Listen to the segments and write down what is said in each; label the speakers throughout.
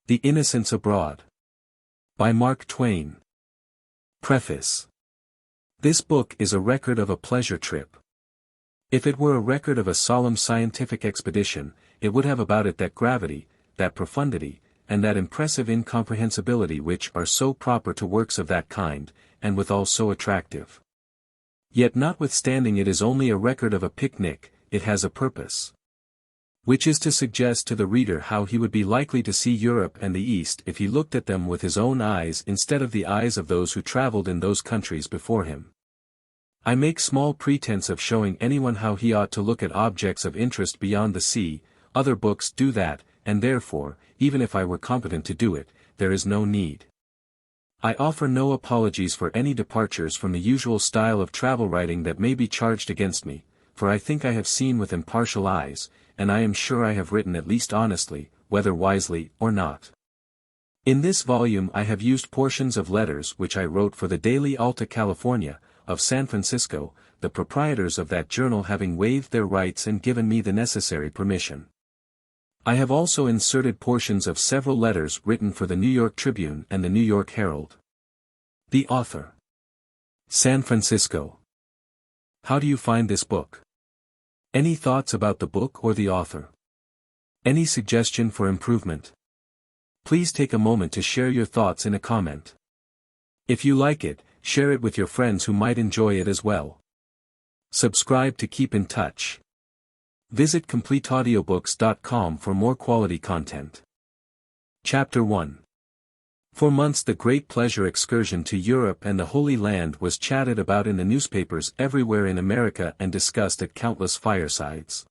Speaker 1: The Innocents Abroad. By Mark Twain. Preface. This book is a record of a pleasure trip. If it were a record of a solemn scientific expedition, it would have about it that gravity, that profundity, and that impressive incomprehensibility which are so proper to works of that kind, and withal so attractive. Yet notwithstanding it is only a record of a picnic, it has a purpose, which is to suggest to the reader how he would be likely to see Europe and the East if he looked at them with his own eyes instead of the eyes of those who traveled in those countries before him. I make small pretense of showing anyone how he ought to look at objects of interest beyond the sea. Other books do that, and therefore, even if I were competent to do it, there is no need. I offer no apologies for any departures from the usual style of travel writing that may be charged against me, for I think I have seen with impartial eyes, and I am sure I have written at least honestly, whether wisely or not. In this volume I have used portions of letters which I wrote for the Daily Alta California, of San Francisco, the proprietors of that journal having waived their rights and given me the necessary permission. I have also inserted portions of several letters written for the New York Tribune and the New York Herald. The author. San Francisco. How do you find this book? Any thoughts about the book or the author? Any suggestion for improvement? Please take a moment to share your thoughts in a comment. If you like it, share it with your friends who might enjoy it as well. Subscribe to keep in touch. Visit CompleteAudiobooks.com for more quality content. Chapter 1. For months the great pleasure excursion to Europe and the Holy Land was chatted about in the newspapers everywhere in America and discussed at countless firesides.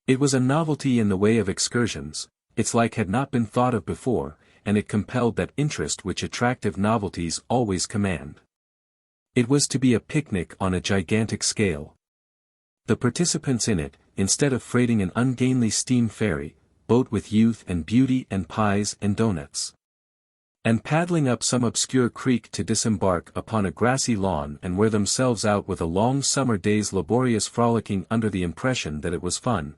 Speaker 1: It was a novelty in the way of excursions, its like had not been thought of before, and it compelled that interest which attractive novelties always command. It was to be a picnic on a gigantic scale. The participants in it, instead of freighting an ungainly steam ferry, boat with youth and beauty and pies and donuts, and paddling up some obscure creek to disembark upon a grassy lawn and wear themselves out with a long summer day's laborious frolicking under the impression that it was fun,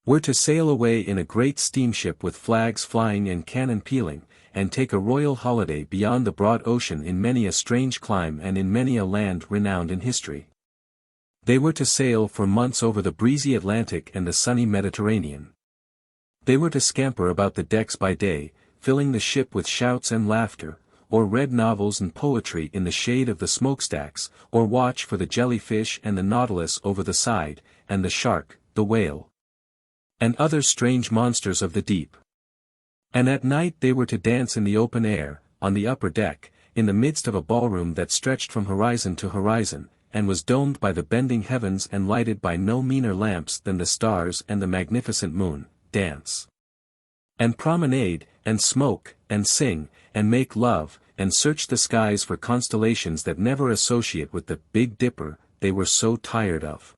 Speaker 1: were to sail away in a great steamship with flags flying and cannon pealing, and take a royal holiday beyond the broad ocean in many a strange clime and in many a land renowned in history. They were to sail for months over the breezy Atlantic and the sunny Mediterranean. They were to scamper about the decks by day, filling the ship with shouts and laughter, or read novels and poetry in the shade of the smokestacks, or watch for the jellyfish and the nautilus over the side, and the shark, the whale, and other strange monsters of the deep. And at night they were to dance in the open air, on the upper deck, in the midst of a ballroom that stretched from horizon to horizon, and was domed by the bending heavens and lighted by no meaner lamps than the stars and the magnificent moon, dance, and promenade, and smoke, and sing, and make love, and search the skies for constellations that never associate with the Big Dipper they were so tired of.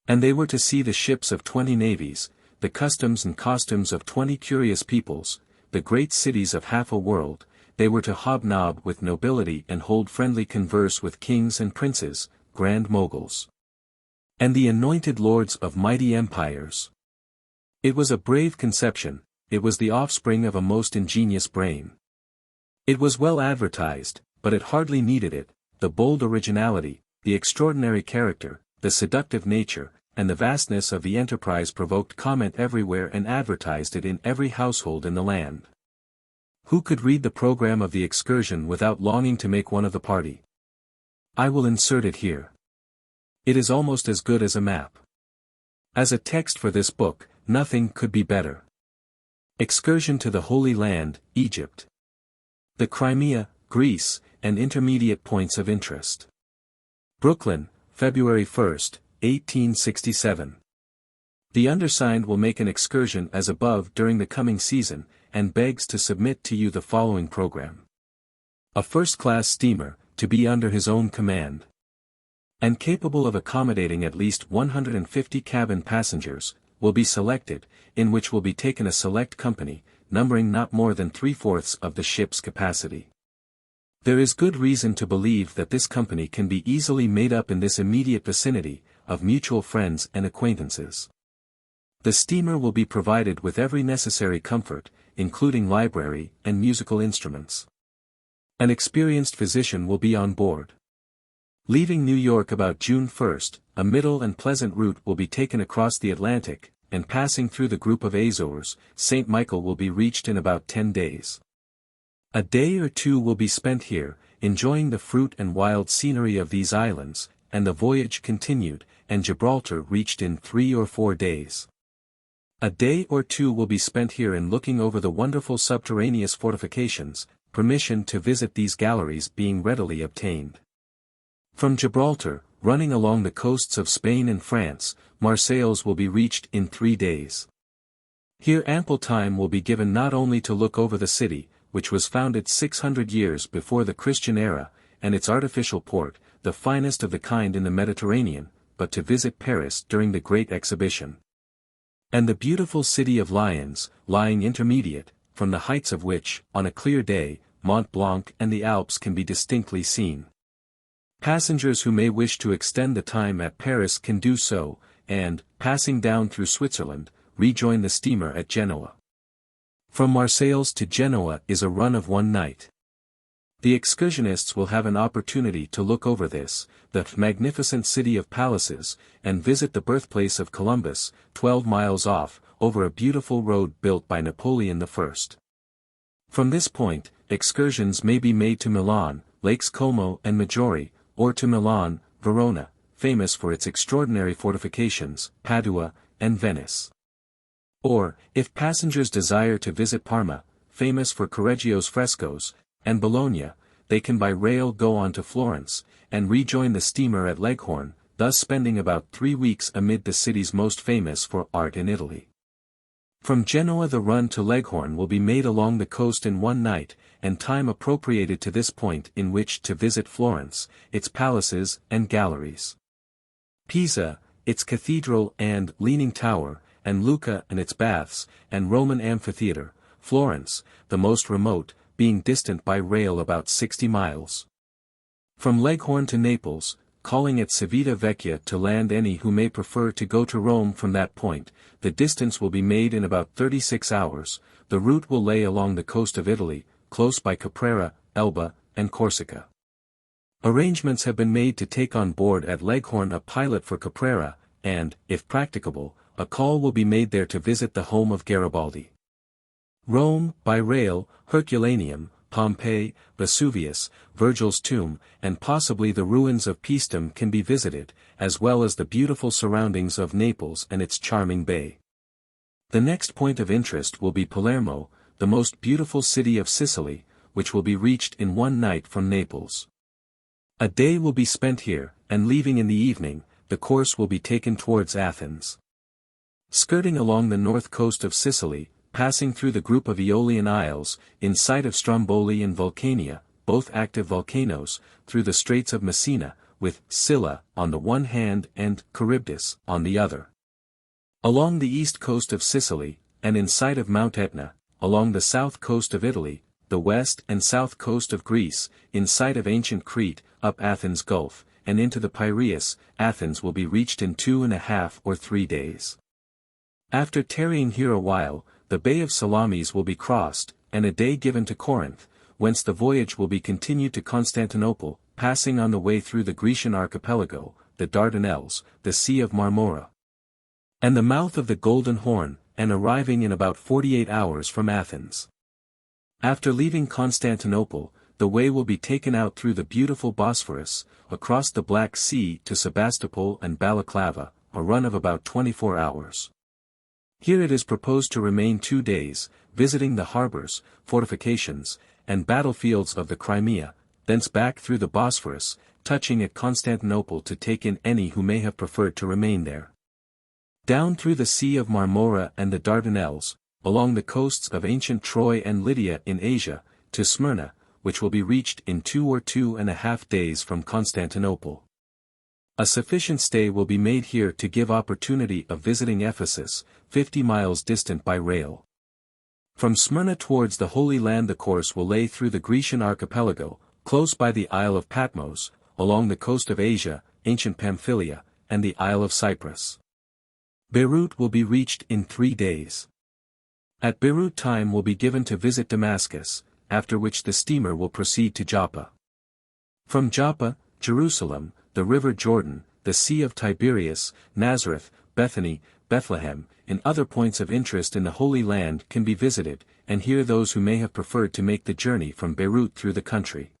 Speaker 1: And they were to see the ships of 20 navies, the customs and costumes of 20 curious peoples, the great cities of half a world. They were to hobnob with nobility and hold friendly converse with kings and princes, grand moguls, and the anointed lords of mighty empires. It was a brave conception, it was the offspring of a most ingenious brain. It was well advertised, but it hardly needed it. The bold originality, the extraordinary character, the seductive nature, and the vastness of the enterprise provoked comment everywhere and advertised it in every household in the land. Who could read the program of the excursion without longing to make one of the party? I will insert it here. It is almost as good as a map. As a text for this book, nothing could be better. Excursion to the Holy Land, Egypt, the Crimea, Greece, and intermediate points of interest. Brooklyn, February 1, 1867. The undersigned will make an excursion as above during the coming season, and begs to submit to you the following program. A first-class steamer, to be under his own command, and capable of accommodating at least 150 cabin passengers, will be selected, in which will be taken a select company, numbering not more than 3/4 of the ship's capacity. There is good reason to believe that this company can be easily made up in this immediate vicinity, of mutual friends and acquaintances. The steamer will be provided with every necessary comfort, including library and musical instruments. An experienced physician will be on board. Leaving New York about June 1st, a middle and pleasant route will be taken across the Atlantic, and passing through the group of Azores, St. Michael will be reached in about 10 days. A day or two will be spent here, enjoying the fruit and wild scenery of these islands, and the voyage continued, and Gibraltar reached in 3 or 4 days. A day or two will be spent here in looking over the wonderful subterraneous fortifications, permission to visit these galleries being readily obtained. From Gibraltar, running along the coasts of Spain and France, Marseilles will be reached in 3 days. Here ample time will be given not only to look over the city, which was founded 600 years before the Christian era, and its artificial port, the finest of the kind in the Mediterranean, but to visit Paris during the Great Exhibition. And the beautiful city of Lyons, lying intermediate, from the heights of which, on a clear day, Mont Blanc and the Alps can be distinctly seen. Passengers who may wish to extend the time at Paris can do so, and, passing down through Switzerland, rejoin the steamer at Genoa. From Marseilles to Genoa is a run of 1 night. The excursionists will have an opportunity to look over this, the magnificent city of palaces, and visit the birthplace of Columbus, 12 miles off, over a beautiful road built by Napoleon I. From this point, excursions may be made to Milan, Lakes Como and Maggiore, or to Milan, Verona, famous for its extraordinary fortifications, Padua, and Venice. Or, if passengers desire to visit Parma, famous for Correggio's frescoes, and Bologna, they can by rail go on to Florence, and rejoin the steamer at Leghorn, thus spending about 3 weeks amid the cities most famous for art in Italy. From Genoa the run to Leghorn will be made along the coast in 1 night, and time appropriated to this point in which to visit Florence, its palaces and galleries. Pisa, its cathedral and leaning tower, and Lucca and its baths, and Roman amphitheatre, Florence, the most remote, being distant by rail about 60 miles. From Leghorn to Naples, calling at Civita Vecchia to land any who may prefer to go to Rome from that point, the distance will be made in about 36 hours, the route will lay along the coast of Italy, close by Caprera, Elba, and Corsica. Arrangements have been made to take on board at Leghorn a pilot for Caprera, and, if practicable, a call will be made there to visit the home of Garibaldi. Rome, by rail, Herculaneum, Pompeii, Vesuvius, Virgil's tomb, and possibly the ruins of Paestum can be visited, as well as the beautiful surroundings of Naples and its charming bay. The next point of interest will be Palermo, the most beautiful city of Sicily, which will be reached in 1 night from Naples. A day will be spent here, and leaving in the evening, the course will be taken towards Athens. Skirting along the north coast of Sicily, passing through the group of Aeolian Isles, in sight of Stromboli and Vulcania, both active volcanoes, through the Straits of Messina, with Scylla on the one hand and Charybdis on the other. Along the east coast of Sicily, and in sight of Mount Etna, along the south coast of Italy, the west and south coast of Greece, in sight of ancient Crete, up Athens Gulf, and into the Piraeus, Athens will be reached in 2.5 or 3 days. After tarrying here a while, the Bay of Salamis will be crossed, and a day given to Corinth, whence the voyage will be continued to Constantinople, passing on the way through the Grecian archipelago, the Dardanelles, the Sea of Marmora, and the mouth of the Golden Horn, and arriving in about 48 hours from Athens. After leaving Constantinople, the way will be taken out through the beautiful Bosphorus, across the Black Sea to Sebastopol and Balaclava, a run of about 24 hours. Here it is proposed to remain 2 days, visiting the harbors, fortifications, and battlefields of the Crimea, thence back through the Bosphorus, touching at Constantinople to take in any who may have preferred to remain there. Down through the Sea of Marmora and the Dardanelles, along the coasts of ancient Troy and Lydia in Asia, to Smyrna, which will be reached in 2 or 2.5 days from Constantinople. A sufficient stay will be made here to give opportunity of visiting Ephesus, 50 miles distant by rail. From Smyrna towards the Holy Land the course will lay through the Grecian archipelago, close by the Isle of Patmos, along the coast of Asia, ancient Pamphylia, and the Isle of Cyprus. Beirut will be reached in 3 days. At Beirut time will be given to visit Damascus, after which the steamer will proceed to Joppa. From Joppa, Jerusalem, the river Jordan, the Sea of Tiberias, Nazareth, Bethany, Bethlehem, and other points of interest in the Holy Land can be visited, and here those who may have preferred to make the journey from Beirut through the country.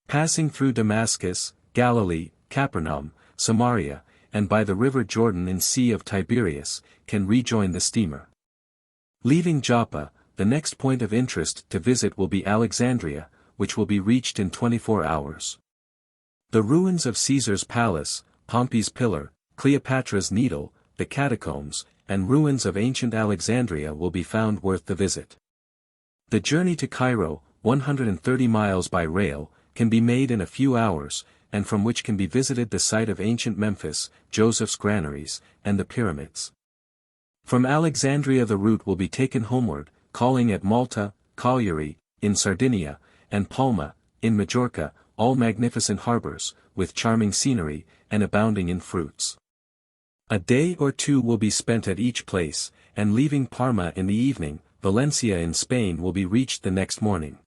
Speaker 1: Passing through Damascus, Galilee, Capernaum, Samaria, and by the river Jordan and Sea of Tiberias, can rejoin the steamer. Leaving Joppa, the next point of interest to visit will be Alexandria, which will be reached in 24 hours. The ruins of Caesar's palace, Pompey's pillar, Cleopatra's needle, the catacombs, and ruins of ancient Alexandria will be found worth the visit. The journey to Cairo, 130 miles by rail, can be made in a few hours, and from which can be visited the site of ancient Memphis, Joseph's granaries, and the pyramids. From Alexandria the route will be taken homeward, calling at Malta, Cagliari, in Sardinia, and Palma, in Majorca, all magnificent harbors, with charming scenery, and abounding in fruits. A day or two will be spent at each place, and leaving Parma in the evening, Valencia in Spain will be reached the next morning.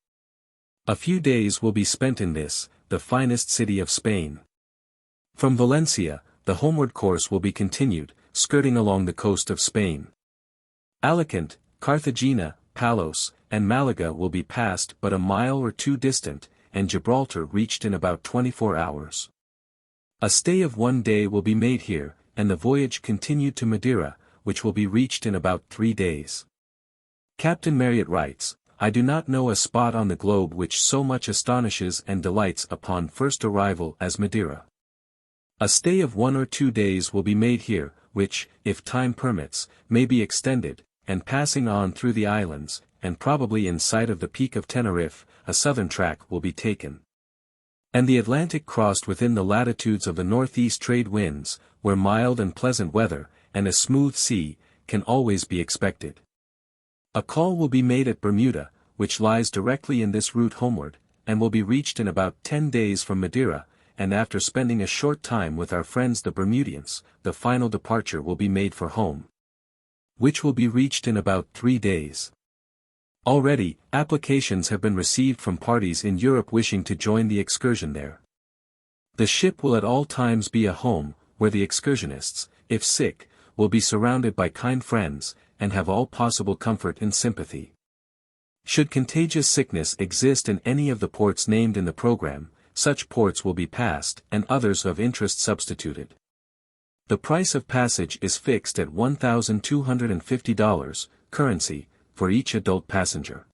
Speaker 1: A few days will be spent in this, the finest city of Spain. From Valencia, the homeward course will be continued, skirting along the coast of Spain. Alicante, Cartagena, Palos, and Malaga will be passed but a mile or two distant, and Gibraltar reached in about 24 hours. A stay of 1 day will be made here, and the voyage continued to Madeira, which will be reached in about 3 days. Captain Marryat writes, "I do not know a spot on the globe which so much astonishes and delights upon first arrival as Madeira. A stay of 1 or 2 days will be made here, which, if time permits, may be extended, and passing on through the islands, and probably in sight of the peak of Tenerife, a southern track will be taken. And the Atlantic crossed within the latitudes of the northeast trade winds, where mild and pleasant weather, and a smooth sea, can always be expected. A call will be made at Bermuda, which lies directly in this route homeward, and will be reached in about 10 days from Madeira, and after spending a short time with our friends the Bermudians, the final departure will be made for home, which will be reached in about 3 days. Already, applications have been received from parties in Europe wishing to join the excursion there. The ship will at all times be a home, where the excursionists, if sick, will be surrounded by kind friends, and have all possible comfort and sympathy. Should contagious sickness exist in any of the ports named in the program, such ports will be passed and others of interest substituted. The price of passage is fixed at $1,250, currency, for each adult passenger.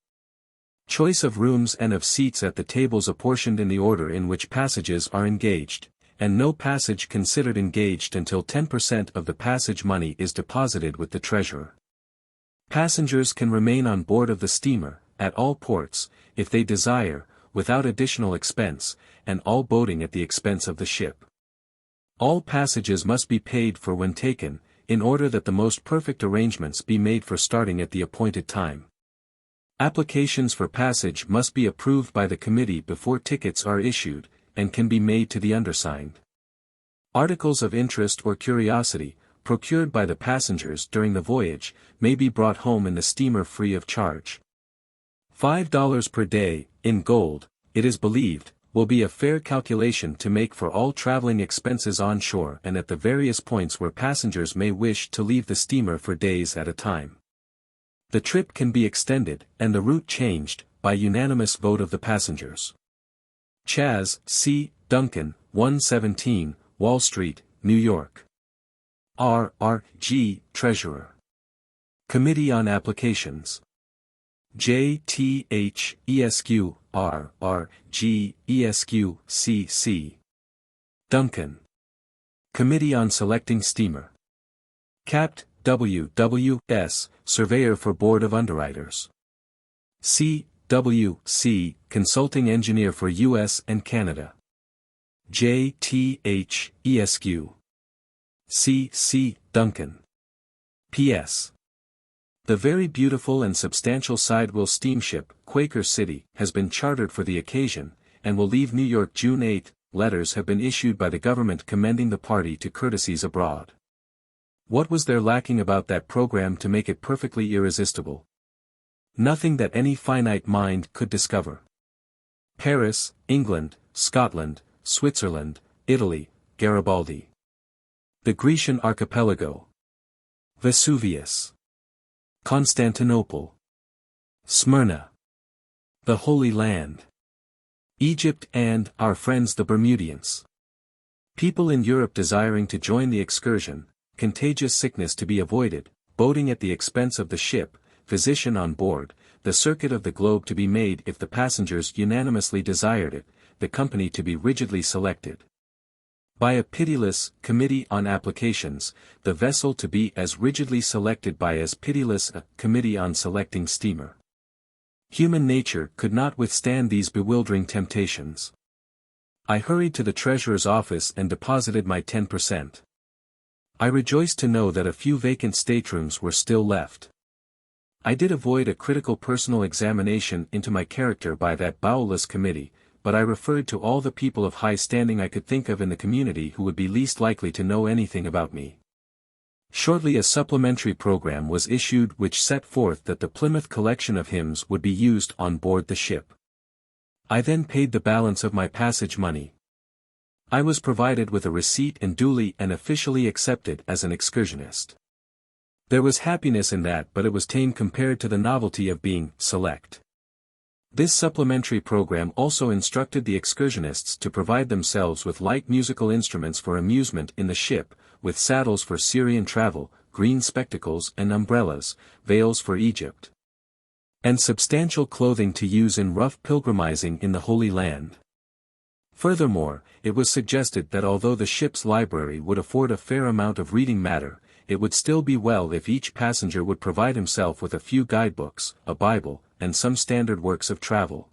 Speaker 1: Choice of rooms and of seats at the tables apportioned in the order in which passages are engaged, and no passage considered engaged until 10% of the passage money is deposited with the treasurer. Passengers can remain on board of the steamer, at all ports, if they desire, without additional expense, and all boating at the expense of the ship. All passages must be paid for when taken, in order that the most perfect arrangements be made for starting at the appointed time. Applications for passage must be approved by the committee before tickets are issued, and can be made to the undersigned. Articles of interest or curiosity, procured by the passengers during the voyage, may be brought home in the steamer free of charge. $5 per day, in gold, it is believed, will be a fair calculation to make for all traveling expenses on shore and at the various points where passengers may wish to leave the steamer for days at a time. The trip can be extended, and the route changed, by unanimous vote of the passengers. Chas. C. Duncan, 117, Wall Street, New York. R. R. G. Treasurer. Committee on Applications. J. T. H. Esq. R. R. G. Esq. C. C. Duncan. Committee on Selecting Steamer. Capt. W. W. S. Surveyor for Board of Underwriters. C. W. C. Consulting Engineer for U.S. and Canada. J. T. H. Esq. C. C. Duncan. P.S. The very beautiful and substantial sidewheel steamship, Quaker City, has been chartered for the occasion, and will leave New York June 8. Letters have been issued by the government commending the party to courtesies abroad. What was there lacking about that program to make it perfectly irresistible? Nothing that any finite mind could discover. Paris, England, Scotland, Switzerland, Italy, Garibaldi. The Grecian archipelago. Vesuvius. Constantinople. Smyrna. The Holy Land. Egypt and our friends the Bermudians. People in Europe desiring to join the excursion, contagious sickness to be avoided, boating at the expense of the ship, physician on board, the circuit of the globe to be made if the passengers unanimously desired it, the company to be rigidly selected by a pitiless committee on applications, the vessel to be as rigidly selected by as pitiless a committee on selecting steamer. Human nature could not withstand these bewildering temptations. I hurried to the treasurer's office and deposited my 10%. I rejoiced to know that a few vacant staterooms were still left. I did avoid a critical personal examination into my character by that bowelless committee, but I referred to all the people of high standing I could think of in the community who would be least likely to know anything about me. Shortly a supplementary program was issued which set forth that the Plymouth collection of hymns would be used on board the ship. I then paid the balance of my passage money. I was provided with a receipt and duly and officially accepted as an excursionist. There was happiness in that, but it was tame compared to the novelty of being select. This supplementary program also instructed the excursionists to provide themselves with light musical instruments for amusement in the ship, with saddles for Syrian travel, green spectacles and umbrellas, veils for Egypt, and substantial clothing to use in rough pilgrimizing in the Holy Land. Furthermore, it was suggested that although the ship's library would afford a fair amount of reading matter, it would still be well if each passenger would provide himself with a few guidebooks, a Bible, and some standard works of travel.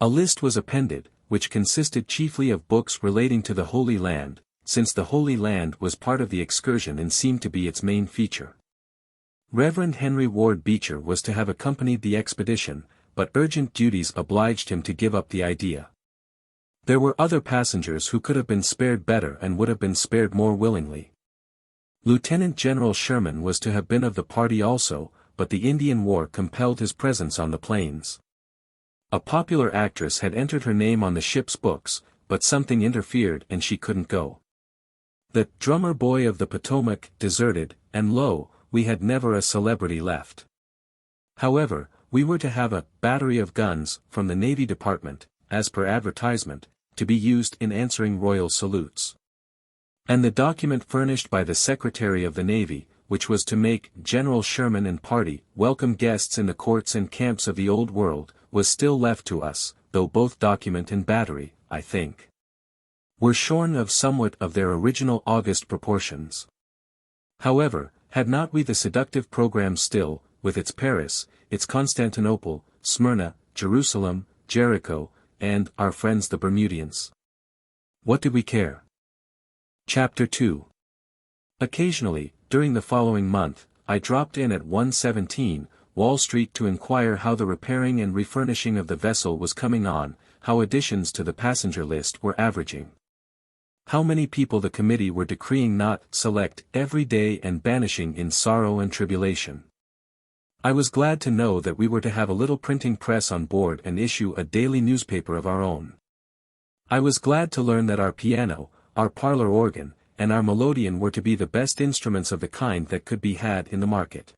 Speaker 1: A list was appended, which consisted chiefly of books relating to the Holy Land, since the Holy Land was part of the excursion and seemed to be its main feature. Reverend Henry Ward Beecher was to have accompanied the expedition, but urgent duties obliged him to give up the idea. There were other passengers who could have been spared better and would have been spared more willingly. Lieutenant General Sherman was to have been of the party also, but the Indian War compelled his presence on the plains. A popular actress had entered her name on the ship's books, but something interfered and she couldn't go. The drummer boy of the Potomac deserted, and lo, we had never a celebrity left. However, we were to have a battery of guns from the Navy Department, as per advertisement, to be used in answering royal salutes. And the document furnished by the Secretary of the Navy, which was to make General Sherman and party welcome guests in the courts and camps of the Old World, was still left to us, though both document and battery, I think, were shorn of somewhat of their original august proportions. However, had not we the seductive program still, with its Paris, its Constantinople, Smyrna, Jerusalem, Jericho, and our friends the Bermudians? What did we care? Chapter 2. Occasionally, during the following month, I dropped in at 117 Wall Street to inquire how the repairing and refurnishing of the vessel was coming on, how additions to the passenger list were averaging, how many people the committee were decreeing not select every day and banishing in sorrow and tribulation. I was glad to know that we were to have a little printing press on board and issue a daily newspaper of our own. I was glad to learn that our piano, our parlor organ, and our melodeon were to be the best instruments of the kind that could be had in the market.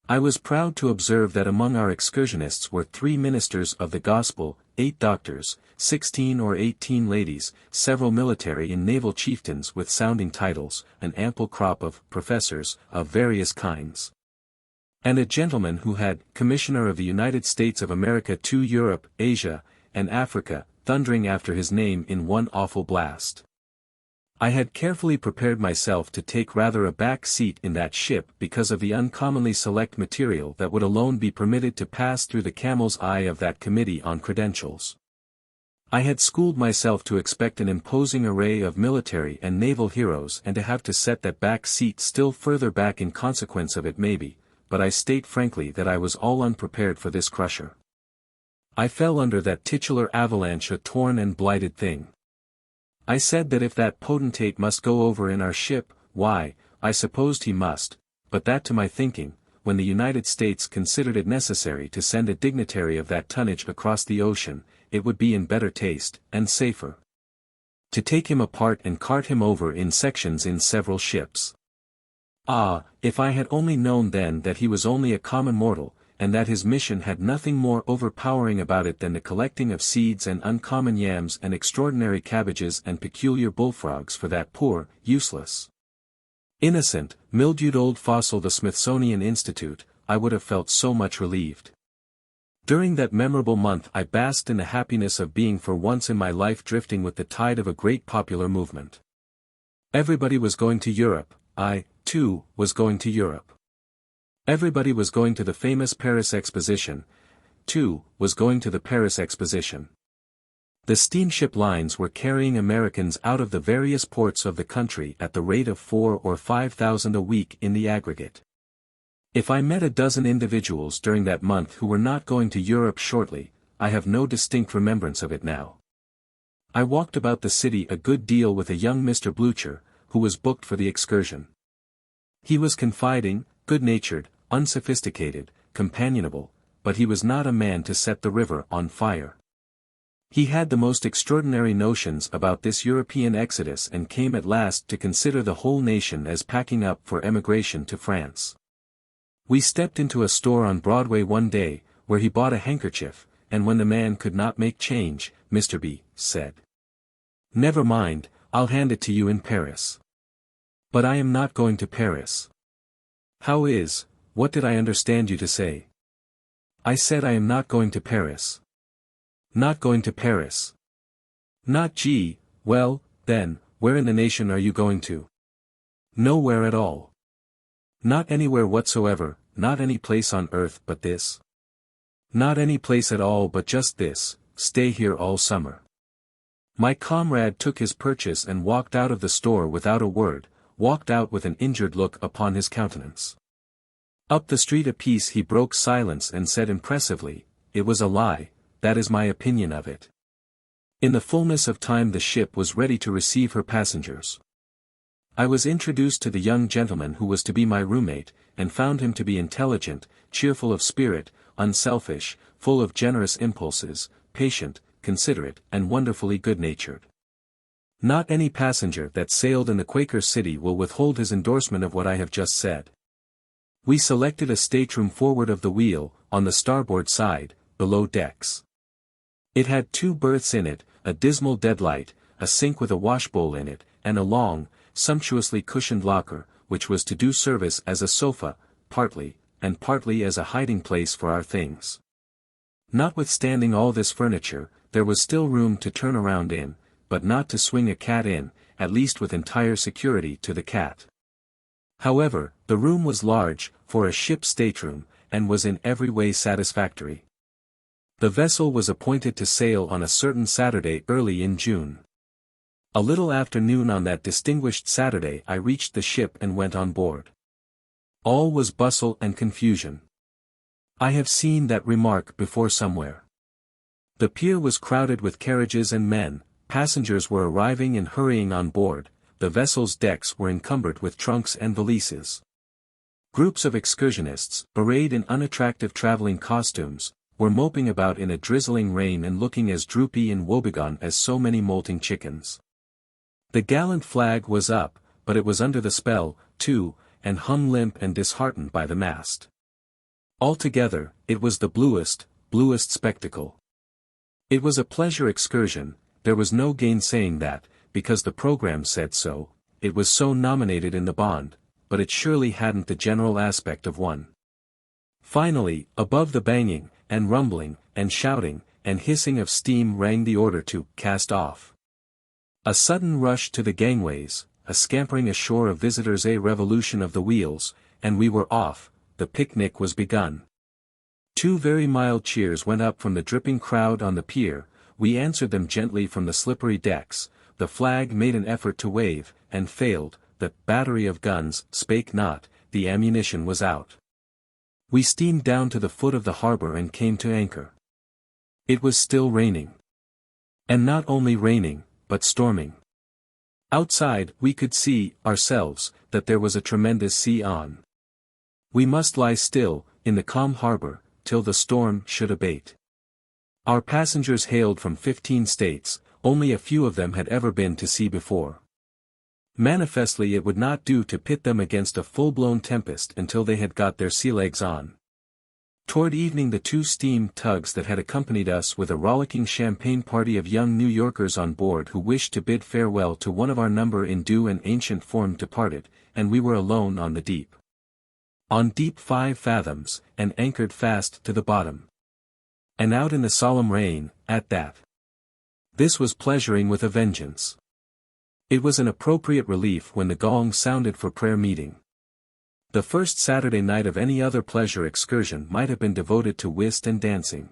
Speaker 1: I was proud to observe that among our excursionists were 3 ministers of the gospel, 8 doctors, 16 or 18 ladies, several military and naval chieftains with sounding titles, an ample crop of professors of various kinds, and a gentleman who had Commissioner of the United States of America to Europe, Asia, and Africa, thundering after his name in one awful blast. I had carefully prepared myself to take rather a back seat in that ship because of the uncommonly select material that would alone be permitted to pass through the camel's eye of that committee on credentials. I had schooled myself to expect an imposing array of military and naval heroes and to have to set that back seat still further back in consequence of it maybe, but I state frankly that I was all unprepared for this crusher. I fell under that titular avalanche a torn and blighted thing. I said that if that potentate must go over in our ship, why, I supposed he must, but that to my thinking, when the United States considered it necessary to send a dignitary of that tonnage across the ocean, it would be in better taste, and safer, to take him apart and cart him over in sections in several ships. Ah, if I had only known then that he was only a common mortal, and that his mission had nothing more overpowering about it than the collecting of seeds and uncommon yams and extraordinary cabbages and peculiar bullfrogs for that poor, useless, innocent, mildewed old fossil the Smithsonian Institute, I would have felt so much relieved. During that memorable month I basked in the happiness of being for once in my life drifting with the tide of a great popular movement. Everybody was going to Europe, I, too, was going to Europe. Everybody was going to the famous Paris Exposition, too, was going to the Paris Exposition. The steamship lines were carrying Americans out of the various ports of the country at the rate of 4,000 or 5,000 a week in the aggregate. If I met a dozen individuals during that month who were not going to Europe shortly, I have no distinct remembrance of it now. I walked about the city a good deal with a young Mr. Blucher, who was booked for the excursion. He was confiding, good-natured, unsophisticated, companionable, but he was not a man to set the river on fire. He had the most extraordinary notions about this European exodus and came at last to consider the whole nation as packing up for emigration to France. We stepped into a store on Broadway one day, where he bought a handkerchief, and when the man could not make change, Mr. B. said, "Never mind, I'll hand it to you in Paris." "But I am not going to Paris." "How is, what did I understand you to say?" "I said I am not going to Paris." "Not going to Paris." "Not gee, well, then, where in the nation are you going to?" "Nowhere at all." "Not anywhere whatsoever, not any place on earth but this?" "Not any place at all but just this, stay here all summer." My comrade took his purchase and walked out of the store without a word, walked out with an injured look upon his countenance. Up the street a piece he broke silence and said impressively, "It was a lie, that is my opinion of it." In the fullness of time the ship was ready to receive her passengers. I was introduced to the young gentleman who was to be my roommate, and found him to be intelligent, cheerful of spirit, unselfish, full of generous impulses, patient, considerate, and wonderfully good-natured. Not any passenger that sailed in the Quaker City will withhold his endorsement of what I have just said. We selected a stateroom forward of the wheel, on the starboard side, below decks. It had 2 berths in it, a dismal deadlight, a sink with a washbowl in it, and a long, sumptuously cushioned locker, which was to do service as a sofa, partly, and partly as a hiding place for our things. Notwithstanding all this furniture, there was still room to turn around in, but not to swing a cat in, at least with entire security to the cat. However, the room was large, for a ship's stateroom, and was in every way satisfactory. The vessel was appointed to sail on a certain Saturday early in June. A little after noon on that distinguished Saturday I reached the ship and went on board. All was bustle and confusion. I have seen that remark before somewhere. The pier was crowded with carriages and men, passengers were arriving and hurrying on board, the vessel's decks were encumbered with trunks and valises. Groups of excursionists, arrayed in unattractive traveling costumes, were moping about in a drizzling rain and looking as droopy and woebegone as so many molting chickens. The gallant flag was up, but it was under the spell, too, and hung limp and disheartened by the mast. Altogether, it was the bluest spectacle. It was a pleasure excursion, there was no gainsaying that, because the program said so, it was so nominated in the bond, but it surely hadn't the general aspect of one. Finally, above the banging, and rumbling, and shouting, and hissing of steam rang the order to cast off. A sudden rush to the gangways, a scampering ashore of visitors, a revolution of the wheels, and we were off, the picnic was begun. 2 very mild cheers went up from the dripping crowd on the pier, we answered them gently from the slippery decks, the flag made an effort to wave, and failed, the battery of guns spake not, the ammunition was out. We steamed down to the foot of the harbor and came to anchor. It was still raining. And not only raining, but storming. Outside, we could see, ourselves, that there was a tremendous sea on. We must lie still, in the calm harbor, till the storm should abate. Our passengers hailed from 15 states, only a few of them had ever been to sea before. Manifestly it would not do to pit them against a full-blown tempest until they had got their sea legs on. Toward evening the 2 steam tugs that had accompanied us with a rollicking champagne party of young New Yorkers on board who wished to bid farewell to one of our number in due and ancient form departed, and we were alone on the deep. On deep 5 fathoms, and anchored fast to the bottom. And out in the solemn rain, at that. This was pleasuring with a vengeance. It was an appropriate relief when the gong sounded for prayer meeting. The first Saturday night of any other pleasure excursion might have been devoted to whist and dancing.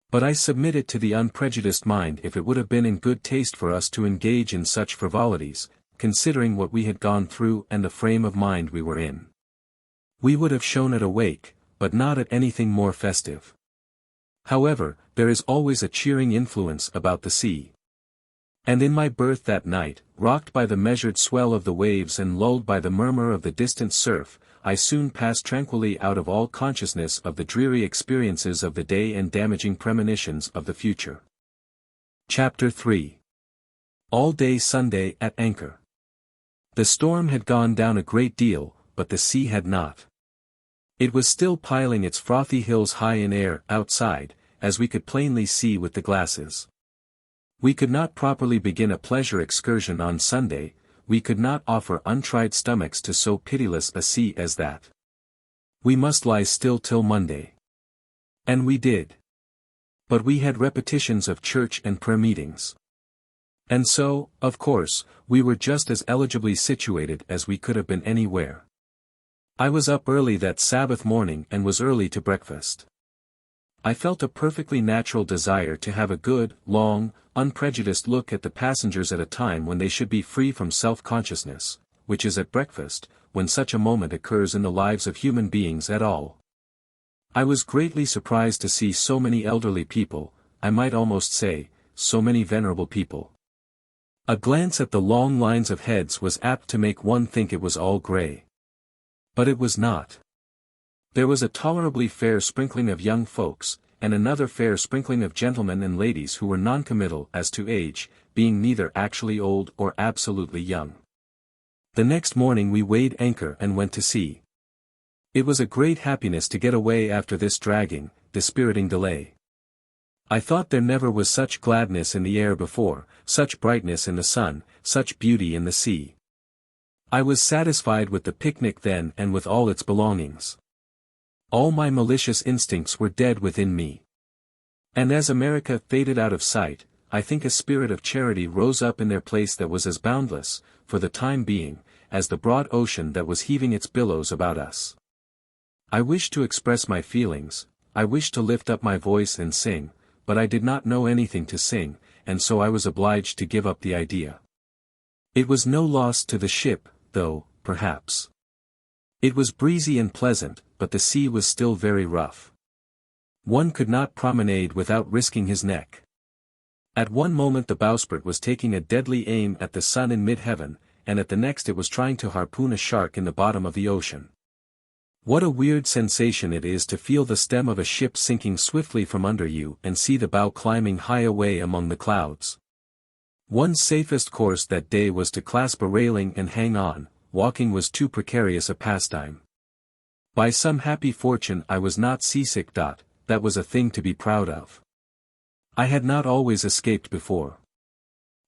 Speaker 1: But I submitted to the unprejudiced mind if it would have been in good taste for us to engage in such frivolities, considering what we had gone through and the frame of mind we were in. We would have shown at a wake, but not at anything more festive. However, there is always a cheering influence about the sea. And in my berth that night, rocked by the measured swell of the waves and lulled by the murmur of the distant surf, I soon passed tranquilly out of all consciousness of the dreary experiences of the day and damaging premonitions of the future. Chapter 3. All day Sunday at anchor. The storm had gone down a great deal, but the sea had not. It was still piling its frothy hills high in air outside, as we could plainly see with the glasses. We could not properly begin a pleasure excursion on Sunday, we could not offer untried stomachs to so pitiless a sea as that. We must lie still till Monday. And we did. But we had repetitions of church and prayer meetings. And so, of course, we were just as eligibly situated as we could have been anywhere. I was up early that Sabbath morning and was early to breakfast. I felt a perfectly natural desire to have a good, long, unprejudiced look at the passengers at a time when they should be free from self-consciousness, which is at breakfast, when such a moment occurs in the lives of human beings at all. I was greatly surprised to see so many elderly people, I might almost say, so many venerable people. A glance at the long lines of heads was apt to make one think it was all grey. But it was not. There was a tolerably fair sprinkling of young folks, and another fair sprinkling of gentlemen and ladies who were noncommittal as to age, being neither actually old or absolutely young. The next morning we weighed anchor and went to sea. It was a great happiness to get away after this dragging, dispiriting delay. I thought there never was such gladness in the air before, such brightness in the sun, such beauty in the sea. I was satisfied with the picnic then and with all its belongings. All my malicious instincts were dead within me. And as America faded out of sight, I think a spirit of charity rose up in their place that was as boundless, for the time being, as the broad ocean that was heaving its billows about us. I wished to express my feelings, I wished to lift up my voice and sing, but I did not know anything to sing, and so I was obliged to give up the idea. It was no loss to the ship, though, perhaps. It was breezy and pleasant, but the sea was still very rough. One could not promenade without risking his neck. At one moment the bowsprit was taking a deadly aim at the sun in mid-heaven, and at the next it was trying to harpoon a shark in the bottom of the ocean. What a weird sensation it is to feel the stem of a ship sinking swiftly from under you and see the bow climbing high away among the clouds. One's safest course that day was to clasp a railing and hang on, walking was too precarious a pastime. By some happy fortune I was not seasick. That was a thing to be proud of. I had not always escaped before.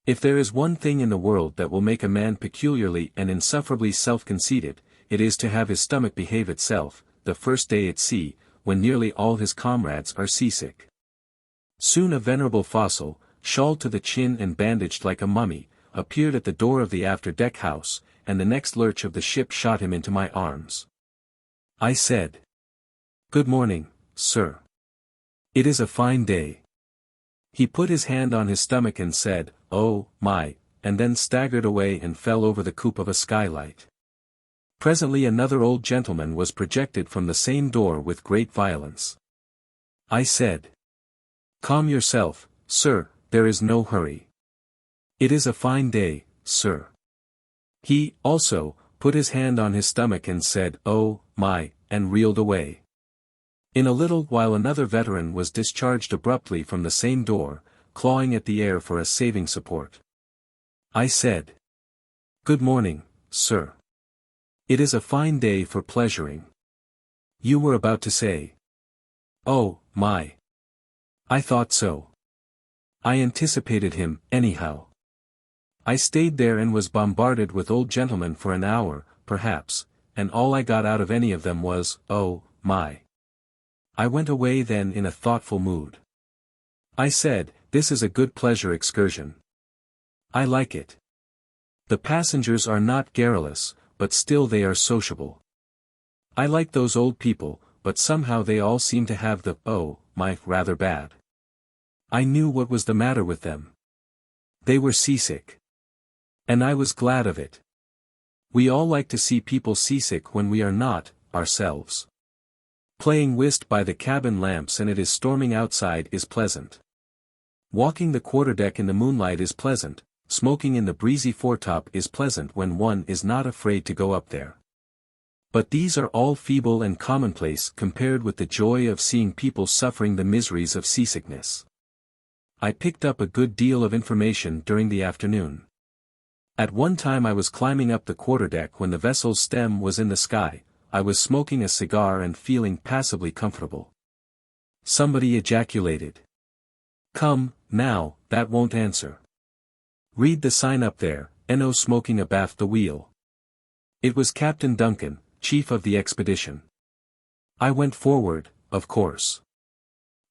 Speaker 1: If there is one thing in the world that will make a man peculiarly and insufferably self-conceited, it is to have his stomach behave itself, the first day at sea, when nearly all his comrades are seasick. Soon a venerable fossil, shawled to the chin and bandaged like a mummy, appeared at the door of the after-deck house, and the next lurch of the ship shot him into my arms. I said, "Good morning, sir. It is a fine day." He put his hand on his stomach and said, "Oh, my," and then staggered away and fell over the coop of a skylight. Presently another old gentleman was projected from the same door with great violence. I said, "Calm yourself, sir, there is no hurry. It is a fine day, sir." He, also, put his hand on his stomach and said, "Oh, my," and reeled away. In a little while another veteran was discharged abruptly from the same door, clawing at the air for a saving support. I said, "Good morning, sir. It is a fine day for pleasuring." You were about to say, "Oh, my. I thought so." I anticipated him, anyhow. I stayed there and was bombarded with old gentlemen for an hour, perhaps, and all I got out of any of them was, "Oh, my." I went away then in a thoughtful mood. I said, "This is a good pleasure excursion. I like it. The passengers are not garrulous, but still they are sociable. I like those old people, but somehow they all seem to have the, oh, my, rather bad. I knew what was the matter with them. They were seasick. And I was glad of it. We all like to see people seasick when we are not, ourselves. Playing whist by the cabin lamps and it is storming outside is pleasant. Walking the quarterdeck in the moonlight is pleasant, smoking in the breezy foretop is pleasant when one is not afraid to go up there. But these are all feeble and commonplace compared with the joy of seeing people suffering the miseries of seasickness. I picked up a good deal of information during the afternoon. At one time I was climbing up the quarterdeck when the vessel's stem was in the sky. I was smoking a cigar and feeling passably comfortable. Somebody ejaculated, "Come, now, that won't answer. Read the sign up there, N.O. smoking abaft the wheel." It was Captain Duncan, chief of the expedition. I went forward, of course.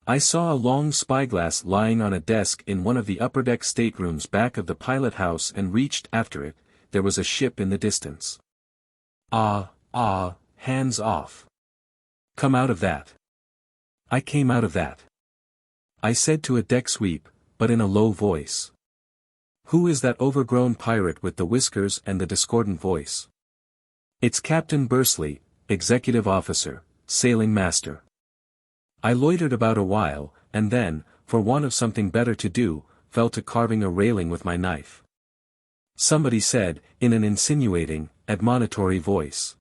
Speaker 1: I saw a long spyglass lying on a desk in one of the upper-deck staterooms back of the pilot house and reached after it. There was a ship in the distance. Ah, hands off. Come out of that. I came out of that. I said to a deck sweep, but in a low voice. Who is that overgrown pirate with the whiskers and the discordant voice? It's Captain Bursley, executive officer, sailing master. I loitered about a while, and then, for want of something better to do, fell to carving a railing with my knife. Somebody said, in an insinuating, admonitory voice.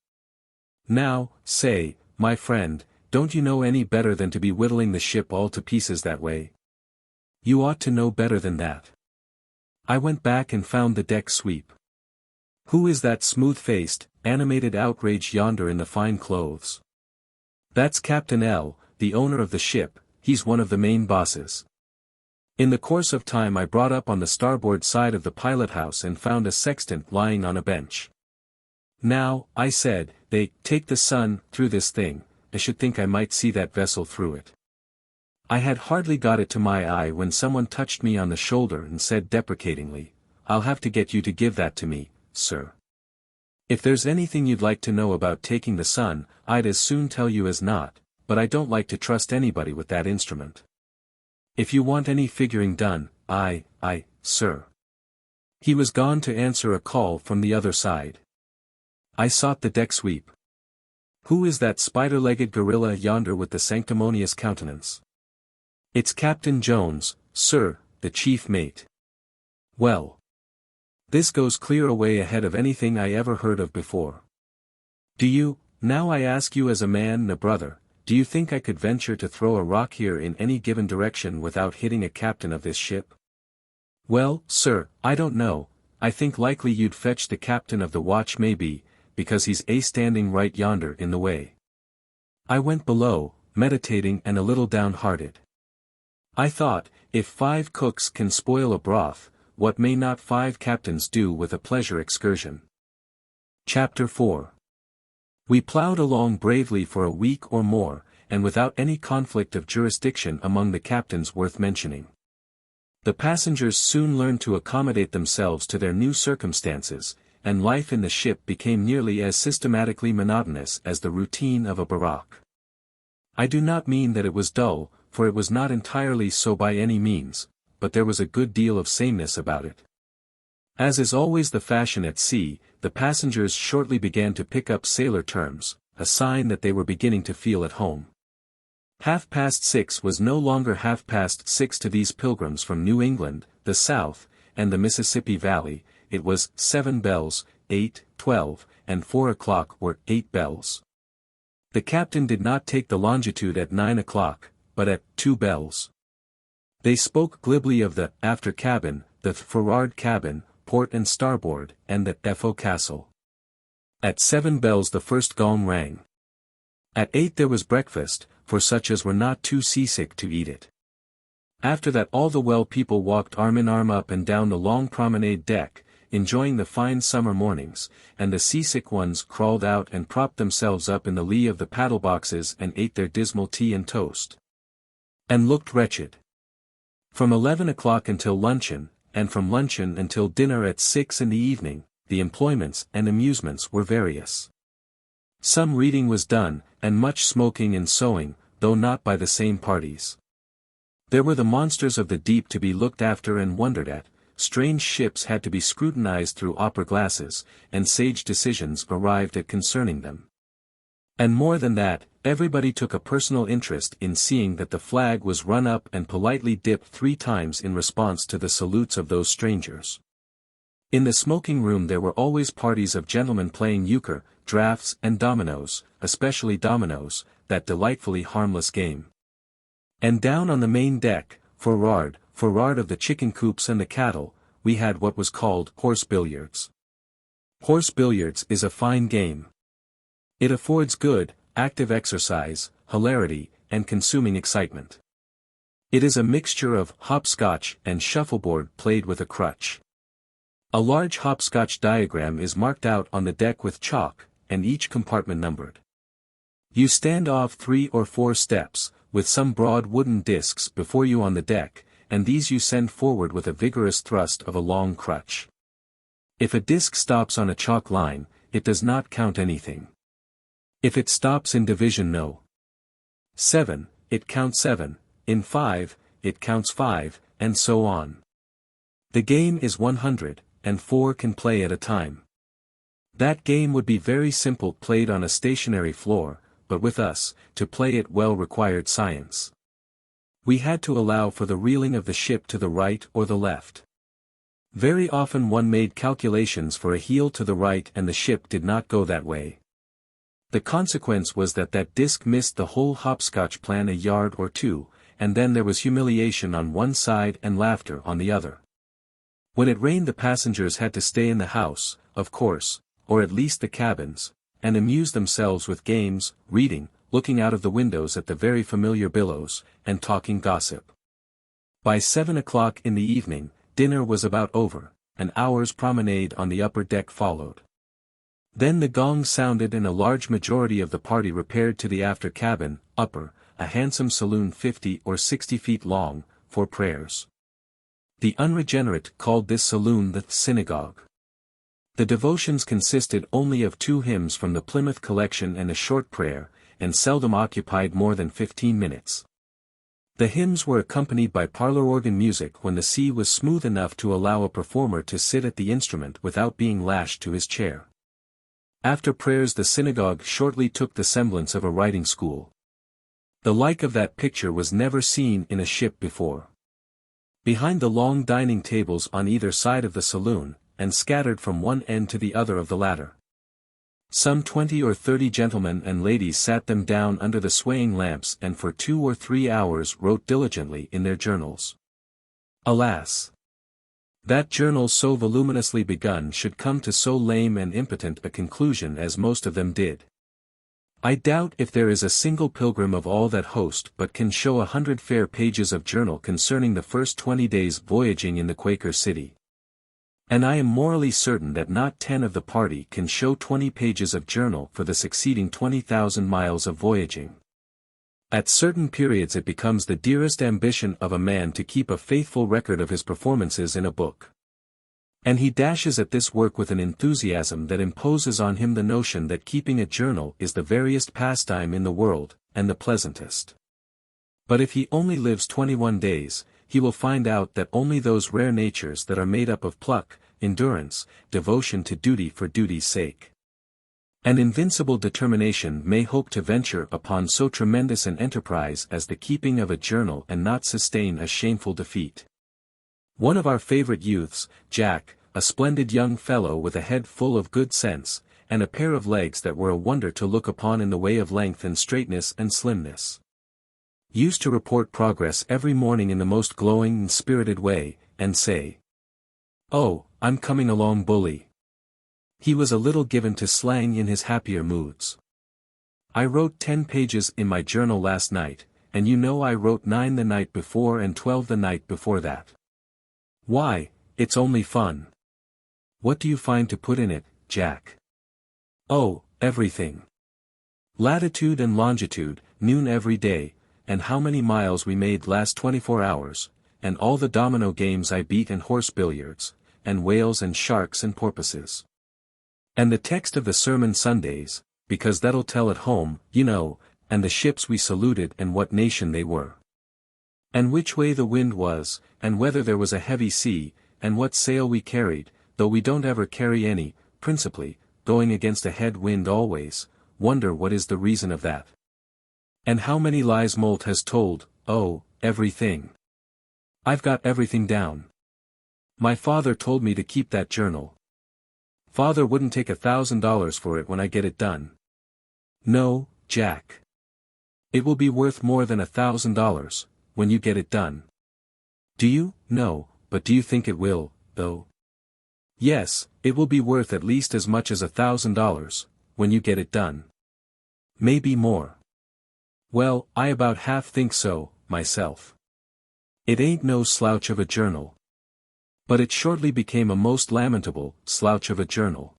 Speaker 1: "Now, say, my friend, don't you know any better than to be whittling the ship all to pieces that way? You ought to know better than that." I went back and found the deck sweep. "Who is that smooth-faced, animated outrage yonder in the fine clothes?" "That's Captain L., the owner of the ship, he's one of the main bosses." In the course of time I brought up on the starboard side of the pilot house and found a sextant lying on a bench. "Now," I said, "they take the sun through this thing, I should think I might see that vessel through it." I had hardly got it to my eye when someone touched me on the shoulder and said deprecatingly, "I'll have to get you to give that to me, sir. If there's anything you'd like to know about taking the sun, I'd as soon tell you as not, but I don't like to trust anybody with that instrument. If you want any figuring done, sir." He was gone to answer a call from the other side. I sought the deck sweep. "Who is that spider-legged gorilla yonder with the sanctimonious countenance?" "It's Captain Jones, sir, the chief mate." "Well. This goes clear away ahead of anything I ever heard of before. Do you, now I ask you as a man and a brother, do you think I could venture to throw a rock here in any given direction without hitting a captain of this ship?" "Well, sir, I don't know, I think likely you'd fetch the captain of the watch maybe, because he's standing right yonder in the way." I went below, meditating and a little downhearted. I thought, if 5 cooks can spoil a broth, what may not 5 captains do with a pleasure excursion? Chapter 4. We plowed along bravely for a week or more, and without any conflict of jurisdiction among the captains worth mentioning. The passengers soon learned to accommodate themselves to their new circumstances, and life in the ship became nearly as systematically monotonous as the routine of a barrack. I do not mean that it was dull, for it was not entirely so by any means, but there was a good deal of sameness about it. As is always the fashion at sea, the passengers shortly began to pick up sailor terms, a sign that they were beginning to feel at home. 6:30 was no longer 6:30 to these pilgrims from New England, the South, and the Mississippi Valley. It was 7 bells, 8, 12, and 4 o'clock were 8 bells. The captain did not take the longitude at 9 o'clock, but at 2 bells. They spoke glibly of the after cabin, the forward cabin, port and starboard, and the forecastle. At 7 bells the first gong rang. At 8 there was breakfast, for such as were not too seasick to eat it. After that all the well people walked arm in arm up and down the long promenade deck, enjoying the fine summer mornings, and the seasick ones crawled out and propped themselves up in the lee of the paddle boxes and ate their dismal tea and toast. And looked wretched. From 11 o'clock until luncheon, and from luncheon until dinner at 6 in the evening, the employments and amusements were various. Some reading was done, and much smoking and sewing, though not by the same parties. There were the monsters of the deep to be looked after and wondered at, strange ships had to be scrutinized through opera glasses, and sage decisions arrived at concerning them. And more than that, everybody took a personal interest in seeing that the flag was run up and politely dipped 3 times in response to the salutes of those strangers. In the smoking room there were always parties of gentlemen playing euchre, draughts and dominoes, especially dominoes, that delightfully harmless game. And down on the main deck, forward of the chicken coops and the cattle, we had what was called horse billiards. Horse billiards is a fine game. It affords good, active exercise, hilarity, and consuming excitement. It is a mixture of hopscotch and shuffleboard played with a crutch. A large hopscotch diagram is marked out on the deck with chalk, and each compartment numbered. You stand off 3 or 4 steps, with some broad wooden discs before you on the deck, and these you send forward with a vigorous thrust of a long crutch. If a disc stops on a chalk line, it does not count anything. If it stops in division no. 7, it counts 7, in 5, it counts 5, and so on. The game is 100, and 4 can play at a time. That game would be very simple played on a stationary floor, but with us, to play it well required science. We had to allow for the reeling of the ship to the right or the left. Very often one made calculations for a heel to the right and the ship did not go that way. The consequence was that disc missed the whole hopscotch plan a yard or 2, and then there was humiliation on one side and laughter on the other. When it rained the passengers had to stay in the house, of course, or at least the cabins, and amuse themselves with games, reading, looking out of the windows at the very familiar billows, and talking gossip. By 7 o'clock in the evening, dinner was about over, an hour's promenade on the upper deck followed. Then the gong sounded and a large majority of the party repaired to the after cabin, upper, a handsome saloon 50 or 60 feet long, for prayers. The unregenerate called this saloon the synagogue. The devotions consisted only of 2 hymns from the Plymouth collection and a short prayer, and seldom occupied more than 15 minutes. The hymns were accompanied by parlor organ music when the sea was smooth enough to allow a performer to sit at the instrument without being lashed to his chair. After prayers the synagogue shortly took the semblance of a writing school. The like of that picture was never seen in a ship before. Behind the long dining tables on either side of the saloon, and scattered from one end to the other of the latter, some 20 or 30 gentlemen and ladies sat them down under the swaying lamps and for 2 or 3 hours wrote diligently in their journals. Alas! That journal so voluminously begun should come to so lame and impotent a conclusion as most of them did. I doubt if there is a single pilgrim of all that host but can show 100 fair pages of journal concerning the first 20 days voyaging in the Quaker City. And I am morally certain that not 10 of the party can show 20 pages of journal for the succeeding 20,000 miles of voyaging. At certain periods it becomes the dearest ambition of a man to keep a faithful record of his performances in a book. And he dashes at this work with an enthusiasm that imposes on him the notion that keeping a journal is the veriest pastime in the world, and the pleasantest. But if he only lives 21 days, he will find out that only those rare natures that are made up of pluck, endurance, devotion to duty for duty's sake, and invincible determination may hope to venture upon so tremendous an enterprise as the keeping of a journal and not sustain a shameful defeat. One of our favorite youths, Jack, a splendid young fellow with a head full of good sense, and a pair of legs that were a wonder to look upon in the way of length and straightness and slimness. Used to report progress every morning in the most glowing and spirited way, and say, "Oh, I'm coming along bully." He was a little given to slang in his happier moods. "I wrote 10 pages in my journal last night, and you know I wrote 9 the night before and 12 the night before that. Why, it's only fun." "What do you find to put in it, Jack?" "Oh, everything. Latitude and longitude, noon every day, and how many miles we made last 24 hours, and all the domino games I beat and horse billiards, and whales and sharks and porpoises. And the text of the sermon Sundays, because that'll tell at home, you know, and the ships we saluted and what nation they were. And which way the wind was, and whether there was a heavy sea, and what sail we carried, though we don't ever carry any, principally, going against a head wind always, wonder what is the reason of that. And how many lies Moult has told, oh, everything. I've got everything down. My father told me to keep that journal. Father wouldn't take $1,000 for it when I get it done. No, Jack. It will be worth more than $1,000, when you get it done. Do you? No, but do you think it will, though? Yes, it will be worth at least as much as $1,000, when you get it done. Maybe more. Well, I about half think so, myself. It ain't no slouch of a journal. But it shortly became a most lamentable slouch of a journal.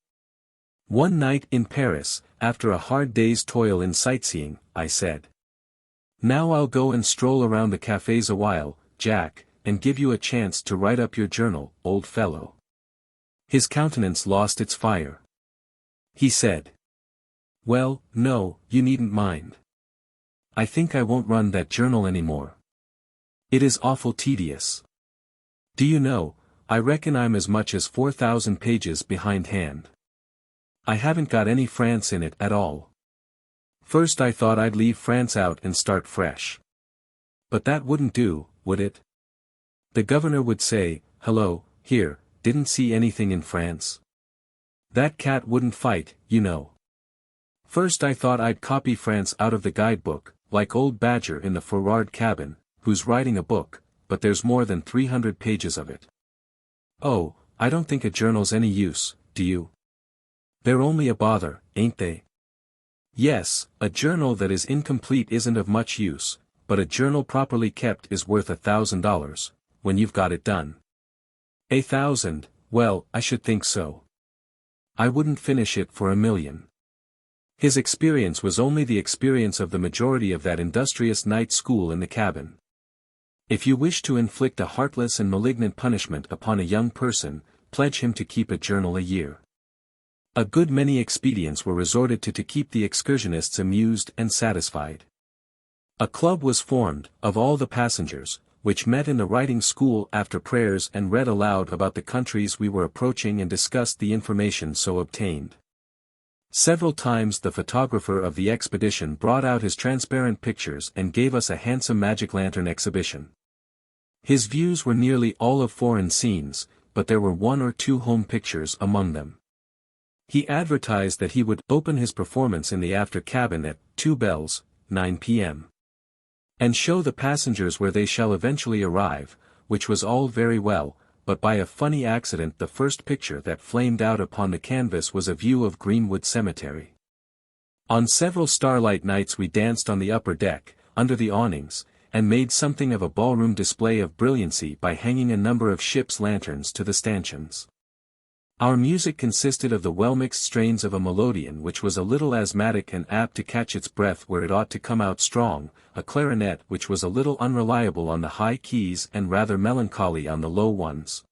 Speaker 1: One night in Paris, after a hard day's toil in sightseeing, I said, "Now I'll go and stroll around the cafes a while, Jack, and give you a chance to write up your journal, old fellow." His countenance lost its fire. He said, "Well, no, you needn't mind. I think I won't run that journal anymore. It is awful tedious. Do you know, I reckon I'm as much as 4,000 pages behindhand. I haven't got any France in it at all. First I thought I'd leave France out and start fresh. But that wouldn't do, would it? The governor would say, 'Hello, here, didn't see anything in France?' That cat wouldn't fight, you know. First I thought I'd copy France out of the guidebook, like old Badger in the forward cabin, who's writing a book, but there's more than 300 pages of it. Oh, I don't think a journal's any use, do you? They're only a bother, ain't they? Yes, a journal that is incomplete isn't of much use, but a journal properly kept is worth $1,000, when you've got it done. 1,000, well, I should think so. I wouldn't finish it for $1,000,000. His experience was only the experience of the majority of that industrious night school in the cabin. If you wish to inflict a heartless and malignant punishment upon a young person, pledge him to keep a journal a year. A good many expedients were resorted to keep the excursionists amused and satisfied. A club was formed, of all the passengers, which met in the writing school after prayers and read aloud about the countries we were approaching and discussed the information so obtained. Several times the photographer of the expedition brought out his transparent pictures and gave us a handsome magic lantern exhibition. His views were nearly all of foreign scenes, but there were 1 or 2 home pictures among them. He advertised that he would open his performance in the after cabin at 2 bells, 9 p.m. and show the passengers where they shall eventually arrive, which was all very well, but by a funny accident the first picture that flamed out upon the canvas was a view of Greenwood Cemetery. On several starlight nights we danced on the upper deck, under the awnings, and made something of a ballroom display of brilliancy by hanging a number of ship's lanterns to the stanchions. Our music consisted of the well-mixed strains of a melodeon which was a little asthmatic and apt to catch its breath where it ought to come out strong, a clarinet which was a little unreliable on the high keys and rather melancholy on the low ones,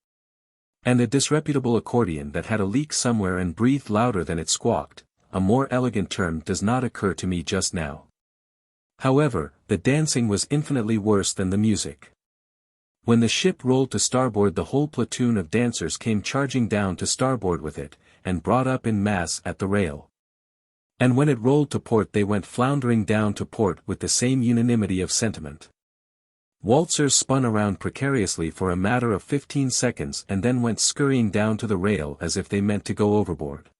Speaker 1: and a disreputable accordion that had a leak somewhere and breathed louder than it squawked. A more elegant term does not occur to me just now. However, the dancing was infinitely worse than the music. When the ship rolled to starboard the whole platoon of dancers came charging down to starboard with it, and brought up in mass at the rail. And when it rolled to port they went floundering down to port with the same unanimity of sentiment. Waltzers spun around precariously for a matter of 15 seconds and then went scurrying down to the rail as if they meant to go overboard.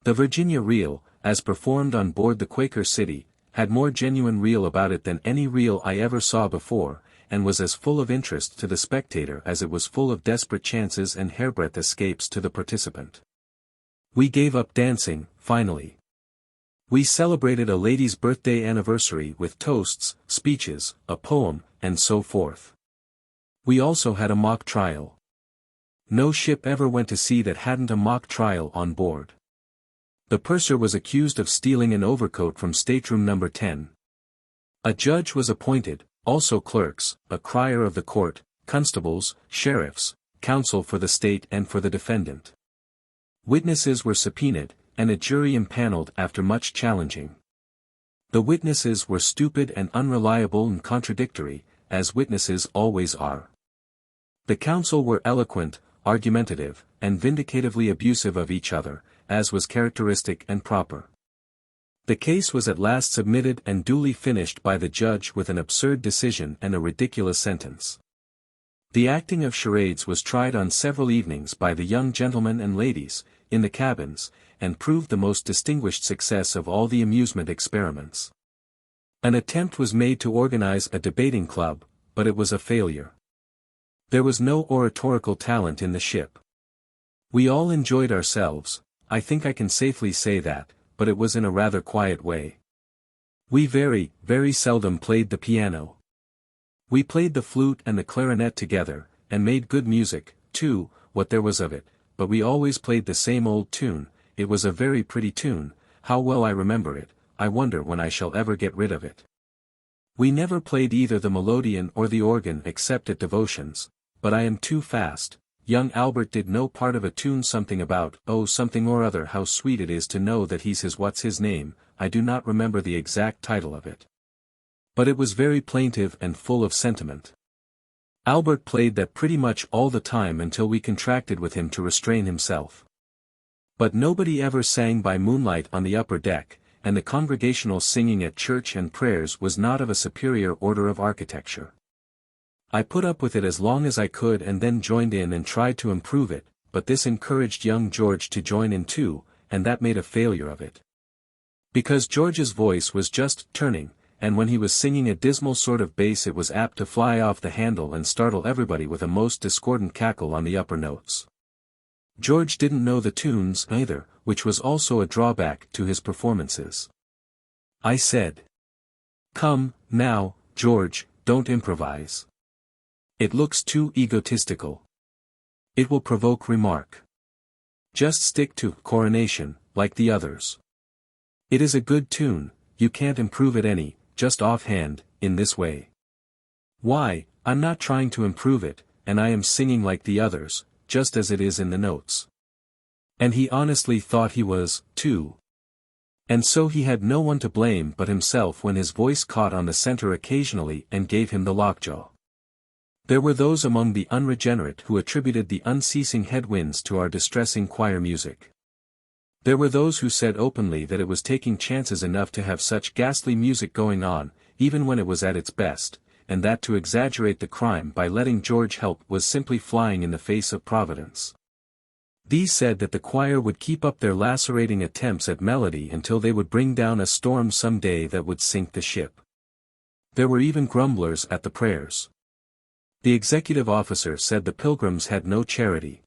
Speaker 1: The Virginia reel, as performed on board the Quaker City, had more genuine reel about it than any reel I ever saw before, and was as full of interest to the spectator as it was full of desperate chances and hairbreadth escapes to the participant. We gave up dancing, finally. We celebrated a lady's birthday anniversary with toasts, speeches, a poem, and so forth. We also had a mock trial. No ship ever went to sea that hadn't a mock trial on board. The purser was accused of stealing an overcoat from stateroom number 10. A judge was appointed, also clerks, a crier of the court, constables, sheriffs, counsel for the state and for the defendant. Witnesses were subpoenaed, and a jury impaneled after much challenging. The witnesses were stupid and unreliable and contradictory, as witnesses always are. The counsel were eloquent, argumentative, and vindicatively abusive of each other, as was characteristic and proper. The case was at last submitted and duly finished by the judge with an absurd decision and a ridiculous sentence. The acting of charades was tried on several evenings by the young gentlemen and ladies, in the cabins, and proved the most distinguished success of all the amusement experiments. An attempt was made to organize a debating club, but it was a failure. There was no oratorical talent in the ship. We all enjoyed ourselves, I think I can safely say that, but it was in a rather quiet way. We very, very seldom played the piano. We played the flute and the clarinet together, and made good music, too, what there was of it, but we always played the same old tune. It was a very pretty tune. How well I remember it, I wonder when I shall ever get rid of it. We never played either the melodeon or the organ except at devotions, but I am too fast. Young Albert did no part of a tune something about, oh something or other, how sweet it is to know that he's his what's his name, I do not remember the exact title of it. But it was very plaintive and full of sentiment. Albert played that pretty much all the time until we contracted with him to restrain himself. But nobody ever sang by moonlight on the upper deck, and the congregational singing at church and prayers was not of a superior order of architecture. I put up with it as long as I could and then joined in and tried to improve it, but this encouraged young George to join in too, and that made a failure of it. Because George's voice was just turning, and when he was singing a dismal sort of bass it was apt to fly off the handle and startle everybody with a most discordant cackle on the upper notes. George didn't know the tunes either, which was also a drawback to his performances. I said, "Come, now, George, don't improvise. It looks too egotistical. It will provoke remark. Just stick to Coronation, like the others. It is a good tune, you can't improve it any, just offhand, in this way. Why, I'm not trying to improve it, and I am singing like the others, just as it is in the notes." And he honestly thought he was, too. And so he had no one to blame but himself when his voice caught on the center occasionally and gave him the lockjaw. There were those among the unregenerate who attributed the unceasing headwinds to our distressing choir music. There were those who said openly that it was taking chances enough to have such ghastly music going on, even when it was at its best, and that to exaggerate the crime by letting George help was simply flying in the face of Providence. These said that the choir would keep up their lacerating attempts at melody until they would bring down a storm some day that would sink the ship. There were even grumblers at the prayers. The executive officer said the pilgrims had no charity.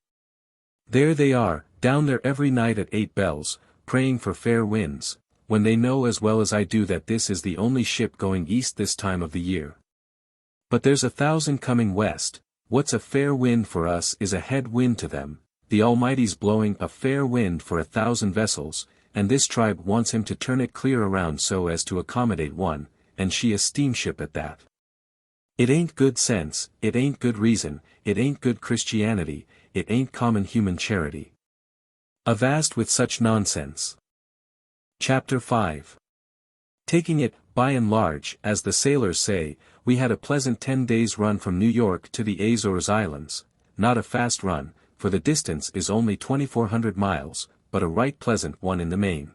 Speaker 1: There they are, down there every night at 8 bells, praying for fair winds, when they know as well as I do that this is the only ship going east this time of the year. But there's 1,000 coming west. What's a fair wind for us is a head wind to them. The Almighty's blowing a fair wind for 1,000 vessels, and this tribe wants him to turn it clear around so as to accommodate one, and she a steamship at that. It ain't good sense, it ain't good reason, it ain't good Christianity, it ain't common human charity. Avast with such nonsense. Chapter 5. Taking it, by and large, as the sailors say, we had a pleasant 10 days' run from New York to the Azores Islands, not a fast run, for the distance is only 2,400 miles, but a right pleasant one in the main.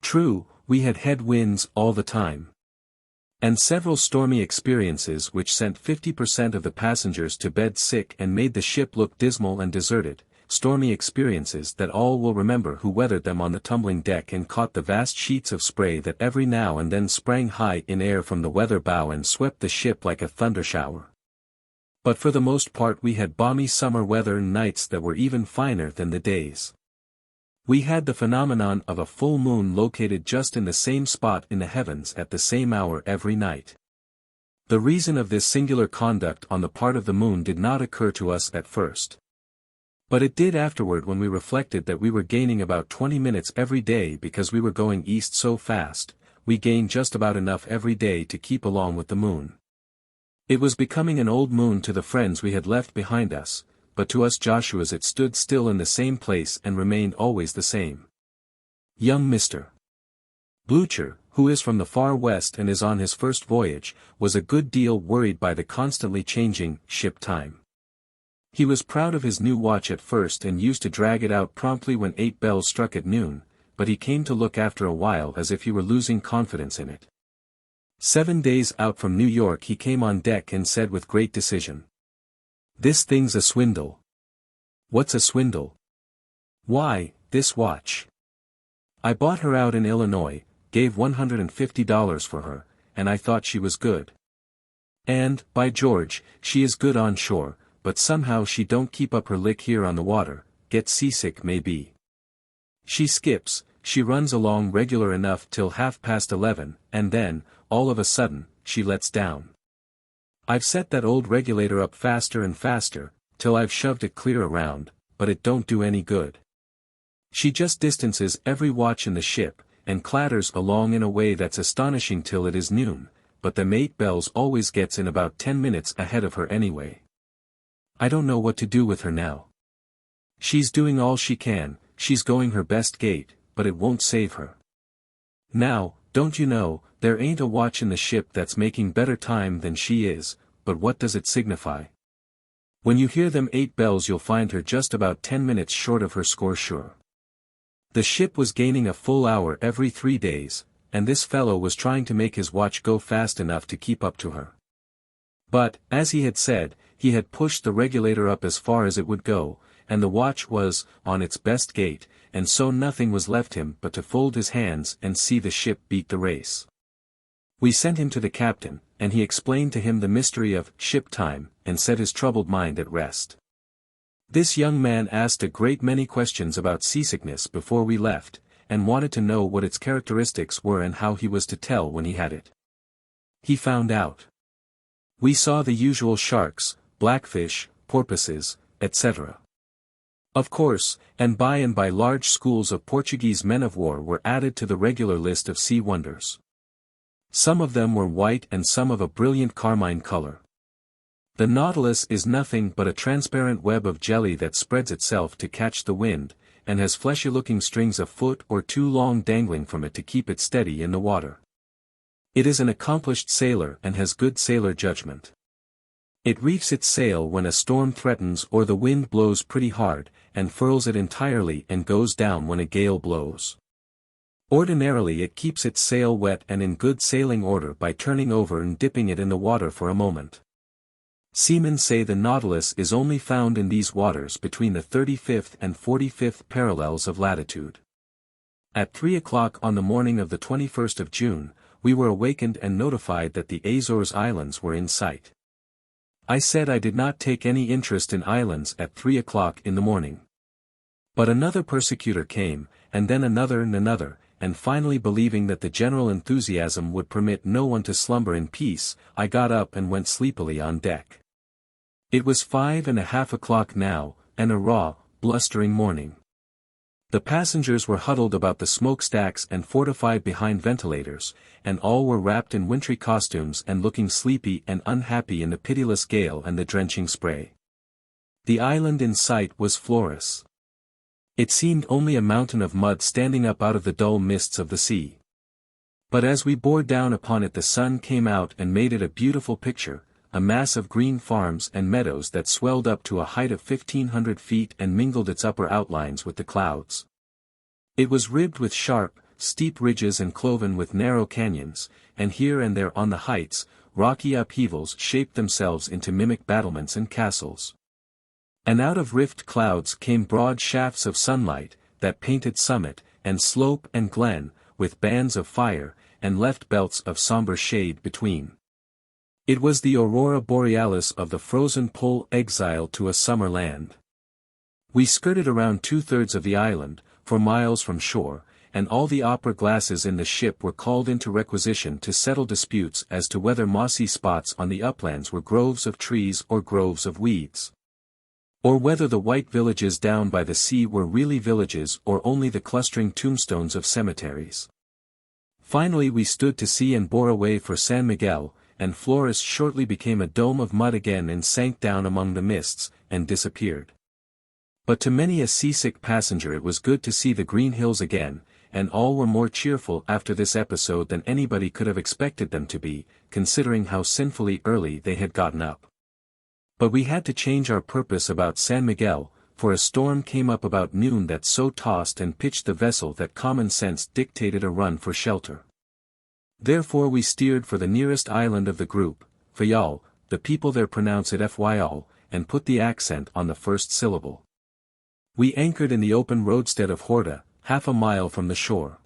Speaker 1: True, we had head winds all the time. And several stormy experiences which sent 50% of the passengers to bed sick and made the ship look dismal and deserted, stormy experiences that all will remember who weathered them on the tumbling deck and caught the vast sheets of spray that every now and then sprang high in air from the weather bow and swept the ship like a thundershower. But for the most part we had balmy summer weather and nights that were even finer than the days. We had the phenomenon of a full moon located just in the same spot in the heavens at the same hour every night. The reason of this singular conduct on the part of the moon did not occur to us at first. But it did afterward when we reflected that we were gaining about 20 minutes every day because we were going east so fast. We gained just about enough every day to keep along with the moon. It was becoming an old moon to the friends we had left behind us, but to us Joshua's it stood still in the same place and remained always the same. Young Mr. Blucher, who is from the far west and is on his first voyage, was a good deal worried by the constantly changing ship time. He was proud of his new watch at first and used to drag it out promptly when 8 bells struck at noon, but he came to look after a while as if he were losing confidence in it. 7 days out from New York he came on deck and said with great decision, "This thing's a swindle." "What's a swindle?" "Why, this watch. I bought her out in Illinois, gave $150 for her, and I thought she was good. And, by George, she is good on shore, but somehow she don't keep up her lick here on the water, get seasick maybe. She skips, she runs along regular enough till 11:30, and then, all of a sudden, she lets down. I've set that old regulator up faster and faster, till I've shoved it clear around, but it don't do any good. She just distances every watch in the ship, and clatters along in a way that's astonishing till it is noon, but the 8 bells always gets in about 10 minutes ahead of her anyway. I don't know what to do with her now. She's doing all she can, she's going her best gait, but it won't save her. Now, don't you know, there ain't a watch in the ship that's making better time than she is, but what does it signify? When you hear them 8 bells you'll find her just about 10 minutes short of her score sure. The ship was gaining a full hour every 3 days, and this fellow was trying to make his watch go fast enough to keep up to her. But, as he had said, he had pushed the regulator up as far as it would go, and the watch was on its best gait, and so nothing was left him but to fold his hands and see the ship beat the race. We sent him to the captain, and he explained to him the mystery of ship time, and set his troubled mind at rest. This young man asked a great many questions about seasickness before we left, and wanted to know what its characteristics were and how he was to tell when he had it. He found out. We saw the usual sharks, blackfish, porpoises, etc. Of course, and by large schools of Portuguese men of war were added to the regular list of sea wonders. Some of them were white and some of a brilliant carmine color. The Nautilus is nothing but a transparent web of jelly that spreads itself to catch the wind, and has fleshy-looking strings a foot or 2 long dangling from it to keep it steady in the water. It is an accomplished sailor and has good sailor judgment. It reefs its sail when a storm threatens or the wind blows pretty hard, and furls it entirely and goes down when a gale blows. Ordinarily it keeps its sail wet and in good sailing order by turning over and dipping it in the water for a moment. Seamen say the Nautilus is only found in these waters between the 35th and 45th parallels of latitude. At 3 o'clock on the morning of the 21st of June, we were awakened and notified that the Azores Islands were in sight. I said I did not take any interest in islands at 3 o'clock in the morning. But another persecutor came, and then another and another, and finally believing that the general enthusiasm would permit no one to slumber in peace, I got up and went sleepily on deck. It was 5:30 o'clock now, and a raw, blustering morning. The passengers were huddled about the smokestacks and fortified behind ventilators, and all were wrapped in wintry costumes and looking sleepy and unhappy in the pitiless gale and the drenching spray. The island in sight was Flores. It seemed only a mountain of mud standing up out of the dull mists of the sea. But as we bore down upon it the sun came out and made it a beautiful picture, a mass of green farms and meadows that swelled up to a height of 1,500 feet and mingled its upper outlines with the clouds. It was ribbed with sharp, steep ridges and cloven with narrow canyons, and here and there on the heights, rocky upheavals shaped themselves into mimic battlements and castles. And out of rift clouds came broad shafts of sunlight, that painted summit, and slope and glen, with bands of fire, and left belts of somber shade between. It was the aurora borealis of the frozen pole exile to a summer land. We skirted around 2/3 of the island, for miles from shore, and all the opera glasses in the ship were called into requisition to settle disputes as to whether mossy spots on the uplands were groves of trees or groves of weeds. Or whether the white villages down by the sea were really villages or only the clustering tombstones of cemeteries. Finally we stood to sea and bore away for San Miguel, and Flores shortly became a dome of mud again and sank down among the mists, and disappeared. But to many a seasick passenger it was good to see the green hills again, and all were more cheerful after this episode than anybody could have expected them to be, considering how sinfully early they had gotten up. But we had to change our purpose about San Miguel, for a storm came up about noon that so tossed and pitched the vessel that common sense dictated a run for shelter. Therefore we steered for the nearest island of the group, Fayal, the people there pronounce it Fyal, and put the accent on the first syllable. We anchored in the open roadstead of Horta, half a mile from the shore.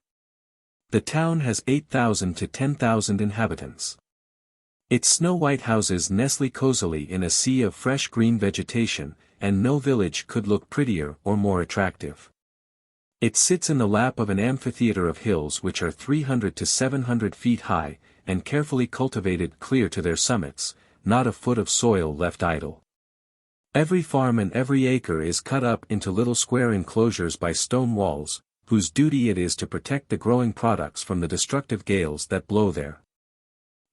Speaker 1: The town has 8,000 to 10,000 inhabitants. Its snow-white houses nestle cozily in a sea of fresh green vegetation, and no village could look prettier or more attractive. It sits in the lap of an amphitheater of hills which are 300 to 700 feet high, and carefully cultivated clear to their summits, not a foot of soil left idle. Every farm and every acre is cut up into little square enclosures by stone walls, whose duty it is to protect the growing products from the destructive gales that blow there.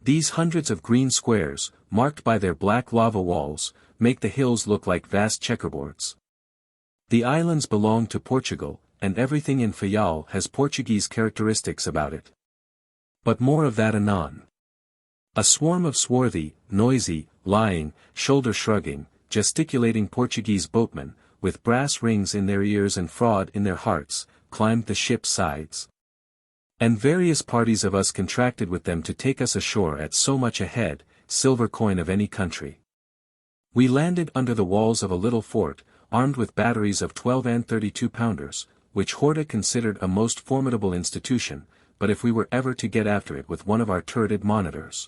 Speaker 1: These hundreds of green squares, marked by their black lava walls, make the hills look like vast checkerboards. The islands belong to Portugal, and everything in Fayal has Portuguese characteristics about it. But more of that anon. A swarm of swarthy, noisy, lying, shoulder-shrugging, gesticulating Portuguese boatmen, with brass rings in their ears and fraud in their hearts, climbed the ship's sides. And various parties of us contracted with them to take us ashore at so much a head, silver coin of any country. We landed under the walls of a little fort, armed with batteries of 12 and 32-pounders, which Horta considered a most formidable institution, but if we were ever to get after it with one of our turreted monitors,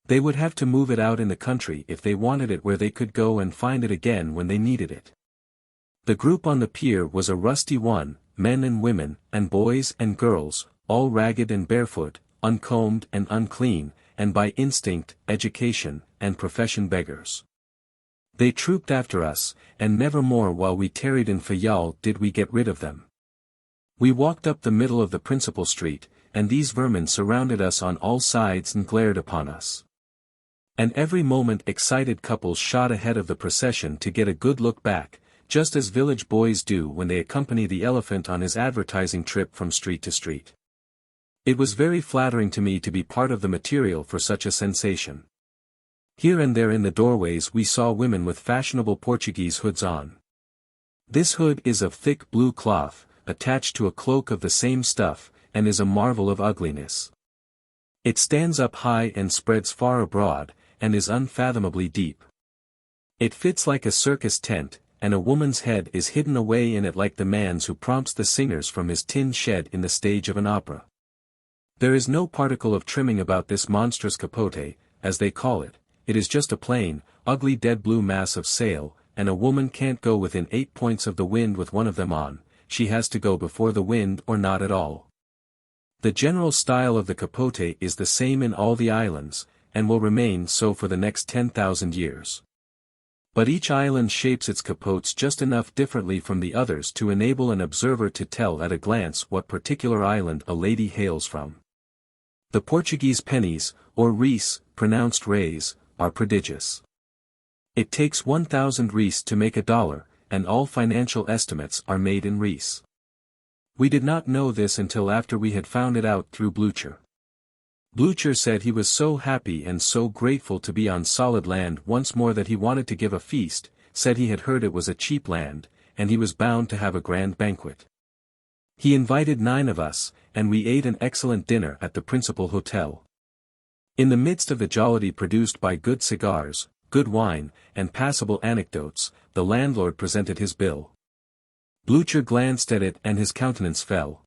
Speaker 1: they would have to move it out in the country if they wanted it where they could go and find it again when they needed it. The group on the pier was a rusty one, men and women, and boys and girls, all ragged and barefoot, uncombed and unclean, and by instinct, education, and profession beggars. They trooped after us, and never more while we tarried in Fayal did we get rid of them. We walked up the middle of the principal street, and these vermin surrounded us on all sides and glared upon us. And every moment excited couples shot ahead of the procession to get a good look back, just as village boys do when they accompany the elephant on his advertising trip from street to street. It was very flattering to me to be part of the material for such a sensation. Here and there in the doorways we saw women with fashionable Portuguese hoods on. This hood is of thick blue cloth, attached to a cloak of the same stuff, and is a marvel of ugliness. It stands up high and spreads far abroad, and is unfathomably deep. It fits like a circus tent, and a woman's head is hidden away in it like the man's who prompts the singers from his tin shed in the stage of an opera. There is no particle of trimming about this monstrous capote, as they call it. It is just a plain, ugly dead blue mass of sail, and a woman can't go within 8 points of the wind with one of them on, she has to go before the wind or not at all. The general style of the capote is the same in all the islands, and will remain so for the next 10,000 years. But each island shapes its capotes just enough differently from the others to enable an observer to tell at a glance what particular island a lady hails from. The Portuguese pennies, or reis, pronounced reis, are prodigious. It takes 1,000 reis to make $1, and all financial estimates are made in reis. We did not know this until after we had found it out through Blucher. Blucher said he was so happy and so grateful to be on solid land once more that he wanted to give a feast, said he had heard it was a cheap land, and he was bound to have a grand banquet. He invited 9 of us, and we ate an excellent dinner at the principal hotel. In the midst of the jollity produced by good cigars, good wine, and passable anecdotes, the landlord presented his bill. Blucher glanced at it and his countenance fell.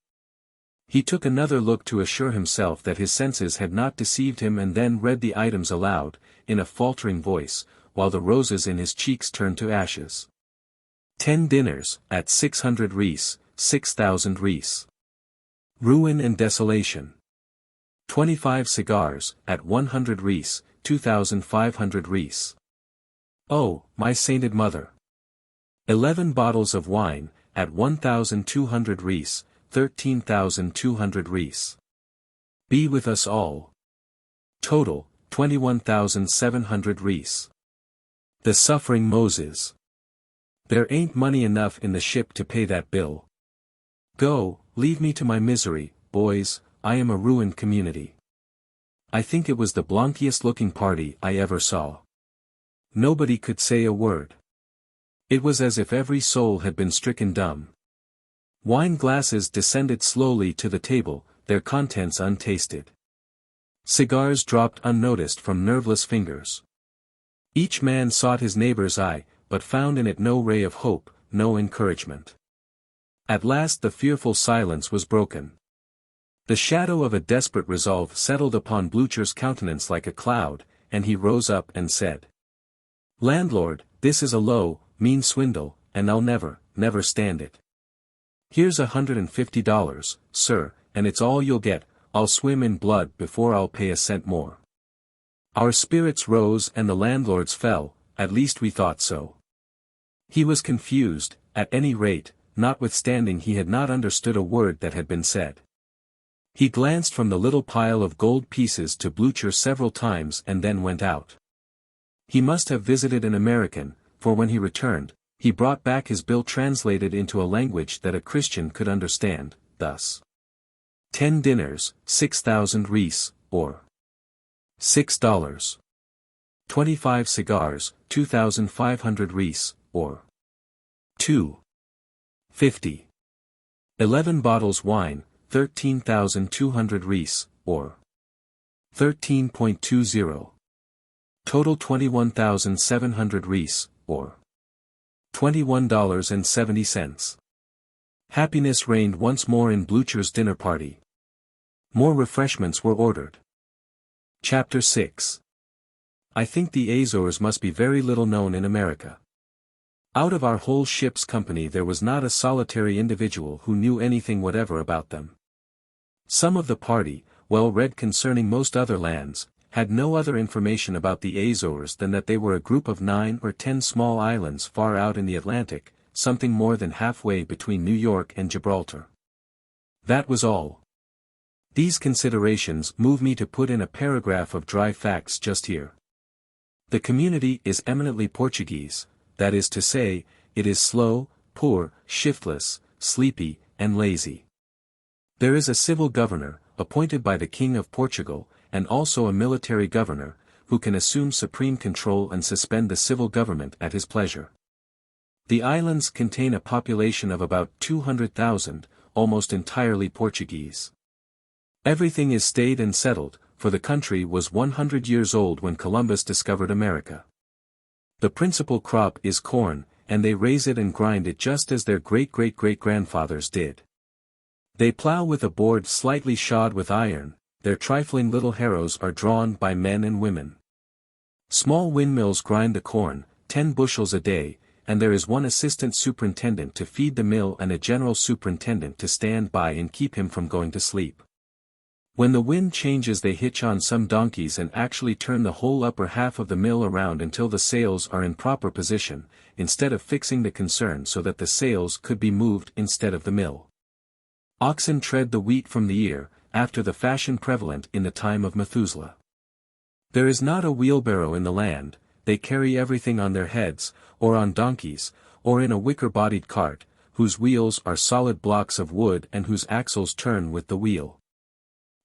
Speaker 1: He took another look to assure himself that his senses had not deceived him and then read the items aloud, in a faltering voice, while the roses in his cheeks turned to ashes. 10 dinners, at 600 reis, 6,000 reis. Ruin and desolation. 25 cigars, at 100 reis, 2,500 reis. Oh, my sainted mother! 11 bottles of wine, at 1,200 reis, 13,200 reis. Be with us all. Total, 21,700 reis. The suffering Moses. There ain't money enough in the ship to pay that bill. Go, leave me to my misery, boys, I am a ruined community. I think it was the blankiest looking party I ever saw. Nobody could say a word. It was as if every soul had been stricken dumb. Wine glasses descended slowly to the table, their contents untasted. Cigars dropped unnoticed from nerveless fingers. Each man sought his neighbor's eye, but found in it no ray of hope, no encouragement. At last the fearful silence was broken. The shadow of a desperate resolve settled upon Blucher's countenance like a cloud, and he rose up and said, "Landlord, this is a low, mean swindle, and I'll never, never stand it. Here's $150, sir, and it's all you'll get. I'll swim in blood before I'll pay a cent more." Our spirits rose and the landlord's fell, at least we thought so. He was confused, at any rate, notwithstanding he had not understood a word that had been said. He glanced from the little pile of gold pieces to Blucher several times and then went out. He must have visited an American, for when he returned, he brought back his bill translated into a language that a Christian could understand, thus. 10 dinners, 6,000 reis, or $6. 25 cigars, 2,500 reis, or $2.50. 11 bottles wine, 13,200 reis, or 13.20. Total 21,700 reis, or $21.70. Happiness reigned once more in Blucher's dinner party. More refreshments were ordered. Chapter 6. I think the Azores must be very little known in America. Out of our whole ship's company there was not a solitary individual who knew anything whatever about them. Some of the party, well read concerning most other lands, had no other information about the Azores than that they were a group of 9 or 10 small islands far out in the Atlantic, something more than halfway between New York and Gibraltar. That was all. These considerations move me to put in a paragraph of dry facts just here. The community is eminently Portuguese, that is to say, it is slow, poor, shiftless, sleepy, and lazy. There is a civil governor, appointed by the King of Portugal, and also a military governor, who can assume supreme control and suspend the civil government at his pleasure. The islands contain a population of about 200,000, almost entirely Portuguese. Everything is staid and settled, for the country was 100 years old when Columbus discovered America. The principal crop is corn, and they raise it and grind it just as their great-great-great-grandfathers did. They plow with a board slightly shod with iron, their trifling little harrows are drawn by men and women. Small windmills grind the corn, 10 bushels a day, and there is one assistant superintendent to feed the mill and a general superintendent to stand by and keep him from going to sleep. When the wind changes they hitch on some donkeys and actually turn the whole upper half of the mill around until the sails are in proper position, instead of fixing the concern so that the sails could be moved instead of the mill. Oxen tread the wheat from the ear, after the fashion prevalent in the time of Methuselah. There is not a wheelbarrow in the land, they carry everything on their heads, or on donkeys, or in a wicker-bodied cart, whose wheels are solid blocks of wood and whose axles turn with the wheel.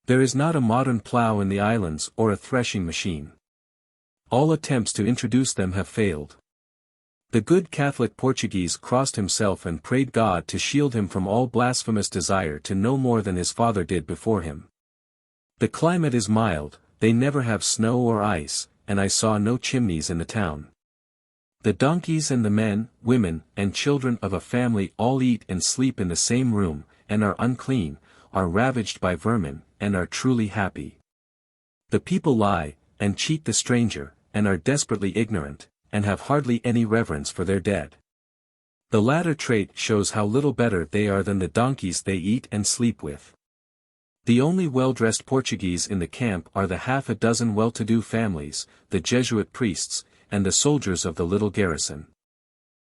Speaker 1: There is not a modern plough in the islands or a threshing machine. All attempts to introduce them have failed. The good Catholic Portuguese crossed himself and prayed God to shield him from all blasphemous desire to know more than his father did before him. The climate is mild, they never have snow or ice, and I saw no chimneys in the town. The donkeys and the men, women, and children of a family all eat and sleep in the same room, and are unclean, are ravaged by vermin, and are truly happy. The people lie, and cheat the stranger, and are desperately ignorant, and have hardly any reverence for their dead. The latter trait shows how little better they are than the donkeys they eat and sleep with. The only well-dressed Portuguese in the camp are the half a dozen well-to-do families, the Jesuit priests, and the soldiers of the little garrison.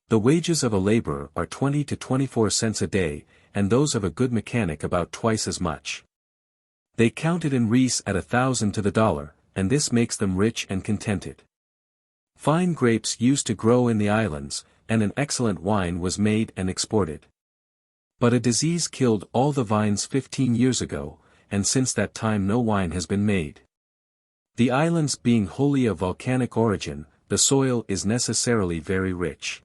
Speaker 1: The wages of a laborer are 20 to 24 cents a day, and those of a good mechanic about twice as much. They count it in reis at 1,000 to the dollar, and this makes them rich and contented. Fine grapes used to grow in the islands, and an excellent wine was made and exported. But a disease killed all the vines 15 years ago, and since that time no wine has been made. The islands being wholly of volcanic origin, the soil is necessarily very rich.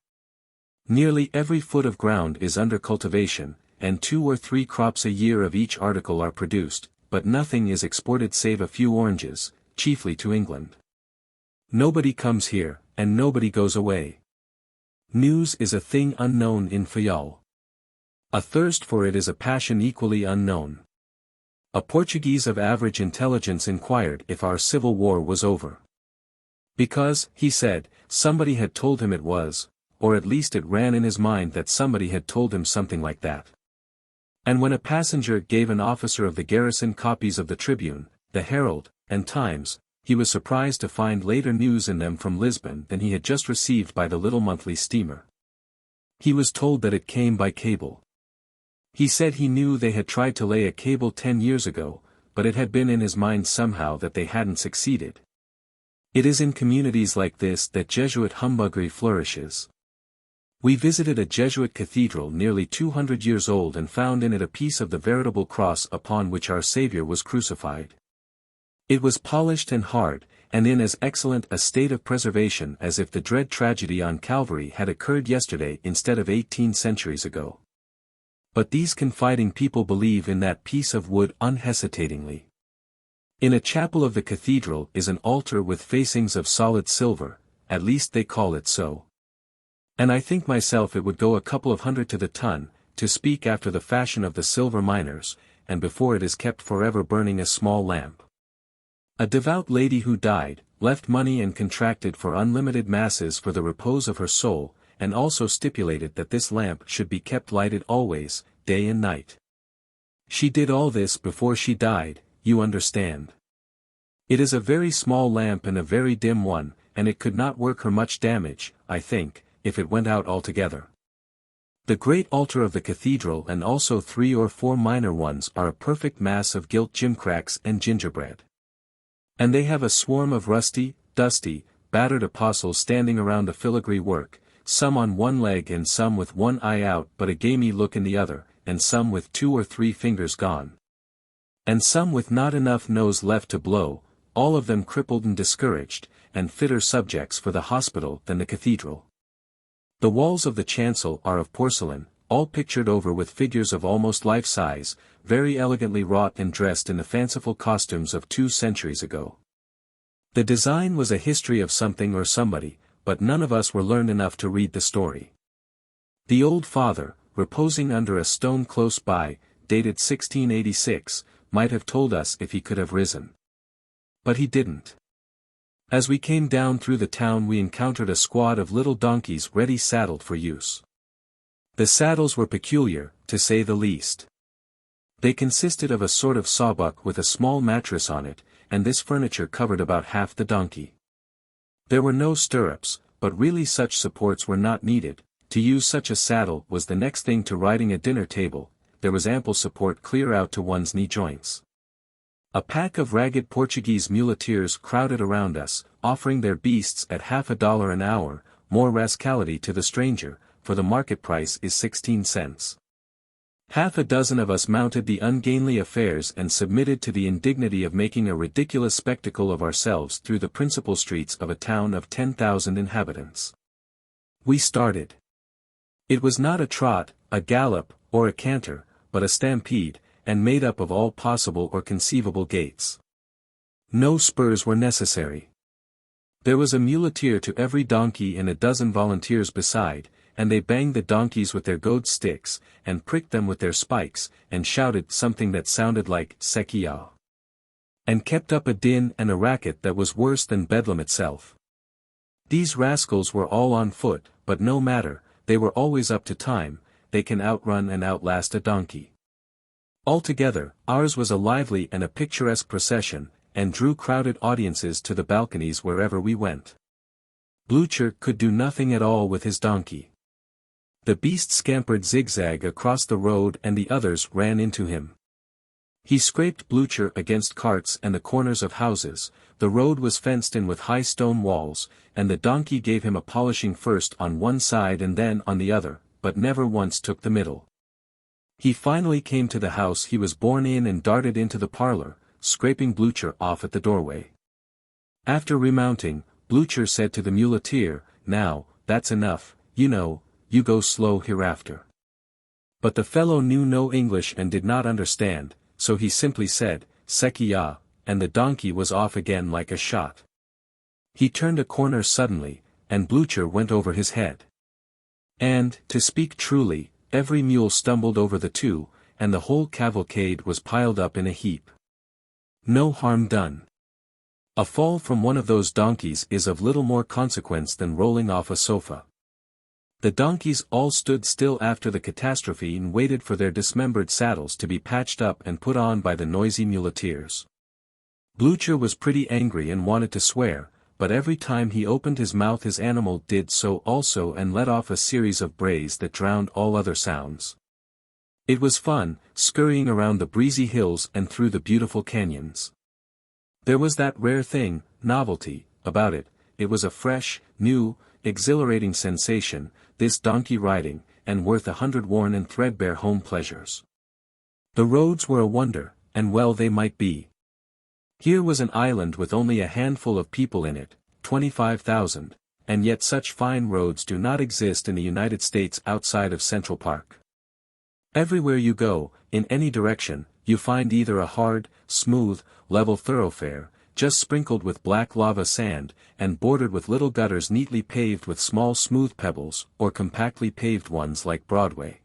Speaker 1: Nearly every foot of ground is under cultivation, and 2 or 3 crops a year of each article are produced, but nothing is exported save a few oranges, chiefly to England. Nobody comes here, and nobody goes away. News is a thing unknown in Fayal. A thirst for it is a passion equally unknown. A Portuguese of average intelligence inquired if our civil war was over. Because, he said, somebody had told him it was, or at least it ran in his mind that somebody had told him something like that. And when a passenger gave an officer of the garrison copies of the Tribune, the Herald, and Times, he was surprised to find later news in them from Lisbon than he had just received by the little monthly steamer. He was told that it came by cable. He said he knew they had tried to lay a cable 10 years ago, but it had been in his mind somehow that they hadn't succeeded. It is in communities like this that Jesuit humbuggery flourishes. We visited a Jesuit cathedral nearly 200 years old and found in it a piece of the veritable cross upon which our Saviour was crucified. It was polished and hard, and in as excellent a state of preservation as if the dread tragedy on Calvary had occurred yesterday instead of 18 centuries ago. But these confiding people believe in that piece of wood unhesitatingly. In a chapel of the cathedral is an altar with facings of solid silver, at least they call it so. And I think myself it would go a couple of hundred to the ton, to speak after the fashion of the silver miners, and before it is kept forever burning a small lamp. A devout lady who died, left money and contracted for unlimited masses for the repose of her soul, and also stipulated that this lamp should be kept lighted always, day and night. She did all this before she died, you understand. It is a very small lamp and a very dim one, and it could not work her much damage, I think, if it went out altogether. The great altar of the cathedral and also 3 or 4 minor ones are a perfect mass of gilt gimcracks and gingerbread. And they have a swarm of rusty, dusty, battered apostles standing around the filigree work, some on one leg and some with one eye out but a gamey look in the other, and some with 2 or 3 fingers gone. And some with not enough nose left to blow, all of them crippled and discouraged, and fitter subjects for the hospital than the cathedral. The walls of the chancel are of porcelain, all pictured over with figures of almost life-size, very elegantly wrought and dressed in the fanciful costumes of 2 centuries ago. The design was a history of something or somebody, but none of us were learned enough to read the story. The old father, reposing under a stone close by, dated 1686, might have told us if he could have risen. But he didn't. As we came down through the town we encountered a squad of little donkeys ready saddled for use. The saddles were peculiar, to say the least. They consisted of a sort of sawbuck with a small mattress on it, and this furniture covered about half the donkey. There were no stirrups, but really such supports were not needed. To use such a saddle was the next thing to riding a dinner table, there was ample support clear out to one's knee joints. A pack of ragged Portuguese muleteers crowded around us, offering their beasts at $50 an hour, more rascality to the stranger, for the market price is 16 cents. Half a dozen of us mounted the ungainly affairs and submitted to the indignity of making a ridiculous spectacle of ourselves through the principal streets of a town of 10,000 inhabitants. We started. It was not a trot, a gallop, or a canter, but a stampede, and made up of all possible or conceivable gaits. No spurs were necessary. There was a muleteer to every donkey and a dozen volunteers beside, and they banged the donkeys with their goad sticks, and pricked them with their spikes, and shouted something that sounded like "Sekia," and kept up a din and a racket that was worse than Bedlam itself. These rascals were all on foot, but no matter, they were always up to time, they can outrun and outlast a donkey. Altogether, ours was a lively and a picturesque procession, and drew crowded audiences to the balconies wherever we went. Blucher could do nothing at all with his donkey. The beast scampered zigzag across the road and the others ran into him. He scraped Blucher against carts and the corners of houses, the road was fenced in with high stone walls, and the donkey gave him a polishing first on one side and then on the other, but never once took the middle. He finally came to the house he was born in and darted into the parlor, scraping Blucher off at the doorway. After remounting, Blucher said to the muleteer, "Now, that's enough, you know, you go slow hereafter." But the fellow knew no English and did not understand, so he simply said, "Sekia," and the donkey was off again like a shot. He turned a corner suddenly, and Blucher went over his head. And, to speak truly, every mule stumbled over the two, and the whole cavalcade was piled up in a heap. No harm done. A fall from one of those donkeys is of little more consequence than rolling off a sofa. The donkeys all stood still after the catastrophe and waited for their dismembered saddles to be patched up and put on by the noisy muleteers. Blucher was pretty angry and wanted to swear, but every time he opened his mouth his animal did so also and let off a series of brays that drowned all other sounds. It was fun, scurrying around the breezy hills and through the beautiful canyons. There was that rare thing, novelty, about it. It was a fresh, new, exhilarating sensation, this donkey riding, and worth 100 worn and threadbare home pleasures. The roads were a wonder, and well they might be. Here was an island with only a handful of people in it, 25,000, and yet such fine roads do not exist in the United States outside of Central Park. Everywhere you go, in any direction, you find either a hard, smooth, level thoroughfare, just sprinkled with black lava sand, and bordered with little gutters neatly paved with small smooth pebbles, or compactly paved ones like Broadway.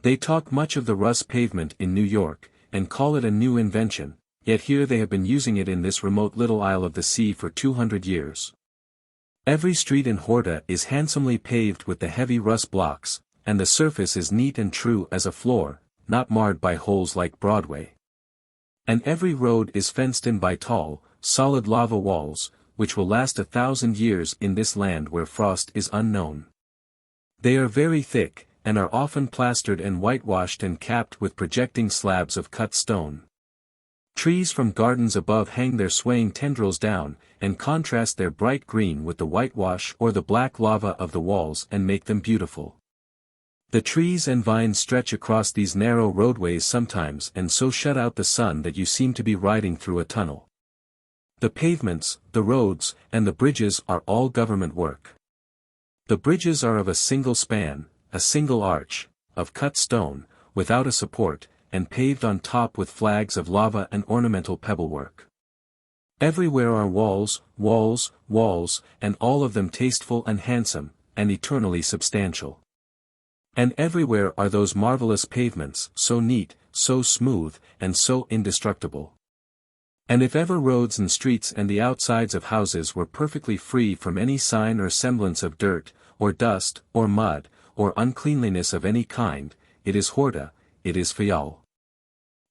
Speaker 1: They talk much of the Russ pavement in New York, and call it a new invention, yet here they have been using it in this remote little isle of the sea for 200 years. Every street in Horta is handsomely paved with the heavy Russ blocks, and the surface is neat and true as a floor, not marred by holes like Broadway. And every road is fenced in by tall, solid lava walls, which will last 1,000 years in this land where frost is unknown. They are very thick, and are often plastered and whitewashed and capped with projecting slabs of cut stone. Trees from gardens above hang their swaying tendrils down, and contrast their bright green with the whitewash or the black lava of the walls and make them beautiful. The trees and vines stretch across these narrow roadways sometimes and so shut out the sun that you seem to be riding through a tunnel. The pavements, the roads, and the bridges are all government work. The bridges are of a single span, a single arch, of cut stone, without a support, and paved on top with flags of lava and ornamental pebblework. Everywhere are walls, walls, walls, and all of them tasteful and handsome, and eternally substantial. And everywhere are those marvelous pavements, so neat, so smooth, and so indestructible. And if ever roads and streets and the outsides of houses were perfectly free from any sign or semblance of dirt, or dust, or mud, or uncleanliness of any kind, it is Horta, it is Fayal.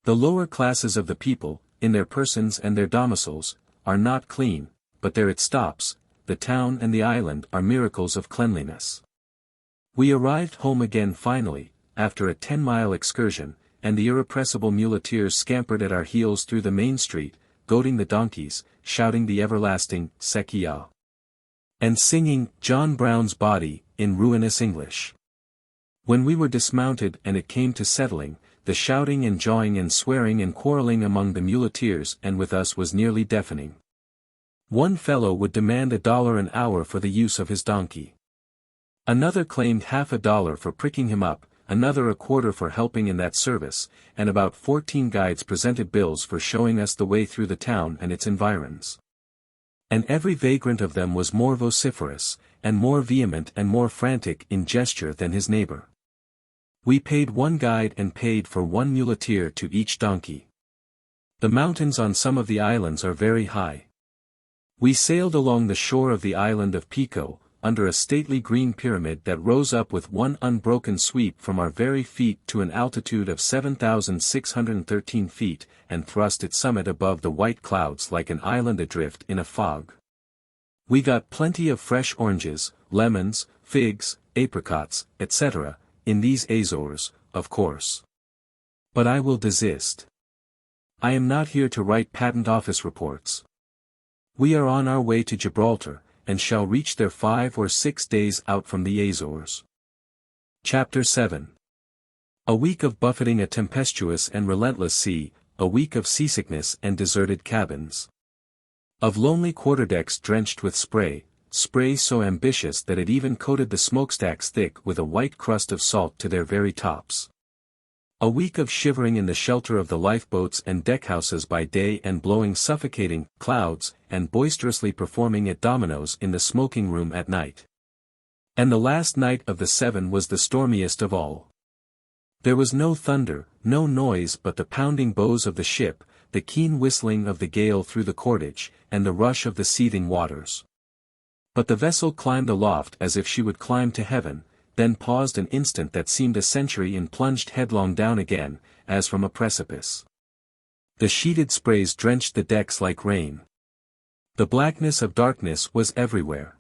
Speaker 1: The lower classes of the people, in their persons and their domiciles, are not clean, but there it stops. The town and the island are miracles of cleanliness. We arrived home again finally, after a 10-mile excursion, and the irrepressible muleteers scampered at our heels through the main street, goading the donkeys, shouting the everlasting "Sekia," and singing "John Brown's Body" in ruinous English. When we were dismounted and it came to settling, the shouting and jawing and swearing and quarreling among the muleteers and with us was nearly deafening. One fellow would demand $1 an hour for the use of his donkey. Another claimed half $1 for pricking him up, another $0.25 for helping in that service, and about 14 guides presented bills for showing us the way through the town and its environs. And every vagrant of them was more vociferous, and more vehement and more frantic in gesture than his neighbor. We paid one guide and paid for one muleteer to each donkey. The mountains on some of the islands are very high. We sailed along the shore of the island of Pico, under a stately green pyramid that rose up with one unbroken sweep from our very feet to an altitude of 7,613 feet, and thrust its summit above the white clouds like an island adrift in a fog. We got plenty of fresh oranges, lemons, figs, apricots, etc., in these Azores, of course. But I will desist. I am not here to write patent office reports. We are on our way to Gibraltar, and shall reach there 5 or 6 days out from the Azores. Chapter 7. A week of buffeting a tempestuous and relentless sea, a week of seasickness and deserted cabins. Of lonely quarterdecks drenched with spray, spray so ambitious that it even coated the smokestacks thick with a white crust of salt to their very tops. A week of shivering in the shelter of the lifeboats and deckhouses by day and blowing suffocating clouds, and boisterously performing at dominoes in the smoking room at night. And the last night of the 7 was the stormiest of all. There was no thunder, no noise but the pounding bows of the ship, the keen whistling of the gale through the cordage, and the rush of the seething waters. But the vessel climbed aloft as if she would climb to heaven, then paused an instant that seemed a century and plunged headlong down again, as from a precipice. The sheeted sprays drenched the decks like rain. The blackness of darkness was everywhere.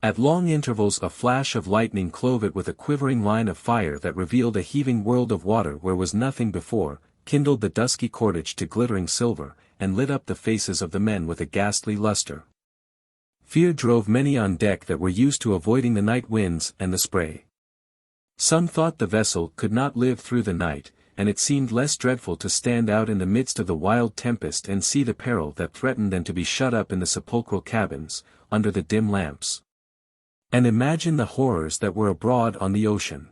Speaker 1: At long intervals a flash of lightning clove it with a quivering line of fire that revealed a heaving world of water where was nothing before, kindled the dusky cordage to glittering silver, and lit up the faces of the men with a ghastly luster. Fear drove many on deck that were used to avoiding the night winds and the spray. Some thought the vessel could not live through the night, and it seemed less dreadful to stand out in the midst of the wild tempest and see the peril that threatened than to be shut up in the sepulchral cabins, under the dim lamps. And imagine the horrors that were abroad on the ocean.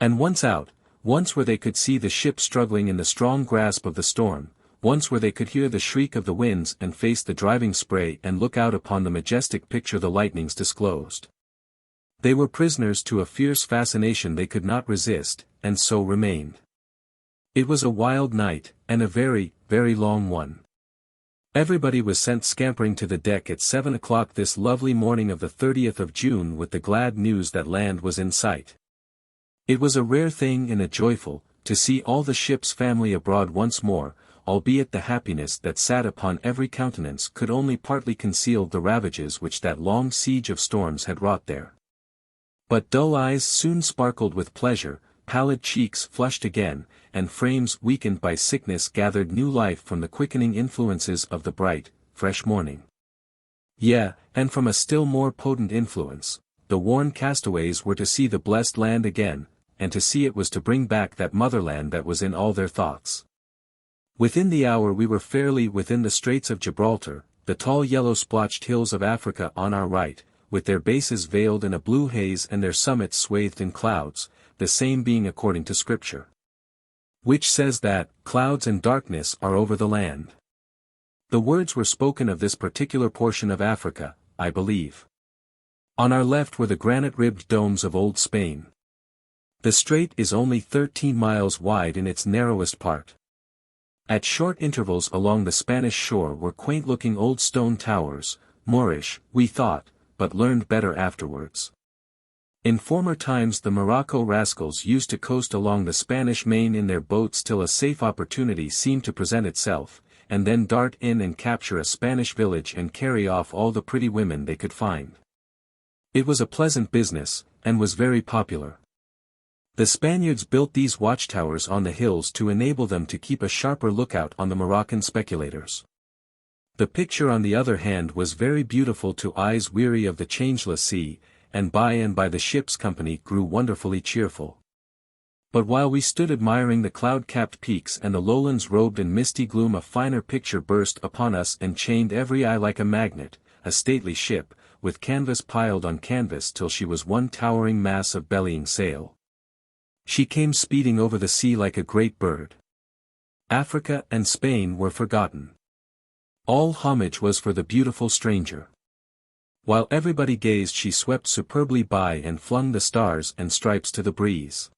Speaker 1: And once out, once where they could see the ship struggling in the strong grasp of the storm, once where they could hear the shriek of the winds and face the driving spray and look out upon the majestic picture the lightnings disclosed. They were prisoners to a fierce fascination they could not resist, and so remained. It was a wild night, and a very, very long one. Everybody was sent scampering to the deck at 7 o'clock this lovely morning of the 30th of June with the glad news that land was in sight. It was a rare thing and a joyful, to see all the ship's family abroad once more, albeit the happiness that sat upon every countenance could only partly conceal the ravages which that long siege of storms had wrought there. But dull eyes soon sparkled with pleasure, pallid cheeks flushed again, and frames weakened by sickness gathered new life from the quickening influences of the bright, fresh morning. Yea, and from a still more potent influence, the worn castaways were to see the blessed land again, and to see it was to bring back that motherland that was in all their thoughts. Within the hour we were fairly within the Straits of Gibraltar, the tall yellow-splotched hills of Africa on our right, with their bases veiled in a blue haze and their summits swathed in clouds, the same being according to Scripture, which says that clouds and darkness are over the land. The words were spoken of this particular portion of Africa, I believe. On our left were the granite-ribbed domes of old Spain. The strait is only 13 miles wide in its narrowest part. At short intervals along the Spanish shore were quaint-looking old stone towers, Moorish, we thought, but learned better afterwards. In former times the Morocco rascals used to coast along the Spanish Main in their boats till a safe opportunity seemed to present itself, and then dart in and capture a Spanish village and carry off all the pretty women they could find. It was a pleasant business, and was very popular. The Spaniards built these watchtowers on the hills to enable them to keep a sharper lookout on the Moroccan speculators. The picture on the other hand was very beautiful to eyes weary of the changeless sea, and by the ship's company grew wonderfully cheerful. But while we stood admiring the cloud-capped peaks and the lowlands robed in misty gloom a finer picture burst upon us and chained every eye like a magnet, a stately ship, with canvas piled on canvas till she was one towering mass of bellying sail. She came speeding over the sea like a great bird. Africa and Spain were forgotten. All homage was for the beautiful stranger. While everybody gazed, she swept superbly by and flung the stars and stripes to the breeze.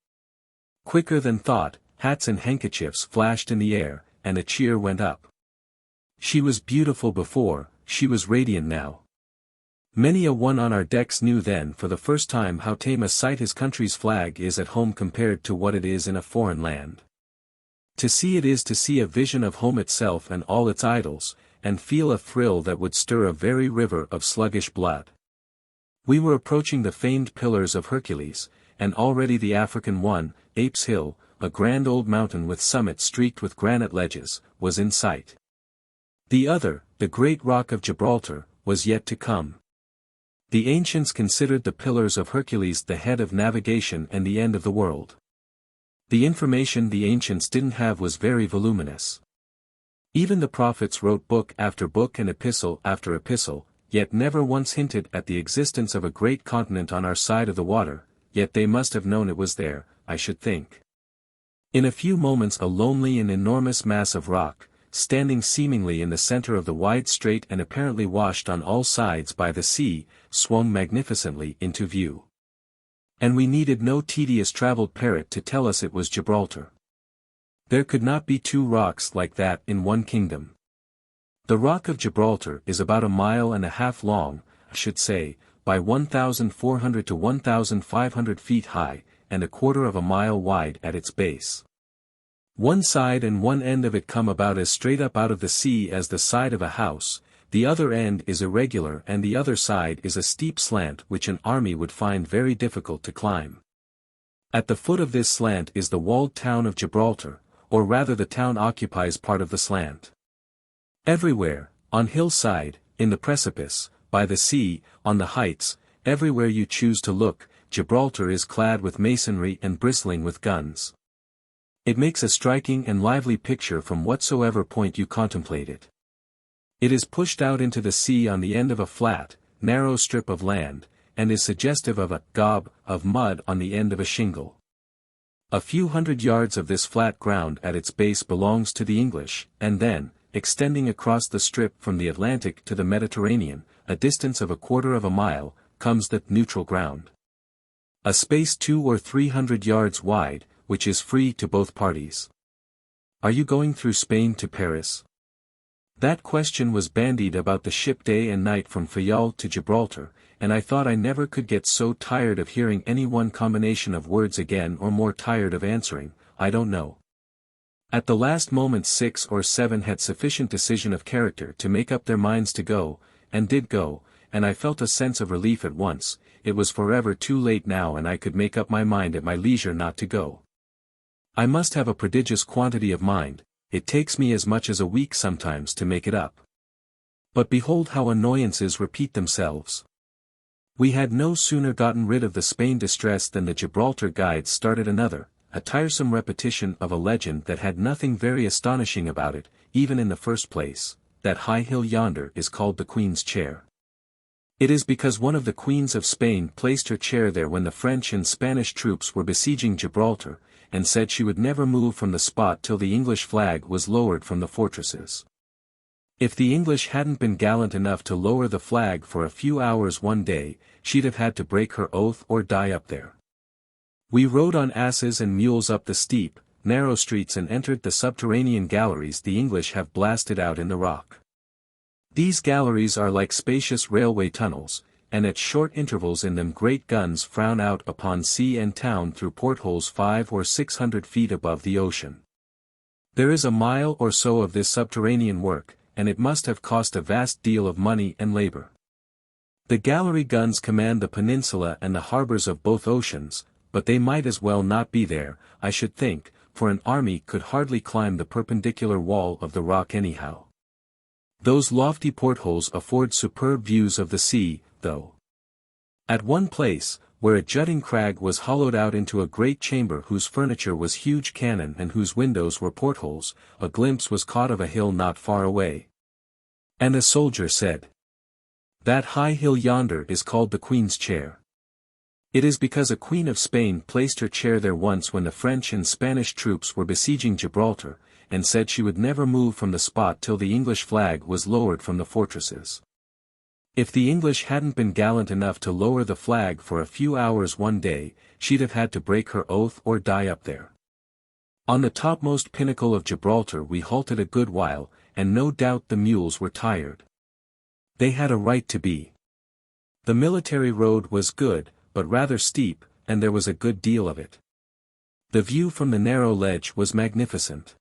Speaker 1: Quicker than thought, hats and handkerchiefs flashed in the air, and a cheer went up. She was beautiful before, she was radiant now. Many a one on our decks knew then for the first time how tame a sight his country's flag is at home compared to what it is in a foreign land. To see it is to see a vision of home itself and all its idols, and feel a thrill that would stir a very river of sluggish blood. We were approaching the famed Pillars of Hercules, and already the African one, Apes Hill, a grand old mountain with summit streaked with granite ledges, was in sight. The other, the great rock of Gibraltar, was yet to come. The ancients considered the Pillars of Hercules the head of navigation and the end of the world. The information the ancients didn't have was very voluminous. Even the prophets wrote book after book and epistle after epistle, yet never once hinted at the existence of a great continent on our side of the water, yet they must have known it was there, I should think. In a few moments a lonely and enormous mass of rock, standing seemingly in the center of the wide strait and apparently washed on all sides by the sea, swung magnificently into view. And we needed no tedious traveled parrot to tell us it was Gibraltar. There could not be two rocks like that in one kingdom. The Rock of Gibraltar is about 1.5 miles long, I should say, by 1,400 to 1,500 feet high, and 1/4 mile wide at its base. One side and one end of it come about as straight up out of the sea as the side of a house, the other end is irregular and the other side is a steep slant which an army would find very difficult to climb. At the foot of this slant is the walled town of Gibraltar, or rather the town occupies part of the slant. Everywhere, on hillside, in the precipice, by the sea, on the heights, everywhere you choose to look, Gibraltar is clad with masonry and bristling with guns. It makes a striking and lively picture from whatsoever point you contemplate it. It is pushed out into the sea on the end of a flat, narrow strip of land, and is suggestive of a gob of mud on the end of a shingle. A few hundred yards of this flat ground at its base belongs to the English, and then, extending across the strip from the Atlantic to the Mediterranean, a distance of 1/4 mile, comes the neutral ground. A space 200 or 300 yards wide, which is free to both parties. Are you going through Spain to Paris? That question was bandied about the ship day and night from Fayal to Gibraltar, and I thought I never could get so tired of hearing any one combination of words again or more tired of answering, I don't know. At the last moment 6 or 7 had sufficient decision of character to make up their minds to go, and did go, and I felt a sense of relief at once. It was forever too late now and I could make up my mind at my leisure not to go. I must have a prodigious quantity of mind, it takes me as much as a week sometimes to make it up. But behold how annoyances repeat themselves. We had no sooner gotten rid of the Spain distress than the Gibraltar guides started another, a tiresome repetition of a legend that had nothing very astonishing about it, even in the first place, that high hill yonder is called the Queen's Chair. It is because one of the queens of Spain placed her chair there when the French and Spanish troops were besieging Gibraltar, and said she would never move from the spot till the English flag was lowered from the fortresses. If the English hadn't been gallant enough to lower the flag for a few hours one day, she'd have had to break her oath or die up there. We rode on asses and mules up the steep, narrow streets and entered the subterranean galleries the English have blasted out in the rock. These galleries are like spacious railway tunnels, and at short intervals in them great guns frown out upon sea and town through portholes 500 or 600 feet above the ocean. There is a mile or so of this subterranean work, and it must have cost a vast deal of money and labor. The gallery guns command the peninsula and the harbors of both oceans, but they might as well not be there, I should think, for an army could hardly climb the perpendicular wall of the rock anyhow. Those lofty portholes afford superb views of the sea, though. At one place, where a jutting crag was hollowed out into a great chamber whose furniture was huge cannon and whose windows were portholes, a glimpse was caught of a hill not far away. And a soldier said, "That high hill yonder is called the Queen's Chair. It is because a Queen of Spain placed her chair there once when the French and Spanish troops were besieging Gibraltar, and said she would never move from the spot till the English flag was lowered from the fortresses. If the English hadn't been gallant enough to lower the flag for a few hours one day, she'd have had to break her oath or die up there. On the topmost pinnacle of Gibraltar we halted a good while, and no doubt the mules were tired. They had a right to be. The military road was good, but rather steep, and there was a good deal of it. The view from the narrow ledge was magnificent.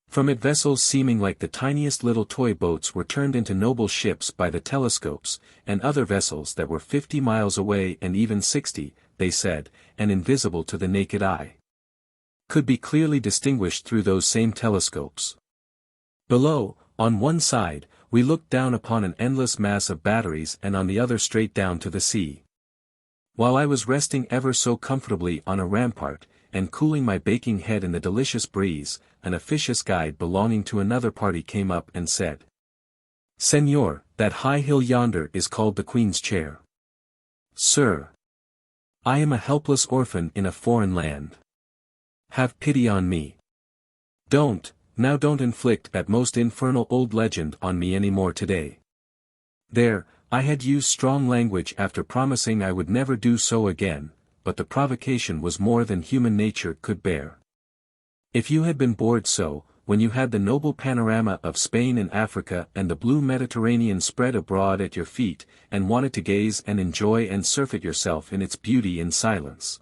Speaker 1: From it vessels seeming like the tiniest little toy boats were turned into noble ships by the telescopes, and other vessels that were 50 miles away and even 60, they said, and invisible to the naked eye, could be clearly distinguished through those same telescopes. Below, on one side, we looked down upon an endless mass of batteries and on the other straight down to the sea. While I was resting ever so comfortably on a rampart, and cooling my baking head in the delicious breeze, an officious guide belonging to another party came up and said, "Senor, that high hill yonder is called the Queen's Chair." "Sir, I am a helpless orphan in a foreign land. Have pity on me. Don't inflict that most infernal old legend on me any more today." There, I had used strong language after promising I would never do so again, but the provocation was more than human nature could bear. If you had been bored so, when you had the noble panorama of Spain and Africa and the blue Mediterranean spread abroad at your feet, and wanted to gaze and enjoy and surfeit yourself in its beauty in silence,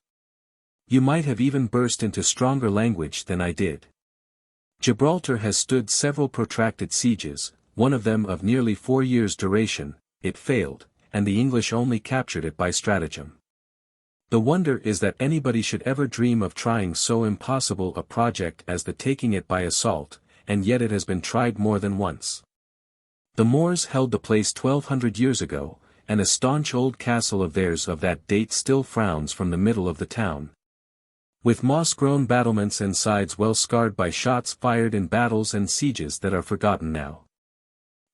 Speaker 1: you might have even burst into stronger language than I did. Gibraltar has stood several protracted sieges, one of them of nearly 4 years' duration. It failed, and the English only captured it by stratagem. The wonder is that anybody should ever dream of trying so impossible a project as the taking it by assault, and yet it has been tried more than once. The Moors held the place 1200 years ago, and a staunch old castle of theirs of that date still frowns from the middle of the town, with moss-grown battlements and sides well scarred by shots fired in battles and sieges that are forgotten now.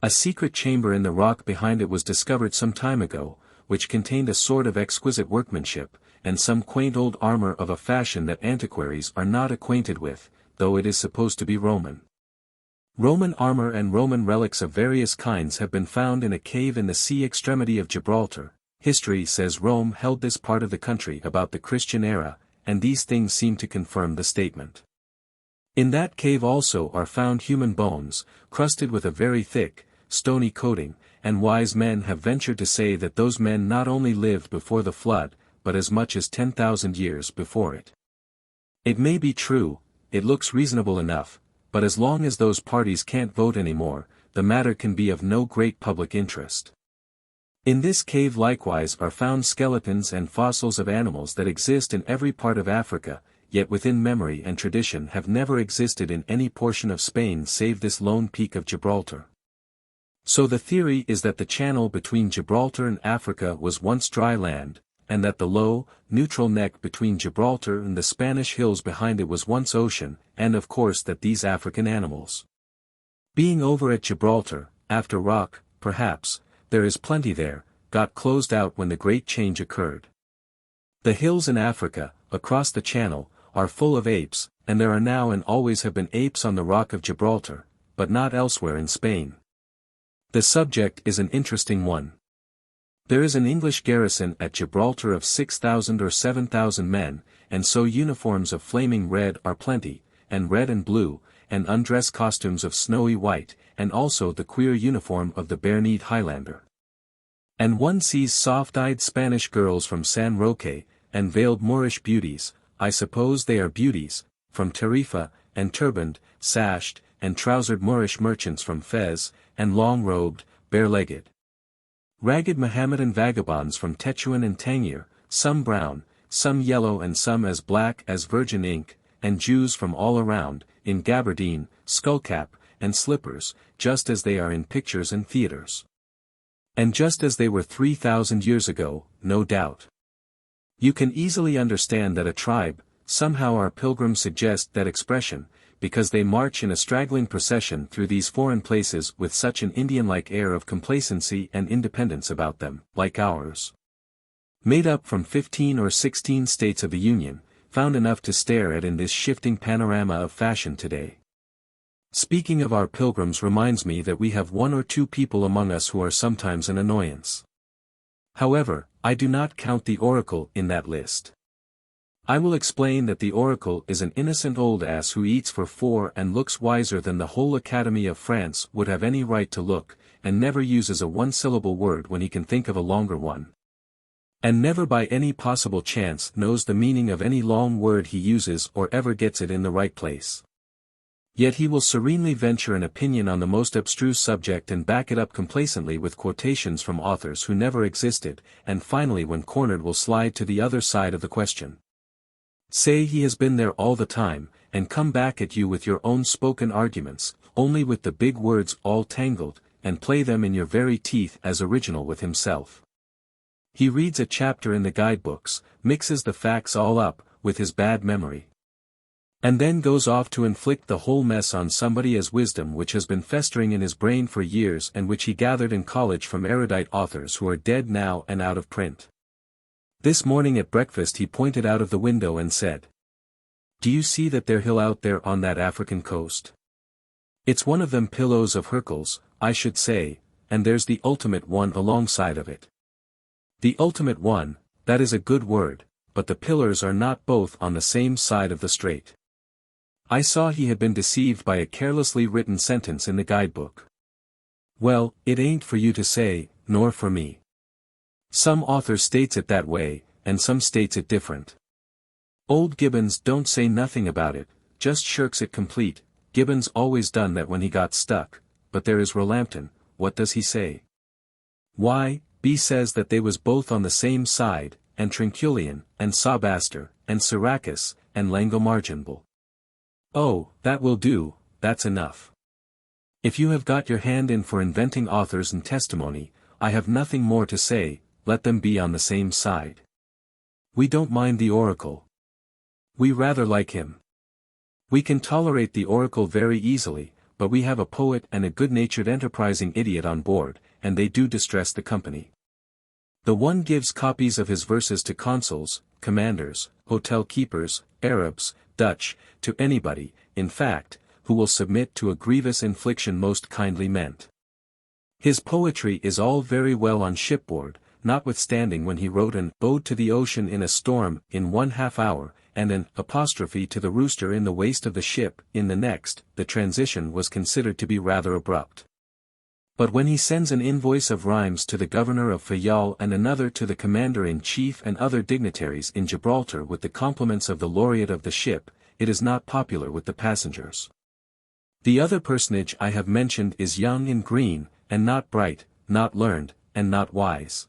Speaker 1: A secret chamber in the rock behind it was discovered some time ago, which contained a sort of exquisite workmanship, and some quaint old armor of a fashion that antiquaries are not acquainted with, though it is supposed to be Roman. Roman armor and Roman relics of various kinds have been found in a cave in the sea extremity of Gibraltar. History says Rome held this part of the country about the Christian era, and these things seem to confirm the statement. In that cave also are found human bones, crusted with a very thick, stony coating, and wise men have ventured to say that those men not only lived before the flood, but as much as 10,000 years before it. It may be true, it looks reasonable enough, but as long as those parties can't vote anymore, the matter can be of no great public interest. In this cave likewise are found skeletons and fossils of animals that exist in every part of Africa, yet within memory and tradition have never existed in any portion of Spain save this lone peak of Gibraltar. So the theory is that the channel between Gibraltar and Africa was once dry land, and that the low, neutral neck between Gibraltar and the Spanish hills behind it was once ocean, and of course that these African animals, being over at Gibraltar, after rock, perhaps, there is plenty there, got closed out when the great change occurred. The hills in Africa, across the channel, are full of apes, and there are now and always have been apes on the rock of Gibraltar, but not elsewhere in Spain. The subject is an interesting one. There is an English garrison at Gibraltar of 6,000 or 7,000 men, and so uniforms of flaming red are plenty, and red and blue, and undress costumes of snowy white, and also the queer uniform of the bare-kneed Highlander. And one sees soft-eyed Spanish girls from San Roque, and veiled Moorish beauties, I suppose they are beauties, from Tarifa, and turbaned, sashed, and trousered Moorish merchants from Fez, and long-robed, bare-legged, ragged Mohammedan vagabonds from Tetuan and Tangier, some brown, some yellow and some as black as virgin ink, and Jews from all around, in gabardine, skullcap, and slippers, just as they are in pictures and theaters. And just as they were 3,000 years ago, no doubt. You can easily understand that a tribe, somehow our pilgrims suggest that expression, because they march in a straggling procession through these foreign places with such an Indian-like air of complacency and independence about them, like ours. Made up from 15 or 16 states of the Union, found enough to stare at in this shifting panorama of fashion today. Speaking of our pilgrims reminds me that we have one or two people among us who are sometimes an annoyance. However, I do not count the oracle in that list. I will explain that the oracle is an innocent old ass who eats for 4 and looks wiser than the whole Academy of France would have any right to look, and never uses a one-syllable word when he can think of a longer one. And never by any possible chance knows the meaning of any long word he uses or ever gets it in the right place. Yet he will serenely venture an opinion on the most abstruse subject and back it up complacently with quotations from authors who never existed, and finally when cornered will slide to the other side of the question. Say he has been there all the time, and come back at you with your own spoken arguments, only with the big words all tangled, and play them in your very teeth as original with himself. He reads a chapter in the guidebooks, mixes the facts all up, with his bad memory. And then goes off to inflict the whole mess on somebody as wisdom which has been festering in his brain for years and which he gathered in college from erudite authors who are dead now and out of print. This morning at breakfast he pointed out of the window and said, "Do you see that there hill out there on that African coast? It's one of them pillows of Hercules, I should say, and there's the ultimate one alongside of it." The ultimate one, that is a good word, but the pillars are not both on the same side of the strait. I saw he had been deceived by a carelessly written sentence in the guidebook. Well, it ain't for you to say, nor for me. Some author states it that way, and some states it different. Old Gibbons don't say nothing about it, just shirks it complete. Gibbons always done that when he got stuck, but there is Roehampton, what does he say? Why, B says that they was both on the same side, and Trinculian, and Sobaster, and Syracuse, and Langomarginable. Oh, that will do, that's enough. If you have got your hand in for inventing authors and testimony, I have nothing more to say, let them be on the same side. We don't mind the oracle. We rather like him. We can tolerate the oracle very easily, but we have a poet and a good-natured enterprising idiot on board, and they do distress the company. The one gives copies of his verses to consuls, commanders, hotel keepers, Arabs, Dutch, to anybody, in fact, who will submit to a grievous infliction most kindly meant. His poetry is all very well on shipboard, notwithstanding when he wrote an Ode to the Ocean in a Storm in 1/2 hour, and an Apostrophe to the Rooster in the waist of the ship in the next, the transition was considered to be rather abrupt. But when he sends an invoice of rhymes to the governor of Fayal and another to the commander-in-chief and other dignitaries in Gibraltar with the compliments of the laureate of the ship, it is not popular with the passengers. The other personage I have mentioned is young and green, and not bright, not learned, and not wise.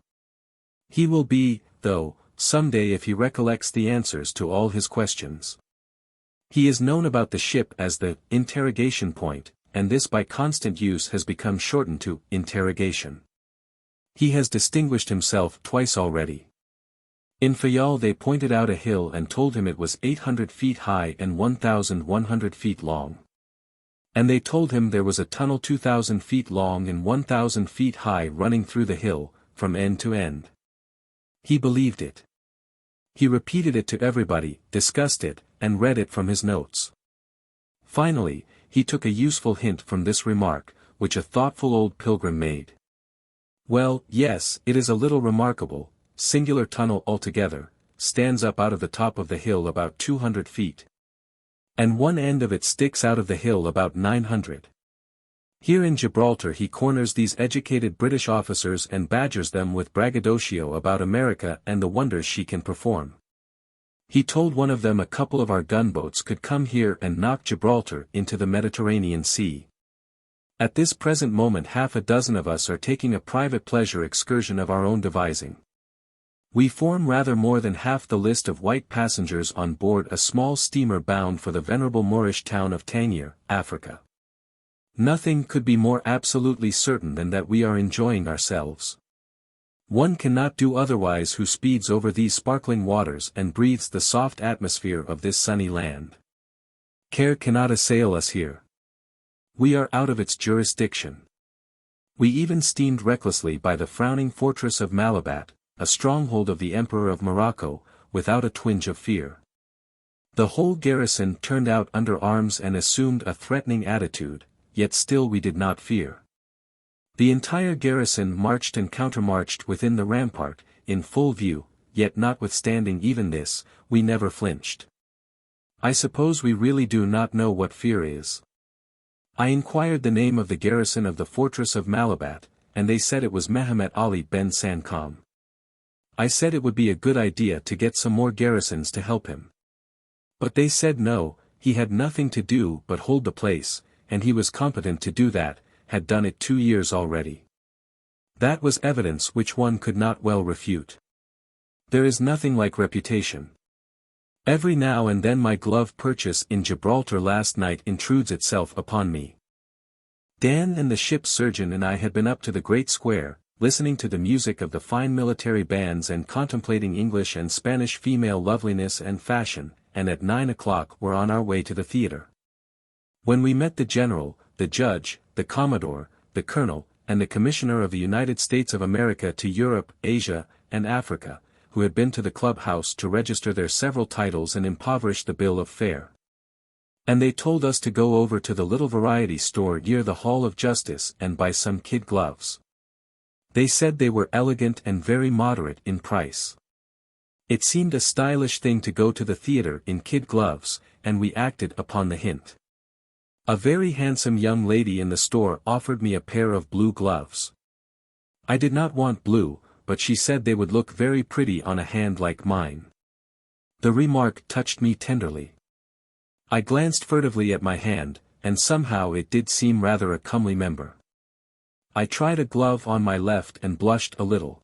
Speaker 1: He will be, though, some day if he recollects the answers to all his questions. He is known about the ship as the interrogation point, and this by constant use has become shortened to interrogation. He has distinguished himself twice already. In Fayal they pointed out a hill and told him it was 800 feet high and 1,100 feet long. And they told him there was a tunnel 2,000 feet long and 1,000 feet high running through the hill, from end to end. He believed it. He repeated it to everybody, discussed it, and read it from his notes. Finally, he took a useful hint from this remark, which a thoughtful old pilgrim made. Well, yes, it is a little remarkable, singular tunnel altogether, stands up out of the top of the hill about 200 feet. And one end of it sticks out of the hill about 900. Here in Gibraltar he corners these educated British officers and badgers them with braggadocio about America and the wonders she can perform. He told one of them a couple of our gunboats could come here and knock Gibraltar into the Mediterranean Sea. At this present moment 6 of us are taking a private pleasure excursion of our own devising. We form rather more than half the list of white passengers on board a small steamer bound for the venerable Moorish town of Tangier, Africa. Nothing could be more absolutely certain than that we are enjoying ourselves. One cannot do otherwise who speeds over these sparkling waters and breathes the soft atmosphere of this sunny land. Care cannot assail us here. We are out of its jurisdiction. We even steamed recklessly by the frowning fortress of Malabat, a stronghold of the Emperor of Morocco, without a twinge of fear. The whole garrison turned out under arms and assumed a threatening attitude, yet still we did not fear. The entire garrison marched and countermarched within the rampart, in full view, yet notwithstanding even this, we never flinched. I suppose we really do not know what fear is. I inquired the name of the garrison of the fortress of Malabat, and they said it was Mehemet Ali ben Sankam. I said it would be a good idea to get some more garrisons to help him. But they said no, he had nothing to do but hold the place, and he was competent to do that, had done it 2 years already. That was evidence which one could not well refute. There is nothing like reputation. Every now and then my glove purchase in Gibraltar last night intrudes itself upon me. Dan and the ship's surgeon and I had been up to the great square, listening to the music of the fine military bands and contemplating English and Spanish female loveliness and fashion, and at 9 o'clock were on our way to the theatre. When we met the general, the judge, the commodore, the colonel, and the commissioner of the United States of America to Europe, Asia, and Africa, who had been to the clubhouse to register their several titles and impoverish the bill of fare. And they told us to go over to the little variety store near the Hall of Justice and buy some kid gloves. They said they were elegant and very moderate in price. It seemed a stylish thing to go to the theatre in kid gloves, and we acted upon the hint. A very handsome young lady in the store offered me a pair of blue gloves. I did not want blue, but she said they would look very pretty on a hand like mine. The remark touched me tenderly. I glanced furtively at my hand, and somehow it did seem rather a comely member. I tried a glove on my left and blushed a little.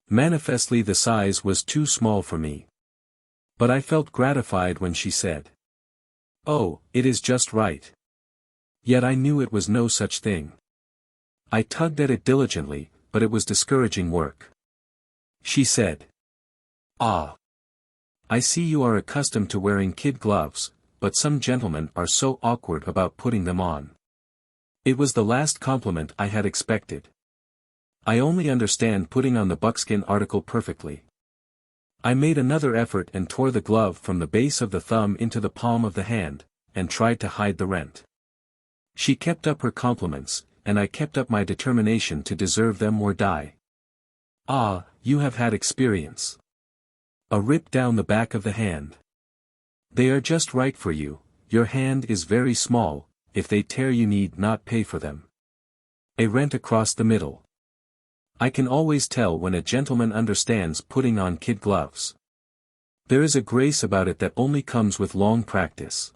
Speaker 1: Manifestly the size was too small for me. But I felt gratified when she said, "Oh, it is just right." Yet I knew it was no such thing. I tugged at it diligently, but it was discouraging work. She said, "Ah. I see you are accustomed to wearing kid gloves, but some gentlemen are so awkward about putting them on." It was the last compliment I had expected. I only understand putting on the buckskin article perfectly. I made another effort and tore the glove from the base of the thumb into the palm of the hand, and tried to hide the rent. She kept up her compliments, and I kept up my determination to deserve them or die. "Ah, you have had experience. A rip down the back of the hand. They are just right for you, your hand is very small, if they tear you need not pay for them. A rent across the middle. I can always tell when a gentleman understands putting on kid gloves. There is a grace about it that only comes with long practice.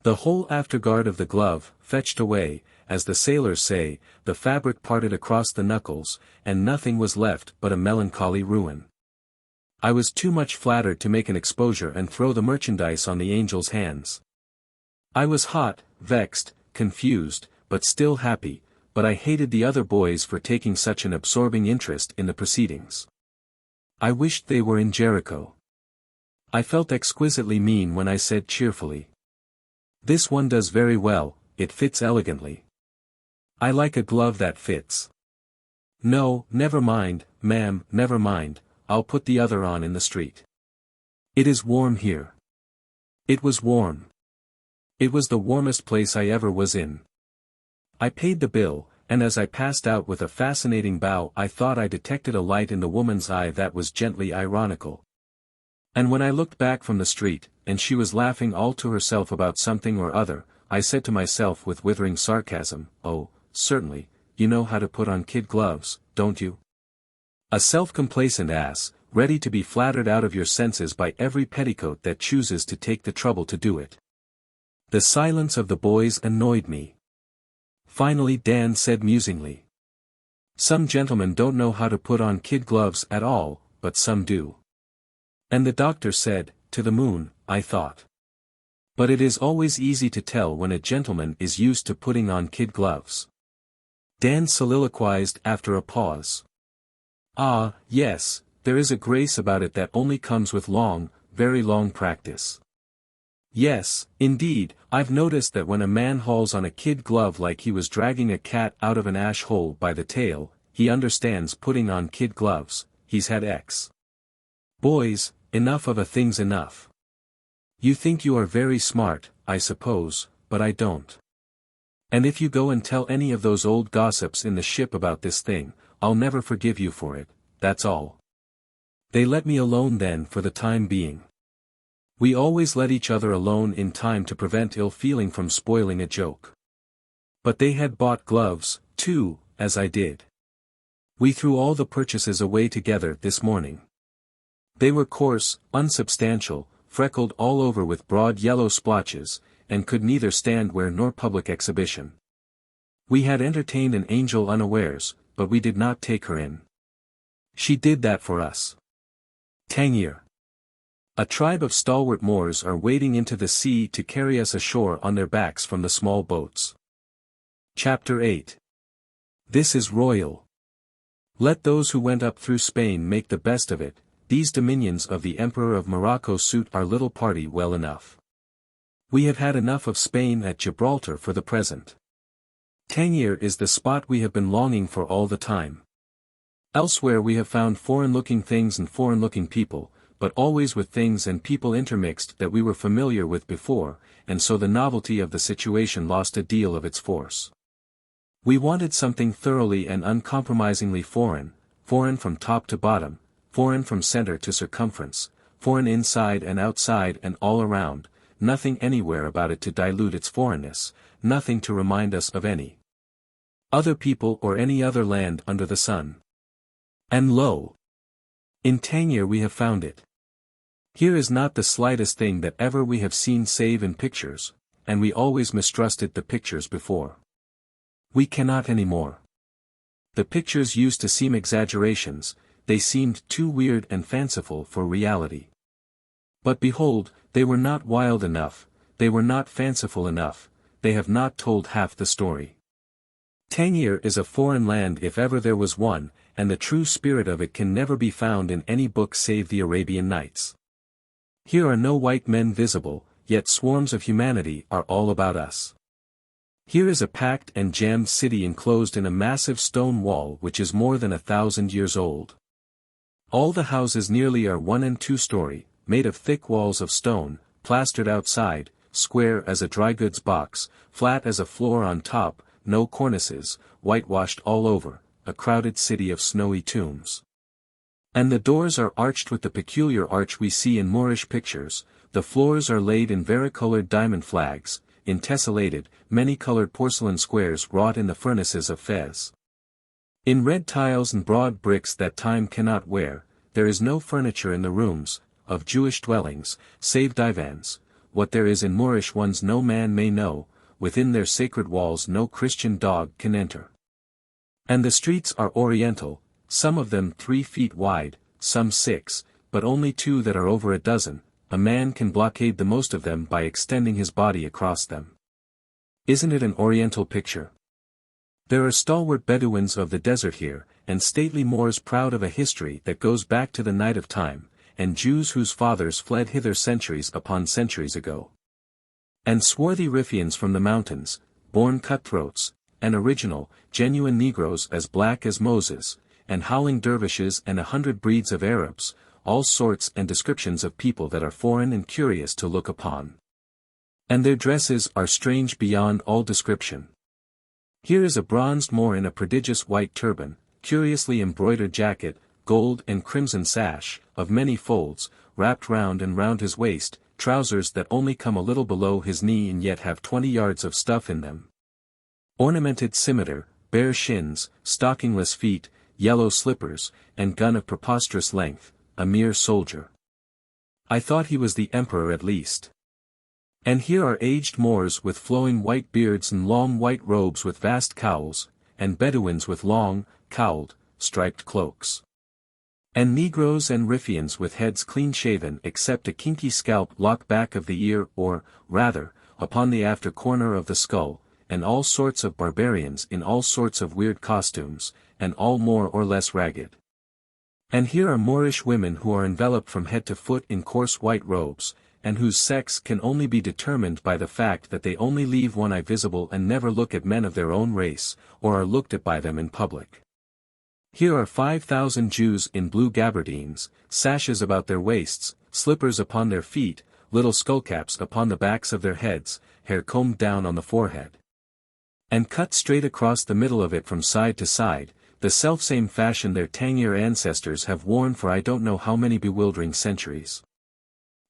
Speaker 1: The whole afterguard of the glove fetched away, as the sailors say, the fabric parted across the knuckles, and nothing was left but a melancholy ruin. I was too much flattered to make an exposure and throw the merchandise on the angel's hands. I was hot, vexed, confused, but still happy, but I hated the other boys for taking such an absorbing interest in the proceedings. I wished they were in Jericho. I felt exquisitely mean when I said cheerfully, "This one does very well, it fits elegantly. I like a glove that fits." "No, never mind, ma'am, never mind, I'll put the other on in the street. It is warm here." It was warm. It was the warmest place I ever was in. I paid the bill, and as I passed out with a fascinating bow I thought I detected a light in the woman's eye that was gently ironical. And when I looked back from the street, and she was laughing all to herself about something or other, I said to myself with withering sarcasm, "Oh, certainly, you know how to put on kid gloves, don't you? A self-complacent ass, ready to be flattered out of your senses by every petticoat that chooses to take the trouble to do it." The silence of the boys annoyed me. Finally Dan said musingly, "Some gentlemen don't know how to put on kid gloves at all, but some do." And the doctor said, "To the moon," I thought. But it is always easy to tell when a gentleman is used to putting on kid gloves. Dan soliloquized after a pause. "Ah, yes, there is a grace about it that only comes with long, very long practice. Yes, indeed, I've noticed that when a man hauls on a kid glove like he was dragging a cat out of an ash hole by the tail, he understands putting on kid gloves, he's had X. Boys, enough of a thing's enough. You think you are very smart, I suppose, but I don't. And if you go and tell any of those old gossips in the ship about this thing, I'll never forgive you for it, that's all. They let me alone then for the time being. We always let each other alone in time to prevent ill feeling from spoiling a joke. But they had bought gloves, too, as I did. We threw all the purchases away together this morning. They were coarse, unsubstantial, freckled all over with broad yellow splotches, and could neither stand wear nor public exhibition. We had entertained an angel unawares, but we did not take her in. She did that for us. Tangier. A tribe of stalwart Moors are wading into the sea to carry us ashore on their backs from the small boats. Chapter 8. This is royal. Let those who went up through Spain make the best of it, these dominions of the Emperor of Morocco suit our little party well enough. We have had enough of Spain at Gibraltar for the present. Tangier is the spot we have been longing for all the time. Elsewhere we have found foreign-looking things and foreign-looking people, but always with things and people intermixed that we were familiar with before, and so the novelty of the situation lost a deal of its force. We wanted something thoroughly and uncompromisingly foreign, foreign from top to bottom, foreign from center to circumference, foreign inside and outside and all around, nothing anywhere about it to dilute its foreignness, nothing to remind us of any other people or any other land under the sun. And lo! In Tangier we have found it. Here is not the slightest thing that ever we have seen save in pictures, and we always mistrusted the pictures before. We cannot any more. The pictures used to seem exaggerations, they seemed too weird and fanciful for reality. But behold, they were not wild enough, they were not fanciful enough, they have not told half the story. Tangier is a foreign land if ever there was one, and the true spirit of it can never be found in any book save the Arabian Nights. Here are no white men visible, yet swarms of humanity are all about us. Here is a packed and jammed city enclosed in a massive stone wall which is more than 1,000 years old. All the houses nearly are 1- and 2-story, made of thick walls of stone, plastered outside, square as a dry goods box, flat as a floor on top, no cornices, whitewashed all over, a crowded city of snowy tombs. And the doors are arched with the peculiar arch we see in Moorish pictures, the floors are laid in varicolored diamond flags, in tessellated, many-colored porcelain squares wrought in the furnaces of Fez. In red tiles and broad bricks that time cannot wear, there is no furniture in the rooms, of Jewish dwellings, save divans, what there is in Moorish ones no man may know, within their sacred walls no Christian dog can enter. And the streets are oriental, some of them 3 feet wide, some 6, but only 2 that are over a dozen, a man can blockade the most of them by extending his body across them. Isn't it an oriental picture? There are stalwart Bedouins of the desert here, and stately Moors proud of a history that goes back to the night of time, and Jews whose fathers fled hither centuries upon centuries ago. And swarthy Riffians from the mountains, born cutthroats, and original, genuine Negroes as black as Moses, and howling dervishes and 100 breeds of Arabs, all sorts and descriptions of people that are foreign and curious to look upon. And their dresses are strange beyond all description. Here is a bronzed Moor in a prodigious white turban, curiously embroidered jacket, gold and crimson sash, of many folds, wrapped round and round his waist, trousers that only come a little below his knee and yet have 20 yards of stuff in them. Ornamented scimitar, bare shins, stockingless feet, yellow slippers, and gun of preposterous length, a mere soldier. I thought he was the emperor at least. And here are aged Moors with flowing white beards and long white robes with vast cowls, and Bedouins with long, cowled, striped cloaks. And Negroes and Riffians with heads clean-shaven except a kinky scalp lock back of the ear or, rather, upon the after corner of the skull, and all sorts of barbarians in all sorts of weird costumes, and all more or less ragged. And here are Moorish women who are enveloped from head to foot in coarse white robes, and whose sex can only be determined by the fact that they only leave one eye visible and never look at men of their own race, or are looked at by them in public. Here are 5,000 Jews in blue gabardines, sashes about their waists, slippers upon their feet, little skullcaps upon the backs of their heads, hair combed down on the forehead. And cut straight across the middle of it from side to side, the selfsame fashion their Tangier ancestors have worn for I don't know how many bewildering centuries.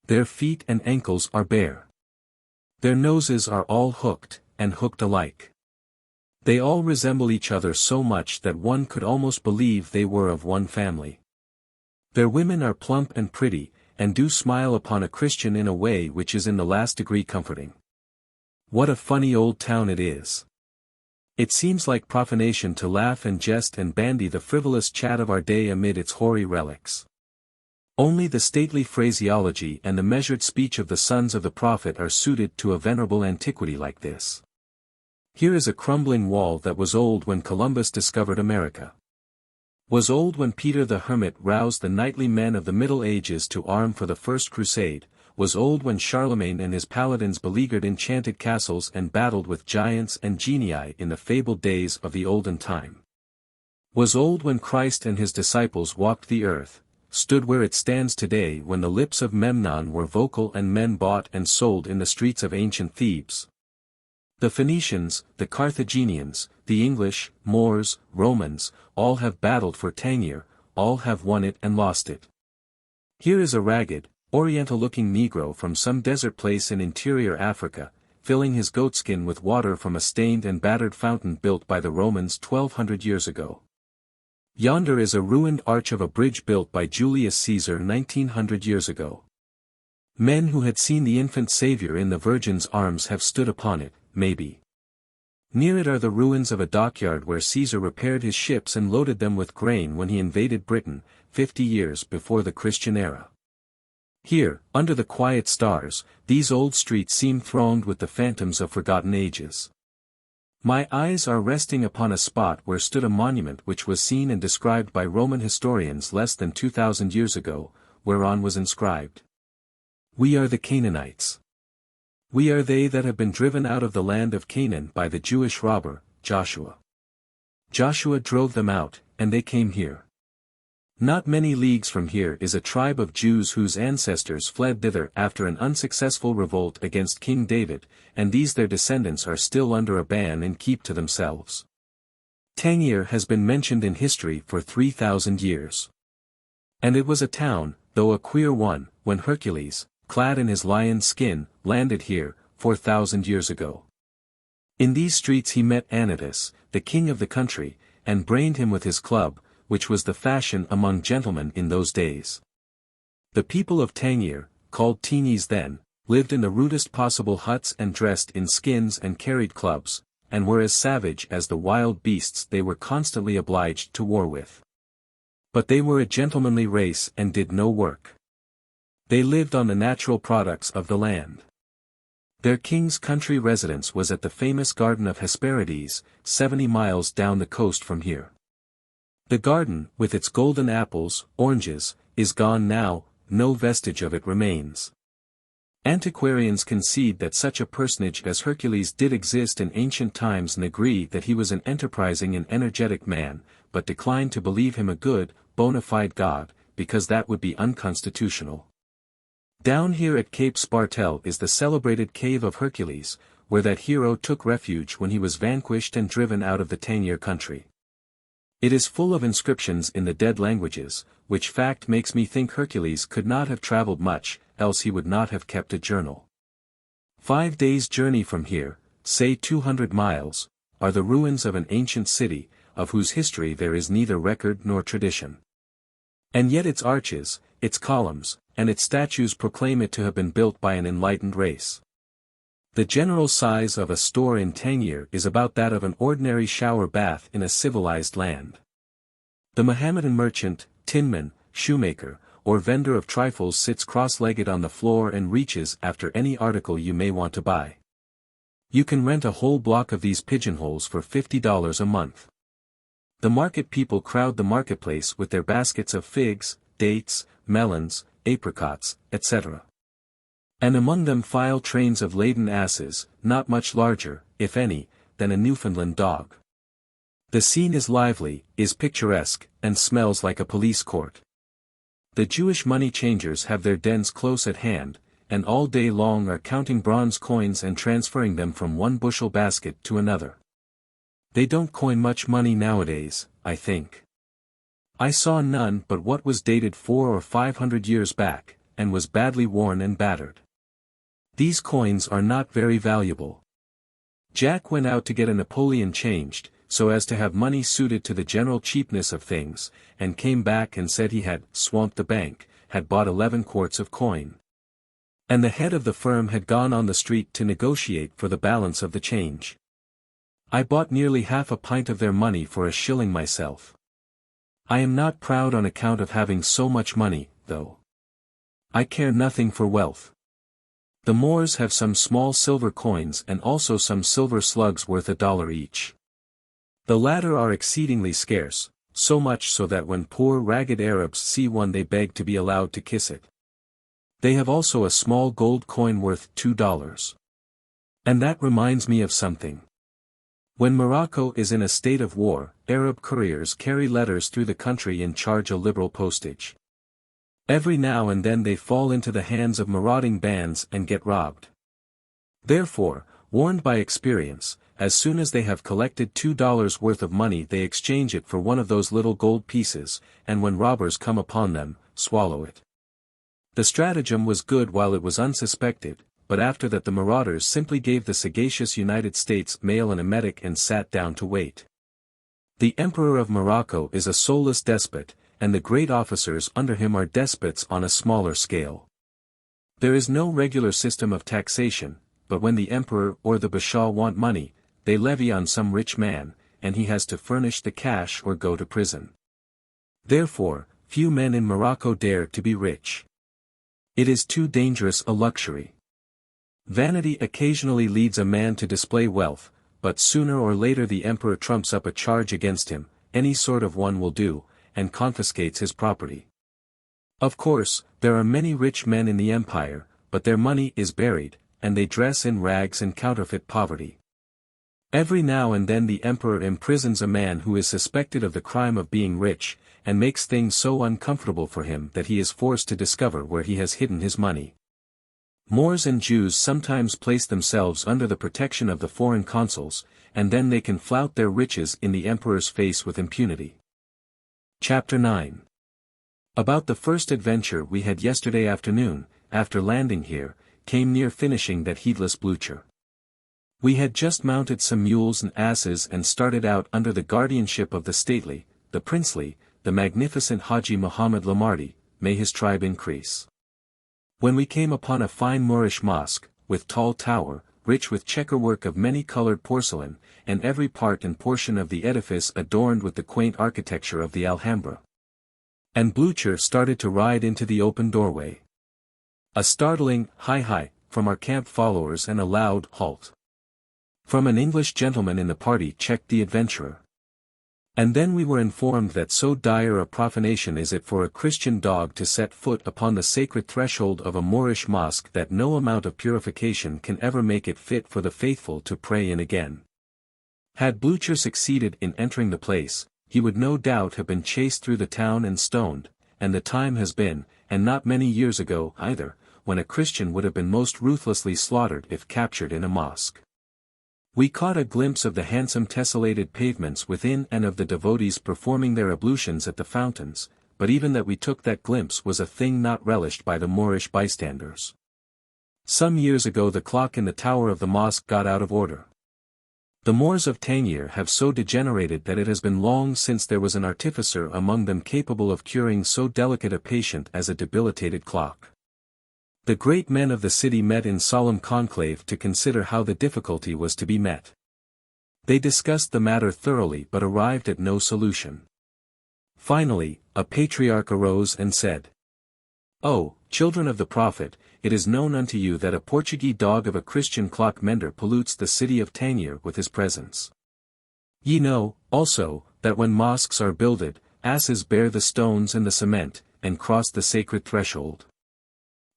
Speaker 1: Their feet and ankles are bare. Their noses are all hooked, and hooked alike. They all resemble each other so much that one could almost believe they were of one family. Their women are plump and pretty, and do smile upon a Christian in a way which is in the last degree comforting. What a funny old town it is. It seems like profanation to laugh and jest and bandy the frivolous chat of our day amid its hoary relics. Only the stately phraseology and the measured speech of the sons of the prophet are suited to a venerable antiquity like this. Here is a crumbling wall that was old when Columbus discovered America. Was old when Peter the Hermit roused the knightly men of the Middle Ages to arm for the First Crusade, was old when Charlemagne and his paladins beleaguered enchanted castles and battled with giants and genii in the fabled days of the olden time. Was old when Christ and his disciples walked the earth, stood where it stands today when the lips of Memnon were vocal and men bought and sold in the streets of ancient Thebes. The Phoenicians, the Carthaginians, the English, Moors, Romans, all have battled for Tangier, all have won it and lost it. Here is a ragged, Oriental-looking Negro from some desert place in interior Africa, filling his goatskin with water from a stained and battered fountain built by the Romans 1200 years ago. Yonder is a ruined arch of a bridge built by Julius Caesar 1900 years ago. Men who had seen the infant Savior in the Virgin's arms have stood upon it, maybe. Near it are the ruins of a dockyard where Caesar repaired his ships and loaded them with grain when he invaded Britain, 50 years before the Christian era. Here, under the quiet stars, these old streets seem thronged with the phantoms of forgotten ages. My eyes are resting upon a spot where stood a monument which was seen and described by Roman historians less than 2,000 years ago, whereon was inscribed, "We are the Canaanites. We are they that have been driven out of the land of Canaan by the Jewish robber, Joshua. Joshua drove them out, and they came here. Not many leagues from here is a tribe of Jews whose ancestors fled thither after an unsuccessful revolt against King David, and these their descendants are still under a ban and keep to themselves. Tangier has been mentioned in history for 3,000 years. And it was a town, though a queer one, when Hercules, clad in his lion's skin, landed here, 4,000 years ago. In these streets he met Anytus, the king of the country, and brained him with his club, which was the fashion among gentlemen in those days. The people of Tangier, called Teenies then, lived in the rudest possible huts and dressed in skins and carried clubs, and were as savage as the wild beasts they were constantly obliged to war with. But they were a gentlemanly race and did no work. They lived on the natural products of the land. Their king's country residence was at the famous Garden of Hesperides, 70 miles down the coast from here. The garden, with its golden apples, oranges, is gone now, no vestige of it remains. Antiquarians concede that such a personage as Hercules did exist in ancient times and agree that he was an enterprising and energetic man, but decline to believe him a good, bona fide god, because that would be unconstitutional. Down here at Cape Spartel is the celebrated Cave of Hercules, where that hero took refuge when he was vanquished and driven out of the Tangier country. It is full of inscriptions in the dead languages, which fact makes me think Hercules could not have traveled much, else he would not have kept a journal. 5 days' journey from here, say 200 miles, are the ruins of an ancient city, of whose history there is neither record nor tradition. And yet its arches, its columns, and its statues proclaim it to have been built by an enlightened race. The general size of a store in Tangier is about that of an ordinary shower bath in a civilized land. The Mohammedan merchant, tinman, shoemaker, or vendor of trifles sits cross-legged on the floor and reaches after any article you may want to buy. You can rent a whole block of these pigeonholes for $50 a month. The market people crowd the marketplace with their baskets of figs, dates, melons, apricots, etc. And among them file trains of laden asses, not much larger, if any, than a Newfoundland dog. The scene is lively, is picturesque, and smells like a police court. The Jewish money changers have their dens close at hand, and all day long are counting bronze coins and transferring them from one bushel basket to another. They don't coin much money nowadays, I think. I saw none but what was dated 400 or 500 years back, and was badly worn and battered. These coins are not very valuable. Jack went out to get a Napoleon changed, so as to have money suited to the general cheapness of things, and came back and said he had swamped the bank, had bought 11 quarts of coin. And the head of the firm had gone on the street to negotiate for the balance of the change. I bought nearly half a pint of their money for a shilling myself. I am not proud on account of having so much money, though. I care nothing for wealth. The Moors have some small silver coins and also some silver slugs worth $1 each. The latter are exceedingly scarce, so much so that when poor ragged Arabs see one they beg to be allowed to kiss it. They have also a small gold coin worth $2. And that reminds me of something. When Morocco is in a state of war, Arab couriers carry letters through the country and charge a liberal postage. Every now and then they fall into the hands of marauding bands and get robbed. Therefore, warned by experience, as soon as they have collected $2 worth of money they exchange it for one of those little gold pieces, and when robbers come upon them, swallow it. The stratagem was good while it was unsuspected, but after that the marauders simply gave the sagacious United States mail an emetic and sat down to wait. The Emperor of Morocco is a soulless despot, and the great officers under him are despots on a smaller scale. There is no regular system of taxation, but when the emperor or the bashaw want money, they levy on some rich man, and he has to furnish the cash or go to prison. Therefore, few men in Morocco dare to be rich. It is too dangerous a luxury. Vanity occasionally leads a man to display wealth, but sooner or later the emperor trumps up a charge against him, any sort of one will do, and confiscates his property. Of course, there are many rich men in the empire, but their money is buried, and they dress in rags and counterfeit poverty. Every now and then the emperor imprisons a man who is suspected of the crime of being rich, and makes things so uncomfortable for him that he is forced to discover where he has hidden his money. Moors and Jews sometimes place themselves under the protection of the foreign consuls, and then they can flout their riches in the emperor's face with impunity. Chapter 9. About the first adventure we had yesterday afternoon, after landing here, came near finishing that heedless Blucher. We had just mounted some mules and asses and started out under the guardianship of the stately, the princely, the magnificent Haji Muhammad Lamardi, may his tribe increase. When we came upon a fine Moorish mosque, with tall tower, rich with checkerwork of many-colored porcelain, and every part and portion of the edifice adorned with the quaint architecture of the Alhambra. And Blucher started to ride into the open doorway. A startling, hi, from our camp followers and a loud, halt. From an English gentleman in the party checked the adventurer. And then we were informed that so dire a profanation is it for a Christian dog to set foot upon the sacred threshold of a Moorish mosque that no amount of purification can ever make it fit for the faithful to pray in again. Had Blucher succeeded in entering the place, he would no doubt have been chased through the town and stoned, and the time has been, and not many years ago either, when a Christian would have been most ruthlessly slaughtered if captured in a mosque. We caught a glimpse of the handsome tessellated pavements within and of the devotees performing their ablutions at the fountains, but even that we took that glimpse was a thing not relished by the Moorish bystanders. Some years ago the clock in the tower of the mosque got out of order. The Moors of Tangier have so degenerated that it has been long since there was an artificer among them capable of curing so delicate a patient as a debilitated clock. The great men of the city met in solemn conclave to consider how the difficulty was to be met. They discussed the matter thoroughly but arrived at no solution. Finally, a patriarch arose and said, "O, children of the Prophet, it is known unto you that a Portuguese dog of a Christian clock mender pollutes the city of Tangier with his presence. Ye know, also, that when mosques are builded, asses bear the stones and the cement, and cross the sacred threshold.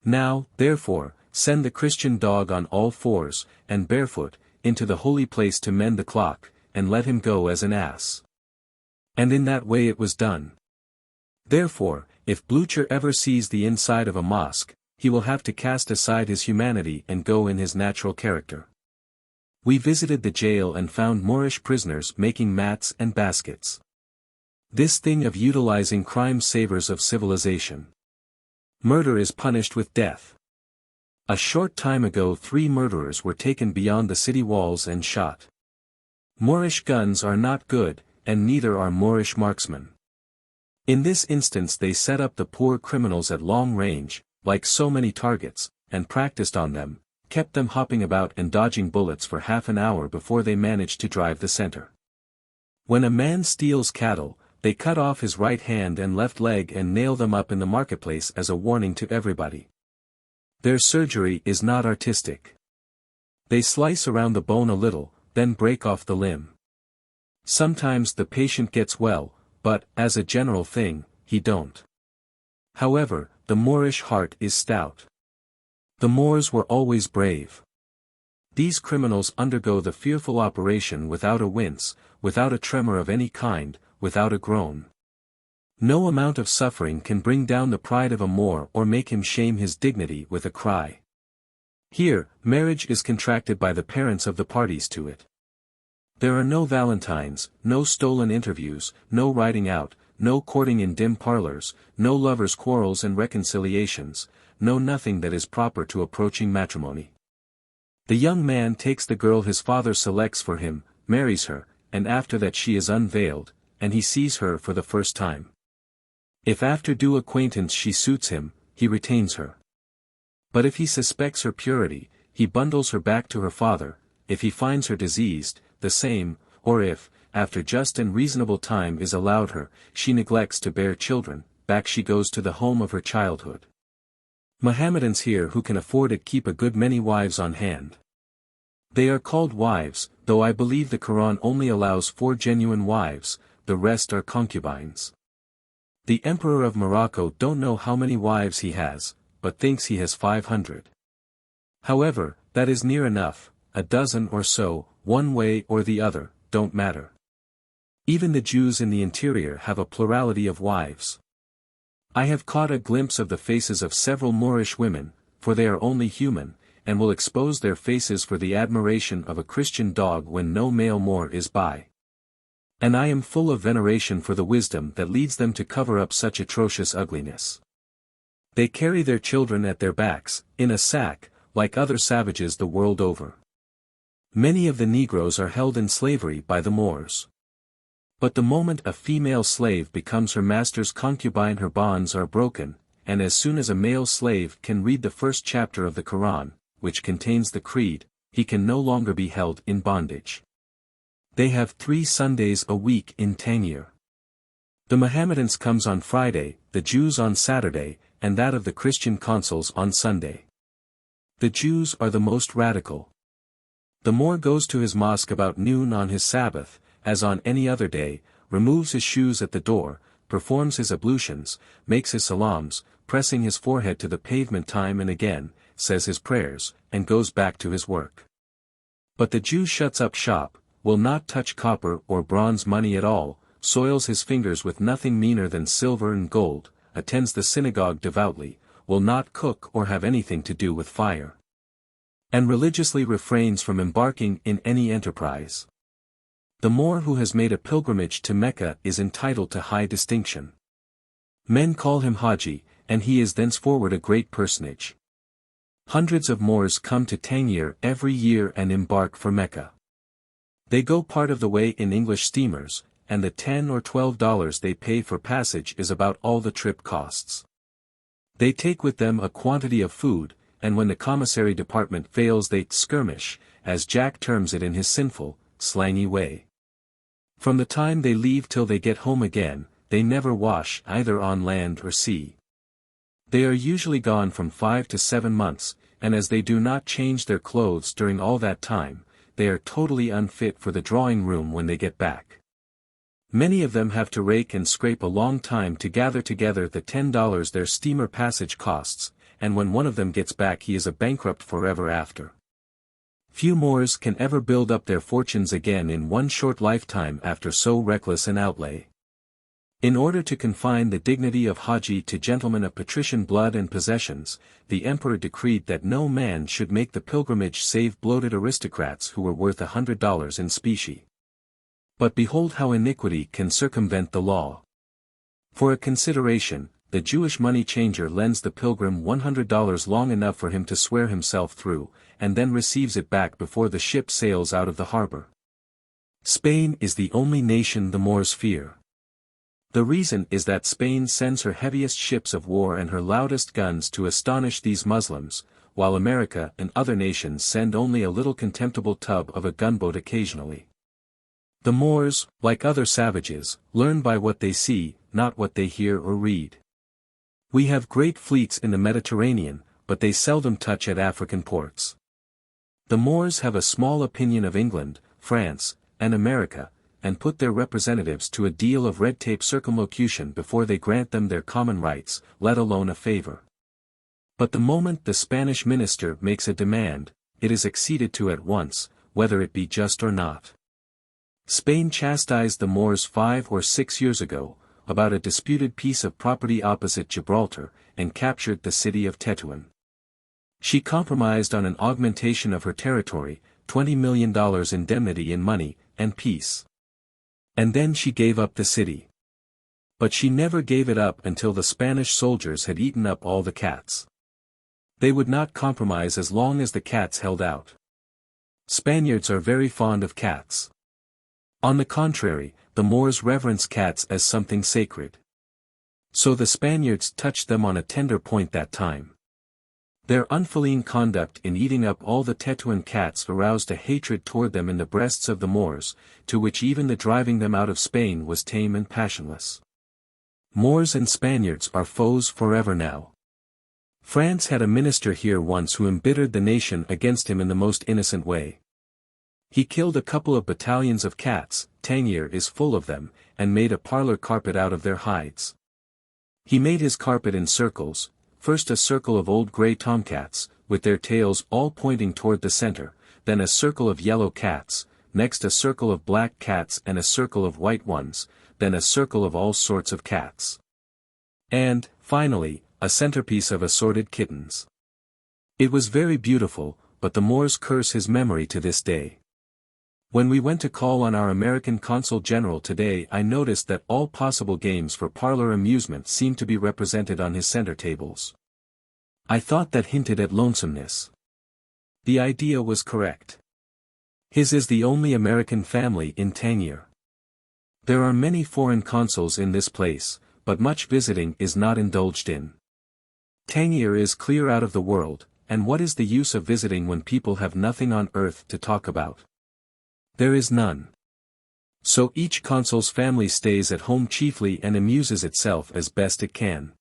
Speaker 1: Now, therefore, send the Christian dog on all fours, and barefoot, into the holy place to mend the clock, and let him go as an ass." And in that way it was done. Therefore, if Blucher ever sees the inside of a mosque, he will have to cast aside his humanity and go in his natural character. We visited the jail and found Moorish prisoners making mats and baskets. This thing of utilizing crime savors of civilization. Murder is punished with death. A short time ago 3 murderers were taken beyond the city walls and shot. Moorish guns are not good, and neither are Moorish marksmen. In this instance they set up the poor criminals at long range, like so many targets, and practiced on them, kept them hopping about and dodging bullets for half an hour before they managed to drive the center. When a man steals cattle, they cut off his right hand and left leg and nail them up in the marketplace as a warning to everybody. Their surgery is not artistic. They slice around the bone a little, then break off the limb. Sometimes the patient gets well, but, as a general thing, he don't. However, the Moorish heart is stout. The Moors were always brave. These criminals undergo the fearful operation without a wince, without a tremor of any kind, without a groan. No amount of suffering can bring down the pride of a Moor or make him shame his dignity with a cry. Here, marriage is contracted by the parents of the parties to it. There are no valentines, no stolen interviews, no riding out, no courting in dim parlors, no lovers' quarrels and reconciliations, no nothing that is proper to approaching matrimony. The young man takes the girl his father selects for him, marries her, and after that she is unveiled, and he sees her for the first time. If after due acquaintance she suits him, he retains her. But if he suspects her purity, he bundles her back to her father, if he finds her diseased, the same, or if, after just and reasonable time is allowed her, she neglects to bear children, back she goes to the home of her childhood. Mohammedans here who can afford it keep a good many wives on hand. They are called wives, though I believe the Quran only allows 4 genuine wives, the rest are concubines. The Emperor of Morocco don't know how many wives he has, but thinks he has 500. However, that is near enough, a dozen or so, one way or the other, don't matter. Even the Jews in the interior have a plurality of wives. I have caught a glimpse of the faces of several Moorish women, for they are only human, and will expose their faces for the admiration of a Christian dog when no male Moor is by. And I am full of veneration for the wisdom that leads them to cover up such atrocious ugliness. They carry their children at their backs, in a sack, like other savages the world over. Many of the Negroes are held in slavery by the Moors. But the moment a female slave becomes her master's concubine her bonds are broken, and as soon as a male slave can read the first chapter of the Quran, which contains the creed, he can no longer be held in bondage. They have 3 Sundays a week in Tangier. The Mohammedans comes on Friday, the Jews on Saturday, and that of the Christian consuls on Sunday. The Jews are the most radical. The Moor goes to his mosque about noon on his Sabbath, as on any other day, removes his shoes at the door, performs his ablutions, makes his salams, pressing his forehead to the pavement time and again, says his prayers, and goes back to his work. But the Jew shuts up shop, will not touch copper or bronze money at all, soils his fingers with nothing meaner than silver and gold, attends the synagogue devoutly, will not cook or have anything to do with fire, and religiously refrains from embarking in any enterprise. The Moor who has made a pilgrimage to Mecca is entitled to high distinction. Men call him Haji, and he is thenceforward a great personage. Hundreds of Moors come to Tangier every year and embark for Mecca. They go part of the way in English steamers, and the $10 or $12 they pay for passage is about all the trip costs. They take with them a quantity of food, and when the commissary department fails they skirmish, as Jack terms it in his sinful, slangy way. From the time they leave till they get home again, they never wash either on land or sea. They are usually gone from 5 to 7 months, and as they do not change their clothes during all that time, they are totally unfit for the drawing room when they get back. Many of them have to rake and scrape a long time to gather together the $10 their steamer passage costs, and when one of them gets back he is a bankrupt forever after. Few Moors can ever build up their fortunes again in one short lifetime after so reckless an outlay. In order to confine the dignity of Haji to gentlemen of patrician blood and possessions, the emperor decreed that no man should make the pilgrimage save bloated aristocrats who were worth $100 in specie. But behold how iniquity can circumvent the law. For a consideration, the Jewish money changer lends the pilgrim $100 long enough for him to swear himself through, and then receives it back before the ship sails out of the harbor. Spain is the only nation the Moors fear. The reason is that Spain sends her heaviest ships of war and her loudest guns to astonish these Muslims, while America and other nations send only a little contemptible tub of a gunboat occasionally. The Moors, like other savages, learn by what they see, not what they hear or read. We have great fleets in the Mediterranean, but they seldom touch at African ports. The Moors have a small opinion of England, France, and America, and put their representatives to a deal of red tape circumlocution before they grant them their common rights, let alone a favor. But the moment the Spanish minister makes a demand, it is acceded to at once, whether it be just or not. Spain chastised the Moors 5 or 6 years ago, about a disputed piece of property opposite Gibraltar, and captured the city of Tetuan. She compromised on an augmentation of her territory, $20 million indemnity in money, and peace. And then she gave up the city. But she never gave it up until the Spanish soldiers had eaten up all the cats. They would not compromise as long as the cats held out. Spaniards are very fond of cats. On the contrary, the Moors reverence cats as something sacred. So the Spaniards touched them on a tender point that time. Their unfeeling conduct in eating up all the Tetuan cats aroused a hatred toward them in the breasts of the Moors, to which even the driving them out of Spain was tame and passionless. Moors and Spaniards are foes forever now. France had a minister here once who embittered the nation against him in the most innocent way. He killed a couple of battalions of cats, Tangier is full of them, and made a parlor carpet out of their hides. He made his carpet in circles, first a circle of old grey tomcats, with their tails all pointing toward the center, then a circle of yellow cats, next a circle of black cats and a circle of white ones, then a circle of all sorts of cats. And, finally, a centerpiece of assorted kittens. It was very beautiful, but the Moors curse his memory to this day. When we went to call on our American Consul General today, I noticed that all possible games for parlor amusement seemed to be represented on his center tables. I thought that hinted at lonesomeness. The idea was correct. His is the only American family in Tangier. There are many foreign consuls in this place, but much visiting is not indulged in. Tangier is clear out of the world, and what is the use of visiting when people have nothing on earth to talk about? There is none. So each consul's family stays at home chiefly and amuses itself as best it can.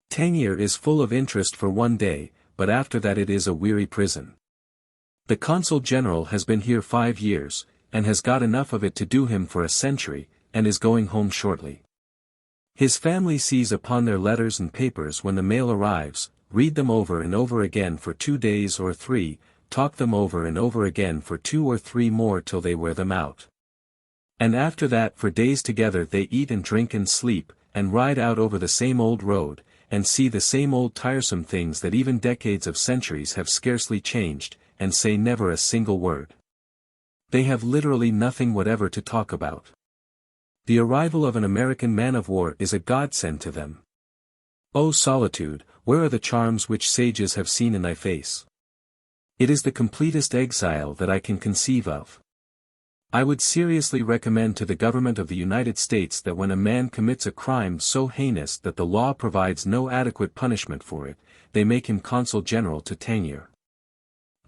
Speaker 1: Tangier is full of interest for one day, but after that it is a weary prison. The consul general has been here 5 years, and has got enough of it to do him for a century, and is going home shortly. His family seize upon their letters and papers when the mail arrives, read them over and over again for 2 days or 3, talk them over and over again for 2 or 3 more till they wear them out. And after that for days together they eat and drink and sleep, and ride out over the same old road, and see the same old tiresome things that even decades of centuries have scarcely changed, and say never a single word. They have literally nothing whatever to talk about. The arrival of an American man-of-war is a godsend to them. O solitude, where are the charms which sages have seen in thy face? It is the completest exile that I can conceive of. I would seriously recommend to the government of the United States that when a man commits a crime so heinous that the law provides no adequate punishment for it, they make him consul general to Tangier.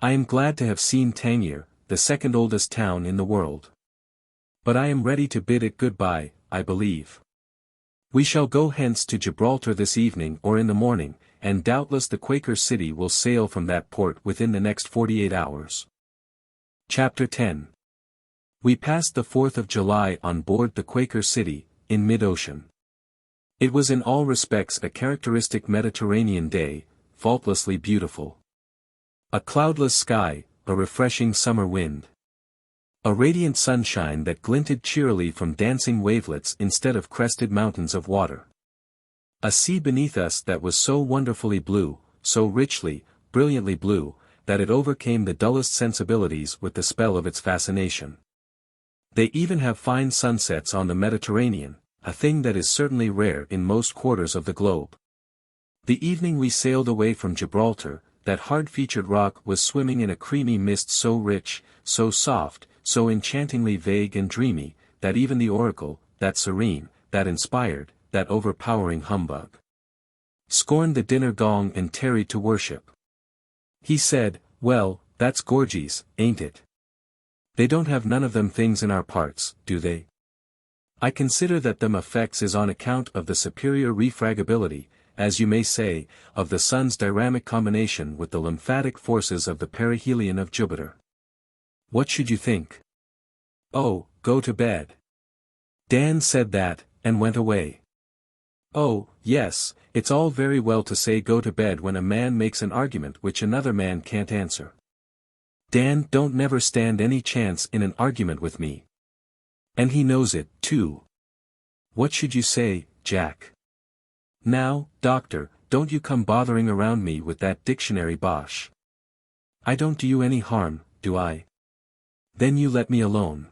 Speaker 1: I am glad to have seen Tangier, the second oldest town in the world. But I am ready to bid it goodbye, I believe. We shall go hence to Gibraltar this evening or in the morning, and doubtless the Quaker City will sail from that port within the next 48 hours. Chapter 10. We passed the 4th of July on board the Quaker City, in mid-ocean. It was in all respects a characteristic Mediterranean day, faultlessly beautiful. A cloudless sky, a refreshing summer wind. A radiant sunshine that glinted cheerily from dancing wavelets instead of crested mountains of water. A sea beneath us that was so wonderfully blue, so richly, brilliantly blue, that it overcame the dullest sensibilities with the spell of its fascination. They even have fine sunsets on the Mediterranean, a thing that is certainly rare in most quarters of the globe. The evening we sailed away from Gibraltar, that hard-featured rock was swimming in a creamy mist so rich, so soft, so enchantingly vague and dreamy, that even the oracle, that serene, that inspired, that overpowering humbug, scorned the dinner gong and tarried to worship. He said, "Well, that's gorgies, ain't it? They don't have none of them things in our parts, do they? I consider that them effects is on account of the superior refragability, as you may say, of the sun's dynamic combination with the lymphatic forces of the perihelion of Jupiter. What should you think? Oh, go to bed." Dan said that, and went away. Oh, yes, it's all very well to say go to bed when a man makes an argument which another man can't answer. Dan don't never stand any chance in an argument with me. And he knows it, too. What should you say, Jack? Now, doctor, don't you come bothering around me with that dictionary bosh. I don't do you any harm, do I? Then you let me alone.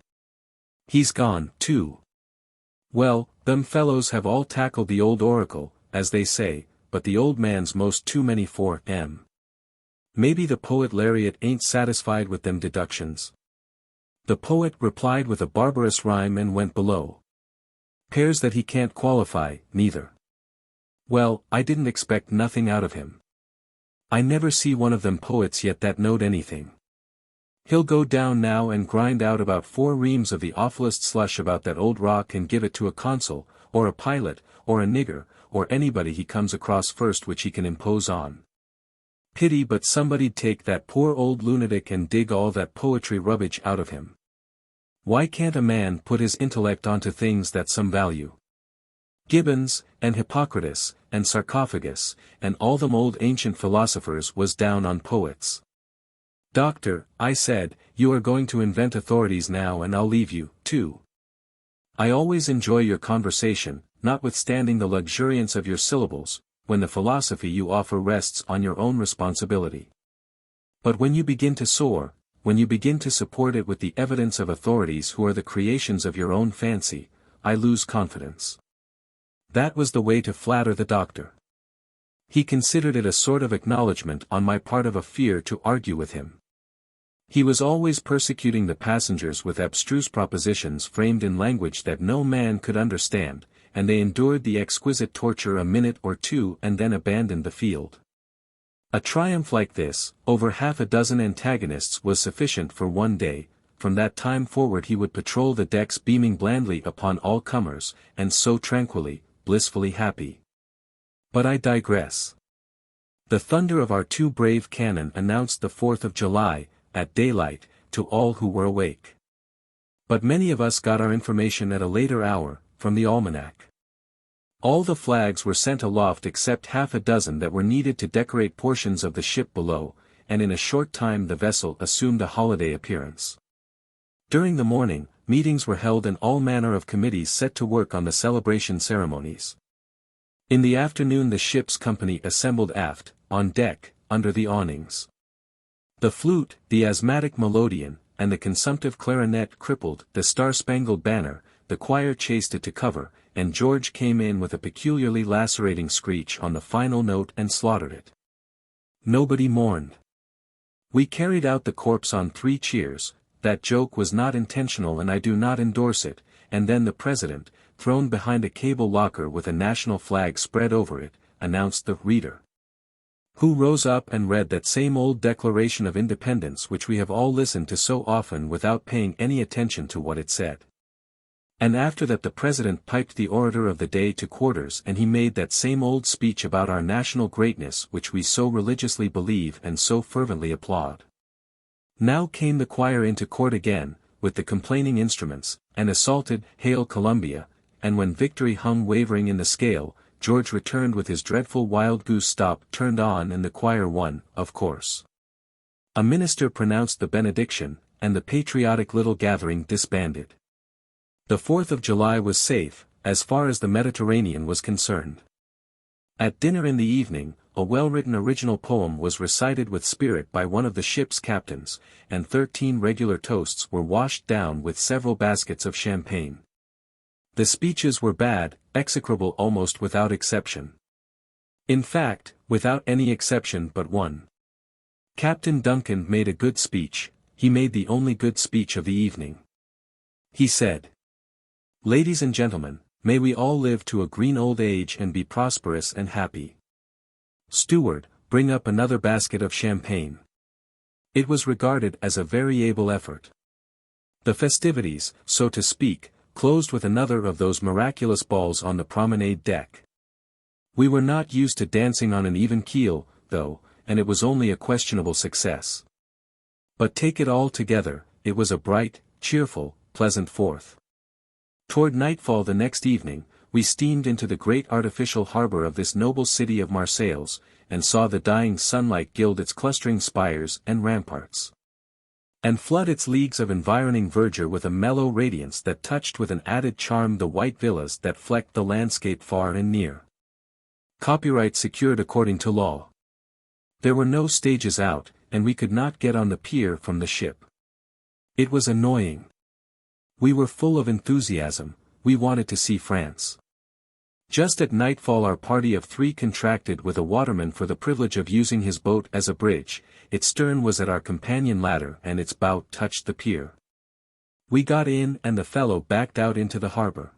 Speaker 1: He's gone, too. Well, them fellows have all tackled the old oracle, as they say, but the old man's most too many for 'em. Maybe the poet laureate ain't satisfied with them deductions. The poet replied with a barbarous rhyme and went below. Pairs that he can't qualify, neither. Well, I didn't expect nothing out of him. I never see one of them poets yet that knowed anything. He'll go down now and grind out about 4 reams of the awfulest slush about that old rock and give it to a consul, or a pilot, or a nigger, or anybody he comes across first which he can impose on. Pity but somebody'd take that poor old lunatic and dig all that poetry rubbish out of him. Why can't a man put his intellect onto things that some value? Gibbons, and Hippocrates, and Sarcophagus, and all them old ancient philosophers was down on poets. Doctor, I said, you are going to invent authorities now and I'll leave you, too. I always enjoy your conversation, notwithstanding the luxuriance of your syllables, when the philosophy you offer rests on your own responsibility. But when you begin to soar, when you begin to support it with the evidence of authorities who are the creations of your own fancy, I lose confidence. That was the way to flatter the doctor. He considered it a sort of acknowledgment on my part of a fear to argue with him. He was always persecuting the passengers with abstruse propositions framed in language that no man could understand, and they endured the exquisite torture a minute or two and then abandoned the field. A triumph like this, over half a dozen antagonists was sufficient for one day. From that time forward he would patrol the decks beaming blandly upon all comers, and so tranquilly, blissfully happy. But I digress. The thunder of our 2 brave cannon announced the 4th of July, at daylight, to all who were awake. But many of us got our information at a later hour, from the almanac. All the flags were sent aloft except half a dozen that were needed to decorate portions of the ship below, and in a short time the vessel assumed a holiday appearance. During the morning, meetings were held and all manner of committees set to work on the celebration ceremonies. In the afternoon the ship's company assembled aft, on deck, under the awnings. The flute, the asthmatic melodeon, and the consumptive clarinet crippled the star-spangled banner, the choir chased it to cover, and George came in with a peculiarly lacerating screech on the final note and slaughtered it. Nobody mourned. We carried out the corpse on 3 cheers, that joke was not intentional and I do not endorse it, and then the president, thrown behind a cable locker with a national flag spread over it, announced the reader. Who rose up and read that same old Declaration of Independence which we have all listened to so often without paying any attention to what it said. And after that the president piped the orator of the day to quarters and he made that same old speech about our national greatness which we so religiously believe and so fervently applaud. Now came the choir into court again, with the complaining instruments, and assaulted Hail Columbia, and when victory hung wavering in the scale, George returned with his dreadful wild goose stop turned on and the choir won, of course. A minister pronounced the benediction, and the patriotic little gathering disbanded. The 4th of July was safe, as far as the Mediterranean was concerned. At dinner in the evening, a well-written original poem was recited with spirit by one of the ship's captains, and 13 regular toasts were washed down with several baskets of champagne. The speeches were bad, execrable almost without exception. In fact, without any exception but one. Captain Duncan made a good speech. He made the only good speech of the evening. He said, "Ladies and gentlemen, may we all live to a green old age and be prosperous and happy. Steward, bring up another basket of champagne." It was regarded as a very able effort. The festivities, so to speak, closed with another of those miraculous balls on the promenade deck. We were not used to dancing on an even keel, though, and it was only a questionable success. But take it all together, it was a bright, cheerful, pleasant 4th. Toward nightfall the next evening, we steamed into the great artificial harbor of this noble city of Marseilles, and saw the dying sunlight gild its clustering spires and ramparts, and flood its leagues of environing verdure with a mellow radiance that touched with an added charm the white villas that flecked the landscape far and near. Copyright secured according to law. There were no stages out, and we could not get on the pier from the ship. It was annoying. We were full of enthusiasm, we wanted to see France. Just at nightfall our party of 3 contracted with a waterman for the privilege of using his boat as a bridge. Its stern was at our companion ladder and its bow touched the pier. We got in and the fellow backed out into the harbor.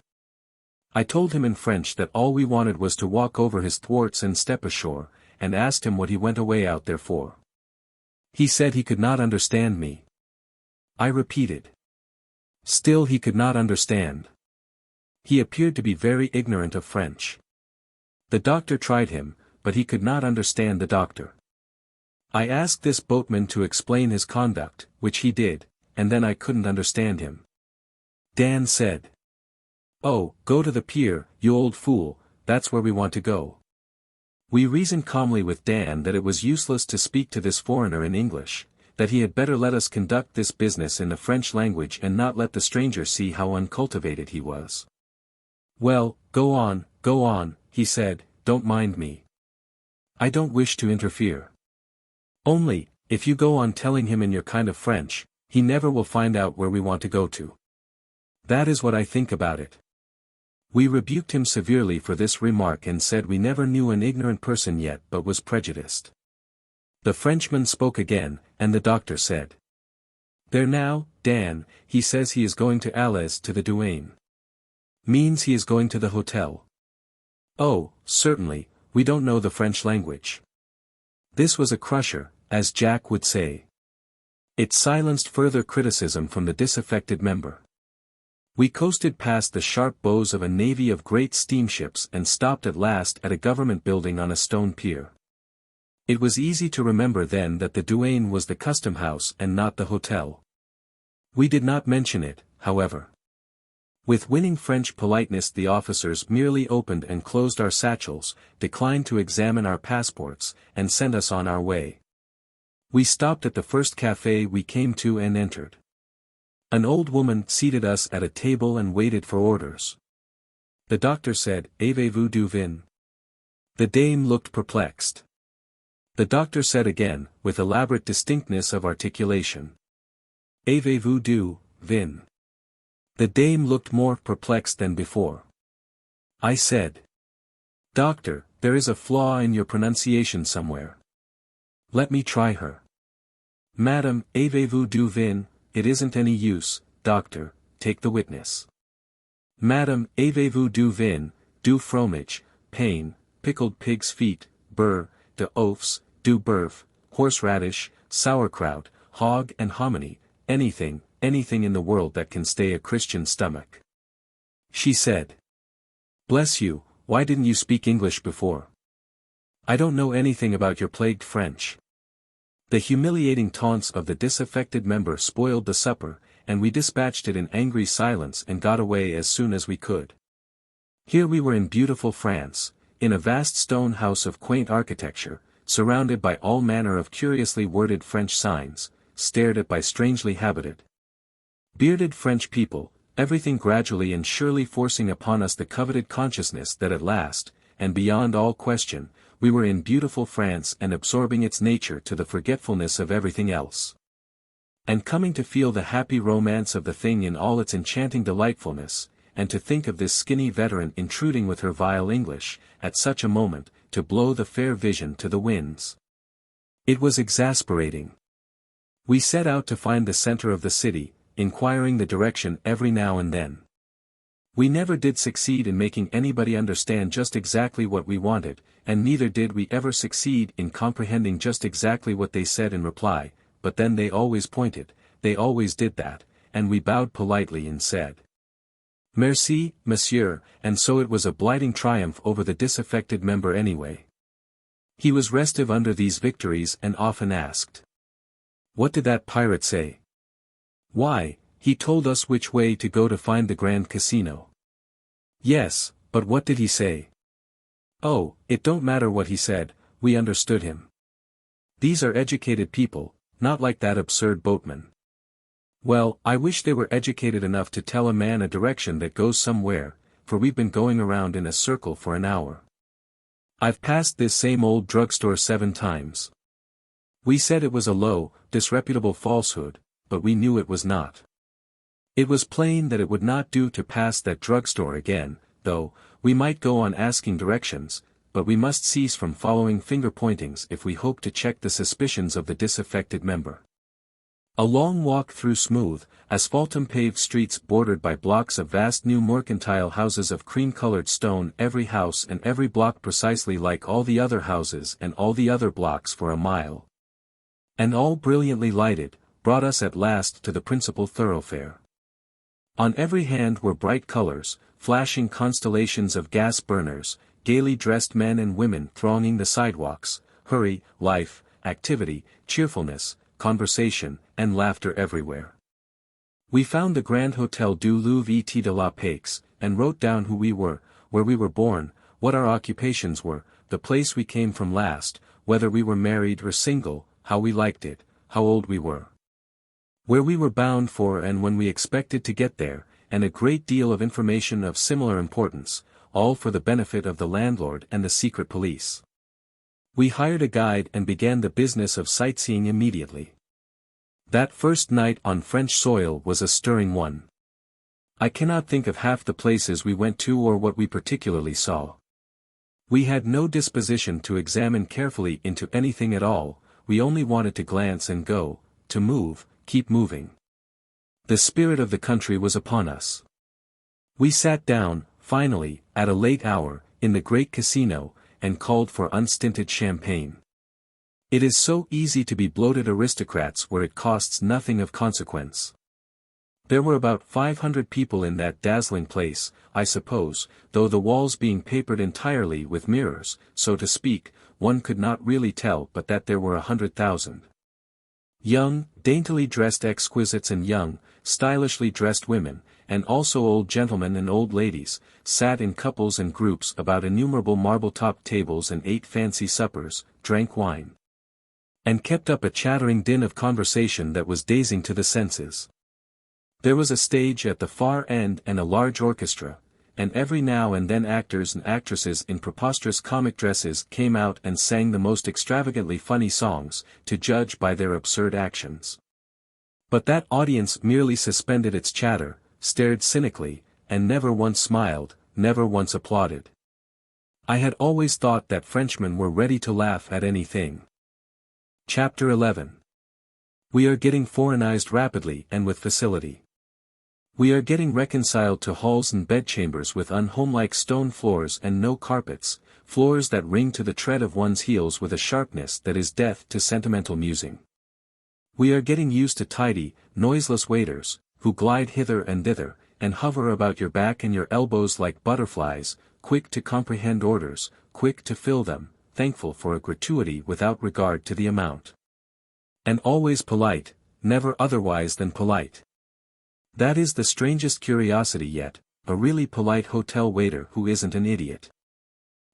Speaker 1: I told him in French that all we wanted was to walk over his thwarts and step ashore, and asked him what he went away out there for. He said he could not understand me. I repeated. Still he could not understand. He appeared to be very ignorant of French. The doctor tried him, but he could not understand the doctor. I asked this boatman to explain his conduct, which he did, and then I couldn't understand him. Dan said, "Oh, go to the pier, you old fool, that's where we want to go." We reasoned calmly with Dan that it was useless to speak to this foreigner in English, that he had better let us conduct this business in the French language and not let the stranger see how uncultivated he was. "Well, go on, he said, "don't mind me. I don't wish to interfere. Only, if you go on telling him in your kind of French, he never will find out where we want to go to. That is what I think about it." We rebuked him severely for this remark and said we never knew an ignorant person yet but was prejudiced. The Frenchman spoke again, and the doctor said, "There now, Dan, he says he is going to Alès to the douane. Means he is going to the hotel." "Oh, certainly, we don't know the French language." This was a crusher, as Jack would say. It silenced further criticism from the disaffected member. We coasted past the sharp bows of a navy of great steamships and stopped at last at a government building on a stone pier. It was easy to remember then that the douane was the custom house and not the hotel. We did not mention it, however. With winning French politeness the officers merely opened and closed our satchels, declined to examine our passports, and sent us on our way. We stopped at the first café we came to and entered. An old woman seated us at a table and waited for orders. The doctor said, "Avez-vous du vin?" The dame looked perplexed. The doctor said again, with elaborate distinctness of articulation, "Avez-vous du vin?" The dame looked more perplexed than before. I said, "Doctor, there is a flaw in your pronunciation somewhere. Let me try her. Madam, avez-vous du vin? It isn't any use, doctor, take the witness. Madam, avez-vous du vin, du fromage, pain, pickled pig's feet, beurre, de oeufs, du beurre, horseradish, sauerkraut, hog and hominy, anything in the world that can stay a Christian stomach." She said, "Bless you, why didn't you speak English before? I don't know anything about your plagued French." The humiliating taunts of the disaffected member spoiled the supper, and we dispatched it in angry silence and got away as soon as we could. Here we were in beautiful France, in a vast stone house of quaint architecture, surrounded by all manner of curiously worded French signs, stared at by strangely habited, bearded French people, everything gradually and surely forcing upon us the coveted consciousness that at last, and beyond all question, we were in beautiful France and absorbing its nature to the forgetfulness of everything else. And coming to feel the happy romance of the thing in all its enchanting delightfulness, and to think of this skinny veteran intruding with her vile English, at such a moment, to blow the fair vision to the winds. It was exasperating. We set out to find the center of the city, inquiring the direction every now and then. We never did succeed in making anybody understand just exactly what we wanted, and neither did we ever succeed in comprehending just exactly what they said in reply, but then they always pointed, they always did that, and we bowed politely and said, "Merci, monsieur," and so it was a blighting triumph over the disaffected member anyway. He was restive under these victories and often asked, "What did that pirate say?" "Why, he told us which way to go to find the Grand Casino." "Yes, but what did he say?" "Oh, it don't matter what he said, we understood him. These are educated people, not like that absurd boatman." "Well, I wish they were educated enough to tell a man a direction that goes somewhere, for we've been going around in a circle for an hour. I've passed this same old drugstore 7 times. We said it was a low, disreputable falsehood, but we knew it was not. It was plain that it would not do to pass that drugstore again, though, we might go on asking directions, but we must cease from following finger-pointings if we hope to check the suspicions of the disaffected member. A long walk through smooth, asphaltum-paved streets bordered by blocks of vast new mercantile houses of cream-colored stone, every house and every block precisely like all the other houses and all the other blocks for a mile, and all brilliantly lighted, brought us at last to the principal thoroughfare. On every hand were bright colors, flashing constellations of gas burners, gaily dressed men and women thronging the sidewalks, hurry, life, activity, cheerfulness, conversation, and laughter everywhere. We found the Grand Hôtel du Louvre et de la Paix, and wrote down who we were, where we were born, what our occupations were, the place we came from last, whether we were married or single, how we liked it, how old we were, where we were bound for and when we expected to get there, and a great deal of information of similar importance, all for the benefit of the landlord and the secret police. We hired a guide and began the business of sightseeing immediately. That first night on French soil was a stirring one. I cannot think of half the places we went to or what we particularly saw. We had no disposition to examine carefully into anything at all, we only wanted to glance and go, to move, keep moving. The spirit of the country was upon us. We sat down, finally, at a late hour, in the great casino, and called for unstinted champagne. It is so easy to be bloated aristocrats where it costs nothing of consequence. There were about 500 people in that dazzling place, I suppose, though the walls being papered entirely with mirrors, so to speak, one could not really tell but that there were 100,000. Young, daintily dressed exquisites and young, stylishly dressed women, and also old gentlemen and old ladies, sat in couples and groups about innumerable marble-topped tables and ate fancy suppers, drank wine, and kept up a chattering din of conversation that was dazing to the senses. There was a stage at the far end and a large orchestra, and every now and then actors and actresses in preposterous comic dresses came out and sang the most extravagantly funny songs, to judge by their absurd actions. But that audience merely suspended its chatter, stared cynically, and never once smiled, never once applauded. I had always thought that Frenchmen were ready to laugh at anything. Chapter 11. We are getting foreignized rapidly and with facility. We are getting reconciled to halls and bedchambers with unhomelike stone floors and no carpets, floors that ring to the tread of one's heels with a sharpness that is death to sentimental musing. We are getting used to tidy, noiseless waiters, who glide hither and thither, and hover about your back and your elbows like butterflies, quick to comprehend orders, quick to fill them, thankful for a gratuity without regard to the amount. And always polite, never otherwise than polite. That is the strangest curiosity yet, a really polite hotel waiter who isn't an idiot.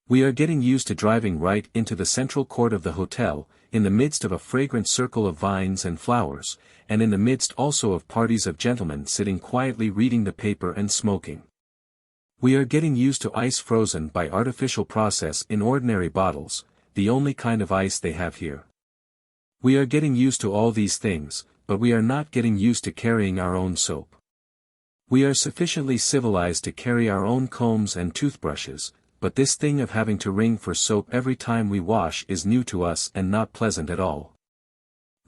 Speaker 1: We are getting used to driving right into the central court of the hotel, in the midst of a fragrant circle of vines and flowers, and in the midst also of parties of gentlemen sitting quietly reading the paper and smoking. We are getting used to ice frozen by artificial process in ordinary bottles, the only kind of ice they have here. We are getting used to all these things, but we are not getting used to carrying our own soap. We are sufficiently civilized to carry our own combs and toothbrushes, but this thing of having to ring for soap every time we wash is new to us and not pleasant at all.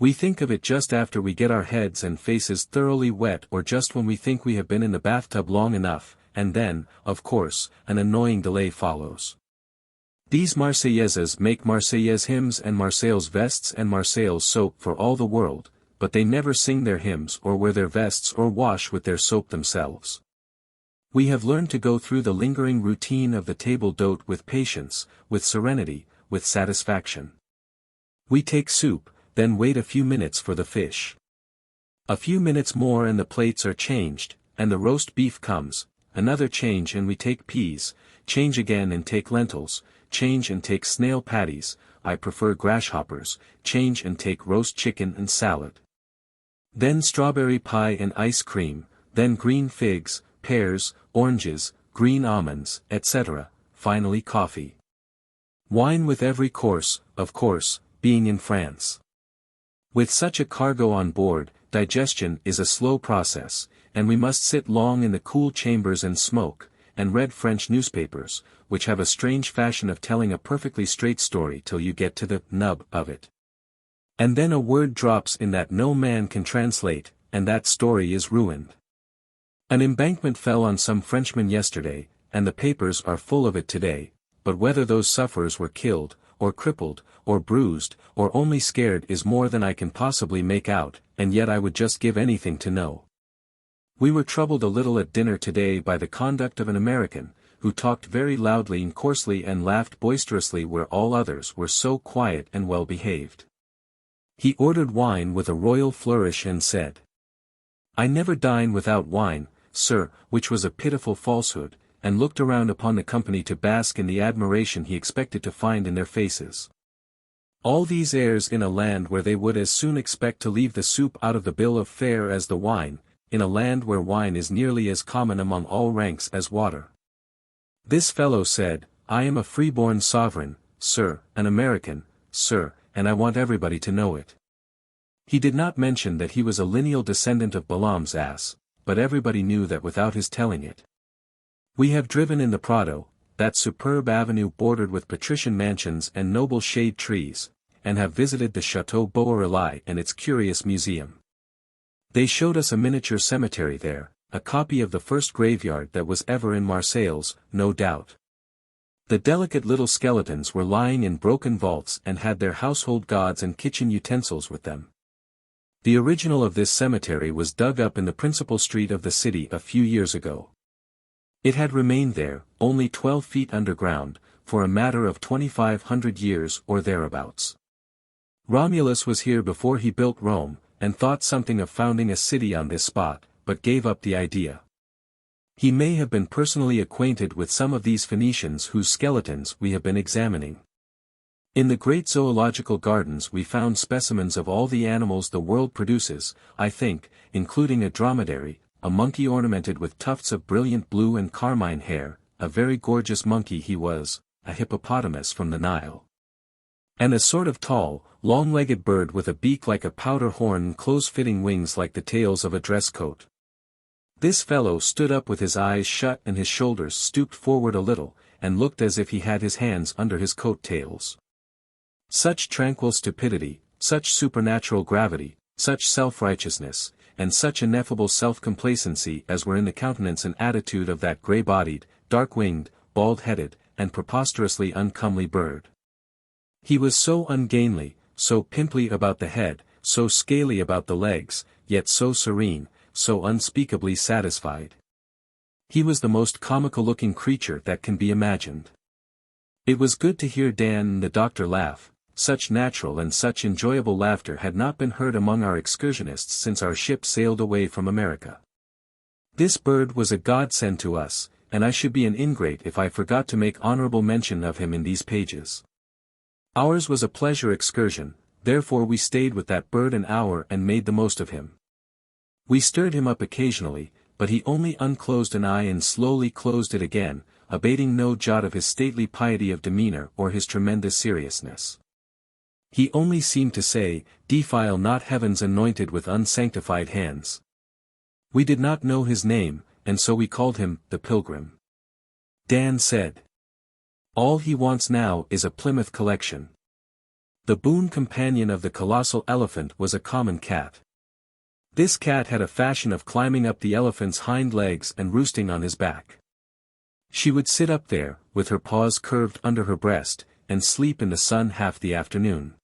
Speaker 1: We think of it just after we get our heads and faces thoroughly wet or just when we think we have been in the bathtub long enough, and then, of course, an annoying delay follows. These Marseillaises make Marseillaise hymns and Marseilles vests and Marseilles soap for all the world, but they never sing their hymns or wear their vests or wash with their soap themselves. We have learned to go through the lingering routine of the table d'hôte with patience, with serenity, with satisfaction. We take soup, then wait a few minutes for the fish. A few minutes more and the plates are changed, and the roast beef comes, another change and we take peas, change again and take lentils, change and take snail patties, I prefer grasshoppers, change and take roast chicken and salad. Then strawberry pie and ice cream, then green figs, pears, oranges, green almonds, etc., finally coffee. Wine with every course, of course, being in France. With such a cargo on board, digestion is a slow process, and we must sit long in the cool chambers and smoke, and read French newspapers, which have a strange fashion of telling a perfectly straight story till you get to the nub of it. And then a word drops in that no man can translate, and that story is ruined. An embankment fell on some Frenchmen yesterday, and the papers are full of it today, but whether those sufferers were killed, or crippled, or bruised, or only scared is more than I can possibly make out, and yet I would just give anything to know. We were troubled a little at dinner today by the conduct of an American, who talked very loudly and coarsely and laughed boisterously where all others were so quiet and well behaved. He ordered wine with a royal flourish and said, "I never dine without wine, sir," which was a pitiful falsehood, and looked around upon the company to bask in the admiration he expected to find in their faces. All these airs in a land where they would as soon expect to leave the soup out of the bill of fare as the wine, in a land where wine is nearly as common among all ranks as water. This fellow said, "I am a free-born sovereign, sir, an American, sir, and I want everybody to know it." He did not mention that he was a lineal descendant of Balaam's ass, but everybody knew that without his telling it. We have driven in the Prado, that superb avenue bordered with patrician mansions and noble shade trees, and have visited the Château Beaurelis and its curious museum. They showed us a miniature cemetery there, a copy of the first graveyard that was ever in Marseilles, no doubt. The delicate little skeletons were lying in broken vaults and had their household gods and kitchen utensils with them. The original of this cemetery was dug up in the principal street of the city a few years ago. It had remained there, only 12 feet underground, for a matter of 2,500 years or thereabouts. Romulus was here before he built Rome, and thought something of founding a city on this spot, but gave up the idea. He may have been personally acquainted with some of these Phoenicians whose skeletons we have been examining. In the great zoological gardens we found specimens of all the animals the world produces, I think, including a dromedary, a monkey ornamented with tufts of brilliant blue and carmine hair, a very gorgeous monkey he was, a hippopotamus from the Nile. And a sort of tall, long-legged bird with a beak like a powder horn and close-fitting wings like the tails of a dress coat. This fellow stood up with his eyes shut and his shoulders stooped forward a little, and looked as if he had his hands under his coat tails. Such tranquil stupidity, such supernatural gravity, such self-righteousness, and such ineffable self-complacency as were in the countenance and attitude of that grey-bodied, dark-winged, bald-headed, and preposterously uncomely bird. He was so ungainly, so pimply about the head, so scaly about the legs, yet so serene, so unspeakably satisfied. He was the most comical-looking creature that can be imagined. It was good to hear Dan and the doctor laugh. Such natural and such enjoyable laughter had not been heard among our excursionists since our ship sailed away from America. This bird was a godsend to us, and I should be an ingrate if I forgot to make honorable mention of him in these pages. Ours was a pleasure excursion, therefore we stayed with that bird an hour and made the most of him. We stirred him up occasionally, but he only unclosed an eye and slowly closed it again, abating no jot of his stately piety of demeanor or his tremendous seriousness. He only seemed to say, "Defile not heaven's anointed with unsanctified hands." We did not know his name, and so we called him, the Pilgrim. Dan said, "All he wants now is a Plymouth collection." The boon companion of the colossal elephant was a common cat. This cat had a fashion of climbing up the elephant's hind legs and roosting on his back. She would sit up there, with her paws curved under her breast, and sleep in the sun half the afternoon.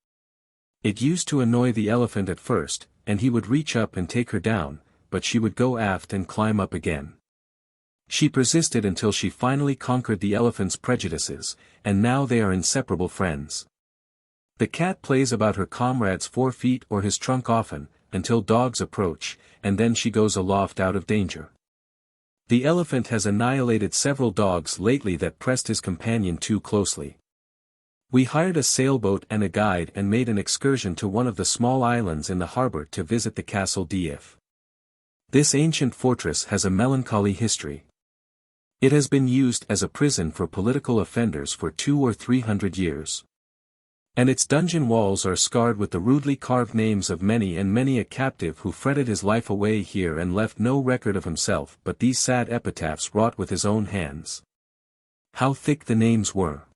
Speaker 1: It used to annoy the elephant at first, and he would reach up and take her down, but she would go aft and climb up again. She persisted until she finally conquered the elephant's prejudices, and now they are inseparable friends. The cat plays about her comrade's 4 feet or his trunk often, until dogs approach, and then she goes aloft out of danger. The elephant has annihilated several dogs lately that pressed his companion too closely. We hired a sailboat and a guide and made an excursion to one of the small islands in the harbor to visit the Castle d'If. This ancient fortress has a melancholy history. It has been used as a prison for political offenders for 200 or 300 years. And its dungeon walls are scarred with the rudely carved names of many and many a captive who fretted his life away here and left no record of himself but these sad epitaphs wrought with his own hands. How thick the names were!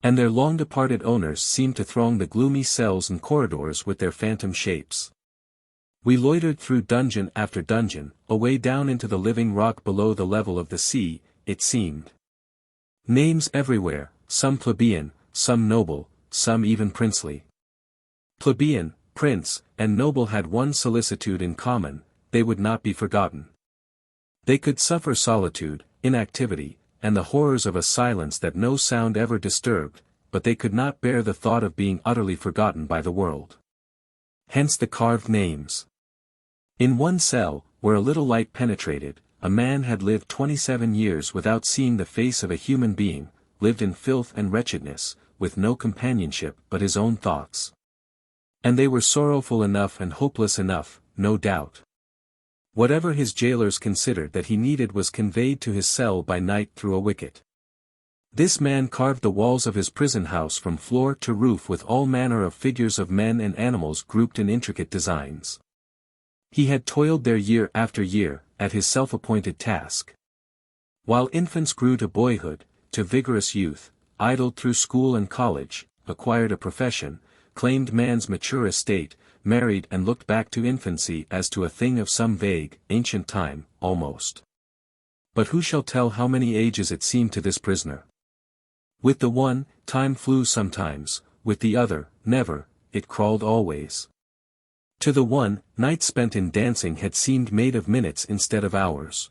Speaker 1: And their long-departed owners seemed to throng the gloomy cells and corridors with their phantom shapes. We loitered through dungeon after dungeon, away down into the living rock below the level of the sea, it seemed. Names everywhere, some plebeian, some noble, some even princely. Plebeian, prince, and noble had one solicitude in common: they would not be forgotten. They could suffer solitude, inactivity, and the horrors of a silence that no sound ever disturbed, but they could not bear the thought of being utterly forgotten by the world. Hence the carved names. In one cell, where a little light penetrated, a man had lived 27 years without seeing the face of a human being, lived in filth and wretchedness, with no companionship but his own thoughts. And they were sorrowful enough and hopeless enough, no doubt. Whatever his jailers considered that he needed was conveyed to his cell by night through a wicket. This man carved the walls of his prison house from floor to roof with all manner of figures of men and animals grouped in intricate designs. He had toiled there year after year, at his self-appointed task. While infants grew to boyhood, to vigorous youth, idled through school and college, acquired a profession, claimed man's mature estate, married and looked back to infancy as to a thing of some vague, ancient time, almost. But who shall tell how many ages it seemed to this prisoner? With the one, time flew sometimes, with the other, never, it crawled always. To the one, nights spent in dancing had seemed made of minutes instead of hours.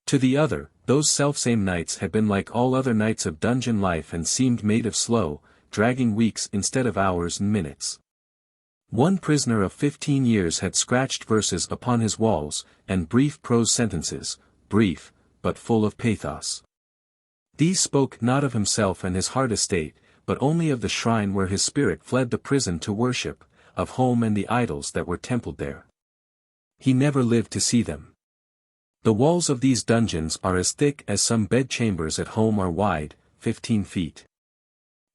Speaker 1: To the other, those selfsame nights had been like all other nights of dungeon life and seemed made of slow, dragging weeks instead of hours and minutes. One prisoner of 15 years had scratched verses upon his walls, and brief prose sentences, brief, but full of pathos. These spoke not of himself and his hard estate, but only of the shrine where his spirit fled the prison to worship, of home and the idols that were templed there. He never lived to see them. The walls of these dungeons are as thick as some bedchambers at home are wide, 15 feet.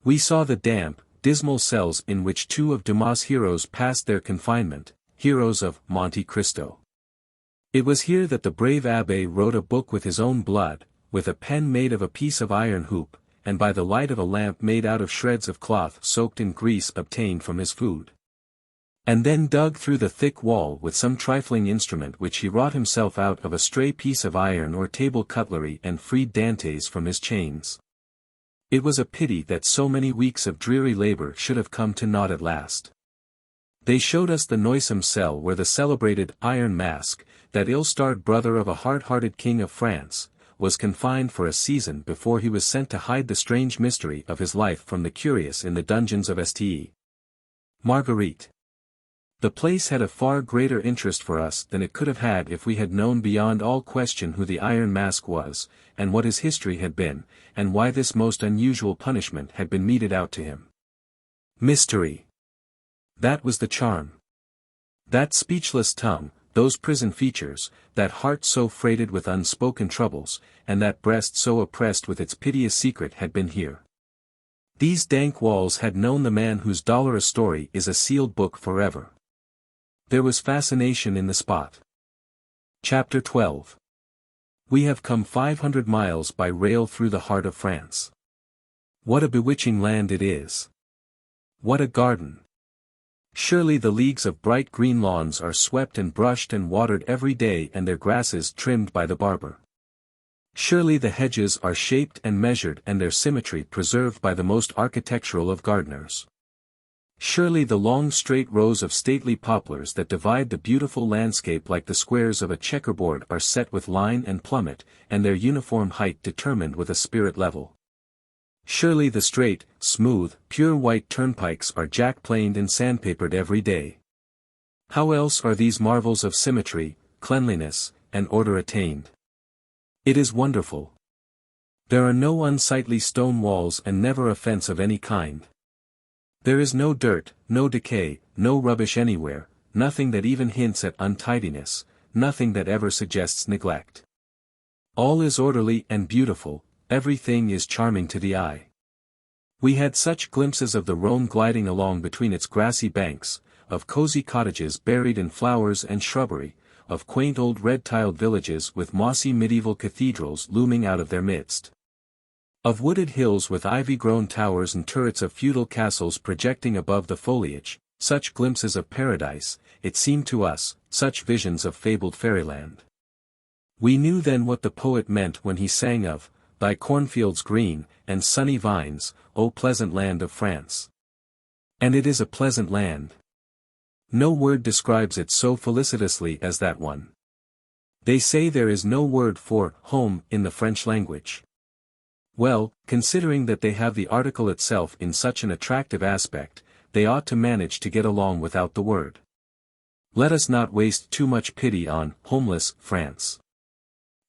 Speaker 1: We saw the damp, dismal cells in which 2 of Dumas' heroes passed their confinement, heroes of Monte Cristo. It was here that the brave abbé wrote a book with his own blood, with a pen made of a piece of iron hoop, and by the light of a lamp made out of shreds of cloth soaked in grease obtained from his food. And then dug through the thick wall with some trifling instrument which he wrought himself out of a stray piece of iron or table cutlery and freed Dantes from his chains. It was a pity that so many weeks of dreary labor should have come to naught at last. They showed us the noisome cell where the celebrated Iron Mask, that ill-starred brother of a hard-hearted king of France, was confined for a season before he was sent to hide the strange mystery of his life from the curious in the dungeons of Ste. Marguerite. The place had a far greater interest for us than it could have had if we had known beyond all question who the Iron Mask was, and what his history had been, and why this most unusual punishment had been meted out to him. Mystery. That was the charm. That speechless tongue, those prison features, that heart so freighted with unspoken troubles, and that breast so oppressed with its piteous secret had been here. These dank walls had known the man whose dolorous story is a sealed book forever. There was fascination in the spot. Chapter 12. We have come 500 miles by rail through the heart of France. What a bewitching land it is! What a garden! Surely the leagues of bright green lawns are swept and brushed and watered every day and their grasses trimmed by the barber. Surely the hedges are shaped and measured and their symmetry preserved by the most architectural of gardeners. Surely the long straight rows of stately poplars that divide the beautiful landscape like the squares of a checkerboard are set with line and plummet, and their uniform height determined with a spirit level. Surely the straight, smooth, pure white turnpikes are jack-planed and sandpapered every day. How else are these marvels of symmetry, cleanliness, and order attained? It is wonderful. There are no unsightly stone walls and never a fence of any kind. There is no dirt, no decay, no rubbish anywhere, nothing that even hints at untidiness, nothing that ever suggests neglect. All is orderly and beautiful, everything is charming to the eye. We had such glimpses of the Rhone gliding along between its grassy banks, of cozy cottages buried in flowers and shrubbery, of quaint old red-tiled villages with mossy medieval cathedrals looming out of their midst. Of wooded hills with ivy-grown towers and turrets of feudal castles projecting above the foliage, such glimpses of paradise, it seemed to us, such visions of fabled fairyland. We knew then what the poet meant when he sang of, "Thy cornfields green, and sunny vines, O pleasant land of France." And it is a pleasant land. No word describes it so felicitously as that one. They say there is no word for home in the French language. Well, considering that they have the article itself in such an attractive aspect, they ought to manage to get along without the word. Let us not waste too much pity on homeless France.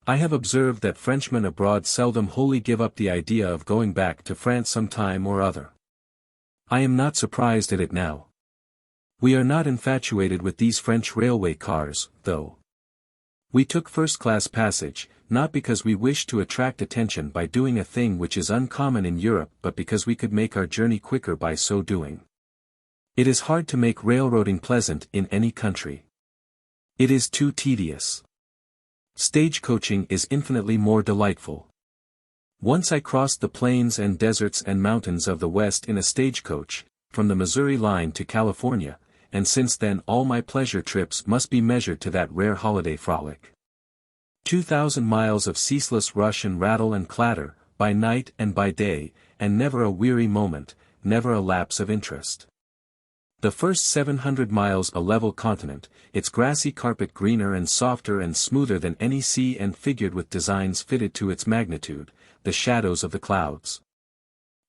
Speaker 1: I have observed that Frenchmen abroad seldom wholly give up the idea of going back to France some time or other. I am not surprised at it now. We are not infatuated with these French railway cars, though. We took first-class passage, not because we wished to attract attention by doing a thing which is uncommon in Europe but because we could make our journey quicker by so doing. It is hard to make railroading pleasant in any country. It is too tedious. Stagecoaching is infinitely more delightful. Once I crossed the plains and deserts and mountains of the West in a stagecoach, from the Missouri line to California, and since then all my pleasure trips must be measured to that rare holiday frolic. 2,000 miles of ceaseless rush and rattle and clatter, by night and by day, and never a weary moment, never a lapse of interest. The first 700 miles a level continent, its grassy carpet greener and softer and smoother than any sea and figured with designs fitted to its magnitude, the shadows of the clouds.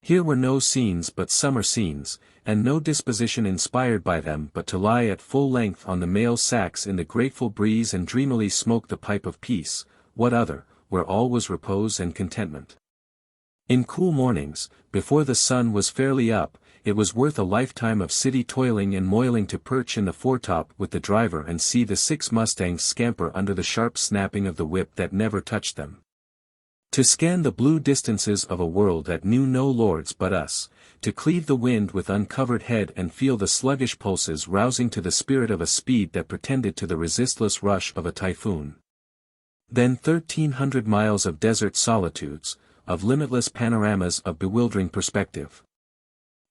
Speaker 1: Here were no scenes but summer scenes, and no disposition inspired by them but to lie at full length on the mail sacks in the grateful breeze and dreamily smoke the pipe of peace, what other, where all was repose and contentment. In cool mornings, before the sun was fairly up, it was worth a lifetime of city toiling and moiling to perch in the foretop with the driver and see the 6 mustangs scamper under the sharp snapping of the whip that never touched them. To scan the blue distances of a world that knew no lords but us, to cleave the wind with uncovered head and feel the sluggish pulses rousing to the spirit of a speed that pretended to the resistless rush of a typhoon. Then 1,300 miles of desert solitudes, of limitless panoramas of bewildering perspective.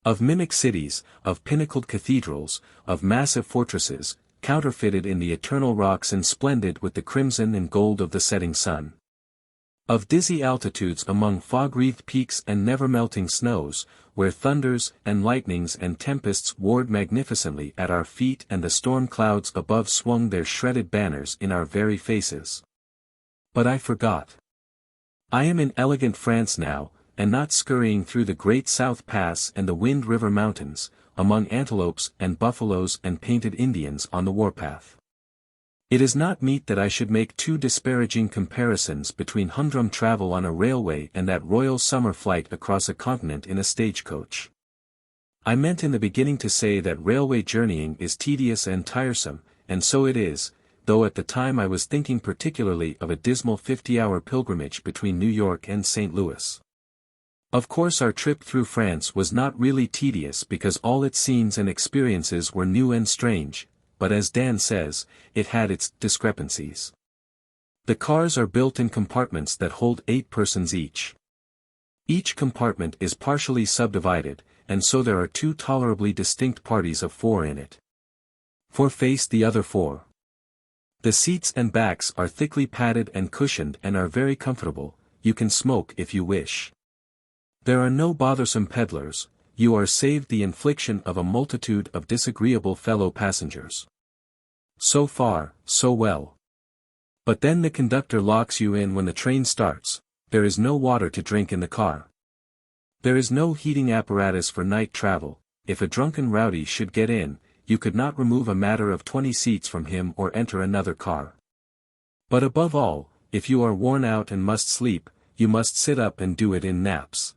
Speaker 1: Of mimic cities, of pinnacled cathedrals, of massive fortresses, counterfeited in the eternal rocks and splendid with the crimson and gold of the setting sun. Of dizzy altitudes among fog-wreathed peaks and never-melting snows, where thunders and lightnings and tempests warred magnificently at our feet and the storm clouds above swung their shredded banners in our very faces. But I forgot. I am in elegant France now, and not scurrying through the great South Pass and the Wind River Mountains, among antelopes and buffaloes and painted Indians on the warpath. It is not meet that I should make too disparaging comparisons between humdrum travel on a railway and that royal summer flight across a continent in a stagecoach. I meant in the beginning to say that railway journeying is tedious and tiresome, and so it is, though at the time I was thinking particularly of a dismal 50-hour pilgrimage between New York and St. Louis. Of course our trip through France was not really tedious because all its scenes and experiences were new and strange, but as Dan says, it had its discrepancies. The cars are built in compartments that hold 8 persons each. Each compartment is partially subdivided, and so there are 2 tolerably distinct parties of 4 in it. 4 face the other 4. The seats and backs are thickly padded and cushioned and are very comfortable. You can smoke if you wish. There are no bothersome peddlers. You are saved the infliction of a multitude of disagreeable fellow passengers. So far, so well. But then the conductor locks you in when the train starts. There is no water to drink in the car. There is no heating apparatus for night travel. If a drunken rowdy should get in, you could not remove a matter of 20 seats from him or enter another car. But above all, if you are worn out and must sleep, you must sit up and do it in naps.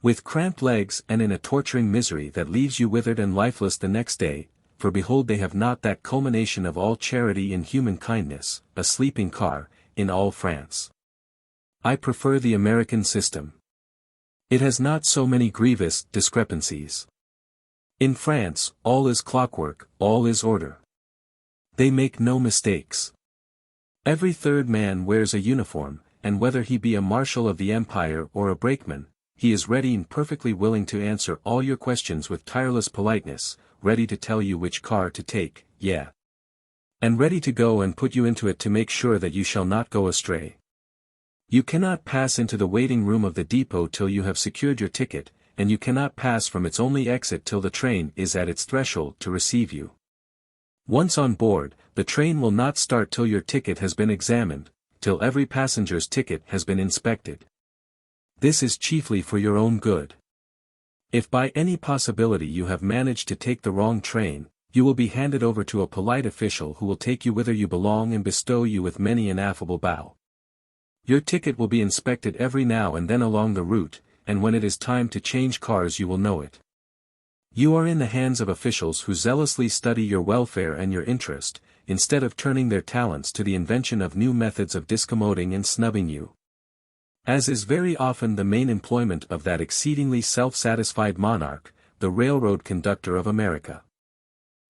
Speaker 1: With cramped legs and in a torturing misery that leaves you withered and lifeless the next day, for behold they have not that culmination of all charity in human kindness, a sleeping car, in all France. I prefer the American system. It has not so many grievous discrepancies. In France, all is clockwork, all is order. They make no mistakes. Every third man wears a uniform, and whether he be a marshal of the empire or a brakeman, he is ready and perfectly willing to answer all your questions with tireless politeness, ready to tell you which car to take, yeah. And ready to go and put you into it to make sure that you shall not go astray. You cannot pass into the waiting room of the depot till you have secured your ticket, and you cannot pass from its only exit till the train is at its threshold to receive you. Once on board, the train will not start till your ticket has been examined, till every passenger's ticket has been inspected. This is chiefly for your own good. If by any possibility you have managed to take the wrong train, you will be handed over to a polite official who will take you whither you belong and bestow you with many an affable bow. Your ticket will be inspected every now and then along the route, and when it is time to change cars you will know it. You are in the hands of officials who zealously study your welfare and your interest, instead of turning their talents to the invention of new methods of discommoding and snubbing you. As is very often the main employment of that exceedingly self-satisfied monarch, the railroad conductor of America.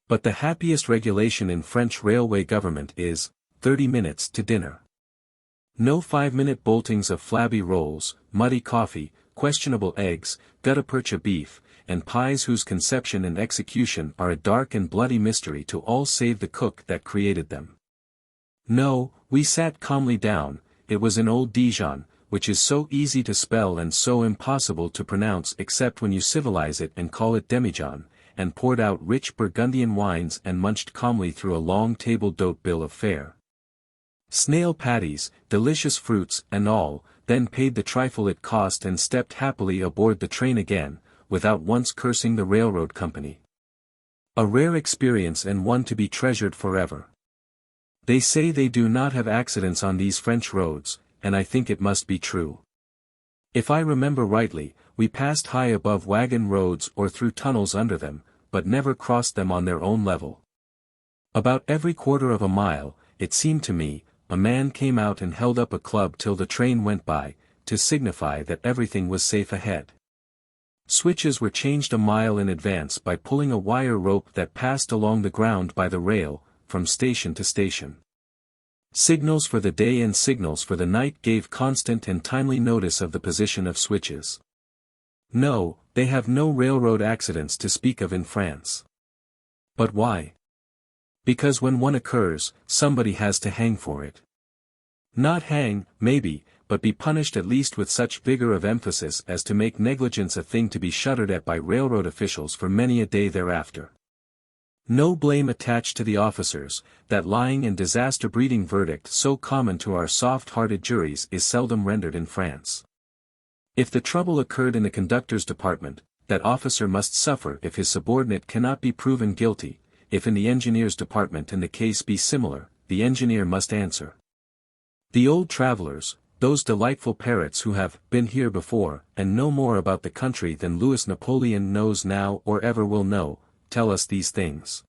Speaker 1: But the happiest regulation in French railway government is, 30 minutes to dinner. No 5-minute boltings of flabby rolls, muddy coffee, questionable eggs, gutta-percha beef, and pies whose conception and execution are a dark and bloody mystery to all save the cook that created them. No, we sat calmly down. It was in old Dijon, which is so easy to spell and so impossible to pronounce except when you civilize it and call it demijohn, and poured out rich Burgundian wines and munched calmly through a long table-d'hote bill of fare. Snail patties, delicious fruits and all, then paid the trifle it cost and stepped happily aboard the train again, without once cursing the railroad company. A rare experience and one to be treasured forever. They say they do not have accidents on these French roads, and I think it must be true. If I remember rightly, we passed high above wagon roads or through tunnels under them, but never crossed them on their own level. About every quarter of a mile, it seemed to me, a man came out and held up a club till the train went by, to signify that everything was safe ahead. Switches were changed a mile in advance by pulling a wire rope that passed along the ground by the rail, from station to station. Signals for the day and signals for the night gave constant and timely notice of the position of switches. No, they have no railroad accidents to speak of in France. But why? Because when one occurs, somebody has to hang for it. Not hang, maybe, but be punished at least with such vigor of emphasis as to make negligence a thing to be shuddered at by railroad officials for many a day thereafter. No blame attached to the officers. That lying and disaster-breeding verdict so common to our soft-hearted juries is seldom rendered in France. If the trouble occurred in the conductor's department, that officer must suffer if his subordinate cannot be proven guilty. If in the engineer's department and the case be similar, the engineer must answer. The old travelers, those delightful parrots who have been here before and know more about the country than Louis Napoleon knows now or ever will know, tell us these things.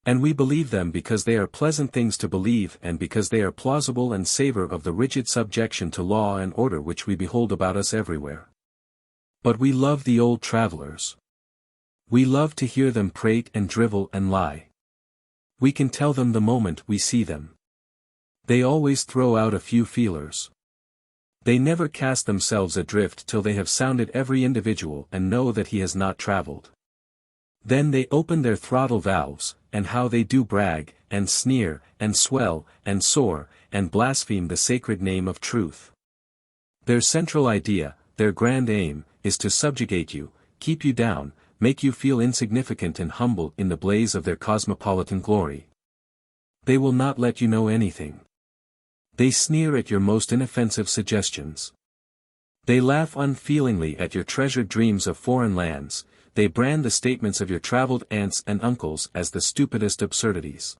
Speaker 1: And we believe them because they are pleasant things to believe and because they are plausible and savor of the rigid subjection to law and order which we behold about us everywhere. But we love the old travelers. We love to hear them prate and drivel and lie. We can tell them the moment we see them. They always throw out a few feelers. They never cast themselves adrift till they have sounded every individual and know that he has not traveled. Then they open their throttle valves, and how they do brag, and sneer, and swell, and soar, and blaspheme the sacred name of truth. Their central idea, their grand aim, is to subjugate you, keep you down, make you feel insignificant and humble in the blaze of their cosmopolitan glory. They will not let you know anything. They sneer at your most inoffensive suggestions. They laugh unfeelingly at your treasured dreams of foreign lands, they brand the statements of your traveled aunts and uncles as the stupidest absurdities.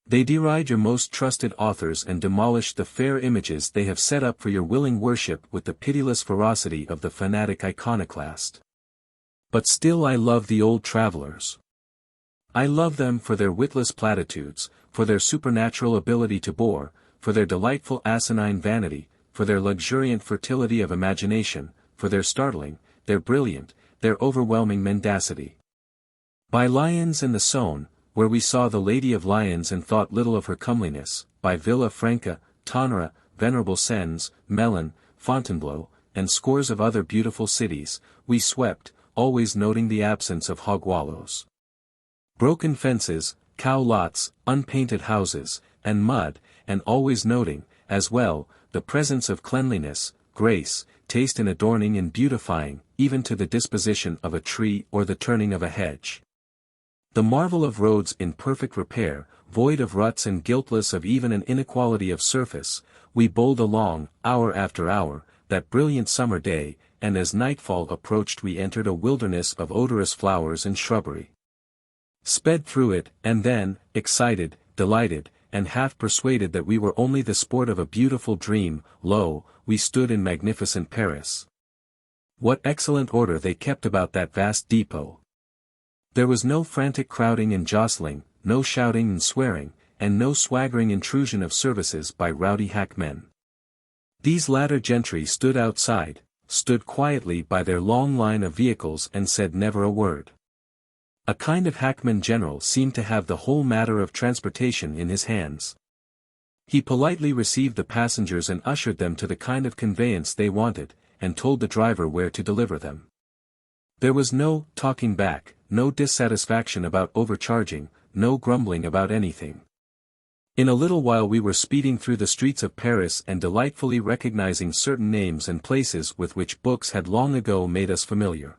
Speaker 1: They deride your most trusted authors and demolish the fair images they have set up for your willing worship with the pitiless ferocity of the fanatic iconoclast. But still I love the old travelers. I love them for their witless platitudes, for their supernatural ability to bore, for their delightful asinine vanity, for their luxuriant fertility of imagination, for their startling, their brilliant, their overwhelming mendacity. By Lyons and the Saône, where we saw the Lady of Lyons and thought little of her comeliness, by Villa Franca, Tonnerre, Venerable Sens, Melun, Fontainebleau, and scores of other beautiful cities, we swept, always noting the absence of hog wallows. Broken fences, cow lots, unpainted houses, and mud, and always noting, as well, the presence of cleanliness, grace, taste in adorning and beautifying, even to the disposition of a tree or the turning of a hedge. The marvel of roads in perfect repair, void of ruts and guiltless of even an inequality of surface, we bowled along, hour after hour, that brilliant summer day, and as nightfall approached we entered a wilderness of odorous flowers and shrubbery. Sped through it, and then, excited, delighted, and half persuaded that we were only the sport of a beautiful dream, lo, we stood in magnificent Paris. What excellent order they kept about that vast depot! There was no frantic crowding and jostling, no shouting and swearing, and no swaggering intrusion of services by rowdy hackmen. These latter gentry stood outside, stood quietly by their long line of vehicles and said never a word. A kind of hackman general seemed to have the whole matter of transportation in his hands. He politely received the passengers and ushered them to the kind of conveyance they wanted, and told the driver where to deliver them. There was no talking back, no dissatisfaction about overcharging, no grumbling about anything. In a little while we were speeding through the streets of Paris and delightfully recognizing certain names and places with which books had long ago made us familiar.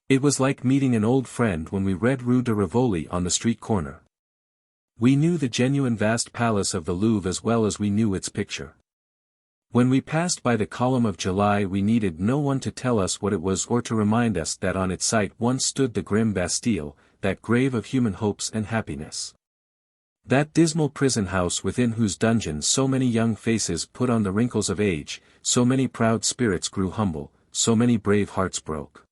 Speaker 1: It was like meeting an old friend when we read Rue de Rivoli on the street corner. We knew the genuine vast palace of the Louvre as well as we knew its picture. When we passed by the Column of July we needed no one to tell us what it was or to remind us that on its site once stood the grim Bastille, that grave of human hopes and happiness. That dismal prison house within whose dungeons so many young faces put on the wrinkles of age, so many proud spirits grew humble, so many brave hearts broke.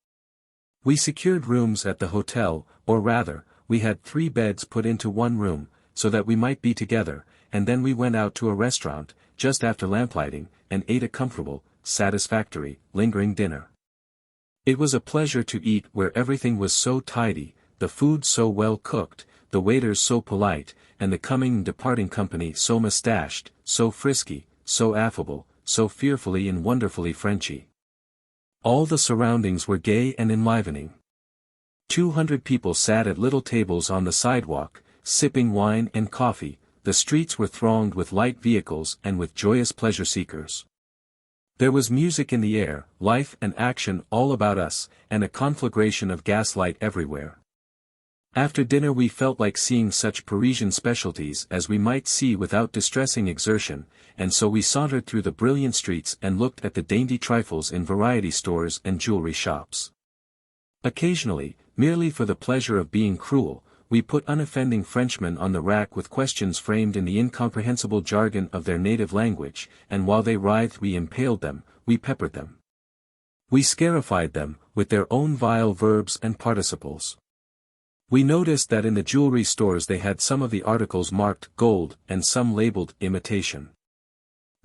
Speaker 1: We secured rooms at the hotel, or rather, we had 3 beds put into one room, so that we might be together, and then we went out to a restaurant, just after lamplighting, and ate a comfortable, satisfactory, lingering dinner. It was a pleasure to eat where everything was so tidy, the food so well cooked, the waiters so polite, and the coming and departing company so mustached, so frisky, so affable, so fearfully and wonderfully Frenchy. All the surroundings were gay and enlivening. 200 people sat at little tables on the sidewalk, sipping wine and coffee. The streets were thronged with light vehicles and with joyous pleasure seekers. There was music in the air, life and action all about us, and a conflagration of gaslight everywhere. After dinner we felt like seeing such Parisian specialties as we might see without distressing exertion, and so we sauntered through the brilliant streets and looked at the dainty trifles in variety stores and jewelry shops. Occasionally, merely for the pleasure of being cruel, we put unoffending Frenchmen on the rack with questions framed in the incomprehensible jargon of their native language, and while they writhed we impaled them, we peppered them. We scarified them, with their own vile verbs and participles. We noticed that in the jewelry stores they had some of the articles marked gold and some labeled imitation.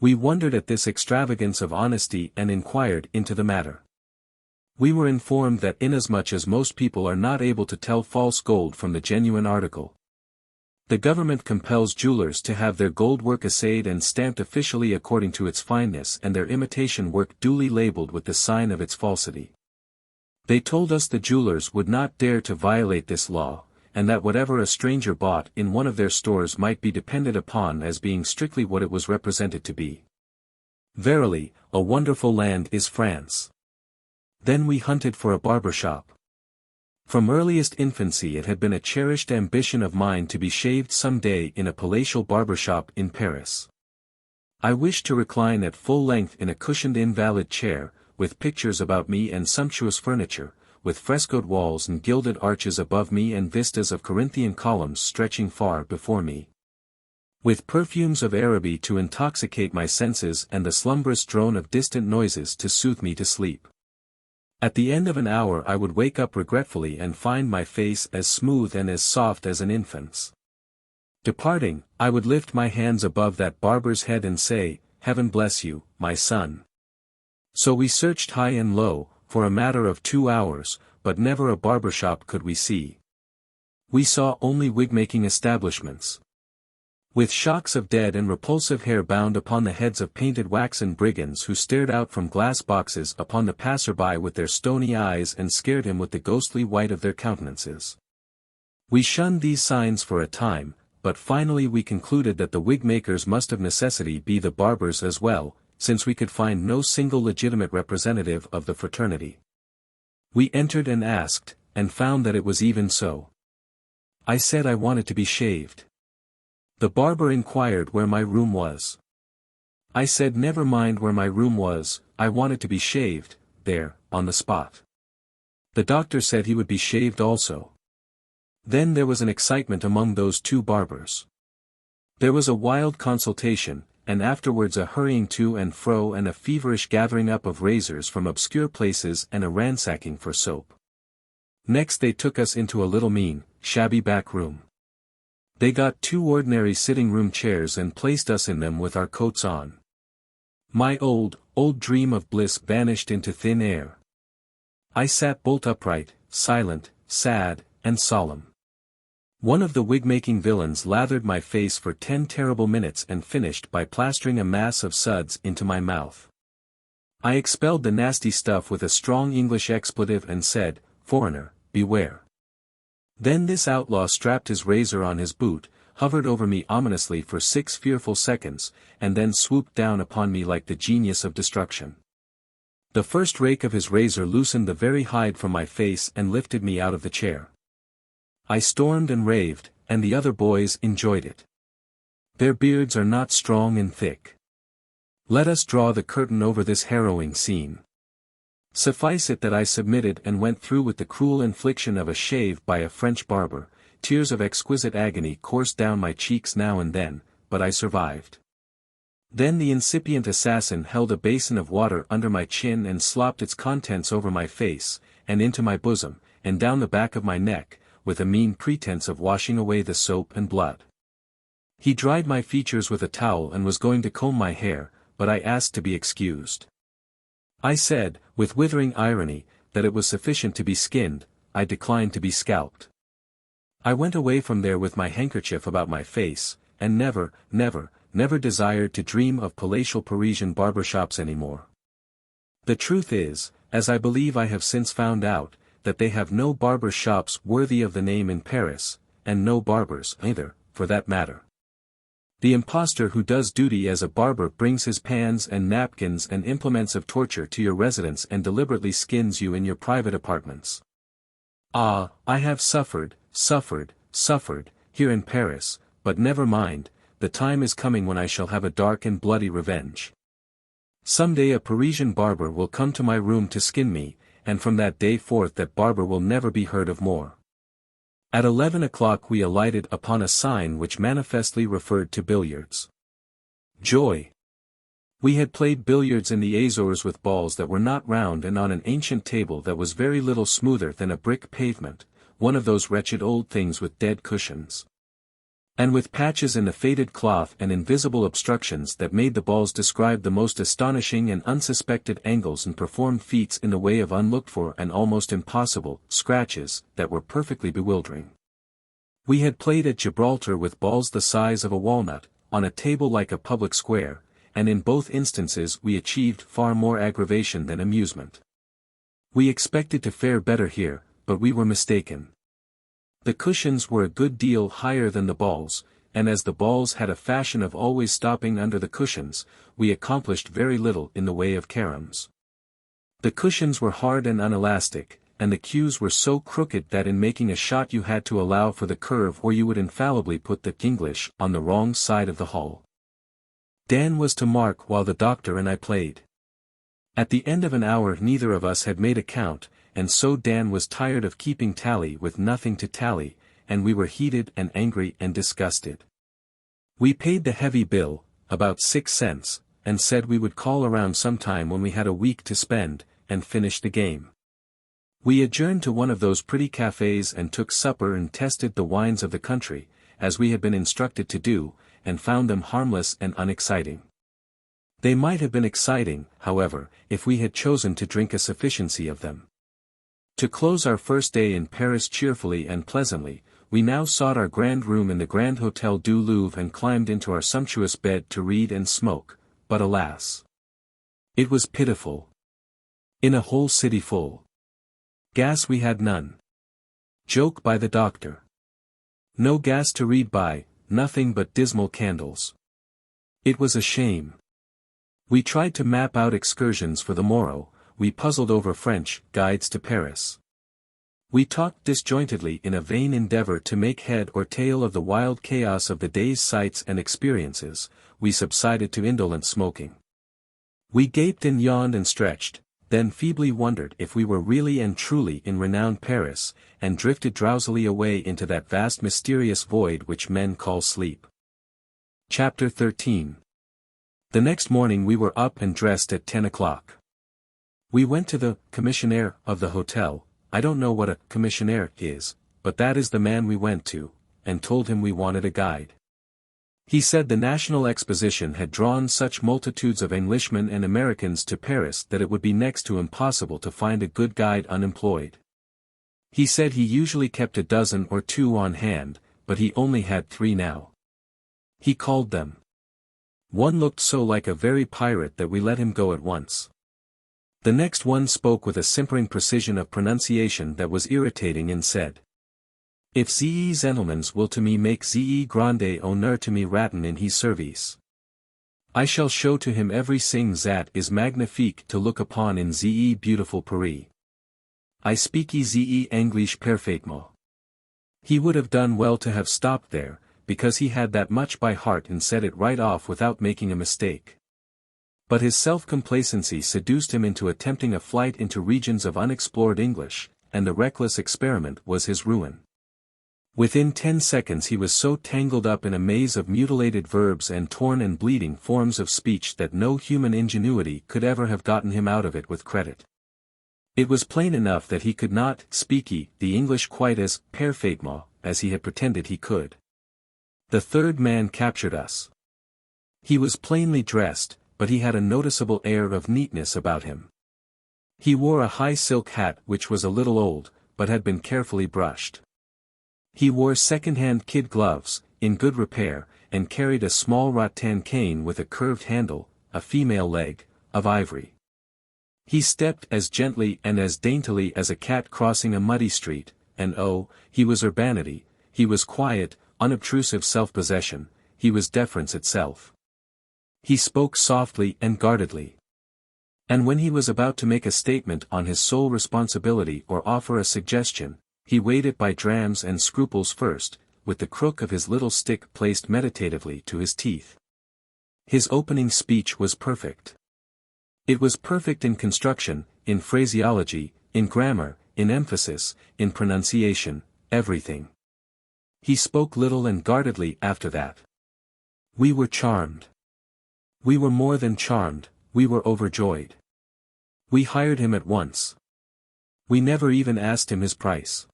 Speaker 1: We wondered at this extravagance of honesty and inquired into the matter. We were informed that inasmuch as most people are not able to tell false gold from the genuine article, the government compels jewelers to have their gold work assayed and stamped officially according to its fineness and their imitation work duly labeled with the sign of its falsity. They told us the jewelers would not dare to violate this law, and that whatever a stranger bought in one of their stores might be depended upon as being strictly what it was represented to be. Verily, a wonderful land is France. Then we hunted for a barber shop. From earliest infancy it had been a cherished ambition of mine to be shaved some day in a palatial barber shop in Paris. I wished to recline at full length in a cushioned invalid chair, with pictures about me and sumptuous furniture, with frescoed walls and gilded arches above me and vistas of Corinthian columns stretching far before me, with perfumes of Araby to intoxicate my senses and the slumberous drone of distant noises to soothe me to sleep. At the end of an hour I would wake up regretfully and find my face as smooth and as soft as an infant's. Departing, I would lift my hands above that barber's head and say, "Heaven bless you, my son." So we searched high and low, for a matter of 2 hours, but never a barber shop could we see. We saw only wig-making establishments, with shocks of dead and repulsive hair bound upon the heads of painted waxen brigands who stared out from glass boxes upon the passer-by with their stony eyes and scared him with the ghostly white of their countenances. We shunned these signs for a time, but finally we concluded that the wig-makers must of necessity be the barbers as well, since we could find no single legitimate representative of the fraternity. We entered and asked, and found that it was even so. I said I wanted to be shaved. The barber inquired where my room was. I said never mind where my room was, I wanted to be shaved, there, on the spot. The doctor said he would be shaved also. Then there was an excitement among those two barbers. There was a wild consultation, and afterwards a hurrying to and fro and a feverish gathering up of razors from obscure places and a ransacking for soap. Next they took us into a little mean, shabby back room. They got 2 ordinary sitting-room chairs and placed us in them with our coats on. My old dream of bliss vanished into thin air. I sat bolt upright, silent, sad, and solemn. One of the wig-making villains lathered my face for 10 terrible minutes and finished by plastering a mass of suds into my mouth. I expelled the nasty stuff with a strong English expletive and said, "Foreigner, beware." Then this outlaw strapped his razor on his boot, hovered over me ominously for 6 fearful seconds, and then swooped down upon me like the genius of destruction. The first rake of his razor loosened the very hide from my face and lifted me out of the chair. I stormed and raved, and the other boys enjoyed it. Their beards are not strong and thick. Let us draw the curtain over this harrowing scene. Suffice it that I submitted and went through with the cruel infliction of a shave by a French barber. Tears of exquisite agony coursed down my cheeks now and then, but I survived. Then the incipient assassin held a basin of water under my chin and slopped its contents over my face, and into my bosom, and down the back of my neck, with a mean pretense of washing away the soap and blood. He dried my features with a towel and was going to comb my hair, but I asked to be excused. I said, with withering irony, that it was sufficient to be skinned. I declined to be scalped. I went away from there with my handkerchief about my face, and never desired to dream of palatial Parisian barber shops any more. The truth is, as I believe I have since found out, that they have no barber shops worthy of the name in Paris, and no barbers either, for that matter. The impostor who does duty as a barber brings his pans and napkins and implements of torture to your residence and deliberately skins you in your private apartments. Ah, I have suffered, here in Paris, but never mind, the time is coming when I shall have a dark and bloody revenge. Some day a Parisian barber will come to my room to skin me, and from that day forth that barber will never be heard of more. At 11 o'clock we alighted upon a sign which manifestly referred to billiards. Joy! We had played billiards in the Azores with balls that were not round and on an ancient table that was very little smoother than a brick pavement, one of those wretched old things with dead cushions. And with patches in the faded cloth and invisible obstructions that made the balls describe the most astonishing and unsuspected angles and perform feats in the way of unlooked-for and almost impossible scratches that were perfectly bewildering. We had played at Gibraltar with balls the size of a walnut, on a table like a public square, and in both instances we achieved far more aggravation than amusement. We expected to fare better here, but we were mistaken. The cushions were a good deal higher than the balls, and as the balls had a fashion of always stopping under the cushions, we accomplished very little in the way of caroms. The cushions were hard and unelastic, and the cues were so crooked that in making a shot you had to allow for the curve or you would infallibly put the English on the wrong side of the hull. Dan was to mark while the doctor and I played. At the end of an hour neither of us had made a count, and so Dan was tired of keeping tally with nothing to tally, and we were heated and angry and disgusted. We paid the heavy bill, about 6 cents, and said we would call around sometime when we had a week to spend, and finish the game. We adjourned to one of those pretty cafes and took supper and tested the wines of the country, as we had been instructed to do, and found them harmless and unexciting. They might have been exciting, however, if we had chosen to drink a sufficiency of them. To close our first day in Paris cheerfully and pleasantly, we now sought our grand room in the Grand Hotel du Louvre and climbed into our sumptuous bed to read and smoke, but alas! It was pitiful. In a whole city full. Gas we had none. Joke by the doctor. No gas to read by, nothing but dismal candles. It was a shame. We tried to map out excursions for the morrow, we puzzled over French guides to Paris. We talked disjointedly in a vain endeavor to make head or tail of the wild chaos of the day's sights and experiences, we subsided to indolent smoking. We gaped and yawned and stretched, then feebly wondered if we were really and truly in renowned Paris, and drifted drowsily away into that vast mysterious void which men call sleep. Chapter 13. The next morning we were up and dressed at 10 o'clock. We went to the commissionaire of the hotel. I don't know what a commissionaire is, but that is the man we went to, and told him we wanted a guide. He said the National Exposition had drawn such multitudes of Englishmen and Americans to Paris that it would be next to impossible to find a good guide unemployed. He said he usually kept a dozen or two on hand, but he only had 3 now. He called them. One looked so like a very pirate that we let him go at once. The next one spoke with a simpering precision of pronunciation that was irritating and said, "If ze gentlemans will to me make ze grande honneur to me ratten in his service, I shall show to him every sing zat is magnifique to look upon in ze beautiful Paris. I speak ze English parfaitement." He would have done well to have stopped there, because he had that much by heart and said it right off without making a mistake. But his self-complacency seduced him into attempting a flight into regions of unexplored English, and the reckless experiment was his ruin. Within 10 seconds he was so tangled up in a maze of mutilated verbs and torn and bleeding forms of speech that no human ingenuity could ever have gotten him out of it with credit. It was plain enough that he could not speak the English quite as parfaitement as he had pretended he could. The third man captured us. He was plainly dressed, but he had a noticeable air of neatness about him. He wore a high silk hat which was a little old, but had been carefully brushed. He wore second-hand kid gloves, in good repair, and carried a small rattan cane with a curved handle, a female leg, of ivory. He stepped as gently and as daintily as a cat crossing a muddy street, and oh, he was urbanity, he was quiet, unobtrusive self-possession, he was deference itself. He spoke softly and guardedly. And when he was about to make a statement on his sole responsibility or offer a suggestion, he weighed it by drams and scruples first, with the crook of his little stick placed meditatively to his teeth. His opening speech was perfect. It was perfect in construction, in phraseology, in grammar, in emphasis, in pronunciation, everything. He spoke little and guardedly after that. We were charmed. We were more than charmed, we were overjoyed. We hired him at once. We never even asked him his price.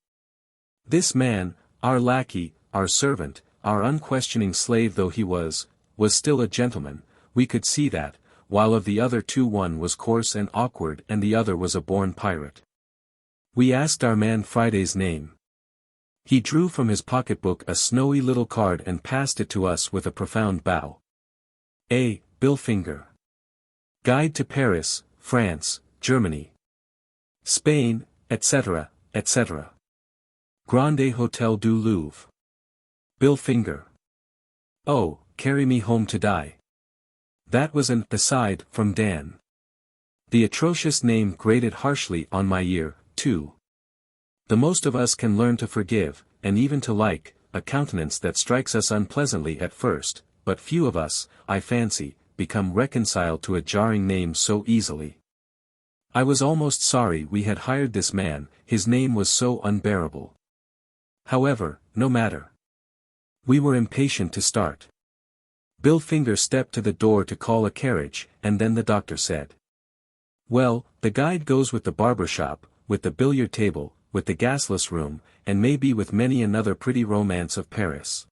Speaker 1: This man, our lackey, our servant, our unquestioning slave though he was still a gentleman. We could see that, while of the other two one was coarse and awkward and the other was a born pirate. We asked our man Friday's name. He drew from his pocketbook a snowy little card and passed it to us with a profound bow. A. Billfinger. Guide to Paris, France, Germany, Spain, etc., etc. Grande Hôtel du Louvre. Billfinger. Oh, carry me home to die. That was an aside from Dan. The atrocious name grated harshly on my ear, too. The most of us can learn to forgive, and even to like, a countenance that strikes us unpleasantly at first, but few of us, I fancy, become reconciled to a jarring name so easily. I was almost sorry we had hired this man, his name was so unbearable. However, no matter. We were impatient to start. Billfinger stepped to the door to call a carriage, and then the doctor said, "Well, the guide goes with the barber shop, with the billiard table, with the gasless room, and maybe with many another pretty romance of Paris."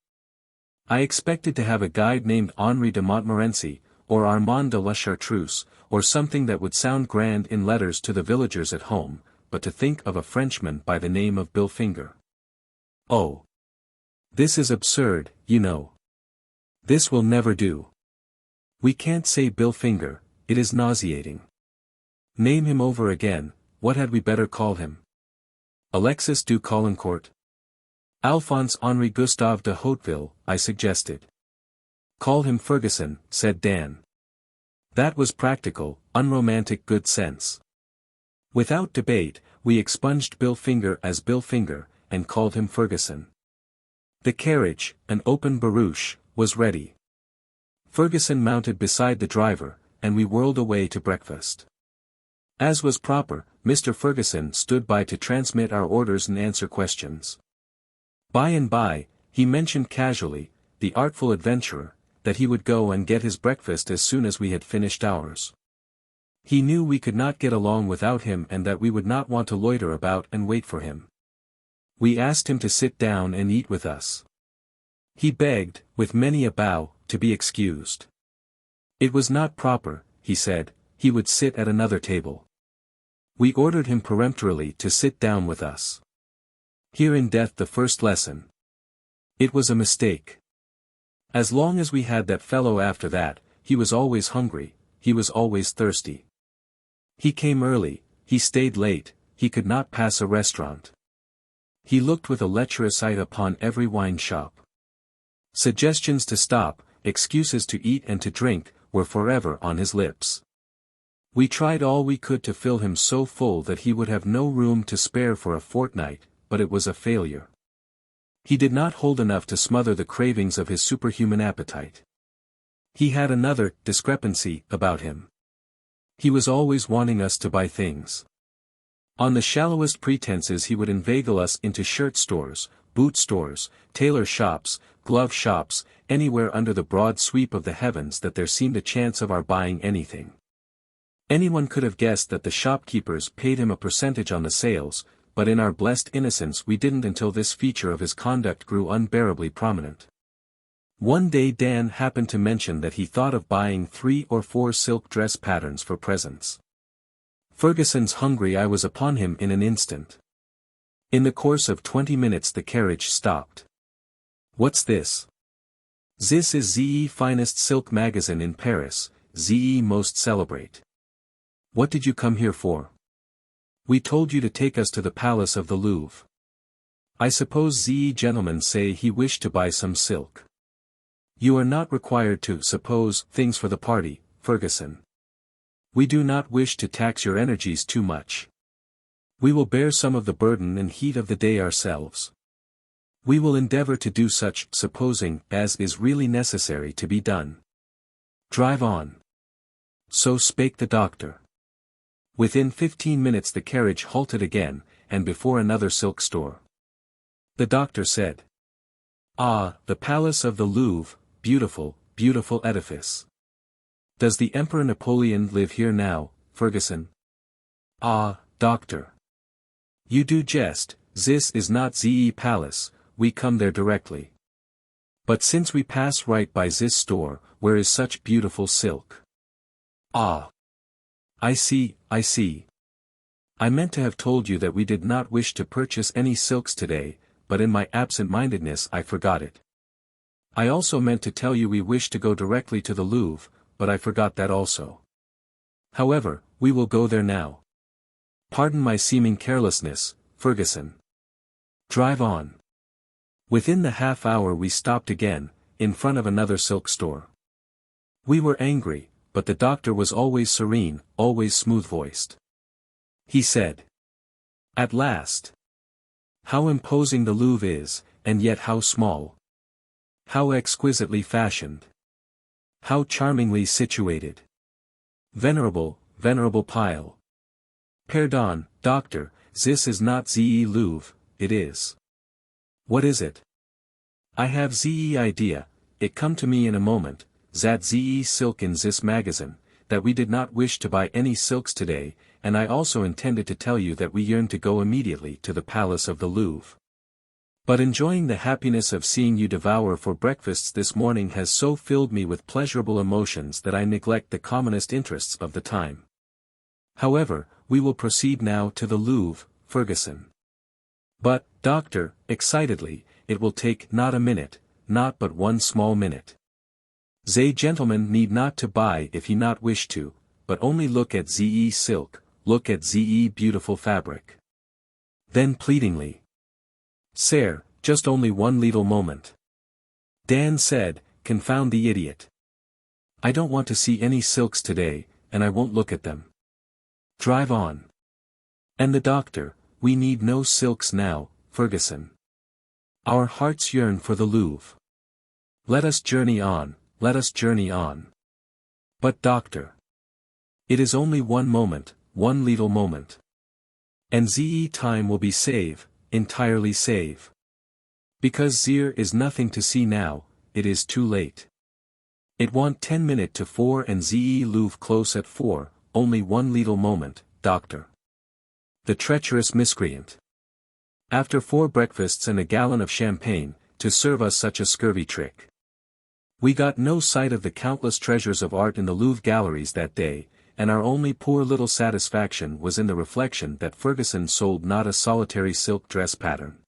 Speaker 1: I expected to have a guide named Henri de Montmorency, or Armand de la Chartreuse, or something that would sound grand in letters to the villagers at home, but to think of a Frenchman by the name of Billfinger. Oh! This is absurd, you know. This will never do. We can't say Billfinger, it is nauseating. Name him over again, what had we better call him? Alexis du Caulaincourt? Alphonse Henri Gustave de Hauteville, I suggested. Call him Ferguson, said Dan. That was practical, unromantic good sense. Without debate, we expunged Billfinger as Billfinger, and called him Ferguson. The carriage, an open barouche, was ready. Ferguson mounted beside the driver, and we whirled away to breakfast. As was proper, Mr. Ferguson stood by to transmit our orders and answer questions. By and by, he mentioned casually, the artful adventurer, that he would go and get his breakfast as soon as we had finished ours. He knew we could not get along without him and that we would not want to loiter about and wait for him. We asked him to sit down and eat with us. He begged, with many a bow, to be excused. It was not proper, he said, he would sit at another table. We ordered him peremptorily to sit down with us. Here in death the first lesson. It was a mistake. As long as we had that fellow after that, he was always hungry, he was always thirsty. He came early, he stayed late, he could not pass a restaurant. He looked with a lecherous eye upon every wine shop. Suggestions to stop, excuses to eat and to drink, were forever on his lips. We tried all we could to fill him so full that he would have no room to spare for a fortnight, but it was a failure. He did not hold enough to smother the cravings of his superhuman appetite. He had another discrepancy about him. He was always wanting us to buy things. On the shallowest pretenses he would inveigle us into shirt stores, boot stores, tailor shops, glove shops, anywhere under the broad sweep of the heavens that there seemed a chance of our buying anything. Anyone could have guessed that the shopkeepers paid him a percentage on the sales, but in our blessed innocence we didn't until this feature of his conduct grew unbearably prominent. One day Dan happened to mention that he thought of buying 3 or 4 silk dress patterns for presents. Ferguson's hungry eye was upon him in an instant. In the course of 20 minutes the carriage stopped. What's this? This is the finest silk magazine in Paris, the most celebrate. What did you come here for? We told you to take us to the palace of the Louvre. I suppose the gentleman say he wished to buy some silk. You are not required to suppose things for the party, Ferguson. We do not wish to tax your energies too much. We will bear some of the burden and heat of the day ourselves. We will endeavor to do such supposing as is really necessary to be done. Drive on. So spake the doctor. Within 15 minutes the carriage halted again, and before another silk store. The doctor said, Ah, the palace of the Louvre, beautiful, beautiful edifice. Does the Emperor Napoleon live here now, Ferguson? Ah, doctor. You do jest, this is not the palace, we come there directly. But since we pass right by this store, where is such beautiful silk? Ah. I see, I see. I meant to have told you that we did not wish to purchase any silks today, but in my absent-mindedness I forgot it. I also meant to tell you we wish to go directly to the Louvre, but I forgot that also. However, we will go there now. Pardon my seeming carelessness, Ferguson. Drive on. Within the half-hour we stopped again, in front of another silk store. We were angry, but the doctor was always serene, always smooth-voiced. He said, "At last. How imposing the Louvre is, and yet how small. How exquisitely fashioned. How charmingly situated. Venerable, venerable pile. Pardon, doctor, this is not the Louvre, it is. What is it? I have the idea, it come to me in a moment, that the silk in this magazine, that we did not wish to buy any silks today, and I also intended to tell you that we yearn to go immediately to the palace of the Louvre. But enjoying the happiness of seeing you devour for breakfasts this morning has so filled me with pleasurable emotions that I neglect the commonest interests of the time. However, we will proceed now to the Louvre, Ferguson. But, doctor, excitedly, it will take not a minute, not but one small minute. They gentleman need not to buy if he not wish to, but only look at ze silk, look at ze beautiful fabric. Then pleadingly. Sir, just only one little moment. Dan said, confound the idiot. I don't want to see any silks today, and I won't look at them. Drive on. And the doctor, we need no silks now, Ferguson. Our hearts yearn for the Louvre. Let us journey on, let us journey on. But doctor. It is only one moment, one little moment. And ze time will be save, entirely save. Because there is nothing to see now, it is too late. It want 10 minutes to 4 and ze Louvre close at 4, only one little moment, doctor. The treacherous miscreant. After 4 breakfasts and a gallon of champagne, to serve us such a scurvy trick. We got no sight of the countless treasures of art in the Louvre galleries that day, and our only poor little satisfaction was in the reflection that Ferguson sold not a solitary silk dress pattern.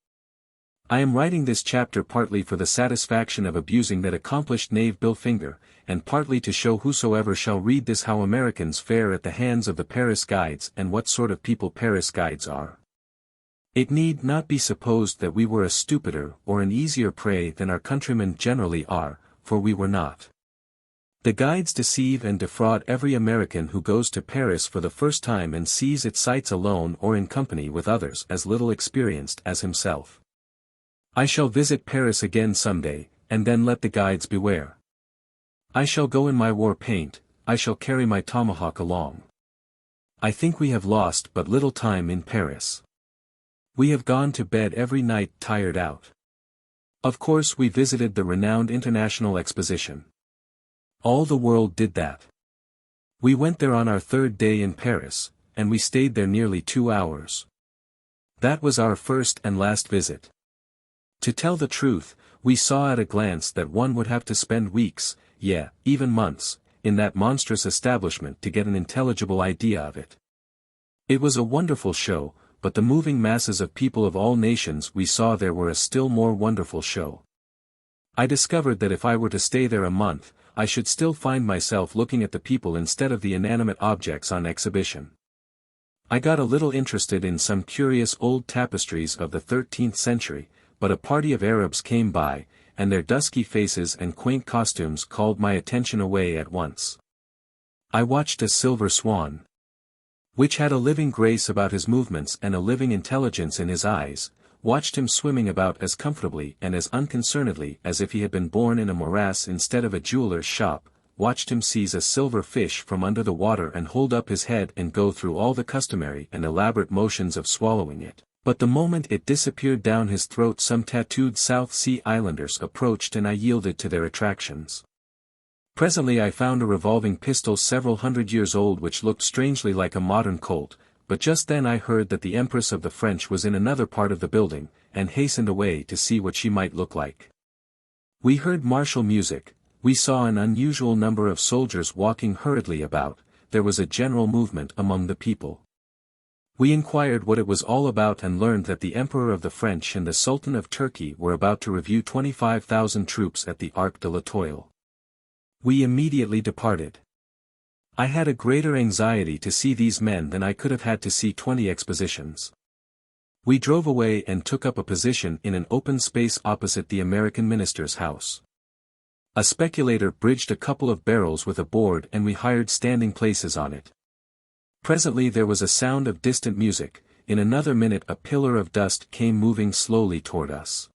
Speaker 1: I am writing this chapter partly for the satisfaction of abusing that accomplished knave Billfinger, and partly to show whosoever shall read this how Americans fare at the hands of the Paris guides and what sort of people Paris guides are. It need not be supposed that we were a stupider or an easier prey than our countrymen generally are, for we were not. The guides deceive and defraud every American who goes to Paris for the first time and sees its sights alone or in company with others as little experienced as himself. I shall visit Paris again someday, and then let the guides beware. I shall go in my war paint, I shall carry my tomahawk along. I think we have lost but little time in Paris. We have gone to bed every night tired out. Of course we visited the renowned International Exposition. All the world did that. We went there on our 3rd day in Paris, and we stayed there nearly 2 hours. That was our first and last visit. To tell the truth, we saw at a glance that one would have to spend weeks, even months, in that monstrous establishment to get an intelligible idea of it. It was a wonderful show, but the moving masses of people of all nations we saw there were a still more wonderful show. I discovered that if I were to stay there a month, I should still find myself looking at the people instead of the inanimate objects on exhibition. I got a little interested in some curious old tapestries of the 13th century, but a party of Arabs came by, and their dusky faces and quaint costumes called my attention away at once. I watched a silver swan, which had a living grace about his movements and a living intelligence in his eyes, watched him swimming about as comfortably and as unconcernedly as if he had been born in a morass instead of a jeweller's shop, watched him seize a silver fish from under the water and hold up his head and go through all the customary and elaborate motions of swallowing it, But the moment it disappeared down his throat, some tattooed South Sea Islanders approached and I yielded to their attractions. Presently I found a revolving pistol several hundred years old which looked strangely like a modern Colt, but just then I heard that the Empress of the French was in another part of the building, and hastened away to see what she might look like. We heard martial music, we saw an unusual number of soldiers walking hurriedly about, there was a general movement among the people. We inquired what it was all about and learned that the Emperor of the French and the Sultan of Turkey were about to review 25,000 troops at the Arc de la Toile. We immediately departed. I had a greater anxiety to see these men than I could have had to see 20 expositions. We drove away and took up a position in an open space opposite the American minister's house. A speculator bridged a couple of barrels with a board and we hired standing places on it. Presently there was a sound of distant music, in another minute a pillar of dust came moving slowly toward us.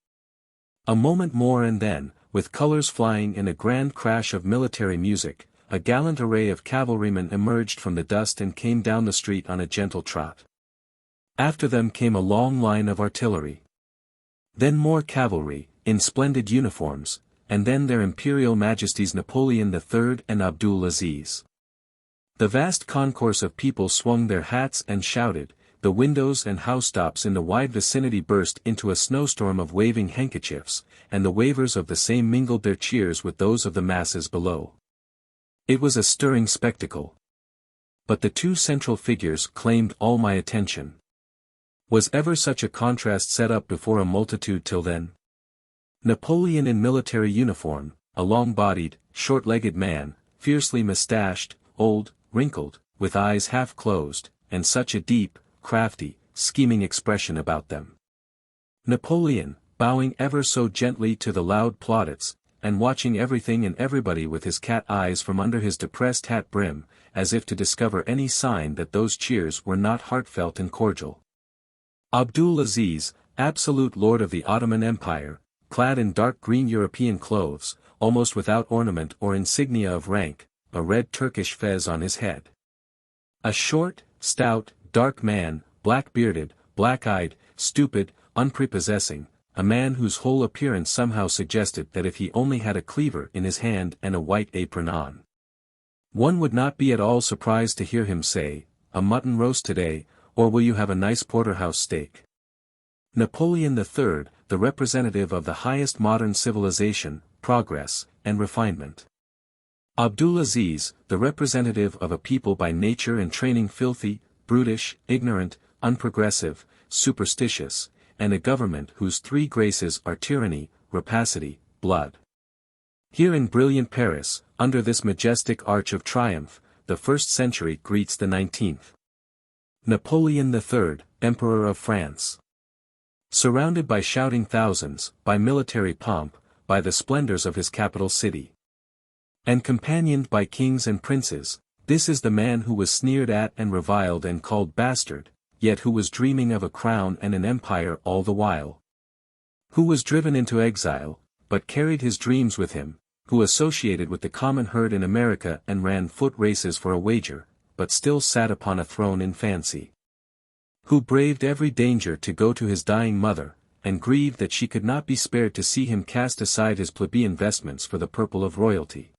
Speaker 1: A moment more and then, with colors flying in a grand crash of military music, a gallant array of cavalrymen emerged from the dust and came down the street on a gentle trot. After them came a long line of artillery. Then more cavalry, in splendid uniforms, and then their Imperial Majesties Napoleon III and Abdul Aziz. The vast concourse of people swung their hats and shouted, the windows and housetops in the wide vicinity burst into a snowstorm of waving handkerchiefs, and the wavers of the same mingled their cheers with those of the masses below. It was a stirring spectacle. But the two central figures claimed all my attention. Was ever such a contrast set up before a multitude till then? Napoleon in military uniform, a long-bodied, short-legged man, fiercely mustached, old, wrinkled, with eyes half closed, and such a deep, crafty, scheming expression about them. Napoleon, bowing ever so gently to the loud plaudits, and watching everything and everybody with his cat eyes from under his depressed hat brim, as if to discover any sign that those cheers were not heartfelt and cordial. Abdul Aziz, absolute lord of the Ottoman Empire, clad in dark green European clothes, almost without ornament or insignia of rank, a red Turkish fez on his head. A short, stout, dark man, black-bearded, black-eyed, stupid, unprepossessing, a man whose whole appearance somehow suggested that if he only had a cleaver in his hand and a white apron on, one would not be at all surprised to hear him say, "A mutton roast today, or will you have a nice porterhouse steak?" Napoleon III, the representative of the highest modern civilization, progress, and refinement. Abdul Aziz, the representative of a people by nature and training filthy, brutish, ignorant, unprogressive, superstitious, and a government whose three graces are tyranny, rapacity, blood. Here in brilliant Paris, under this majestic arch of triumph, the 1st century greets the 19th. Napoleon III, Emperor of France. Surrounded by shouting thousands, by military pomp, by the splendors of his capital city, and companioned by kings and princes, this is the man who was sneered at and reviled and called bastard, yet who was dreaming of a crown and an empire all the while. Who was driven into exile, but carried his dreams with him, who associated with the common herd in America and ran foot races for a wager, but still sat upon a throne in fancy. Who braved every danger to go to his dying mother, and grieved that she could not be spared to see him cast aside his plebeian vestments for the purple of royalty.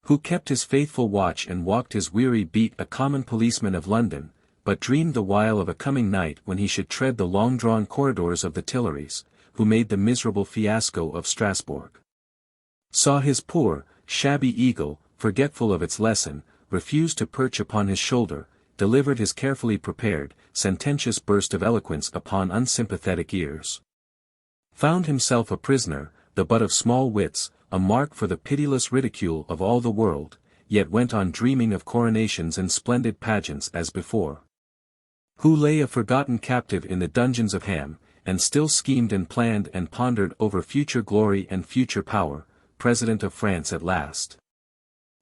Speaker 1: Who kept his faithful watch and walked his weary beat a common policeman of London, but dreamed the while of a coming night when he should tread the long-drawn corridors of the Tuileries, who made the miserable fiasco of Strasbourg. Saw his poor, shabby eagle, forgetful of its lesson, refuse to perch upon his shoulder, delivered his carefully prepared, sententious burst of eloquence upon unsympathetic ears. Found himself a prisoner, the butt of small wits, a mark for the pitiless ridicule of all the world, yet went on dreaming of coronations and splendid pageants as before. Who lay a forgotten captive in the dungeons of Ham, and still schemed and planned and pondered over future glory and future power, President of France at last.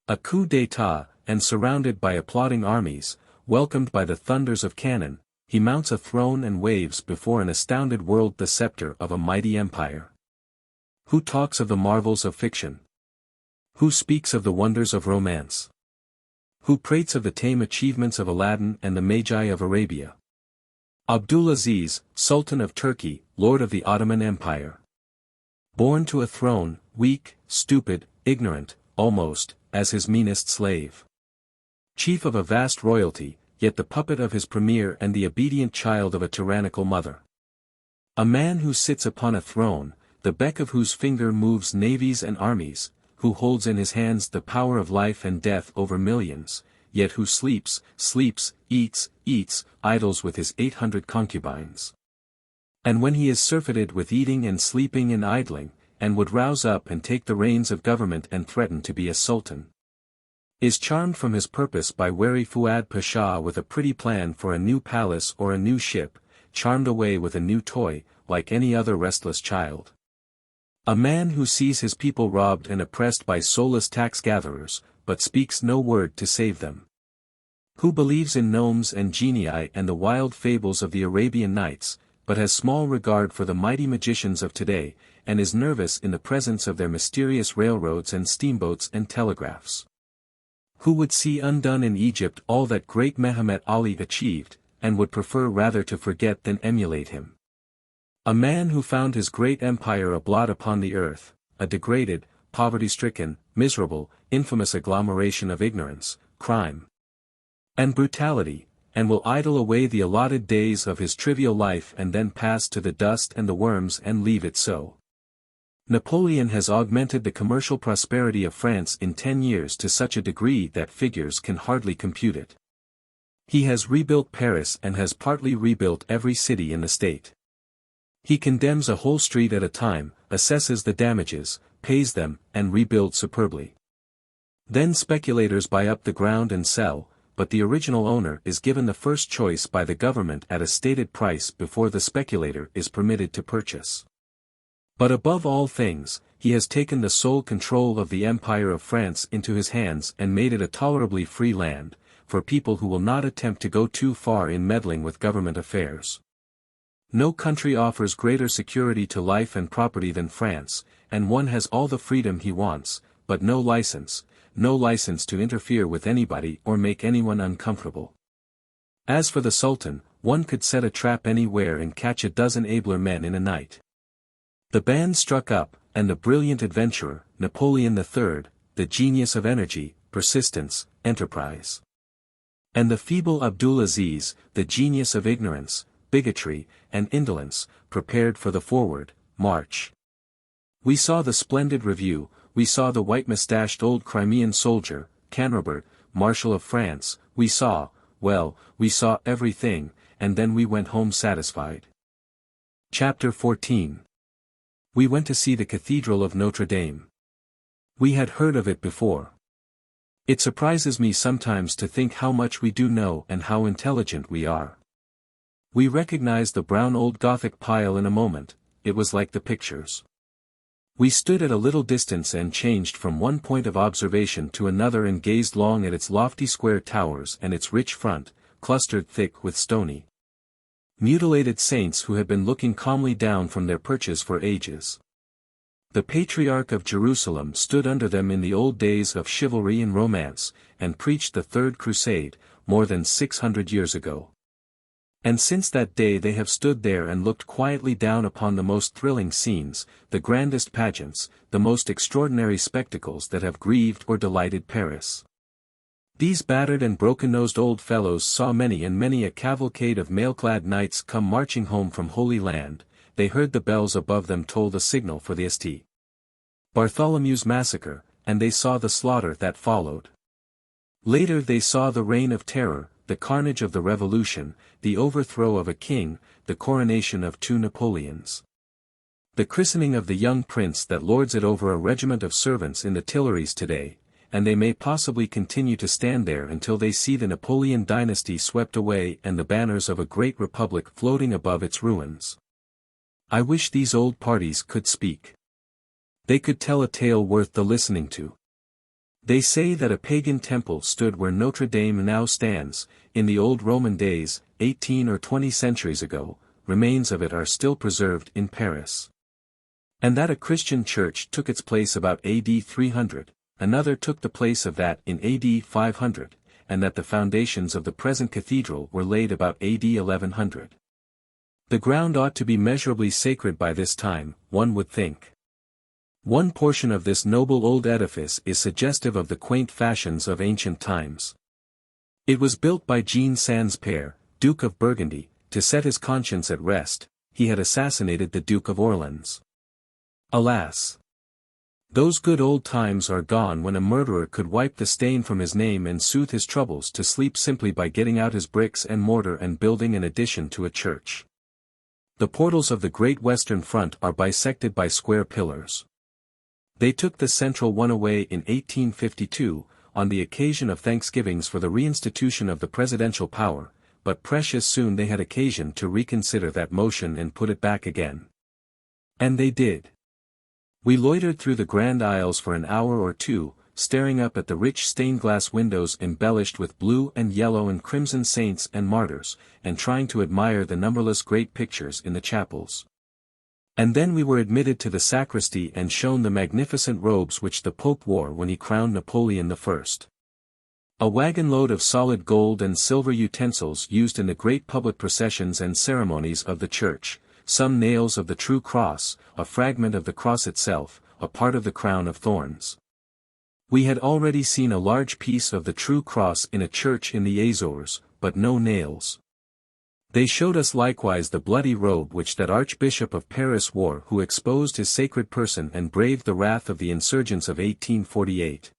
Speaker 1: A coup d'état, and surrounded by applauding armies, welcomed by the thunders of cannon, he mounts a throne and waves before an astounded world the scepter of a mighty empire. Who talks of the marvels of fiction? Who speaks of the wonders of romance? Who prates of the tame achievements of Aladdin and the Magi of Arabia? Abdulaziz, Sultan of Turkey, Lord of the Ottoman Empire. Born to a throne, weak, stupid, ignorant, almost, as his meanest slave. Chief of a vast royalty, yet the puppet of his premier and the obedient child of a tyrannical mother. A man who sits upon a throne, the beck of whose finger moves navies and armies, who holds in his hands the power of life and death over millions, yet who sleeps, eats, idles with his 800 concubines. And when he is surfeited with eating and sleeping and idling, and would rouse up and take the reins of government and threaten to be a sultan, is charmed from his purpose by wary Fuad Pasha with a pretty plan for a new palace or a new ship, charmed away with a new toy, like any other restless child. A man who sees his people robbed and oppressed by soulless tax-gatherers, but speaks no word to save them. Who believes in gnomes and genii and the wild fables of the Arabian Nights, but has small regard for the mighty magicians of today, and is nervous in the presence of their mysterious railroads and steamboats and telegraphs. Who would see undone in Egypt all that great Mehemet Ali achieved, and would prefer rather to forget than emulate him. A man who found his great empire a blot upon the earth, a degraded, poverty-stricken, miserable, infamous agglomeration of ignorance, crime, and brutality, and will idle away the allotted days of his trivial life and then pass to the dust and the worms and leave it so. Napoleon has augmented the commercial prosperity of France in 10 years to such a degree that figures can hardly compute it. He has rebuilt Paris and has partly rebuilt every city in the state. He condemns a whole street at a time, assesses the damages, pays them, and rebuilds superbly. Then speculators buy up the ground and sell, but the original owner is given the first choice by the government at a stated price before the speculator is permitted to purchase. But above all things, he has taken the sole control of the Empire of France into his hands and made it a tolerably free land, for people who will not attempt to go too far in meddling with government affairs. No country offers greater security to life and property than France, and one has all the freedom he wants, but no license to interfere with anybody or make anyone uncomfortable. As for the Sultan, one could set a trap anywhere and catch a dozen abler men in a night. The band struck up, and the brilliant adventurer, Napoleon III, the genius of energy, persistence, enterprise. And the feeble Abdulaziz, the genius of ignorance, bigotry, and indolence, prepared for the forward march. We saw the splendid review, we saw the white-moustached old Crimean soldier, Canrobert, Marshal of France, we saw everything, and then we went home satisfied. Chapter 14. We went to see the Cathedral of Notre Dame. We had heard of it before. It surprises me sometimes to think how much we do know and how intelligent we are. We recognized the brown old Gothic pile in a moment, it was like the pictures. We stood at a little distance and changed from one point of observation to another and gazed long at its lofty square towers and its rich front, clustered thick with stony, mutilated saints who had been looking calmly down from their perches for ages. The Patriarch of Jerusalem stood under them in the old days of chivalry and romance, and preached the Third Crusade, more than 600 years ago. And since that day they have stood there and looked quietly down upon the most thrilling scenes, the grandest pageants, the most extraordinary spectacles that have grieved or delighted Paris. These battered and broken-nosed old fellows saw many and many a cavalcade of mail-clad knights come marching home from Holy Land, they heard the bells above them toll the signal for the St. Bartholomew's massacre, and they saw the slaughter that followed. Later they saw the Reign of Terror, the carnage of the Revolution, the overthrow of a king, the coronation of 2 Napoleons. The christening of the young prince that lords it over a regiment of servants in the Tuileries today, and they may possibly continue to stand there until they see the Napoleon dynasty swept away and the banners of a great republic floating above its ruins. I wish these old parties could speak. They could tell a tale worth the listening to. They say that a pagan temple stood where Notre Dame now stands, in the old Roman days, 18 or 20 centuries ago, remains of it are still preserved in Paris. And that a Christian church took its place about AD 300, another took the place of that in AD 500, and that the foundations of the present cathedral were laid about AD 1100. The ground ought to be measurably sacred by this time, one would think. One portion of this noble old edifice is suggestive of the quaint fashions of ancient times. It was built by Jean Sans Père, Duke of Burgundy, to set his conscience at rest. He had assassinated the Duke of Orleans. Alas! Those good old times are gone when a murderer could wipe the stain from his name and soothe his troubles to sleep simply by getting out his bricks and mortar and building an addition to a church. The portals of the Great Western Front are bisected by square pillars. They took the central one away in 1852, on the occasion of Thanksgivings for the reinstitution of the presidential power, but precious soon they had occasion to reconsider that motion and put it back again. And they did. We loitered through the grand aisles for an hour or two, staring up at the rich stained-glass windows embellished with blue and yellow and crimson saints and martyrs, and trying to admire the numberless great pictures in the chapels. And then we were admitted to the sacristy and shown the magnificent robes which the Pope wore when he crowned Napoleon I. A wagon-load of solid gold and silver utensils used in the great public processions and ceremonies of the Church, some nails of the true cross, a fragment of the cross itself, a part of the crown of thorns. We had already seen a large piece of the true cross in a church in the Azores, but no nails. They showed us likewise the bloody robe which that Archbishop of Paris wore who exposed his sacred person and braved the wrath of the insurgents of 1848.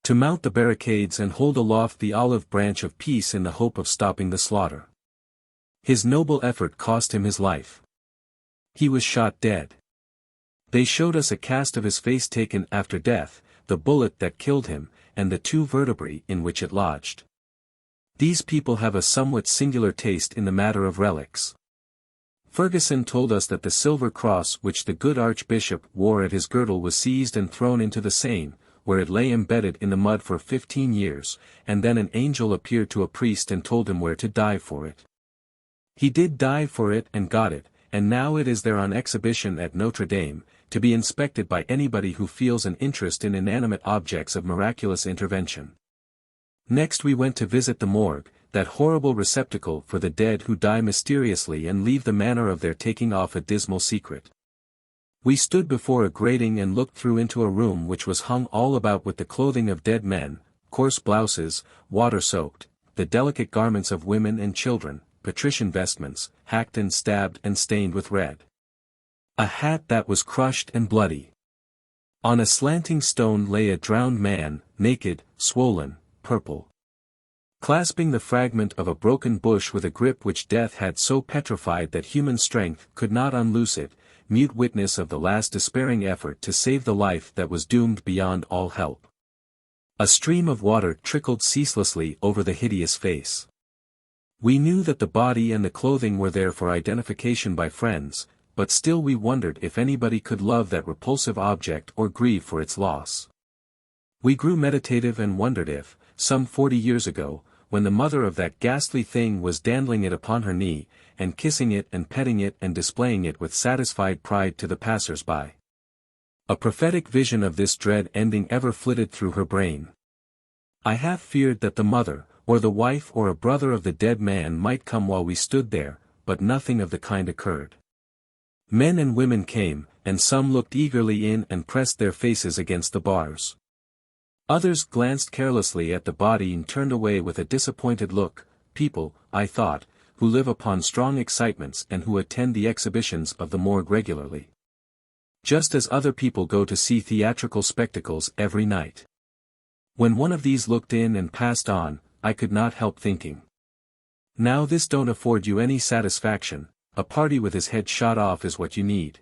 Speaker 1: To mount the barricades and hold aloft the olive branch of peace in the hope of stopping the slaughter. His noble effort cost him his life. He was shot dead. They showed us a cast of his face taken after death, the bullet that killed him, and the two vertebrae in which it lodged. These people have a somewhat singular taste in the matter of relics. Ferguson told us that the silver cross which the good Archbishop wore at his girdle was seized and thrown into the Seine, where it lay embedded in the mud for 15 years, and then an angel appeared to a priest and told him where to dive for it. He did dive for it and got it, and now it is there on exhibition at Notre Dame, to be inspected by anybody who feels an interest in inanimate objects of miraculous intervention. Next we went to visit the morgue, that horrible receptacle for the dead who die mysteriously and leave the manner of their taking off a dismal secret. We stood before a grating and looked through into a room which was hung all about with the clothing of dead men, coarse blouses, water-soaked, the delicate garments of women and children, patrician vestments, hacked and stabbed and stained with red. A hat that was crushed and bloody. On a slanting stone lay a drowned man, naked, swollen, purple. Clasping the fragment of a broken bush with a grip which death had so petrified that human strength could not unloose it, mute witness of the last despairing effort to save the life that was doomed beyond all help. A stream of water trickled ceaselessly over the hideous face. We knew that the body and the clothing were there for identification by friends, but still we wondered if anybody could love that repulsive object or grieve for its loss. We grew meditative and wondered if, some 40 years ago, when the mother of that ghastly thing was dandling it upon her knee, and kissing it and petting it and displaying it with satisfied pride to the passers-by. A prophetic vision of this dread ending ever flitted through her brain. I half feared that the mother, or the wife or a brother of the dead man might come while we stood there, but nothing of the kind occurred. Men and women came, and some looked eagerly in and pressed their faces against the bars. Others glanced carelessly at the body and turned away with a disappointed look, people, I thought, who live upon strong excitements and who attend the exhibitions of the morgue regularly. Just as other people go to see theatrical spectacles every night. When one of these looked in and passed on, I could not help thinking. Now this don't afford you any satisfaction, a party with his head shot off is what you need.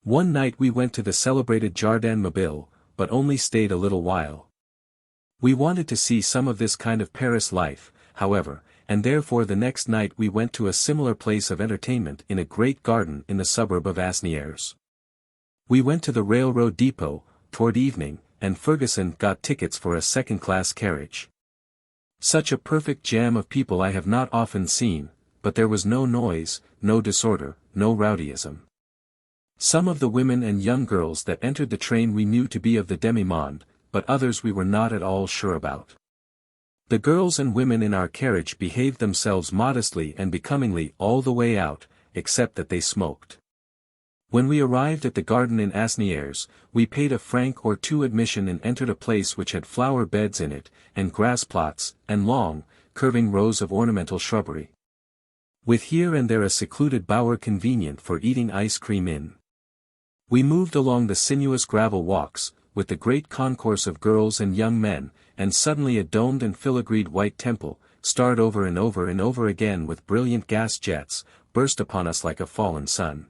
Speaker 1: One night we went to the celebrated Jardin Mobile, but only stayed a little while. We wanted to see some of this kind of Paris life, however, and therefore the next night we went to a similar place of entertainment in a great garden in the suburb of Asnières. We went to the railroad depot, toward evening, and Ferguson got tickets for a second-class carriage. Such a perfect jam of people I have not often seen, but there was no noise, no disorder, no rowdyism. Some of the women and young girls that entered the train we knew to be of the demi-monde, but others we were not at all sure about. The girls and women in our carriage behaved themselves modestly and becomingly all the way out, except that they smoked. When we arrived at the garden in Asnières, we paid a franc or two admission and entered a place which had flower beds in it, and grass plots, and long, curving rows of ornamental shrubbery, with here and there a secluded bower convenient for eating ice cream in. We moved along the sinuous gravel walks, with the great concourse of girls and young men, and suddenly a domed and filigreed white temple, starred over and over and over again with brilliant gas jets, burst upon us like a fallen sun.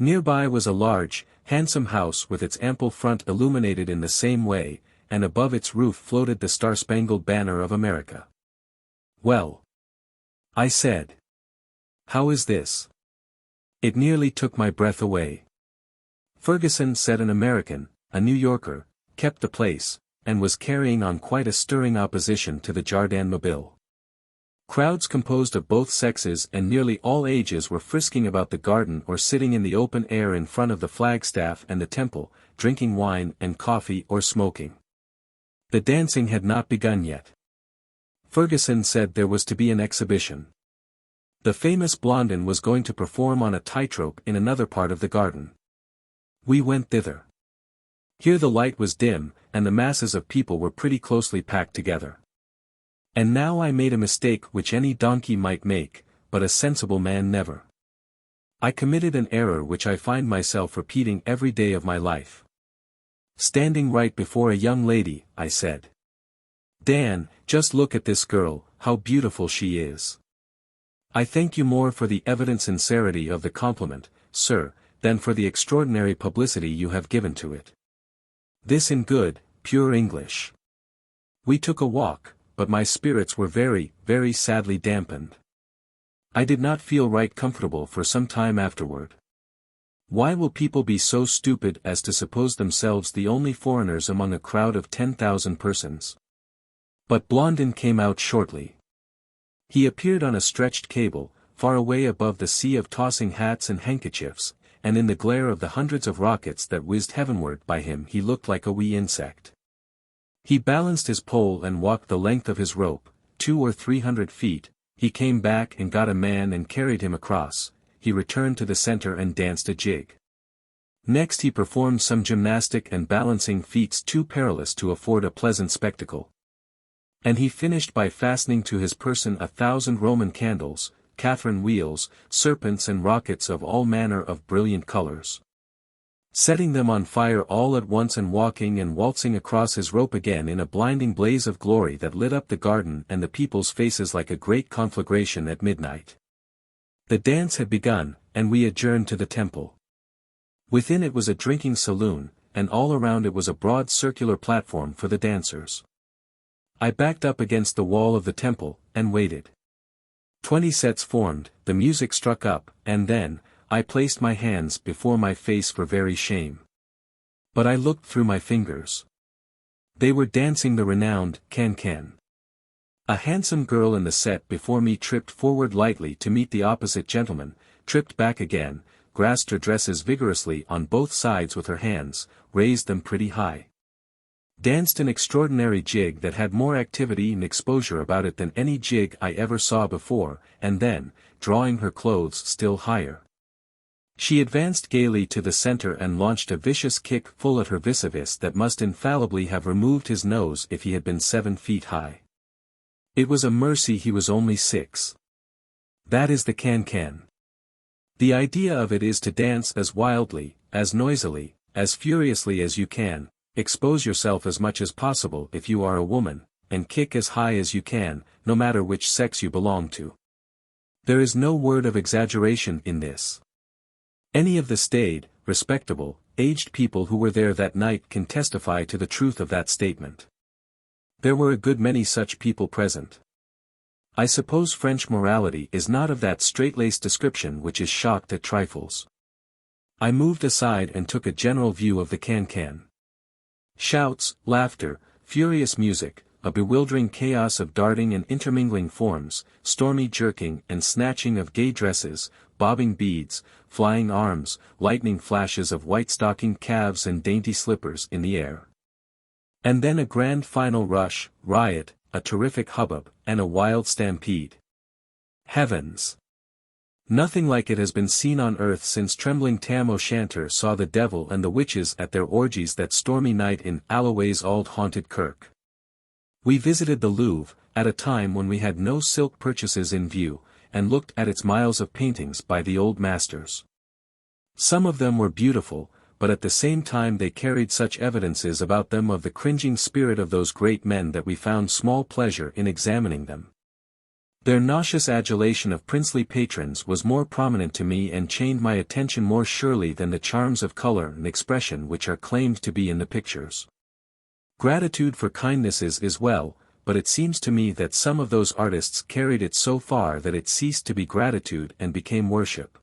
Speaker 1: Nearby was a large, handsome house with its ample front illuminated in the same way, and above its roof floated the star-spangled banner of America. "Well," I said. "How is this?" It nearly took my breath away. Ferguson said an American, a New Yorker, kept the place, and was carrying on quite a stirring opposition to the Jardin Mobile. Crowds composed of both sexes and nearly all ages were frisking about the garden or sitting in the open air in front of the flagstaff and the temple, drinking wine and coffee or smoking. The dancing had not begun yet. Ferguson said there was to be an exhibition. The famous Blondin was going to perform on a tightrope in another part of the garden. We went thither. Here the light was dim, and the masses of people were pretty closely packed together. And now I made a mistake which any donkey might make, but a sensible man never. I committed an error which I find myself repeating every day of my life. Standing right before a young lady, I said, "Dan, just look at this girl, how beautiful she is." I thank you more for the evident sincerity of the compliment, sir, than for the extraordinary publicity you have given to it. This in good, pure English. We took a walk, but my spirits were very, very sadly dampened. I did not feel right comfortable for some time afterward. Why will people be so stupid as to suppose themselves the only foreigners among a crowd of 10,000 persons? But Blondin came out shortly. He appeared on a stretched cable, far away above the sea of tossing hats and handkerchiefs, and in the glare of the hundreds of rockets that whizzed heavenward by him he looked like a wee insect. He balanced his pole and walked the length of his rope, 200 or 300 feet, he came back and got a man and carried him across, he returned to the center and danced a jig. Next he performed some gymnastic and balancing feats too perilous to afford a pleasant spectacle. And he finished by fastening to his person 1,000 Roman candles, Catherine wheels, serpents and rockets of all manner of brilliant colors. Setting them on fire all at once and walking and waltzing across his rope again in a blinding blaze of glory that lit up the garden and the people's faces like a great conflagration at midnight. The dance had begun, and we adjourned to the temple. Within it was a drinking saloon, and all around it was a broad circular platform for the dancers. I backed up against the wall of the temple, and waited. 20 sets formed, the music struck up, and then, I placed my hands before my face for very shame. But I looked through my fingers. They were dancing the renowned can-can. A handsome girl in the set before me tripped forward lightly to meet the opposite gentleman, tripped back again, grasped her dresses vigorously on both sides with her hands, raised them pretty high. Danced an extraordinary jig that had more activity and exposure about it than any jig I ever saw before, and then, drawing her clothes still higher, she advanced gaily to the center and launched a vicious kick full at her vis-a-vis that must infallibly have removed his nose if he had been 7 feet high. It was a mercy he was only 6. That is the can-can. The idea of it is to dance as wildly, as noisily, as furiously as you can, expose yourself as much as possible if you are a woman, and kick as high as you can, no matter which sex you belong to. There is no word of exaggeration in this. Any of the staid, respectable, aged people who were there that night can testify to the truth of that statement. There were a good many such people present. I suppose French morality is not of that straight-laced description which is shocked at trifles. I moved aside and took a general view of the can-can. Shouts, laughter, furious music, a bewildering chaos of darting and intermingling forms, stormy jerking and snatching of gay dresses, bobbing beads, flying arms, lightning flashes of white-stockinged calves and dainty slippers in the air. And then a grand final rush, riot, a terrific hubbub, and a wild stampede. Heavens! Nothing like it has been seen on earth since trembling Tam O'Shanter saw the devil and the witches at their orgies that stormy night in Alloway's old haunted kirk. We visited the Louvre, at a time when we had no silk purchases in view, and looked at its miles of paintings by the old masters. Some of them were beautiful, but at the same time they carried such evidences about them of the cringing spirit of those great men that we found small pleasure in examining them. Their nauseous adulation of princely patrons was more prominent to me and chained my attention more surely than the charms of color and expression which are claimed to be in the pictures. Gratitude for kindnesses is well, but it seems to me that some of those artists carried it so far that it ceased to be gratitude and became worship.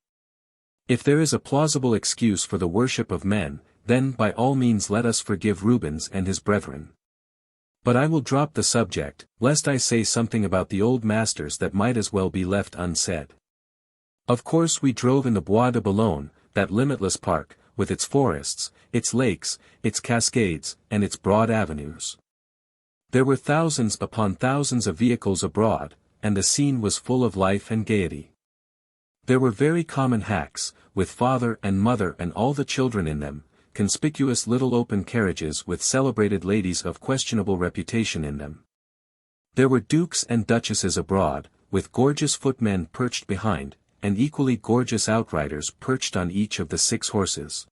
Speaker 1: If there is a plausible excuse for the worship of men, then by all means let us forgive Rubens and his brethren. But I will drop the subject, lest I say something about the old masters that might as well be left unsaid. Of course we drove in the Bois de Boulogne, that limitless park, with its forests, its lakes, its cascades, and its broad avenues. There were thousands upon thousands of vehicles abroad, and the scene was full of life and gaiety. There were very common hacks, with father and mother and all the children in them, conspicuous little open carriages with celebrated ladies of questionable reputation in them. There were dukes and duchesses abroad, with gorgeous footmen perched behind, and equally gorgeous outriders perched on each of the 6 horses.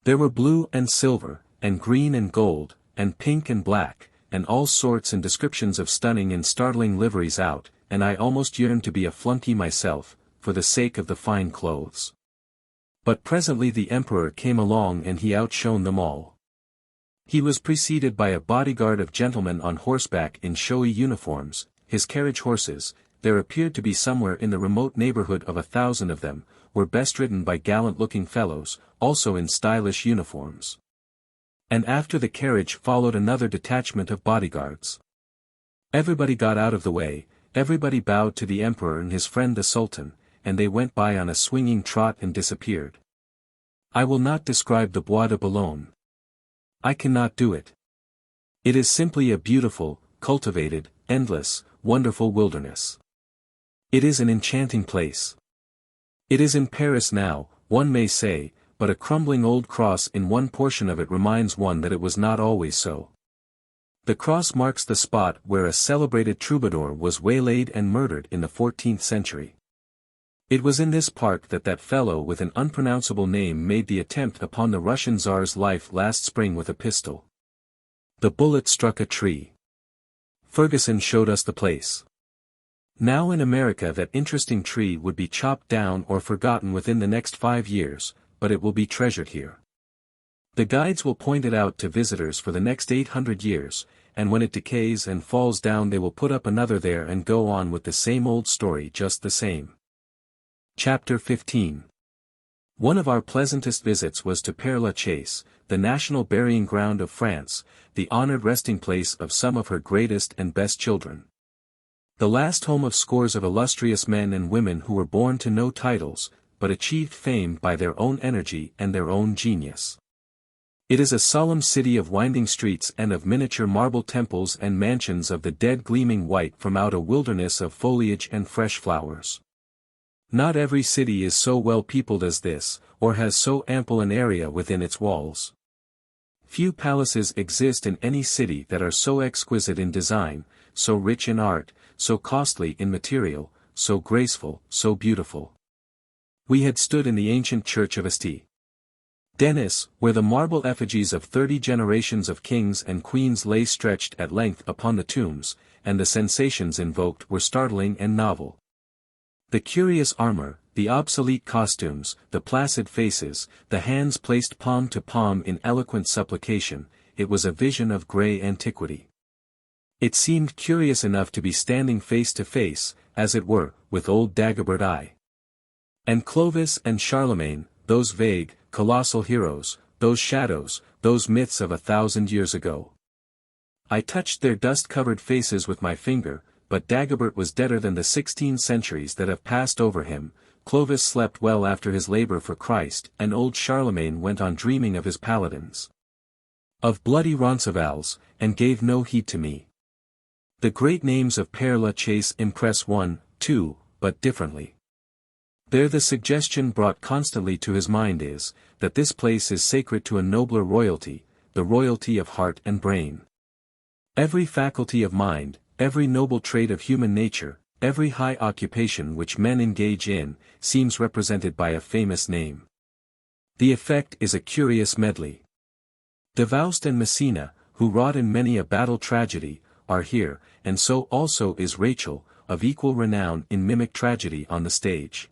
Speaker 1: There were blue and silver, and green and gold, and pink and black, and all sorts and descriptions of stunning and startling liveries out, and I almost yearned to be a flunkey myself, for the sake of the fine clothes. But presently the emperor came along and he outshone them all. He was preceded by a bodyguard of gentlemen on horseback in showy uniforms, his carriage horses, there appeared to be somewhere in the remote neighborhood of 1,000 of them, were best-ridden by gallant-looking fellows, also in stylish uniforms. And after the carriage followed another detachment of bodyguards. Everybody got out of the way, everybody bowed to the emperor and his friend the sultan, and they went by on a swinging trot and disappeared. I will not describe the Bois de Boulogne. I cannot do it. It is simply a beautiful, cultivated, endless, wonderful wilderness. It is an enchanting place. It is in Paris now, one may say, but a crumbling old cross in one portion of it reminds one that it was not always so. The cross marks the spot where a celebrated troubadour was waylaid and murdered in the 14th century. It was in this park that that fellow with an unpronounceable name made the attempt upon the Russian Tsar's life last spring with a pistol. The bullet struck a tree. Ferguson showed us the place. Now in America that interesting tree would be chopped down or forgotten within the next 5 years, but it will be treasured here. The guides will point it out to visitors for the next 800 years, and when it decays and falls down they will put up another there and go on with the same old story just the same. Chapter 15. One of our pleasantest visits was to Père Lachaise, the national burying ground of France, the honored resting place of some of her greatest and best children. The last home of scores of illustrious men and women who were born to no titles, but achieved fame by their own energy and their own genius. It is a solemn city of winding streets and of miniature marble temples and mansions of the dead gleaming white from out a wilderness of foliage and fresh flowers. Not every city is so well peopled as this, or has so ample an area within its walls. Few palaces exist in any city that are so exquisite in design, so rich in art, so costly in material, so graceful, so beautiful. We had stood in the ancient church of St. Denis, where the marble effigies of 30 generations of kings and queens lay stretched at length upon the tombs, and the sensations invoked were startling and novel. The curious armor, the obsolete costumes, the placid faces, the hands placed palm to palm in eloquent supplication, it was a vision of grey antiquity. It seemed curious enough to be standing face to face, as it were, with old Dagobert I. And Clovis and Charlemagne, those vague, colossal heroes, those shadows, those myths of 1,000 years ago. I touched their dust-covered faces with my finger, but Dagobert was deader than the 16 centuries that have passed over him, Clovis slept well after his labor for Christ, and old Charlemagne went on dreaming of his paladins. Of bloody Roncesvalles, and gave no heed to me. The great names of Père Lachaise impress one, too, but differently. There the suggestion brought constantly to his mind is, that this place is sacred to a nobler royalty, the royalty of heart and brain. Every faculty of mind, every noble trait of human nature, every high occupation which men engage in, seems represented by a famous name. The effect is a curious medley. Davoust and Messina, who wrought in many a battle tragedy, are here, and so also is Rachel, of equal renown in mimic tragedy on the stage.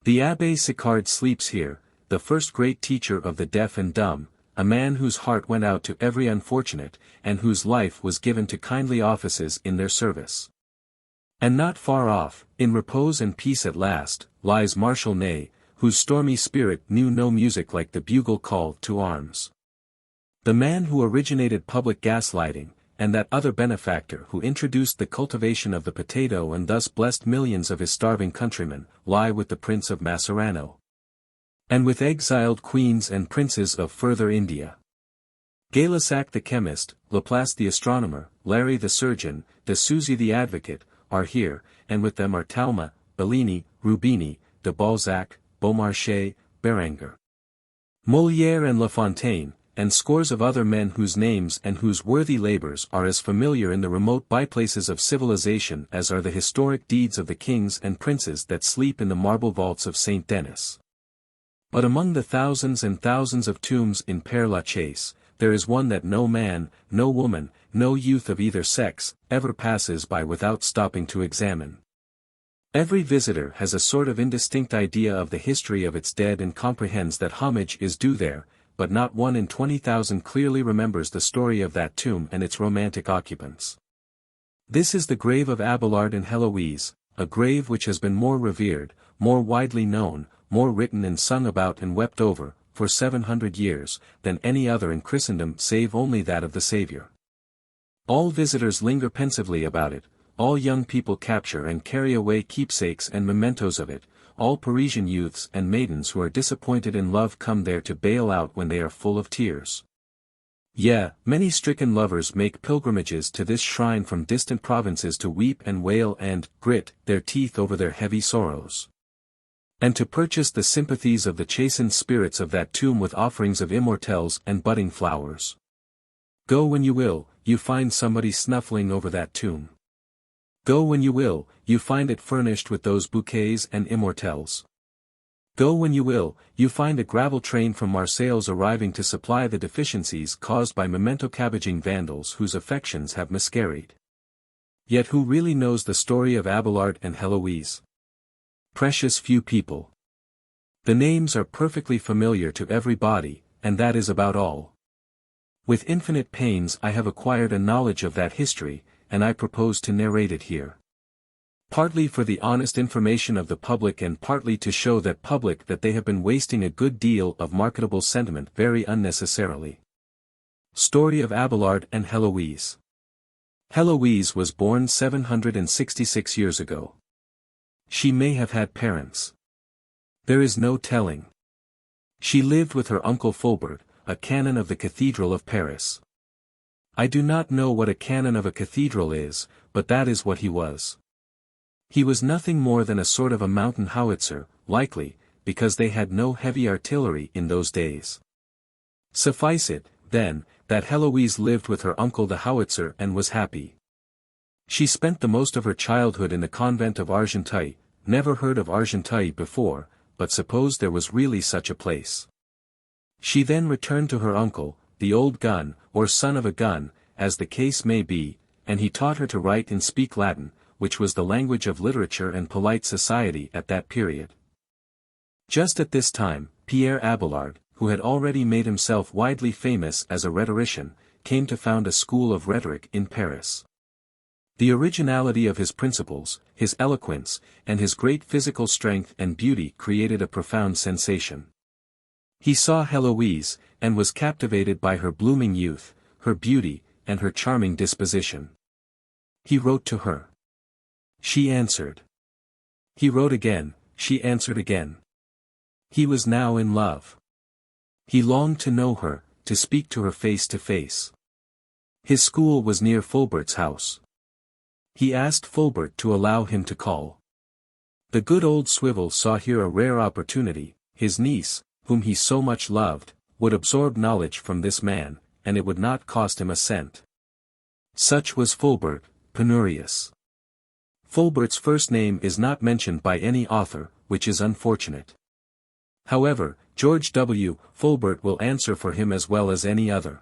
Speaker 1: The Abbé Sicard sleeps here, the first great teacher of the deaf and dumb, a man whose heart went out to every unfortunate, and whose life was given to kindly offices in their service. And not far off, in repose and peace at last, lies Marshal Ney, whose stormy spirit knew no music like the bugle call to arms. The man who originated public gaslighting, and that other benefactor who introduced the cultivation of the potato and thus blessed millions of his starving countrymen, lie with the Prince of Masserano. And with exiled queens and princes of further India. Gay-Lussac the chemist, Laplace the astronomer, Larry the surgeon, de Souzy the advocate, are here, and with them are Talma, Bellini, Rubini, de Balzac, Beaumarchais, Béranger, Molière and La Fontaine, and scores of other men whose names and whose worthy labors are as familiar in the remote byplaces of civilization as are the historic deeds of the kings and princes that sleep in the marble vaults of Saint Denis. But among the thousands and thousands of tombs in Père Lachaise, there is one that no man, no woman, no youth of either sex, ever passes by without stopping to examine. Every visitor has a sort of indistinct idea of the history of its dead and comprehends that homage is due there, but not 1 in 20,000 clearly remembers the story of that tomb and its romantic occupants. This is the grave of Abelard and Heloise, a grave which has been more revered, more widely known, more written and sung about and wept over, for 700 years, than any other in Christendom save only that of the Saviour. All visitors linger pensively about it, all young people capture and carry away keepsakes and mementos of it, all Parisian youths and maidens who are disappointed in love come there to bail out when they are full of tears. Yea, many stricken lovers make pilgrimages to this shrine from distant provinces to weep and wail and grit their teeth over their heavy sorrows. And to purchase the sympathies of the chastened spirits of that tomb with offerings of immortelles and budding flowers. Go when you will, you find somebody snuffling over that tomb. Go when you will, you find it furnished with those bouquets and immortelles. Go when you will, you find a gravel train from Marseilles arriving to supply the deficiencies caused by memento-cabbaging vandals whose affections have miscarried. Yet who really knows the story of Abelard and Heloise? Precious few people. The names are perfectly familiar to every body, and that is about all. With infinite pains I have acquired a knowledge of that history, and I propose to narrate it here. Partly for the honest information of the public and partly to show that public that they have been wasting a good deal of marketable sentiment very unnecessarily. Story of Abelard and Heloise. Heloise was born 766 years ago. She may have had parents. There is no telling. She lived with her uncle Fulbert, a canon of the Cathedral of Paris. I do not know what a canon of a cathedral is, but that is what he was. He was nothing more than a sort of a mountain howitzer, likely, because they had no heavy artillery in those days. Suffice it, then, that Heloise lived with her uncle the howitzer and was happy. She spent the most of her childhood in the convent of Argenteuil, never heard of Argenteuil before, but supposed there was really such a place. She then returned to her uncle, the old gun, or son of a gun, as the case may be, and he taught her to write and speak Latin, which was the language of literature and polite society at that period. Just at this time, Pierre Abelard, who had already made himself widely famous as a rhetorician, came to found a school of rhetoric in Paris. The originality of his principles, his eloquence, and his great physical strength and beauty created a profound sensation. He saw Heloise, and was captivated by her blooming youth, her beauty, and her charming disposition. He wrote to her. She answered. He wrote again, she answered again. He was now in love. He longed to know her, to speak to her face to face. His school was near Fulbert's house. He asked Fulbert to allow him to call. The good old Swivel saw here a rare opportunity. His niece, whom he so much loved, would absorb knowledge from this man, and it would not cost him a cent. Such was Fulbert, penurious. Fulbert's first name is not mentioned by any author, which is unfortunate. However, George W. Fulbert will answer for him as well as any other.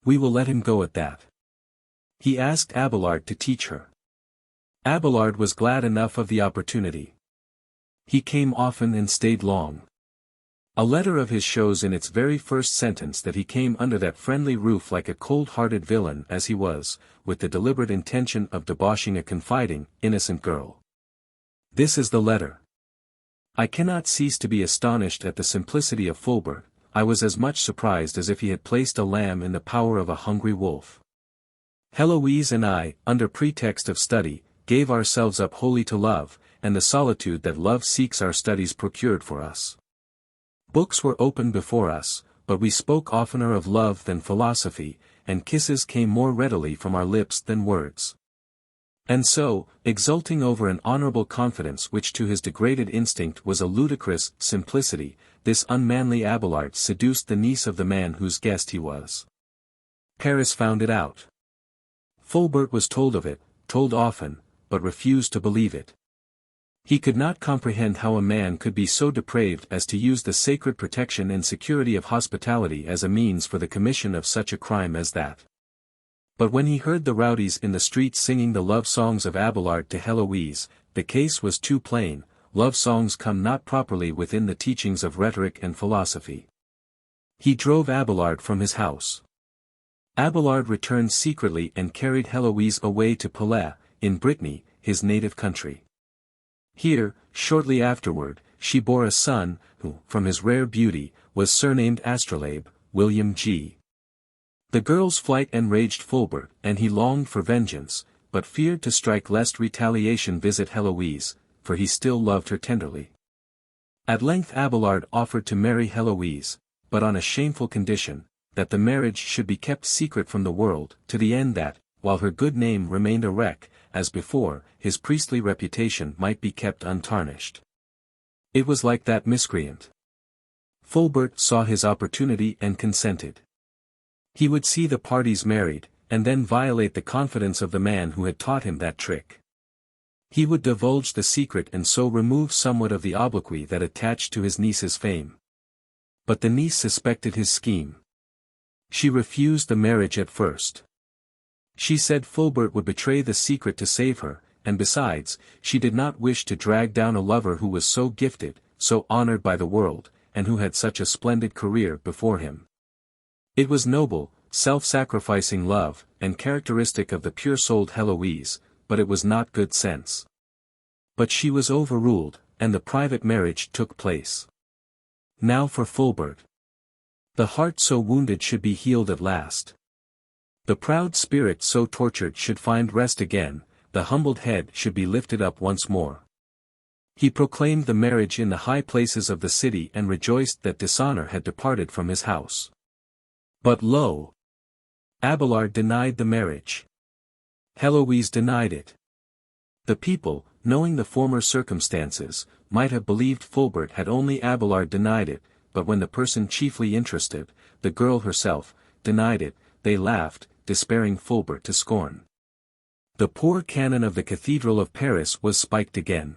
Speaker 1: We will let him go at that. He asked Abelard to teach her. Abelard was glad enough of the opportunity. He came often and stayed long. A letter of his shows in its very first sentence that he came under that friendly roof like a cold-hearted villain as he was, with the deliberate intention of debauching a confiding, innocent girl. This is the letter. I cannot cease to be astonished at the simplicity of Fulbert. I was as much surprised as if he had placed a lamb in the power of a hungry wolf. Heloise and I, under pretext of study, gave ourselves up wholly to love, and the solitude that love seeks our studies procured for us. Books were open before us, but we spoke oftener of love than philosophy, and kisses came more readily from our lips than words. And so, exulting over an honorable confidence which to his degraded instinct was a ludicrous simplicity, this unmanly Abelard seduced the niece of the man whose guest he was. Paris found it out. Fulbert was told of it, told often, but refused to believe it. He could not comprehend how a man could be so depraved as to use the sacred protection and security of hospitality as a means for the commission of such a crime as that. But when he heard the rowdies in the streets singing the love songs of Abelard to Heloise, the case was too plain. Love songs come not properly within the teachings of rhetoric and philosophy. He drove Abelard from his house. Abelard returned secretly and carried Heloise away to Palais, in Brittany, his native country. Here, shortly afterward, she bore a son, who, from his rare beauty, was surnamed Astrolabe, William G. The girl's flight enraged Fulbert, and he longed for vengeance, but feared to strike lest retaliation visit Heloise, for he still loved her tenderly. At length Abelard offered to marry Heloise, but on a shameful condition, that the marriage should be kept secret from the world, to the end that, while her good name remained a wreck, as before, his priestly reputation might be kept untarnished. It was like that miscreant. Fulbert saw his opportunity and consented. He would see the parties married, and then violate the confidence of the man who had taught him that trick. He would divulge the secret and so remove somewhat of the obloquy that attached to his niece's fame. But the niece suspected his scheme. She refused the marriage at first. She said Fulbert would betray the secret to save her, and besides, she did not wish to drag down a lover who was so gifted, so honored by the world, and who had such a splendid career before him. It was noble, self-sacrificing love, and characteristic of the pure-souled Heloise, but it was not good sense. But she was overruled, and the private marriage took place. Now for Fulbert. The heart so wounded should be healed at last. The proud spirit so tortured should find rest again, the humbled head should be lifted up once more. He proclaimed the marriage in the high places of the city and rejoiced that dishonor had departed from his house. But lo! Abelard denied the marriage. Heloise denied it. The people, knowing the former circumstances, might have believed Fulbert had only Abelard denied it, but when the person chiefly interested, the girl herself, denied it, they laughed, despairing Fulbert to scorn. The poor canon of the Cathedral of Paris was spiked again.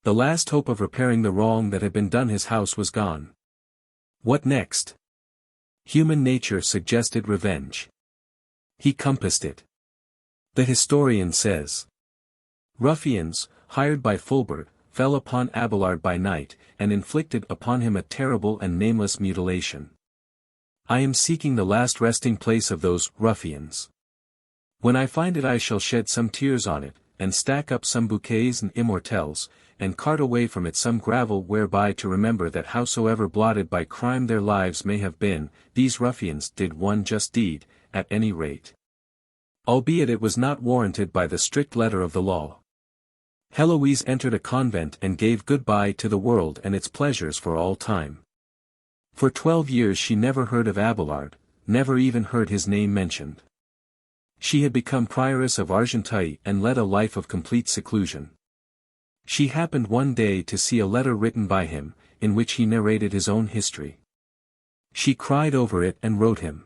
Speaker 1: The last hope of repairing the wrong that had been done his house was gone. What next? Human nature suggested revenge. He compassed it. The historian says, ruffians, hired by Fulbert, fell upon Abelard by night, and inflicted upon him a terrible and nameless mutilation. I am seeking the last resting place of those ruffians. When I find it I shall shed some tears on it, and stack up some bouquets and immortelles, and cart away from it some gravel whereby to remember that howsoever blotted by crime their lives may have been, these ruffians did one just deed, at any rate. Albeit it was not warranted by the strict letter of the law. Heloise entered a convent and gave goodbye to the world and its pleasures for all time. For 12 years she never heard of Abelard, never even heard his name mentioned. She had become prioress of Argenteuil and led a life of complete seclusion. She happened one day to see a letter written by him, in which he narrated his own history. She cried over it and wrote him.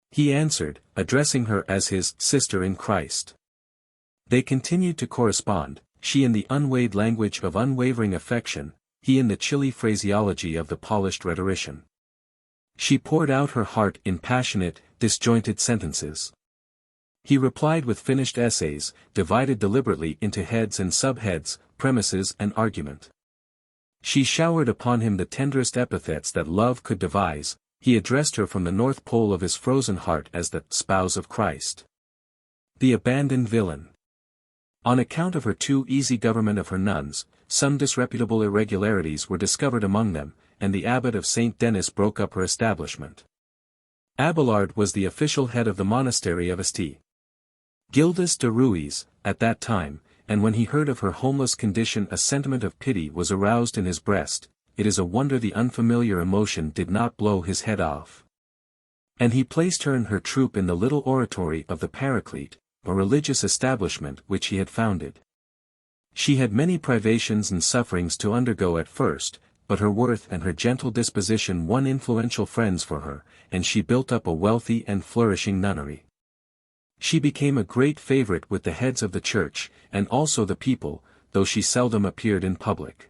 Speaker 1: He answered, addressing her as his sister in Christ. They continued to correspond, she in the unweighed language of unwavering affection, he in the chilly phraseology of the polished rhetorician. She poured out her heart in passionate, disjointed sentences. He replied with finished essays, divided deliberately into heads and subheads, premises and argument. She showered upon him the tenderest epithets that love could devise. He addressed her from the North Pole of his frozen heart as the spouse of Christ. The abandoned villain. On account of her too easy government of her nuns, some disreputable irregularities were discovered among them, and the abbot of St. Denis broke up her establishment. Abelard was the official head of the monastery of St. Gildas de Ruiz, at that time, and when he heard of her homeless condition a sentiment of pity was aroused in his breast. It is a wonder the unfamiliar emotion did not blow his head off. And he placed her and her troop in the little oratory of the Paraclete, a religious establishment which he had founded. She had many privations and sufferings to undergo at first, but her worth and her gentle disposition won influential friends for her, and she built up a wealthy and flourishing nunnery. She became a great favorite with the heads of the church, and also the people, though she seldom appeared in public.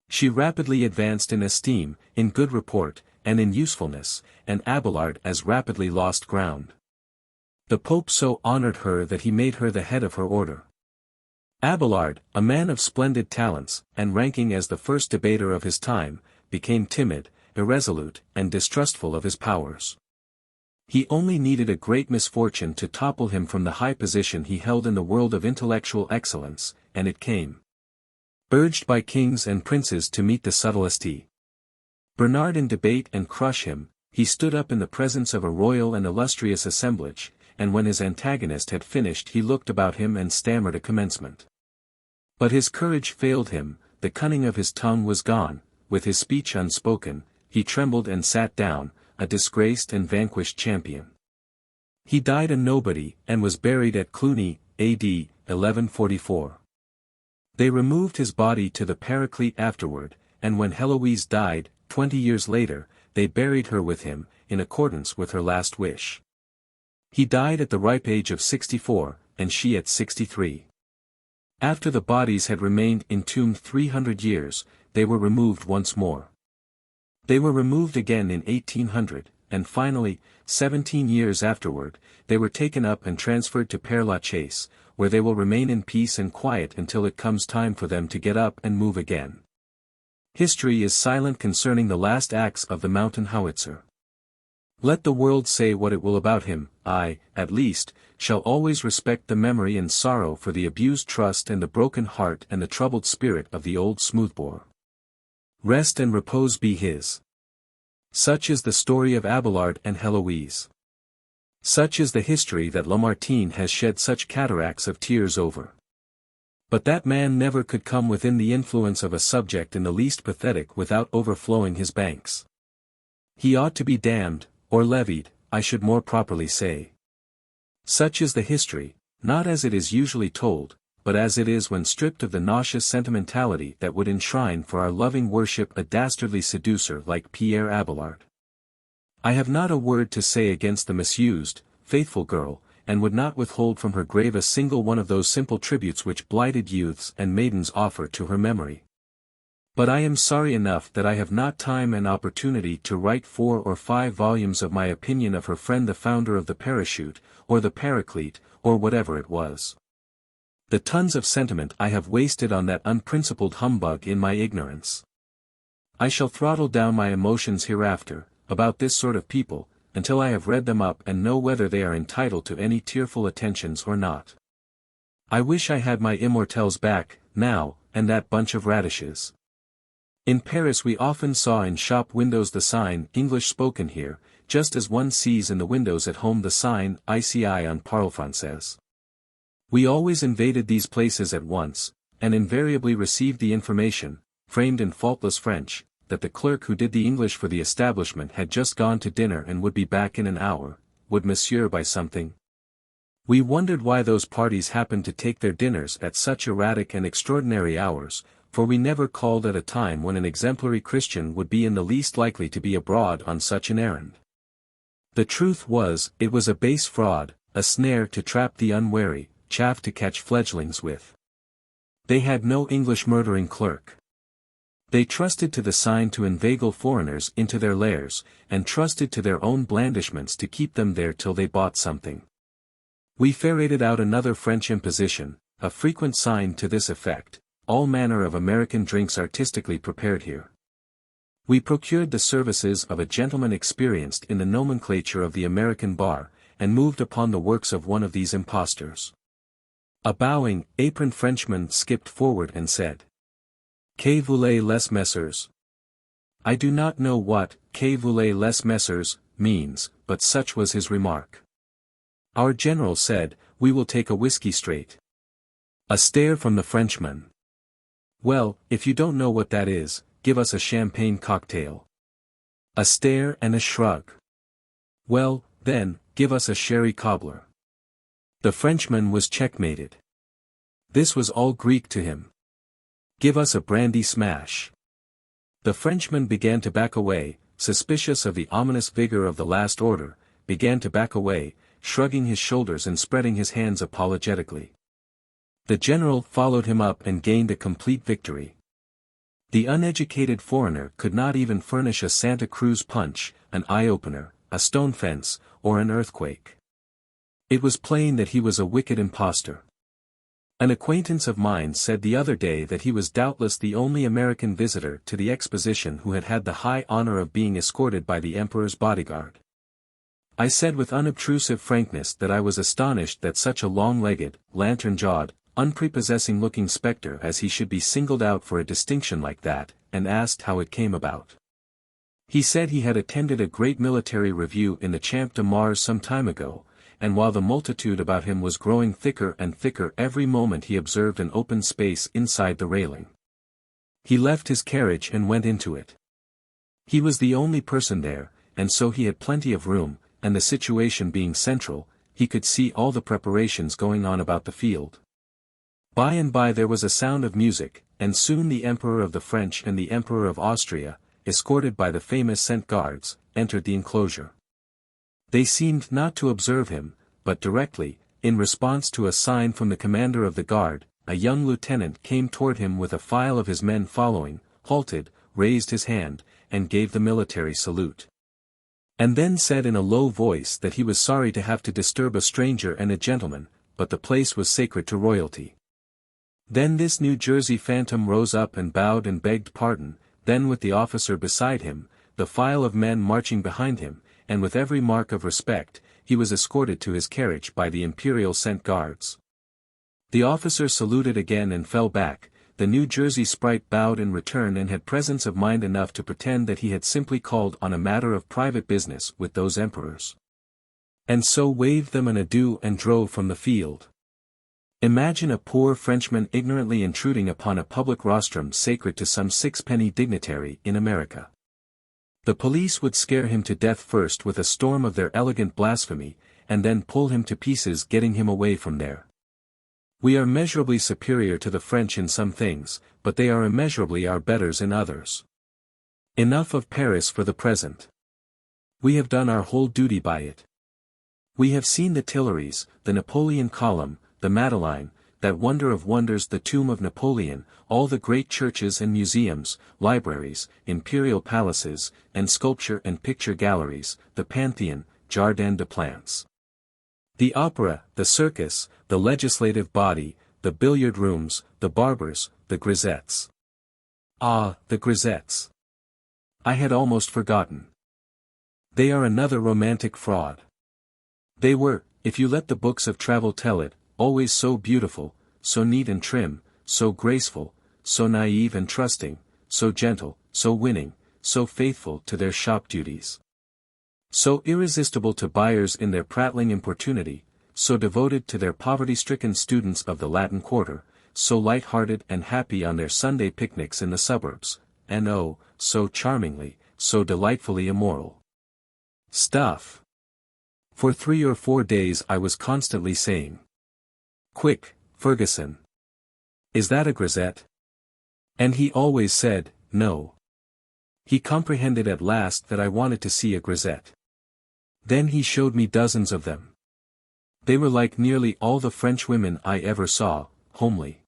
Speaker 1: She rapidly advanced in esteem, in good report, and in usefulness, and Abelard as rapidly lost ground. The Pope so honored her that he made her the head of her order. Abelard, a man of splendid talents, and ranking as the first debater of his time, became timid, irresolute, and distrustful of his powers. He only needed a great misfortune to topple him from the high position he held in the world of intellectual excellence, and it came. Urged by kings and princes to meet the subtlest Bernard in debate and crush him, he stood up in the presence of a royal and illustrious assemblage, and when his antagonist had finished he looked about him and stammered a commencement. But his courage failed him, the cunning of his tongue was gone, with his speech unspoken, he trembled and sat down, a disgraced and vanquished champion. He died a nobody, and was buried at Cluny, A.D. 1144. They removed his body to the Paraclete afterward, and when Heloise died, 20 years later, they buried her with him, in accordance with her last wish. He died at the ripe age of 64, and she at 63. After the bodies had remained entombed 300 years, they were removed once more. They were removed again in 1800, and finally, 17 years afterward, they were taken up and transferred to Père Lachaise, where they will remain in peace and quiet until it comes time for them to get up and move again. History is silent concerning the last acts of the mountain howitzer. Let the world say what it will about him, I, at least, shall always respect the memory and sorrow for the abused trust and the broken heart and the troubled spirit of the old smoothbore. Rest and repose be his. Such is the story of Abelard and Heloise. Such is the history that Lamartine has shed such cataracts of tears over. But that man never could come within the influence of a subject in the least pathetic without overflowing his banks. He ought to be damned, or levied, I should more properly say. Such is the history, not as it is usually told, but as it is when stripped of the nauseous sentimentality that would enshrine for our loving worship a dastardly seducer like Pierre Abelard. I have not a word to say against the misused, faithful girl, and would not withhold from her grave a single one of those simple tributes which blighted youths and maidens offer to her memory. But I am sorry enough that I have not time and opportunity to write 4 or 5 volumes of my opinion of her friend the founder of the Parachute, or the Paraclete, or whatever it was. The tons of sentiment I have wasted on that unprincipled humbug in my ignorance. I shall throttle down my emotions hereafter, about this sort of people, until I have read them up and know whether they are entitled to any tearful attentions or not. I wish I had my immortelles back, now, and that bunch of radishes. In Paris we often saw in shop windows the sign, English spoken here, just as one sees in the windows at home the sign, ICI on Parle Français. We always invaded these places at once, and invariably received the information, framed in faultless French, that the clerk who did the English for the establishment had just gone to dinner and would be back in an hour. Would monsieur buy something? We wondered why those parties happened to take their dinners at such erratic and extraordinary hours, for we never called at a time when an exemplary Christian would be in the least likely to be abroad on such an errand. The truth was, it was a base fraud, a snare to trap the unwary, chaff to catch fledglings with. They had no English murdering clerk. They trusted to the sign to inveigle foreigners into their lairs, and trusted to their own blandishments to keep them there till they bought something. We ferreted out another French imposition, a frequent sign to this effect: all manner of American drinks artistically prepared here. We procured the services of a gentleman experienced in the nomenclature of the American bar, and moved upon the works of one of these impostors. A bowing, aproned Frenchman skipped forward and said, "Que voulez-les messieurs?" I do not know what "Que voulez-les messieurs" means, but such was his remark. Our general said, "We will take a whiskey straight." A stare from the Frenchman. "Well, if you don't know what that is, give us a champagne cocktail." A stare and a shrug. "Well, then, give us a sherry cobbler." The Frenchman was checkmated. This was all Greek to him. "Give us a brandy smash." The Frenchman began to back away, suspicious of the ominous vigor of the last order, began to back away, shrugging his shoulders and spreading his hands apologetically. The general followed him up and gained a complete victory. The uneducated foreigner could not even furnish a Santa Cruz punch, an eye-opener, a stone fence, or an earthquake. It was plain that he was a wicked impostor. An acquaintance of mine said the other day that he was doubtless the only American visitor to the exposition who had had the high honor of being escorted by the emperor's bodyguard. I said with unobtrusive frankness that I was astonished that such a long-legged, lantern-jawed, unprepossessing-looking spectre as he should be singled out for a distinction like that, and asked how it came about. He said he had attended a great military review in the Champ de Mars some time ago, and while the multitude about him was growing thicker and thicker every moment he observed an open space inside the railing. He left his carriage and went into it. He was the only person there, and so he had plenty of room, and the situation being central, he could see all the preparations going on about the field. By and by there was a sound of music, and soon the Emperor of the French and the Emperor of Austria, escorted by the famous Cent Guards, entered the enclosure. They seemed not to observe him, but directly, in response to a sign from the commander of the guard, a young lieutenant came toward him with a file of his men following, halted, raised his hand, and gave the military salute. And then said in a low voice that he was sorry to have to disturb a stranger and a gentleman, but the place was sacred to royalty. Then this New Jersey phantom rose up and bowed and begged pardon, then with the officer beside him, the file of men marching behind him, and with every mark of respect, he was escorted to his carriage by the Imperial Cent Guards. The officer saluted again and fell back. The New Jersey sprite bowed in return and had presence of mind enough to pretend that he had simply called on a matter of private business with those emperors. And so waved them an adieu and drove from the field. Imagine a poor Frenchman ignorantly intruding upon a public rostrum sacred to some sixpenny dignitary in America. The police would scare him to death first with a storm of their elegant blasphemy, and then pull him to pieces getting him away from there. We are measurably superior to the French in some things, but they are immeasurably our betters in others. Enough of Paris for the present. We have done our whole duty by it. We have seen the Tuileries, the Napoleon Column, the Madeleine, that wonder of wonders, the tomb of Napoleon, all the great churches and museums, libraries, imperial palaces, and sculpture and picture galleries, the Pantheon, Jardin des Plantes. The opera, the circus, the legislative body, the billiard rooms, the barbers, the grisettes. Ah, the grisettes! I had almost forgotten. They are another romantic fraud. They were, if you let the books of travel tell it, always so beautiful, so neat and trim, so graceful, so naive and trusting, so gentle, so winning, so faithful to their shop duties. So irresistible to buyers in their prattling importunity, so devoted to their poverty-stricken students of the Latin Quarter, so light-hearted and happy on their Sunday picnics in the suburbs, and oh, so charmingly, so delightfully immoral. Stuff! For 3 or 4 days I was constantly saying, "Quick, Ferguson. Is that a grisette?" And he always said, "No." He comprehended at last that I wanted to see a grisette. Then he showed me dozens of them. They were like nearly all the French women I ever saw, homely.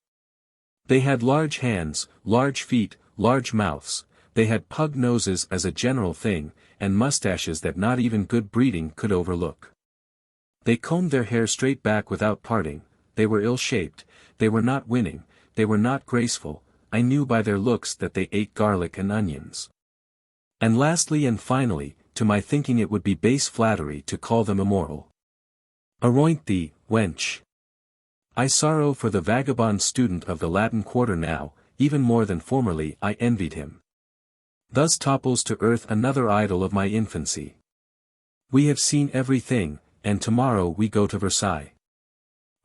Speaker 1: They had large hands, large feet, large mouths, they had pug noses as a general thing, and mustaches that not even good breeding could overlook. They combed their hair straight back without parting, they were ill-shaped, they were not winning, they were not graceful, I knew by their looks that they ate garlic and onions. And lastly and finally, to my thinking it would be base flattery to call them immoral. Aroint thee, wench. I sorrow for the vagabond student of the Latin Quarter now, even more than formerly I envied him. Thus topples to earth another idol of my infancy. We have seen everything, and tomorrow we go to Versailles.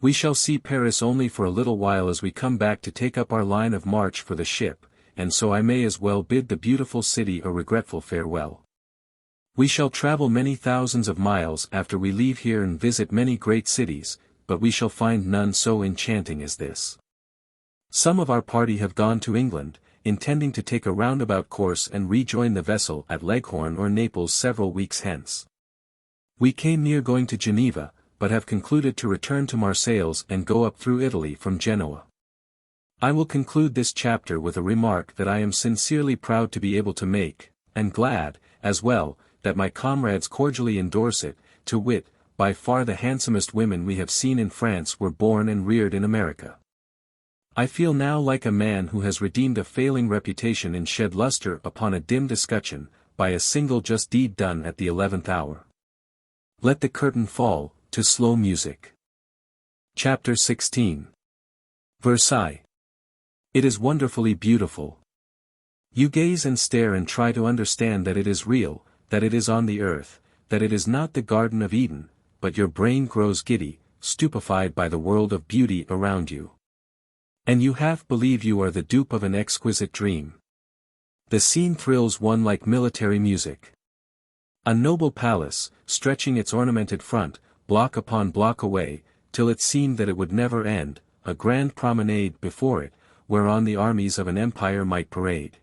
Speaker 1: We shall see Paris only for a little while as we come back to take up our line of march for the ship, and so I may as well bid the beautiful city a regretful farewell. We shall travel many thousands of miles after we leave here and visit many great cities, but we shall find none so enchanting as this. Some of our party have gone to England, intending to take a roundabout course and rejoin the vessel at Leghorn or Naples several weeks hence. We came near going to Geneva, but have concluded to return to Marseilles and go up through Italy from Genoa. I will conclude this chapter with a remark that I am sincerely proud to be able to make, and glad, as well, that my comrades cordially endorse it, to wit, by far the handsomest women we have seen in France were born and reared in America. I feel now like a man who has redeemed a failing reputation and shed luster upon a dim escutcheon, by a single just deed done at the 11th hour. Let the curtain fall, to slow music. Chapter 16. Versailles. It is wonderfully beautiful. You gaze and stare and try to understand that it is real, that it is on the earth, that it is not the Garden of Eden, but your brain grows giddy, stupefied by the world of beauty around you. And you half believe you are the dupe of an exquisite dream. The scene thrills one like military music. A noble palace, stretching its ornamented front, block upon block away, till it seemed that it would never end, a grand promenade before it, whereon the armies of an empire might parade.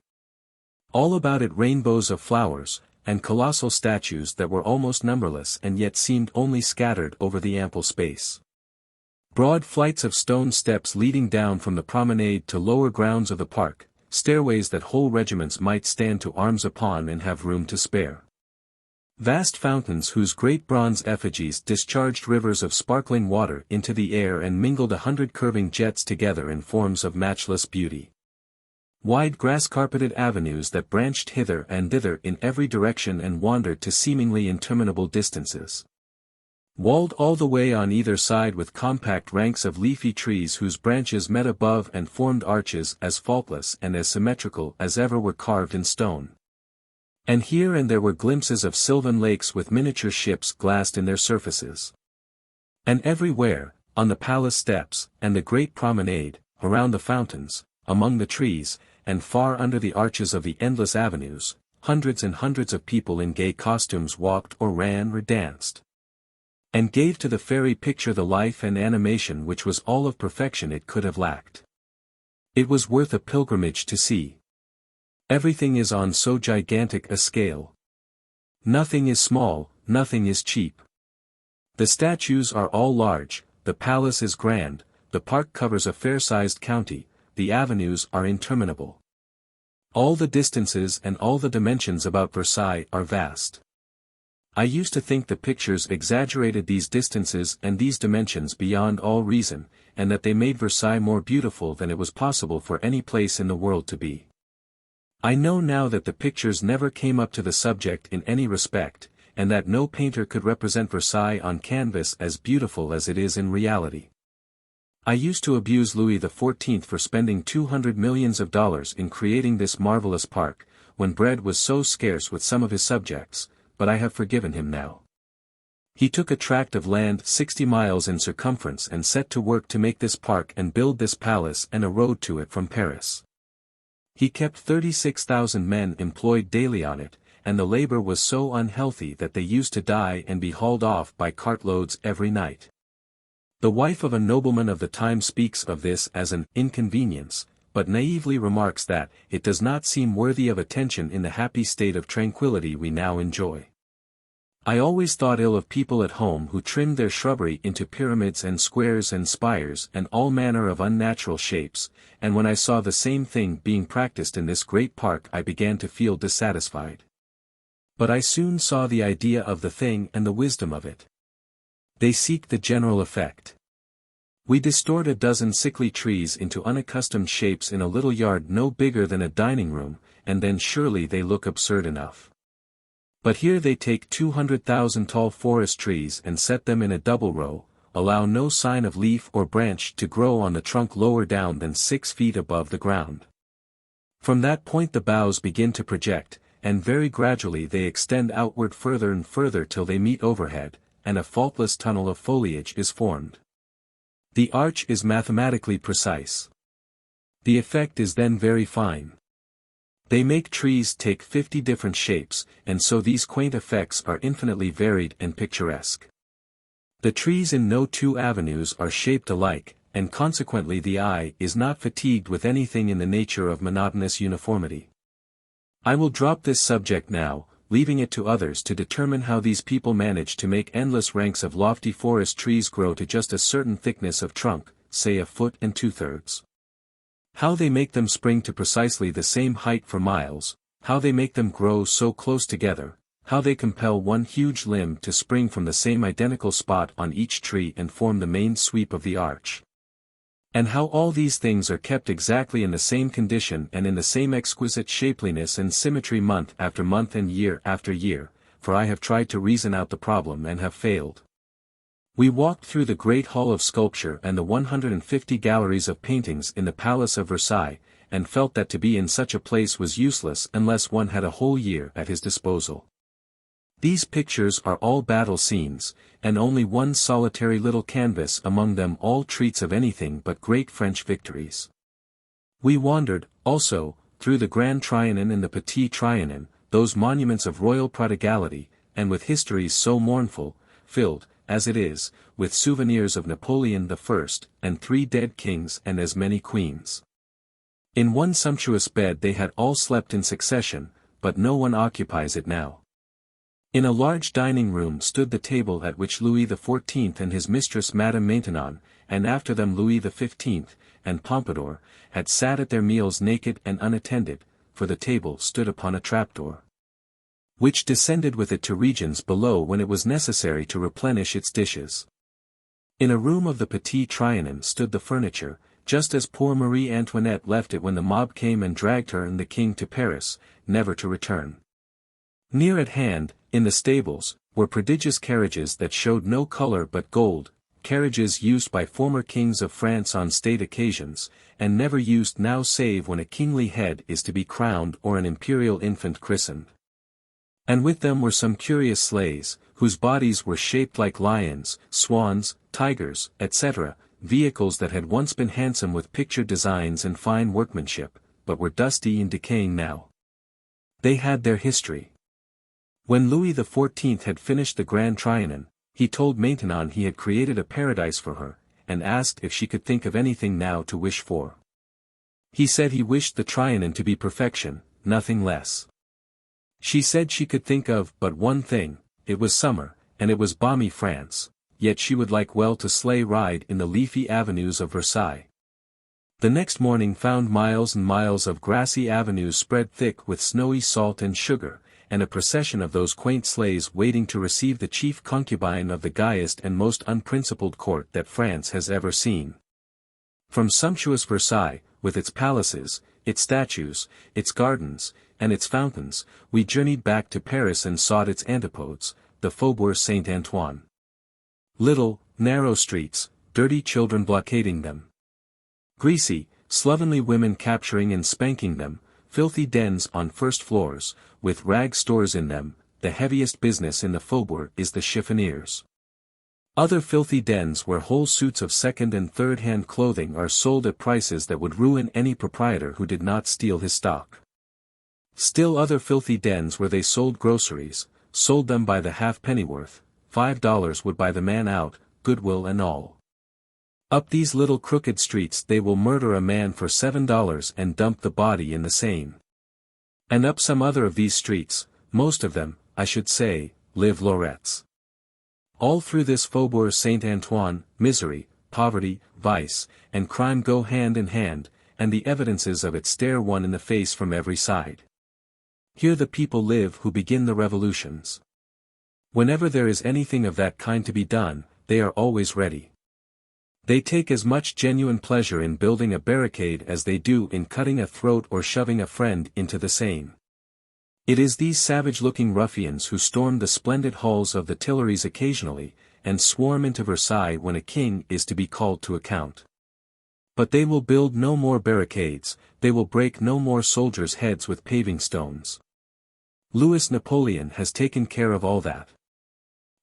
Speaker 1: All about it rainbows of flowers, and colossal statues that were almost numberless and yet seemed only scattered over the ample space. Broad flights of stone steps leading down from the promenade to lower grounds of the park, stairways that whole regiments might stand to arms upon and have room to spare. Vast fountains whose great bronze effigies discharged rivers of sparkling water into the air and mingled 100 curving jets together in forms of matchless beauty. Wide grass-carpeted avenues that branched hither and thither in every direction and wandered to seemingly interminable distances. Walled all the way on either side with compact ranks of leafy trees whose branches met above and formed arches as faultless and as symmetrical as ever were carved in stone. And here and there were glimpses of sylvan lakes with miniature ships glassed in their surfaces. And everywhere, on the palace steps, and the great promenade, around the fountains, among the trees, and far under the arches of the endless avenues, hundreds and hundreds of people in gay costumes walked or ran or danced. And gave to the fairy picture the life and animation which was all of perfection it could have lacked. It was worth a pilgrimage to see. Everything is on so gigantic a scale. Nothing is small, nothing is cheap. The statues are all large, the palace is grand, the park covers a fair-sized county, the avenues are interminable. All the distances and all the dimensions about Versailles are vast. I used to think the pictures exaggerated these distances and these dimensions beyond all reason, and that they made Versailles more beautiful than it was possible for any place in the world to be. I know now that the pictures never came up to the subject in any respect, and that no painter could represent Versailles on canvas as beautiful as it is in reality. I used to abuse Louis XIV for spending $200 million in creating this marvelous park, when bread was so scarce with some of his subjects, but I have forgiven him now. He took a tract of land 60 miles in circumference and set to work to make this park and build this palace and a road to it from Paris. He kept 36,000 men employed daily on it, and the labor was so unhealthy that they used to die and be hauled off by cartloads every night. The wife of a nobleman of the time speaks of this as an inconvenience, but naively remarks that it does not seem worthy of attention in the happy state of tranquility we now enjoy. I always thought ill of people at home who trimmed their shrubbery into pyramids and squares and spires and all manner of unnatural shapes, and when I saw the same thing being practiced in this great park I began to feel dissatisfied. But I soon saw the idea of the thing and the wisdom of it. They seek the general effect. We distort a dozen sickly trees into unaccustomed shapes in a little yard no bigger than a dining room, and then surely they look absurd enough. But here they take 200,000 tall forest trees and set them in a double row, allow no sign of leaf or branch to grow on the trunk lower down than 6 feet above the ground. From that point the boughs begin to project, and very gradually they extend outward further and further till they meet overhead, and a faultless tunnel of foliage is formed. The arch is mathematically precise. The effect is then very fine. They make trees take 50 different shapes, and so these quaint effects are infinitely varied and picturesque. The trees in no two avenues are shaped alike, and consequently the eye is not fatigued with anything in the nature of monotonous uniformity. I will drop this subject now, leaving it to others to determine how these people manage to make endless ranks of lofty forest trees grow to just a certain thickness of trunk, say 1 foot and 2/3. How they make them spring to precisely the same height for miles, how they make them grow so close together, how they compel one huge limb to spring from the same identical spot on each tree and form the main sweep of the arch. And how all these things are kept exactly in the same condition and in the same exquisite shapeliness and symmetry month after month and year after year, for I have tried to reason out the problem and have failed. We walked through the great hall of sculpture and the 150 galleries of paintings in the Palace of Versailles, and felt that to be in such a place was useless unless one had a whole year at his disposal. These pictures are all battle scenes, and only one solitary little canvas among them all treats of anything but great French victories. We wandered, also, through the Grand Trianon and the Petit Trianon, those monuments of royal prodigality, and with histories so mournful, filled, as it is, with souvenirs of Napoleon I, and 3 dead kings and as many queens. In one sumptuous bed they had all slept in succession, but no one occupies it now. In a large dining room stood the table at which Louis XIV and his mistress Madame Maintenon, and after them Louis XV, and Pompadour, had sat at their meals naked and unattended, for the table stood upon a trapdoor, which descended with it to regions below when it was necessary to replenish its dishes. In a room of the Petit Trianon stood the furniture, just as poor Marie Antoinette left it when the mob came and dragged her and the king to Paris, never to return. Near at hand, in the stables, were prodigious carriages that showed no color but gold, carriages used by former kings of France on state occasions, and never used now save when a kingly head is to be crowned or an imperial infant christened. And with them were some curious sleighs, whose bodies were shaped like lions, swans, tigers, etc., vehicles that had once been handsome with pictured designs and fine workmanship, but were dusty and decaying now. They had their history. When Louis XIV had finished the Grand Trianon, he told Maintenon he had created a paradise for her, and asked if she could think of anything now to wish for. He said he wished the Trianon to be perfection, nothing less. She said she could think of but one thing, it was summer, and it was balmy France, yet she would like well to sleigh ride in the leafy avenues of Versailles. The next morning found miles and miles of grassy avenues spread thick with snowy salt and sugar, and a procession of those quaint sleighs waiting to receive the chief concubine of the gayest and most unprincipled court that France has ever seen. From sumptuous Versailles, with its palaces, its statues, its gardens, and its fountains, we journeyed back to Paris and sought its antipodes, the Faubourg Saint-Antoine. Little, narrow streets, dirty children blockading them. Greasy, slovenly women capturing and spanking them, filthy dens on first floors, with rag stores in them. The heaviest business in the Faubourg is the chiffoniers. Other filthy dens where whole suits of second and third-hand clothing are sold at prices that would ruin any proprietor who did not steal his stock. Still other filthy dens where they sold groceries, sold them by the half-pennyworth, $5 would buy the man out, goodwill and all. Up these little crooked streets they will murder a man for $7 and dump the body in the Seine. And up some other of these streets, most of them, I should say, live lorettes. All through this Faubourg Saint-Antoine, misery, poverty, vice, and crime go hand in hand, and the evidences of it stare one in the face from every side. Here the people live who begin the revolutions. Whenever there is anything of that kind to be done, they are always ready. They take as much genuine pleasure in building a barricade as they do in cutting a throat or shoving a friend into the Seine. It is these savage-looking ruffians who storm the splendid halls of the Tuileries occasionally, and swarm into Versailles when a king is to be called to account. But they will build no more barricades, they will break no more soldiers' heads with paving stones. Louis Napoleon has taken care of all that.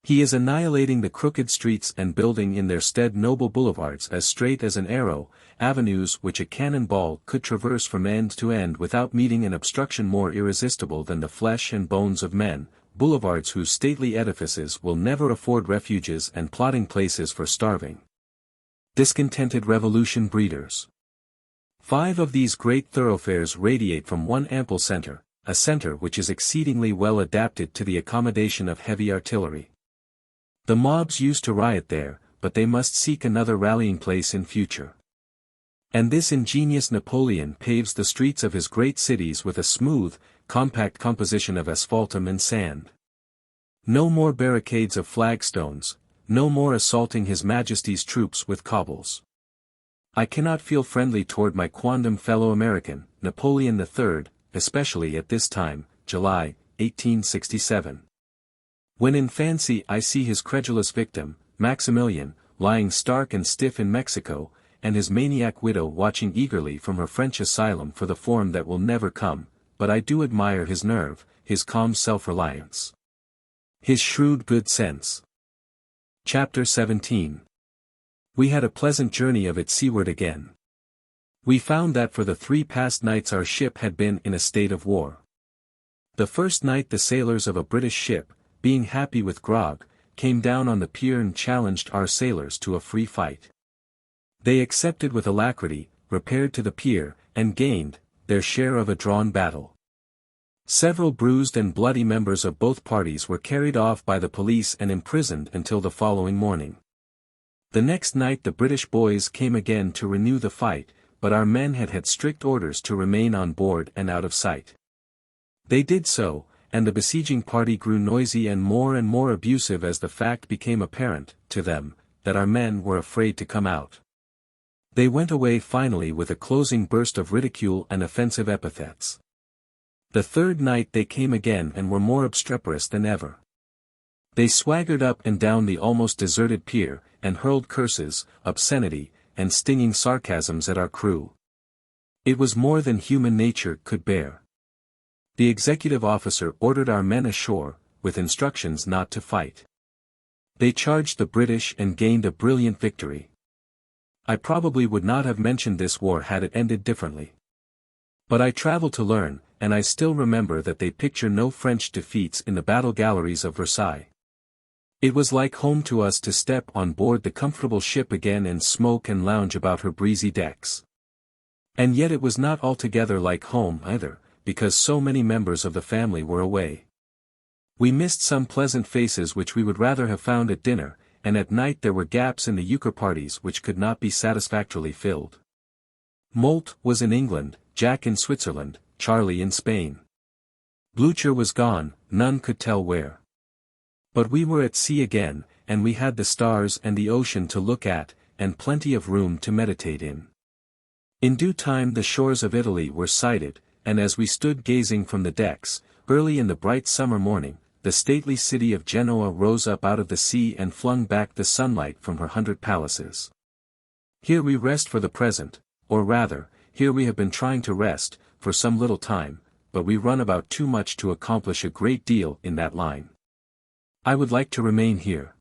Speaker 1: He is annihilating the crooked streets and building in their stead noble boulevards as straight as an arrow, avenues which a cannon-ball could traverse from end to end without meeting an obstruction more irresistible than the flesh and bones of men, boulevards whose stately edifices will never afford refuges and plotting places for starving, discontented revolution breeders. 5 of these great thoroughfares radiate from one ample center, a center which is exceedingly well adapted to the accommodation of heavy artillery. The mobs used to riot there, but they must seek another rallying place in future. And this ingenious Napoleon paves the streets of his great cities with a smooth, compact composition of asphaltum and sand. No more barricades of flagstones, no more assaulting His Majesty's troops with cobbles. I cannot feel friendly toward my quondam fellow American, Napoleon III, especially at this time, July, 1867. When in fancy I see his credulous victim, Maximilian, lying stark and stiff in Mexico, and his maniac widow watching eagerly from her French asylum for the form that will never come, but I do admire his nerve, his calm self-reliance, his shrewd good sense. Chapter 17. We had a pleasant journey of it seaward again. We found that for the 3 past nights our ship had been in a state of war. The first night the sailors of a British ship, being happy with grog, came down on the pier and challenged our sailors to a free fight. They accepted with alacrity, repaired to the pier, and gained their share of a drawn battle. Several bruised and bloody members of both parties were carried off by the police and imprisoned until the following morning. The next night the British boys came again to renew the fight, but our men had had strict orders to remain on board and out of sight. They did so, and the besieging party grew noisy and more abusive as the fact became apparent, to them, that our men were afraid to come out. They went away finally with a closing burst of ridicule and offensive epithets. The third night they came again and were more obstreperous than ever. They swaggered up and down the almost deserted pier, and hurled curses, obscenity, and stinging sarcasms at our crew. It was more than human nature could bear. The executive officer ordered our men ashore, with instructions not to fight. They charged the British and gained a brilliant victory. I probably would not have mentioned this war had it ended differently. But I travel to learn, and I still remember that they picture no French defeats in the battle galleries of Versailles. It was like home to us to step on board the comfortable ship again and smoke and lounge about her breezy decks. And yet it was not altogether like home either, because so many members of the family were away. We missed some pleasant faces which we would rather have found at dinner, and at night there were gaps in the euchre parties which could not be satisfactorily filled. Moult was in England, Jack in Switzerland, Charlie in Spain. Blucher was gone, none could tell where. But we were at sea again, and we had the stars and the ocean to look at, and plenty of room to meditate in. In due time the shores of Italy were sighted, and as we stood gazing from the decks, early in the bright summer morning, the stately city of Genoa rose up out of the sea and flung back the sunlight from her 100 palaces. Here we rest for the present, or rather, here we have been trying to rest, for some little time, but we run about too much to accomplish a great deal in that line. I would like to remain here.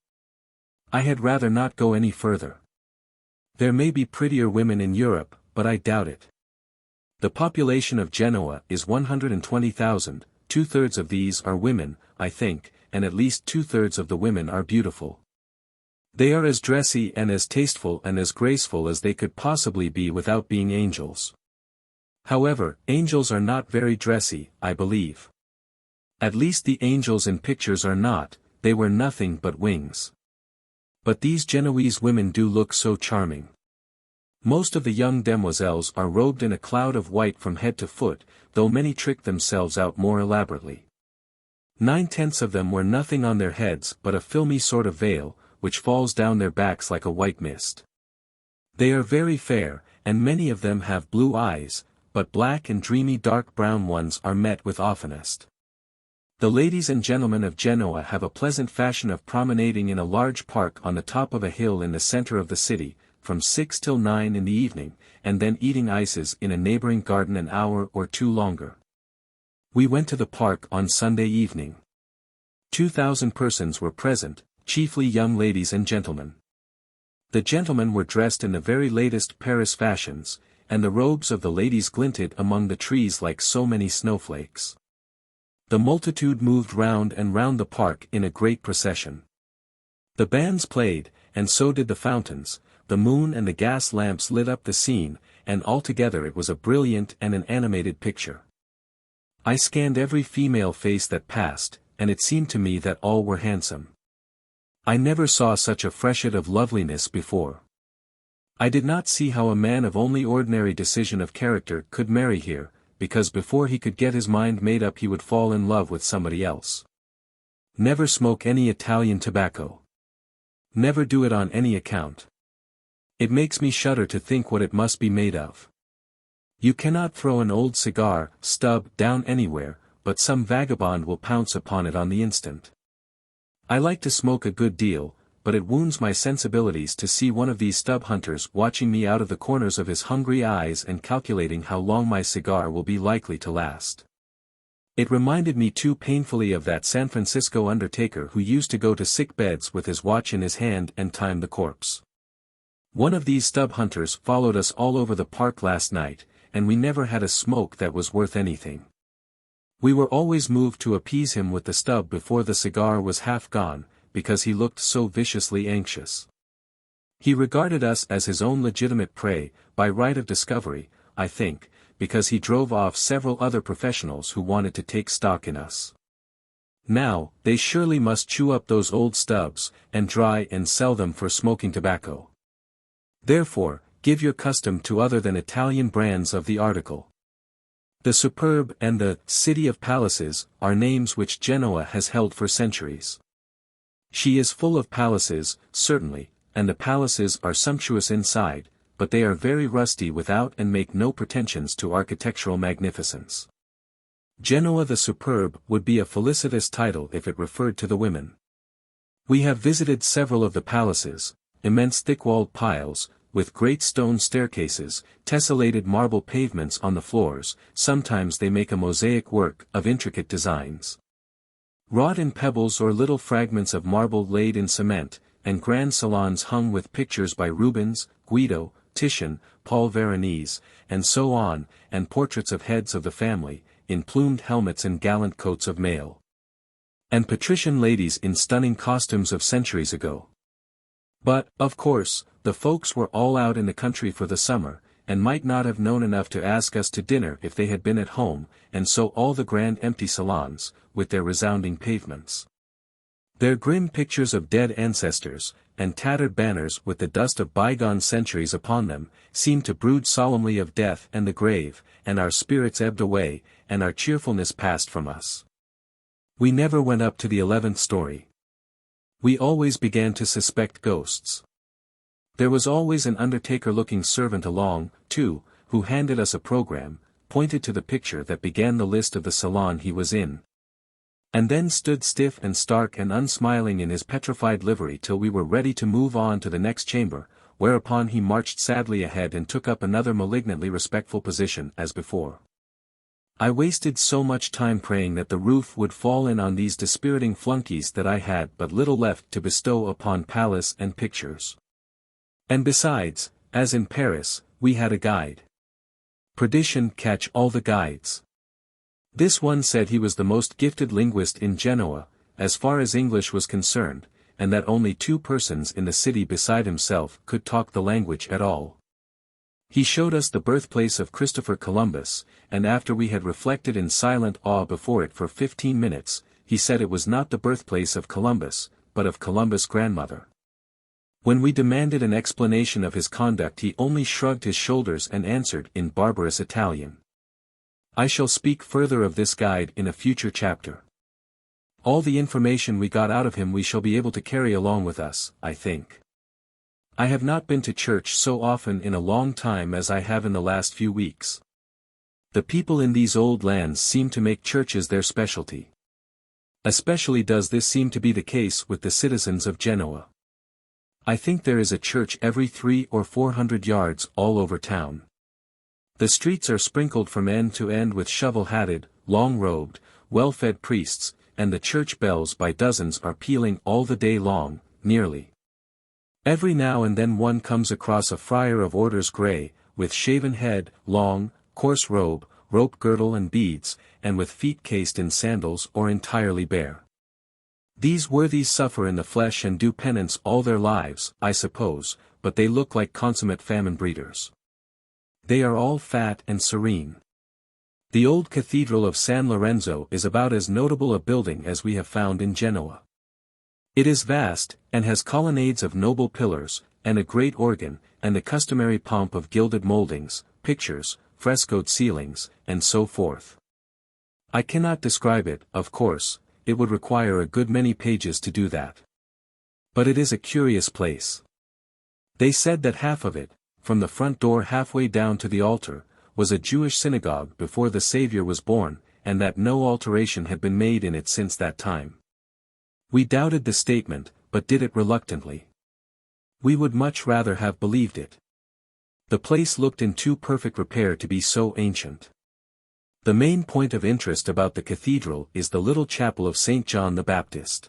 Speaker 1: I had rather not go any further. There may be prettier women in Europe, but I doubt it. The population of Genoa is 120,000, two-thirds of these are women, I think, and at least two-thirds of the women are beautiful. They are as dressy and as tasteful and as graceful as they could possibly be without being angels. However, angels are not very dressy, I believe. At least the angels in pictures are not, they wear nothing but wings. But these Genoese women do look so charming. Most of the young demoiselles are robed in a cloud of white from head to foot, though many trick themselves out more elaborately. 9/10 of them wear nothing on their heads but a filmy sort of veil, which falls down their backs like a white mist. They are very fair, and many of them have blue eyes, but black and dreamy dark brown ones are met with oftenest. The ladies and gentlemen of Genoa have a pleasant fashion of promenading in a large park on the top of a hill in the center of the city, from 6 till 9 in the evening, and then eating ices in a neighboring garden an hour or two longer. We went to the park on Sunday evening. 2,000 persons were present, chiefly young ladies and gentlemen. The gentlemen were dressed in the very latest Paris fashions, and the robes of the ladies glinted among the trees like so many snowflakes. The multitude moved round and round the park in a great procession. The bands played, and so did the fountains, the moon and the gas lamps lit up the scene, and altogether it was a brilliant and an animated picture. I scanned every female face that passed, and it seemed to me that all were handsome. I never saw such a freshet of loveliness before. I did not see how a man of only ordinary decision of character could marry here, because before he could get his mind made up he would fall in love with somebody else. Never smoke any Italian tobacco. Never do it on any account. It makes me shudder to think what it must be made of. You cannot throw an old cigar, stub, down anywhere, but some vagabond will pounce upon it on the instant. I like to smoke a good deal, but it wounds my sensibilities to see one of these stub hunters watching me out of the corners of his hungry eyes and calculating how long my cigar will be likely to last. It reminded me too painfully of that San Francisco undertaker who used to go to sick beds with his watch in his hand and time the corpse. One of these stub hunters followed us all over the park last night, and we never had a smoke that was worth anything. We were always moved to appease him with the stub before the cigar was half gone, because he looked so viciously anxious. He regarded us as his own legitimate prey, by right of discovery, I think, because he drove off several other professionals who wanted to take stock in us. Now, they surely must chew up those old stubs, and dry and sell them for smoking tobacco. Therefore, give your custom to other than Italian brands of the article. The Superb and the City of Palaces are names which Genoa has held for centuries. She is full of palaces, certainly, and the palaces are sumptuous inside, but they are very rusty without and make no pretensions to architectural magnificence. Genoa the Superb would be a felicitous title if it referred to the women. We have visited several of the palaces, immense thick-walled piles, with great stone staircases, tessellated marble pavements on the floors, sometimes they make a mosaic work of intricate designs. Wrought in pebbles or little fragments of marble laid in cement, and grand salons hung with pictures by Rubens, Guido, Titian, Paul Veronese, and so on, and portraits of heads of the family, in plumed helmets and gallant coats of mail. And patrician ladies in stunning costumes of centuries ago. But, of course, the folks were all out in the country for the summer, and might not have known enough to ask us to dinner if they had been at home, and so all the grand empty salons, with their resounding pavements. Their grim pictures of dead ancestors, and tattered banners with the dust of bygone centuries upon them, seemed to brood solemnly of death and the grave, and our spirits ebbed away, and our cheerfulness passed from us. We never went up to the 11th story. We always began to suspect ghosts. There was always an undertaker-looking servant along, too, who handed us a program, pointed to the picture that began the list of the salon he was in, and then stood stiff and stark and unsmiling in his petrified livery till we were ready to move on to the next chamber, whereupon he marched sadly ahead and took up another malignantly respectful position as before. I wasted so much time praying that the roof would fall in on these dispiriting flunkies that I had but little left to bestow upon palace and pictures. And besides, as in Paris, we had a guide. Perdition catch all the guides. This one said he was the most gifted linguist in Genoa, as far as English was concerned, and that only 2 persons in the city beside himself could talk the language at all. He showed us the birthplace of Christopher Columbus, and after we had reflected in silent awe before it for 15 minutes, he said it was not the birthplace of Columbus, but of Columbus' grandmother. When we demanded an explanation of his conduct he only shrugged his shoulders and answered in barbarous Italian. I shall speak further of this guide in a future chapter. All the information we got out of him we shall be able to carry along with us, I think. I have not been to church so often in a long time as I have in the last few weeks. The people in these old lands seem to make churches their specialty. Especially does this seem to be the case with the citizens of Genoa. I think there is a church every 300 or 400 yards all over town. The streets are sprinkled from end to end with shovel-hatted, long-robed, well-fed priests, and the church bells by dozens are pealing all the day long, nearly. Every now and then one comes across a friar of orders grey, with shaven head, long, coarse robe, rope girdle and beads, and with feet cased in sandals or entirely bare. These worthies suffer in the flesh and do penance all their lives, I suppose, but they look like consummate famine breeders. They are all fat and serene. The old cathedral of San Lorenzo is about as notable a building as we have found in Genoa. It is vast, and has colonnades of noble pillars, and a great organ, and the customary pomp of gilded moldings, pictures, frescoed ceilings, and so forth. I cannot describe it, of course, it would require a good many pages to do that. But it is a curious place. They said that half of it, from the front door halfway down to the altar, was a Jewish synagogue before the Savior was born, and that no alteration had been made in it since that time. We doubted the statement, but did it reluctantly. We would much rather have believed it. The place looked in too perfect repair to be so ancient. The main point of interest about the cathedral is the little chapel of St. John the Baptist.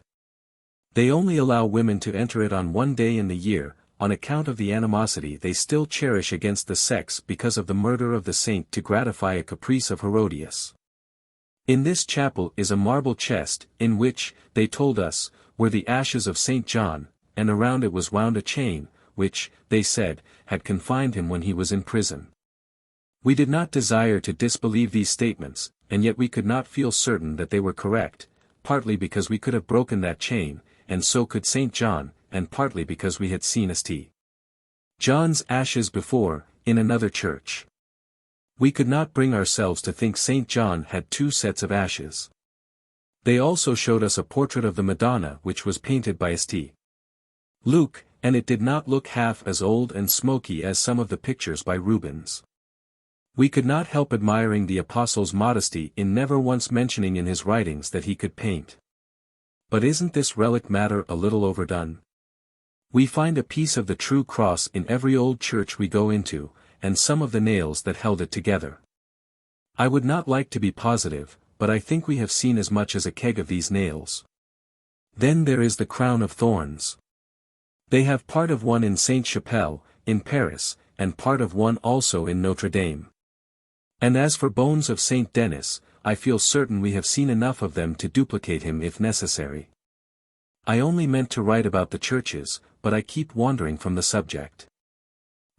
Speaker 1: They only allow women to enter it on one day in the year, on account of the animosity they still cherish against the sex because of the murder of the saint to gratify a caprice of Herodias. In this chapel is a marble chest, in which, they told us, were the ashes of St. John, and around it was wound a chain, which, they said, had confined him when he was in prison. We did not desire to disbelieve these statements, and yet we could not feel certain that they were correct, partly because we could have broken that chain, and so could St. John, and partly because we had seen St. John's ashes before, in another church. We could not bring ourselves to think St. John had 2 sets of ashes. They also showed us a portrait of the Madonna which was painted by St. Luke, and it did not look half as old and smoky as some of the pictures by Rubens. We could not help admiring the apostle's modesty in never once mentioning in his writings that he could paint. But isn't this relic matter a little overdone? We find a piece of the true cross in every old church we go into, and some of the nails that held it together. I would not like to be positive, but I think we have seen as much as a keg of these nails. Then there is the crown of thorns. They have part of one in Sainte-Chapelle, in Paris, and part of one also in Notre Dame. And as for bones of Saint Denis, I feel certain we have seen enough of them to duplicate him if necessary. I only meant to write about the churches, but I keep wandering from the subject.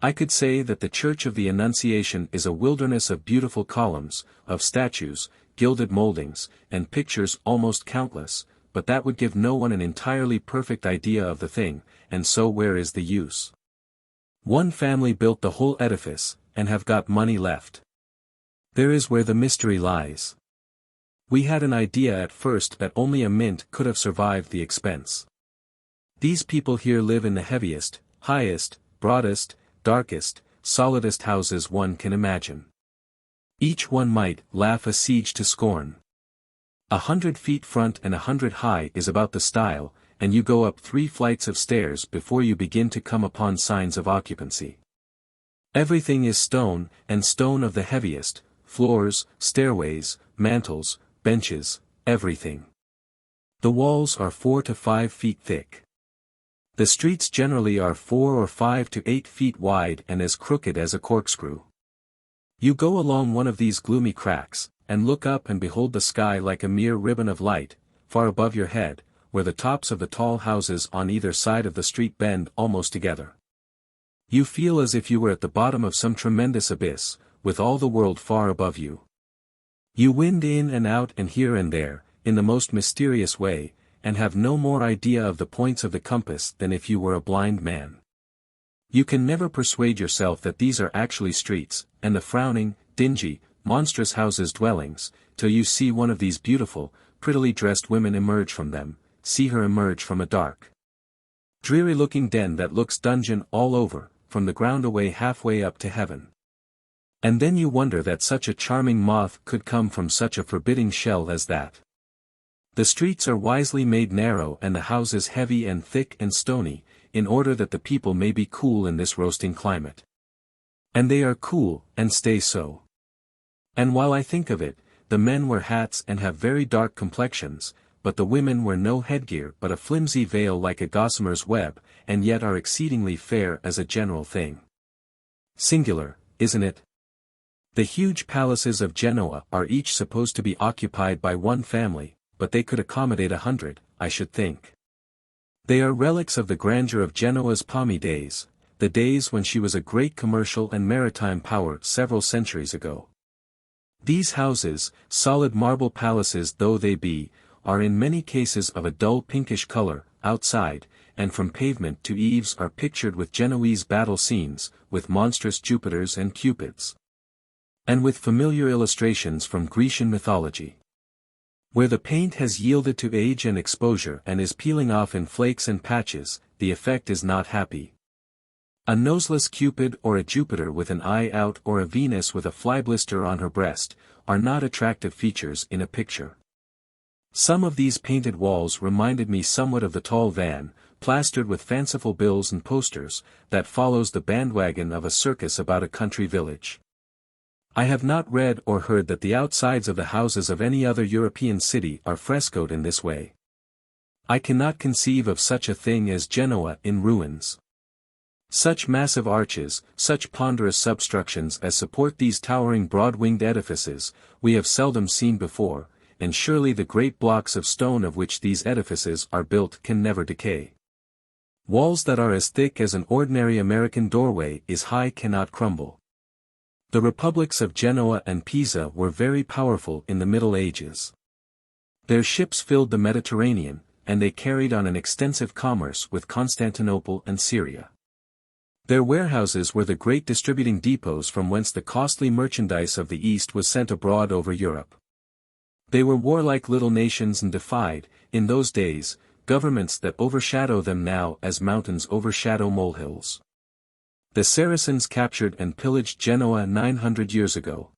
Speaker 1: I could say that the Church of the Annunciation is a wilderness of beautiful columns, of statues, gilded moldings, and pictures almost countless, but that would give no one an entirely perfect idea of the thing, and so where is the use? One family built the whole edifice, and have got money left. There is where the mystery lies. We had an idea at first that only a mint could have survived the expense. These people here live in the heaviest, highest, broadest, darkest, solidest houses one can imagine. Each one might laugh a siege to scorn. 100 feet front and 100 high is about the style, and you go up 3 flights of stairs before you begin to come upon signs of occupancy. Everything is stone, and stone of the heaviest, floors, stairways, mantels, benches, everything. The walls are 4 to 5 feet thick. The streets generally are 4 or 5 to 8 feet wide and as crooked as a corkscrew. You go along one of these gloomy cracks, and look up and behold the sky like a mere ribbon of light, far above your head, where the tops of the tall houses on either side of the street bend almost together. You feel as if you were at the bottom of some tremendous abyss, with all the world far above you. You wind in and out and here and there, in the most mysterious way, and have no more idea of the points of the compass than if you were a blind man. You can never persuade yourself that these are actually streets, and the frowning, dingy, monstrous houses dwellings, till you see one of these beautiful, prettily dressed women emerge from them, see her emerge from a dark, dreary-looking den that looks dungeon all over, from the ground away halfway up to heaven. And then you wonder that such a charming moth could come from such a forbidding shell as that. The streets are wisely made narrow and the houses heavy and thick and stony, in order that the people may be cool in this roasting climate. And they are cool, and stay so. And while I think of it, the men wear hats and have very dark complexions, but the women wear no headgear but a flimsy veil like a gossamer's web, and yet are exceedingly fair as a general thing. Singular, isn't it? The huge palaces of Genoa are each supposed to be occupied by one family, but they could accommodate 100, I should think. They are relics of the grandeur of Genoa's palmy days, the days when she was a great commercial and maritime power several centuries ago. These houses, solid marble palaces though they be, are in many cases of a dull pinkish color, outside, and from pavement to eaves are pictured with Genoese battle scenes, with monstrous Jupiters and Cupids. And with familiar illustrations from Grecian mythology. Where the paint has yielded to age and exposure and is peeling off in flakes and patches, the effect is not happy. A noseless Cupid or a Jupiter with an eye out or a Venus with a fly blister on her breast, are not attractive features in a picture. Some of these painted walls reminded me somewhat of the tall van, plastered with fanciful bills and posters, that follows the bandwagon of a circus about a country village. I have not read or heard that the outsides of the houses of any other European city are frescoed in this way. I cannot conceive of such a thing as Genoa in ruins. Such massive arches, such ponderous substructions as support these towering broad-winged edifices, we have seldom seen before, and surely the great blocks of stone of which these edifices are built can never decay. Walls that are as thick as an ordinary American doorway is high cannot crumble. The republics of Genoa and Pisa were very powerful in the Middle Ages. Their ships filled the Mediterranean, and they carried on an extensive commerce with Constantinople and Syria. Their warehouses were the great distributing depots from whence the costly merchandise of the East was sent abroad over Europe. They were warlike little nations and defied, in those days, governments that overshadow them now as mountains overshadow molehills. The Saracens captured and pillaged Genoa 900 years ago.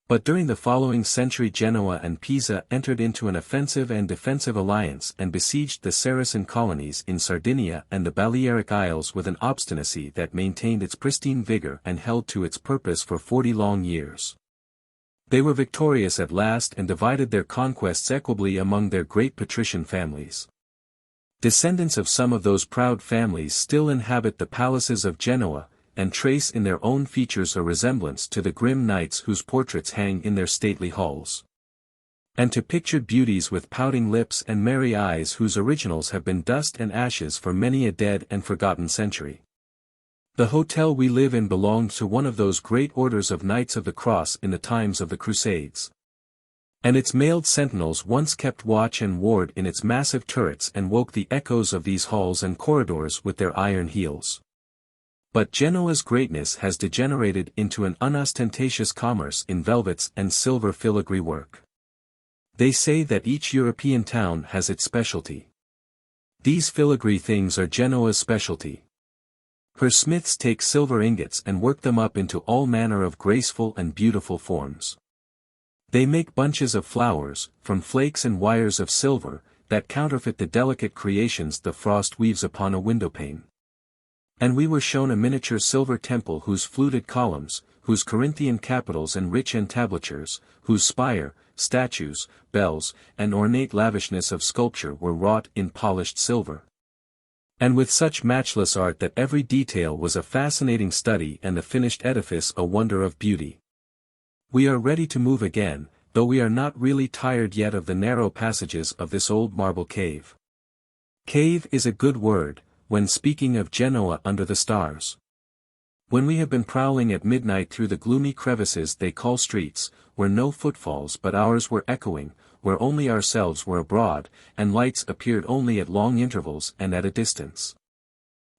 Speaker 1: But during the following century Genoa and Pisa entered into an offensive and defensive alliance and besieged the Saracen colonies in Sardinia and the Balearic Isles with an obstinacy that maintained its pristine vigor and held to its purpose for 40 long years. They were victorious at last and divided their conquests equably among their great patrician families. Descendants of some of those proud families still inhabit the palaces of Genoa, and trace in their own features a resemblance to the grim knights whose portraits hang in their stately halls. And to pictured beauties with pouting lips and merry eyes whose originals have been dust and ashes for many a dead and forgotten century. The hotel we live in belonged to one of those great orders of Knights of the Cross in the times of the Crusades. And its mailed sentinels once kept watch and ward in its massive turrets and woke the echoes of these halls and corridors with their iron heels. But Genoa's greatness has degenerated into an unostentatious commerce in velvets and silver filigree work. They say that each European town has its specialty. These filigree things are Genoa's specialty. Her smiths take silver ingots and work them up into all manner of graceful and beautiful forms. They make bunches of flowers, from flakes and wires of silver, that counterfeit the delicate creations the frost weaves upon a windowpane. And we were shown a miniature silver temple whose fluted columns, whose Corinthian capitals and rich entablatures, whose spire, statues, bells, and ornate lavishness of sculpture were wrought in polished silver. And with such matchless art that every detail was a fascinating study and the finished edifice a wonder of beauty. We are ready to move again, though we are not really tired yet of the narrow passages of this old marble cave. Cave is a good word, when speaking of Genoa under the stars. When we have been prowling at midnight through the gloomy crevices they call streets, where no footfalls but ours were echoing, where only ourselves were abroad, and lights appeared only at long intervals and at a distance,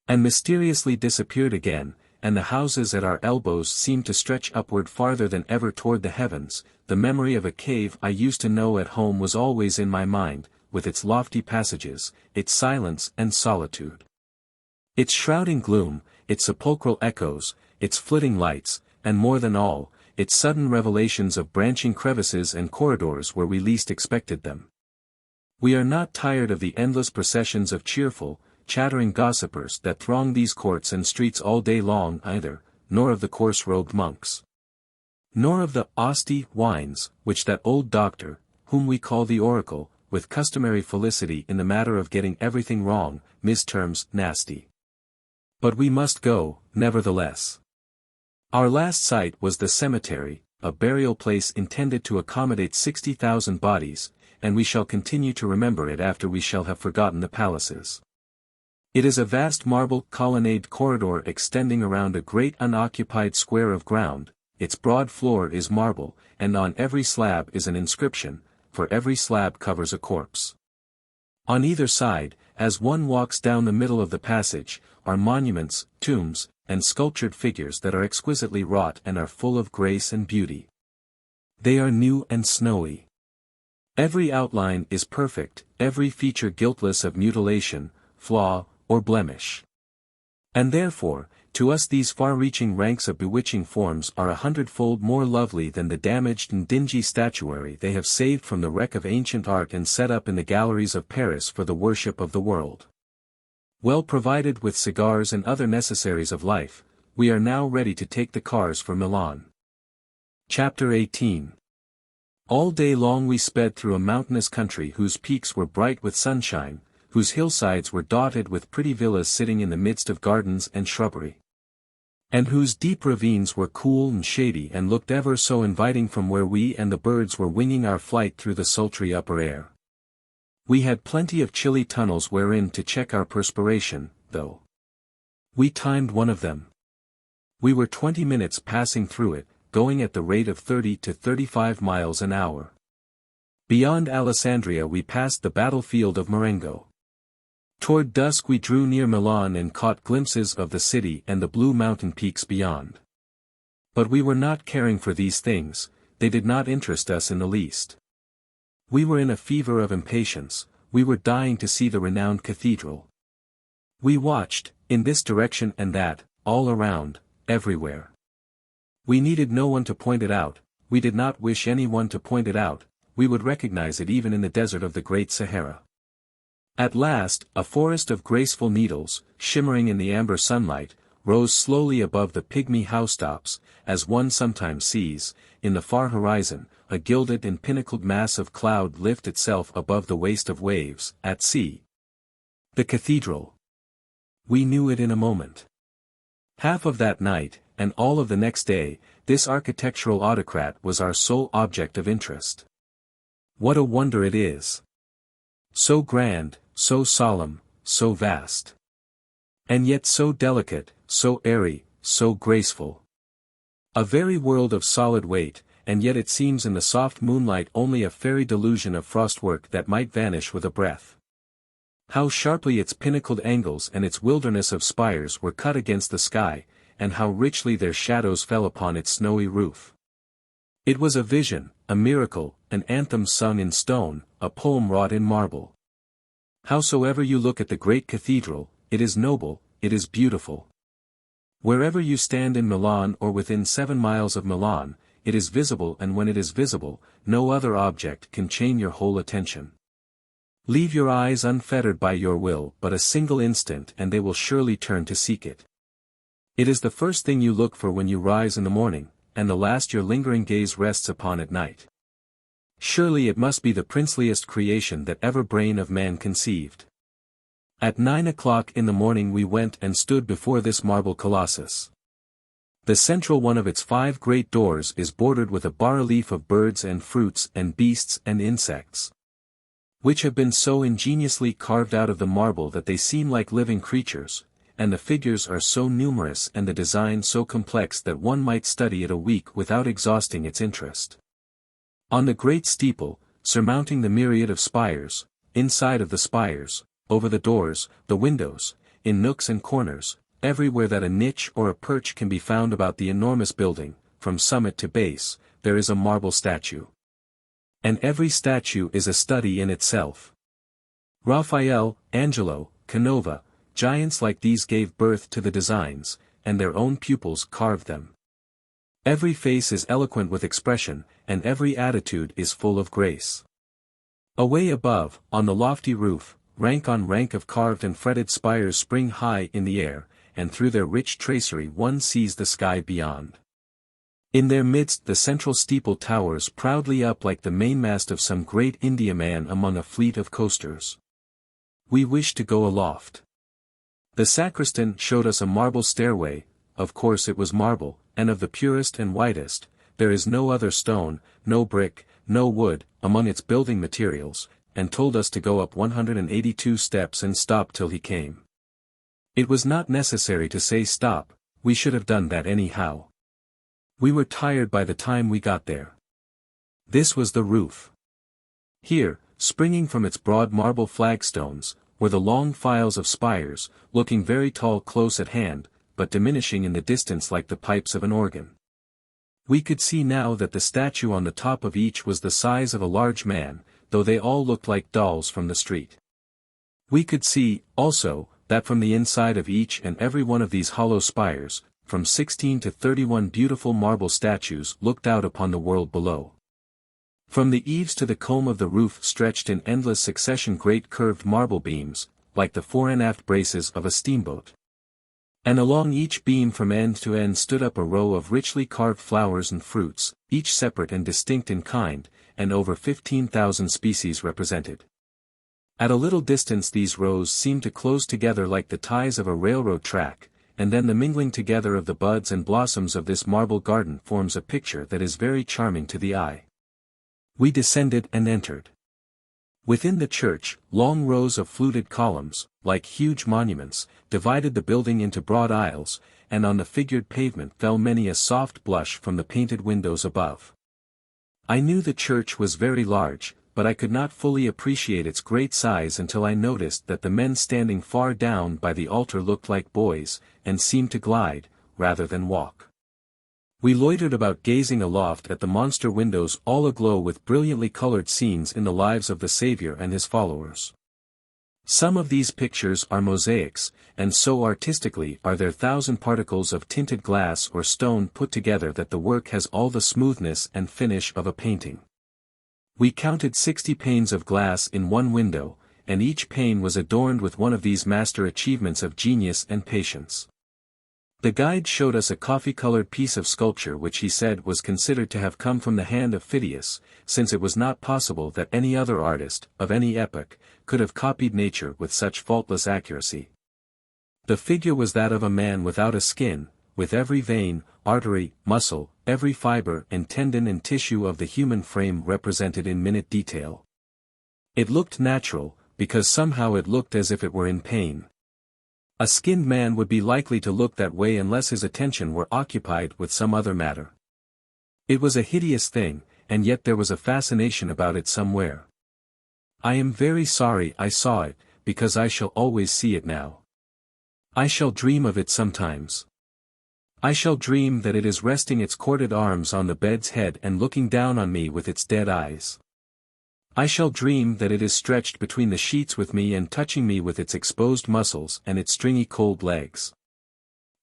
Speaker 1: and mysteriously disappeared again, and the houses at our elbows seemed to stretch upward farther than ever toward the heavens, the memory of a cave I used to know at home was always in my mind, with its lofty passages, its silence and solitude, its shrouding gloom, its sepulchral echoes, its flitting lights, and more than all, its sudden revelations of branching crevices and corridors where we least expected them. We are not tired of the endless processions of cheerful, chattering gossipers that throng these courts and streets all day long either, nor of the coarse-robed monks, nor of the Asti wines, which that old doctor, whom we call the oracle, with customary felicity in the matter of getting everything wrong, misterms nasty. But we must go, nevertheless. Our last sight was the cemetery, a burial place intended to accommodate 60,000 bodies, and we shall continue to remember it after we shall have forgotten the palaces. It is a vast marble colonnade corridor extending around a great unoccupied square of ground, its broad floor is marble, and on every slab is an inscription, for every slab covers a corpse. On either side, as one walks down the middle of the passage, are monuments, tombs, and sculptured figures that are exquisitely wrought and are full of grace and beauty. They are new and snowy. Every outline is perfect, every feature guiltless of mutilation, flaw, or blemish. And therefore, to us these far-reaching ranks of bewitching forms are 100-fold more lovely than the damaged and dingy statuary they have saved from the wreck of ancient art and set up in the galleries of Paris for the worship of the world. Well provided with cigars and other necessaries of life, we are now ready to take the cars for Milan. Chapter 18. All day long we sped through a mountainous country whose peaks were bright with sunshine, whose hillsides were dotted with pretty villas sitting in the midst of gardens and shrubbery, and whose deep ravines were cool and shady and looked ever so inviting from where we and the birds were winging our flight through the sultry upper air. We had plenty of chilly tunnels wherein to check our perspiration, though. We timed one of them. We were 20 minutes passing through it, going at the rate of 30 to 35 miles an hour. Beyond Alessandria we passed the battlefield of Marengo. Toward dusk we drew near Milan and caught glimpses of the city and the blue mountain peaks beyond. But we were not caring for these things, they did not interest us in the least. We were in a fever of impatience, we were dying to see the renowned cathedral. We watched, in this direction and that, all around, everywhere. We needed no one to point it out, we did not wish anyone to point it out, we would recognize it even in the desert of the Great Sahara. At last, a forest of graceful needles, shimmering in the amber sunlight, rose slowly above the pygmy housetops, as one sometimes sees, in the far horizon, a gilded and pinnacled mass of cloud lift itself above the waste of waves, at sea. The cathedral. We knew it in a moment. Half of that night, and all of the next day, this architectural autocrat was our sole object of interest. What a wonder it is! So grand, so solemn, so vast. And yet so delicate, so airy, so graceful. A very world of solid weight, and yet it seems in the soft moonlight only a fairy delusion of frostwork that might vanish with a breath. How sharply its pinnacled angles and its wilderness of spires were cut against the sky, and how richly their shadows fell upon its snowy roof. It was a vision, a miracle, an anthem sung in stone, a poem wrought in marble. Howsoever you look at the great cathedral, it is noble, it is beautiful. Wherever you stand in Milan or within 7 miles of Milan, it is visible, and when it is visible, no other object can chain your whole attention. Leave your eyes unfettered by your will but a single instant and they will surely turn to seek it. It is the first thing you look for when you rise in the morning, and the last your lingering gaze rests upon at night. Surely it must be the princeliest creation that ever brain of man conceived. At 9 o'clock in the morning we went and stood before this marble colossus. The central one of its 5 great doors is bordered with a bas-relief of birds and fruits and beasts and insects, which have been so ingeniously carved out of the marble that they seem like living creatures, and the figures are so numerous and the design so complex that one might study it a week without exhausting its interest. On the great steeple, surmounting the myriad of spires, inside of the spires, over the doors, the windows, in nooks and corners, everywhere that a niche or a perch can be found about the enormous building, from summit to base, there is a marble statue. And every statue is a study in itself. Raphael, Angelo, Canova, giants like these gave birth to the designs, and their own pupils carved them. Every face is eloquent with expression, and every attitude is full of grace. Away above, on the lofty roof, rank on rank of carved and fretted spires spring high in the air, and through their rich tracery one sees the sky beyond. In their midst the central steeple towers proudly up like the mainmast of some great Indiaman among a fleet of coasters. We wished to go aloft. The sacristan showed us a marble stairway, of course it was marble, and of the purest and whitest, there is no other stone, no brick, no wood, among its building materials, and told us to go up 182 steps and stop till he came. It was not necessary to say stop, we should have done that anyhow. We were tired by the time we got there. This was the roof. Here, springing from its broad marble flagstones, were the long files of spires, looking very tall close at hand, but diminishing in the distance like the pipes of an organ. We could see now that the statue on the top of each was the size of a large man, though they all looked like dolls from the street. We could see, also, that from the inside of each and every one of these hollow spires, from 16 to 31 beautiful marble statues looked out upon the world below. From the eaves to the comb of the roof stretched in endless succession great curved marble beams, like the fore and aft braces of a steamboat. And along each beam from end to end stood up a row of richly carved flowers and fruits, each separate and distinct in kind, and over 15,000 species represented. At a little distance these rows seemed to close together like the ties of a railroad track, and then the mingling together of the buds and blossoms of this marble garden forms a picture that is very charming to the eye. We descended and entered. Within the church, long rows of fluted columns, like huge monuments, divided the building into broad aisles, and on the figured pavement fell many a soft blush from the painted windows above. I knew the church was very large, but I could not fully appreciate its great size until I noticed that the men standing far down by the altar looked like boys, and seemed to glide, rather than walk. We loitered about gazing aloft at the monster windows all aglow with brilliantly colored scenes in the lives of the Savior and his followers. Some of these pictures are mosaics, and so artistically are their 1,000 particles of tinted glass or stone put together that the work has all the smoothness and finish of a painting. We counted 60 panes of glass in one window, and each pane was adorned with one of these master achievements of genius and patience. The guide showed us a coffee-colored piece of sculpture which he said was considered to have come from the hand of Phidias, since it was not possible that any other artist, of any epoch, could have copied nature with such faultless accuracy. The figure was that of a man without a skin, with every vein, artery, muscle, every fiber and tendon and tissue of the human frame represented in minute detail. It looked natural, because somehow it looked as if it were in pain. A skinned man would be likely to look that way unless his attention were occupied with some other matter. It was a hideous thing, and yet there was a fascination about it somewhere. I am very sorry I saw it, because I shall always see it now. I shall dream of it sometimes. I shall dream that it is resting its corded arms on the bed's head and looking down on me with its dead eyes. I shall dream that it is stretched between the sheets with me and touching me with its exposed muscles and its stringy cold legs.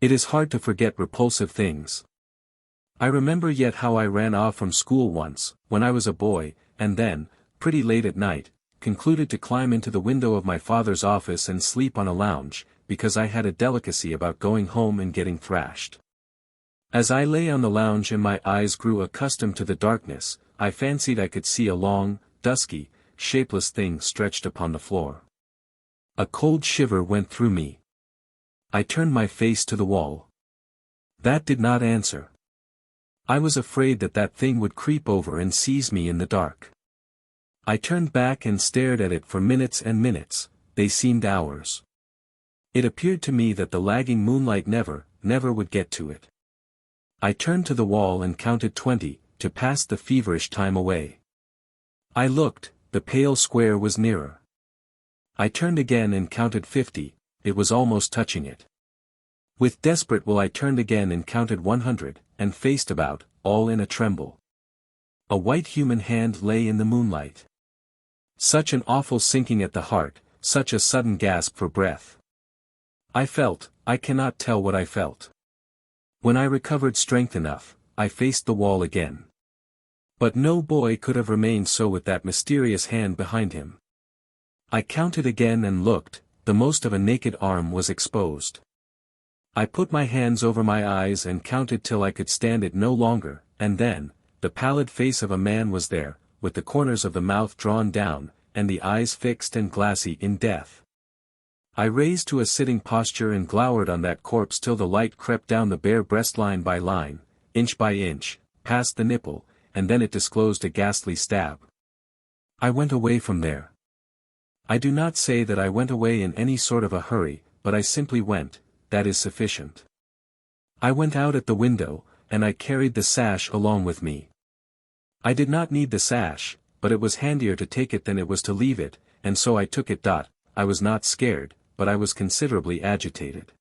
Speaker 1: It is hard to forget repulsive things. I remember yet how I ran off from school once, when I was a boy, and then, pretty late at night, concluded to climb into the window of my father's office and sleep on a lounge, because I had a delicacy about going home and getting thrashed. As I lay on the lounge and my eyes grew accustomed to the darkness, I fancied I could see a long, dusky, shapeless thing stretched upon the floor. A cold shiver went through me. I turned my face to the wall. That did not answer. I was afraid that that thing would creep over and seize me in the dark. I turned back and stared at it for minutes and minutes, they seemed hours. It appeared to me that the lagging moonlight never would get to it. I turned to the wall and counted 20, to pass the feverish time away. I looked, the pale square was nearer. I turned again and counted 50, it was almost touching it. With desperate will I turned again and counted 100, and faced about, all in a tremble. A white human hand lay in the moonlight. Such an awful sinking at the heart, such a sudden gasp for breath. I felt, I cannot tell what I felt. When I recovered strength enough, I faced the wall again. But no boy could have remained so with that mysterious hand behind him. I counted again and looked, the most of a naked arm was exposed. I put my hands over my eyes and counted till I could stand it no longer, and then, the pallid face of a man was there, with the corners of the mouth drawn down, and the eyes fixed and glassy in death. I raised to a sitting posture and glowered on that corpse till the light crept down the bare breast line by line, inch by inch, past the nipple, and then it disclosed a ghastly stab. I went away from there. I do not say that I went away in any sort of a hurry, but I simply went, that is sufficient. I went out at the window, and I carried the sash along with me. I did not need the sash, but it was handier to take it than it was to leave it, and so I took it. I was not scared, but I was considerably agitated.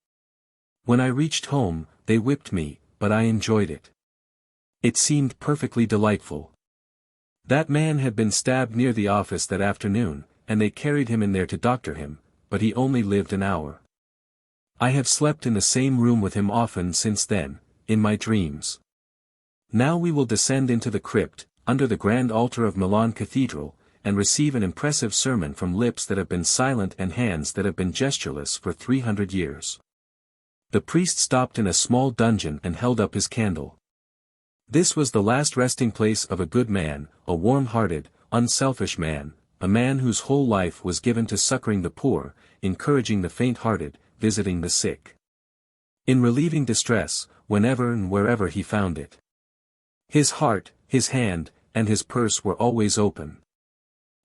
Speaker 1: When I reached home, they whipped me, but I enjoyed it. It seemed perfectly delightful. That man had been stabbed near the office that afternoon, and they carried him in there to doctor him, but he only lived an hour. I have slept in the same room with him often since then, in my dreams. Now we will descend into the crypt, under the grand altar of Milan Cathedral, and receive an impressive sermon from lips that have been silent and hands that have been gestureless for 300 years. The priest stopped in a small dungeon and held up his candle. This was the last resting place of a good man, a warm-hearted, unselfish man, a man whose whole life was given to succoring the poor, encouraging the faint-hearted, visiting the sick. In relieving distress, whenever and wherever he found it. His heart, his hand, and his purse were always open.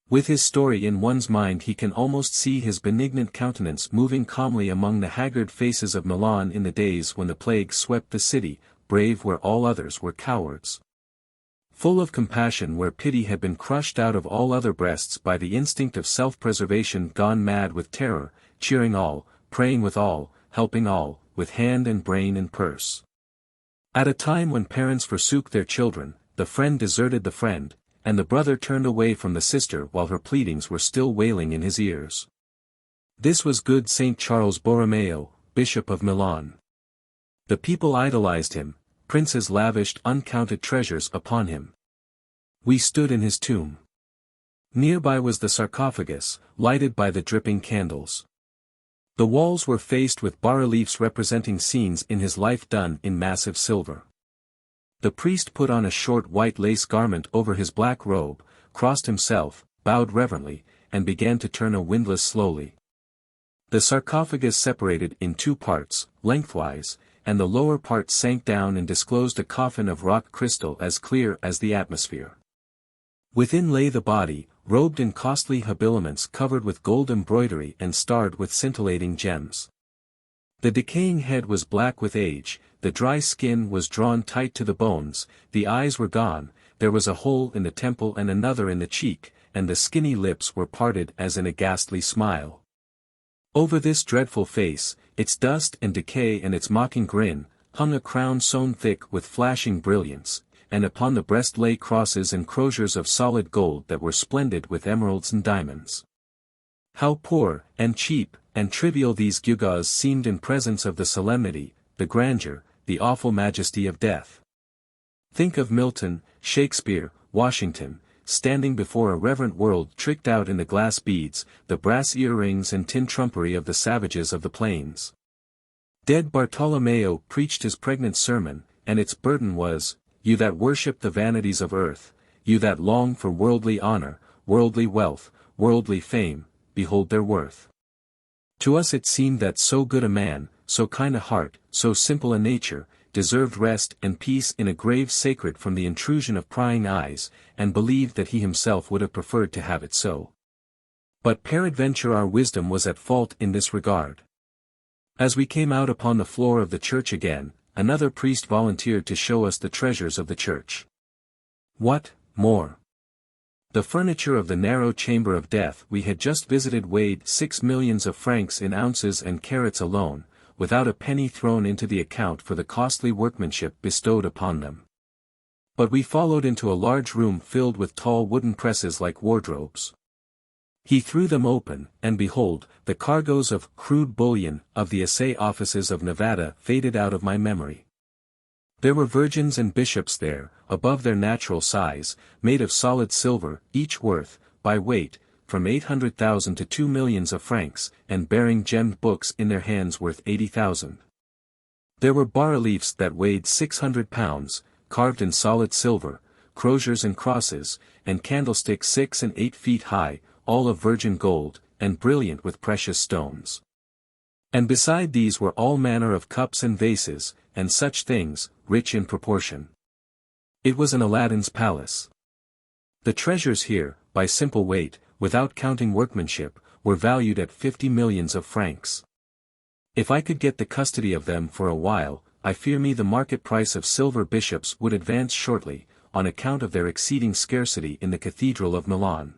Speaker 1: With his story in one's mind he can almost see his benignant countenance moving calmly among the haggard faces of Milan in the days when the plague swept the city, brave where all others were cowards. Full of compassion where pity had been crushed out of all other breasts by the instinct of self-preservation gone mad with terror, cheering all, praying with all, helping all, with hand and brain and purse. At a time when parents forsook their children, the friend deserted the friend, and the brother turned away from the sister while her pleadings were still wailing in his ears. This was good Saint Charles Borromeo, Bishop of Milan. The people idolized him, princes lavished uncounted treasures upon him. We stood in his tomb. Nearby was the sarcophagus, lighted by the dripping candles. The walls were faced with bas-reliefs representing scenes in his life done in massive silver. The priest put on a short white lace garment over his black robe, crossed himself, bowed reverently, and began to turn a windlass slowly. The sarcophagus separated in two parts, lengthwise, and the lower part sank down and disclosed a coffin of rock crystal as clear as the atmosphere. Within lay the body, robed in costly habiliments covered with gold embroidery and starred with scintillating gems. The decaying head was black with age, the dry skin was drawn tight to the bones, the eyes were gone, there was a hole in the temple and another in the cheek, and the skinny lips were parted as in a ghastly smile. Over this dreadful face, its dust and decay and its mocking grin, hung a crown sewn thick with flashing brilliance, and upon the breast lay crosses and croziers of solid gold that were splendid with emeralds and diamonds. How poor, and cheap, and trivial these gewgaws seemed in presence of the solemnity, the grandeur, the awful majesty of death. Think of Milton, Shakespeare, Washington, standing before a reverent world tricked out in the glass beads, the brass earrings and tin trumpery of the savages of the plains. Dead Bartolomeo preached his pregnant sermon, and its burden was, "You that worship the vanities of earth, you that long for worldly honor, worldly wealth, worldly fame, behold their worth." To us it seemed that so good a man, so kind a heart, so simple a nature, deserved rest and peace in a grave sacred from the intrusion of prying eyes, and believed that he himself would have preferred to have it so. But peradventure our wisdom was at fault in this regard. As we came out upon the floor of the church again, another priest volunteered to show us the treasures of the church. What, more? The furniture of the narrow chamber of death we had just visited weighed 6 millions of francs in ounces and carats alone, without a penny thrown into the account for the costly workmanship bestowed upon them. But we followed into a large room filled with tall wooden presses like wardrobes. He threw them open, and behold, the cargoes of crude bullion of the assay offices of Nevada faded out of my memory. There were virgins and bishops there, above their natural size, made of solid silver, each worth, by weight, from 800,000 to 2 millions of francs, and bearing gemmed books in their hands worth 80,000. There were bas-reliefs that weighed 600 pounds, carved in solid silver, croziers and crosses, and candlesticks 6 and 8 feet high, all of virgin gold, and brilliant with precious stones. And beside these were all manner of cups and vases, and such things, rich in proportion. It was an Aladdin's palace. The treasures here, by simple weight, without counting workmanship, were valued at 50 millions of francs. If I could get the custody of them for a while, I fear me the market price of silver bishops would advance shortly, on account of their exceeding scarcity in the Cathedral of Milan.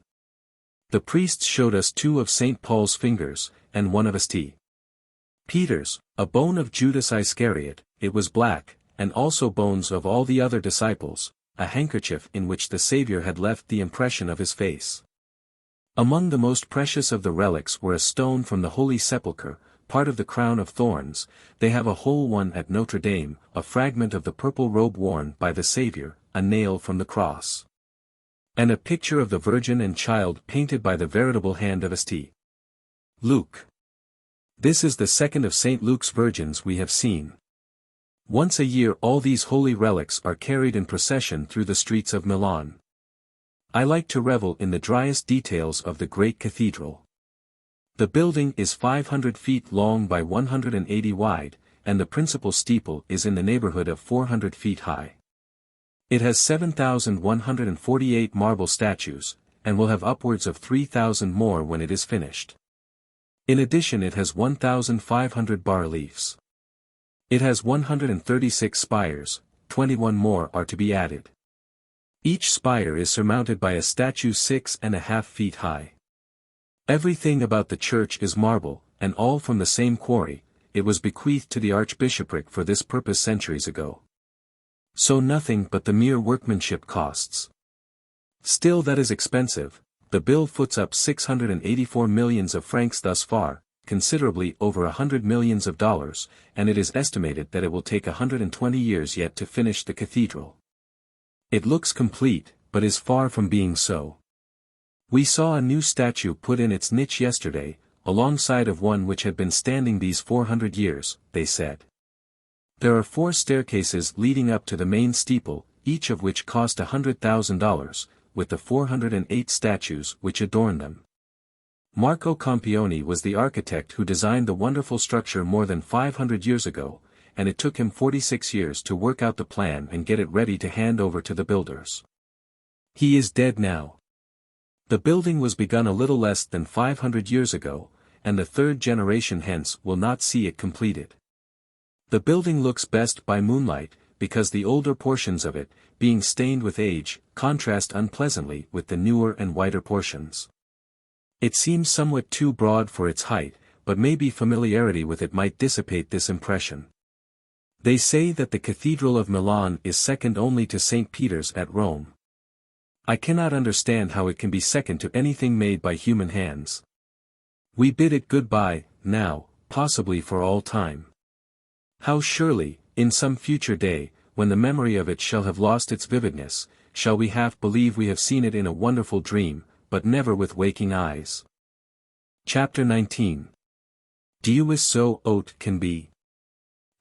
Speaker 1: The priests showed us 2 of St. Paul's fingers, and 1 of St. Peter's, a bone of Judas Iscariot, it was black, and also bones of all the other disciples, a handkerchief in which the Saviour had left the impression of his face. Among the most precious of the relics were a stone from the Holy Sepulchre, part of the crown of thorns, they have a whole one at Notre Dame, a fragment of the purple robe worn by the Saviour, a nail from the cross. And a picture of the Virgin and Child painted by the veritable hand of St. Luke. This is the second of St. Luke's Virgins we have seen. Once a year all these holy relics are carried in procession through the streets of Milan. I like to revel in the driest details of the great cathedral. The building is 500 feet long by 180 wide, and the principal steeple is in the neighborhood of 400 feet high. It has 7,148 marble statues, and will have upwards of 3,000 more when it is finished. In addition it has 1,500 bas-reliefs. It has 136 spires, 21 more are to be added. Each spire is surmounted by a statue 6.5 feet high. Everything about the church is marble, and all from the same quarry. It was bequeathed to the archbishopric for this purpose centuries ago. So nothing but the mere workmanship costs. Still that is expensive. The bill foots up 684 millions of francs thus far, considerably over 100 millions of dollars, and it is estimated that it will take 120 years yet to finish the cathedral. It looks complete, but is far from being so. We saw a new statue put in its niche yesterday, alongside of one which had been standing these 400 years, they said. There are 4 staircases leading up to the main steeple, each of which cost $100,000, with the 408 statues which adorn them. Marco Campioni was the architect who designed the wonderful structure more than 500 years ago, and it took him 46 years to work out the plan and get it ready to hand over to the builders. He is dead now. The building was begun a little less than 500 years ago, and the 3rd generation hence will not see it completed. The building looks best by moonlight, because the older portions of it, being stained with age, contrast unpleasantly with the newer and whiter portions. It seems somewhat too broad for its height, but maybe familiarity with it might dissipate this impression. They say that the Cathedral of Milan is second only to St. Peter's at Rome. I cannot understand how it can be second to anything made by human hands. We bid it goodbye, now, possibly for all time. How surely, in some future day, when the memory of it shall have lost its vividness, shall we half believe we have seen it in a wonderful dream, but never with waking eyes. Chapter 19. Dieu so haut can be?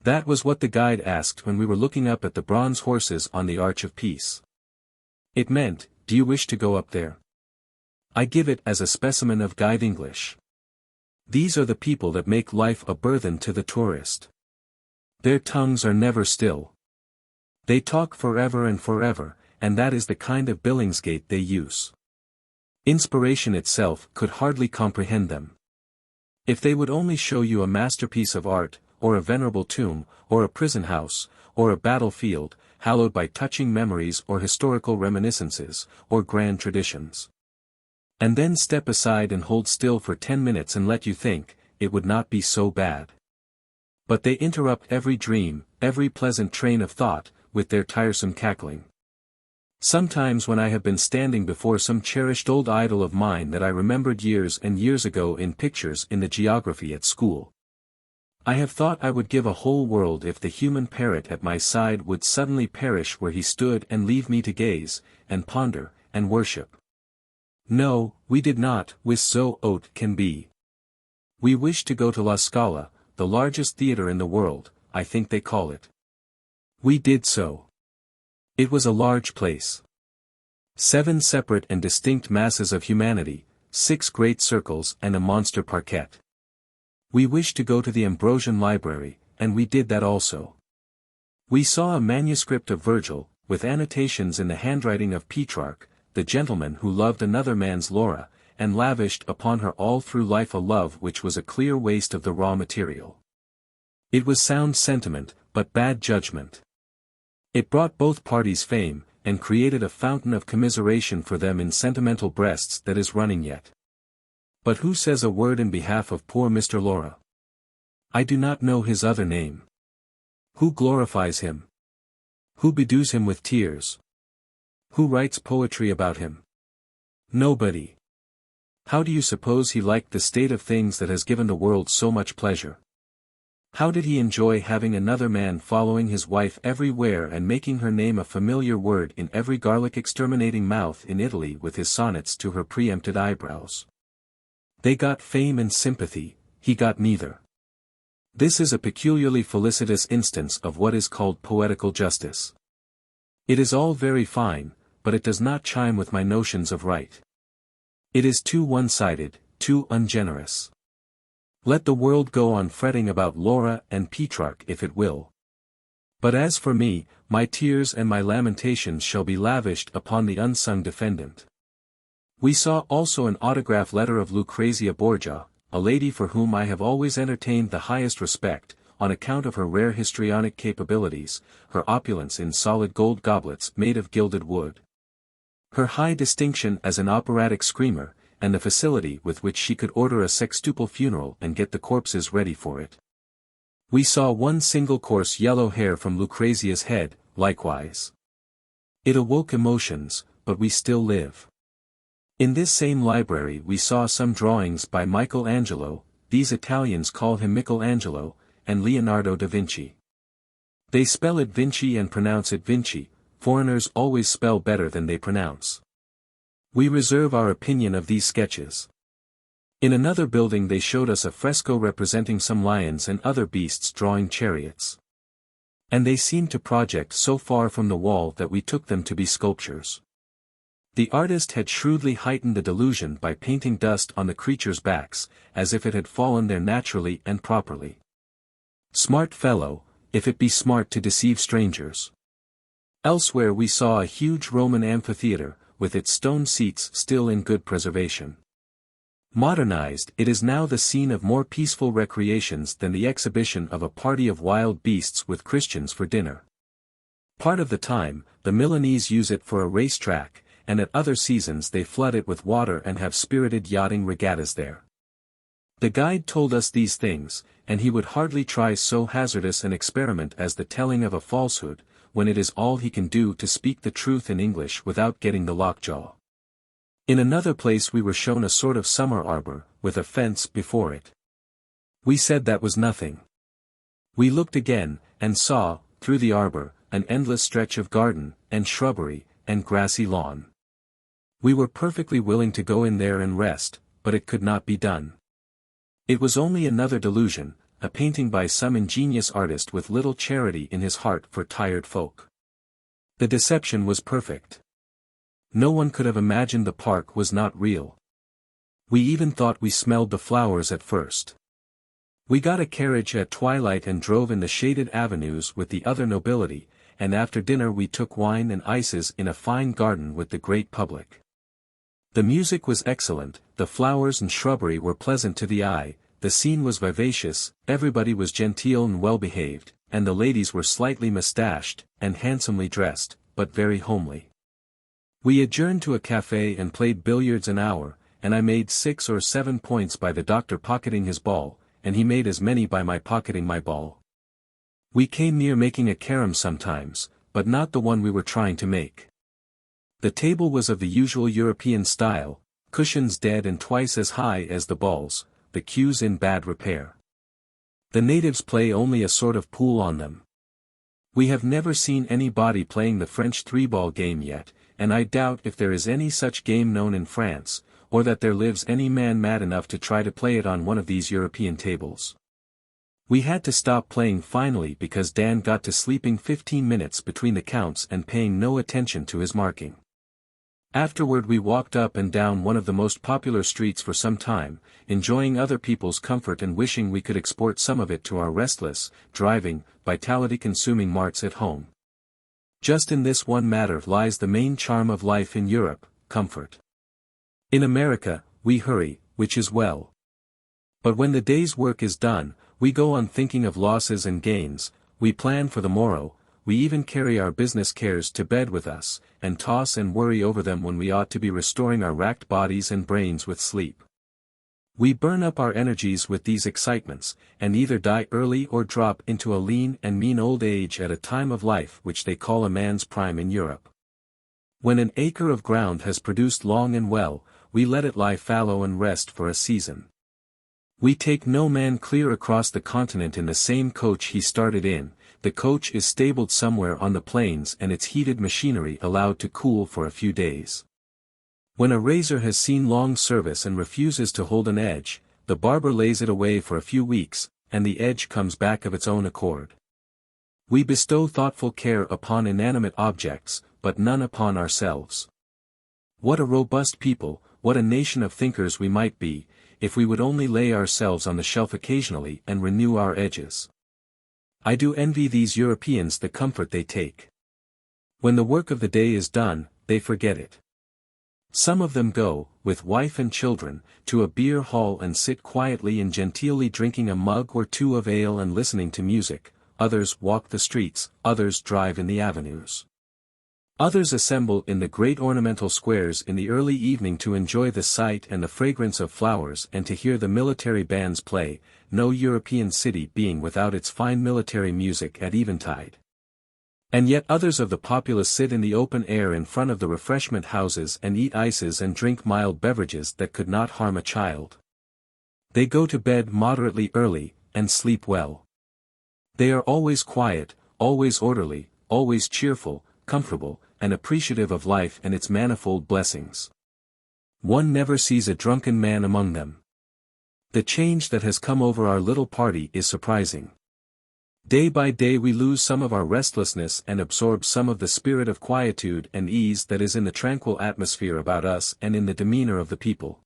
Speaker 1: That was what the guide asked when we were looking up at the bronze horses on the Arch of Peace. It meant, do you wish to go up there? I give it as a specimen of guide English. These are the people that make life a burthen to the tourist. Their tongues are never still. They talk forever and forever, and that is the kind of Billingsgate they use. Inspiration itself could hardly comprehend them. If they would only show you a masterpiece of art, or a venerable tomb, or a prison house, or a battlefield, hallowed by touching memories or historical reminiscences, or grand traditions. And then step aside and hold still for 10 minutes and let you think, it would not be so bad. But they interrupt every dream, every pleasant train of thought, with their tiresome cackling. Sometimes when I have been standing before some cherished old idol of mine that I remembered years and years ago in pictures in the geography at school, I have thought I would give a whole world if the human parrot at my side would suddenly perish where he stood and leave me to gaze, and ponder, and worship. No, we did not wish so oat can be. We wished to go to La Scala, the largest theatre in the world, I think they call it. We did so. It was a large place. 7 separate and distinct masses of humanity, 6 great circles and a monster parquet. We wished to go to the Ambrosian Library, and we did that also. We saw a manuscript of Virgil, with annotations in the handwriting of Petrarch, the gentleman who loved another man's Laura, and lavished upon her all through life a love which was a clear waste of the raw material. It was sound sentiment, but bad judgment. It brought both parties fame, and created a fountain of commiseration for them in sentimental breasts that is running yet. But who says a word in behalf of poor Mr. Laura? I do not know his other name. Who glorifies him? Who bedews him with tears? Who writes poetry about him? Nobody. How do you suppose he liked the state of things that has given the world so much pleasure? How did he enjoy having another man following his wife everywhere and making her name a familiar word in every garlic-exterminating mouth in Italy with his sonnets to her preempted eyebrows? They got fame and sympathy, he got neither. This is a peculiarly felicitous instance of what is called poetical justice. It is all very fine, but it does not chime with my notions of right. It is too one-sided, too ungenerous. Let the world go on fretting about Laura and Petrarch if it will. But as for me, my tears and my lamentations shall be lavished upon the unsung defendant. We saw also an autograph letter of Lucrezia Borgia, a lady for whom I have always entertained the highest respect, on account of her rare histrionic capabilities, her opulence in solid gold goblets made of gilded wood, her high distinction as an operatic screamer, and the facility with which she could order a sextuple funeral and get the corpses ready for it. We saw one single coarse yellow hair from Lucrezia's head, likewise. It awoke emotions, but we still live. In this same library we saw some drawings by Michelangelo, these Italians call him Michelangelo, and Leonardo da Vinci. They spell it Vinci and pronounce it Vinci, foreigners always spell better than they pronounce. We reserve our opinion of these sketches. In another building they showed us a fresco representing some lions and other beasts drawing chariots. And they seemed to project so far from the wall that we took them to be sculptures. The artist had shrewdly heightened the delusion by painting dust on the creatures' backs, as if it had fallen there naturally and properly. Smart fellow, if it be smart to deceive strangers. Elsewhere we saw a huge Roman amphitheatre, with its stone seats still in good preservation. Modernized, it is now the scene of more peaceful recreations than the exhibition of a party of wild beasts with Christians for dinner. Part of the time, the Milanese use it for a race track, and at other seasons they flood it with water and have spirited yachting regattas there. The guide told us these things, and he would hardly try so hazardous an experiment as the telling of a falsehood, when it is all he can do to speak the truth in English without getting the lockjaw. In another place we were shown a sort of summer arbor, with a fence before it. We said that was nothing. We looked again, and saw, through the arbor, an endless stretch of garden, and shrubbery, and grassy lawn. We were perfectly willing to go in there and rest, but it could not be done. It was only another delusion, a painting by some ingenious artist with little charity in his heart for tired folk. The deception was perfect. No one could have imagined the park was not real. We even thought we smelled the flowers at first. We got a carriage at twilight and drove in the shaded avenues with the other nobility, and after dinner we took wine and ices in a fine garden with the great public. The music was excellent, the flowers and shrubbery were pleasant to the eye, the scene was vivacious, everybody was genteel and well-behaved, and the ladies were slightly moustached, and handsomely dressed, but very homely. We adjourned to a café and played billiards an hour, and I made 6 or 7 points by the doctor pocketing his ball, and he made as many by my pocketing my ball. We came near making a carom sometimes, but not the one we were trying to make. The table was of the usual European style, cushions dead and twice as high as the balls, the cues in bad repair. The natives play only a sort of pool on them. We have never seen anybody playing the French 3-ball game yet, and I doubt if there is any such game known in France, or that there lives any man mad enough to try to play it on one of these European tables. We had to stop playing finally because Dan got to sleeping 15 minutes between the counts and paying no attention to his marking. Afterward we walked up and down one of the most popular streets for some time, enjoying other people's comfort and wishing we could export some of it to our restless, driving, vitality-consuming marts at home. Just in this one matter lies the main charm of life in Europe, comfort. In America, we hurry, which is well. But when the day's work is done, we go on thinking of losses and gains, we plan for the morrow, we even carry our business cares to bed with us, and toss and worry over them when we ought to be restoring our racked bodies and brains with sleep. We burn up our energies with these excitements, and either die early or drop into a lean and mean old age at a time of life which they call a man's prime in Europe. When an acre of ground has produced long and well, we let it lie fallow and rest for a season. We take no man clear across the continent in the same coach he started in, the coach is stabled somewhere on the plains and its heated machinery allowed to cool for a few days. When a razor has seen long service and refuses to hold an edge, the barber lays it away for a few weeks, and the edge comes back of its own accord. We bestow thoughtful care upon inanimate objects, but none upon ourselves. What a robust people, what a nation of thinkers we might be, if we would only lay ourselves on the shelf occasionally and renew our edges. I do envy these Europeans the comfort they take. When the work of the day is done, they forget it. Some of them go, with wife and children, to a beer hall and sit quietly and genteelly drinking a mug or two of ale and listening to music, others walk the streets, others drive in the avenues. Others assemble in the great ornamental squares in the early evening to enjoy the sight and the fragrance of flowers and to hear the military bands play, no European city being without its fine military music at eventide. And yet others of the populace sit in the open air in front of the refreshment houses and eat ices and drink mild beverages that could not harm a child. They go to bed moderately early, and sleep well. They are always quiet, always orderly, always cheerful, comfortable, and appreciative of life and its manifold blessings. One never sees a drunken man among them. The change that has come over our little party is surprising. Day by day we lose some of our restlessness and absorb some of the spirit of quietude and ease that is in the tranquil atmosphere about us and in the demeanor of the people.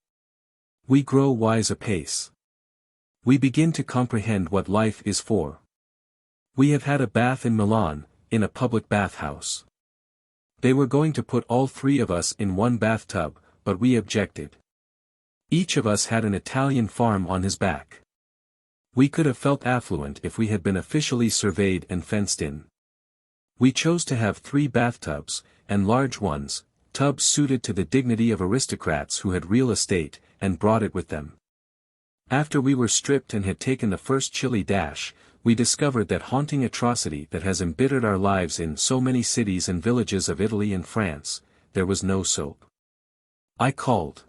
Speaker 1: We grow wise apace. We begin to comprehend what life is for. We have had a bath in Milan, in a public bathhouse. They were going to put all 3 of us in one bathtub, but we objected. Each of us had an Italian farm on his back. We could have felt affluent if we had been officially surveyed and fenced in. We chose to have 3 bathtubs, and large ones, tubs suited to the dignity of aristocrats who had real estate, and brought it with them. After we were stripped and had taken the first chilly dash, we discovered that haunting atrocity that has embittered our lives in so many cities and villages of Italy and France, there was no soap. I called.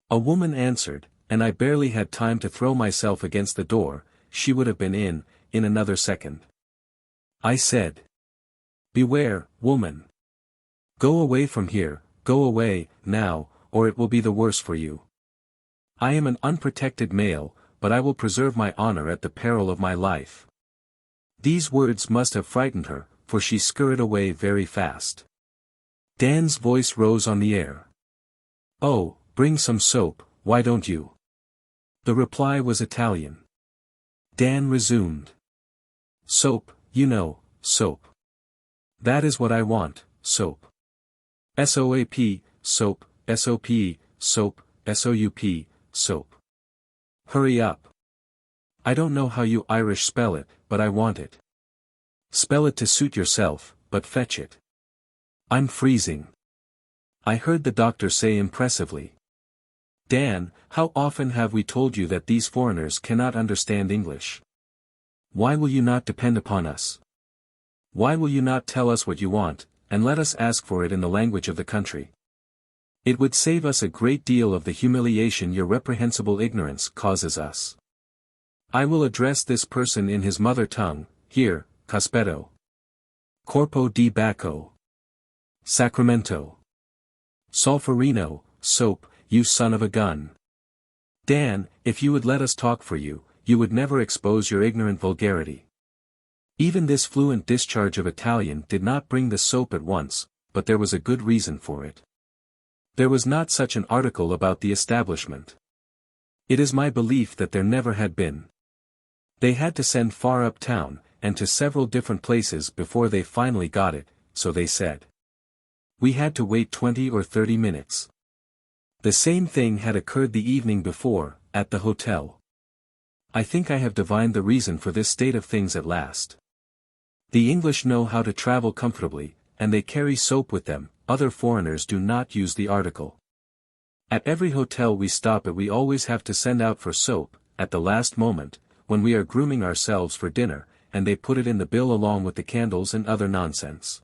Speaker 1: A woman answered, and I barely had time to throw myself against the door, she would have been in another second. I said, "Beware, woman. Go away from here, go away, now, or it will be the worse for you. I am an unprotected male, but I will preserve my honor at the peril of my life." These words must have frightened her, for she scurried away very fast. Dan's voice rose on the air. "Oh, bring some soap, why don't you?" The reply was Italian. Dan resumed. Soap, you know, soap. That is what I want, soap. SOAP, soap, SOP, soap, SOUP, soap. Hurry up. I don't know how you Irish spell it, but I want it. Spell it to suit yourself, but fetch it. I'm freezing. I heard the doctor say impressively. Dan, how often have we told you that these foreigners cannot understand English? Why will you not depend upon us? Why will you not tell us what you want, and let us ask for it in the language of the country? It would save us a great deal of the humiliation your reprehensible ignorance causes us. I will address this person in his mother tongue, here, Cospetto. Corpo di Bacco. Sacramento. Solferino, soap, you son of a gun. Dan, if you would let us talk for you, you would never expose your ignorant vulgarity. Even this fluent discharge of Italian did not bring the soap at once, but there was a good reason for it. There was not such an article about the establishment. It is my belief that there never had been. They had to send far uptown, and to several different places before they finally got it, so they said. We had to wait 20 or 30 minutes. The same thing had occurred the evening before, at the hotel. I think I have divined the reason for this state of things at last. The English know how to travel comfortably, and they carry soap with them. Other foreigners do not use the article. At every hotel we stop at we always have to send out for soap, at the last moment, when we are grooming ourselves for dinner, and they put it in the bill along with the candles and other nonsense.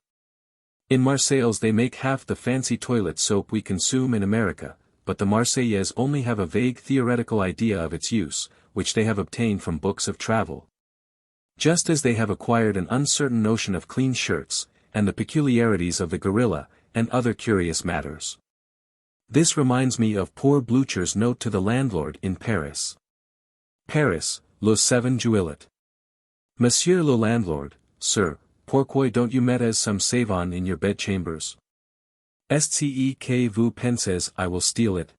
Speaker 1: In Marseilles they make half the fancy toilet soap we consume in America, but the Marseillais only have a vague theoretical idea of its use, which they have obtained from books of travel. Just as they have acquired an uncertain notion of clean shirts, and the peculiarities of the gorilla, and other curious matters. This reminds me of poor Blucher's note to the landlord in Paris. Paris, le 7 juillet. Monsieur le landlord, sir, pourquoi don't you met as some savon in your bedchambers? Est-ce que vous pensez I will steal it?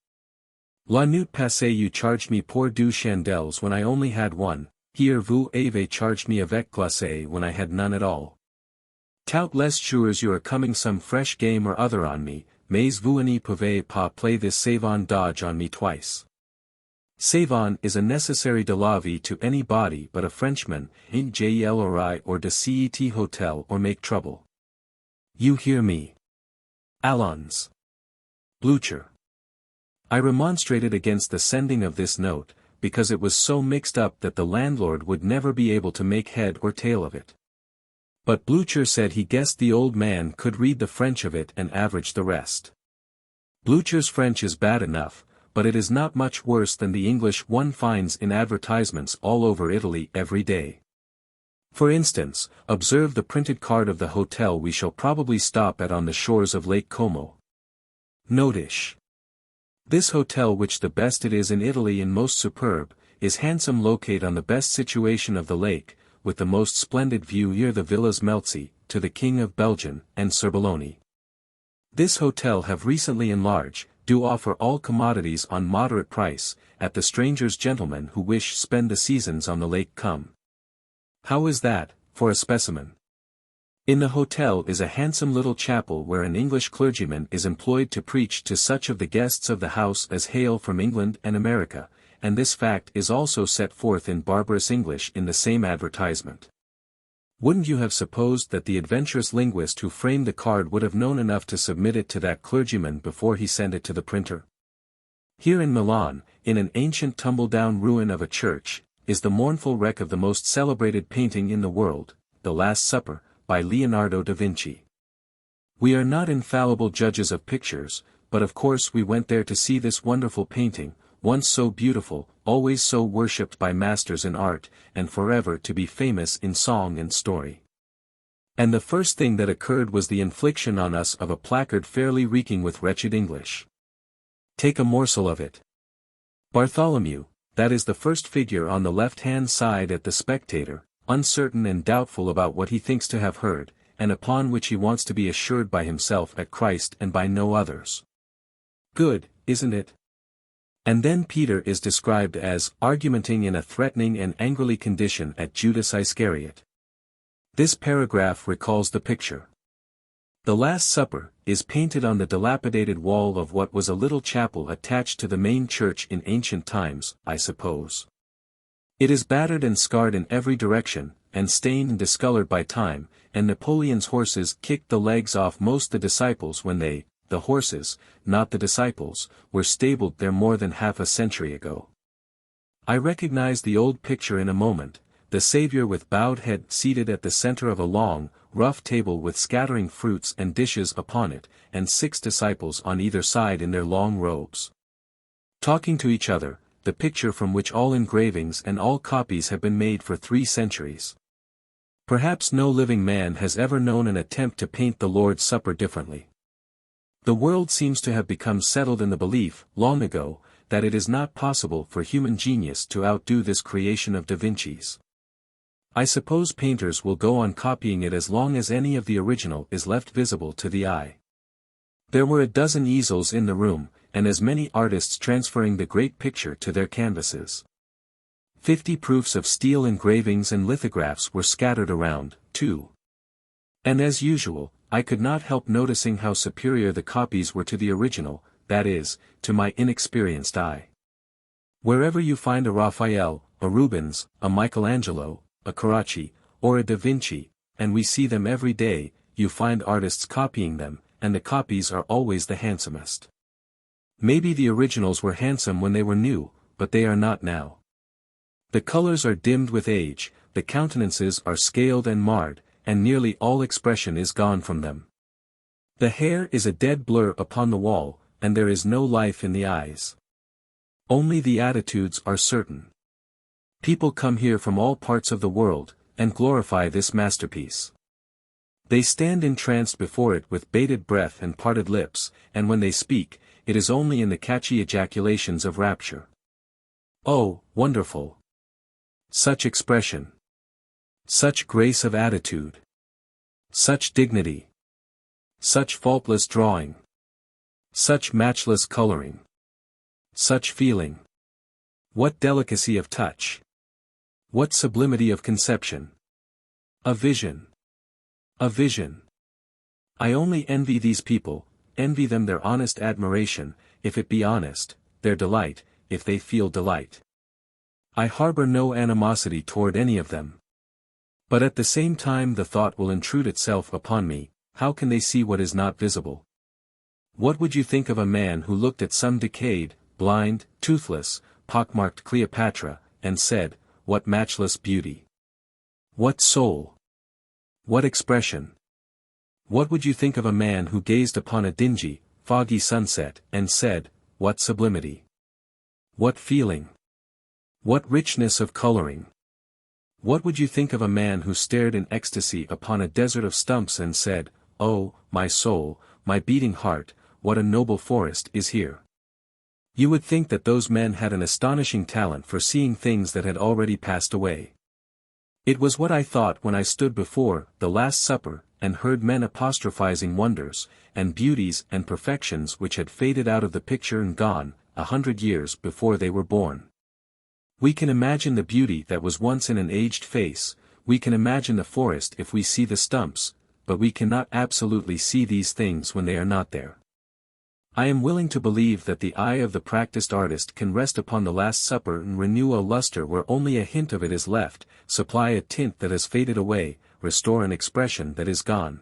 Speaker 1: La nuit passée you charged me pour deux chandelles when I only had one, here vous avez charged me avec glacé when I had none at all. Tout les jours you are coming some fresh game or other on me, mais vous ne pouvez pas play this savon dodge on me twice. Savon is a necessary de la vie to any body but a Frenchman, in JLRI or de CET hotel or make trouble. You hear me. Allons. Blucher. I remonstrated against the sending of this note, because it was so mixed up that the landlord would never be able to make head or tail of it. But Blucher said he guessed the old man could read the French of it and average the rest. Blucher's French is bad enough, but it is not much worse than the English one finds in advertisements all over Italy every day. For instance, observe the printed card of the hotel we shall probably stop at on the shores of Lake Como. Notice. This hotel, which the best it is in Italy and most superb, is handsome, locate on the best situation of the lake, with the most splendid view near the Villas Melzi, to the King of Belgium, and Cerboloni. This hotel have recently enlarged, do offer all commodities on moderate price, at the strangers gentlemen who wish spend the seasons on the lake come. How is that, for a specimen? In the hotel is a handsome little chapel where an English clergyman is employed to preach to such of the guests of the house as hail from England and America, and this fact is also set forth in barbarous English in the same advertisement. Wouldn't you have supposed that the adventurous linguist who framed the card would have known enough to submit it to that clergyman before he sent it to the printer? Here in Milan, in an ancient tumble-down ruin of a church, is the mournful wreck of the most celebrated painting in the world, The Last Supper, by Leonardo da Vinci. We are not infallible judges of pictures, but of course we went there to see this wonderful painting, once so beautiful, always so worshipped by masters in art, and forever to be famous in song and story. And the first thing that occurred was the infliction on us of a placard fairly reeking with wretched English. Take a morsel of it. Bartholomew, that is the first figure on the left-hand side at the Spectator, uncertain and doubtful about what he thinks to have heard, and upon which he wants to be assured by himself at Christ and by no others. Good, isn't it? And then Peter is described as argumenting in a threatening and angrily condition at Judas Iscariot. This paragraph recalls the picture. The Last Supper is painted on the dilapidated wall of what was a little chapel attached to the main church in ancient times, I suppose. It is battered and scarred in every direction, and stained and discolored by time, and Napoleon's horses kicked the legs off most the disciples when they, the horses, not the disciples, were stabled there more than half a century ago. I recognized the old picture in a moment, the Savior with bowed head seated at the center of a long, rough table with scattering fruits and dishes upon it, and 6 disciples on either side in their long robes. Talking to each other, the picture from which all engravings and all copies have been made for 3 centuries. Perhaps no living man has ever known an attempt to paint the Lord's Supper differently. The world seems to have become settled in the belief, long ago, that it is not possible for human genius to outdo this creation of Da Vinci's. I suppose painters will go on copying it as long as any of the original is left visible to the eye. There were a dozen easels in the room, and as many artists transferring the great picture to their canvases. 50 proofs of steel engravings and lithographs were scattered around, too. And as usual, I could not help noticing how superior the copies were to the original, that is, to my inexperienced eye. Wherever you find a Raphael, a Rubens, a Michelangelo, a Carracci, or a Da Vinci, and we see them every day, you find artists copying them, and the copies are always the handsomest. Maybe the originals were handsome when they were new, but they are not now. The colors are dimmed with age, the countenances are scaled and marred, and nearly all expression is gone from them. The hair is a dead blur upon the wall, and there is no life in the eyes. Only the attitudes are certain. People come here from all parts of the world, and glorify this masterpiece. They stand entranced before it with bated breath and parted lips, and when they speak, it is only in the catchy ejaculations of rapture. Oh, wonderful! Such expression! Such grace of attitude! Such dignity! Such faultless drawing! Such matchless coloring! Such feeling! What delicacy of touch! What sublimity of conception! A vision! A vision! I only envy these people, envy them their honest admiration, if it be honest, their delight, if they feel delight. I harbor no animosity toward any of them. But at the same time the thought will intrude itself upon me, how can they see what is not visible? What would you think of a man who looked at some decayed, blind, toothless, pockmarked Cleopatra, and said, "What matchless beauty! What soul! What expression!" What would you think of a man who gazed upon a dingy, foggy sunset, and said, "What sublimity! What feeling! What richness of coloring!" What would you think of a man who stared in ecstasy upon a desert of stumps and said, "Oh, my soul, my beating heart, what a noble forest is here"? You would think that those men had an astonishing talent for seeing things that had already passed away. It was what I thought when I stood before the Last Supper, and heard men apostrophizing wonders, and beauties and perfections which had faded out of the picture and gone, 100 years before they were born. We can imagine the beauty that was once in an aged face, we can imagine the forest if we see the stumps, but we cannot absolutely see these things when they are not there. I am willing to believe that the eye of the practiced artist can rest upon the Last Supper and renew a luster where only a hint of it is left, supply a tint that has faded away, restore an expression that is gone.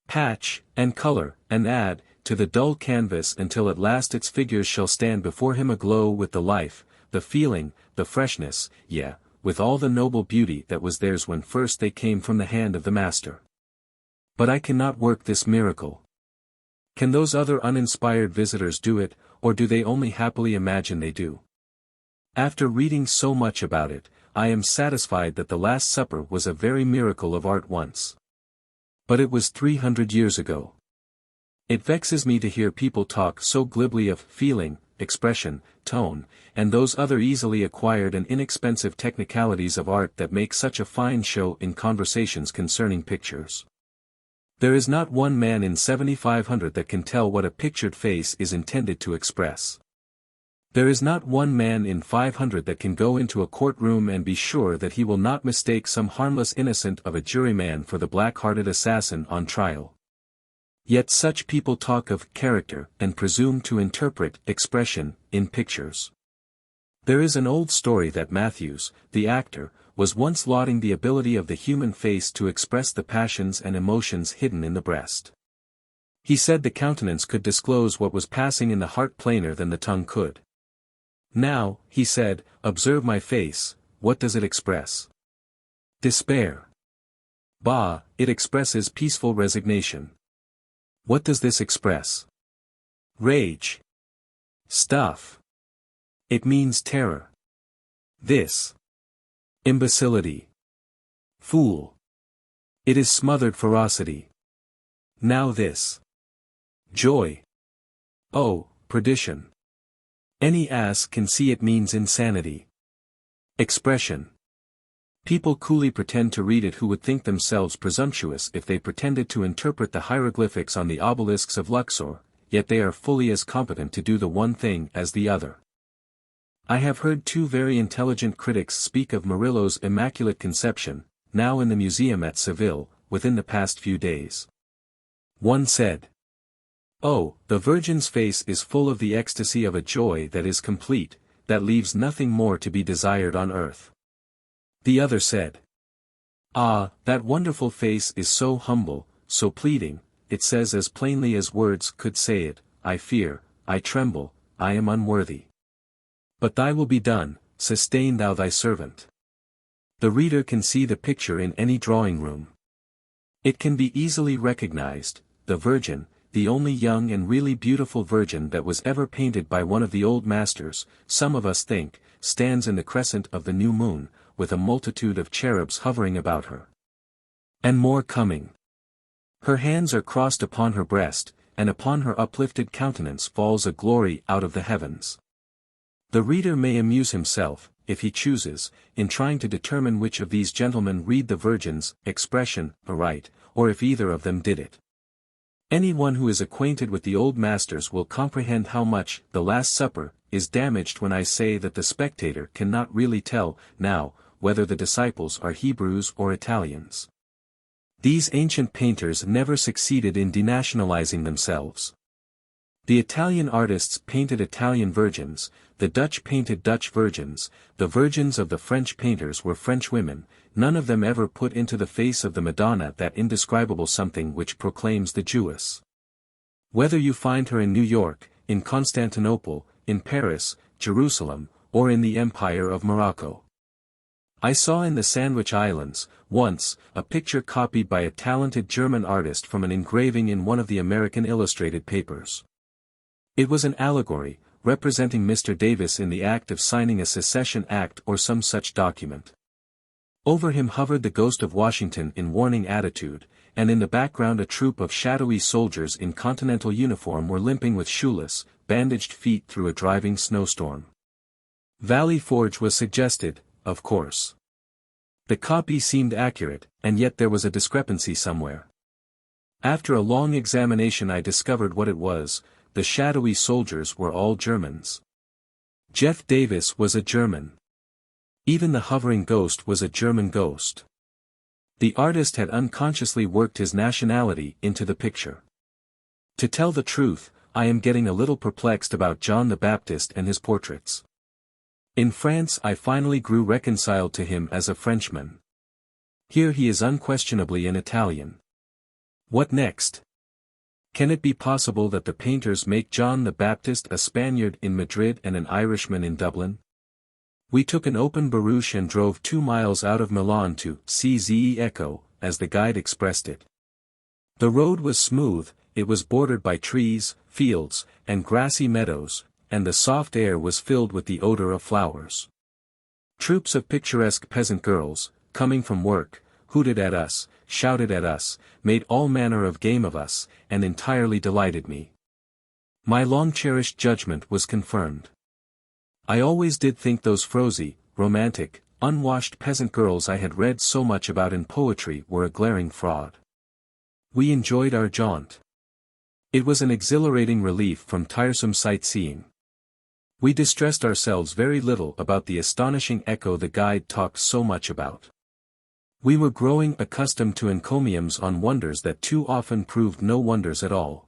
Speaker 1: Patch, and color, and add, to the dull canvas until at last its figures shall stand before him aglow with the life, the feeling, the freshness, yea, with all the noble beauty that was theirs when first they came from the hand of the Master. But I cannot work this miracle. Can those other uninspired visitors do it, or do they only happily imagine they do? After reading so much about it, I am satisfied that the Last Supper was a very miracle of art once. But it was 300 years ago. It vexes me to hear people talk so glibly of feeling, expression, tone, and those other easily acquired and inexpensive technicalities of art that make such a fine show in conversations concerning pictures. There is not one man in 7,500 that can tell what a pictured face is intended to express. There is not one man in 500 that can go into a courtroom and be sure that he will not mistake some harmless innocent of a juryman for the black-hearted assassin on trial. Yet such people talk of character and presume to interpret expression in pictures. There is an old story that Matthews, the actor, was once lauding the ability of the human face to express the passions and emotions hidden in the breast. He said the countenance could disclose what was passing in the heart plainer than the tongue could. Now, he said, observe my face, what does it express? Despair. Bah, it expresses peaceful resignation. What does this express? Rage. Stuff. It means terror. This. Imbecility. Fool. It is smothered ferocity. Now this. Joy. Oh, perdition. Any ass can see it means insanity. Expression. People coolly pretend to read it who would think themselves presumptuous if they pretended to interpret the hieroglyphics on the obelisks of Luxor, yet they are fully as competent to do the one thing as the other. I have heard two very intelligent critics speak of Murillo's Immaculate Conception, now in the museum at Seville, within the past few days. One said, "Oh, the Virgin's face is full of the ecstasy of a joy that is complete, that leaves nothing more to be desired on earth." The other said, "Ah, that wonderful face is so humble, so pleading, it says as plainly as words could say it, I fear, I tremble, I am unworthy. But thy will be done, sustain thou thy servant." The reader can see the picture in any drawing room. It can be easily recognized, the Virgin, the only young and really beautiful Virgin that was ever painted by one of the old masters, some of us think, stands in the crescent of the new moon, with a multitude of cherubs hovering about her. And more coming. Her hands are crossed upon her breast, and upon her uplifted countenance falls a glory out of the heavens. The reader may amuse himself, if he chooses, in trying to determine which of these gentlemen read the Virgin's expression aright, or if either of them did it. Anyone who is acquainted with the old masters will comprehend how much The Last Supper is damaged when I say that the spectator cannot really tell, now, whether the disciples are Hebrews or Italians. These ancient painters never succeeded in denationalizing themselves. The Italian artists painted Italian virgins, the Dutch painted Dutch virgins, the virgins of the French painters were French women, none of them ever put into the face of the Madonna that indescribable something which proclaims the Jewess. Whether you find her in New York, in Constantinople, in Paris, Jerusalem, or in the Empire of Morocco. I saw in the Sandwich Islands, once, a picture copied by a talented German artist from an engraving in one of the American illustrated papers. It was an allegory, representing Mr. Davis in the act of signing a secession act or some such document. Over him hovered the ghost of Washington in warning attitude, and in the background a troop of shadowy soldiers in continental uniform were limping with shoeless, bandaged feet through a driving snowstorm. Valley Forge was suggested, of course. The copy seemed accurate, and yet there was a discrepancy somewhere. After a long examination I discovered what it was. The shadowy soldiers were all Germans. Jeff Davis was a German. Even the hovering ghost was a German ghost. The artist had unconsciously worked his nationality into the picture. To tell the truth, I am getting a little perplexed about John the Baptist and his portraits. In France I finally grew reconciled to him as a Frenchman. Here he is unquestionably an Italian. What next? Can it be possible that the painters make John the Baptist a Spaniard in Madrid and an Irishman in Dublin? We took an open barouche and drove 2 miles out of Milan to CZE Echo, as the guide expressed it. The road was smooth, it was bordered by trees, fields, and grassy meadows, and the soft air was filled with the odor of flowers. Troops of picturesque peasant girls, coming from work, hooted at us, shouted at us, made all manner of game of us, and entirely delighted me. My long-cherished judgment was confirmed. I always did think those frosy, romantic, unwashed peasant girls I had read so much about in poetry were a glaring fraud. We enjoyed our jaunt. It was an exhilarating relief from tiresome sightseeing. We distressed ourselves very little about the astonishing echo the guide talked so much about. We were growing accustomed to encomiums on wonders that too often proved no wonders at all.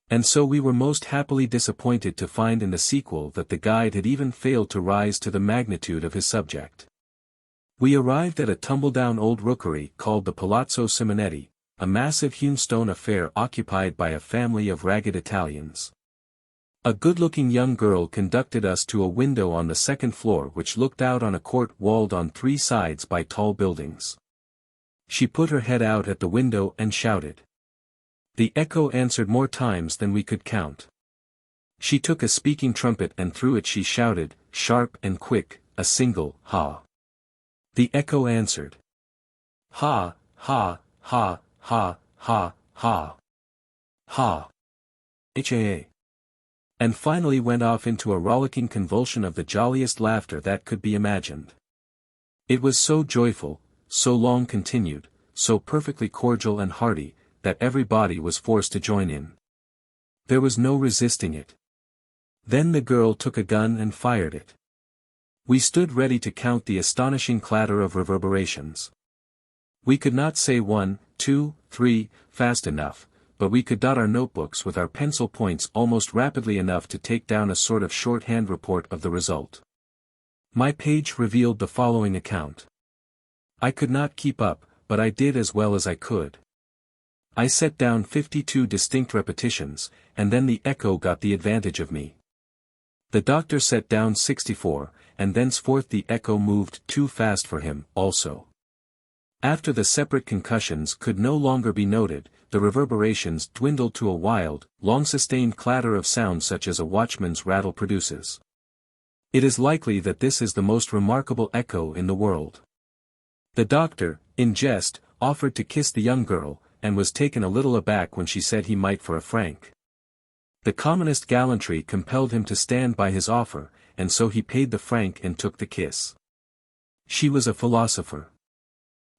Speaker 1: And so we were most happily disappointed to find in the sequel that the guide had even failed to rise to the magnitude of his subject. We arrived at a tumble-down old rookery called the Palazzo Simonetti, a massive hewn stone affair occupied by a family of ragged Italians. A good-looking young girl conducted us to a window on the second floor which looked out on a court walled on three sides by tall buildings. She put her head out at the window and shouted. The echo answered more times than we could count. She took a speaking trumpet and through it she shouted, sharp and quick, a single ha. The echo answered. Ha, ha, ha, ha, ha, ha. Ha. Ha. And finally went off into a rollicking convulsion of the jolliest laughter that could be imagined. It was so joyful, so long continued, so perfectly cordial and hearty, that everybody was forced to join in. There was no resisting it. Then the girl took a gun and fired it. We stood ready to count the astonishing clatter of reverberations. We could not say 1, 2, 3, fast enough, but we could dot our notebooks with our pencil points almost rapidly enough to take down a sort of shorthand report of the result. My page revealed the following account. I could not keep up, but I did as well as I could. I set down 52 distinct repetitions, and then the echo got the advantage of me. The doctor set down 64, and thenceforth the echo moved too fast for him, also. After the separate concussions could no longer be noted, the reverberations dwindled to a wild, long-sustained clatter of sound such as a watchman's rattle produces. It is likely that this is the most remarkable echo in the world. The doctor, in jest, offered to kiss the young girl, and was taken a little aback when she said he might for a franc. The commonest gallantry compelled him to stand by his offer, and so he paid the franc and took the kiss. She was a philosopher.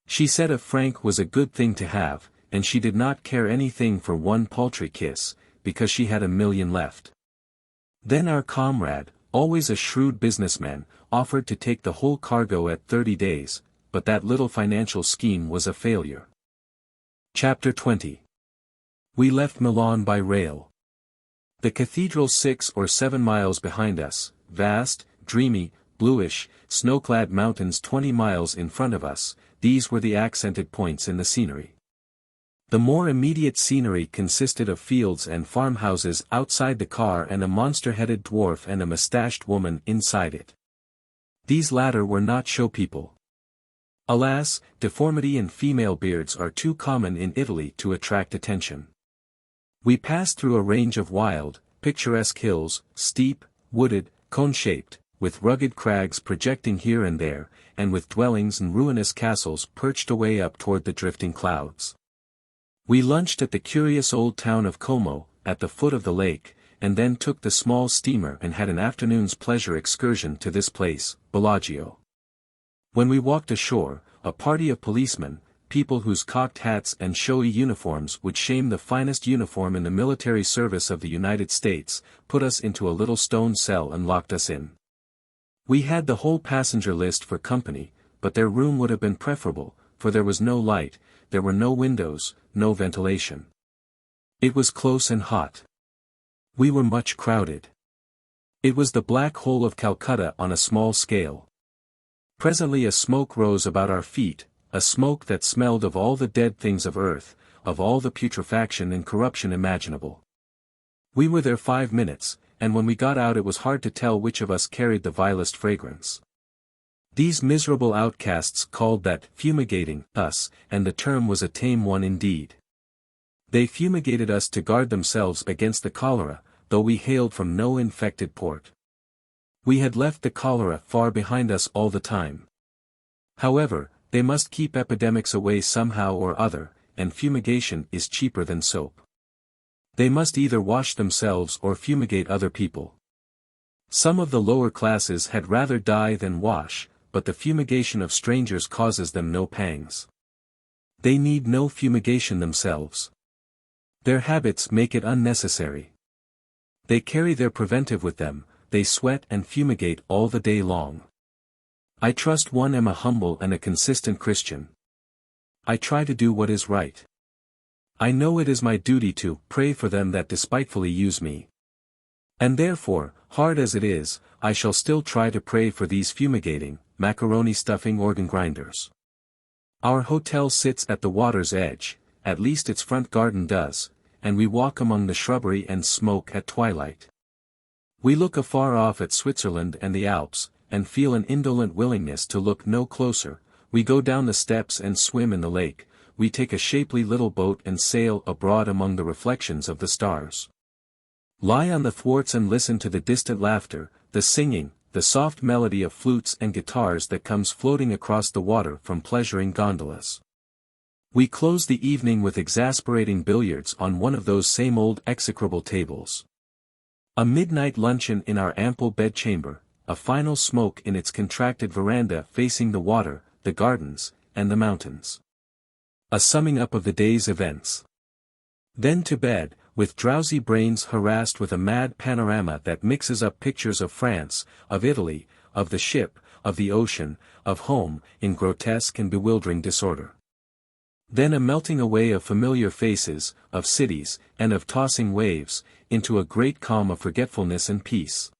Speaker 1: She said a franc was a good thing to have, and she did not care anything for one paltry kiss, because she had 1,000,000 left. Then our comrade, always a shrewd businessman, offered to take the whole cargo at 30 days, but that little financial scheme was a failure. Chapter 20. We left Milan by rail. The cathedral 6 or 7 miles behind us, vast, dreamy, bluish, snow-clad mountains 20 miles in front of us, these were the accented points in the scenery. The more immediate scenery consisted of fields and farmhouses outside the car and a monster-headed dwarf and a mustached woman inside it. These latter were not show people. Alas, deformity and female beards are too common in Italy to attract attention. We passed through a range of wild, picturesque hills, steep, wooded, cone-shaped, with rugged crags projecting here and there, and with dwellings and ruinous castles perched away up toward the drifting clouds. We lunched at the curious old town of Como, at the foot of the lake, and then took the small steamer and had an afternoon's pleasure excursion to this place, Bellagio. When we walked ashore, a party of policemen, people whose cocked hats and showy uniforms would shame the finest uniform in the military service of the United States, put us into a little stone cell and locked us in. We had the whole passenger list for company, but their room would have been preferable, for there was no light, there were no windows, no ventilation. It was close and hot. We were much crowded. It was the black hole of Calcutta on a small scale. Presently a smoke rose about our feet, a smoke that smelled of all the dead things of earth, of all the putrefaction and corruption imaginable. We were there 5 minutes, and when we got out it was hard to tell which of us carried the vilest fragrance. These miserable outcasts called that fumigating us, and the term was a tame one indeed. They fumigated us to guard themselves against the cholera, though we hailed from no infected port. We had left the cholera far behind us all the time. However, they must keep epidemics away somehow or other, and fumigation is cheaper than soap. They must either wash themselves or fumigate other people. Some of the lower classes had rather die than wash, but the fumigation of strangers causes them no pangs. They need no fumigation themselves. Their habits make it unnecessary. They carry their preventive with them, they sweat and fumigate all the day long. I trust one am a humble and a consistent Christian. I try to do what is right. I know it is my duty to pray for them that despitefully use me. And therefore, hard as it is, I shall still try to pray for these fumigating, macaroni-stuffing organ grinders. Our hotel sits at the water's edge, at least its front garden does, and we walk among the shrubbery and smoke at twilight. We look afar off at Switzerland and the Alps, and feel an indolent willingness to look no closer. We go down the steps and swim in the lake, we take a shapely little boat and sail abroad among the reflections of the stars. Lie on the thwarts and listen to the distant laughter, the singing, the soft melody of flutes and guitars that comes floating across the water from pleasuring gondolas. We close the evening with exasperating billiards on one of those same old execrable tables. A midnight luncheon in our ample bedchamber, a final smoke in its contracted veranda facing the water, the gardens, and the mountains. A summing up of the day's events. Then to bed, with drowsy brains harassed with a mad panorama that mixes up pictures of France, of Italy, of the ship, of the ocean, of home, in grotesque and bewildering disorder. Then a melting away of familiar faces, of cities, and of tossing waves, into a great calm of forgetfulness and peace.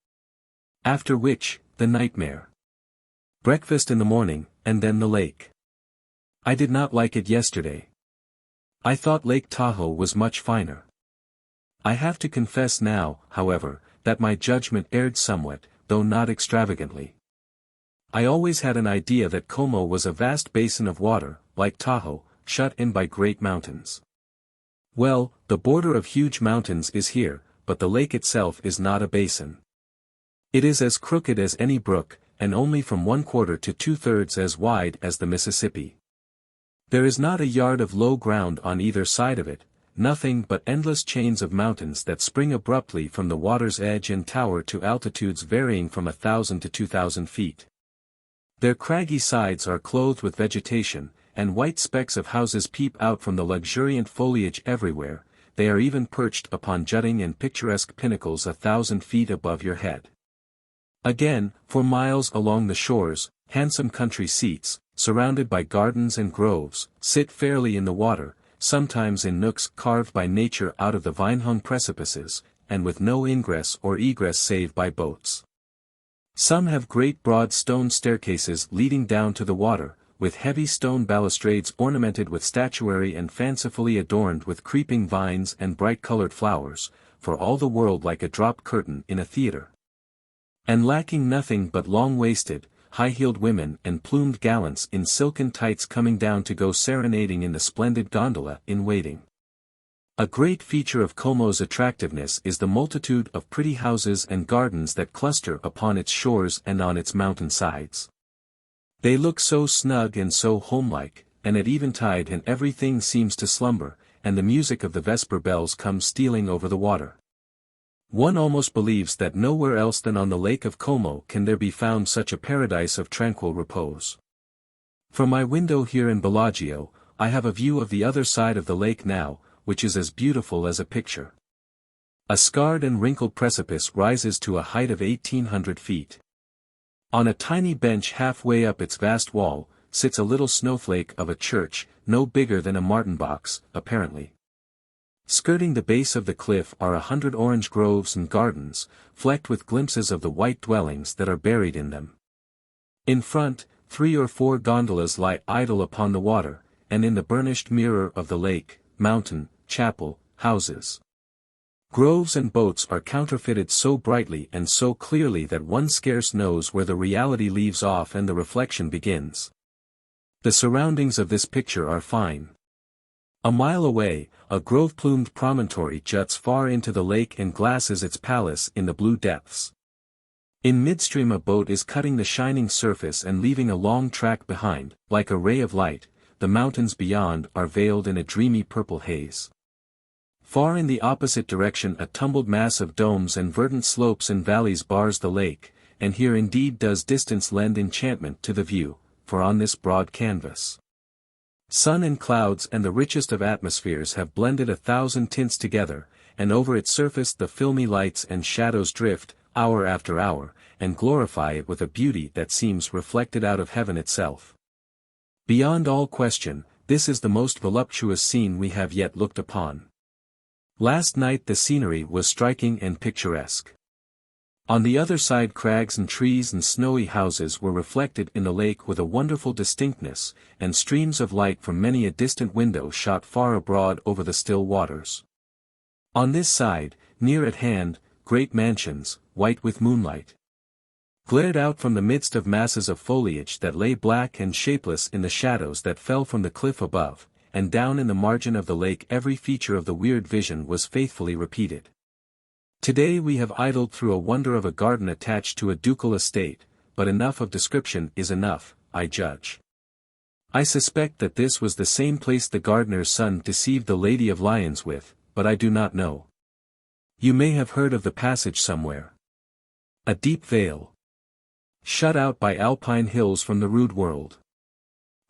Speaker 1: After which, the nightmare. Breakfast in the morning, and then the lake. I did not like it yesterday. I thought Lake Tahoe was much finer. I have to confess now, however, that my judgment erred somewhat, though not extravagantly. I always had an idea that Como was a vast basin of water, like Tahoe, shut in by great mountains. Well, the border of huge mountains is here, but the lake itself is not a basin. It is as crooked as any brook, and only from 1/4 to 2/3 as wide as the Mississippi. There is not a yard of low ground on either side of it, nothing but endless chains of mountains that spring abruptly from the water's edge and tower to altitudes varying from 1,000 to 2,000 feet. Their craggy sides are clothed with vegetation, and white specks of houses peep out from the luxuriant foliage everywhere. They are even perched upon jutting and picturesque pinnacles 1,000 feet above your head. Again, for miles along the shores, handsome country seats, surrounded by gardens and groves, sit fairly in the water, sometimes in nooks carved by nature out of the vine-hung precipices, and with no ingress or egress save by boats. Some have great broad stone staircases leading down to the water, with heavy stone balustrades ornamented with statuary and fancifully adorned with creeping vines and bright-colored flowers, for all the world like a drop curtain in a theatre. And lacking nothing but long-waisted, high-heeled women and plumed gallants in silken tights coming down to go serenading in the splendid gondola in waiting. A great feature of Como's attractiveness is the multitude of pretty houses and gardens that cluster upon its shores and on its mountain sides. They look so snug and so homelike, and at eventide and everything seems to slumber, and the music of the vesper bells comes stealing over the water. One almost believes that nowhere else than on the Lake of Como can there be found such a paradise of tranquil repose. From my window here in Bellagio, I have a view of the other side of the lake now, which is as beautiful as a picture. A scarred and wrinkled precipice rises to a height of 1,800 feet. On a tiny bench halfway up its vast wall, sits a little snowflake of a church, no bigger than a martin box, apparently. Skirting the base of the cliff are 100 orange groves and gardens, flecked with glimpses of the white dwellings that are buried in them. In front, 3 or 4 gondolas lie idle upon the water, and in the burnished mirror of the lake, mountain, chapel, houses. Groves and boats are counterfeited so brightly and so clearly that one scarce knows where the reality leaves off and the reflection begins. The surroundings of this picture are fine. A mile away, a grove-plumed promontory juts far into the lake and glasses its palace in the blue depths. In midstream a boat is cutting the shining surface and leaving a long track behind, like a ray of light. The mountains beyond are veiled in a dreamy purple haze. Far in the opposite direction a tumbled mass of domes and verdant slopes and valleys bars the lake, and here indeed does distance lend enchantment to the view, for on this broad canvas, sun and clouds and the richest of atmospheres have blended 1,000 tints together, and over its surface the filmy lights and shadows drift, hour after hour, and glorify it with a beauty that seems reflected out of heaven itself. Beyond all question, this is the most voluptuous scene we have yet looked upon. Last night the scenery was striking and picturesque. On the other side crags and trees and snowy houses were reflected in the lake with a wonderful distinctness, and streams of light from many a distant window shot far abroad over the still waters. On this side, near at hand, great mansions, white with moonlight, glared out from the midst of masses of foliage that lay black and shapeless in the shadows that fell from the cliff above, and down in the margin of the lake every feature of the weird vision was faithfully repeated. Today we have idled through a wonder of a garden attached to a ducal estate, but enough of description is enough, I judge. I suspect that this was the same place the gardener's son deceived the Lady of Lyons with, but I do not know. You may have heard of the passage somewhere. A deep vale, shut out by alpine hills from the rude world,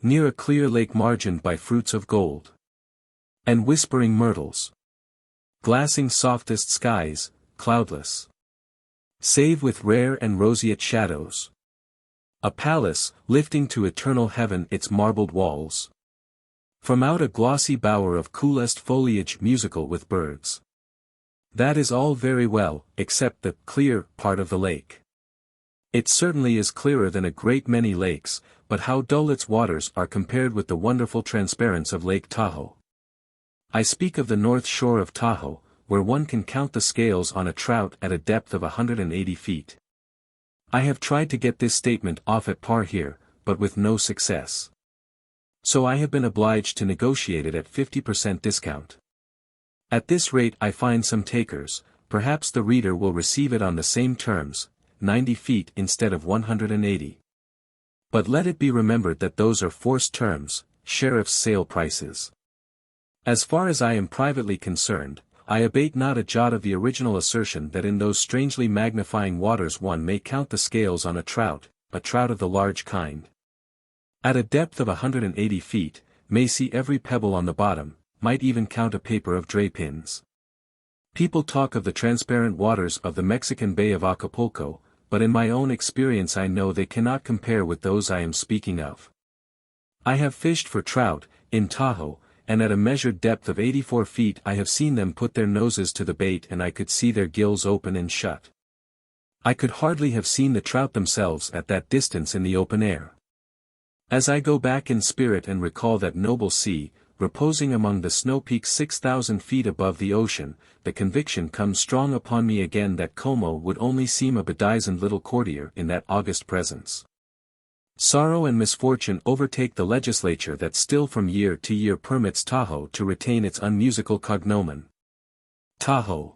Speaker 1: near a clear lake margined by fruits of gold, and whispering myrtles, glassing softest skies, cloudless, save with rare and roseate shadows. A palace, lifting to eternal heaven its marbled walls. From out a glossy bower of coolest foliage musical with birds. That is all very well, except the clear part of the lake. It certainly is clearer than a great many lakes, but how dull its waters are compared with the wonderful transparence of Lake Tahoe. I speak of the north shore of Tahoe, where one can count the scales on a trout at a depth of 180 feet. I have tried to get this statement off at par here, but with no success. So I have been obliged to negotiate it at 50% discount. At this rate I find some takers, perhaps the reader will receive it on the same terms, 90 feet instead of 180. But let it be remembered that those are forced terms, sheriff's sale prices. As far as I am privately concerned, I abate not a jot of the original assertion that in those strangely magnifying waters one may count the scales on a trout of the large kind. At a depth of 180 feet, may see every pebble on the bottom, might even count a paper of dray pins. People talk of the transparent waters of the Mexican Bay of Acapulco, but in my own experience I know they cannot compare with those I am speaking of. I have fished for trout, in Tahoe, and at a measured depth of 84 feet I have seen them put their noses to the bait and I could see their gills open and shut. I could hardly have seen the trout themselves at that distance in the open air. As I go back in spirit and recall that noble sea, reposing among the snow peaks 6,000 feet above the ocean, the conviction comes strong upon me again that Como would only seem a bedizened little courtier in that august presence. Sorrow and misfortune overtake the legislature that still from year to year permits Tahoe to retain its unmusical cognomen. Tahoe.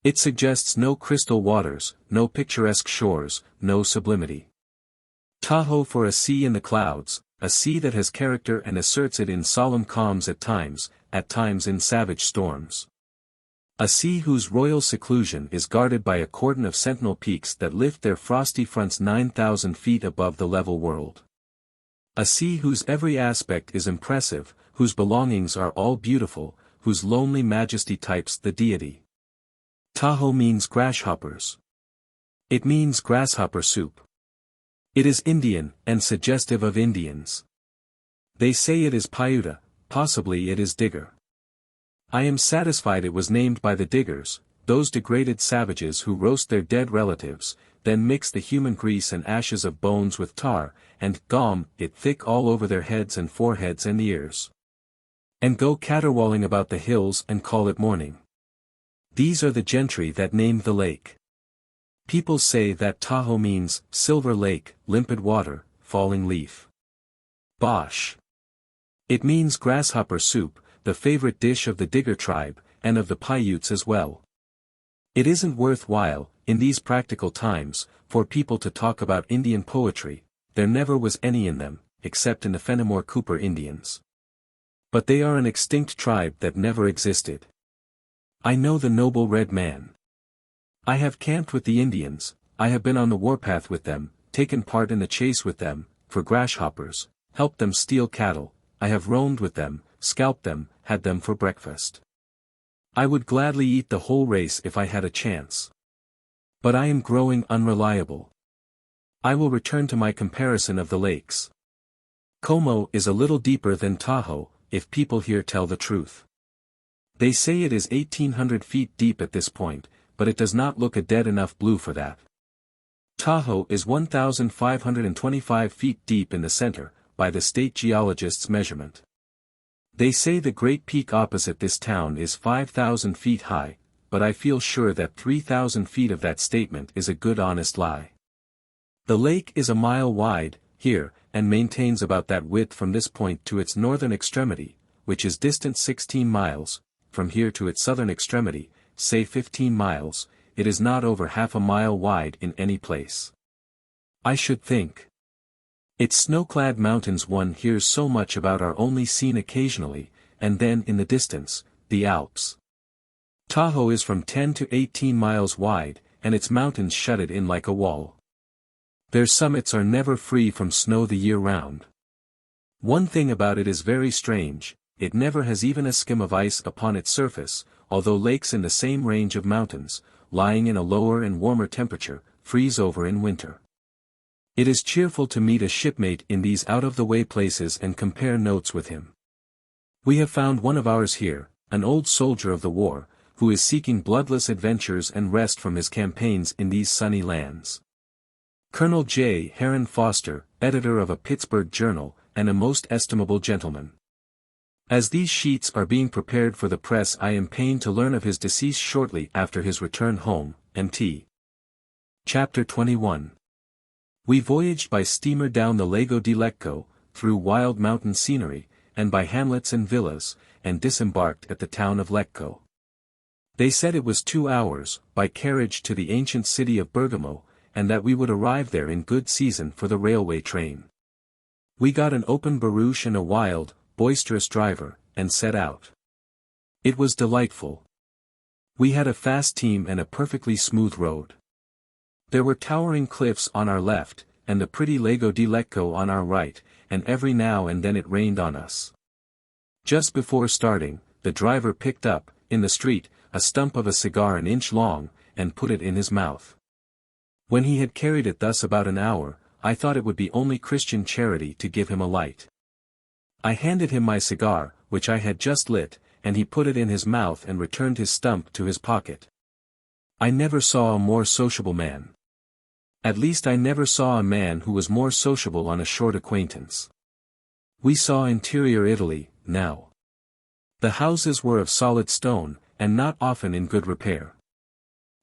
Speaker 1: It suggests no crystal waters, no picturesque shores, no sublimity. Tahoe for a sea in the clouds, a sea that has character and asserts it in solemn calms at times in savage storms. A sea whose royal seclusion is guarded by a cordon of sentinel peaks that lift their frosty fronts 9,000 feet above the level world. A sea whose every aspect is impressive, whose belongings are all beautiful, whose lonely majesty types the deity. Tahoe means grasshoppers. It means grasshopper soup. It is Indian, and suggestive of Indians. They say it is Paiute, possibly it is Digger. I am satisfied it was named by the diggers, those degraded savages who roast their dead relatives, then mix the human grease and ashes of bones with tar, and gom it thick all over their heads and foreheads and ears. And go caterwauling about the hills and call it morning. These are the gentry that named the lake. People say that Tahoe means silver lake, limpid water, falling leaf. Bosh. It means grasshopper soup, the favorite dish of the Digger tribe, and of the Paiutes as well. It isn't worthwhile, in these practical times, for people to talk about Indian poetry, there never was any in them, except in the Fenimore Cooper Indians. But they are an extinct tribe that never existed. I know the noble red man. I have camped with the Indians, I have been on the warpath with them, taken part in the chase with them, for grasshoppers, helped them steal cattle, I have roamed with them, scalped them, had them for breakfast. I would gladly eat the whole race if I had a chance. But I am growing unreliable. I will return to my comparison of the lakes. Como is a little deeper than Tahoe, if people here tell the truth. They say it is 1,800 feet deep at this point, but it does not look a dead enough blue for that. Tahoe is 1,525 feet deep in the center, by the state geologist's measurement. They say the great peak opposite this town is 5,000 feet high, but I feel sure that 3,000 feet of that statement is a good honest lie. The lake is a mile wide, here, and maintains about that width from this point to its northern extremity, which is distant 16 miles, from here to its southern extremity, say 15 miles, it is not over half a mile wide in any place. I should think. Its snow-clad mountains one hears so much about are only seen occasionally, and then in the distance, the Alps. Tahoe is from 10 to 18 miles wide, and its mountains shut it in like a wall. Their summits are never free from snow the year round. One thing about it is very strange, it never has even a skim of ice upon its surface, although lakes in the same range of mountains, lying in a lower and warmer temperature, freeze over in winter. It is cheerful to meet a shipmate in these out-of-the-way places and compare notes with him. We have found one of ours here, an old soldier of the war, who is seeking bloodless adventures and rest from his campaigns in these sunny lands. Colonel J. Heron Foster, editor of a Pittsburgh journal, and a most estimable gentleman. As these sheets are being prepared for the press, I am pained to learn of his decease shortly after his return home, Mt. Chapter 21. We voyaged by steamer down the Lago di Lecco, through wild mountain scenery, and by hamlets and villas, and disembarked at the town of Lecco. They said it was 2 hours, by carriage to the ancient city of Bergamo, and that we would arrive there in good season for the railway train. We got an open barouche and a wild, boisterous driver, and set out. It was delightful. We had a fast team and a perfectly smooth road. There were towering cliffs on our left, and the pretty Lago di Lecco on our right, and every now and then it rained on us. Just before starting, the driver picked up, in the street, a stump of a cigar an inch long, and put it in his mouth. When he had carried it thus about an hour, I thought it would be only Christian charity to give him a light. I handed him my cigar, which I had just lit, and he put it in his mouth and returned his stump to his pocket. I never saw a more sociable man. At least I never saw a man who was more sociable on a short acquaintance. We saw interior Italy, now. The houses were of solid stone, and not often in good repair.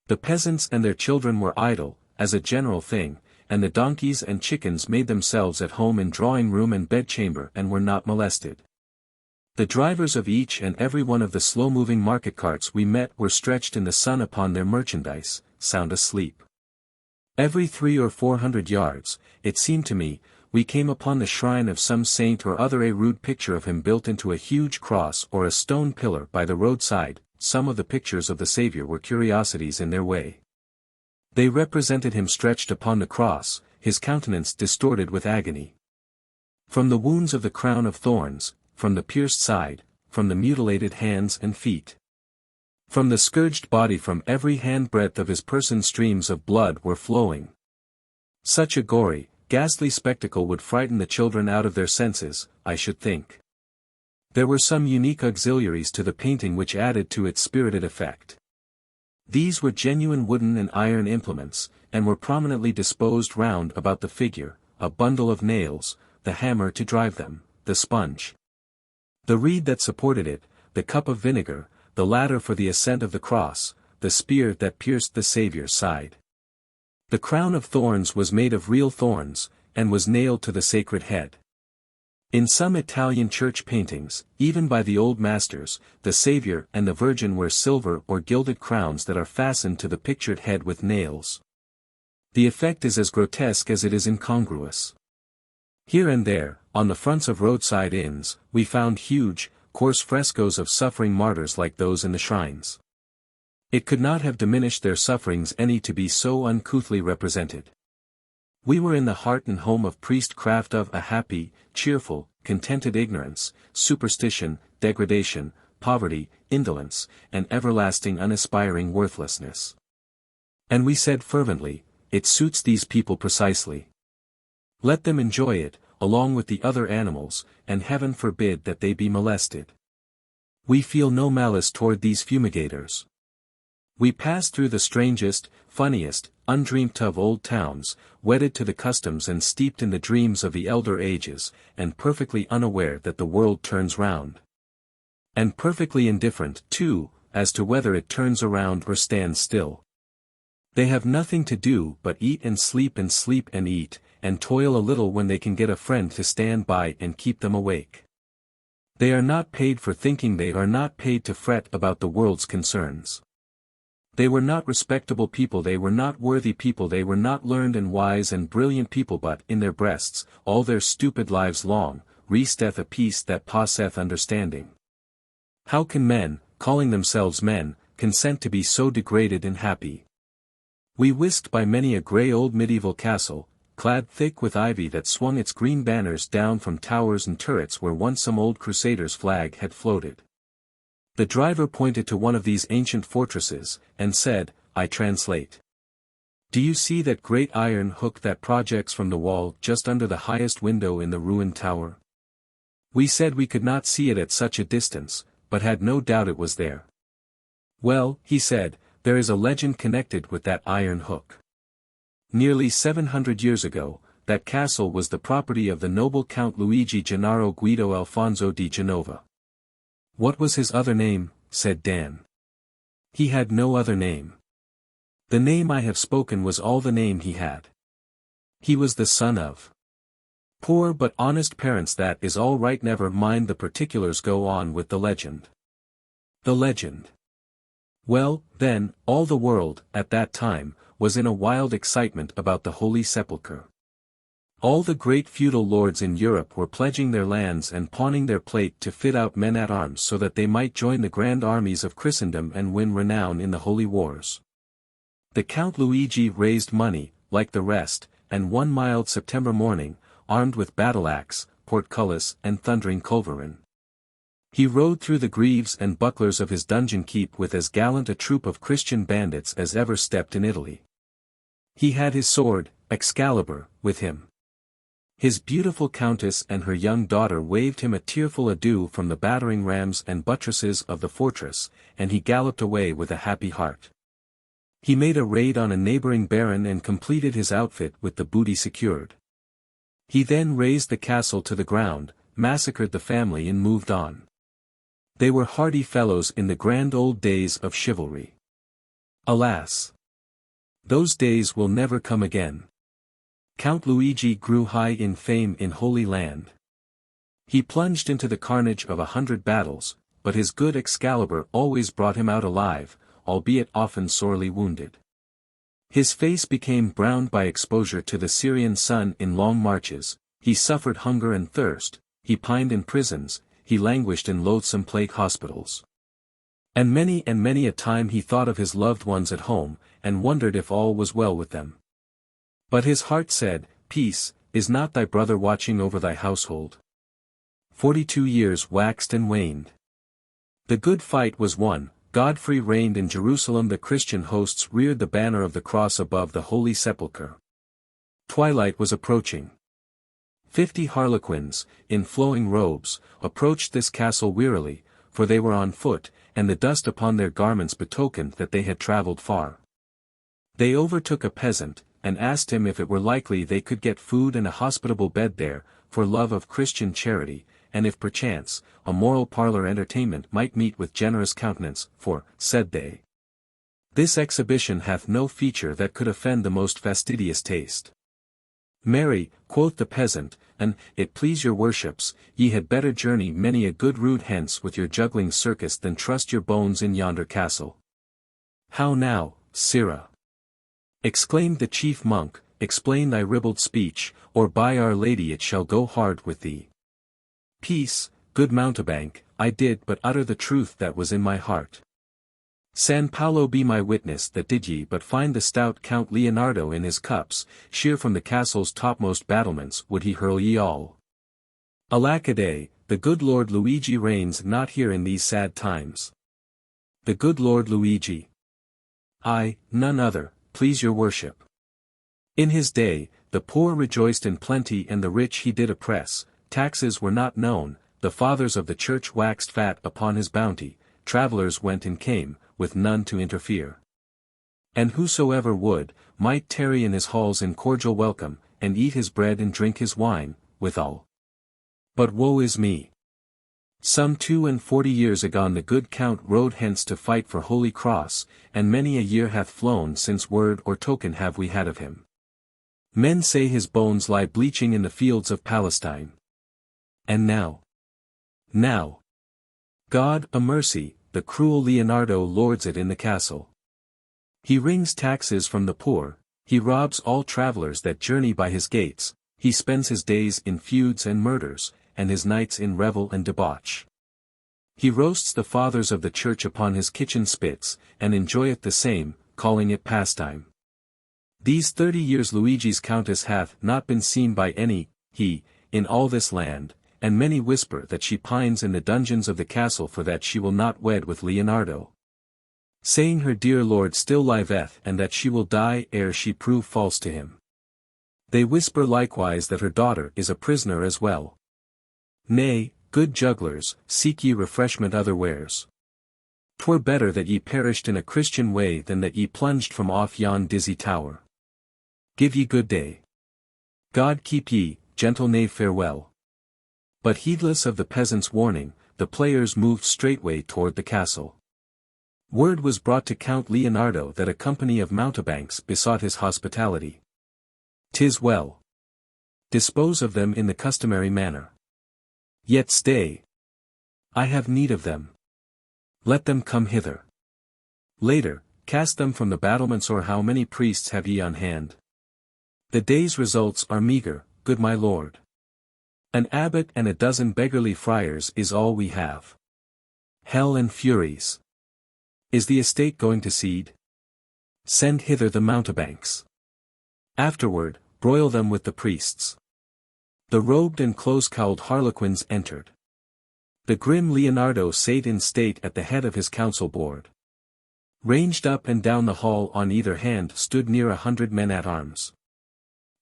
Speaker 1: The peasants and their children were idle, as a general thing, and the donkeys and chickens made themselves at home in drawing-room and bedchamber and were not molested. The drivers of each and every one of the slow-moving market carts we met were stretched in the sun upon their merchandise, sound asleep. Every 300 or 400 yards, it seemed to me, we came upon the shrine of some saint or other, a rude picture of him built into a huge cross or a stone pillar by the roadside. Some of the pictures of the Savior were curiosities in their way. They represented him stretched upon the cross, his countenance distorted with agony. From the wounds of the crown of thorns, from the pierced side, from the mutilated hands and feet, from the scourged body, from every handbreadth of his person streams of blood were flowing. Such a gory, ghastly spectacle would frighten the children out of their senses, I should think. There were some unique auxiliaries to the painting which added to its spirited effect. These were genuine wooden and iron implements, and were prominently disposed round about the figure, a bundle of nails, the hammer to drive them, the sponge, the reed that supported it, the cup of vinegar, the ladder for the ascent of the cross, the spear that pierced the Saviour's side. The crown of thorns was made of real thorns, and was nailed to the sacred head. In some Italian church paintings, even by the old masters, the Saviour and the Virgin wear silver or gilded crowns that are fastened to the pictured head with nails. The effect is as grotesque as it is incongruous. Here and there, on the fronts of roadside inns, we found huge, coarse frescoes of suffering martyrs like those in the shrines. It could not have diminished their sufferings any to be so uncouthly represented. We were in the heart and home of priestcraft, of a happy, cheerful, contented ignorance, superstition, degradation, poverty, indolence, and everlasting unaspiring worthlessness. And we said fervently, it suits these people precisely. Let them enjoy it, along with the other animals, and heaven forbid that they be molested. We feel no malice toward these fumigators. We pass through the strangest, funniest, undreamt of old towns, wedded to the customs and steeped in the dreams of the elder ages, and perfectly unaware that the world turns round. And perfectly indifferent, too, as to whether it turns around or stands still. They have nothing to do but eat and sleep and eat, and toil a little when they can get a friend to stand by and keep them awake. They are not paid for thinking, they are not paid to fret about the world's concerns. They were not respectable people, they were not worthy people, they were not learned and wise and brilliant people, but in their breasts, all their stupid lives long, resteth a peace that passeth understanding. How can men, calling themselves men, consent to be so degraded and happy? We whisked by many a grey old medieval castle, clad thick with ivy that swung its green banners down from towers and turrets where once some old crusader's flag had floated. The driver pointed to one of these ancient fortresses, and said, I translate. Do you see that great iron hook that projects from the wall just under the highest window in the ruined tower? We said we could not see it at such a distance, but had no doubt it was there. Well, he said, there is a legend connected with that iron hook. Nearly 700 years ago, that castle was the property of the noble Count Luigi Gennaro Guido Alfonso di Genova. What was his other name? Said Dan. He had no other name. The name I have spoken was all the name he had. He was the son of poor but honest parents. That is all right, never mind the particulars, go on with the legend. The legend. Well, then, all the world, at that time, was in a wild excitement about the Holy Sepulchre. All the great feudal lords in Europe were pledging their lands and pawning their plate to fit out men-at-arms so that they might join the grand armies of Christendom and win renown in the holy wars. The Count Luigi raised money, like the rest, and one mild September morning, armed with battle-axe, portcullis and thundering culverin, he rode through the greaves and bucklers of his dungeon keep with as gallant a troop of Christian bandits as ever stepped in Italy. He had his sword, Excalibur, with him. His beautiful countess and her young daughter waved him a tearful adieu from the battering rams and buttresses of the fortress, and he galloped away with a happy heart. He made a raid on a neighboring baron and completed his outfit with the booty secured. He then razed the castle to the ground, massacred the family and moved on. They were hardy fellows in the grand old days of chivalry. Alas! Those days will never come again. Count Luigi grew high in fame in Holy Land. He plunged into the carnage of 100 battles, but his good Excalibur always brought him out alive, albeit often sorely wounded. His face became browned by exposure to the Syrian sun in long marches, he suffered hunger and thirst, he pined in prisons, he languished in loathsome plague hospitals. And many a time he thought of his loved ones at home, and wondered if all was well with them. But his heart said, Peace, is not thy brother watching over thy household? 42 years waxed and waned. The good fight was won, Godfrey reigned in Jerusalem, the Christian hosts reared the banner of the cross above the Holy Sepulchre. Twilight was approaching. 50 harlequins, in flowing robes, approached this castle wearily, for they were on foot, and the dust upon their garments betokened that they had travelled far. They overtook a peasant, and asked him if it were likely they could get food and a hospitable bed there, for love of Christian charity, and if perchance, a moral parlour entertainment might meet with generous countenance, for, said they, this exhibition hath no feature that could offend the most fastidious taste. Marry, quoth the peasant, and, it please your worships, ye had better journey many a good rood hence with your juggling circus than trust your bones in yonder castle. How now, sirrah? Exclaimed the chief monk, explain thy ribald speech, or by Our Lady it shall go hard with thee. Peace, good mountebank, I did but utter the truth that was in my heart. San Paolo be my witness that did ye but find the stout Count Leonardo in his cups, sheer from the castle's topmost battlements would he hurl ye all. Alack-a-day, the good Lord Luigi reigns not here in these sad times. The good Lord Luigi? Ay, none other, please your worship. In his day, the poor rejoiced in plenty and the rich he did oppress, taxes were not known, the fathers of the church waxed fat upon his bounty, travelers went and came, with none to interfere. And whosoever would, might tarry in his halls in cordial welcome, and eat his bread and drink his wine, withal. But woe is me! Some 42 years agone the good Count rode hence to fight for Holy Cross, and many a year hath flown since word or token have we had of him. Men say his bones lie bleaching in the fields of Palestine. And now, God a mercy, the cruel Leonardo lords it in the castle. He wrings taxes from the poor, he robs all travelers that journey by his gates, he spends his days in feuds and murders, and his nights in revel and debauch. He roasts the fathers of the church upon his kitchen spits, and enjoyeth the same, calling it pastime. These 30 years Luigi's countess hath not been seen by any, in all this land, and many whisper that she pines in the dungeons of the castle for that she will not wed with Leonardo, saying her dear lord still liveth and that she will die ere she prove false to him. They whisper likewise that her daughter is a prisoner as well. Nay, good jugglers, seek ye refreshment otherwheres. 'Twere better that ye perished in a Christian way than that ye plunged from off yon dizzy tower. Give ye good day. God keep ye, gentle knave, farewell. But heedless of the peasant's warning, the players moved straightway toward the castle. Word was brought to Count Leonardo that a company of mountebanks besought his hospitality. "'Tis well. Dispose of them in the customary manner. Yet stay. I have need of them. Let them come hither. Later, cast them from the battlements, or how many priests have ye on hand? The day's results are meagre, good my lord. An abbot and a dozen beggarly friars is all we have. Hell and furies! Is the estate going to seed? Send hither the mountebanks. Afterward, broil them with the priests." The robed and close-cowled harlequins entered. The grim Leonardo sate in state at the head of his council board. Ranged up and down the hall on either hand stood near 100 men-at-arms.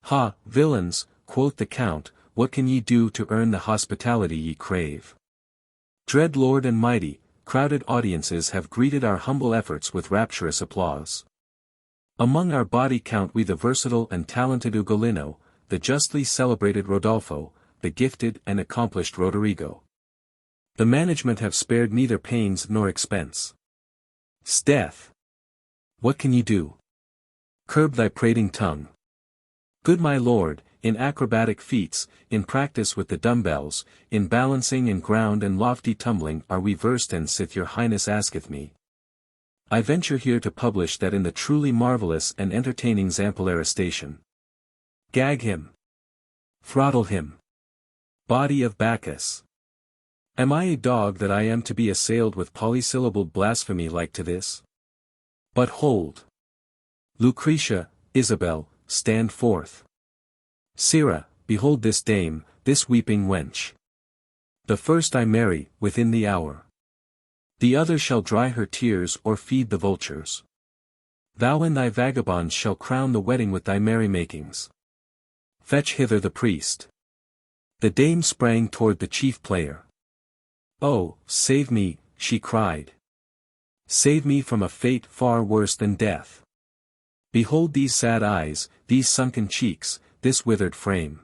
Speaker 1: "Ha, villains," quoth the count, "what can ye do to earn the hospitality ye crave? Dread lord and mighty, crowded audiences have greeted our humble efforts with rapturous applause. Among our body count we the versatile and talented Ugolino, the justly celebrated Rodolfo, the gifted and accomplished Roderigo. The management have spared neither pains nor expense. 'Sdeath! What can ye do? Curb thy prating tongue. Good my lord, in acrobatic feats, in practice with the dumbbells, in balancing in ground and lofty tumbling are we versed, and sith your highness asketh me, I venture here to publish that in the truly marvelous and entertaining Zampolera station. Gag him. Throttle him. Body of Bacchus! Am I a dog that I am to be assailed with polysyllabled blasphemy like to this? But hold! Lucretia, Isabel, stand forth. Sirrah, behold this dame, this weeping wench. The first I marry, within the hour. The other shall dry her tears or feed the vultures. Thou and thy vagabonds shall crown the wedding with thy merrymakings. Fetch hither the priest." The dame sprang toward the chief player. "Oh, save me," she cried. "Save me from a fate far worse than death. Behold these sad eyes, these sunken cheeks, this withered frame.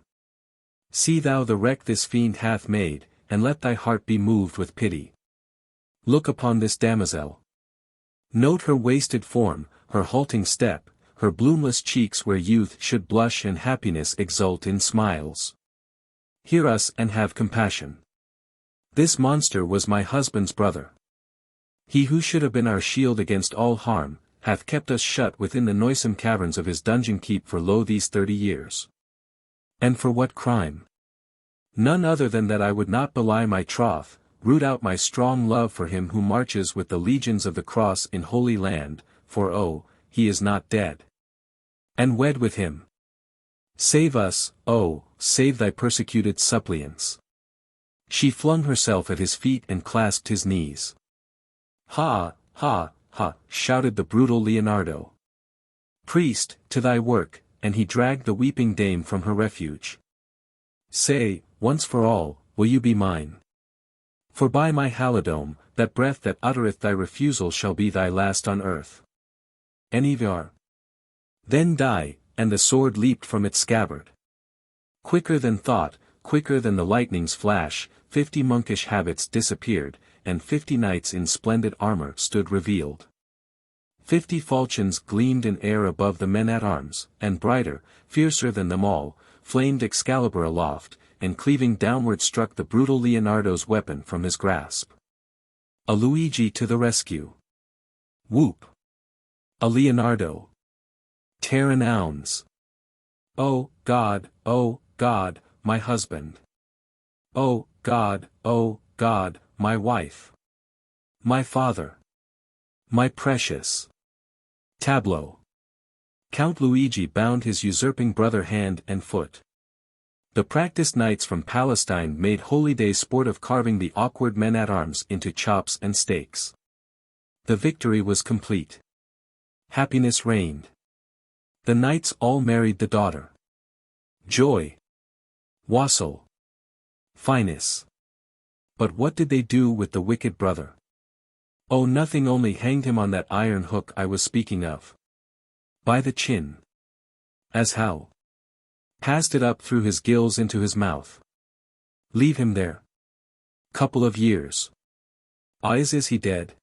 Speaker 1: See thou the wreck this fiend hath made, and let thy heart be moved with pity. Look upon this damosel. Note her wasted form, her halting step, her bloomless cheeks where youth should blush and happiness exult in smiles. Hear us and have compassion. This monster was my husband's brother. He who should have been our shield against all harm, hath kept us shut within the noisome caverns of his dungeon keep for lo these 30 years. And for what crime? None other than that I would not belie my troth, root out my strong love for him who marches with the legions of the cross in Holy Land, for oh, he is not dead. And wed with him. Save us, oh, save thy persecuted suppliants." She flung herself at his feet and clasped his knees. "Ha, ha, ha," shouted the brutal Leonardo. Priest, to thy work, and he dragged the weeping dame from her refuge. Say, once for all, will you be mine? For by my halidome, that breath that uttereth thy refusal shall be thy last on earth. Enivar. Then die, and the sword leaped from its scabbard. Quicker than thought, quicker than the lightning's flash, 50 monkish habits disappeared, and 50 knights in splendid armor stood revealed. 50 falchions gleamed in air above the men-at-arms, and brighter, fiercer than them all, flamed Excalibur aloft, and cleaving downward struck the brutal Leonardo's weapon from his grasp. A Luigi to the rescue. Whoop! A Leonardo. Tear and ounds. Oh, God, my husband. Oh, God, my wife. My father. My precious. Tableau. Count Luigi bound his usurping brother hand and foot. The practiced knights from Palestine made holyday sport of carving the awkward men-at-arms into chops and steaks. The victory was complete. Happiness reigned. The knights all married the daughter. Joy. Wassail. Finesse. But what did they do with the wicked brother? Oh, nothing, only hanged him on that iron hook I was speaking of. By the chin. As how? Passed it up through his gills into his mouth. Leave him there. Couple of years. Is he dead?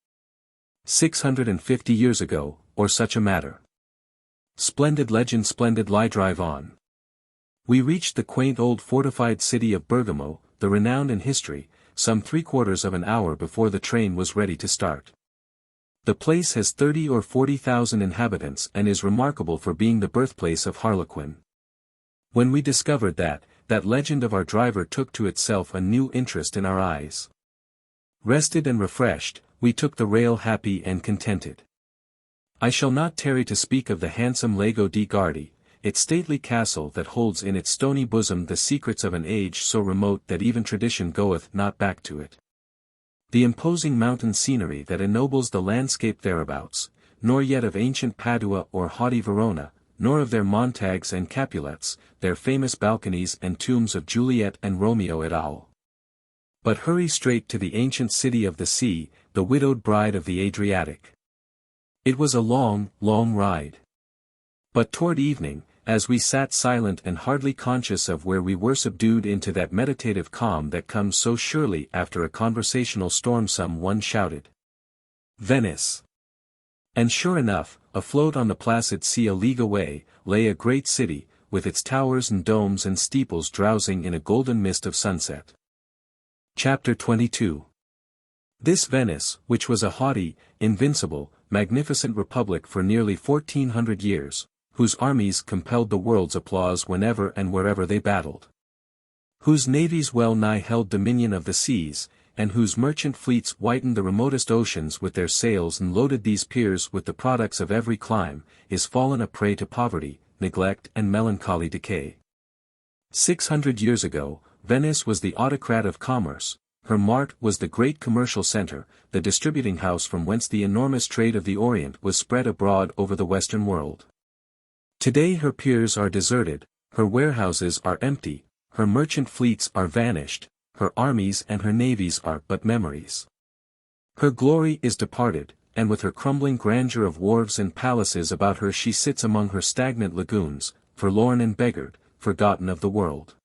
Speaker 1: 650 years ago, or such a matter. Splendid legend, splendid lie, drive on. We reached the quaint old fortified city of Bergamo, the renowned in history, some 3/4 of an hour before the train was ready to start. The place has 30 or 40,000 inhabitants and is remarkable for being the birthplace of Harlequin. When we discovered that legend of our driver took to itself a new interest in our eyes. Rested and refreshed, we took the rail happy and contented. I shall not tarry to speak of the handsome Lago di Gardi, its stately castle that holds in its stony bosom the secrets of an age so remote that even tradition goeth not back to it. The imposing mountain scenery that ennobles the landscape thereabouts, nor yet of ancient Padua or haughty Verona, nor of their Montagues and Capulets, their famous balconies and tombs of Juliet and Romeo et al. But hurry straight to the ancient city of the sea, the widowed bride of the Adriatic. It was a long, long ride. But toward evening, as we sat silent and hardly conscious of where we were, subdued into that meditative calm that comes so surely after a conversational storm, someone shouted, "Venice!" And sure enough, afloat on the placid sea a league away, lay a great city, with its towers and domes and steeples drowsing in a golden mist of sunset. Chapter 22. This Venice, which was a haughty, invincible, magnificent republic for nearly 1400 years, whose armies compelled the world's applause whenever and wherever they battled. Whose navies well nigh held dominion of the seas, and whose merchant fleets whitened the remotest oceans with their sails and loaded these piers with the products of every clime, is fallen a prey to poverty, neglect and melancholy decay. 600 years ago, Venice was the autocrat of commerce, her mart was the great commercial center, the distributing house from whence the enormous trade of the Orient was spread abroad over the Western world. Today her piers are deserted, her warehouses are empty, her merchant fleets are vanished, her armies and her navies are but memories. Her glory is departed, and with her crumbling grandeur of wharves and palaces about her she sits among her stagnant lagoons, forlorn and beggared, forgotten of the world.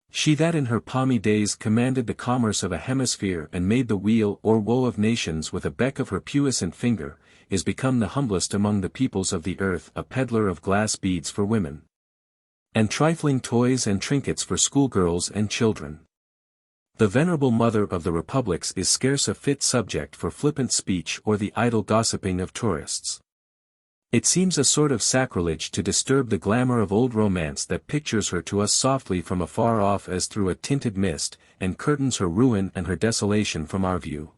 Speaker 1: She that in her palmy days commanded the commerce of a hemisphere and made the weal or woe of nations with a beck of her puissant finger, is become the humblest among the peoples of the earth, a peddler of glass beads for women, and trifling toys and trinkets for schoolgirls and children. The venerable mother of the republics is scarce a fit subject for flippant speech or the idle gossiping of tourists. It seems a sort of sacrilege to disturb the glamour of old romance that pictures her to us softly from afar off as through a tinted mist, and curtains her ruin and her desolation from our view.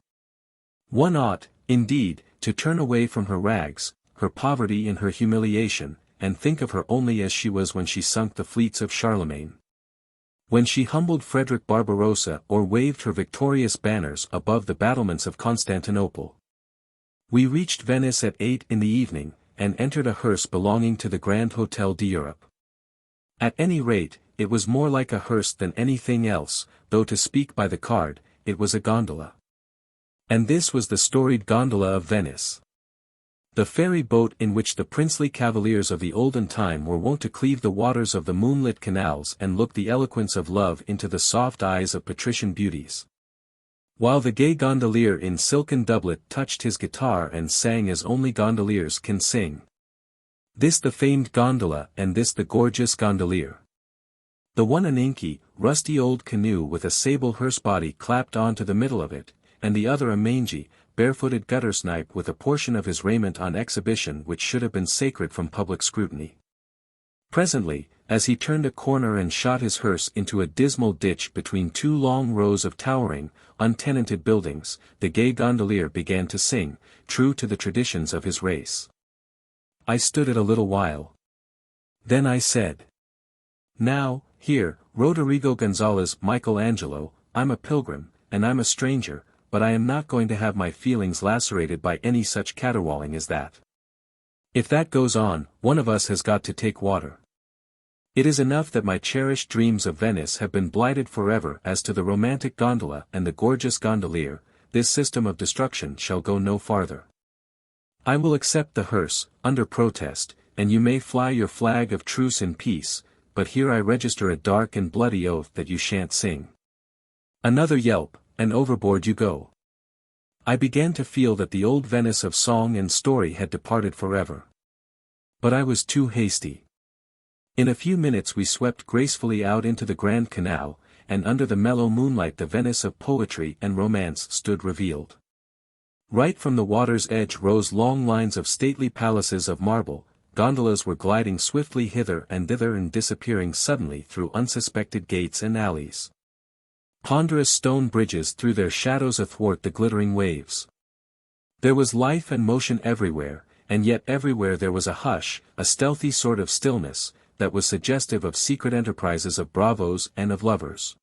Speaker 1: One ought, indeed, to turn away from her rags, her poverty and her humiliation, and think of her only as she was when she sunk the fleets of Charlemagne. When she humbled Frederick Barbarossa or waved her victorious banners above the battlements of Constantinople. We reached Venice at 8 in the evening, and entered a hearse belonging to the Grand Hotel d'Europe. At any rate, it was more like a hearse than anything else, though to speak by the card, it was a gondola. And this was the storied gondola of Venice. The ferry boat in which the princely cavaliers of the olden time were wont to cleave the waters of the moonlit canals and look the eloquence of love into the soft eyes of patrician beauties. While the gay gondolier in silken doublet touched his guitar and sang as only gondoliers can sing. This the famed gondola and this the gorgeous gondolier. The one an inky, rusty old canoe with a sable hearse body clapped on to the middle of it, and the other a mangy, barefooted gutter-snipe with a portion of his raiment on exhibition which should have been sacred from public scrutiny. Presently, as he turned a corner and shot his hearse into a dismal ditch between two long rows of towering, untenanted buildings, the gay gondolier began to sing, true to the traditions of his race. I stood it a little while. Then I said, "Now, here, Roderigo Gonzalez Michelangelo, I'm a pilgrim, and I'm a stranger, but I am not going to have my feelings lacerated by any such caterwauling as that. If that goes on, one of us has got to take water. It is enough that my cherished dreams of Venice have been blighted forever as to the romantic gondola and the gorgeous gondolier, this system of destruction shall go no farther. I will accept the hearse, under protest, and you may fly your flag of truce in peace, but here I register a dark and bloody oath that you shan't sing." Another yelp, and overboard you go. I began to feel that the old Venice of song and story had departed forever. But I was too hasty. In a few minutes we swept gracefully out into the Grand Canal, and under the mellow moonlight the Venice of poetry and romance stood revealed. Right from the water's edge rose long lines of stately palaces of marble, gondolas were gliding swiftly hither and thither and disappearing suddenly through unsuspected gates and alleys. Ponderous stone bridges threw their shadows athwart the glittering waves. There was life and motion everywhere, and yet everywhere there was a hush, a stealthy sort of stillness, that was suggestive of secret enterprises of bravos and of lovers.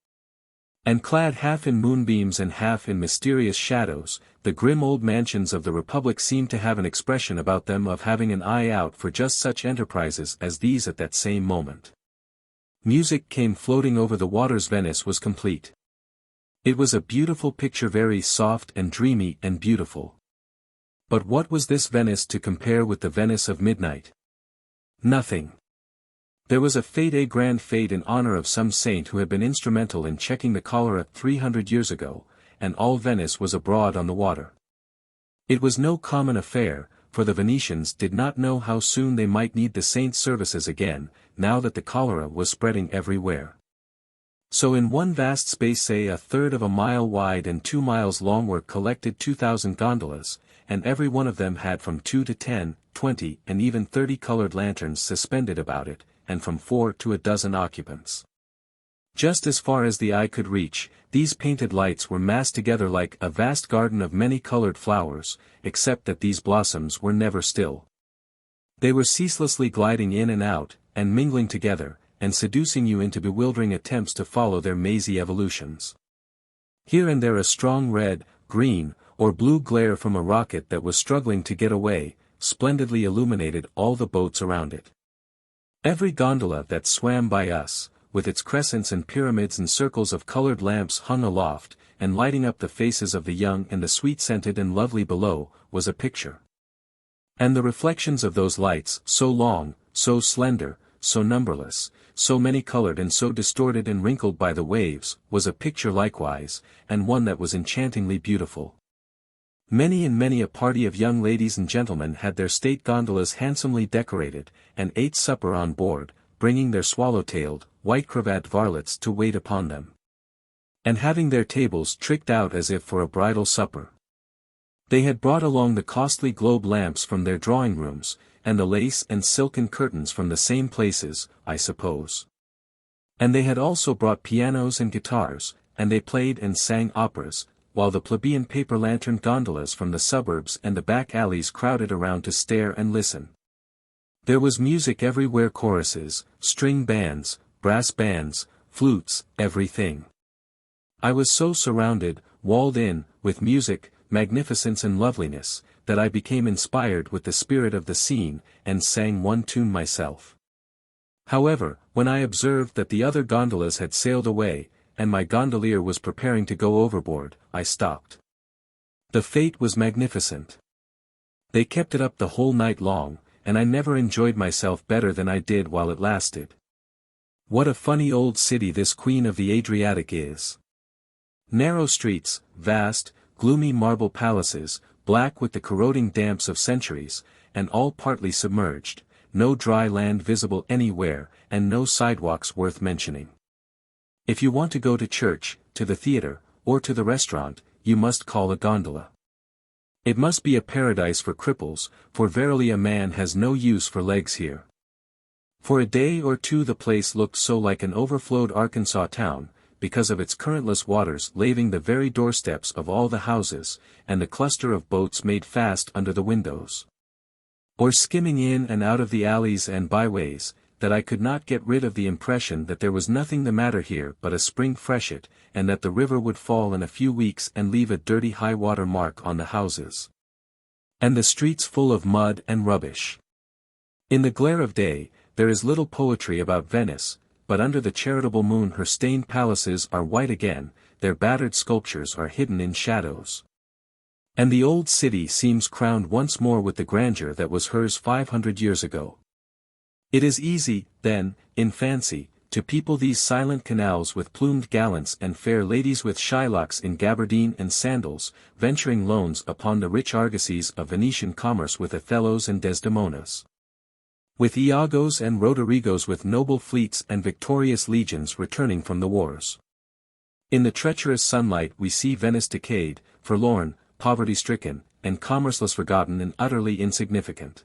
Speaker 1: And clad half in moonbeams and half in mysterious shadows, the grim old mansions of the Republic seemed to have an expression about them of having an eye out for just such enterprises as these at that same moment. Music came floating over the waters. Venice was complete. It was a beautiful picture, very soft and dreamy and beautiful. But what was this Venice to compare with the Venice of midnight? Nothing. There was a fête grand fête in honor of some saint who had been instrumental in checking the cholera 300 years ago, and all Venice was abroad on the water. It was no common affair, for the Venetians did not know how soon they might need the saint's services again, now that the cholera was spreading everywhere. So in one vast space, say a third of a mile wide and 2 miles long, were collected 2,000 gondolas, and every one of them had from 2 to 10, 20 and even 30 colored lanterns suspended about it, and from 4 to a dozen occupants. Just as far as the eye could reach, these painted lights were massed together like a vast garden of many colored flowers, except that these blossoms were never still. They were ceaselessly gliding in and out, and mingling together, and seducing you into bewildering attempts to follow their mazy evolutions. Here and there a strong red, green, or blue glare from a rocket that was struggling to get away, splendidly illuminated all the boats around it. Every gondola that swam by us, with its crescents and pyramids and circles of colored lamps hung aloft, and lighting up the faces of the young and the sweet-scented and lovely below, was a picture. And the reflections of those lights, so long, so slender, so numberless, so many-colored and so distorted and wrinkled by the waves, was a picture likewise, and one that was enchantingly beautiful. Many and many a party of young ladies and gentlemen had their state gondolas handsomely decorated, and ate supper on board, bringing their swallow-tailed, white-cravat varlets to wait upon them. And having their tables tricked out as if for a bridal supper. They had brought along the costly globe lamps from their drawing-rooms, and the lace and silken curtains from the same places, I suppose. And they had also brought pianos and guitars, and they played and sang operas, while the plebeian paper lantern gondolas from the suburbs and the back alleys crowded around to stare and listen. There was music everywhere, choruses, string bands, brass bands, flutes, everything. I was so surrounded, walled in, with music, magnificence and loveliness, that I became inspired with the spirit of the scene, and sang one tune myself. However, when I observed that the other gondolas had sailed away, and my gondolier was preparing to go overboard, I stopped. The fete was magnificent. They kept it up the whole night long, and I never enjoyed myself better than I did while it lasted. What a funny old city this Queen of the Adriatic is. Narrow streets, vast, gloomy marble palaces, black with the corroding damps of centuries, and all partly submerged, no dry land visible anywhere, and no sidewalks worth mentioning. If you want to go to church, to the theater, or to the restaurant, you must call a gondola. It must be a paradise for cripples, for verily a man has no use for legs here. For a day or two the place looked so like an overflowed Arkansas town, because of its currentless waters laving the very doorsteps of all the houses, and the cluster of boats made fast under the windows, or skimming in and out of the alleys and byways, that I could not get rid of the impression that there was nothing the matter here but a spring freshet, and that the river would fall in a few weeks and leave a dirty high-water mark on the houses, and the streets full of mud and rubbish. In the glare of day, there is little poetry about Venice, but under the charitable moon her stained palaces are white again, their battered sculptures are hidden in shadows, and the old city seems crowned once more with the grandeur that was hers 500 years ago. It is easy, then, in fancy, to people these silent canals with plumed gallants and fair ladies with Shylocks in gabardine and sandals, venturing loans upon the rich argosies of Venetian commerce with Othellos and Desdemonas, with Iagos and Roderigos, with noble fleets and victorious legions returning from the wars. In the treacherous sunlight we see Venice decayed, forlorn, poverty-stricken, and commerceless, forgotten and utterly insignificant.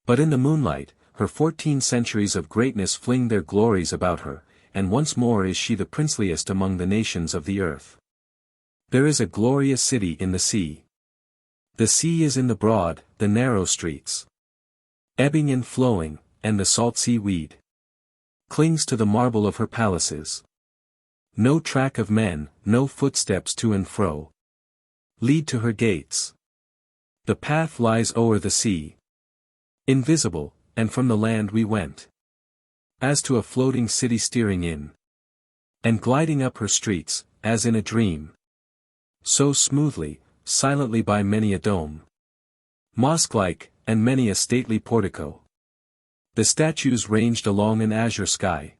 Speaker 1: But in the moonlight, her 14 centuries of greatness fling their glories about her, and once more is she the princeliest among the nations of the earth. There is a glorious city in the sea. The sea is in the broad, the narrow streets, ebbing and flowing, and the salt sea weed clings to the marble of her palaces. No track of men, no footsteps to and fro, lead to her gates. The path lies o'er the sea, invisible, and from the land we went, as to a floating city steering in, and gliding up her streets, as in a dream, so smoothly, silently by many a dome, mosque-like, and many a stately portico. The statues ranged along an azure sky,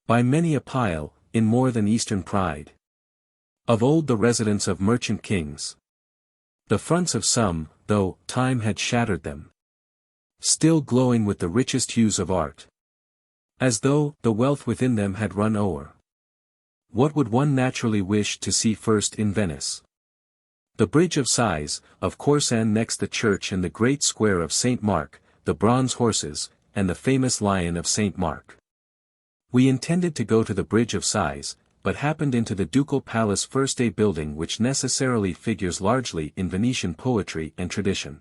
Speaker 1: by many a pile, in more than eastern pride, of old the residence of merchant kings. The fronts of some, though time had shattered them, still glowing with the richest hues of art, as though the wealth within them had run o'er. What would one naturally wish to see first in Venice? The Bridge of Sighs, of course, and next the church and the great square of St. Mark, the bronze horses, and the famous lion of St. Mark. We intended to go to the Bridge of Sighs, but happened into the Ducal Palace first-day building, which necessarily figures largely in Venetian poetry and tradition.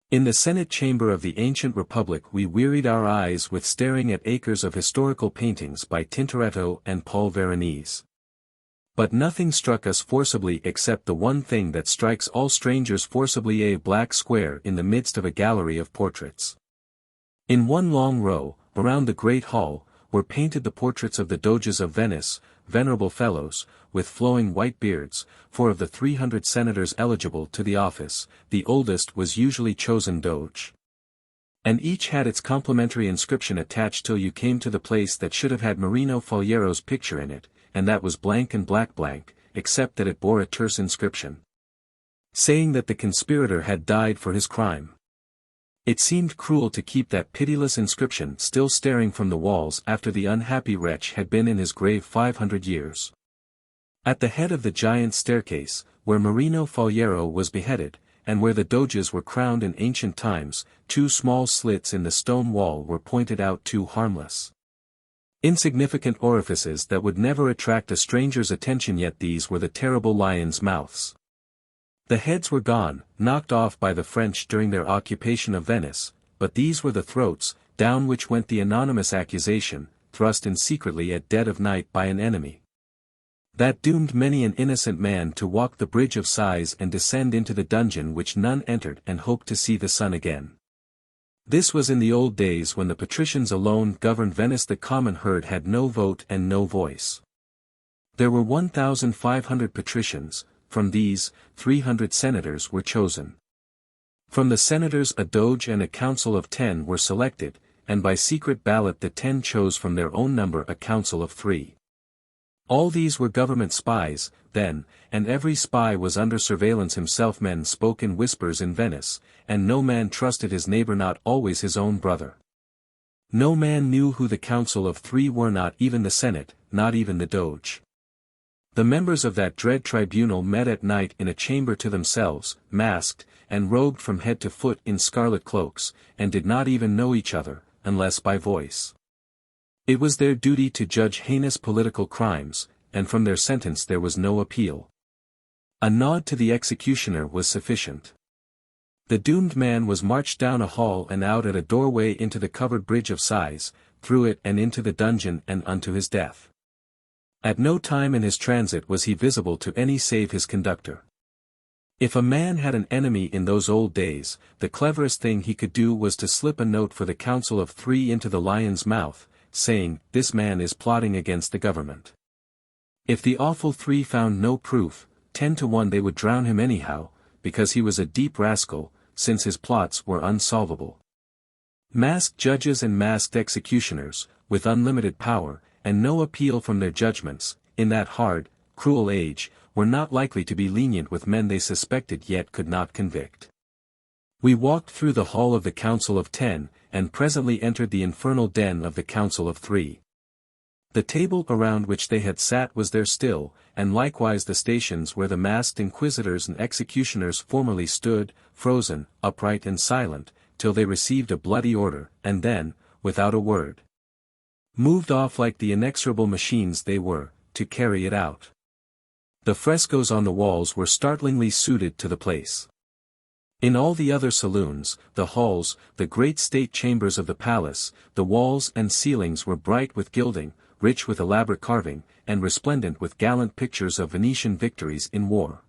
Speaker 1: In the Senate chamber of the ancient republic we wearied our eyes with staring at acres of historical paintings by Tintoretto and Paul Veronese. But nothing struck us forcibly except the one thing that strikes all strangers forcibly: a black square in the midst of a gallery of portraits. In one long row, around the great hall, were painted the portraits of the Doges of Venice, venerable fellows, with flowing white beards, for of the 300 senators eligible to the office, the oldest was usually chosen Doge. And each had its complimentary inscription attached till you came to the place that should have had Marino Foliero's picture in it, and that was blank and black blank, except that it bore a terse inscription, saying that the conspirator had died for his crime. It seemed cruel to keep that pitiless inscription still staring from the walls after the unhappy wretch had been in his grave 500 years. At the head of the giant staircase, where Marino Faliero was beheaded, and where the Doges were crowned in ancient times, 2 small slits in the stone wall were pointed out, 2 harmless, insignificant orifices that would never attract a stranger's attention, yet these were the terrible lions' mouths. The heads were gone, knocked off by the French during their occupation of Venice, but these were the throats, down which went the anonymous accusation, thrust in secretly at dead of night by an enemy. That doomed many an innocent man to walk the bridge of sighs and descend into the dungeon which none entered and hoped to see the sun again. This was in the old days when the patricians alone governed Venice. The common herd had no vote and no voice. There were 1,500 patricians, from these, 300 senators were chosen. From the senators a doge and a council of 10 were selected, and by secret ballot the 10 chose from their own number a council of 3. All these were government spies, then, and every spy was under surveillance himself. Men spoke in whispers in Venice, and no man trusted his neighbor, not always his own brother. No man knew who the council of 3 were, not even the Senate, not even the Doge. The members of that dread tribunal met at night in a chamber to themselves, masked, and robed from head to foot in scarlet cloaks, and did not even know each other, unless by voice. It was their duty to judge heinous political crimes, and from their sentence there was no appeal. A nod to the executioner was sufficient. The doomed man was marched down a hall and out at a doorway into the covered bridge of sighs, through it and into the dungeon and unto his death. At no time in his transit was he visible to any save his conductor. If a man had an enemy in those old days, the cleverest thing he could do was to slip a note for the council of 3 into the lion's mouth, saying, "This man is plotting against the government." If the awful 3 found no proof, 10 to 1 they would drown him anyhow, because he was a deep rascal, since his plots were unsolvable. Masked judges and masked executioners, with unlimited power, and no appeal from their judgments, in that hard, cruel age, were not likely to be lenient with men they suspected yet could not convict. We walked through the hall of the Council of 10, and presently entered the infernal den of the Council of 3. The table around which they had sat was there still, and likewise the stations where the masked inquisitors and executioners formerly stood, frozen, upright and silent, till they received a bloody order, and then, without a word, moved off like the inexorable machines they were, to carry it out. The frescoes on the walls were startlingly suited to the place. In all the other saloons, the halls, the great state chambers of the palace, the walls and ceilings were bright with gilding, rich with elaborate carving, and resplendent with gallant pictures of Venetian victories in war,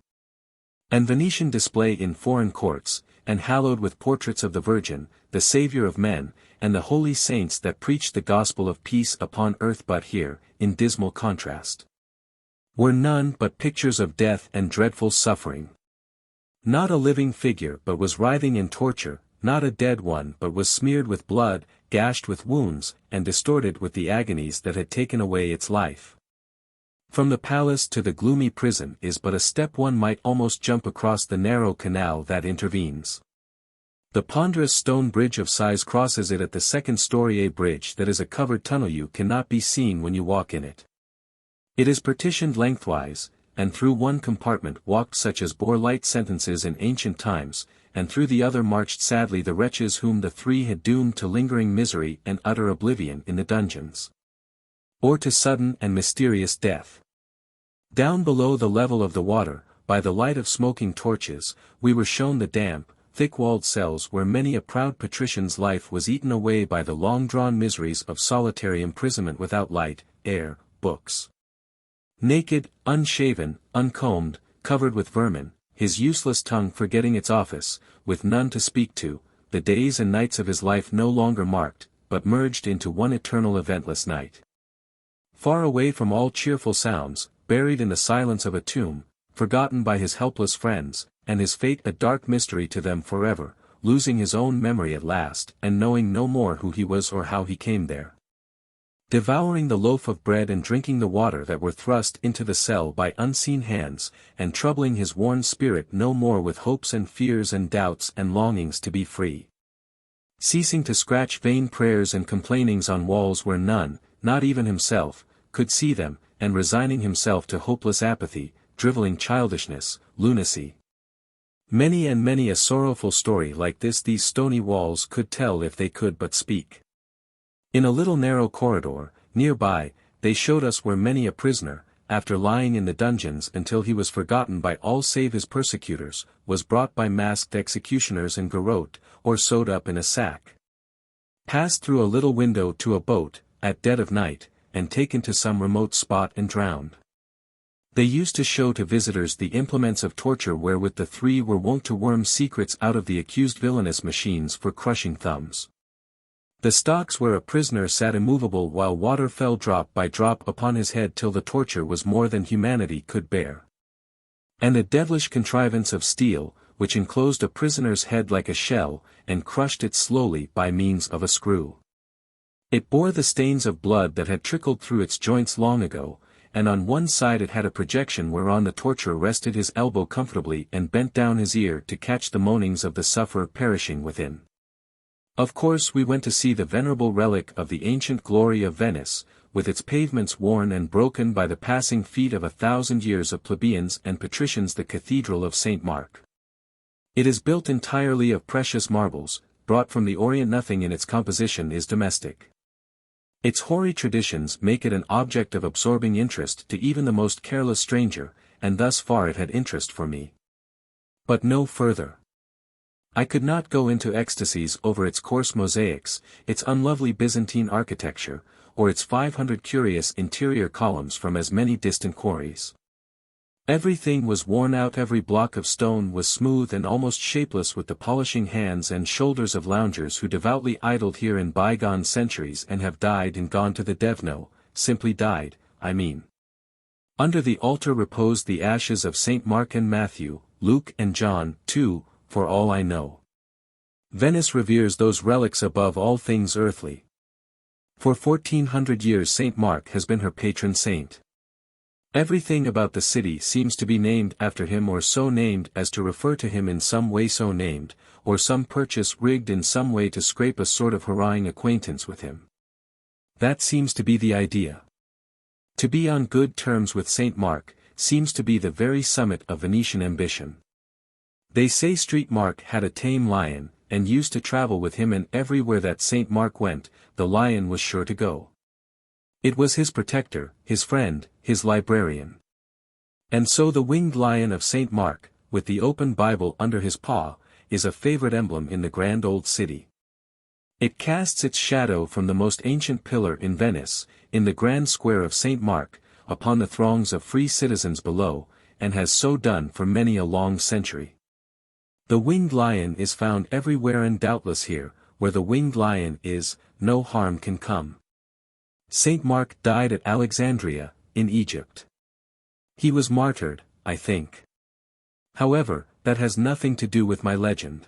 Speaker 1: and Venetian display in foreign courts, and hallowed with portraits of the Virgin, the Saviour of men, and the holy saints that preached the gospel of peace upon earth. But here, in dismal contrast, were none but pictures of death and dreadful suffering. Not a living figure but was writhing in torture, not a dead one but was smeared with blood, gashed with wounds, and distorted with the agonies that had taken away its life. From the palace to the gloomy prison is but a step. One might almost jump across the narrow canal that intervenes. The ponderous stone bridge of sighs crosses it at the second story. A bridge that is a covered tunnel. You cannot be seen when you walk in it. It is partitioned lengthwise, and through one compartment walked such as bore light sentences in ancient times, and through the other marched sadly the wretches whom the 3 had doomed to lingering misery and utter oblivion in the dungeons, or to sudden and mysterious death. Down below the level of the water, by the light of smoking torches, we were shown the damp, thick-walled cells where many a proud patrician's life was eaten away by the long-drawn miseries of solitary imprisonment without light, air, books. Naked, unshaven, uncombed, covered with vermin, his useless tongue forgetting its office, with none to speak to, the days and nights of his life no longer marked, but merged into one eternal eventless night. Far away from all cheerful sounds, buried in the silence of a tomb, forgotten by his helpless friends, and his fate a dark mystery to them forever, losing his own memory at last, and knowing no more who he was or how he came there. Devouring the loaf of bread and drinking the water that were thrust into the cell by unseen hands, and troubling his worn spirit no more with hopes and fears and doubts and longings to be free. Ceasing to scratch vain prayers and complainings on walls where none, not even himself, could see them, and resigning himself to hopeless apathy, drivelling childishness, lunacy. Many and many a sorrowful story like this these stony walls could tell if they could but speak. In a little narrow corridor, nearby, they showed us where many a prisoner, after lying in the dungeons until he was forgotten by all save his persecutors, was brought by masked executioners and garrote, or sewed up in a sack, passed through a little window to a boat, at dead of night, and taken to some remote spot and drowned. They used to show to visitors the implements of torture wherewith the three were wont to worm secrets out of the accused villainous machines for crushing thumbs. The stocks where a prisoner sat immovable while water fell drop by drop upon his head till the torture was more than humanity could bear. And a devilish contrivance of steel, which enclosed a prisoner's head like a shell, and crushed it slowly by means of a screw. It bore the stains of blood that had trickled through its joints long ago, and on one side it had a projection whereon the torturer rested his elbow comfortably and bent down his ear to catch the moanings of the sufferer perishing within. Of course we went to see the venerable relic of the ancient glory of Venice, with its pavements worn and broken by the passing feet of 1,000 years of plebeians and patricians, the Cathedral of St. Mark. It is built entirely of precious marbles, brought from the Orient. Nothing in its composition is domestic. Its hoary traditions make it an object of absorbing interest to even the most careless stranger, and thus far it had interest for me. But no further. I could not go into ecstasies over its coarse mosaics, its unlovely Byzantine architecture, or its 500 curious interior columns from as many distant quarries. Everything was worn out, every block of stone was smooth and almost shapeless with the polishing hands and shoulders of loungers who devoutly idled here in bygone centuries and have died and gone to the Devno, simply died, I mean. Under the altar reposed the ashes of St. Mark and Matthew, Luke and John, too, for all I know. Venice reveres those relics above all things earthly. For 1400 years St. Mark has been her patron saint. Everything about the city seems to be named after him, or so named as to refer to him in some way, so named, or some purchase rigged in some way to scrape a sort of hurrahing acquaintance with him. That seems to be the idea. To be on good terms with St. Mark seems to be the very summit of Venetian ambition. They say Street Mark had a tame lion, and used to travel with him, and everywhere that St. Mark went, the lion was sure to go. It was his protector, his friend, his librarian. And so the winged lion of St. Mark, with the open Bible under his paw, is a favorite emblem in the grand old city. It casts its shadow from the most ancient pillar in Venice, in the grand square of St. Mark, upon the throngs of free citizens below, and has so done for many a long century. The winged lion is found everywhere, and doubtless here, where the winged lion is, no harm can come. St. Mark died at Alexandria, in Egypt. He was martyred, I think. However, that has nothing to do with my legend.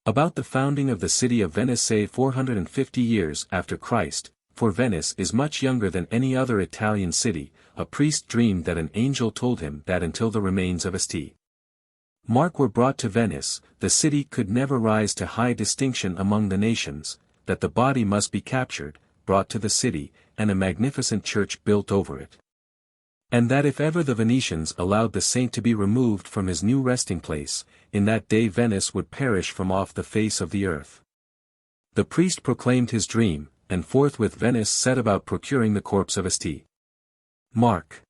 Speaker 1: About the founding of the city of Venice, say 450 years after Christ, for Venice is much younger than any other Italian city, a priest dreamed that an angel told him that until the remains of St. Mark were brought to Venice, the city could never rise to high distinction among the nations, that the body must be captured, brought to the city, and a magnificent church built over it. And that if ever the Venetians allowed the saint to be removed from his new resting place, in that day Venice would perish from off the face of the earth. The priest proclaimed his dream, and forthwith Venice set about procuring the corpse of St. Mark.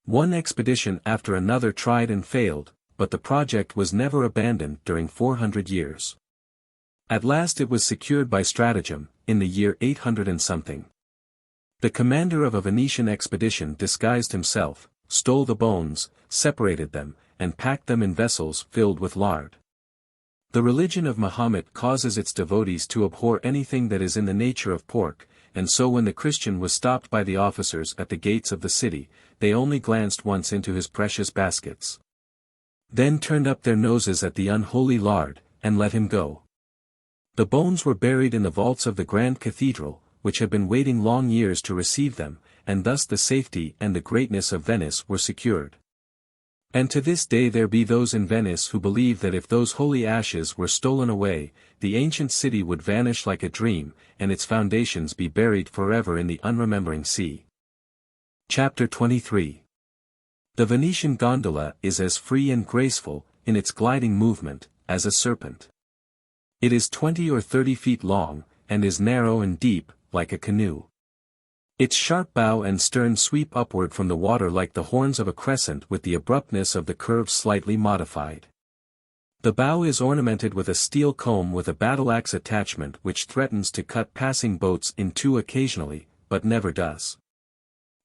Speaker 1: One expedition after another tried and failed, but the project was never abandoned during 400 years. At last it was secured by stratagem, in the year 800 and something. The commander of a Venetian expedition disguised himself, stole the bones, separated them, and packed them in vessels filled with lard. The religion of Mahomet causes its devotees to abhor anything that is in the nature of pork, and so when the Christian was stopped by the officers at the gates of the city, they only glanced once into his precious baskets. Then turned up their noses at the unholy lard, and let him go. The bones were buried in the vaults of the grand cathedral, which had been waiting long years to receive them, and thus the safety and the greatness of Venice were secured. And to this day there be those in Venice who believe that if those holy ashes were stolen away, the ancient city would vanish like a dream, and its foundations be buried forever in the unremembering sea. Chapter 23. The Venetian gondola is as free and graceful, in its gliding movement, as a serpent. It is 20 or 30 feet long, and is narrow and deep, like a canoe. Its sharp bow and stern sweep upward from the water like the horns of a crescent, with the abruptness of the curve slightly modified. The bow is ornamented with a steel comb with a battle-axe attachment which threatens to cut passing boats in two occasionally, but never does.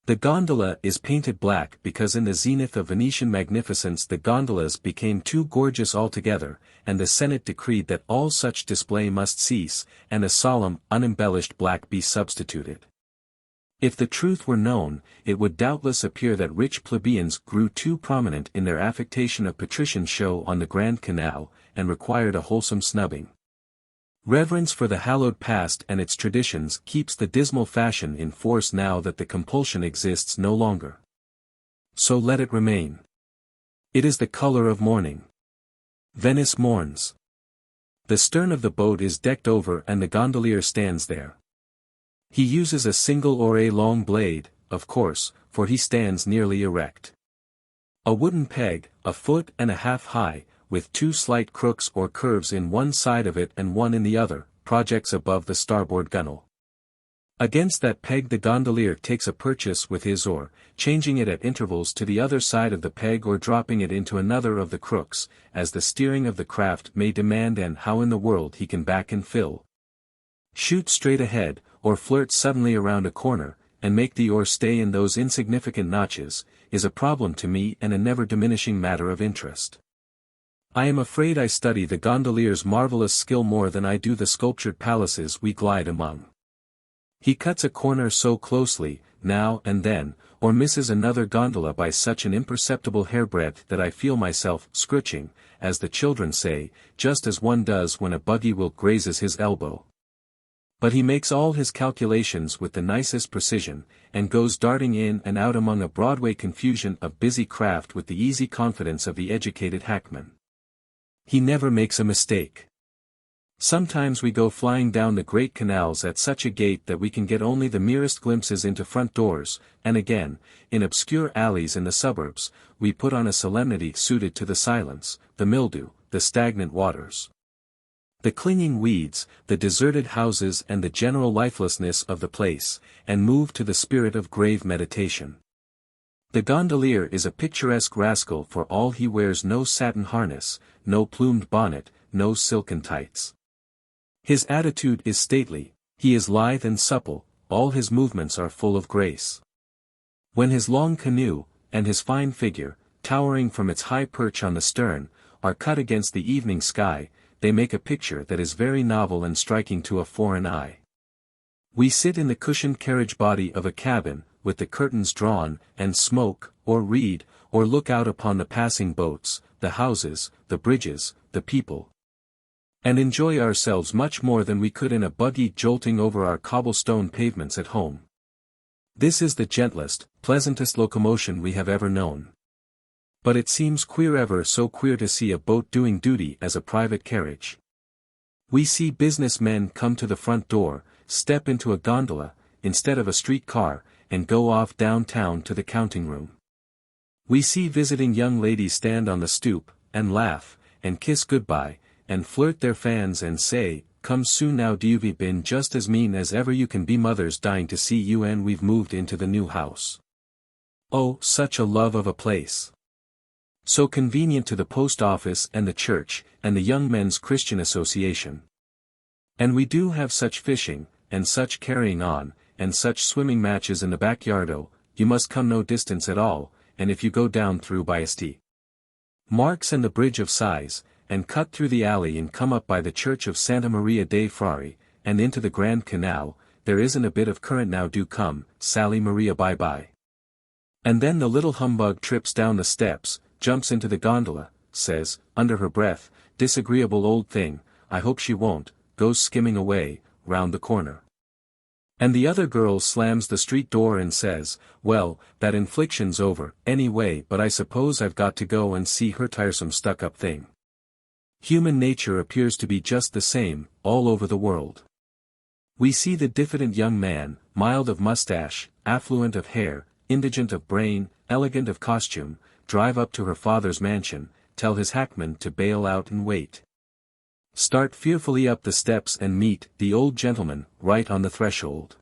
Speaker 1: The gondola is painted black because in the zenith of Venetian magnificence the gondolas became too gorgeous altogether, and the Senate decreed that all such display must cease, and a solemn, unembellished black be substituted. If the truth were known, it would doubtless appear that rich plebeians grew too prominent in their affectation of patrician show on the Grand Canal, and required a wholesome snubbing. Reverence for the hallowed past and its traditions keeps the dismal fashion in force now that the compulsion exists no longer. So let it remain. It is the color of mourning. Venice mourns. The stern of the boat is decked over and the gondolier stands there. He uses a single or a long blade, of course, for he stands nearly erect. A wooden peg, 1.5 feet high, with two slight crooks or curves in one side of it and one in the other, projects above the starboard gunwale. Against that peg the gondolier takes a purchase with his oar, changing it at intervals to the other side of the peg or dropping it into another of the crooks, as the steering of the craft may demand and how in the world he can back and fill. Shoot straight ahead, or flirt suddenly around a corner, and make the oar stay in those insignificant notches, is a problem to me and a never-diminishing matter of interest. I am afraid I study the gondolier's marvelous skill more than I do the sculptured palaces we glide among. He cuts a corner so closely, now and then, or misses another gondola by such an imperceptible hairbreadth that I feel myself scritching, as the children say, just as one does when a buggy wheel grazes his elbow. But he makes all his calculations with the nicest precision, and goes darting in and out among a Broadway confusion of busy craft with the easy confidence of the educated hackman. He never makes a mistake. Sometimes we go flying down the great canals at such a gait that we can get only the merest glimpses into front doors, and again, in obscure alleys in the suburbs, we put on a solemnity suited to the silence, the mildew, the stagnant waters, the clinging weeds, the deserted houses and the general lifelessness of the place, and move to the spirit of grave meditation. The gondolier is a picturesque rascal for all he wears no satin harness, no plumed bonnet, no silken tights. His attitude is stately, he is lithe and supple, all his movements are full of grace. When his long canoe, and his fine figure, towering from its high perch on the stern, are cut against the evening sky, they make a picture that is very novel and striking to a foreign eye. We sit in the cushioned carriage body of a cabin, with the curtains drawn, and smoke, or read, or look out upon the passing boats, the houses, the bridges, the people, and enjoy ourselves much more than we could in a buggy jolting over our cobblestone pavements at home. This is the gentlest, pleasantest locomotion we have ever known. But it seems queer, ever so queer, to see a boat doing duty as a private carriage. We see business men come to the front door, step into a gondola, instead of a street car, and go off downtown to the counting room. We see visiting young ladies stand on the stoop, and laugh, and kiss goodbye, and flirt their fans and say, "Come soon now, you've been just as mean as ever you can be, mother's dying to see you and we've moved into the new house." Oh, such a love of a place! So convenient to the post office and the church, and the Young Men's Christian Association. And we do have such fishing, and such carrying on, and such swimming matches in the backyard. Oh, you must come no distance at all, and if you go down through by St. Mark's and the Bridge of Sighs, and cut through the alley and come up by the church of Santa Maria dei Frari, and into the Grand Canal, there isn't a bit of current now. Do come, Sally Maria, bye-bye. And then the little humbug trips down the steps, jumps into the gondola, says, under her breath, "Disagreeable old thing, I hope she won't," goes skimming away, round the corner. And the other girl slams the street door and says, "Well, that infliction's over, anyway, but I suppose I've got to go and see her, tiresome stuck-up thing." Human nature appears to be just the same, all over the world. We see the diffident young man, mild of mustache, affluent of hair, indigent of brain, elegant of costume, drive up to her father's mansion, tell his hackman to bail out and wait. Start fearfully up the steps and meet the old gentleman, right on the threshold.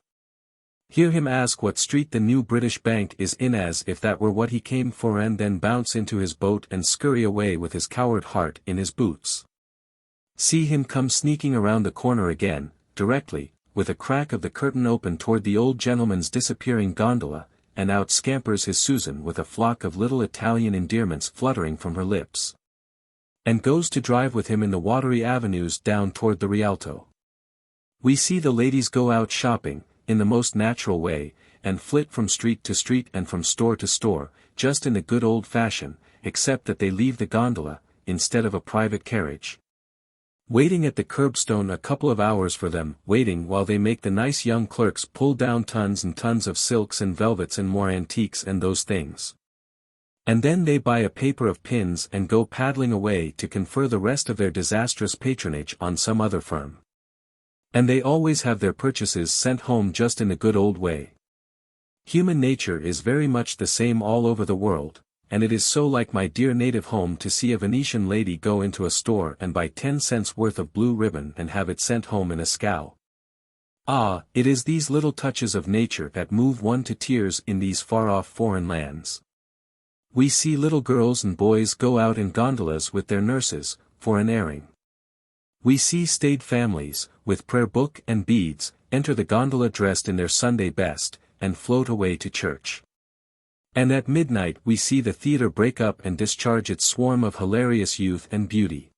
Speaker 1: Hear him ask what street the new British Bank is in, as if that were what he came for, and then bounce into his boat and scurry away with his coward heart in his boots. See him come sneaking around the corner again, directly, with a crack of the curtain open toward the old gentleman's disappearing gondola, and out scampers his Susan with a flock of little Italian endearments fluttering from her lips. And goes to drive with him in the watery avenues down toward the Rialto. We see the ladies go out shopping, in the most natural way, and flit from street to street and from store to store, just in the good old fashion, except that they leave the gondola, instead of a private carriage, waiting at the curbstone a couple of hours for them, waiting while they make the nice young clerks pull down tons and tons of silks and velvets and more antiques and those things. And then they buy a paper of pins and go paddling away to confer the rest of their disastrous patronage on some other firm. And they always have their purchases sent home just in the good old way. Human nature is very much the same all over the world, and it is so like my dear native home to see a Venetian lady go into a store and buy 10 cents worth of blue ribbon and have it sent home in a scow. Ah, it is these little touches of nature that move one to tears in these far-off foreign lands. We see little girls and boys go out in gondolas with their nurses, for an airing. We see staid families, with prayer book and beads, enter the gondola dressed in their Sunday best, and float away to church. And at midnight we see the theatre break up and discharge its swarm of hilarious youth and beauty.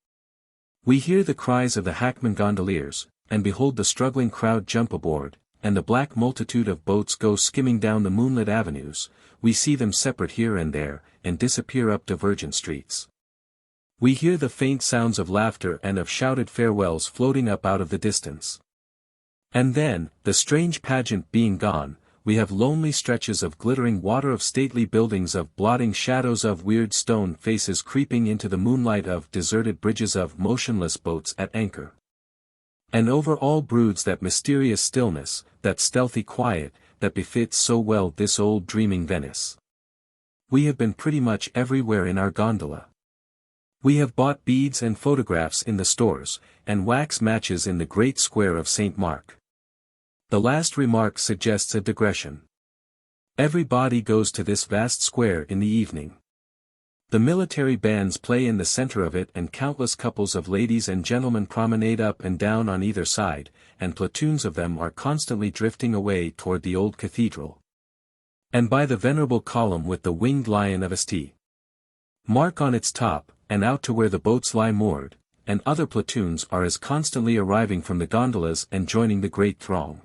Speaker 1: We hear the cries of the hackman gondoliers, and behold the struggling crowd jump aboard, and the black multitude of boats go skimming down the moonlit avenues. We see them separate here and there, and disappear up divergent streets. We hear the faint sounds of laughter and of shouted farewells floating up out of the distance. And then, the strange pageant being gone, we have lonely stretches of glittering water, of stately buildings, of blotting shadows, of weird stone faces creeping into the moonlight, of deserted bridges, of motionless boats at anchor. And over all broods that mysterious stillness, that stealthy quiet, that befits so well this old dreaming Venice. We have been pretty much everywhere in our gondola. We have bought beads and photographs in the stores, and wax matches in the great square of St. Mark. The last remark suggests a digression. Everybody goes to this vast square in the evening. The military bands play in the center of it, and countless couples of ladies and gentlemen promenade up and down on either side, and platoons of them are constantly drifting away toward the old cathedral. And by the venerable column with the winged lion of St. Mark on its top, and out to where the boats lie moored, and other platoons are as constantly arriving from the gondolas and joining the great throng.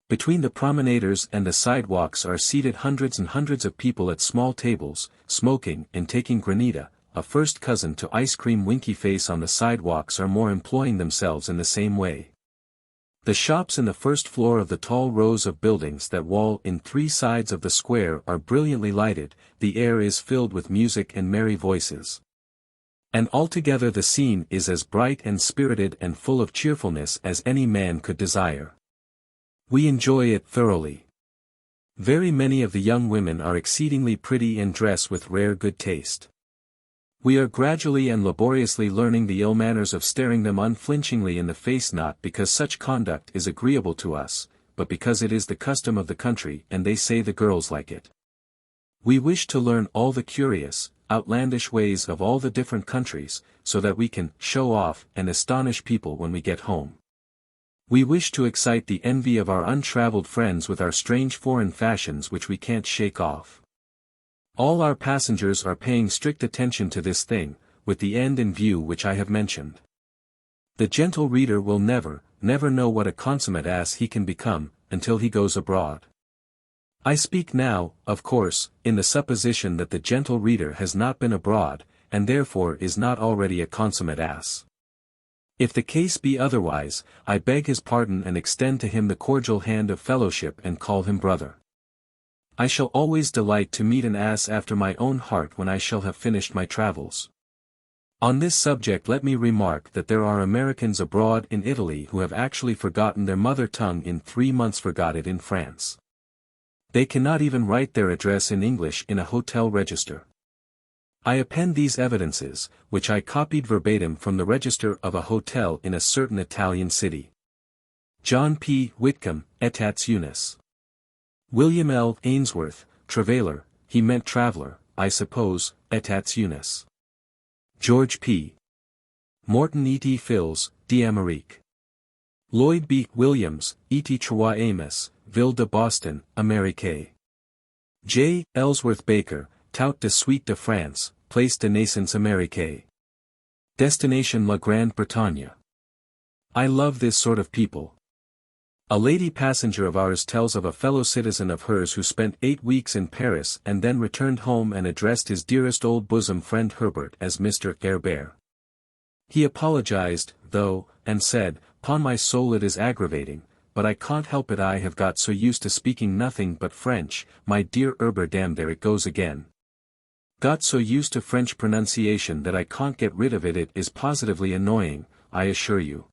Speaker 1: Between the promenaders and the sidewalks are seated hundreds and hundreds of people at small tables, smoking and taking granita. A first cousin to ice cream winky face on the sidewalks are more employing themselves in the same way. The shops in the first floor of the tall rows of buildings that wall in three sides of the square are brilliantly lighted. The air is filled with music and merry voices. And altogether the scene is as bright and spirited and full of cheerfulness as any man could desire. We enjoy it thoroughly. Very many of the young women are exceedingly pretty and dress with rare good taste. We are gradually and laboriously learning the ill manners of staring them unflinchingly in the face, not because such conduct is agreeable to us, but because it is the custom of the country and they say the girls like it. We wish to learn all the curious, outlandish ways of all the different countries, so that we can show off and astonish people when we get home. We wish to excite the envy of our untraveled friends with our strange foreign fashions which we can't shake off. All our passengers are paying strict attention to this thing, with the end in view which I have mentioned. The gentle reader will never know what a consummate ass he can become, until he goes abroad. I speak now, of course, in the supposition that the gentle reader has not been abroad, and therefore is not already a consummate ass. If the case be otherwise, I beg his pardon and extend to him the cordial hand of fellowship and call him brother. I shall always delight to meet an ass after my own heart when I shall have finished my travels. On this subject let me remark that there are Americans abroad in Italy who have actually forgotten their mother tongue in 3 months, forgot it in France. They cannot even write their address in English in a hotel register. I append these evidences, which I copied verbatim from the register of a hotel in a certain Italian city. John P. Whitcomb, Etats Unis. William L. Ainsworth, Traveler, he meant traveler, I suppose, Etats Unis. George P. Morton E. T. Phils, d'Amérique. Lloyd B. Williams, E. T. Trois Ames, Ville de Boston, Amérique. J. Ellsworth Baker, Tout de Suite de France, Place de Naissance Américaine. Destination La Grande Bretagne. I love this sort of people. A lady passenger of ours tells of a fellow citizen of hers who spent 8 weeks in Paris and then returned home and addressed his dearest old bosom friend Herbert as Mr. Herbert. He apologized, though, and said, "'Pon my soul it is aggravating, but I can't help it, I have got so used to speaking nothing but French, my dear Herbert, damn there it goes again. Got so used to French pronunciation that I can't get rid of it, it is positively annoying, I assure you."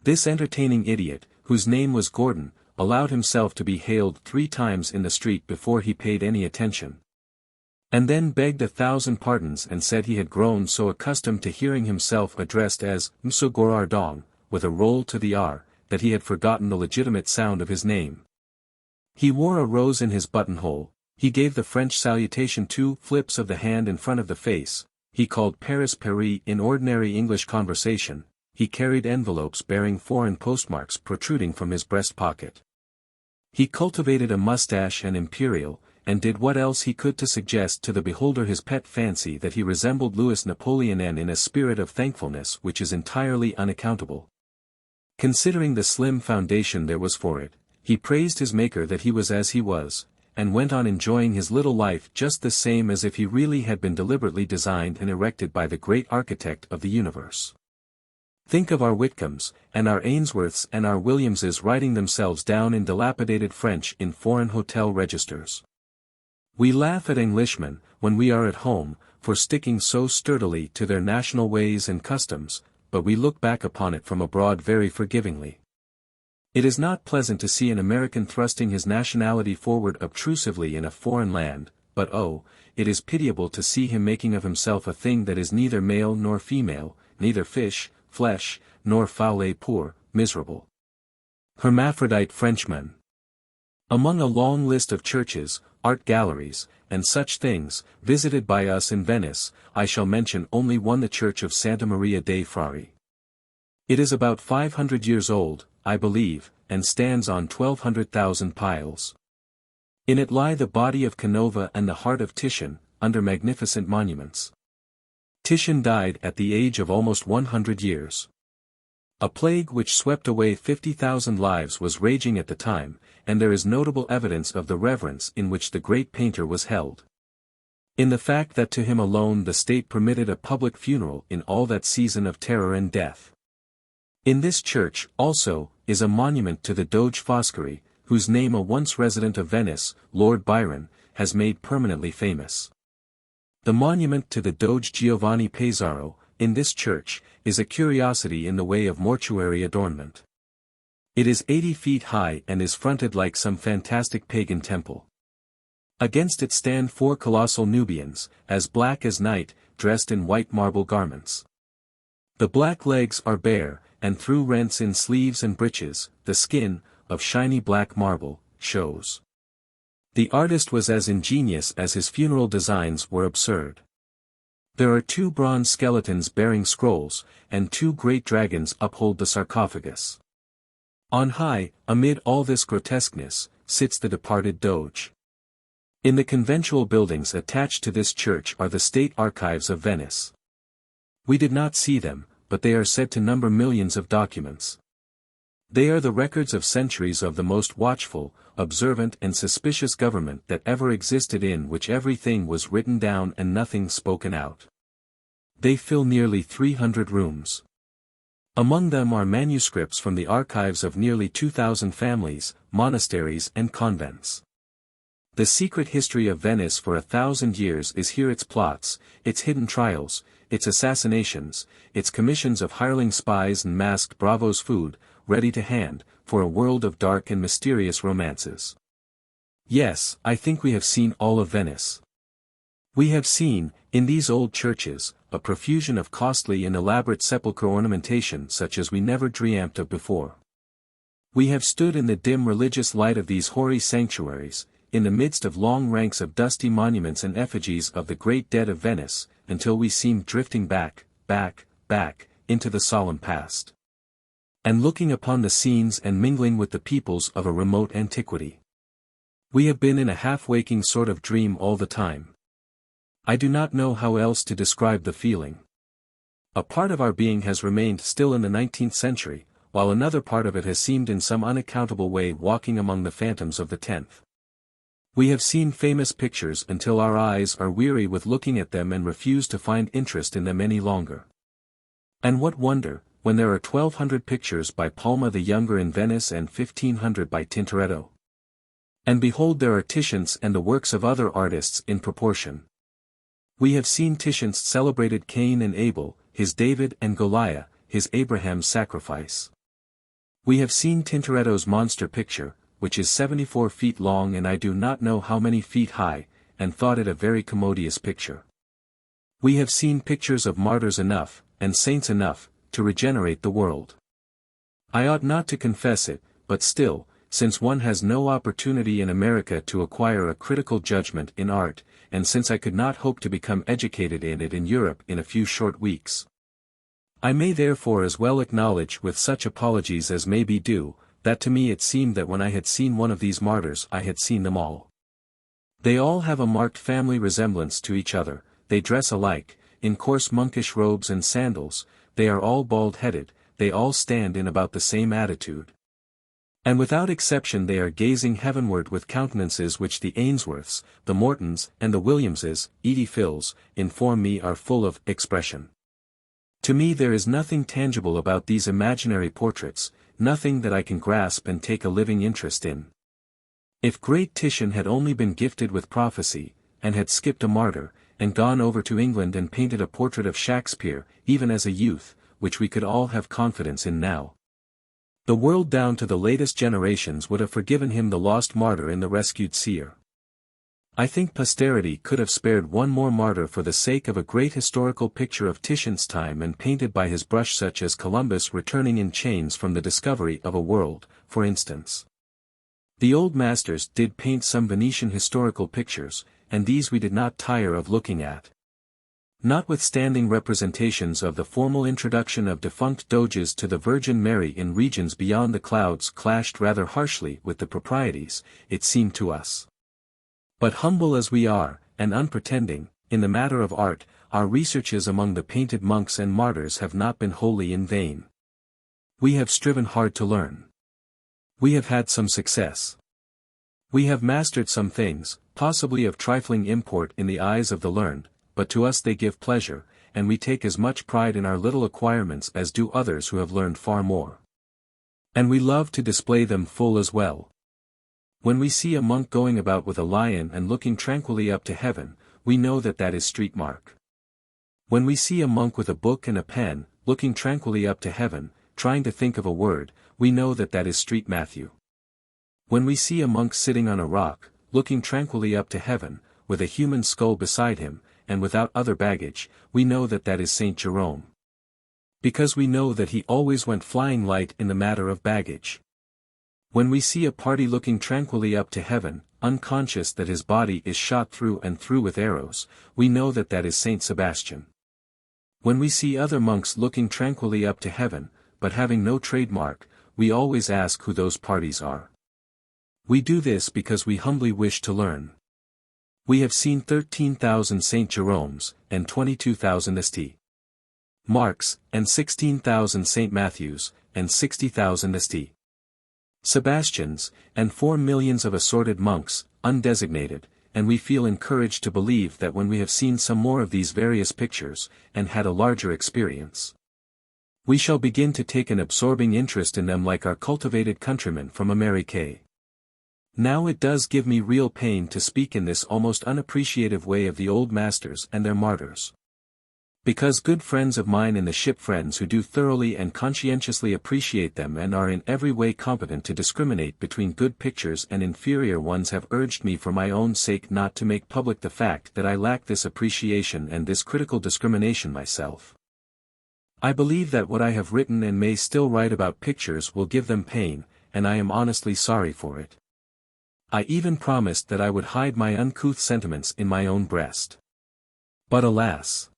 Speaker 1: This entertaining idiot, whose name was Gordon, allowed himself to be hailed 3 times in the street before he paid any attention. And then begged 1,000 pardons and said he had grown so accustomed to hearing himself addressed as Monsieur Gorardon, with a roll to the R, that he had forgotten the legitimate sound of his name. He wore a rose in his buttonhole, he gave the French salutation 2 flips of the hand in front of the face, he called Paris Paris in ordinary English conversation, he carried envelopes bearing foreign postmarks protruding from his breast pocket. He cultivated a mustache and imperial, and did what else he could to suggest to the beholder his pet fancy that he resembled Louis Napoleon in a spirit of thankfulness which is entirely unaccountable. Considering the slim foundation there was for it, he praised his maker that he was as he was, and went on enjoying his little life just the same as if he really had been deliberately designed and erected by the great architect of the universe. Think of our Whitcombs, and our Ainsworths and our Williamses writing themselves down in dilapidated French in foreign hotel registers. We laugh at Englishmen, when we are at home, for sticking so sturdily to their national ways and customs, but we look back upon it from abroad very forgivingly. It is not pleasant to see an American thrusting his nationality forward obtrusively in a foreign land, but oh, it is pitiable to see him making of himself a thing that is neither male nor female, neither fish, flesh, nor foule poor, miserable hermaphrodite Frenchman. Among a long list of churches, art galleries, and such things, visited by us in Venice, I shall mention only one, the Church of Santa Maria dei Frari. It is about 500 years old, I believe, and stands on 1,200,000 piles. In it lie the body of Canova and the heart of Titian, under magnificent monuments. Titian died at the age of almost 100 years. A plague which swept away 50,000 lives was raging at the time, and there is notable evidence of the reverence in which the great painter was held. In the fact that to him alone the state permitted a public funeral in all that season of terror and death. In this church, also, is a monument to the Doge Foscari, whose name a once resident of Venice, Lord Byron, has made permanently famous. The monument to the Doge Giovanni Pesaro, in this church, is a curiosity in the way of mortuary adornment. It is 80 feet high and is fronted like some fantastic pagan temple. Against it stand 4 colossal Nubians, as black as night, dressed in white marble garments. The black legs are bare, and through rents in sleeves and breeches, the skin, of shiny black marble, shows. The artist was as ingenious as his funeral designs were absurd. There are 2 bronze skeletons bearing scrolls, and 2 great dragons uphold the sarcophagus. On high, amid all this grotesqueness, sits the departed Doge. In the conventual buildings attached to this church are the state archives of Venice. We did not see them, but they are said to number millions of documents. They are the records of centuries of the most watchful, observant and suspicious government that ever existed, in which everything was written down and nothing spoken out. They fill nearly 300 rooms. Among them are manuscripts from the archives of nearly 2,000 families, monasteries and convents. The secret history of Venice for 1,000 years is here, its plots, its hidden trials, its assassinations, its commissions of hireling spies and masked bravos, food, ready to hand, for a world of dark and mysterious romances. Yes, I think we have seen all of Venice. We have seen, in these old churches, a profusion of costly and elaborate sepulchre ornamentation such as we never dreamt of before. We have stood in the dim religious light of these hoary sanctuaries, in the midst of long ranks of dusty monuments and effigies of the great dead of Venice, until we seemed drifting back, into the solemn past. And looking upon the scenes and mingling with the peoples of a remote antiquity. We have been in a half-waking sort of dream all the time. I do not know how else to describe the feeling. A part of our being has remained still in the 19th century, while another part of it has seemed in some unaccountable way walking among the phantoms of the 10th. We have seen famous pictures until our eyes are weary with looking at them and refuse to find interest in them any longer. And what wonder, when there are 1,200 pictures by Palma the Younger in Venice and 1,500 by Tintoretto. And behold, there are Titians and the works of other artists in proportion. We have seen Titian's celebrated Cain and Abel, his David and Goliath, his Abraham's sacrifice. We have seen Tintoretto's monster picture, which is 74 feet long and I do not know how many feet high, and thought it a very commodious picture. We have seen pictures of martyrs enough, and saints enough, to regenerate the world. I ought not to confess it, but still, since one has no opportunity in America to acquire a critical judgment in art, and since I could not hope to become educated in it in Europe in a few short weeks, I may therefore as well acknowledge with such apologies as may be due, that to me it seemed that when I had seen one of these martyrs I had seen them all. They all have a marked family resemblance to each other, they dress alike, in coarse monkish robes and sandals, they are all bald-headed, they all stand in about the same attitude. And without exception they are gazing heavenward with countenances which the Ainsworths, the Mortons and the Williamses, Edie Phils, inform me are full of expression. To me there is nothing tangible about these imaginary portraits, nothing that I can grasp and take a living interest in. If great Titian had only been gifted with prophecy, and had skipped a martyr, and gone over to England and painted a portrait of Shakespeare, even as a youth, which we could all have confidence in now, the world down to the latest generations would have forgiven him the lost martyr in the rescued seer. I think posterity could have spared one more martyr for the sake of a great historical picture of Titian's time and painted by his brush, such as Columbus returning in chains from the discovery of a world, for instance. The old masters did paint some Venetian historical pictures, and these we did not tire of looking at. Notwithstanding representations of the formal introduction of defunct doges to the Virgin Mary in regions beyond the clouds clashed rather harshly with the proprieties, it seemed to us. But humble as we are, and unpretending, in the matter of art, our researches among the painted monks and martyrs have not been wholly in vain. We have striven hard to learn. We have had some success. We have mastered some things, possibly of trifling import in the eyes of the learned, but to us they give pleasure, and we take as much pride in our little acquirements as do others who have learned far more. And we love to display them full as well. When we see a monk going about with a lion and looking tranquilly up to heaven, we know that that is Street Mark. When we see a monk with a book and a pen, looking tranquilly up to heaven, trying to think of a word, we know that that is Street Matthew. When we see a monk sitting on a rock, looking tranquilly up to heaven, with a human skull beside him, and without other baggage, we know that that is Saint Jerome. Because we know that he always went flying light in the matter of baggage. When we see a party looking tranquilly up to heaven, unconscious that his body is shot through and through with arrows, we know that that is Saint Sebastian. When we see other monks looking tranquilly up to heaven, but having no trademark, we always ask who those parties are. We do this because we humbly wish to learn. We have seen 13,000 St. Jeromes, and 22,000 St. Marks, and 16,000 St. Matthews, and 60,000 St. Sebastians, and 4 millions of assorted monks, undesignated, and we feel encouraged to believe that when we have seen some more of these various pictures, and had a larger experience, we shall begin to take an absorbing interest in them like our cultivated countrymen from America. Now it does give me real pain to speak in this almost unappreciative way of the old masters and their martyrs. Because good friends of mine in the ship, friends who do thoroughly and conscientiously appreciate them and are in every way competent to discriminate between good pictures and inferior ones, have urged me for my own sake not to make public the fact that I lack this appreciation and this critical discrimination myself. I believe that what I have written and may still write about pictures will give them pain, and I am honestly sorry for it. I even promised that I would hide my uncouth sentiments in my own breast. But alas!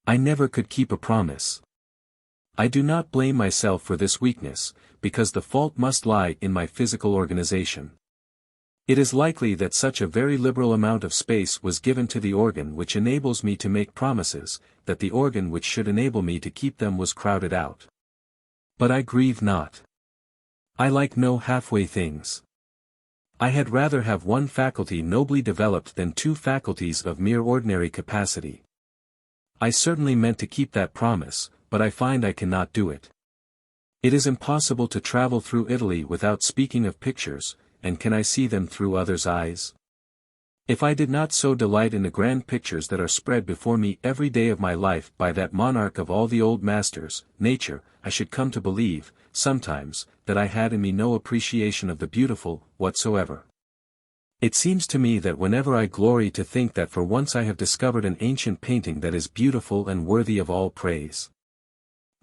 Speaker 1: I never could keep a promise. I do not blame myself for this weakness, because the fault must lie in my physical organization. It is likely that such a very liberal amount of space was given to the organ which enables me to make promises, that the organ which should enable me to keep them was crowded out. But I grieve not. I like no halfway things. I had rather have one faculty nobly developed than two faculties of mere ordinary capacity. I certainly meant to keep that promise, but I find I cannot do it. It is impossible to travel through Italy without speaking of pictures, and can I see them through others' eyes? If I did not so delight in the grand pictures that are spread before me every day of my life by that monarch of all the old masters, nature, I should come to believe, sometimes, that I had in me no appreciation of the beautiful, whatsoever. It seems to me that whenever I glory to think that for once I have discovered an ancient painting that is beautiful and worthy of all praise.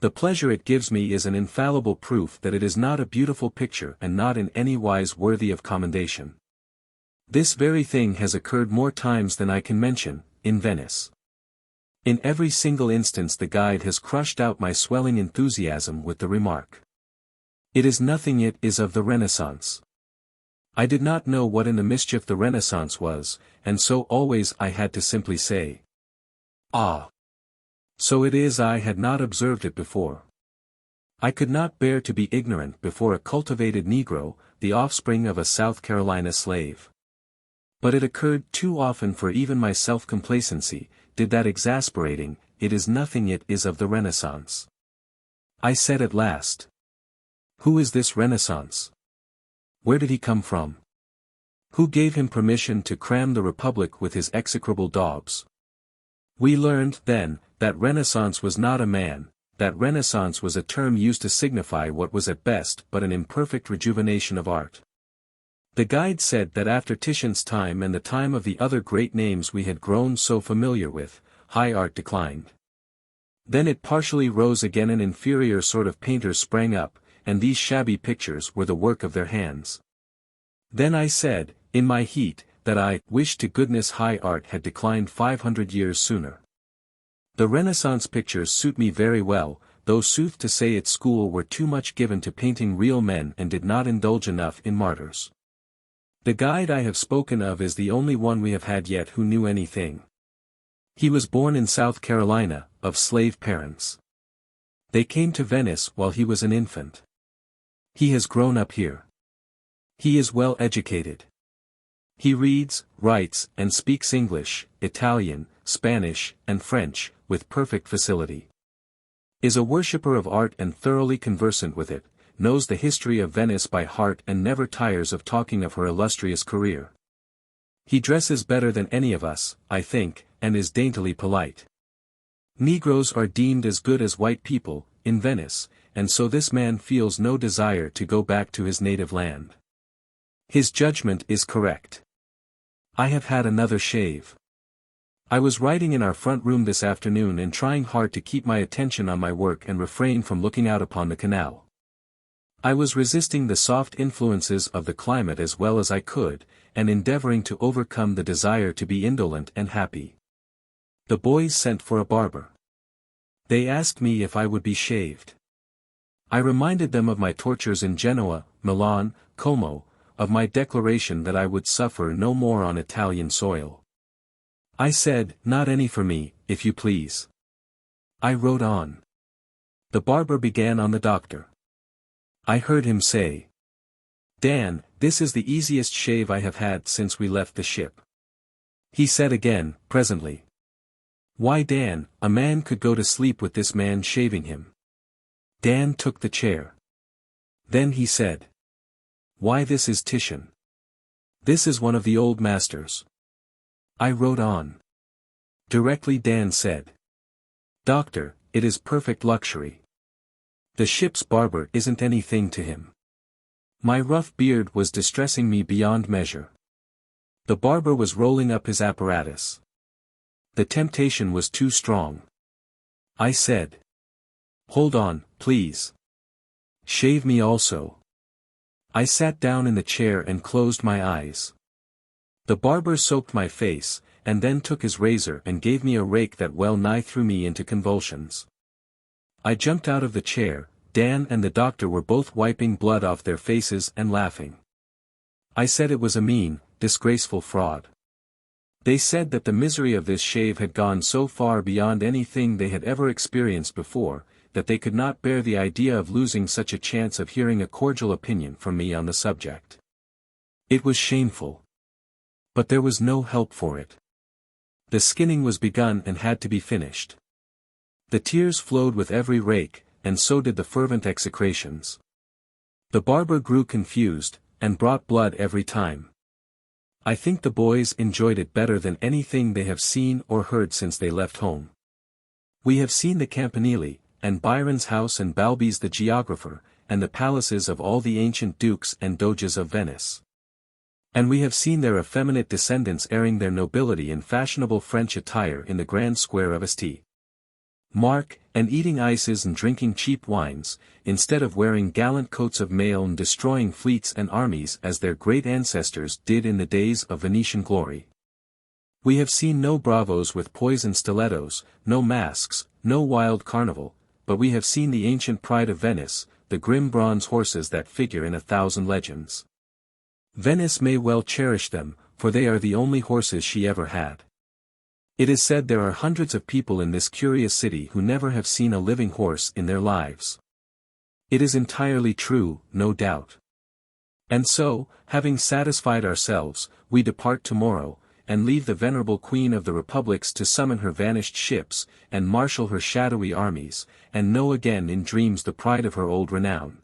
Speaker 1: The pleasure it gives me is an infallible proof that it is not a beautiful picture and not in any wise worthy of commendation. This very thing has occurred more times than I can mention, in Venice. In every single instance the guide has crushed out my swelling enthusiasm with the remark. It is nothing, it is of the Renaissance. I did not know what in the mischief the Renaissance was, and so always I had to simply say, "Ah! So it is, I had not observed it before." I could not bear to be ignorant before a cultivated Negro, the offspring of a South Carolina slave. But it occurred too often for even my self-complacency, did that exasperating, "It is nothing, it is of the Renaissance." I said at last, "Who is this Renaissance? Where did he come from? Who gave him permission to cram the Republic with his execrable daubs?" We learned, then, that Renaissance was not a man, that Renaissance was a term used to signify what was at best but an imperfect rejuvenation of art. The guide said that after Titian's time and the time of the other great names we had grown so familiar with, high art declined. Then it partially rose again, an inferior sort of painters sprang up, and these shabby pictures were the work of their hands. Then I said, in my heat, that I wished to goodness high art had declined 500 years sooner. The Renaissance pictures suit me very well, though sooth to say its school were too much given to painting real men and did not indulge enough in martyrs. The guide I have spoken of is the only one we have had yet who knew anything. He was born in South Carolina, of slave parents. They came to Venice while he was an infant. He has grown up here. He is well educated. He reads, writes, and speaks English, Italian, Spanish, and French, with perfect facility. Is a worshipper of art and thoroughly conversant with it, knows the history of Venice by heart and never tires of talking of her illustrious career. He dresses better than any of us, I think, and is daintily polite. Negroes are deemed as good as white people, in Venice, and so this man feels no desire to go back to his native land. His judgment is correct. I have had another shave. I was writing in our front room this afternoon and trying hard to keep my attention on my work and refrain from looking out upon the canal. I was resisting the soft influences of the climate as well as I could, and endeavoring to overcome the desire to be indolent and happy. The boys sent for a barber. They asked me if I would be shaved. I reminded them of my tortures in Genoa, Milan, Como, of my declaration that I would suffer no more on Italian soil. I said, "Not any for me, if you please." I wrote on. The barber began on the doctor. I heard him say, "Dan, this is the easiest shave I have had since we left the ship." He said again, presently, "Why, Dan, a man could go to sleep with this man shaving him." Dan took the chair. Then he said, "Why, this is Titian. This is one of the old masters." I wrote on. Directly Dan said, "Doctor, it is perfect luxury. The ship's barber isn't anything to him." My rough beard was distressing me beyond measure. The barber was rolling up his apparatus. The temptation was too strong. I said, "Hold on, please. Shave me also." I sat down in the chair and closed my eyes. The barber soaped my face, and then took his razor and gave me a rake that well nigh threw me into convulsions. I jumped out of the chair. Dan and the doctor were both wiping blood off their faces and laughing. I said it was a mean, disgraceful fraud. They said that the misery of this shave had gone so far beyond anything they had ever experienced before, that they could not bear the idea of losing such a chance of hearing a cordial opinion from me on the subject. It was shameful. But there was no help for it. The skinning was begun and had to be finished. The tears flowed with every rake, and so did the fervent execrations. The barber grew confused, and brought blood every time. I think the boys enjoyed it better than anything they have seen or heard since they left home. We have seen the Campanile, and Byron's house and Balby's the geographer, and the palaces of all the ancient dukes and doges of Venice. And we have seen their effeminate descendants airing their nobility in fashionable French attire in the grand square of St. Mark, and eating ices and drinking cheap wines, instead of wearing gallant coats of mail and destroying fleets and armies as their great ancestors did in the days of Venetian glory. We have seen no bravos with poisoned stilettos, no masks, no wild carnival, but we have seen the ancient pride of Venice, the grim bronze horses that figure in 1,000 legends. Venice may well cherish them, for they are the only horses she ever had. It is said there are hundreds of people in this curious city who never have seen a living horse in their lives. It is entirely true, no doubt. And so, having satisfied ourselves, we depart tomorrow, and leave the venerable Queen of the Republics to summon her vanished ships, and marshal her shadowy armies, and know again in dreams the pride of her old renown.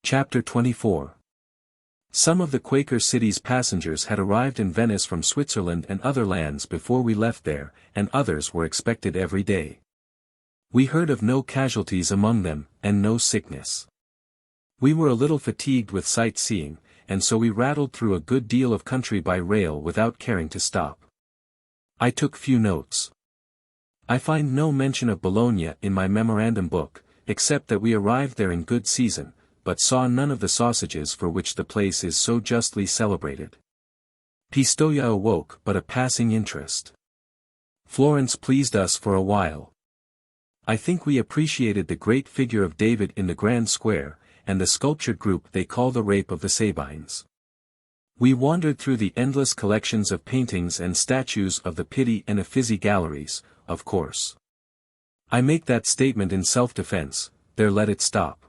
Speaker 1: Chapter 24. Some of the Quaker City's passengers had arrived in Venice from Switzerland and other lands before we left there, and others were expected every day. We heard of no casualties among them, and no sickness. We were a little fatigued with sightseeing, and so we rattled through a good deal of country by rail without caring to stop. I took few notes. I find no mention of Bologna in my memorandum book, except that we arrived there in good season, but saw none of the sausages for which the place is so justly celebrated. Pistoia awoke but a passing interest. Florence pleased us for a while. I think we appreciated the great figure of David in the Grand Square, and the sculptured group they call the Rape of the Sabines. We wandered through the endless collections of paintings and statues of the Pitti and Uffizi galleries, of course. I make that statement in self-defense, there let it stop.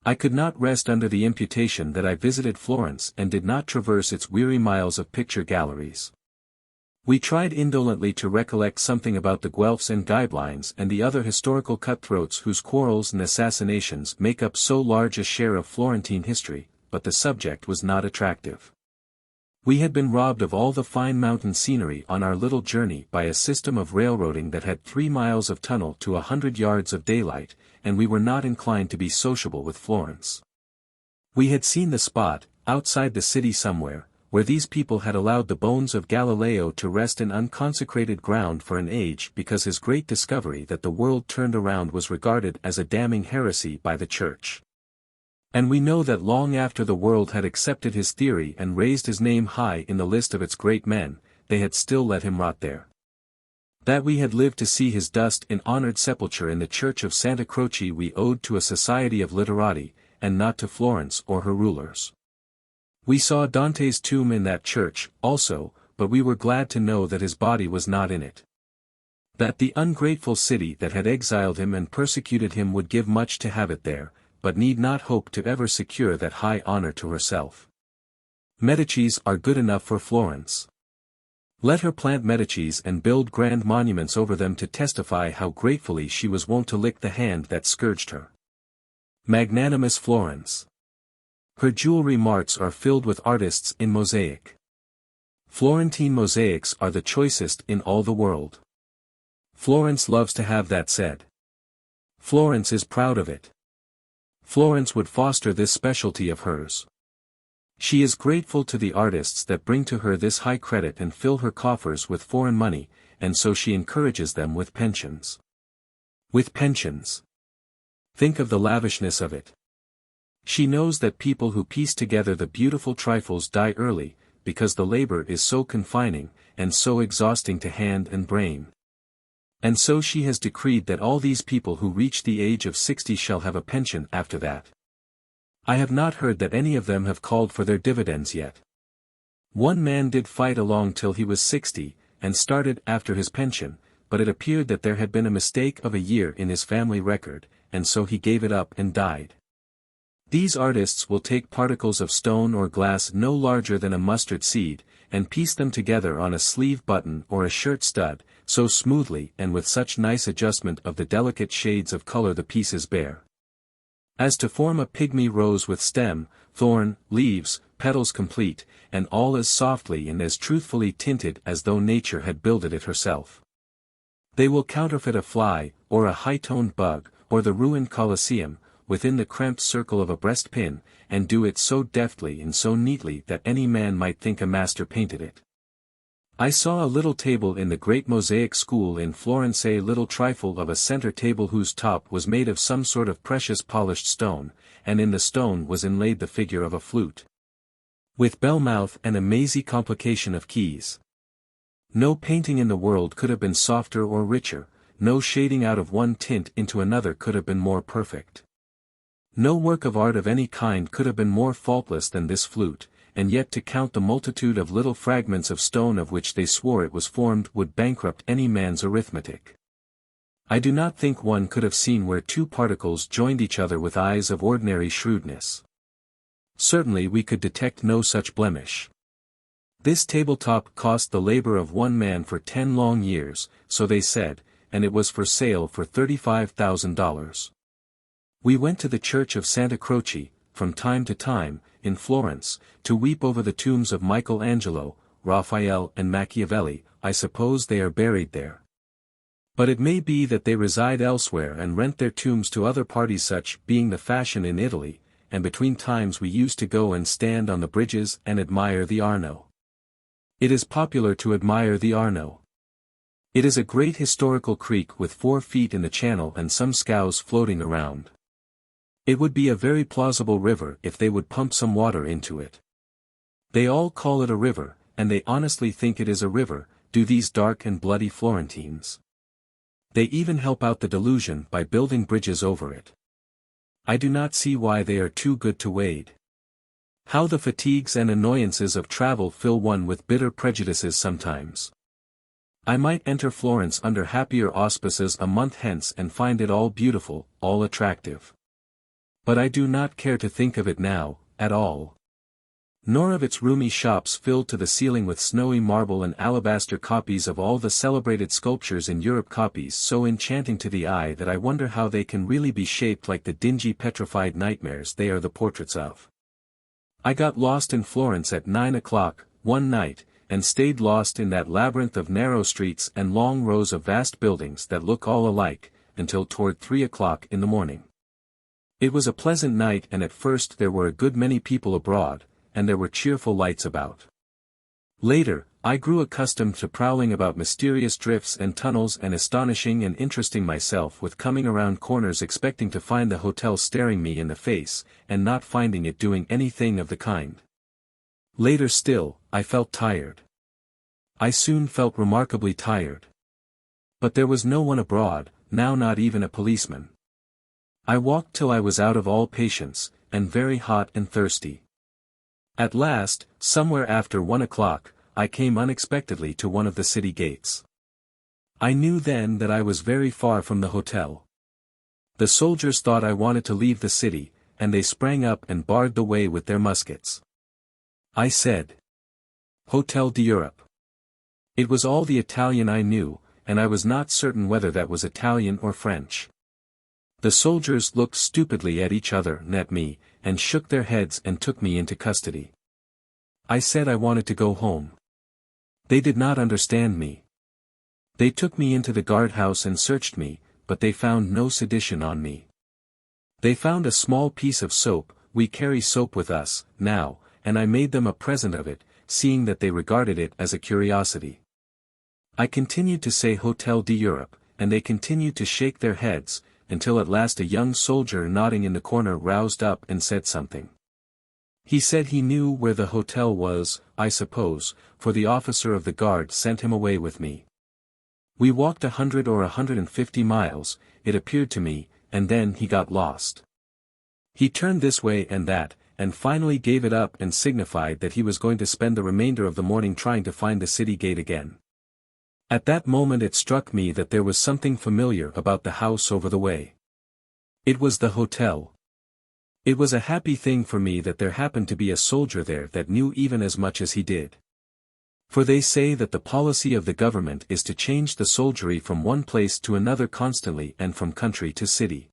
Speaker 1: I could not rest under the imputation that I visited Florence and did not traverse its weary miles of picture galleries. We tried indolently to recollect something about the Guelphs and Ghibelines and the other historical cutthroats whose quarrels and assassinations make up so large a share of Florentine history, but the subject was not attractive. We had been robbed of all the fine mountain scenery on our little journey by a system of railroading that had 3 miles of tunnel to 100 yards of daylight, and we were not inclined to be sociable with Florence. We had seen the spot, outside the city somewhere, where these people had allowed the bones of Galileo to rest in unconsecrated ground for an age because his great discovery that the world turned around was regarded as a damning heresy by the Church. And we know that long after the world had accepted his theory and raised his name high in the list of its great men, they had still let him rot there. That we had lived to see his dust in honored sepulture in the church of Santa Croce we owed to a society of literati, and not to Florence or her rulers. We saw Dante's tomb in that church, also, but we were glad to know that his body was not in it. That the ungrateful city that had exiled him and persecuted him would give much to have it there, but need not hope to ever secure that high honor to herself. Medicis are good enough for Florence. Let her plant Medicis and build grand monuments over them to testify how gratefully she was wont to lick the hand that scourged her. Magnanimous Florence. Her jewelry marts are filled with artists in mosaic. Florentine mosaics are the choicest in all the world. Florence loves to have that said. Florence is proud of it. Florence would foster this specialty of hers. She is grateful to the artists that bring to her this high credit and fill her coffers with foreign money, and so she encourages them with pensions. With pensions. Think of the lavishness of it. She knows that people who piece together the beautiful trifles die early, because the labor is so confining, and so exhausting to hand and brain. And so she has decreed that all these people who reach the age of 60 shall have a pension after that. I have not heard that any of them have called for their dividends yet. One man did fight along till he was 60, and started after his pension, but it appeared that there had been a mistake of a year in his family record, and so he gave it up and died. These artists will take particles of stone or glass no larger than a mustard seed, and piece them together on a sleeve button or a shirt stud, so smoothly and with such nice adjustment of the delicate shades of color the pieces bear, as to form a pygmy rose with stem, thorn, leaves, petals complete, and all as softly and as truthfully tinted as though nature had builded it herself. They will counterfeit a fly, or a high-toned bug, or the ruined Colosseum, within the cramped circle of a breastpin, and do it so deftly and so neatly that any man might think a master painted it. I saw a little table in the great mosaic school in Florence, a little trifle of a center table whose top was made of some sort of precious polished stone, and in the stone was inlaid the figure of a flute, with bell mouth and a mazy complication of keys. No painting in the world could have been softer or richer, no shading out of one tint into another could have been more perfect. No work of art of any kind could have been more faultless than this flute, and yet to count the multitude of little fragments of stone of which they swore it was formed would bankrupt any man's arithmetic. I do not think one could have seen where two particles joined each other with eyes of ordinary shrewdness. Certainly we could detect no such blemish. This tabletop cost the labor of one man for 10 long years, so they said, and it was for sale for $35,000. We went to the church of Santa Croce, from time to time, in Florence, to weep over the tombs of Michelangelo, Raphael and Machiavelli. I suppose they are buried there. But it may be that they reside elsewhere and rent their tombs to other parties, such being the fashion in Italy, and between times we used to go and stand on the bridges and admire the Arno. It is popular to admire the Arno. It is a great historical creek with 4 feet in the channel and some scows floating around. It would be a very plausible river if they would pump some water into it. They all call it a river, and they honestly think it is a river, do these dark and bloody Florentines. They even help out the delusion by building bridges over it. I do not see why they are too good to wade. How the fatigues and annoyances of travel fill one with bitter prejudices sometimes. I might enter Florence under happier auspices a month hence and find it all beautiful, all attractive. But I do not care to think of it now, at all. Nor of its roomy shops filled to the ceiling with snowy marble and alabaster copies of all the celebrated sculptures in Europe, copies so enchanting to the eye that I wonder how they can really be shaped like the dingy petrified nightmares they are the portraits of. I got lost in Florence at 9 o'clock, one night, and stayed lost in that labyrinth of narrow streets and long rows of vast buildings that look all alike, until toward 3 o'clock in the morning. It was a pleasant night, and at first there were a good many people abroad, and there were cheerful lights about. Later, I grew accustomed to prowling about mysterious drifts and tunnels and astonishing and interesting myself with coming around corners expecting to find the hotel staring me in the face, and not finding it doing anything of the kind. Later still, I felt tired. I soon felt remarkably tired. But there was no one abroad, now not even a policeman. I walked till I was out of all patience, and very hot and thirsty. At last, somewhere after 1 o'clock, I came unexpectedly to one of the city gates. I knew then that I was very far from the hotel. The soldiers thought I wanted to leave the city, and they sprang up and barred the way with their muskets. I said, "Hotel d'Europe." It was all the Italian I knew, and I was not certain whether that was Italian or French. The soldiers looked stupidly at each other and at me, and shook their heads and took me into custody. I said I wanted to go home. They did not understand me. They took me into the guardhouse and searched me, but they found no sedition on me. They found a small piece of soap, we carry soap with us, now, and I made them a present of it, seeing that they regarded it as a curiosity. I continued to say Hotel d'Europe, and they continued to shake their heads, until at last a young soldier nodding in the corner roused up and said something. He said he knew where the hotel was, I suppose, for the officer of the guard sent him away with me. We walked 100 or 150 miles, it appeared to me, and then he got lost. He turned this way and that, and finally gave it up and signified that he was going to spend the remainder of the morning trying to find the city gate again. At that moment it struck me that there was something familiar about the house over the way. It was the hotel. It was a happy thing for me that there happened to be a soldier there that knew even as much as he did. For they say that the policy of the government is to change the soldiery from one place to another constantly and from country to city,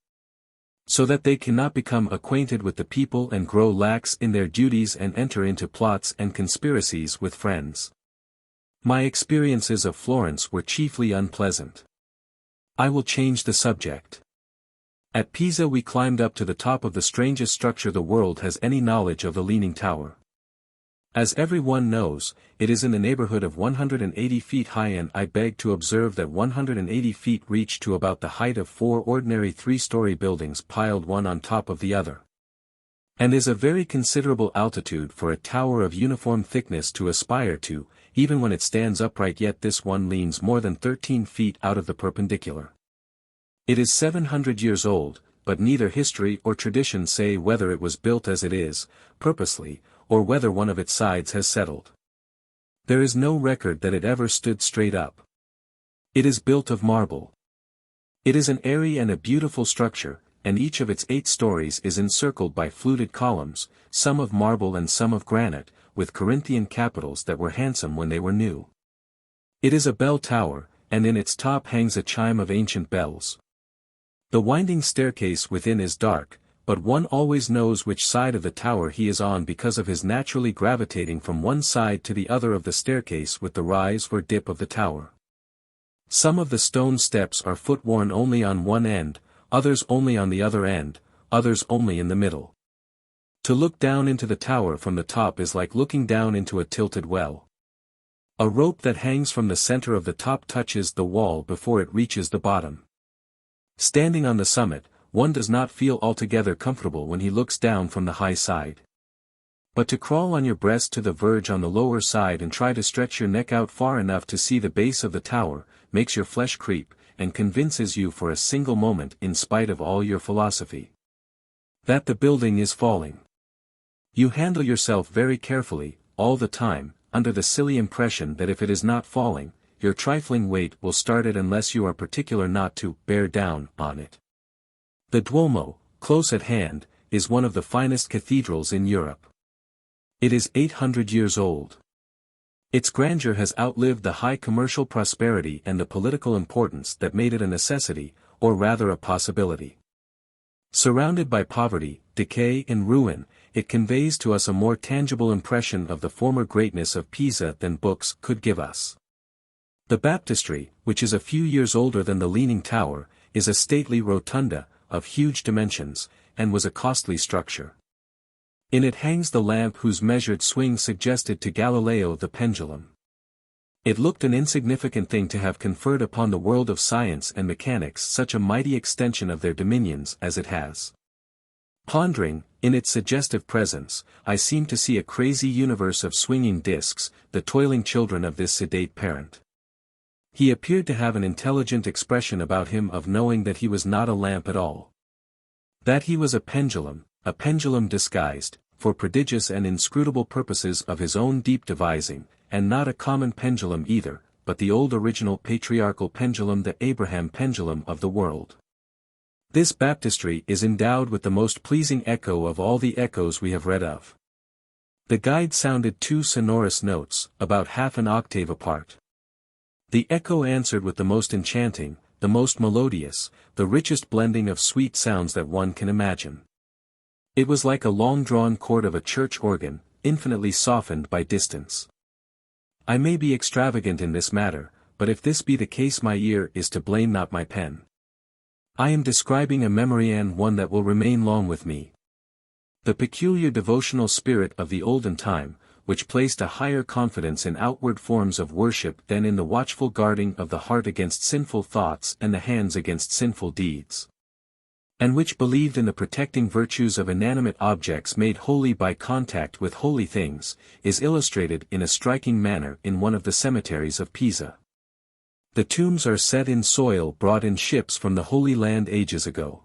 Speaker 1: so that they cannot become acquainted with the people and grow lax in their duties and enter into plots and conspiracies with friends. My experiences of Florence were chiefly unpleasant. I will change the subject. At Pisa we climbed up to the top of the strangest structure the world has any knowledge of, the Leaning Tower. As everyone knows, it is in the neighborhood of 180 feet high, and I beg to observe that 180 feet reach to about the height of 4 ordinary 3-story buildings piled one on top of the other, and is a very considerable altitude for a tower of uniform thickness to aspire to, even when it stands upright, yet this one leans more than 13 feet out of the perpendicular. It is 700 years old, but neither history or tradition say whether it was built as it is, purposely, or whether one of its sides has settled. There is no record that it ever stood straight up. It is built of marble. It is an airy and a beautiful structure, and each of its 8 stories is encircled by fluted columns, some of marble and some of granite, with Corinthian capitals that were handsome when they were new. It is a bell tower, and in its top hangs a chime of ancient bells. The winding staircase within is dark, but one always knows which side of the tower he is on because of his naturally gravitating from one side to the other of the staircase with the rise or dip of the tower. Some of the stone steps are foot-worn only on one end, others only on the other end, others only in the middle. To look down into the tower from the top is like looking down into a tilted well. A rope that hangs from the center of the top touches the wall before it reaches the bottom. Standing on the summit, one does not feel altogether comfortable when he looks down from the high side. But to crawl on your breast to the verge on the lower side and try to stretch your neck out far enough to see the base of the tower, makes your flesh creep, and convinces you for a single moment, in spite of all your philosophy, that the building is falling. You handle yourself very carefully, all the time, under the silly impression that if it is not falling, your trifling weight will start it unless you are particular not to bear down on it. The Duomo, close at hand, is one of the finest cathedrals in Europe. It is 800 years old. Its grandeur has outlived the high commercial prosperity and the political importance that made it a necessity, or rather a possibility. Surrounded by poverty, decay and ruin, it conveys to us a more tangible impression of the former greatness of Pisa than books could give us. The baptistry, which is a few years older than the Leaning Tower, is a stately rotunda, of huge dimensions, and was a costly structure. In it hangs the lamp whose measured swing suggested to Galileo the pendulum. It looked an insignificant thing to have conferred upon the world of science and mechanics such a mighty extension of their dominions as it has. Pondering, in its suggestive presence, I seemed to see a crazy universe of swinging discs, the toiling children of this sedate parent. He appeared to have an intelligent expression about him of knowing that he was not a lamp at all. That he was a pendulum disguised, for prodigious and inscrutable purposes of his own deep devising, and not a common pendulum either, but the old original patriarchal pendulum, the Abraham pendulum of the world. This baptistry is endowed with the most pleasing echo of all the echoes we have read of. The guide sounded 2 sonorous notes, about half an octave apart. The echo answered with the most enchanting, the most melodious, the richest blending of sweet sounds that one can imagine. It was like a long-drawn chord of a church organ, infinitely softened by distance. I may be extravagant in this matter, but if this be the case my ear is to blame, not my pen. I am describing a memory, and one that will remain long with me. The peculiar devotional spirit of the olden time, which placed a higher confidence in outward forms of worship than in the watchful guarding of the heart against sinful thoughts and the hands against sinful deeds, and which believed in the protecting virtues of inanimate objects made holy by contact with holy things, is illustrated in a striking manner in one of the cemeteries of Pisa. The tombs are set in soil brought in ships from the Holy Land ages ago.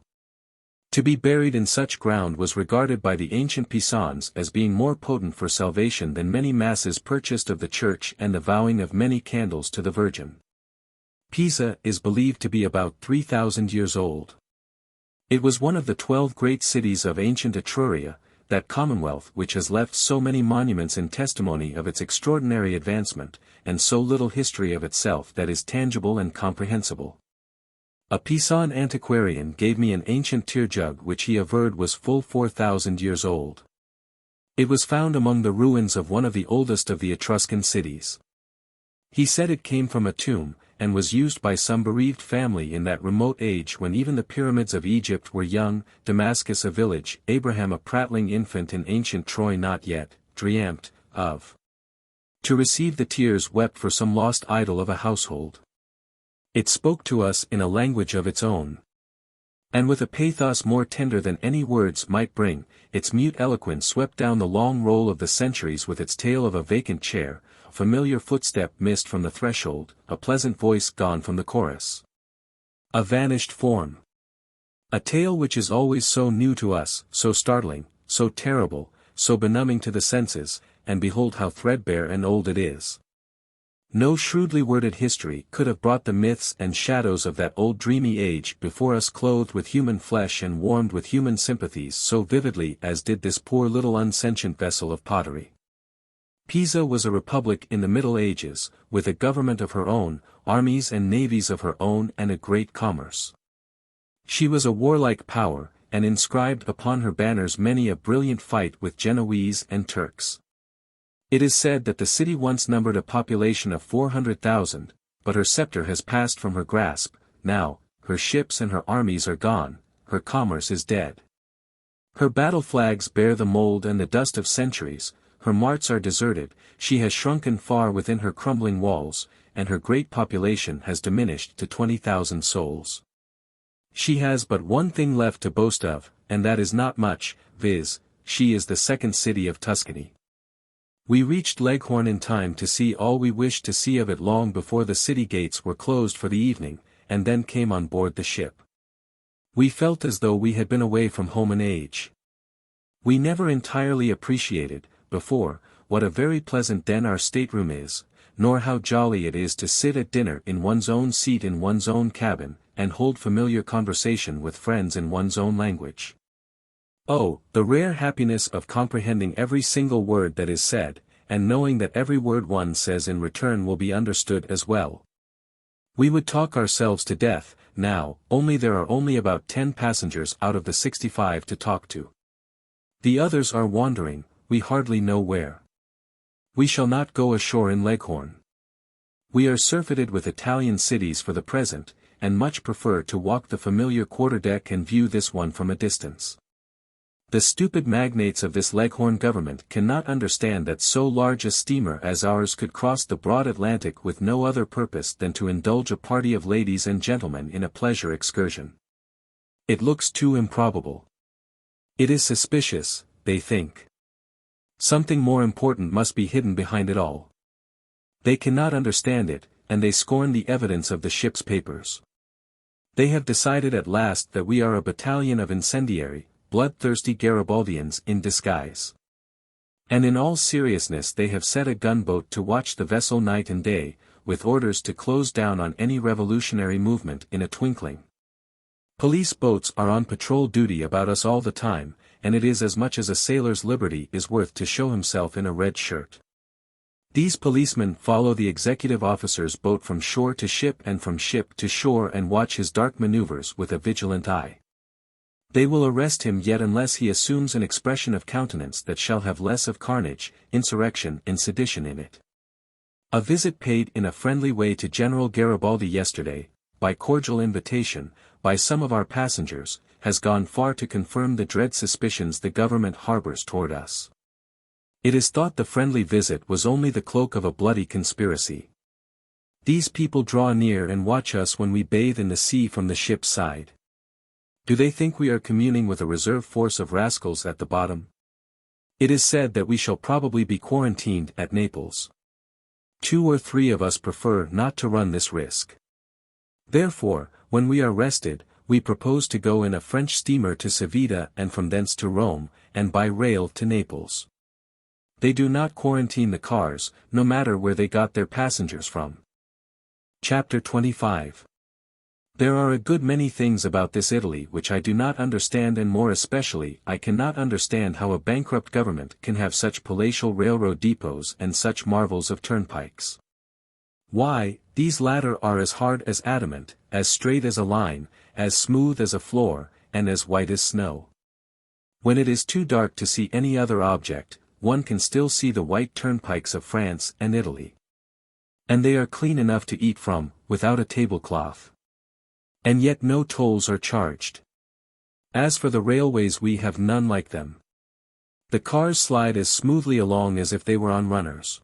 Speaker 1: To be buried in such ground was regarded by the ancient Pisans as being more potent for salvation than many masses purchased of the church and the vowing of many candles to the Virgin. Pisa is believed to be about 3,000 years old. It was one of the 12 great cities of ancient Etruria, that commonwealth which has left so many monuments in testimony of its extraordinary advancement, and so little history of itself that is tangible and comprehensible. A Pisan antiquarian gave me an ancient tear-jug which he averred was full 4,000 years old. It was found among the ruins of one of the oldest of the Etruscan cities. He said it came from a tomb, and was used by some bereaved family in that remote age when even the pyramids of Egypt were young, Damascus a village, Abraham a prattling infant in ancient Troy not yet dreamt of. To receive the tears wept for some lost idol of a household. It spoke to us in a language of its own. And with a pathos more tender than any words might bring, its mute eloquence swept down the long roll of the centuries with its tale of a vacant chair, a familiar footstep missed from the threshold, a pleasant voice gone from the chorus. A vanished form. A tale which is always so new to us, so startling, so terrible, so benumbing to the senses, and behold how threadbare and old it is. No shrewdly worded history could have brought the myths and shadows of that old dreamy age before us clothed with human flesh and warmed with human sympathies so vividly as did this poor little unsentient vessel of pottery. Pisa was a republic in the Middle Ages, with a government of her own, armies and navies of her own and a great commerce. She was a warlike power, and inscribed upon her banners many a brilliant fight with Genoese and Turks. It is said that the city once numbered a population of 400,000, but her scepter has passed from her grasp. Now, her ships and her armies are gone, her commerce is dead. Her battle flags bear the mold and the dust of centuries, her marts are deserted, she has shrunken far within her crumbling walls, and her great population has diminished to 20,000 souls. She has but one thing left to boast of, and that is not much, viz., she is the second city of Tuscany. We reached Leghorn in time to see all we wished to see of it long before the city gates were closed for the evening, and then came on board the ship. We felt as though we had been away from home an age. We never entirely appreciated, before, what a very pleasant den our stateroom is, nor how jolly it is to sit at dinner in one's own seat in one's own cabin, and hold familiar conversation with friends in one's own language. Oh, the rare happiness of comprehending every single word that is said, and knowing that every word one says in return will be understood as well. We would talk ourselves to death, now, only there are only about 10 passengers out of the 65 to talk to. The others are wandering, we hardly know where. We shall not go ashore in Leghorn. We are surfeited with Italian cities for the present, and much prefer to walk the familiar quarterdeck and view this one from a distance. The stupid magnates of this Leghorn government cannot understand that so large a steamer as ours could cross the broad Atlantic with no other purpose than to indulge a party of ladies and gentlemen in a pleasure excursion. It looks too improbable. It is suspicious, they think. Something more important must be hidden behind it all. They cannot understand it, and they scorn the evidence of the ship's papers. They have decided at last that we are a battalion of incendiary, bloodthirsty Garibaldians in disguise. And in all seriousness they have set a gunboat to watch the vessel night and day, with orders to close down on any revolutionary movement in a twinkling. Police boats are on patrol duty about us all the time, and it is as much as a sailor's liberty is worth to show himself in a red shirt. These policemen follow the executive officer's boat from shore to ship and from ship to shore and watch his dark maneuvers with a vigilant eye. They will arrest him yet unless he assumes an expression of countenance that shall have less of carnage, insurrection and sedition in it. A visit paid in a friendly way to General Garibaldi yesterday, by cordial invitation, by some of our passengers, has gone far to confirm the dread suspicions the government harbors toward us. It is thought the friendly visit was only the cloak of a bloody conspiracy. These people draw near and watch us when we bathe in the sea from the ship's side. Do they think we are communing with a reserve force of rascals at the bottom? It is said that we shall probably be quarantined at Naples. 2 or 3 of us prefer not to run this risk. Therefore, when we are rested, we propose to go in a French steamer to Civita and from thence to Rome, and by rail to Naples. They do not quarantine the cars, no matter where they got their passengers from. Chapter 25. There are a good many things about this Italy which I do not understand, and more especially I cannot understand how a bankrupt government can have such palatial railroad depots and such marvels of turnpikes. Why, these latter are as hard as adamant, as straight as a line, as smooth as a floor, and as white as snow. When it is too dark to see any other object, one can still see the white turnpikes of France and Italy. And they are clean enough to eat from, without a tablecloth. And yet no tolls are charged. As for the railways, we have none like them. The cars slide as smoothly along as if they were on runners.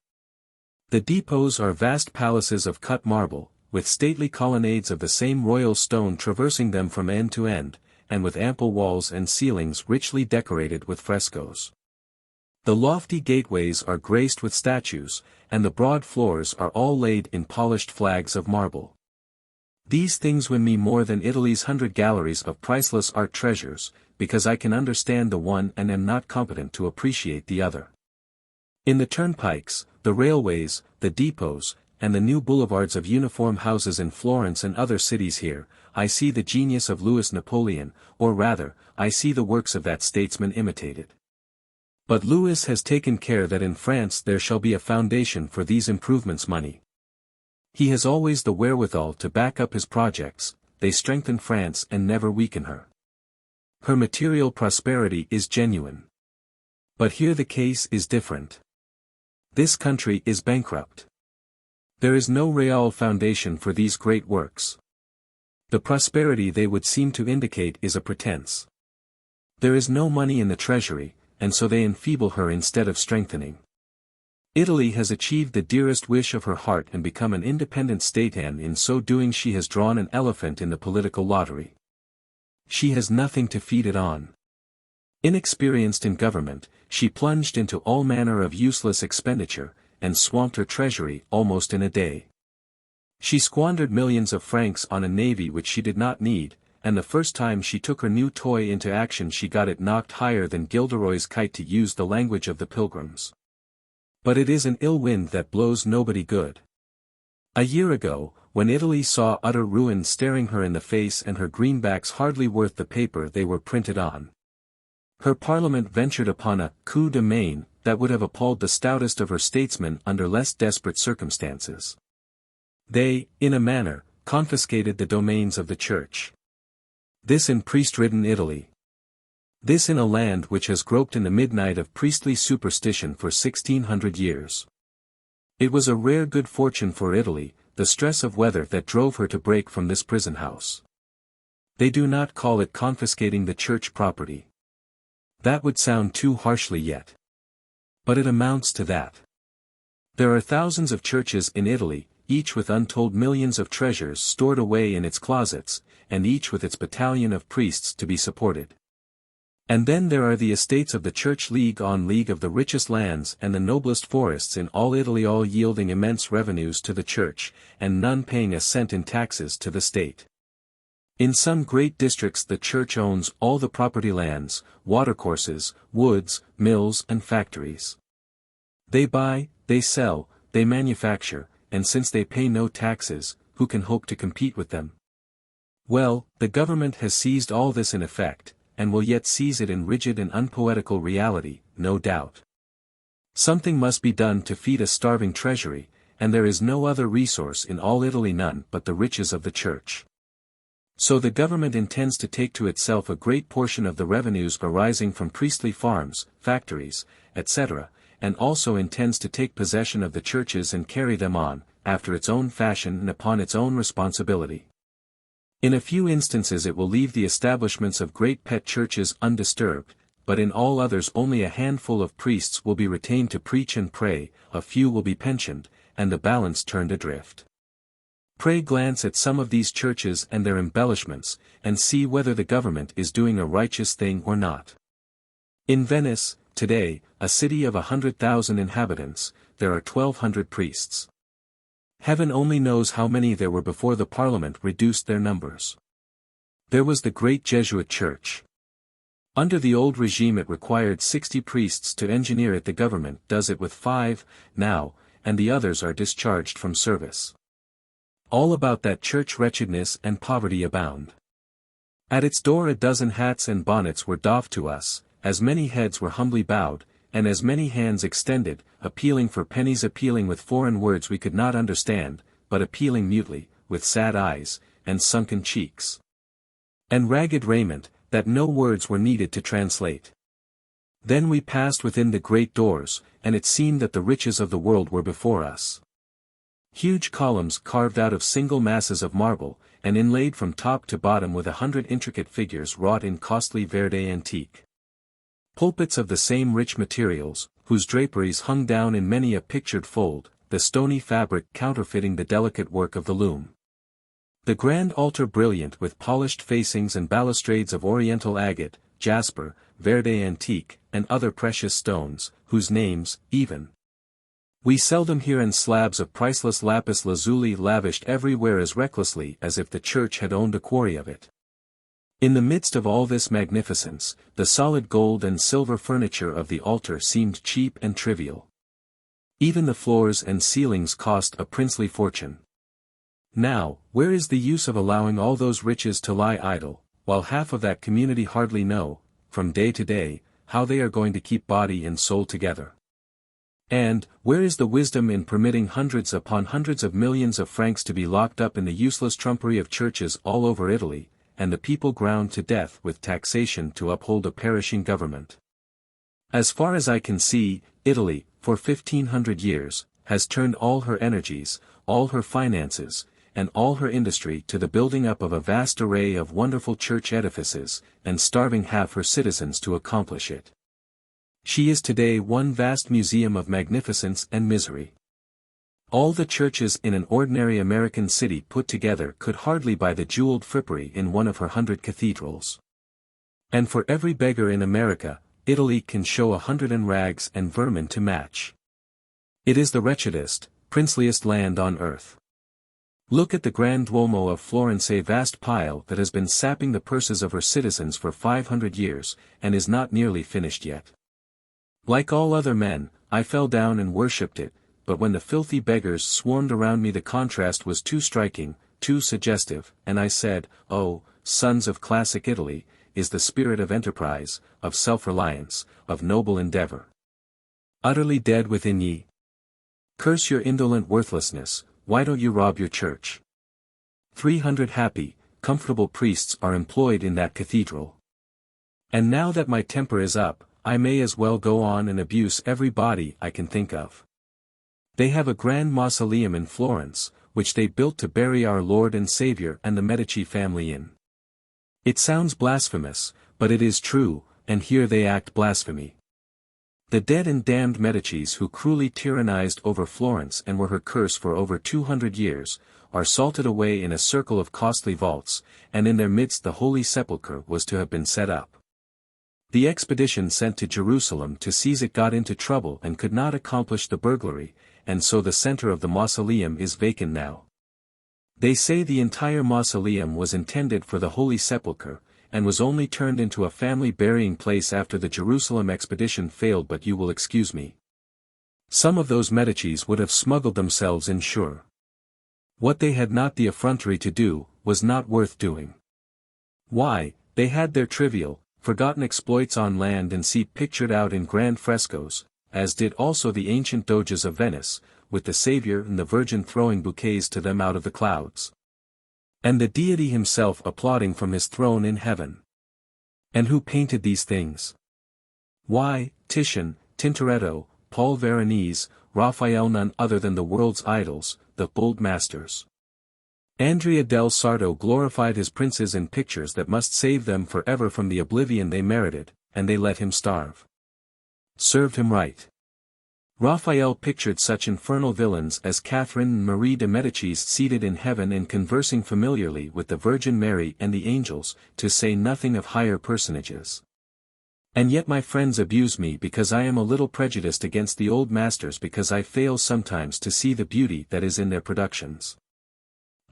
Speaker 1: The depots are vast palaces of cut marble, with stately colonnades of the same royal stone traversing them from end to end, and with ample walls and ceilings richly decorated with frescoes. The lofty gateways are graced with statues, and the broad floors are all laid in polished flags of marble. These things win me more than Italy's 100 galleries of priceless art treasures, because I can understand the one and am not competent to appreciate the other. In the turnpikes, the railways, the depots, and the new boulevards of uniform houses in Florence and other cities here, I see the genius of Louis Napoleon, or rather, I see the works of that statesman imitated. But Louis has taken care that in France there shall be a foundation for these improvements money. He has always the wherewithal to back up his projects, they strengthen France and never weaken her. Her material prosperity is genuine. But here the case is different. This country is bankrupt. There is no real foundation for these great works. The prosperity they would seem to indicate is a pretense. There is no money in the treasury, and so they enfeeble her instead of strengthening. Italy has achieved the dearest wish of her heart and become an independent state, and in so doing she has drawn an elephant in the political lottery. She has nothing to feed it on. Inexperienced in government, she plunged into all manner of useless expenditure, and swamped her treasury almost in a day. She squandered millions of francs on a navy which she did not need, and the first time she took her new toy into action she got it knocked higher than Gilderoy's kite, to use the language of the pilgrims. But it is an ill wind that blows nobody good. A year ago, when Italy saw utter ruin staring her in the face and her greenbacks hardly worth the paper they were printed on, her parliament ventured upon a coup de main that would have appalled the stoutest of her statesmen under less desperate circumstances. They, in a manner, confiscated the domains of the church. This in priest-ridden Italy. This in a land which has groped in the midnight of priestly superstition for 1600 years. It was a rare good fortune for Italy, the stress of weather that drove her to break from this prison house. They do not call it confiscating the church property. That would sound too harshly yet. But it amounts to that. There are thousands of churches in Italy, each with untold millions of treasures stored away in its closets, and each with its battalion of priests to be supported. And then there are the estates of the church, league on league of the richest lands and the noblest forests in all Italy, all yielding immense revenues to the church, and none paying a cent in taxes to the state. In some great districts the church owns all the property lands, watercourses, woods, mills and factories. They buy, they sell, they manufacture, and since they pay no taxes, who can hope to compete with them? Well, the government has seized all this in effect, and will yet seize it in rigid and unpoetical reality, no doubt. Something must be done to feed a starving treasury, and there is no other resource in all Italy, none but the riches of the church. So the government intends to take to itself a great portion of the revenues arising from priestly farms, factories, etc., and also intends to take possession of the churches and carry them on, after its own fashion and upon its own responsibility. In a few instances it will leave the establishments of great pet churches undisturbed, but in all others only a handful of priests will be retained to preach and pray, a few will be pensioned, and the balance turned adrift. Pray glance at some of these churches and their embellishments, and see whether the government is doing a righteous thing or not. In Venice, today, a city of 100,000 inhabitants, there are 1,200 priests. Heaven only knows how many there were before the parliament reduced their numbers. There was the great Jesuit church. Under the old regime it required 60 priests to engineer it. The government does it with 5, now, and the others are discharged from service. All about that church wretchedness and poverty abound. At its door a dozen hats and bonnets were doffed to us, as many heads were humbly bowed, and as many hands extended, appealing for pennies, appealing with foreign words we could not understand, but appealing mutely, with sad eyes, and sunken cheeks. And ragged raiment, that no words were needed to translate. Then we passed within the great doors, and it seemed that the riches of the world were before us. Huge columns carved out of single masses of marble, and inlaid from top to bottom with 100 intricate figures wrought in costly verde antique. Pulpits of the same rich materials, whose draperies hung down in many a pictured fold, the stony fabric counterfeiting the delicate work of the loom. The grand altar brilliant with polished facings and balustrades of oriental agate, jasper, verde antique, and other precious stones, whose names, even, we seldom hear, and slabs of priceless lapis lazuli lavished everywhere as recklessly as if the church had owned a quarry of it. In the midst of all this magnificence, the solid gold and silver furniture of the altar seemed cheap and trivial. Even the floors and ceilings cost a princely fortune. Now, where is the use of allowing all those riches to lie idle, while half of that community hardly know, from day to day, how they are going to keep body and soul together? And, where is the wisdom in permitting hundreds upon hundreds of millions of francs to be locked up in the useless trumpery of churches all over Italy, and the people ground to death with taxation to uphold a perishing government? As far as I can see, Italy, for 1500 years, has turned all her energies, all her finances, and all her industry to the building up of a vast array of wonderful church edifices, and starving half her citizens to accomplish it. She is today one vast museum of magnificence and misery. All the churches in an ordinary American city put together could hardly buy the jeweled frippery in one of her 100 cathedrals. And for every beggar in America, Italy can show 100 in rags and vermin to match. It is the wretchedest, princeliest land on earth. Look at the Grand Duomo of Florence, a vast pile that has been sapping the purses of her citizens for 500 years, and is not nearly finished yet. Like all other men, I fell down and worshipped it, but when the filthy beggars swarmed around me the contrast was too striking, too suggestive, and I said, "Oh, sons of classic Italy, is the spirit of enterprise, of self-reliance, of noble endeavor utterly dead within ye? Curse your indolent worthlessness, why don't you rob your church? 300 happy, comfortable priests are employed in that cathedral. And now that my temper is up, I may as well go on and abuse every body I can think of. They have a grand mausoleum in Florence, which they built to bury our Lord and Savior and the Medici family in. It sounds blasphemous, but it is true, and here they act blasphemy. The dead and damned Medicis who cruelly tyrannized over Florence and were her curse for over 200 years, are salted away in a circle of costly vaults, and in their midst the Holy Sepulchre was to have been set up. The expedition sent to Jerusalem to seize it got into trouble and could not accomplish the burglary, and so the center of the mausoleum is vacant now. They say the entire mausoleum was intended for the Holy Sepulchre, and was only turned into a family burying place after the Jerusalem expedition failed, but you will excuse me. Some of those Medicis would have smuggled themselves in sure. What they had not the effrontery to do, was not worth doing. Why, they had their trivial, forgotten exploits on land and sea pictured out in grand frescoes, as did also the ancient doges of Venice, with the Savior and the Virgin throwing bouquets to them out of the clouds. And the deity himself applauding from his throne in heaven. And who painted these things? Why, Titian, Tintoretto, Paul Veronese, Raphael, none other than the world's idols, the bold masters. Andrea del Sarto glorified his princes in pictures that must save them forever from the oblivion they merited, and they let him starve. Served him right. Raphael pictured such infernal villains as Catherine and Marie de Medicis seated in heaven and conversing familiarly with the Virgin Mary and the angels, to say nothing of higher personages. And yet my friends abuse me because I am a little prejudiced against the old masters, because I fail sometimes to see the beauty that is in their productions.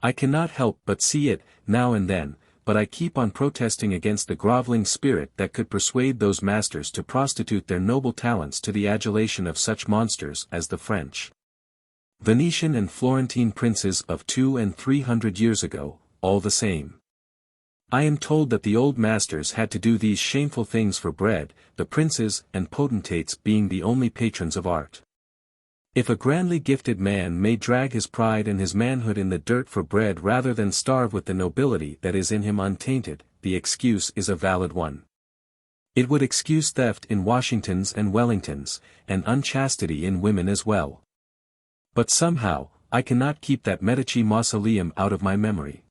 Speaker 1: I cannot help but see it, now and then, but I keep on protesting against the groveling spirit that could persuade those masters to prostitute their noble talents to the adulation of such monsters as the French, Venetian and Florentine princes of 200 and 300 years ago, all the same. I am told that the old masters had to do these shameful things for bread, the princes and potentates being the only patrons of art. If a grandly gifted man may drag his pride and his manhood in the dirt for bread rather than starve with the nobility that is in him untainted, the excuse is a valid one. It would excuse theft in Washingtons and Wellingtons, and unchastity in women as well. But somehow, I cannot keep that Medici mausoleum out of my memory.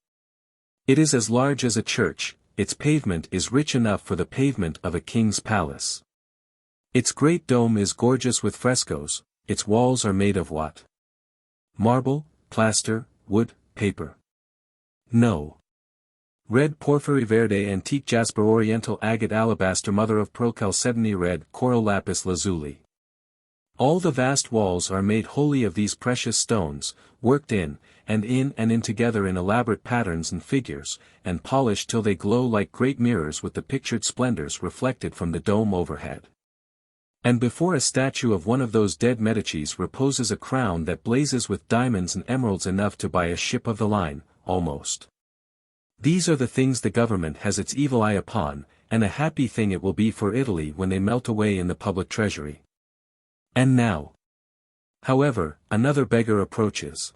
Speaker 1: It is as large as a church, its pavement is rich enough for the pavement of a king's palace. Its great dome is gorgeous with frescoes. Its walls are made of what? Marble, plaster, wood, paper. No. Red porphyry verde antique jasper oriental agate alabaster mother of pearl chalcedony red coral lapis lazuli. All the vast walls are made wholly of these precious stones, worked in and together in elaborate patterns and figures, and polished till they glow like great mirrors with the pictured splendors reflected from the dome overhead. And before a statue of one of those dead Medicis reposes a crown that blazes with diamonds and emeralds enough to buy a ship of the line, almost. These are the things the government has its evil eye upon, and a happy thing it will be for Italy when they melt away in the public treasury. And now. However, another beggar approaches.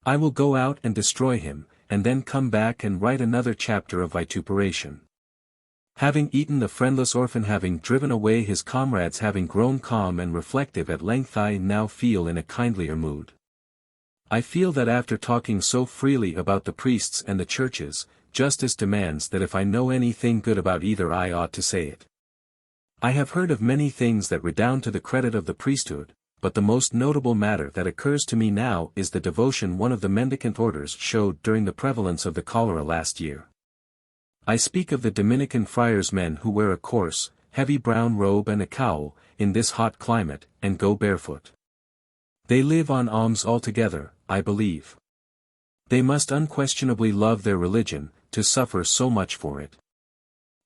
Speaker 1: I will go out and destroy him, and then come back and write another chapter of vituperation. Having eaten the friendless orphan, having driven away his comrades, having grown calm and reflective at length, I now feel in a kindlier mood. I feel that after talking so freely about the priests and the churches, justice demands that if I know anything good about either I ought to say it. I have heard of many things that redound to the credit of the priesthood, but the most notable matter that occurs to me now is the devotion one of the mendicant orders showed during the prevalence of the cholera last year. I speak of the Dominican friars, men who wear a coarse, heavy brown robe and a cowl, in this hot climate, and go barefoot. They live on alms altogether, I believe. They must unquestionably love their religion, to suffer so much for it.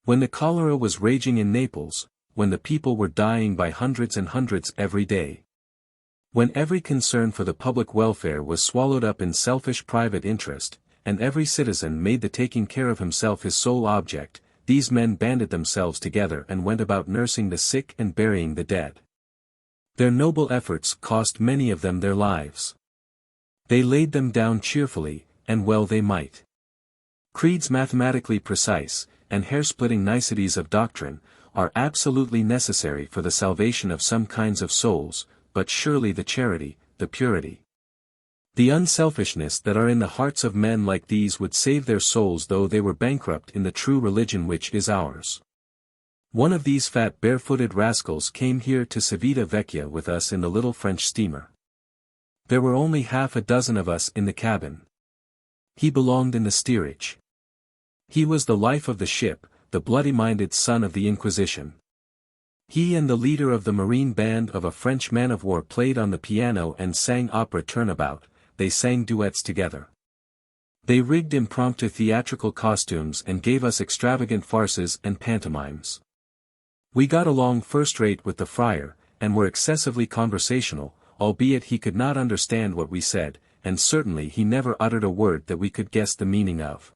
Speaker 1: When the cholera was raging in Naples, when the people were dying by hundreds and hundreds every day, when every concern for the public welfare was swallowed up in selfish private interest, and every citizen made the taking care of himself his sole object, these men banded themselves together and went about nursing the sick and burying the dead. Their noble efforts cost many of them their lives. They laid them down cheerfully, and well they might. Creeds mathematically precise, and hair-splitting niceties of doctrine, are absolutely necessary for the salvation of some kinds of souls, but surely the charity, the purity, the unselfishness that are in the hearts of men like these would save their souls though they were bankrupt in the true religion which is ours. One of these fat barefooted rascals came here to Civita Vecchia with us in the little French steamer. There were only half a dozen of us in the cabin. He belonged in the steerage. He was the life of the ship, the bloody-minded son of the Inquisition. He and the leader of the marine band of a French man-of-war played on the piano and sang opera turnabout. They sang duets together. They rigged impromptu theatrical costumes and gave us extravagant farces and pantomimes. We got along first-rate with the friar, and were excessively conversational, albeit he could not understand what we said, and certainly he never uttered a word that we could guess the meaning of.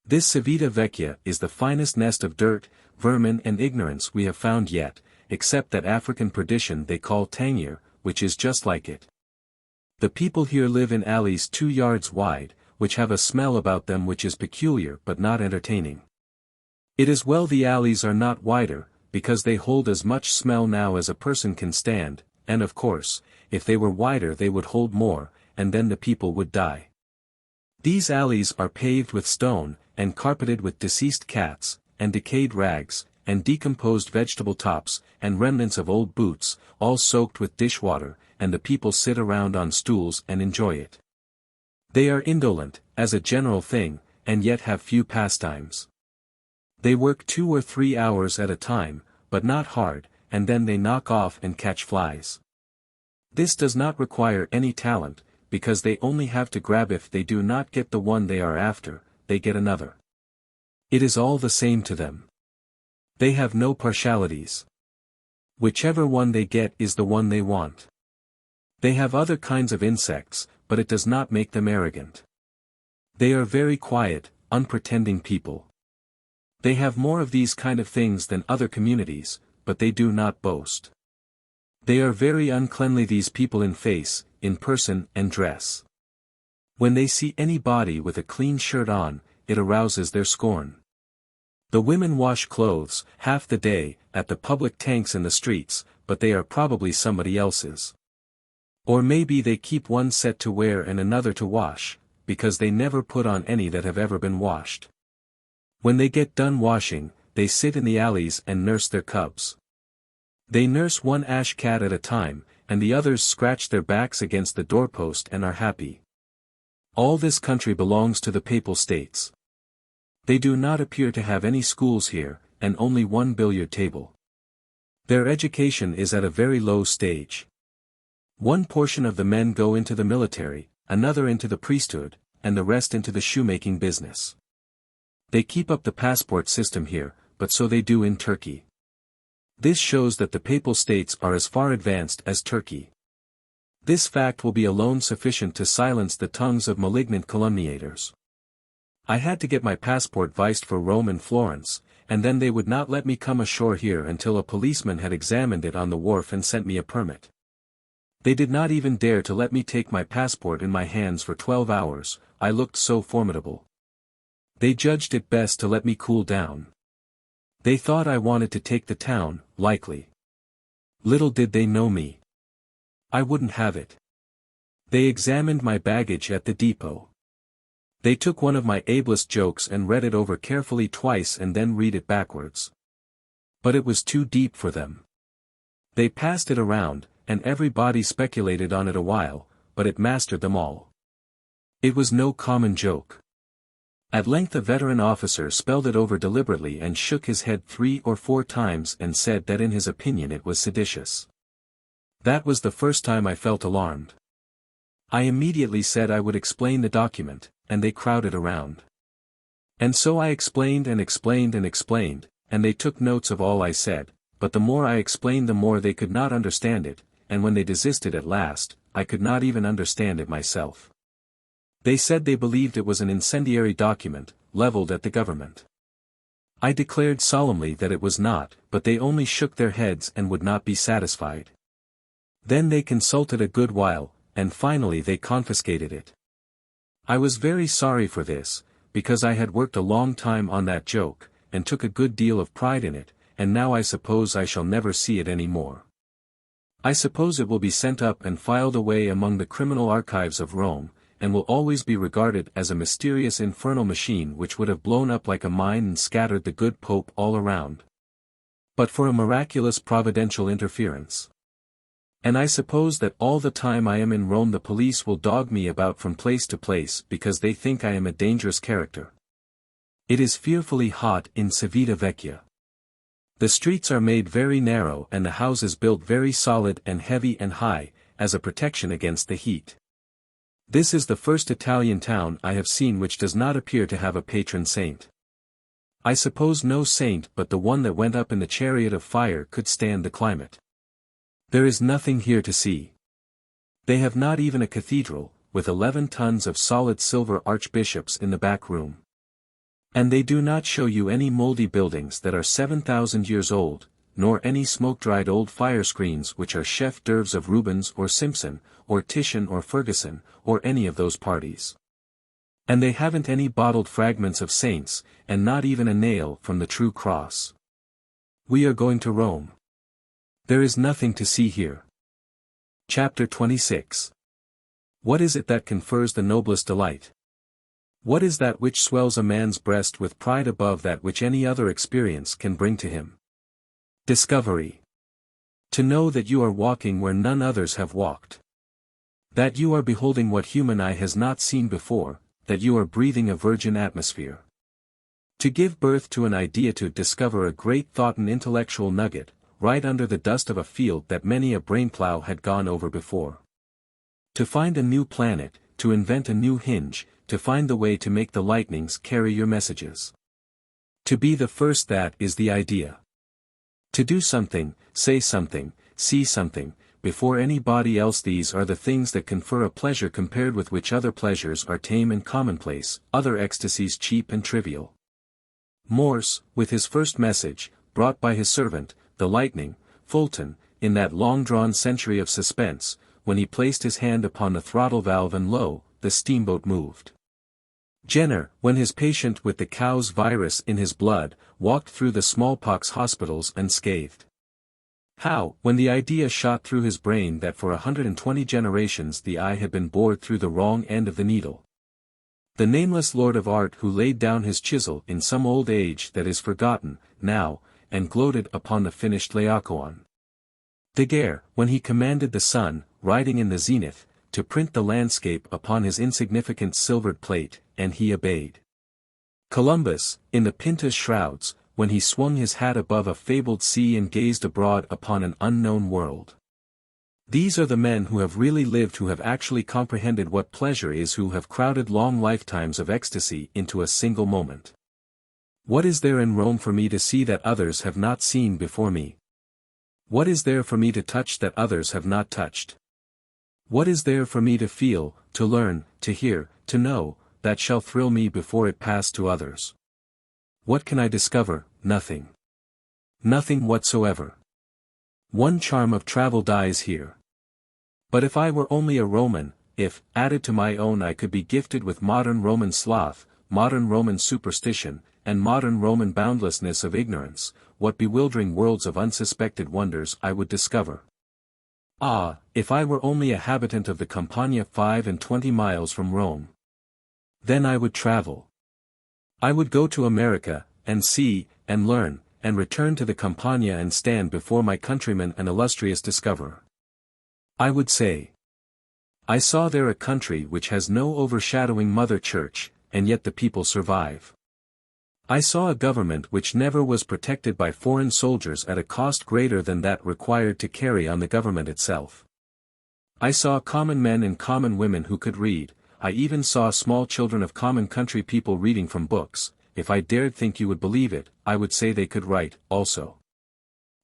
Speaker 1: This Civita Vecchia is the finest nest of dirt, vermin and ignorance we have found yet, except that African perdition they call Tangier, which is just like it. The people here live in alleys 2 yards wide, which have a smell about them which is peculiar but not entertaining. It is well the alleys are not wider, because they hold as much smell now as a person can stand, and of course, if they were wider they would hold more, and then the people would die. These alleys are paved with stone, and carpeted with deceased cats, and decayed rags, and decomposed vegetable tops, and remnants of old boots, all soaked with dishwater, and the people sit around on stools and enjoy it. They are indolent, as a general thing, and yet have few pastimes. They work 2 or 3 hours at a time, but not hard, and then they knock off and catch flies. This does not require any talent, because they only have to grab. If they do not get the one they are after, they get another. It is all the same to them. They have no partialities. Whichever one they get is the one they want. They have other kinds of insects, but it does not make them arrogant. They are very quiet, unpretending people. They have more of these kind of things than other communities, but they do not boast. They are very uncleanly, these people, in face, in person, and dress. When they see anybody with a clean shirt on, it arouses their scorn. The women wash clothes, half the day, at the public tanks in the streets, but they are probably somebody else's. Or maybe they keep one set to wear and another to wash, because they never put on any that have ever been washed. When they get done washing, they sit in the alleys and nurse their cubs. They nurse one ash cat at a time, and the others scratch their backs against the doorpost and are happy. All this country belongs to the Papal States. They do not appear to have any schools here, and only one billiard table. Their education is at a very low stage. One portion of the men go into the military, another into the priesthood, and the rest into the shoemaking business. They keep up the passport system here, but so they do in Turkey. This shows that the Papal States are as far advanced as Turkey. This fact will be alone sufficient to silence the tongues of malignant calumniators. I had to get my passport vised for Rome and Florence, and then they would not let me come ashore here until a policeman had examined it on the wharf and sent me a permit. They did not even dare to let me take my passport in my hands for 12 hours, I looked so formidable. They judged it best to let me cool down. They thought I wanted to take the town, likely. Little did they know me. I wouldn't have it. They examined my baggage at the depot. They took one of my ablest jokes and read it over carefully twice and then read it backwards. But it was too deep for them. They passed it around, and everybody speculated on it a while, but it mastered them all. It was no common joke. At length a veteran officer spelled it over deliberately and shook his head 3 or 4 times and said that in his opinion it was seditious. That was the first time I felt alarmed. I immediately said I would explain the document, and they crowded around. And so I explained and explained and explained, and they took notes of all I said, but the more I explained the more they could not understand it, and when they desisted at last, I could not even understand it myself. They said they believed it was an incendiary document, leveled at the government. I declared solemnly that it was not, but they only shook their heads and would not be satisfied. Then they consulted a good while, and finally they confiscated it. I was very sorry for this, because I had worked a long time on that joke, and took a good deal of pride in it, and now I suppose I shall never see it any more. I suppose it will be sent up and filed away among the criminal archives of Rome, and will always be regarded as a mysterious infernal machine which would have blown up like a mine and scattered the good Pope all around. But for a miraculous providential interference. And I suppose that all the time I am in Rome the police will dog me about from place to place because they think I am a dangerous character. It is fearfully hot in Civita Vecchia. The streets are made very narrow and the houses built very solid and heavy and high, as a protection against the heat. This is the first Italian town I have seen which does not appear to have a patron saint. I suppose no saint but the one that went up in the chariot of fire could stand the climate. There is nothing here to see. They have not even a cathedral, with 11 tons of solid silver archbishops in the back room. And they do not show you any moldy buildings that are 7,000 years old, nor any smoke-dried old fire screens which are chef d'oeuvres of Rubens or Simpson, or Titian or Ferguson, or any of those parties. And they haven't any bottled fragments of saints, and not even a nail from the true cross. We are going to Rome. There is nothing to see here. Chapter 26. What is it that confers the noblest delight? What is that which swells a man's breast with pride above that which any other experience can bring to him? Discovery. To know that you are walking where none others have walked. That you are beholding what human eye has not seen before, that you are breathing a virgin atmosphere. To give birth to an idea, to discover a great thought, an intellectual nugget, right under the dust of a field that many a brainplow had gone over before. To find a new planet, to invent a new hinge, to find the way to make the lightnings carry your messages. To be the first, that is the idea. To do something, say something, see something, before anybody else. These are the things that confer a pleasure compared with which other pleasures are tame and commonplace, other ecstasies cheap and trivial. Morse, with his first message, brought by his servant, the lightning, Fulton, in that long-drawn century of suspense, when he placed his hand upon the throttle valve and lo, the steamboat moved. Jenner, when his patient with the cow's virus in his blood, walked through the smallpox hospitals unscathed. Howe, when the idea shot through his brain that for 120 generations the eye had been bored through the wrong end of the needle. The nameless lord of art who laid down his chisel in some old age that is forgotten, now, and gloated upon the finished Laocoon. Daguerre, when he commanded the sun, riding in the zenith, to print the landscape upon his insignificant silvered plate, and he obeyed. Columbus, in the Pinta's shrouds, when he swung his hat above a fabled sea and gazed abroad upon an unknown world. These are the men who have really lived, who have actually comprehended what pleasure is, who have crowded long lifetimes of ecstasy into a single moment. What is there in Rome for me to see that others have not seen before me? What is there for me to touch that others have not touched? What is there for me to feel, to learn, to hear, to know, that shall thrill me before it pass to others? What can I discover? Nothing. Nothing whatsoever. One charm of travel dies here. But if I were only a Roman, if, added to my own, I could be gifted with modern Roman sloth, modern Roman superstition, and modern Roman boundlessness of ignorance, what bewildering worlds of unsuspected wonders I would discover. Ah, if I were only a habitant of the Campagna 25 miles from Rome. Then I would travel. I would go to America, and see, and learn, and return to the Campagna and stand before my countrymen an illustrious discoverer. I would say, I saw there a country which has no overshadowing mother church, and yet the people survive. I saw a government which never was protected by foreign soldiers at a cost greater than that required to carry on the government itself. I saw common men and common women who could read. I even saw small children of common country people reading from books. If I dared think you would believe it, I would say they could write, also.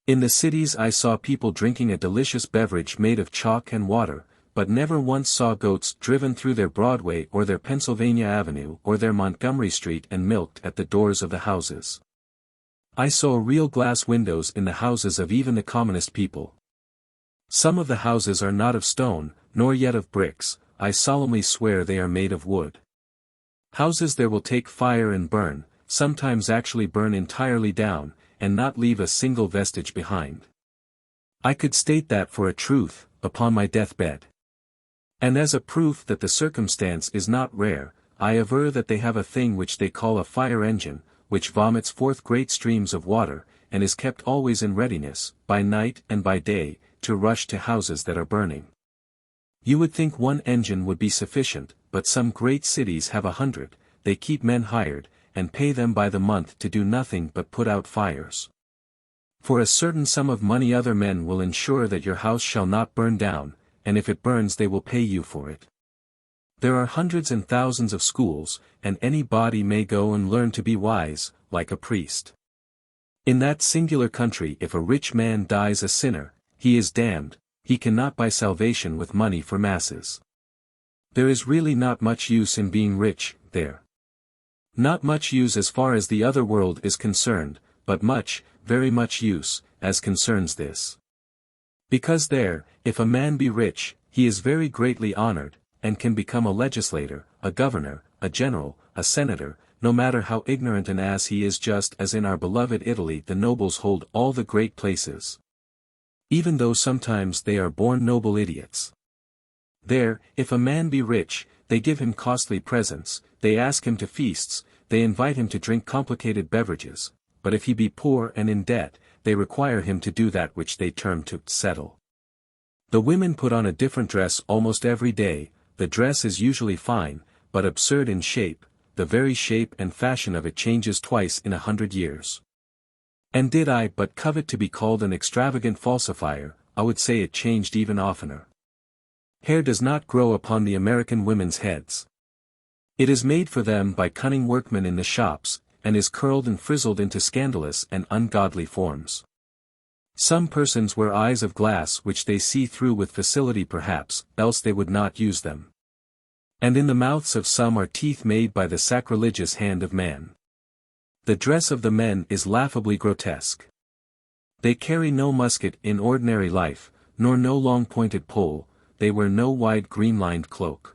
Speaker 1: In the cities I saw people drinking a delicious beverage made of chalk and water, but never once saw goats driven through their Broadway or their Pennsylvania Avenue or their Montgomery Street and milked at the doors of the houses. I saw real glass windows in the houses of even the commonest people. Some of the houses are not of stone, nor yet of bricks. I solemnly swear they are made of wood. Houses there will take fire and burn, sometimes actually burn entirely down, and not leave a single vestige behind. I could state that for a truth, upon my deathbed. And as a proof that the circumstance is not rare, I aver that they have a thing which they call a fire engine, which vomits forth great streams of water, and is kept always in readiness, by night and by day, to rush to houses that are burning. You would think one engine would be sufficient, but some great cities have 100, they keep men hired, and pay them by the month to do nothing but put out fires. For a certain sum of money other men will ensure that your house shall not burn down, and if it burns they will pay you for it. There are hundreds and thousands of schools, and anybody may go and learn to be wise, like a priest. In that singular country if a rich man dies a sinner, he is damned. He cannot buy salvation with money for masses. There is really not much use in being rich, there. Not much use as far as the other world is concerned, but much, very much use, as concerns this. Because there, if a man be rich, he is very greatly honored, and can become a legislator, a governor, a general, a senator, no matter how ignorant an ass he is, just as in our beloved Italy the nobles hold all the great places. Even though sometimes they are born noble idiots. There, if a man be rich, they give him costly presents, they ask him to feasts, they invite him to drink complicated beverages, but if he be poor and in debt, they require him to do that which they term to settle. The women put on a different dress almost every day, the dress is usually fine, but absurd in shape, the very shape and fashion of it changes twice in 100 years. And did I but covet to be called an extravagant falsifier, I would say it changed even oftener. Hair does not grow upon the American women's heads. It is made for them by cunning workmen in the shops, and is curled and frizzled into scandalous and ungodly forms. Some persons wear eyes of glass which they see through with facility perhaps, else they would not use them. And in the mouths of some are teeth made by the sacrilegious hand of man. The dress of the men is laughably grotesque. They carry no musket in ordinary life, nor no long-pointed pole, they wear no wide green-lined cloak.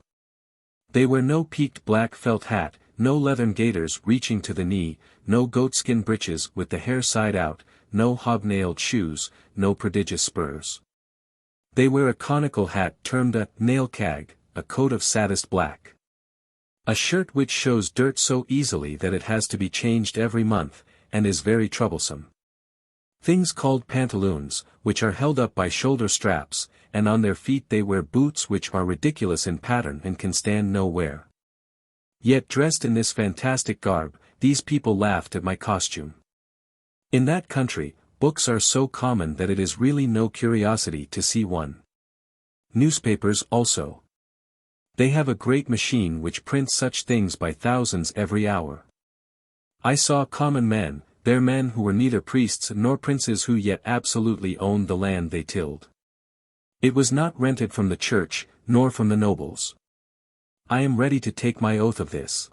Speaker 1: They wear no peaked black felt hat, no leathern gaiters reaching to the knee, no goatskin breeches with the hair side out, no hobnailed shoes, no prodigious spurs. They wear a conical hat termed a nail-cag, a coat of saddest black. A shirt which shows dirt so easily that it has to be changed every month, and is very troublesome. Things called pantaloons, which are held up by shoulder straps, and on their feet they wear boots which are ridiculous in pattern and can stand no wear. Yet dressed in this fantastic garb, these people laughed at my costume. In that country, books are so common that it is really no curiosity to see one. Newspapers also. They have a great machine which prints such things by thousands every hour. I saw common men, there men who were neither priests nor princes who yet absolutely owned the land they tilled. It was not rented from the church, nor from the nobles. I am ready to take my oath of this.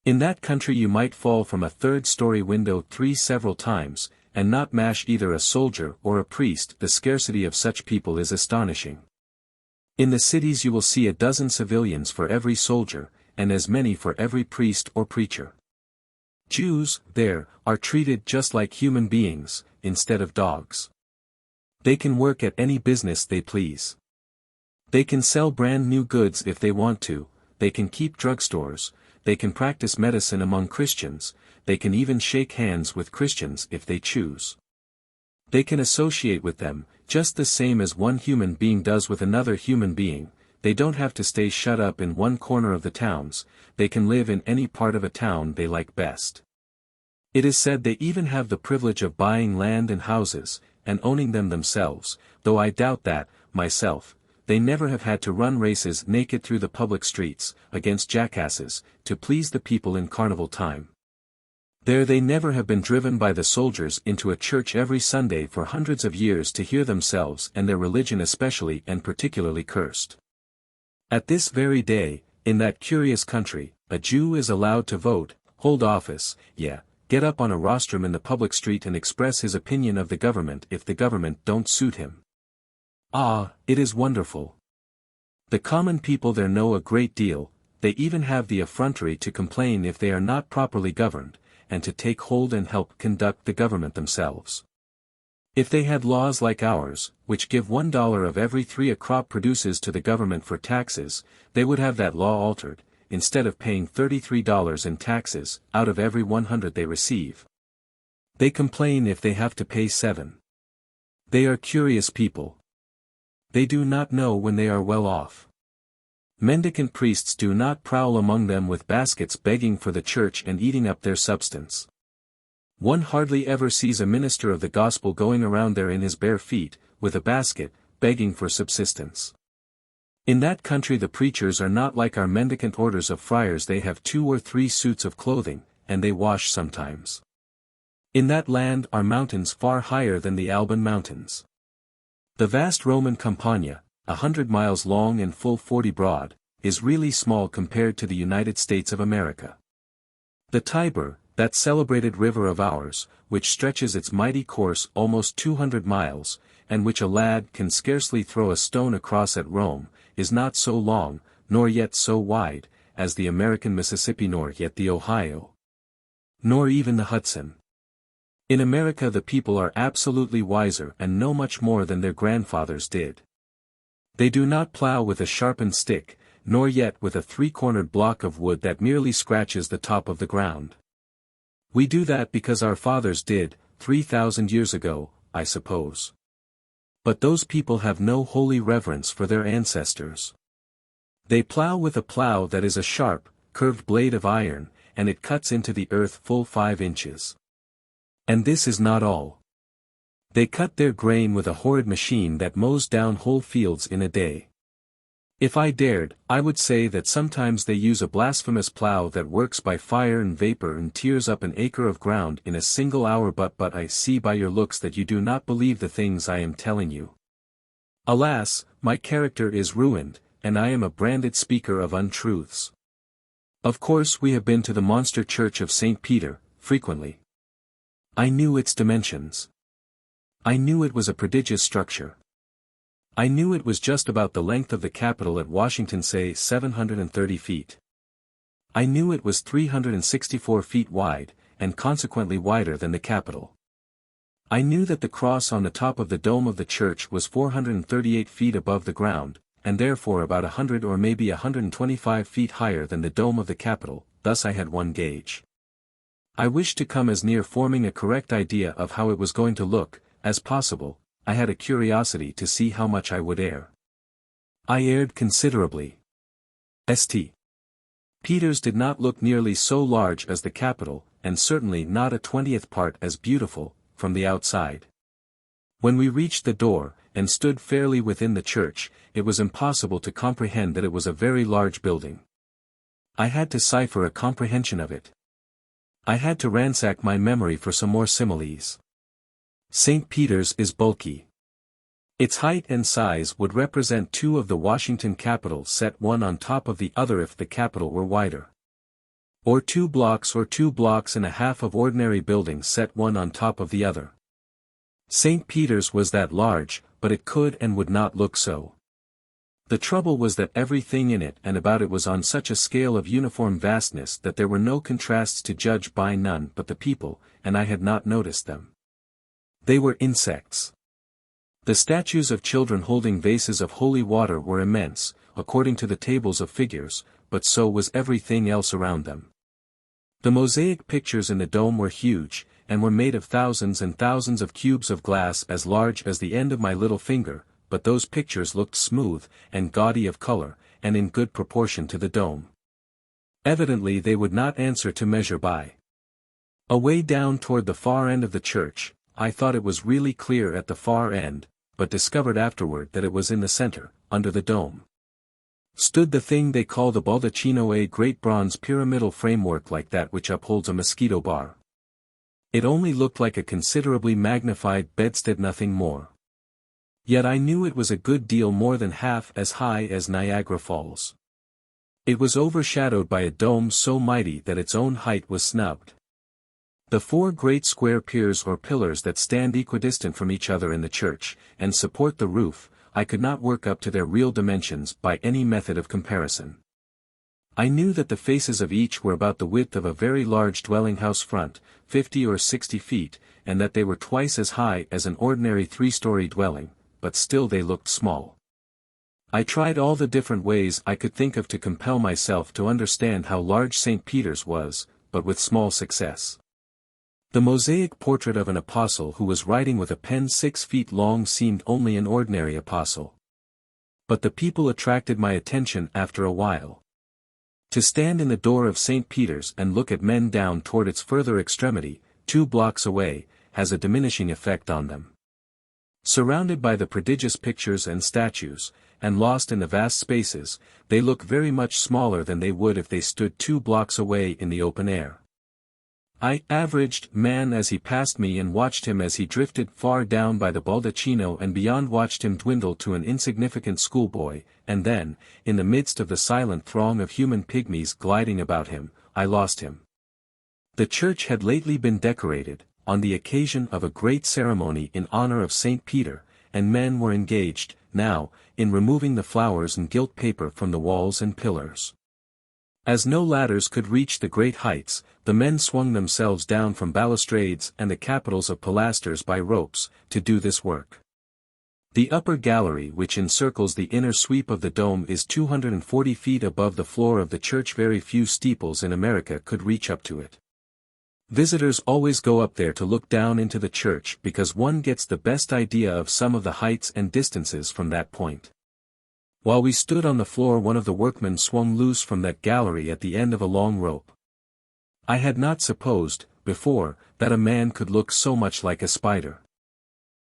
Speaker 1: In that country you might fall from a third-story window several times, and not mash either a soldier or a priest. The scarcity of such people is astonishing. In the cities you will see a dozen civilians for every soldier, and as many for every priest or preacher. Jews, there, are treated just like human beings, instead of dogs. They can work at any business they please. They can sell brand new goods if they want to, they can keep drugstores, they can practice medicine among Christians, they can even shake hands with Christians if they choose. They can associate with them, just the same as one human being does with another human being. They don't have to stay shut up in one corner of the towns, they can live in any part of a town they like best. It is said they even have the privilege of buying land and houses, and owning them themselves, though I doubt that, myself. They never have had to run races naked through the public streets, against jackasses, to please the people in carnival time. There they never have been driven by the soldiers into a church every Sunday for hundreds of years to hear themselves and their religion especially and particularly cursed. At this very day, in that curious country, a Jew is allowed to vote, hold office, get up on a rostrum in the public street and express his opinion of the government if the government don't suit him. Ah, it is wonderful. The common people there know a great deal, they even have the effrontery to complain if they are not properly governed, and to take hold and help conduct the government themselves. If they had laws like ours, which give $1 of every 3 a crop produces to the government for taxes, they would have that law altered, instead of paying $33 in taxes, out of every 100 they receive. They complain if they have to pay 7. They are curious people. They do not know when they are well off. Mendicant priests do not prowl among them with baskets begging for the church and eating up their substance. One hardly ever sees a minister of the gospel going around there in his bare feet, with a basket, begging for subsistence. In that country the preachers are not like our mendicant orders of friars, they have 2 or 3 suits of clothing, and they wash sometimes. In that land are mountains far higher than the Alban mountains. The vast Roman Campagna, 100 miles long and full 40 broad, is really small compared to the United States of America. The Tiber, that celebrated river of ours, which stretches its mighty course almost 200 miles, and which a lad can scarcely throw a stone across at Rome, is not so long, nor yet so wide, as the American Mississippi nor yet the Ohio. Nor even the Hudson. In America the people are absolutely wiser and know much more than their grandfathers did. They do not plow with a sharpened stick, nor yet with a 3-cornered block of wood that merely scratches the top of the ground. We do that because our fathers did, 3,000 years ago, I suppose. But those people have no holy reverence for their ancestors. They plow with a plow that is a sharp, curved blade of iron, and it cuts into the earth full 5 inches. And this is not all. They cut their grain with a horrid machine that mows down whole fields in a day. If I dared, I would say that sometimes they use a blasphemous plow that works by fire and vapor and tears up an acre of ground in a single hour, but I see by your looks that you do not believe the things I am telling you. Alas, my character is ruined, and I am a branded speaker of untruths. Of course we have been to the monster church of St. Peter, frequently. I knew its dimensions. I knew it was a prodigious structure. I knew it was just about the length of the Capitol at Washington, say 730 feet. I knew it was 364 feet wide, and consequently wider than the Capitol. I knew that the cross on the top of the dome of the church was 438 feet above the ground, and therefore about 100 or maybe 125 feet higher than the dome of the Capitol. Thus I had one gauge. I wished to come as near forming a correct idea of how it was going to look, as possible. I had a curiosity to see how much I would err. I erred considerably. St. Peter's did not look nearly so large as the Capitol, and certainly not a 20th part as beautiful, from the outside. When we reached the door, and stood fairly within the church, it was impossible to comprehend that it was a very large building. I had to cipher a comprehension of it. I had to ransack my memory for some more similes. St. Peter's is bulky. Its height and size would represent two of the Washington Capitol set one on top of the other if the Capitol were wider. Or 2 blocks or 2.5 blocks of ordinary buildings set one on top of the other. St. Peter's was that large, but it could and would not look so. The trouble was that everything in it and about it was on such a scale of uniform vastness that there were no contrasts to judge by, none but the people, and I had not noticed them. They were insects. The statues of children holding vases of holy water were immense, according to the tables of figures, but so was everything else around them. The mosaic pictures in the dome were huge, and were made of thousands and thousands of cubes of glass as large as the end of my little finger, but those pictures looked smooth, and gaudy of color, and in good proportion to the dome. Evidently they would not answer to measure by. Away down toward the far end of the church, I thought it was really clear at the far end, but discovered afterward that it was in the center, under the dome. Stood the thing they call the baldacchino, a great bronze pyramidal framework like that which upholds a mosquito bar. It only looked like a considerably magnified bedstead, nothing more. Yet I knew it was a good deal more than half as high as Niagara Falls. It was overshadowed by a dome so mighty that its own height was snubbed. The 4 great square piers or pillars that stand equidistant from each other in the church, and support the roof, I could not work up to their real dimensions by any method of comparison. I knew that the faces of each were about the width of a very large dwelling house front, 50 or 60 feet, and that they were twice as high as an ordinary 3-story dwelling, but still they looked small. I tried all the different ways I could think of to compel myself to understand how large St. Peter's was, but with small success. The mosaic portrait of an apostle who was writing with a pen 6 feet long seemed only an ordinary apostle. But the people attracted my attention after a while. To stand in the door of St. Peter's and look at men down toward its further extremity, 2 blocks away, has a diminishing effect on them. Surrounded by the prodigious pictures and statues, and lost in the vast spaces, they look very much smaller than they would if they stood 2 blocks away in the open air. I averaged man as he passed me and watched him as he drifted far down by the baldacchino and beyond, watched him dwindle to an insignificant schoolboy, and then, in the midst of the silent throng of human pygmies gliding about him, I lost him. The church had lately been decorated, on the occasion of a great ceremony in honor of St. Peter, and men were engaged, now, in removing the flowers and gilt paper from the walls and pillars. As no ladders could reach the great heights, the men swung themselves down from balustrades and the capitals of pilasters by ropes, to do this work. The upper gallery which encircles the inner sweep of the dome is 240 feet above the floor of the church. Very few steeples in America could reach up to it. Visitors always go up there to look down into the church because one gets the best idea of some of the heights and distances from that point. While we stood on the floor, one of the workmen swung loose from that gallery at the end of a long rope. I had not supposed, before, that a man could look so much like a spider.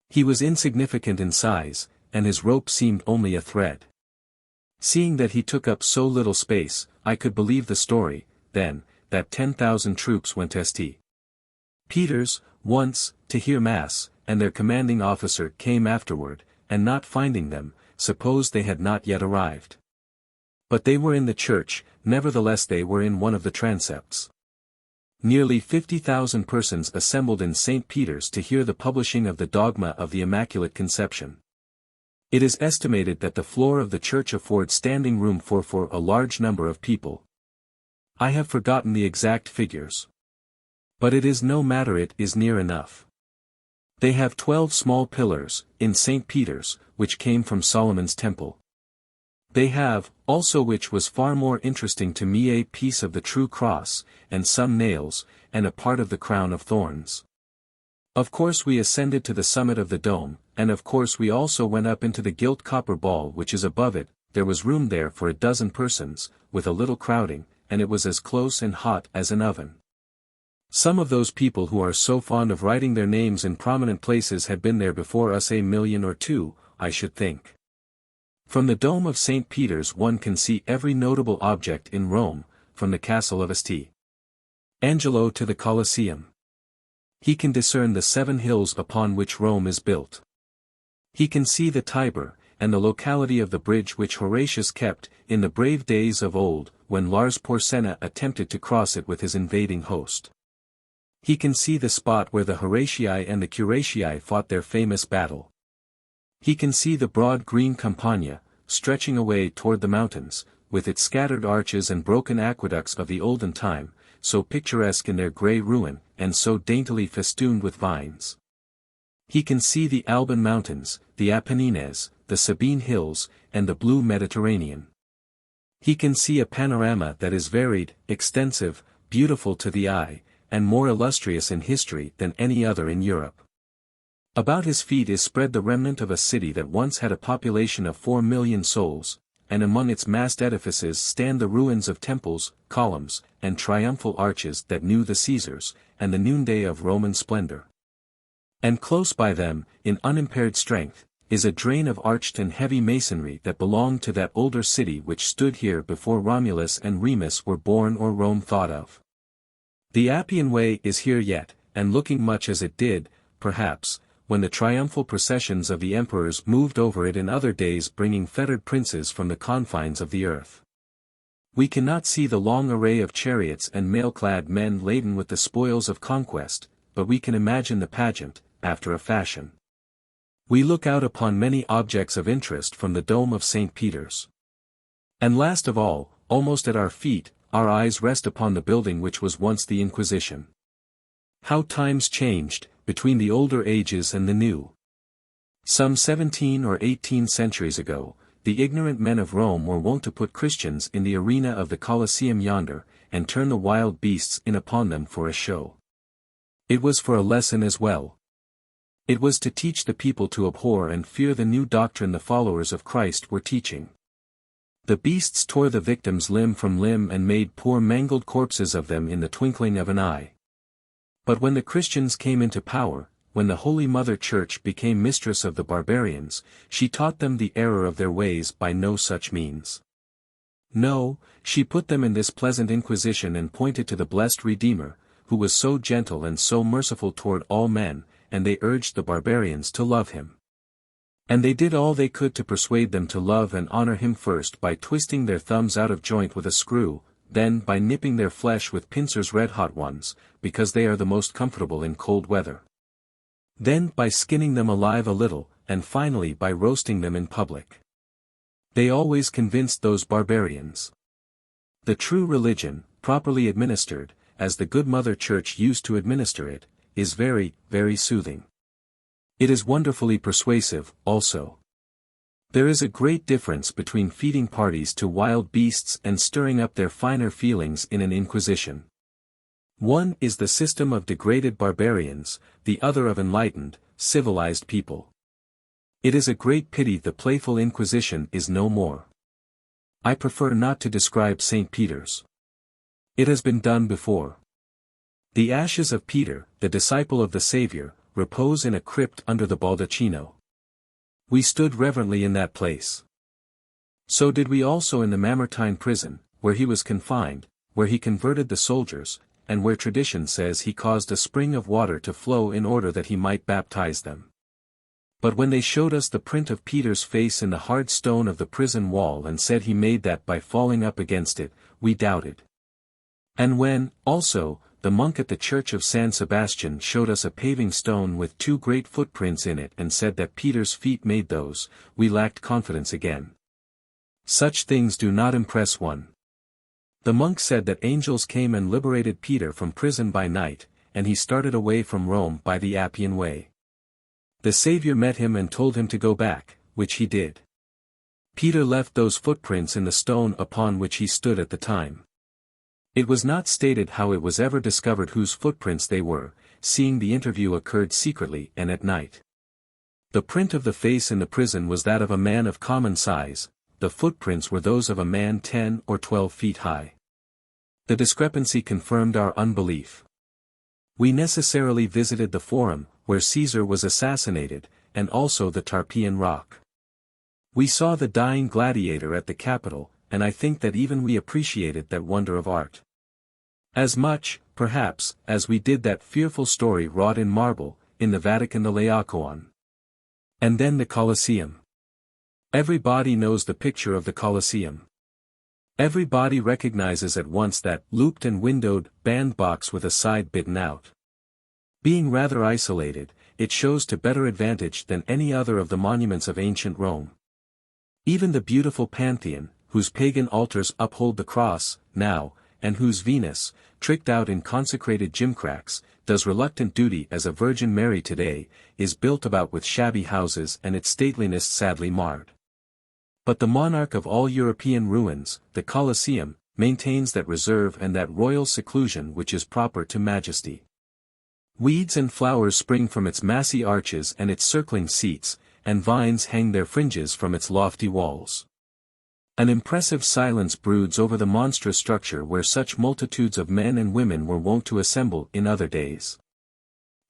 Speaker 1: He was insignificant in size, and his rope seemed only a thread. Seeing that he took up so little space, I could believe the story, then, that 10,000 troops went to St. Peter's, once, to hear Mass, and their commanding officer came afterward, and not finding them, supposed they had not yet arrived. But they were in the church, nevertheless they were in one of the transepts. Nearly 50,000 persons assembled in St. Peter's to hear the publishing of the dogma of the Immaculate Conception. It is estimated that the floor of the church affords standing room for a large number of people. I have forgotten the exact figures. But it is no matter, it is near enough. They have 12 small pillars, in St. Peter's, which came from Solomon's temple. They have, also, which was far more interesting to me, a piece of the true cross, and some nails, and a part of the crown of thorns. Of course we ascended to the summit of the dome, and of course we also went up into the gilt copper ball which is above it. There was room there for a dozen persons, with a little crowding, and it was as close and hot as an oven. Some of those people who are so fond of writing their names in prominent places had been there before us, a million or two, I should think. From the dome of St. Peter's one can see every notable object in Rome, from the castle of St. Angelo to the Colosseum. He can discern the 7 hills upon which Rome is built. He can see the Tiber, and the locality of the bridge which Horatius kept, in the brave days of old, when Lars Porsena attempted to cross it with his invading host. He can see the spot where the Horatii and the Curatii fought their famous battle. He can see the broad green Campagna, stretching away toward the mountains, with its scattered arches and broken aqueducts of the olden time, so picturesque in their grey ruin, and so daintily festooned with vines. He can see the Alban mountains, the Apennines, the Sabine hills, and the blue Mediterranean. He can see a panorama that is varied, extensive, beautiful to the eye, and more illustrious in history than any other in Europe. About his feet is spread the remnant of a city that once had a population of 4 million souls, and among its massed edifices stand the ruins of temples, columns, and triumphal arches that knew the Caesars, and the noonday of Roman splendor. And close by them, in unimpaired strength, is a drain of arched and heavy masonry that belonged to that older city which stood here before Romulus and Remus were born or Rome thought of. The Appian Way is here yet, and looking much as it did, perhaps, when the triumphal processions of the emperors moved over it in other days, bringing fettered princes from the confines of the earth. We cannot see the long array of chariots and mail-clad men laden with the spoils of conquest, but we can imagine the pageant, after a fashion. We look out upon many objects of interest from the dome of St. Peter's. And last of all, almost at our feet, our eyes rest upon the building which was once the Inquisition. How times changed, between the older ages and the new. Some 17 or 18 centuries ago, the ignorant men of Rome were wont to put Christians in the arena of the Colosseum yonder, and turn the wild beasts in upon them for a show. It was for a lesson as well. It was to teach the people to abhor and fear the new doctrine the followers of Christ were teaching. The beasts tore the victims limb from limb and made poor mangled corpses of them in the twinkling of an eye. But when the Christians came into power, when the Holy Mother Church became mistress of the barbarians, she taught them the error of their ways by no such means. No, she put them in this pleasant Inquisition and pointed to the blessed Redeemer, who was so gentle and so merciful toward all men, and they urged the barbarians to love him. And they did all they could to persuade them to love and honor him, first by twisting their thumbs out of joint with a screw, then by nipping their flesh with pincers, red-hot ones, because they are the most comfortable in cold weather. Then by skinning them alive a little, and finally by roasting them in public. They always convinced those barbarians. The true religion, properly administered, as the good Mother Church used to administer it, is very, very soothing. It is wonderfully persuasive, also. There is a great difference between feeding parties to wild beasts and stirring up their finer feelings in an inquisition. One is the system of degraded barbarians, the other of enlightened, civilized people. It is a great pity the playful Inquisition is no more. I prefer not to describe St. Peter's. It has been done before. The ashes of Peter, the disciple of the Savior, repose in a crypt under the baldacchino. We stood reverently in that place. So did we also in the Mamertine prison, where he was confined, where he converted the soldiers, and where tradition says he caused a spring of water to flow in order that he might baptize them. But when they showed us the print of Peter's face in the hard stone of the prison wall and said he made that by falling up against it, we doubted. And when, also, the monk at the church of San Sebastian showed us a paving stone with 2 great footprints in it and said that Peter's feet made those, we lacked confidence again. Such things do not impress one. The monk said that angels came and liberated Peter from prison by night, and he started away from Rome by the Appian Way. The Savior met him and told him to go back, which he did. Peter left those footprints in the stone upon which he stood at the time. It was not stated how it was ever discovered whose footprints they were, seeing the interview occurred secretly and at night. The print of the face in the prison was that of a man of common size, the footprints were those of a man 10 or 12 feet high. The discrepancy confirmed our unbelief. We necessarily visited the Forum, where Caesar was assassinated, and also the Tarpeian Rock. We saw the dying gladiator at the Capitol, and I think that even we appreciated that wonder of art. As much, perhaps, as we did that fearful story wrought in marble, in the Vatican the Laocoon. And then the Colosseum. Everybody knows the picture of the Colosseum. Everybody recognizes at once that looped and windowed bandbox with a side bitten out. Being rather isolated, it shows to better advantage than any other of the monuments of ancient Rome. Even the beautiful Pantheon, whose pagan altars uphold the cross, now, and whose Venus, tricked out in consecrated gimcracks, does reluctant duty as a Virgin Mary today, is built about with shabby houses and its stateliness sadly marred. But the monarch of all European ruins, the Colosseum, maintains that reserve and that royal seclusion which is proper to majesty. Weeds and flowers spring from its massy arches and its circling seats, and vines hang their fringes from its lofty walls. An impressive silence broods over the monstrous structure where such multitudes of men and women were wont to assemble in other days.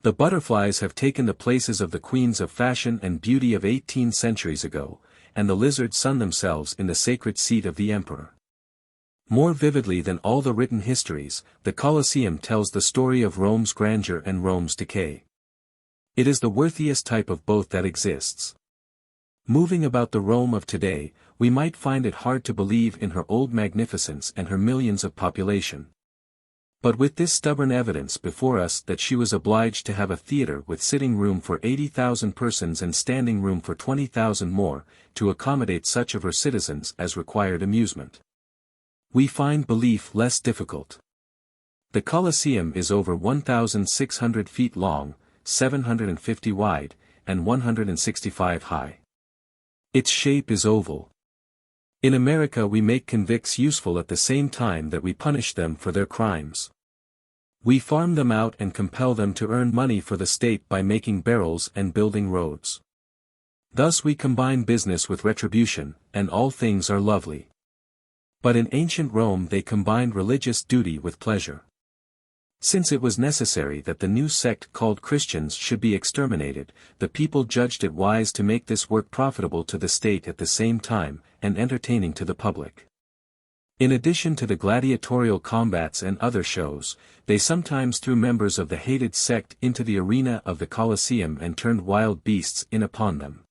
Speaker 1: The butterflies have taken the places of the queens of fashion and beauty of 18 centuries ago, and the lizards sun themselves in the sacred seat of the emperor. More vividly than all the written histories, the Colosseum tells the story of Rome's grandeur and Rome's decay. It is the worthiest type of both that exists. Moving about the Rome of today, we might find it hard to believe in her old magnificence and her millions of population. But with this stubborn evidence before us that she was obliged to have a theater with sitting room for 80,000 persons and standing room for 20,000 more, to accommodate such of her citizens as required amusement, we find belief less difficult. The Colosseum is over 1,600 feet long, 750 wide, and 165 high. Its shape is oval. In America we make convicts useful at the same time that we punish them for their crimes. We farm them out and compel them to earn money for the state by making barrels and building roads. Thus we combine business with retribution, and all things are lovely. But in ancient Rome they combined religious duty with pleasure. Since it was necessary that the new sect called Christians should be exterminated, the people judged it wise to make this work profitable to the state at the same time, and entertaining to the public. In addition to the gladiatorial combats and other shows, they sometimes threw members of the hated sect into the arena of the Colosseum and turned wild beasts in upon them.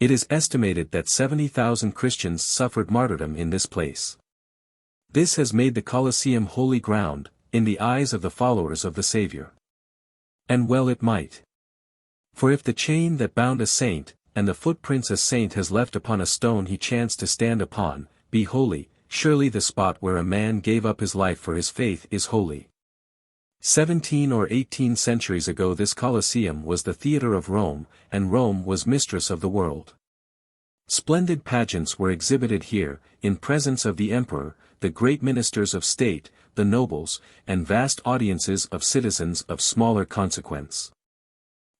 Speaker 1: It is estimated that 70,000 Christians suffered martyrdom in this place. This has made the Colosseum holy ground, in the eyes of the followers of the Savior. And well it might. For if the chain that bound a saint, and the footprints a saint has left upon a stone he chanced to stand upon, be holy, surely the spot where a man gave up his life for his faith is holy. 17 or 18 centuries ago this Colosseum was the theater of Rome, and Rome was mistress of the world. Splendid pageants were exhibited here, in presence of the emperor, the great ministers of state, the nobles, and vast audiences of citizens of smaller consequence.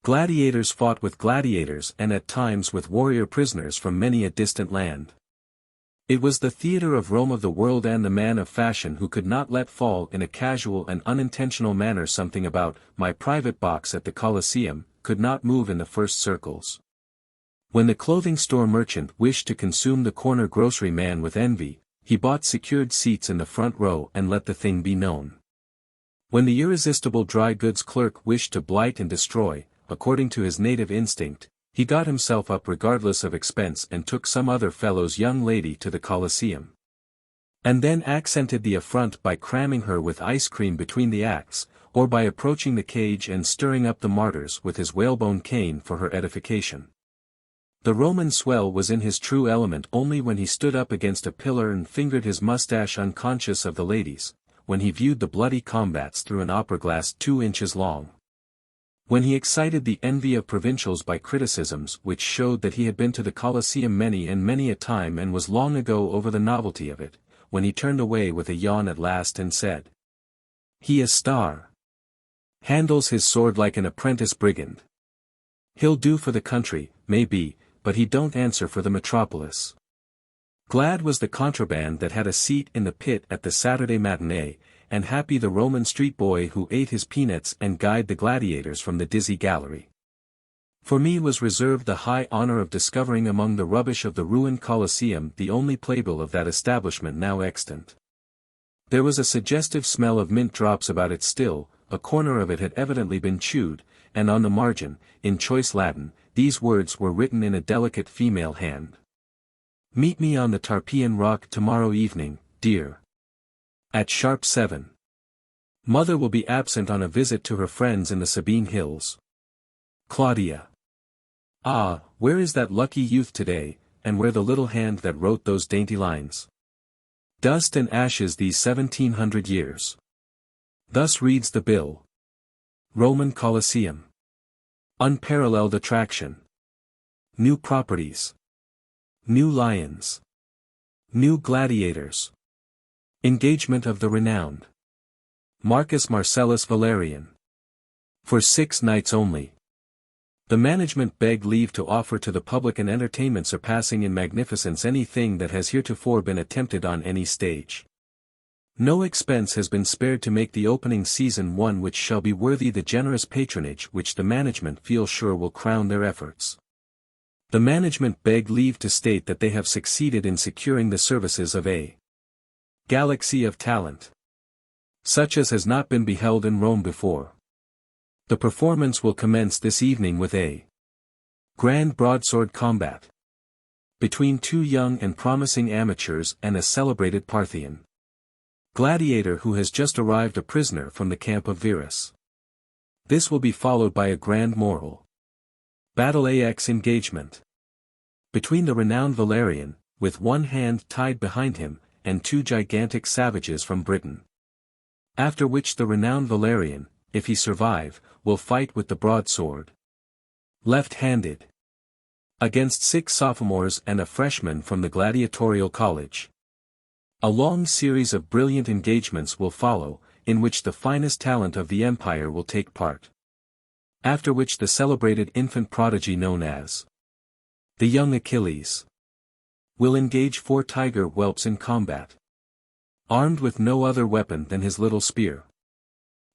Speaker 1: Gladiators fought with gladiators and at times with warrior prisoners from many a distant land. It was the theater of Rome of the world, and the man of fashion who could not let fall in a casual and unintentional manner something about my private box at the Colosseum, could not move in the first circles. When the clothing store merchant wished to consume the corner grocery man with envy, he bought secured seats in the front row and let the thing be known. When the irresistible dry goods clerk wished to blight and destroy, according to his native instinct, he got himself up regardless of expense and took some other fellow's young lady to the Colosseum. And then accented the affront by cramming her with ice cream between the acts, or by approaching the cage and stirring up the martyrs with his whalebone cane for her edification. The Roman swell was in his true element only when he stood up against a pillar and fingered his mustache unconscious of the ladies, when he viewed the bloody combats through an opera glass 2 inches long. When he excited the envy of provincials by criticisms which showed that he had been to the Colosseum many and many a time and was long ago over the novelty of it, when he turned away with a yawn at last and said, "He a star. Handles his sword like an apprentice brigand. He'll do for the country, maybe, but he don't answer for the metropolis." Glad was the contraband that had a seat in the pit at the Saturday matinee, and happy the Roman street boy who ate his peanuts and guyed the gladiators from the dizzy gallery. For me was reserved the high honor of discovering among the rubbish of the ruined Colosseum the only playbill of that establishment now extant. There was a suggestive smell of mint drops about it still, a corner of it had evidently been chewed, and on the margin, in choice Latin, these words were written in a delicate female hand. "Meet me on the Tarpeian Rock tomorrow evening, dear. At sharp 7. Mother will be absent on a visit to her friends in the Sabine Hills. Claudia." Ah, where is that lucky youth today, and where the little hand that wrote those dainty lines? Dust and ashes these 1700 years. Thus reads the bill. Roman Colosseum. Unparalleled attraction. New properties. New lions. New gladiators. Engagement of the renowned Marcus Marcellus Valerian. For 6 nights only. The management beg leave to offer to the public an entertainment surpassing in magnificence anything that has heretofore been attempted on any stage. No expense has been spared to make the opening season one which shall be worthy the generous patronage which the management feel sure will crown their efforts. The management beg leave to state that they have succeeded in securing the services of a galaxy of talent, such as has not been beheld in Rome before. The performance will commence this evening with a grand broadsword combat between 2 young and promising amateurs and a celebrated Parthian gladiator who has just arrived a prisoner from the camp of Verus. This will be followed by a grand moral battle ax engagement between the renowned Valerian, with one hand tied behind him, and 2 gigantic savages from Britain. After which the renowned Valerian, if he survive, will fight with the broadsword, left-handed, against 6 sophomores and a freshman from the gladiatorial college. A long series of brilliant engagements will follow, in which the finest talent of the empire will take part. After which the celebrated infant prodigy known as the young Achilles will engage 4 tiger whelps in combat, armed with no other weapon than his little spear.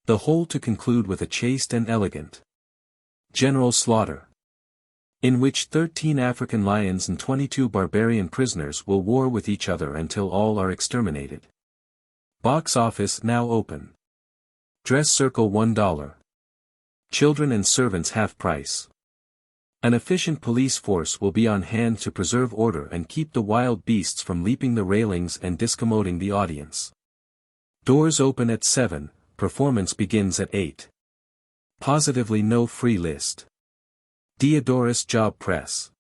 Speaker 1: The whole to conclude with a chaste and elegant general slaughter, in which 13 African lions and 22 barbarian prisoners will war with each other until all are exterminated. Box office now open. Dress circle $1. Children and servants half price. An efficient police force will be on hand to preserve order and keep the wild beasts from leaping the railings and discommoding the audience. Doors open at 7, performance begins at 8. Positively no free list. Diodorus Job Press.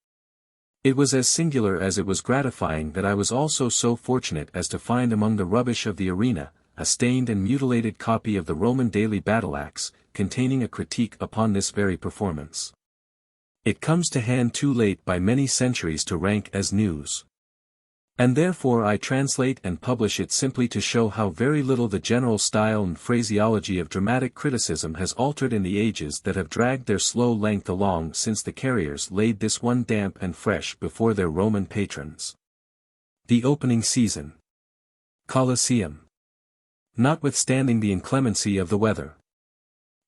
Speaker 1: It was as singular as it was gratifying that I was also so fortunate as to find among the rubbish of the arena, a stained and mutilated copy of the Roman Daily Battle Axe, containing a critique upon this very performance. It comes to hand too late by many centuries to rank as news. And therefore I translate and publish it simply to show how very little the general style and phraseology of dramatic criticism has altered in the ages that have dragged their slow length along since the carriers laid this one damp and fresh before their Roman patrons. The opening season. Colosseum. Notwithstanding the inclemency of the weather.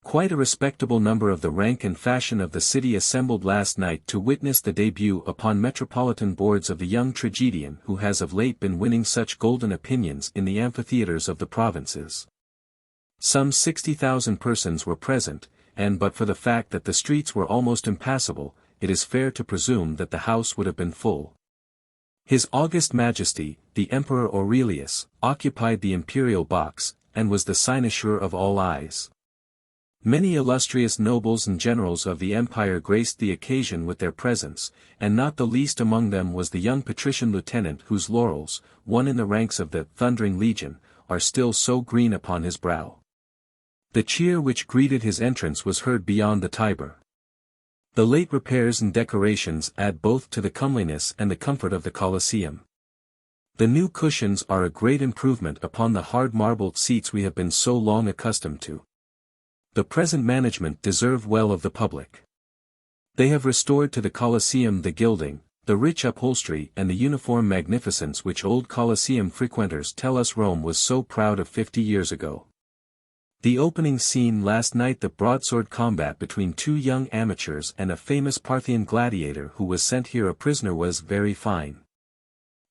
Speaker 1: Quite a respectable number of the rank and fashion of the city assembled last night to witness the debut upon metropolitan boards of the young tragedian who has of late been winning such golden opinions in the amphitheatres of the provinces. Some 60,000 persons were present, and but for the fact that the streets were almost impassable, it is fair to presume that the house would have been full. His August Majesty, the Emperor Aurelius, occupied the imperial box, and was the cynosure of all eyes. Many illustrious nobles and generals of the empire graced the occasion with their presence, and not the least among them was the young patrician lieutenant whose laurels, won in the ranks of the "Thundering Legion," are still so green upon his brow. The cheer which greeted his entrance was heard beyond the Tiber. The late repairs and decorations add both to the comeliness and the comfort of the Colosseum. The new cushions are a great improvement upon the hard marbled seats we have been so long accustomed to. The present management deserve well of the public. They have restored to the Colosseum the gilding, the rich upholstery and the uniform magnificence which old Colosseum frequenters tell us Rome was so proud of 50 years ago. The opening scene last night, the broadsword combat between two young amateurs and a famous Parthian gladiator who was sent here a prisoner, was very fine.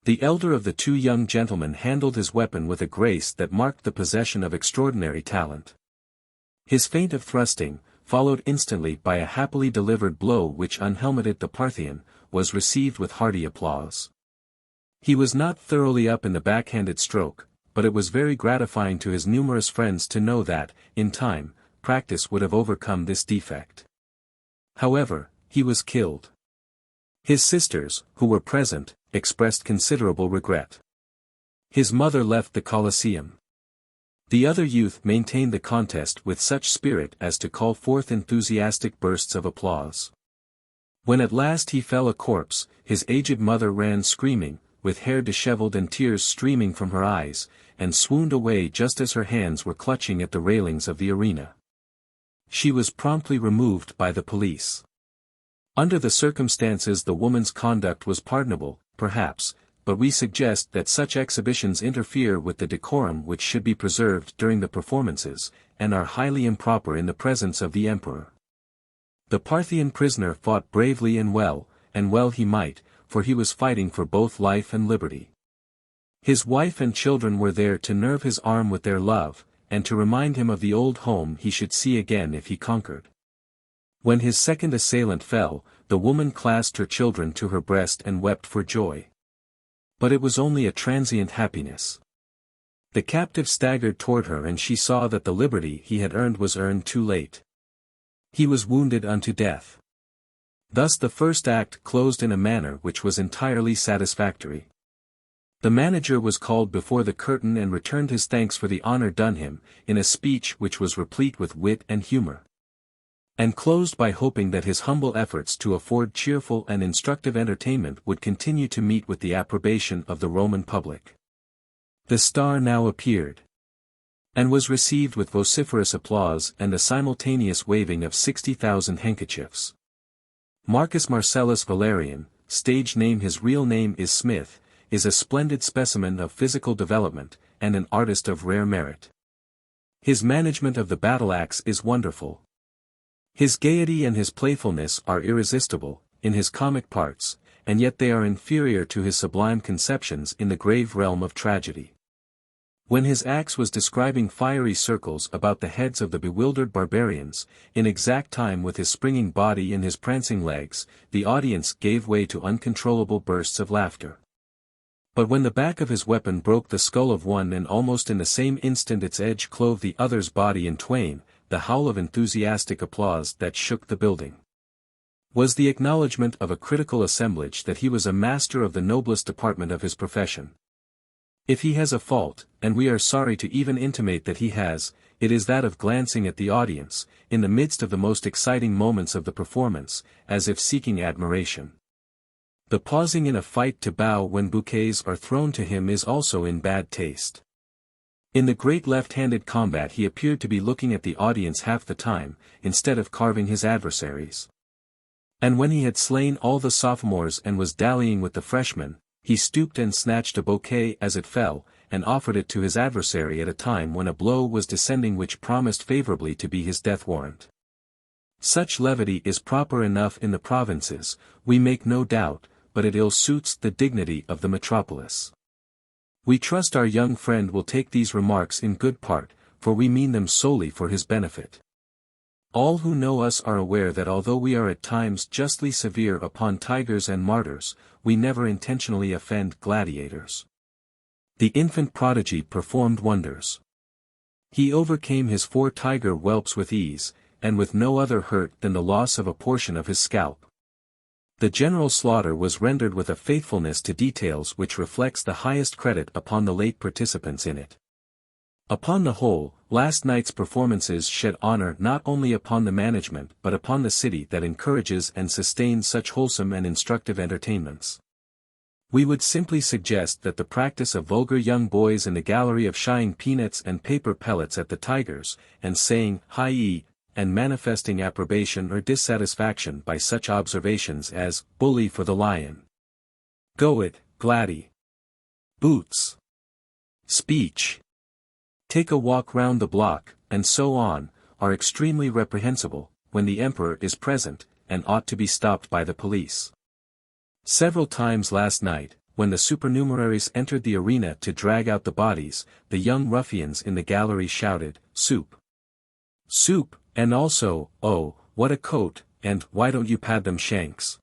Speaker 1: The elder of the two young gentlemen handled his weapon with a grace that marked the possession of extraordinary talent. His feint of thrusting, followed instantly by a happily delivered blow which unhelmeted the Parthian, was received with hearty applause. He was not thoroughly up in the backhanded stroke, but it was very gratifying to his numerous friends to know that, in time, practice would have overcome this defect. However, he was killed. His sisters, who were present, expressed considerable regret. His mother left the Colosseum. The other youth maintained the contest with such spirit as to call forth enthusiastic bursts of applause. When at last he fell a corpse, his aged mother ran screaming, with hair dishevelled and tears streaming from her eyes, and swooned away just as her hands were clutching at the railings of the arena. She was promptly removed by the police. Under the circumstances the woman's conduct was pardonable, perhaps, but we suggest that such exhibitions interfere with the decorum which should be preserved during the performances, and are highly improper in the presence of the emperor. The Parthian prisoner fought bravely and well he might, for he was fighting for both life and liberty. His wife and children were there to nerve his arm with their love, and to remind him of the old home he should see again if he conquered. When his second assailant fell, the woman clasped her children to her breast and wept for joy. But it was only a transient happiness. The captive staggered toward her and she saw that the liberty he had earned was earned too late. He was wounded unto death. Thus the first act closed in a manner which was entirely satisfactory. The manager was called before the curtain and returned his thanks for the honor done him, in a speech which was replete with wit and humor, and closed by hoping that his humble efforts to afford cheerful and instructive entertainment would continue to meet with the approbation of the Roman public. The star now appeared, and was received with vociferous applause and a simultaneous waving of 60,000 handkerchiefs. Marcus Marcellus Valerian, stage name, his real name is Smith, is a splendid specimen of physical development, and an artist of rare merit. His management of the battle-axe is wonderful. His gaiety and his playfulness are irresistible, in his comic parts, and yet they are inferior to his sublime conceptions in the grave realm of tragedy. When his axe was describing fiery circles about the heads of the bewildered barbarians, in exact time with his springing body and his prancing legs, the audience gave way to uncontrollable bursts of laughter. But when the back of his weapon broke the skull of one and almost in the same instant its edge clove the other's body in twain, the howl of enthusiastic applause that shook the building was the acknowledgment of a critical assemblage that he was a master of the noblest department of his profession. If he has a fault, and we are sorry to even intimate that he has, it is that of glancing at the audience, in the midst of the most exciting moments of the performance, as if seeking admiration. The pausing in a fight to bow when bouquets are thrown to him is also in bad taste. In the great left-handed combat he appeared to be looking at the audience half the time, instead of carving his adversaries. And when he had slain all the sophomores and was dallying with the freshmen, he stooped and snatched a bouquet as it fell, and offered it to his adversary at a time when a blow was descending which promised favorably to be his death warrant. Such levity is proper enough in the provinces, we make no doubt, but it ill suits the dignity of the metropolis. We trust our young friend will take these remarks in good part, for we mean them solely for his benefit. All who know us are aware that although we are at times justly severe upon tigers and martyrs, we never intentionally offend gladiators. The infant prodigy performed wonders. He overcame his 4 tiger whelps with ease, and with no other hurt than the loss of a portion of his scalp. The general slaughter was rendered with a faithfulness to details which reflects the highest credit upon the late participants in it. Upon the whole, last night's performances shed honor not only upon the management but upon the city that encourages and sustains such wholesome and instructive entertainments. We would simply suggest that the practice of vulgar young boys in the gallery of shying peanuts and paper pellets at the tigers, and saying "hi-yi," and manifesting approbation or dissatisfaction by such observations as "bully for the lion," "go it, Gladdy," "boots," "speech," "take a walk round the block," and so on, are extremely reprehensible, when the emperor is present, and ought to be stopped by the police. Several times last night, when the supernumeraries entered the arena to drag out the bodies, the young ruffians in the gallery shouted, "Soup! Soup!" and also, "Oh, what a coat," and "Why don't you pad them shanks?"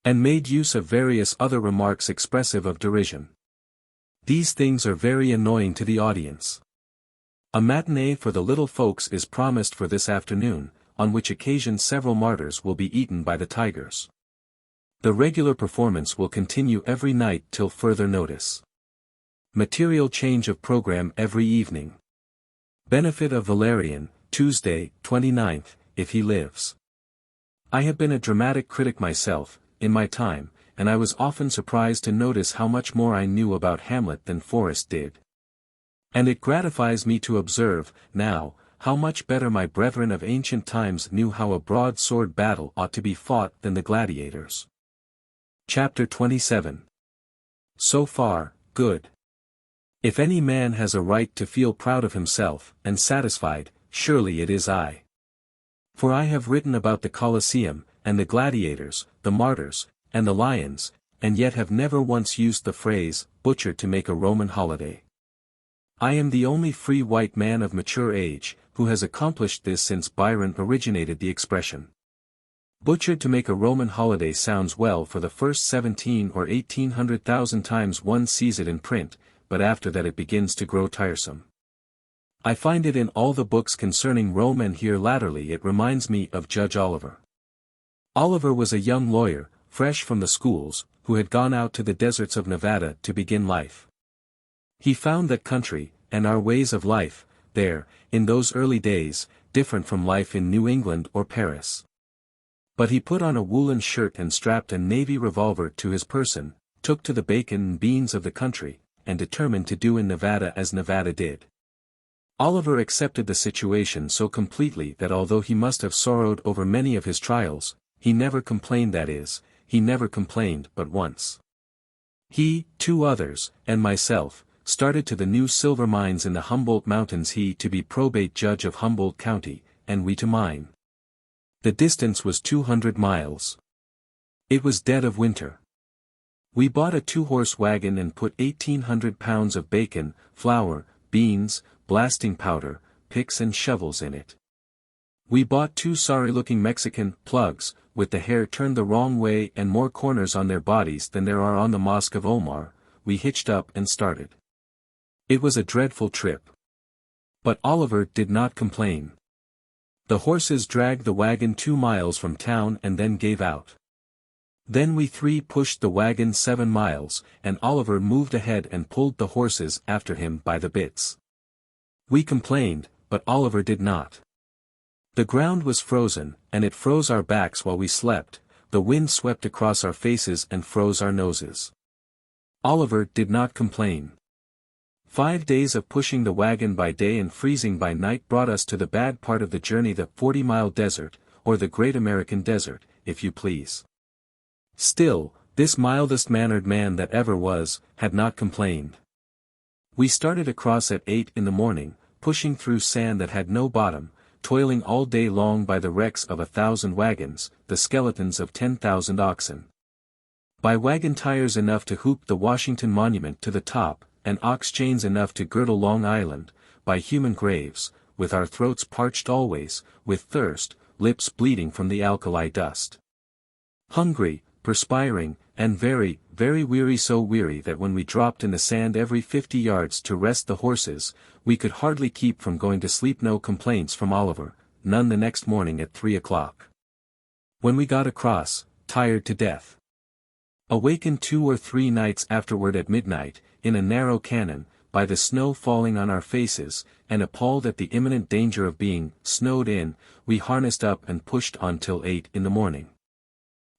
Speaker 1: and made use of various other remarks expressive of derision. These things are very annoying to the audience. A matinee for the little folks is promised for this afternoon, on which occasion several martyrs will be eaten by the tigers. The regular performance will continue every night till further notice. Material change of program every evening. Benefit of Valerian, Tuesday, 29th, if he lives. I have been a dramatic critic myself, in my time, and I was often surprised to notice how much more I knew about Hamlet than Forrest did. And it gratifies me to observe, now, how much better my brethren of ancient times knew how a broadsword battle ought to be fought than the gladiators. Chapter 27. So far, good. If any man has a right to feel proud of himself, and satisfied, surely it is I. For I have written about the Colosseum, and the gladiators, the martyrs, and the lions, and yet have never once used the phrase, "butchered to make a Roman holiday." I am the only free white man of mature age, who has accomplished this since Byron originated the expression. Butchered to make a Roman holiday sounds well for the first 17 or 1800,000 times one sees it in print, but after that it begins to grow tiresome. I find it in all the books concerning Rome, and here latterly it reminds me of Judge Oliver. Oliver was a young lawyer, fresh from the schools, who had gone out to the deserts of Nevada to begin life. He found that country, and our ways of life, there, in those early days, different from life in New England or Paris. But he put on a woolen shirt and strapped a navy revolver to his person, took to the bacon and beans of the country, and determined to do in Nevada as Nevada did. Oliver accepted the situation so completely that although he must have sorrowed over many of his trials, he never complained, that is, he never complained but once. He, 2 others, and myself, started to the new silver mines in the Humboldt Mountains, he to be probate judge of Humboldt County, and we to mine. The distance was 200 miles. It was dead of winter. We bought a 2-horse wagon and put 1,800 pounds of bacon, flour, beans, blasting powder, picks and shovels in it. We bought 2 sorry-looking Mexican plugs, with the hair turned the wrong way and more corners on their bodies than there are on the Mosque of Omar. We hitched up and started. It was a dreadful trip. But Oliver did not complain. The horses dragged the wagon 2 miles from town and then gave out. Then we 3 pushed the wagon 7 miles, and Oliver moved ahead and pulled the horses after him by the bits. We complained, but Oliver did not. The ground was frozen, and it froze our backs while we slept, the wind swept across our faces and froze our noses. Oliver did not complain. 5 days of pushing the wagon by day and freezing by night brought us to the bad part of the journey, the 40-mile desert, or the Great American Desert, if you please. Still, this mildest-mannered man that ever was, had not complained. We started across at 8 in the morning, pushing through sand that had no bottom, toiling all day long by the wrecks of 1,000 wagons, the skeletons of 10,000 oxen. By wagon tires enough to hoop the Washington Monument to the top, and ox chains enough to girdle Long Island, by human graves, with our throats parched always, with thirst, lips bleeding from the alkali dust. Hungry, perspiring, and very, very weary, so weary that when we dropped in the sand every 50 yards to rest the horses, we could hardly keep from going to sleep. No complaints from Oliver, none the next morning at 3 o'clock. When we got across, tired to death. Awakened 2 or 3 nights afterward at midnight, in a narrow canon, by the snow falling on our faces, and appalled at the imminent danger of being snowed in, we harnessed up and pushed on till 8 in the morning.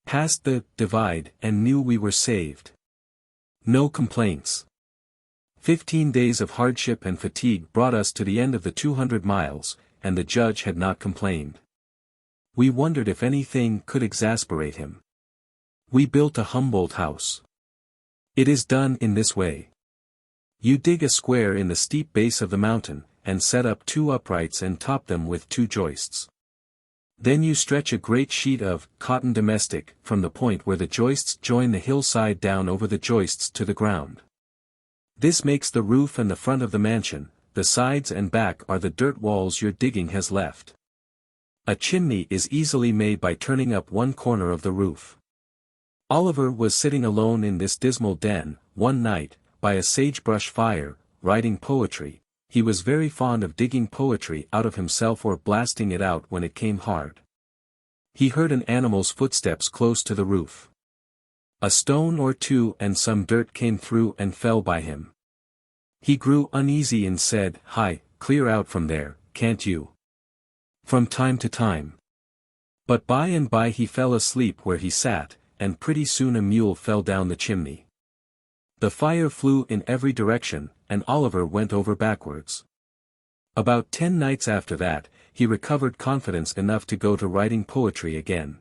Speaker 1: Passed the divide and knew we were saved. No complaints. 15 days of hardship and fatigue brought us to the end of the 200 miles, and the judge had not complained. We wondered if anything could exasperate him. We built a Humboldt house. It is done in this way. You dig a square in the steep base of the mountain, and set up 2 uprights and top them with 2 joists. Then you stretch a great sheet of cotton domestic from the point where the joists join the hillside down over the joists to the ground. This makes the roof and the front of the mansion. The sides and back are the dirt walls your digging has left. A chimney is easily made by turning up one corner of the roof. Oliver was sitting alone in this dismal den, one night, by a sagebrush fire, writing poetry. He was very fond of digging poetry out of himself or blasting it out when it came hard. He heard an animal's footsteps close to the roof. A stone or 2 and some dirt came through and fell by him. He grew uneasy and said, "Hi, clear out from there, can't you?" From time to time. But by and by he fell asleep where he sat, and pretty soon a mule fell down the chimney. The fire flew in every direction, and Oliver went over backwards. About 10 nights after that, he recovered confidence enough to go to writing poetry again.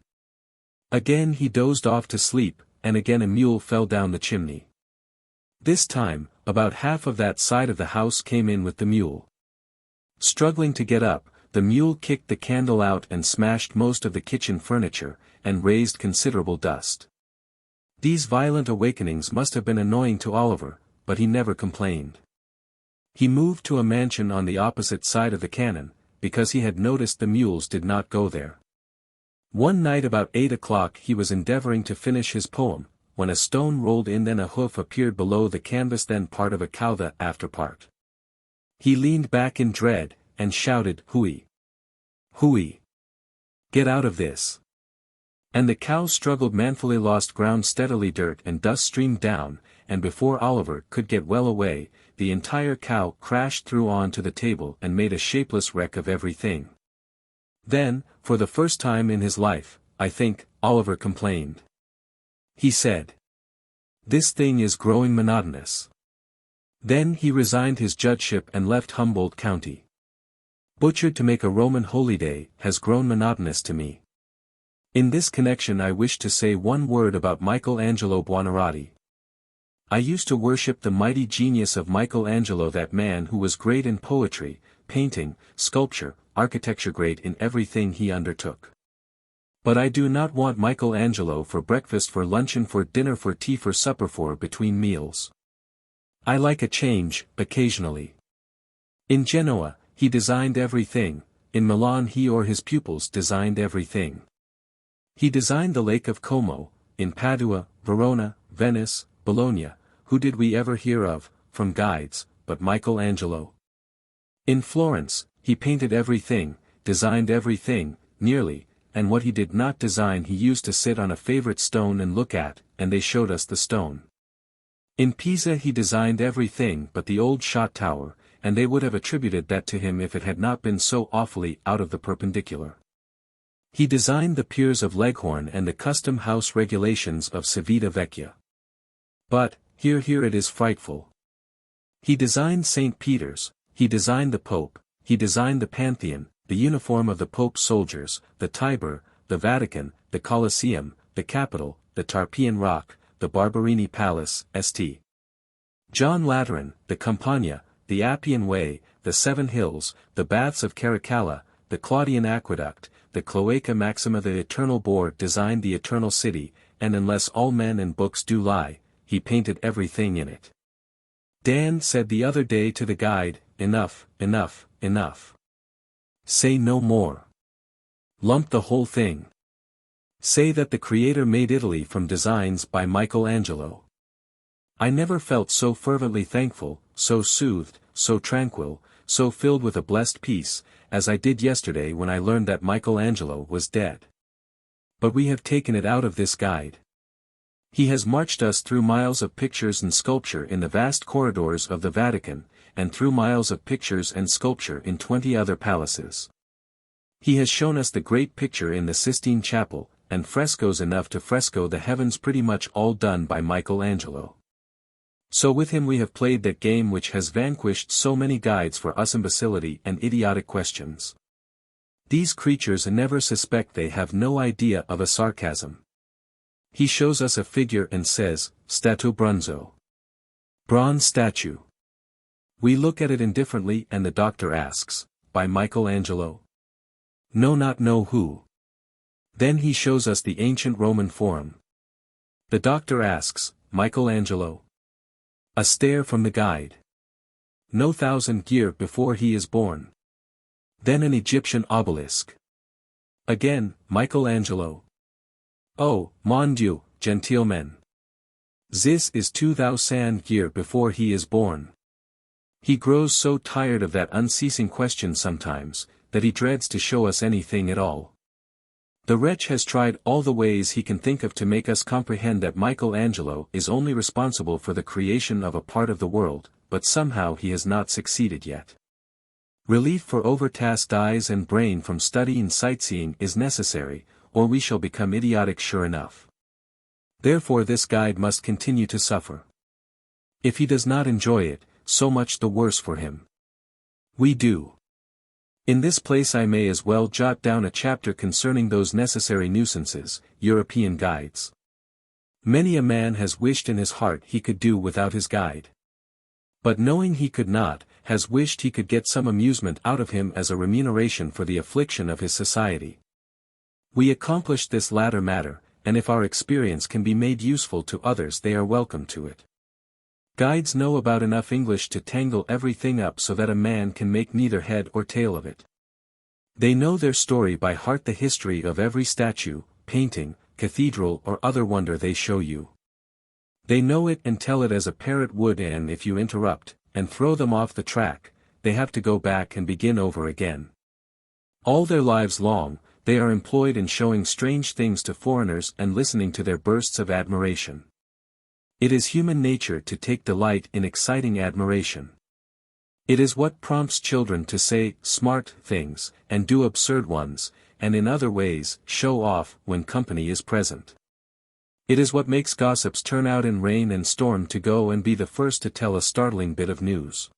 Speaker 1: Again he dozed off to sleep, and again a mule fell down the chimney. This time, about half of that side of the house came in with the mule. Struggling to get up, the mule kicked the candle out and smashed most of the kitchen furniture, and raised considerable dust. These violent awakenings must have been annoying to Oliver, but he never complained. He moved to a mansion on the opposite side of the canon, because he had noticed the mules did not go there. One night about 8 o'clock he was endeavoring to finish his poem, when a stone rolled in, then a hoof appeared below the canvas, then part of a cow, the after part. He leaned back in dread, and shouted, "Hooey! Hooey! Get out of this!" And the cow struggled manfully, lost ground steadily, dirt and dust streamed down, and before Oliver could get well away, the entire cow crashed through onto the table and made a shapeless wreck of everything. Then, for the first time in his life, I think, Oliver complained. He said, "This thing is growing monotonous." Then he resigned his judgeship and left Humboldt County. Butchered to make a Roman holyday has grown monotonous to me. In this connection I wish to say one word about Michelangelo Buonarroti. I used to worship the mighty genius of Michelangelo, that man who was great in poetry, painting, sculpture, architecture, great in everything he undertook. But I do not want Michelangelo for breakfast, for luncheon, for dinner, for tea, for supper, for between meals. I like a change, occasionally. In Genoa, he designed everything. In Milan he or his pupils designed everything. He designed the Lake of Como. In Padua, Verona, Venice, Bologna, who did we ever hear of, from guides, but Michelangelo? In Florence, he painted everything, designed everything, nearly, and what he did not design he used to sit on a favorite stone and look at, and they showed us the stone. In Pisa he designed everything but the old shot tower, and they would have attributed that to him if it had not been so awfully out of the perpendicular. He designed the piers of Leghorn and the custom house regulations of Civita Vecchia. But, here it is frightful. He designed St. Peter's, he designed the Pope, he designed the Pantheon, the uniform of the Pope's soldiers, the Tiber, the Vatican, the Colosseum, the Capitol, the Tarpeian Rock, the Barberini Palace, St. John Lateran, the Campagna, the Appian Way, the Seven Hills, the Baths of Caracalla, the Claudian Aqueduct, the Cloaca Maxima, the Eternal Boar designed the Eternal City, and unless all men and books do lie, he painted everything in it. Dan said the other day to the guide, enough, enough, enough. Say no more. Lump the whole thing. Say that the Creator made Italy from designs by Michelangelo. I never felt so fervently thankful, so soothed, so tranquil, so filled with a blessed peace, as I did yesterday when I learned that Michelangelo was dead. But we have taken it out of this guide. He has marched us through miles of pictures and sculpture in the vast corridors of the Vatican, and through miles of pictures and sculpture in 20 other palaces. He has shown us the great picture in the Sistine Chapel, and frescoes enough to fresco the heavens, pretty much all done by Michelangelo. So with him we have played that game which has vanquished so many guides for us imbecility and idiotic questions. These creatures never suspect, they have no idea of a sarcasm. He shows us a figure and says, "Statu bronzo." Bronze statue. We look at it indifferently and the doctor asks, "By Michelangelo?" No, not know who. Then he shows us the ancient Roman Forum. The doctor asks, "Michelangelo?" A stare from the guide. No, 1,000 years before he is born. Then an Egyptian obelisk. Again, Michelangelo. Oh, mon Dieu, gentlemen. This is 2,000 years before he is born. He grows so tired of that unceasing question sometimes, that he dreads to show us anything at all. The wretch has tried all the ways he can think of to make us comprehend that Michelangelo is only responsible for the creation of a part of the world, but somehow he has not succeeded yet. Relief for overtasked eyes and brain from studying sightseeing is necessary, or we shall become idiotic sure enough. Therefore this guide must continue to suffer. If he does not enjoy it, so much the worse for him. We do. In this place I may as well jot down a chapter concerning those necessary nuisances, European guides. Many a man has wished in his heart he could do without his guide. But knowing he could not, has wished he could get some amusement out of him as a remuneration for the affliction of his society. We accomplished this latter matter, and if our experience can be made useful to others they are welcome to it. Guides know about enough English to tangle everything up so that a man can make neither head or tail of it. They know their story by heart, the history of every statue, painting, cathedral or other wonder they show you. They know it and tell it as a parrot would, and if you interrupt, and throw them off the track, they have to go back and begin over again. All their lives long, they are employed in showing strange things to foreigners and listening to their bursts of admiration. It is human nature to take delight in exciting admiration. It is what prompts children to say smart things, and do absurd ones, and in other ways show off when company is present. It is what makes gossips turn out in rain and storm to go and be the first to tell a startling bit of news.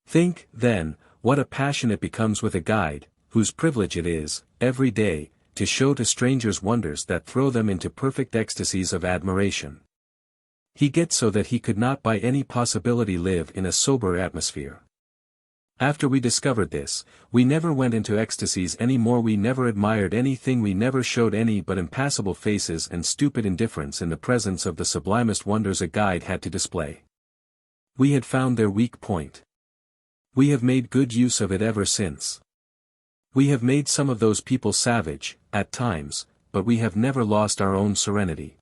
Speaker 1: Think, then, what a passion it becomes with a guide, whose privilege it is, every day, to show to strangers wonders that throw them into perfect ecstasies of admiration. He gets so that he could not by any possibility live in a sober atmosphere. After we discovered this, we never went into ecstasies any more, we never admired anything, we never showed any but impassible faces and stupid indifference in the presence of the sublimest wonders a guide had to display. We had found their weak point. We have made good use of it ever since. We have made some of those people savage, at times, but we have never lost our own serenity.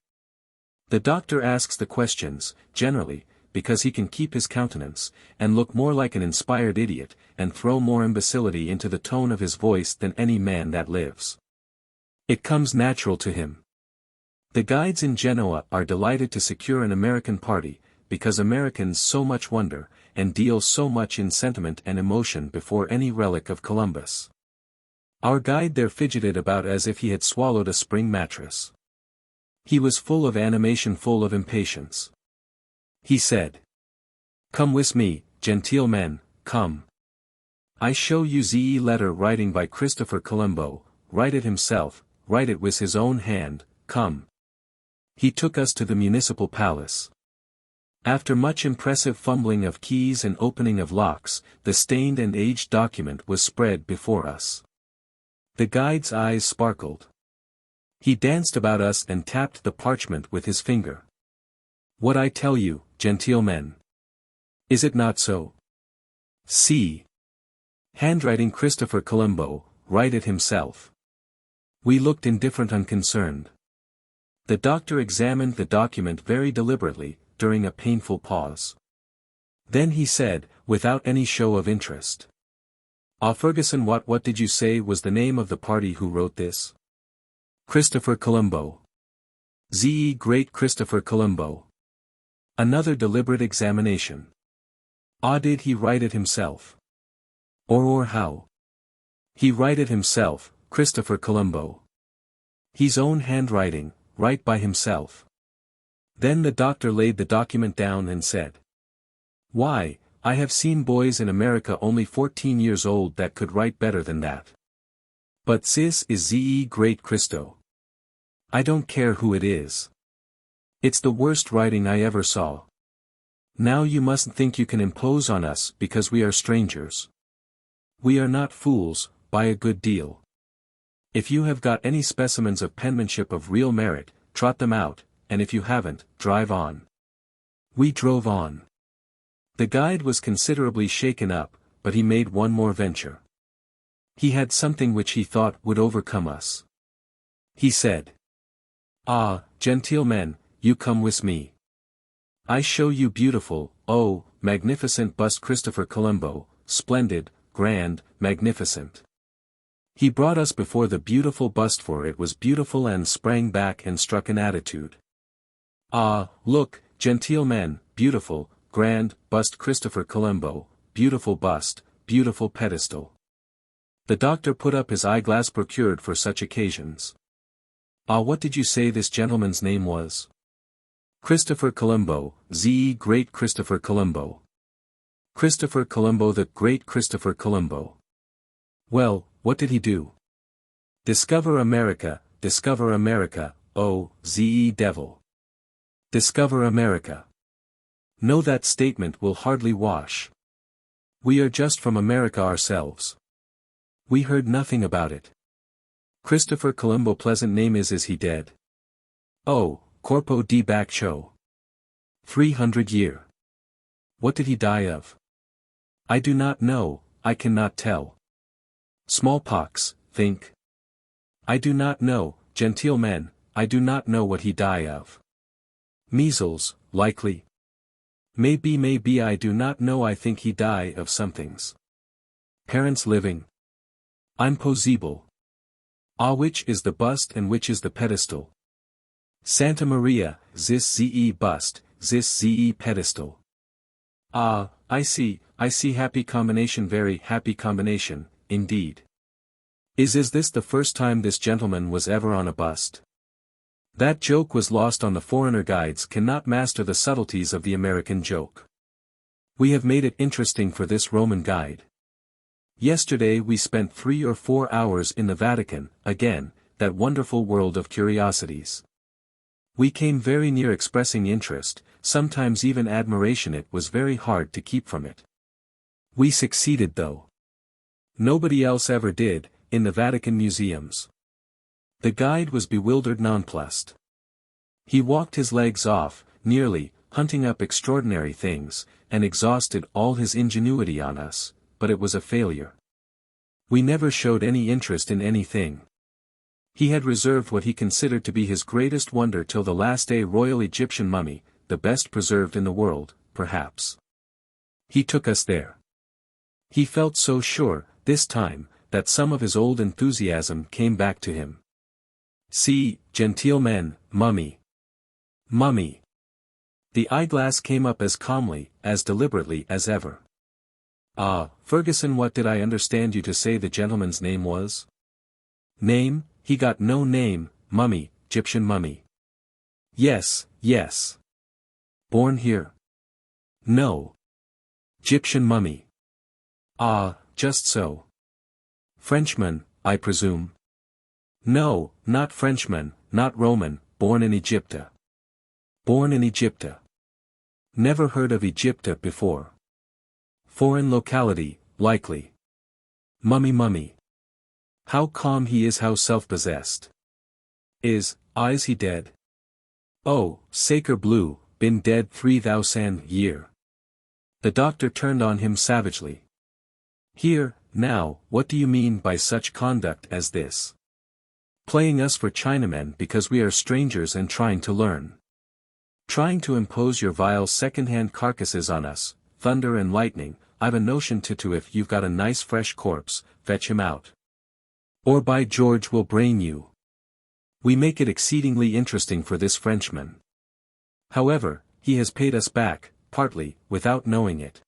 Speaker 1: The doctor asks the questions, generally, because he can keep his countenance, and look more like an inspired idiot, and throw more imbecility into the tone of his voice than any man that lives. It comes natural to him. The guides in Genoa are delighted to secure an American party, because Americans so much wonder, and deal so much in sentiment and emotion before any relic of Columbus. Our guide there fidgeted about as if he had swallowed a spring mattress. He was full of animation, full of impatience. He said, "Come with me, genteel men, come. I show you the letter writing by Christopher Colombo, write it himself, write it with his own hand, come." He took us to the municipal palace. After much impressive fumbling of keys and opening of locks, the stained and aged document was spread before us. The guide's eyes sparkled. He danced about us and tapped the parchment with his finger. "What I tell you, genteel men. Is it not so? See. Handwriting Christopher Colombo, write it himself." We looked indifferent unconcerned. The doctor examined the document very deliberately, during a painful pause. Then he said, without any show of interest. Ferguson, what did you say was the name of the party who wrote this?" "Christopher Colombo. Z.E. Great Christopher Colombo." Another deliberate examination. Did he write it himself? Or how? "He write it himself, Christopher Colombo. His own handwriting, write by himself." Then the doctor laid the document down and said, "Why, I have seen boys in America only 14 years old that could write better than that. But this is Z.E. Great Christo. I don't care who it is. It's the worst writing I ever saw. Now you mustn't think you can impose on us because we are strangers. We are not fools, by a good deal. If you have got any specimens of penmanship of real merit, trot them out, and if you haven't, drive on." We drove on. The guide was considerably shaken up, but he made one more venture. He had something which he thought would overcome us. He said, Genteel men, you come with me. I show you beautiful, magnificent bust Christopher Colombo, splendid, grand, magnificent." He brought us before the beautiful bust, for it was beautiful, and sprang back and struck an attitude. Look, genteel men, beautiful, grand, bust Christopher Colombo, beautiful bust, beautiful pedestal. The doctor put up his eyeglass procured for such occasions. What did you say this gentleman's name was?" "Christopher Colombo, Z.E. Great Christopher Colombo. Christopher Colombo, the great Christopher Colombo." "Well, what did he do?" Discover America, Z.E. devil. Discover America. No, that statement will hardly wash. We are just from America ourselves. We heard nothing about it. Christopher Colombo pleasant name is he dead? Corpo di Baccio. 300 year. What did he die of? I do not know, I cannot tell. Smallpox, think. I do not know, genteel men, I do not know what he die of. Measles, likely. Maybe I do not know, I think he die of somethings. Parents living. Impossible. Which is the bust and which is the pedestal? Santa Maria, this Z.E. bust, this Z.E. pedestal. I see, happy combination, very happy combination, indeed. Is this the first time this gentleman was ever on a bust? That joke was lost on the foreigner. Guides cannot master the subtleties of the American joke. We have made it interesting for this Roman guide. Yesterday we spent 3 or 4 hours in the Vatican, again, that wonderful world of curiosities. We came very near expressing interest, sometimes even admiration. It was very hard to keep from it. We succeeded though. Nobody else ever did, in the Vatican museums. The guide was bewildered, nonplussed. He walked his legs off, nearly, hunting up extraordinary things, and exhausted all his ingenuity on us, but it was a failure. We never showed any interest in anything. He had reserved what he considered to be his greatest wonder till the last day, royal Egyptian mummy, the best preserved in the world, perhaps. He took us there. He felt so sure, this time, that some of his old enthusiasm came back to him. See, genteel men, mummy. Mummy. The eyeglass came up as calmly, as deliberately as ever. Ferguson, what did I understand you to say the gentleman's name was? Name? He got no name, mummy, Egyptian mummy. Yes. Born here? No. Egyptian mummy. Just so. Frenchman, I presume? No, not Frenchman, not Roman, born in Egypta. Born in Egypta. Never heard of Egypta before. Foreign locality, likely. Mummy. How calm he is, how self-possessed. Is he dead? Oh, Saker Blue, been dead 3,000 year. The doctor turned on him savagely. Here, now, what do you mean by such conduct as this? Playing us for Chinamen because we are strangers and trying to learn. Trying to impose your vile second-hand carcasses on us, thunder and lightning. I've a notion to if you've got a nice fresh corpse, fetch him out. Or by George we'll brain you. We make it exceedingly interesting for this Frenchman. However, he has paid us back, partly, without knowing it.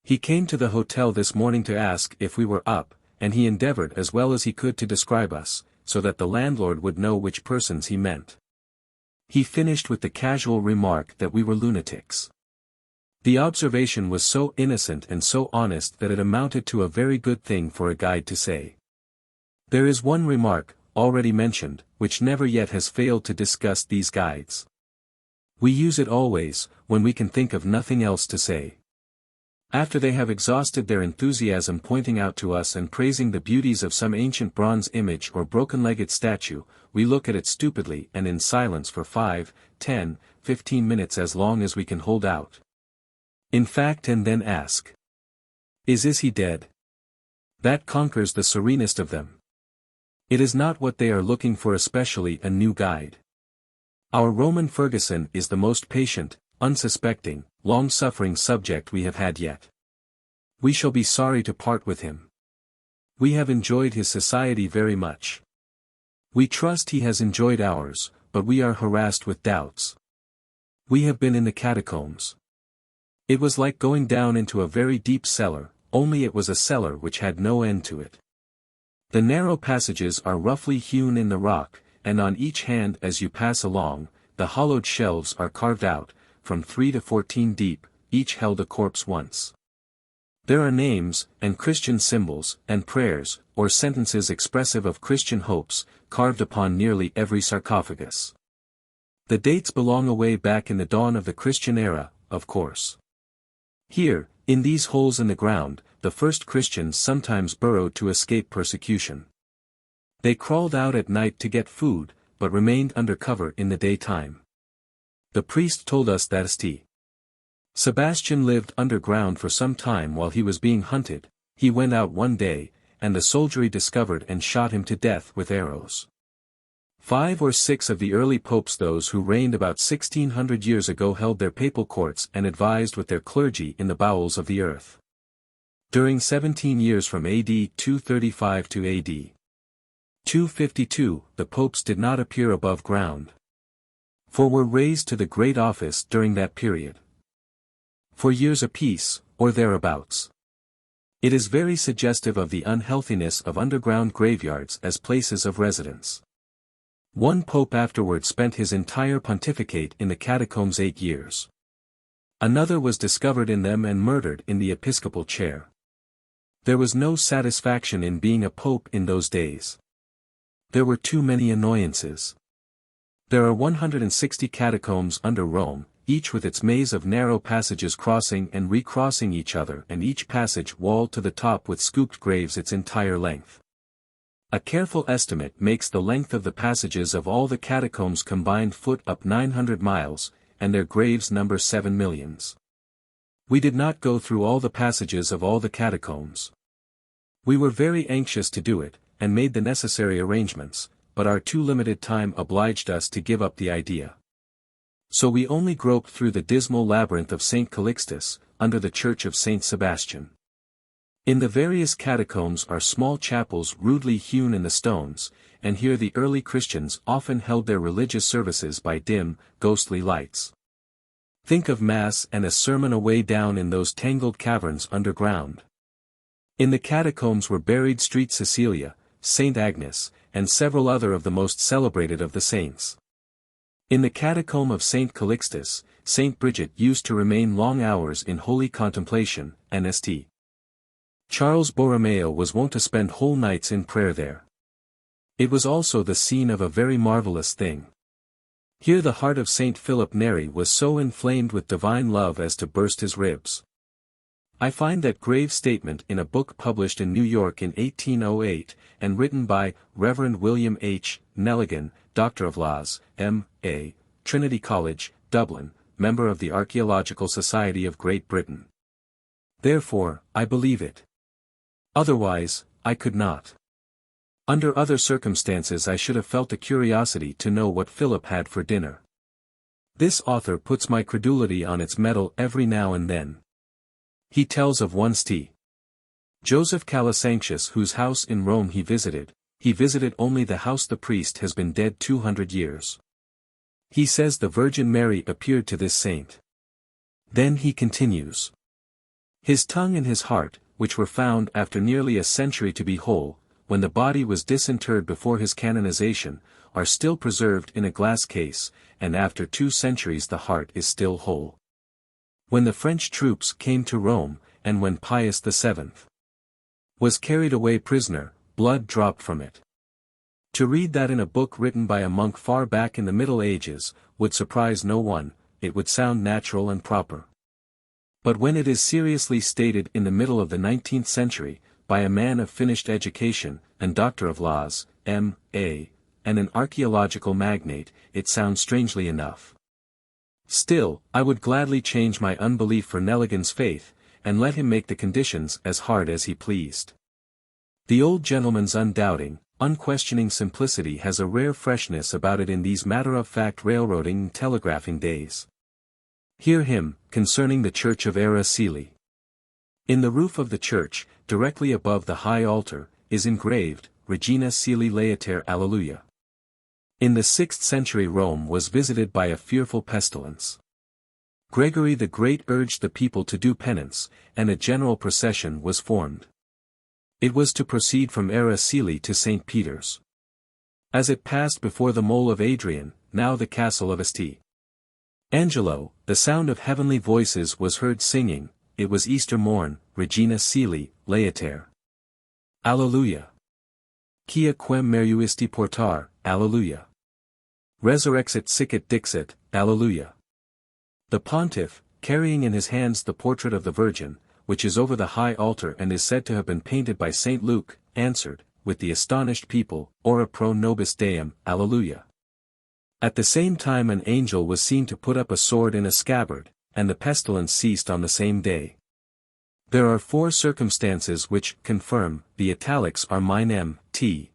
Speaker 1: He came to the hotel this morning to ask if we were up, and he endeavored as well as he could to describe us, so that the landlord would know which persons he meant. He finished with the casual remark that we were lunatics. The observation was so innocent and so honest that it amounted to a very good thing for a guide to say. There is one remark, already mentioned, which never yet has failed to disgust these guides. We use it always, when we can think of nothing else to say. After they have exhausted their enthusiasm pointing out to us and praising the beauties of some ancient bronze image or broken-legged statue, we look at it stupidly and in silence for 5, 10, 15 minutes, as long as we can hold out. In fact, and then ask. Is he dead? That conquers the serenest of them. It is not what they are looking for, especially a new guide. Our Roman Ferguson is the most patient, unsuspecting, long-suffering subject we have had yet. We shall be sorry to part with him. We have enjoyed his society very much. We trust he has enjoyed ours, but we are harassed with doubts. We have been in the catacombs. It was like going down into a very deep cellar, only it was a cellar which had no end to it. The narrow passages are roughly hewn in the rock, and on each hand as you pass along, the hollowed shelves are carved out, from 3 to 14 deep, each held a corpse once. There are names, and Christian symbols, and prayers, or sentences expressive of Christian hopes, carved upon nearly every sarcophagus. The dates belong away back in the dawn of the Christian era, of course. Here, in these holes in the ground, the first Christians sometimes burrowed to escape persecution. They crawled out at night to get food, but remained under cover in the daytime. The priest told us that St. Sebastian lived underground for some time while he was being hunted. He went out one day, and the soldiery discovered and shot him to death with arrows. 5 or 6 of the early popes, those who reigned about 1600 years ago, held their papal courts and advised with their clergy in the bowels of the earth. During 17 years from AD 235 to AD 252, the popes did not appear above ground. 4 were raised to the great office during that period. 4 years apiece, or thereabouts. It is very suggestive of the unhealthiness of underground graveyards as places of residence. One pope afterward spent his entire pontificate in the catacombs 8 years. Another was discovered in them and murdered in the episcopal chair. There was no satisfaction in being a pope in those days. There were too many annoyances. There are 160 catacombs under Rome, each with its maze of narrow passages crossing and recrossing each other, and each passage walled to the top with scooped graves its entire length. A careful estimate makes the length of the passages of all the catacombs combined foot up 900 miles, and their graves number 7 millions. We did not go through all the passages of all the catacombs. We were very anxious to do it, and made the necessary arrangements, but our too limited time obliged us to give up the idea. So we only groped through the dismal labyrinth of St. Calixtus, under the church of St. Sebastian. In the various catacombs are small chapels rudely hewn in the stones, and here the early Christians often held their religious services by dim, ghostly lights. Think of Mass and a sermon away down in those tangled caverns underground. In the catacombs were buried St. Cecilia, St. Agnes, and several other of the most celebrated of the saints. In the catacomb of St. Calixtus, St. Bridget used to remain long hours in holy contemplation, and St. Charles Borromeo was wont to spend whole nights in prayer there. It was also the scene of a very marvelous thing. Here the heart of Saint Philip Neri was so inflamed with divine love as to burst his ribs. I find that grave statement in a book published in New York in 1808, and written by Reverend William H. Nelligan, Doctor of Laws, M.A., Trinity College, Dublin, member of the Archaeological Society of Great Britain. Therefore, I believe it. Otherwise, I could not. Under other circumstances I should have felt a curiosity to know what Philip had for dinner. This author puts my credulity on its mettle every now and then. He tells of one St. Joseph Calasanctius whose house in Rome he visited only the house the priest has been dead 200 years. He says the Virgin Mary appeared to this saint. Then he continues. His tongue and his heart, which were found after nearly a century to be whole, when the body was disinterred before his canonization, are still preserved in a glass case, and after 2 centuries the heart is still whole. When the French troops came to Rome, and when Pius VII was carried away prisoner, blood dropped from it. To read that in a book written by a monk far back in the Middle Ages, would surprise no one, it would sound natural and proper. But when it is seriously stated in the middle of the 19th century, by a man of finished education, and Doctor of Laws, M.A., and an archaeological magnate, it sounds strangely enough. Still, I would gladly change my unbelief for Nelligan's faith, and let him make the conditions as hard as he pleased. The old gentleman's undoubting, unquestioning simplicity has a rare freshness about it in these matter-of-fact railroading and telegraphing days. Hear him, concerning the church of Era Coeli. In the roof of the church, directly above the high altar, is engraved, Regina Coeli Laetae Alleluia. In the 6th century Rome was visited by a fearful pestilence. Gregory the Great urged the people to do penance, and a general procession was formed. It was to proceed from Era Coeli to St. Peter's. As it passed before the mole of Adrian, now the castle of St. Angelo, the sound of heavenly voices was heard singing, it was Easter morn, Regina Coeli, Laetae. Alleluia. Quia quem meruisti portar, Alleluia. Resurrexit sicut dixit, Alleluia. The pontiff, carrying in his hands the portrait of the Virgin, which is over the high altar and is said to have been painted by St. Luke, answered, with the astonished people, Ora pro nobis Deum, Alleluia. At the same time an angel was seen to put up a sword in a scabbard, and the pestilence ceased on the same day. There are 4 circumstances which confirm, the italics are mine M.T.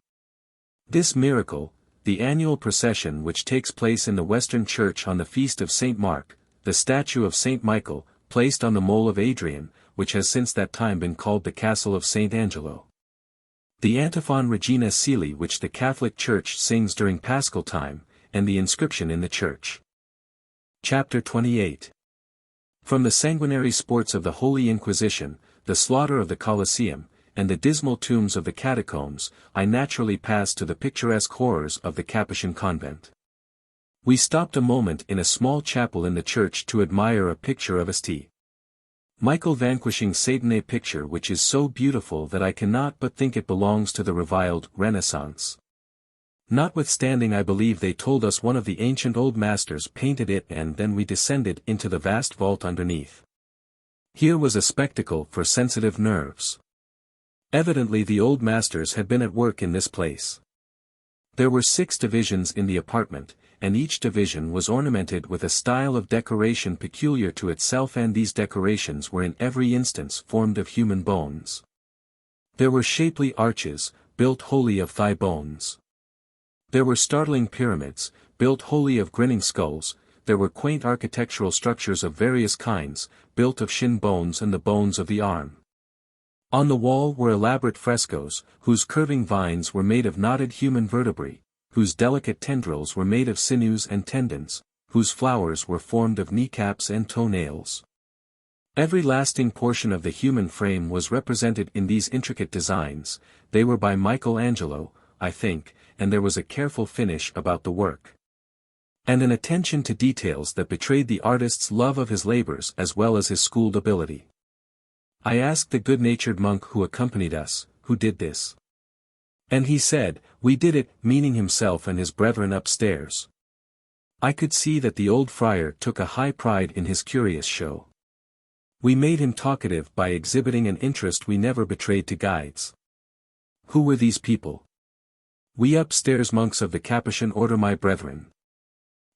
Speaker 1: This miracle, the annual procession which takes place in the Western Church on the feast of St. Mark, the statue of St. Michael, placed on the mole of Adrian, which has since that time been called the Castle of St. Angelo. The antiphon Regina Coeli which the Catholic Church sings during Paschal time, and the inscription in the church. Chapter 28. From the sanguinary sports of the Holy Inquisition, the slaughter of the Colosseum, and the dismal tombs of the catacombs, I naturally pass to the picturesque horrors of the Capuchin convent. We stopped a moment in a small chapel in the church to admire a picture of St. Michael vanquishing Satan, a picture which is so beautiful that I cannot but think it belongs to the reviled Renaissance. Notwithstanding I believe they told us one of the ancient old masters painted it, and then we descended into the vast vault underneath. Here was a spectacle for sensitive nerves. Evidently the old masters had been at work in this place. There were 6 divisions in the apartment, and each division was ornamented with a style of decoration peculiar to itself, and these decorations were in every instance formed of human bones. There were shapely arches, built wholly of thigh bones. There were startling pyramids, built wholly of grinning skulls. There were quaint architectural structures of various kinds, built of shin bones and the bones of the arm. On the wall were elaborate frescoes, whose curving vines were made of knotted human vertebrae, whose delicate tendrils were made of sinews and tendons, whose flowers were formed of kneecaps and toenails. Every lasting portion of the human frame was represented in these intricate designs. They were by Michelangelo, I think, and there was a careful finish about the work, and an attention to details that betrayed the artist's love of his labors as well as his schooled ability. I asked the good-natured monk who accompanied us, who did this. And he said, we did it, meaning himself and his brethren upstairs. I could see that the old friar took a high pride in his curious show. We made him talkative by exhibiting an interest we never betrayed to guides. Who were these people? We upstairs monks of the Capuchin order, my brethren.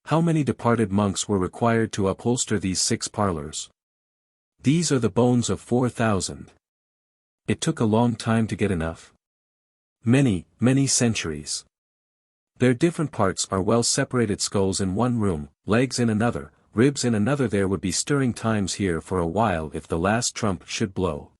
Speaker 1: How many departed monks were required to upholster these 6 parlors? These are the bones of 4,000. It took a long time to get enough. Many, many centuries. Their different parts are well separated: skulls in one room, legs in another, ribs in another. There would be stirring times here for a while if the last trump should blow.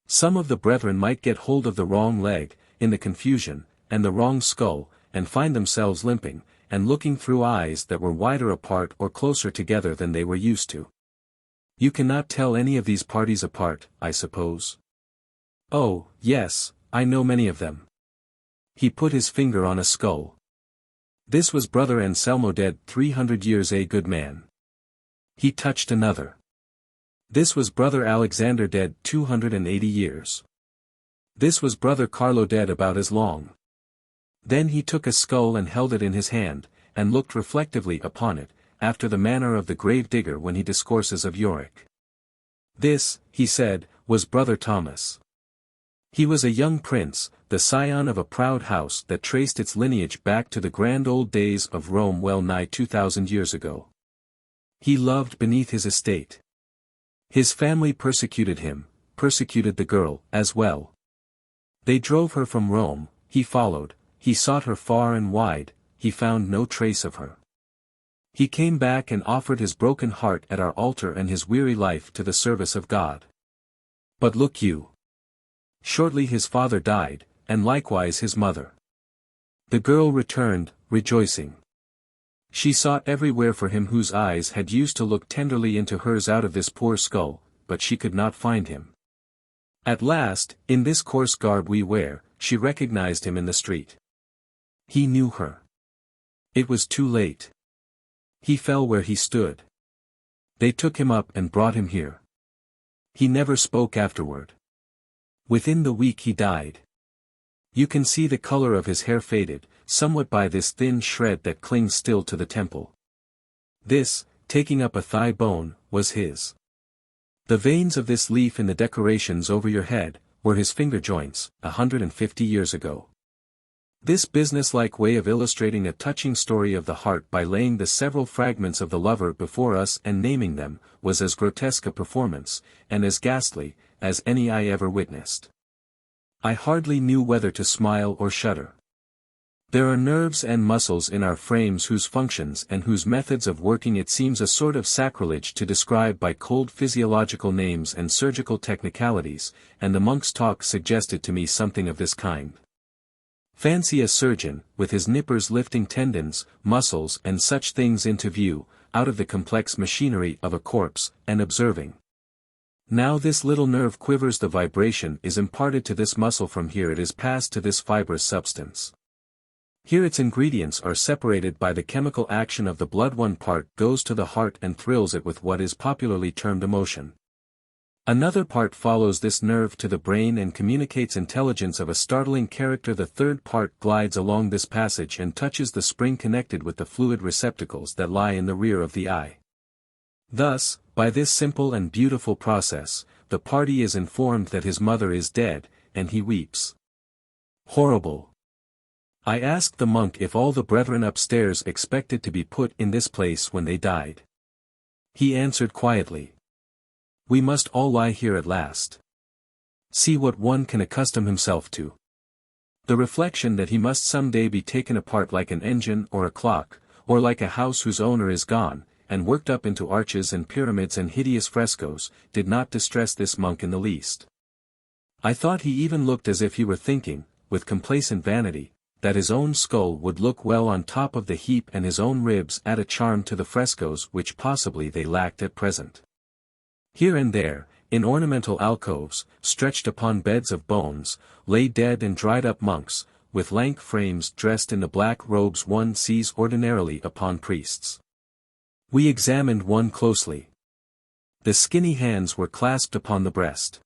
Speaker 1: Some of the brethren might get hold of the wrong leg, in the confusion, and the wrong skull, and find themselves limping, and looking through eyes that were wider apart or closer together than they were used to. You cannot tell any of these parties apart, I suppose? Oh, yes, I know many of them. He put his finger on a skull. This was Brother Anselmo, dead 300 years, a good man. He touched another. This was Brother Alexander, dead 280 years. This was Brother Carlo, dead about as long. Then he took a skull and held it in his hand, and looked reflectively upon it, after the manner of the grave digger when he discourses of Yorick. This, he said, was Brother Thomas. He was a young prince, the scion of a proud house that traced its lineage back to the grand old days of Rome, well nigh 2,000 years ago. He loved beneath his estate. His family persecuted him, persecuted the girl, as well. They drove her from Rome, he followed, he sought her far and wide, he found no trace of her. He came back and offered his broken heart at our altar and his weary life to the service of God. But look you. Shortly his father died, and likewise his mother. The girl returned, rejoicing. She sought everywhere for him whose eyes had used to look tenderly into hers out of this poor skull, but she could not find him. At last, in this coarse garb we wear, she recognized him in the street. He knew her. It was too late. He fell where he stood. They took him up and brought him here. He never spoke afterward. Within the week he died. You can see the color of his hair faded, somewhat by this thin shred that clings still to the temple. This, taking up a thigh bone, was his. The veins of this leaf in the decorations over your head, were his finger joints, 150 years ago. This business-like way of illustrating a touching story of the heart by laying the several fragments of the lover before us and naming them, was as grotesque a performance, and as ghastly, as any I ever witnessed. I hardly knew whether to smile or shudder. There are nerves and muscles in our frames whose functions and whose methods of working it seems a sort of sacrilege to describe by cold physiological names and surgical technicalities, and the monk's talk suggested to me something of this kind. Fancy a surgeon, with his nippers lifting tendons, muscles and such things into view, out of the complex machinery of a corpse, and observing. Now this little nerve quivers, the vibration is imparted to this muscle, from here it is passed to this fibrous substance. Here its ingredients are separated by the chemical action of the blood. One part goes to the heart and thrills it with what is popularly termed emotion. Another part follows this nerve to the brain and communicates intelligence of a startling character. The third part glides along this passage and touches the spring connected with the fluid receptacles that lie in the rear of the eye. Thus, by this simple and beautiful process, the party is informed that his mother is dead, and he weeps. Horrible! I asked the monk if all the brethren upstairs expected to be put in this place when they died. He answered quietly. We must all lie here at last. See what one can accustom himself to. The reflection that he must some day be taken apart like an engine or a clock, or like a house whose owner is gone, and worked up into arches and pyramids and hideous frescoes, did not distress this monk in the least. I thought he even looked as if he were thinking, with complacent vanity, that his own skull would look well on top of the heap and his own ribs add a charm to the frescoes which possibly they lacked at present. Here and there, in ornamental alcoves, stretched upon beds of bones, lay dead and dried-up monks, with lank frames dressed in the black robes one sees ordinarily upon priests. We examined one closely. The skinny hands were clasped upon the breast.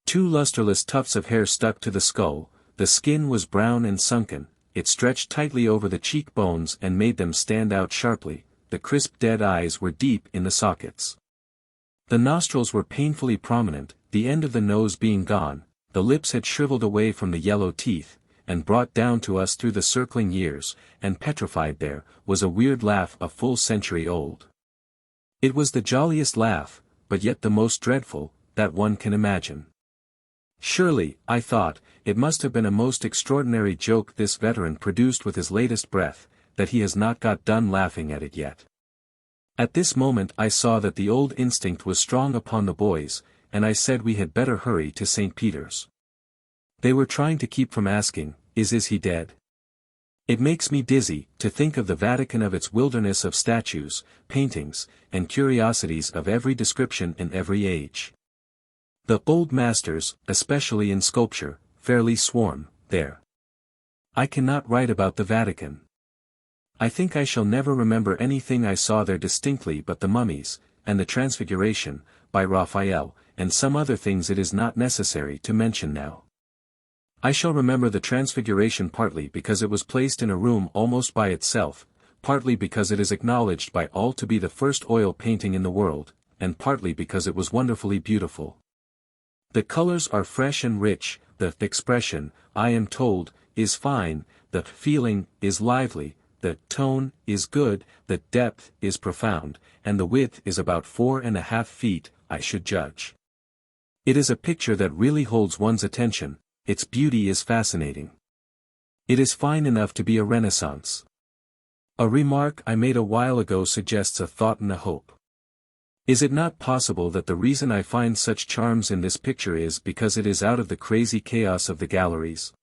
Speaker 1: 2 lusterless tufts of hair stuck to the skull, the skin was brown and sunken, it stretched tightly over the cheekbones and made them stand out sharply, the crisp dead eyes were deep in the sockets. The nostrils were painfully prominent, the end of the nose being gone, the lips had shriveled away from the yellow teeth, and brought down to us through the circling years, and petrified there, was a weird laugh a full century old. It was the jolliest laugh, but yet the most dreadful, that one can imagine. Surely, I thought, it must have been a most extraordinary joke this veteran produced with his latest breath, that he has not got done laughing at it yet. At this moment I saw that the old instinct was strong upon the boys, and I said we had better hurry to St. Peter's. They were trying to keep from asking, is he dead? It makes me dizzy, to think of the Vatican of its wilderness of statues, paintings, and curiosities of every description in every age. The old masters, especially in sculpture, fairly swarm, there. I cannot write about the Vatican. I think I shall never remember anything I saw there distinctly but the mummies, and the Transfiguration, by Raphael, and some other things it is not necessary to mention now. I shall remember the Transfiguration partly because it was placed in a room almost by itself, partly because it is acknowledged by all to be the first oil painting in the world, and partly because it was wonderfully beautiful. The colors are fresh and rich, the expression, I am told, is fine, the feeling is lively, the tone is good, the depth is profound, and the width is about 4.5 feet, I should judge. It is a picture that really holds one's attention, its beauty is fascinating. It is fine enough to be a renaissance. A remark I made a while ago suggests a thought and a hope. Is it not possible that the reason I find such charms in this picture is because it is out of the crazy chaos of the galleries?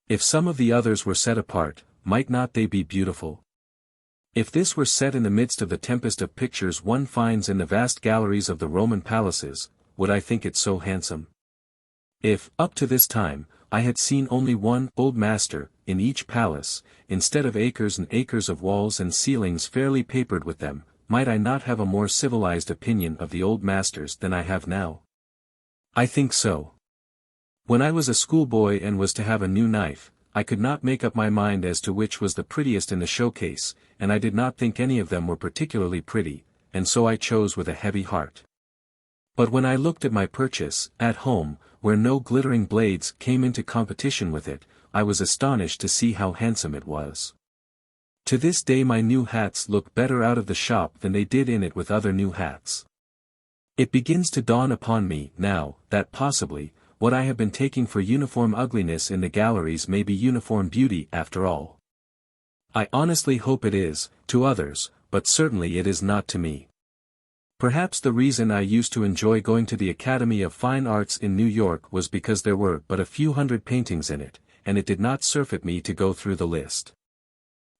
Speaker 1: If some of the others were set apart, might not they be beautiful? If this were set in the midst of the tempest of pictures one finds in the vast galleries of the Roman palaces, would I think it so handsome? If, up to this time, I had seen only one old master in each palace, instead of acres and acres of walls and ceilings fairly papered with them, might I not have a more civilized opinion of the old masters than I have now? I think so. When I was a schoolboy and was to have a new knife, I could not make up my mind as to which was the prettiest in the showcase, and I did not think any of them were particularly pretty, and so I chose with a heavy heart. But when I looked at my purchase, at home, where no glittering blades came into competition with it, I was astonished to see how handsome it was. To this day my new hats look better out of the shop than they did in it with other new hats. It begins to dawn upon me, now, that possibly, what I have been taking for uniform ugliness in the galleries may be uniform beauty after all. I honestly hope it is, to others, but certainly it is not to me. Perhaps the reason I used to enjoy going to the Academy of Fine Arts in New York was because there were but a few hundred paintings in it, and it did not surfeit me to go through the list.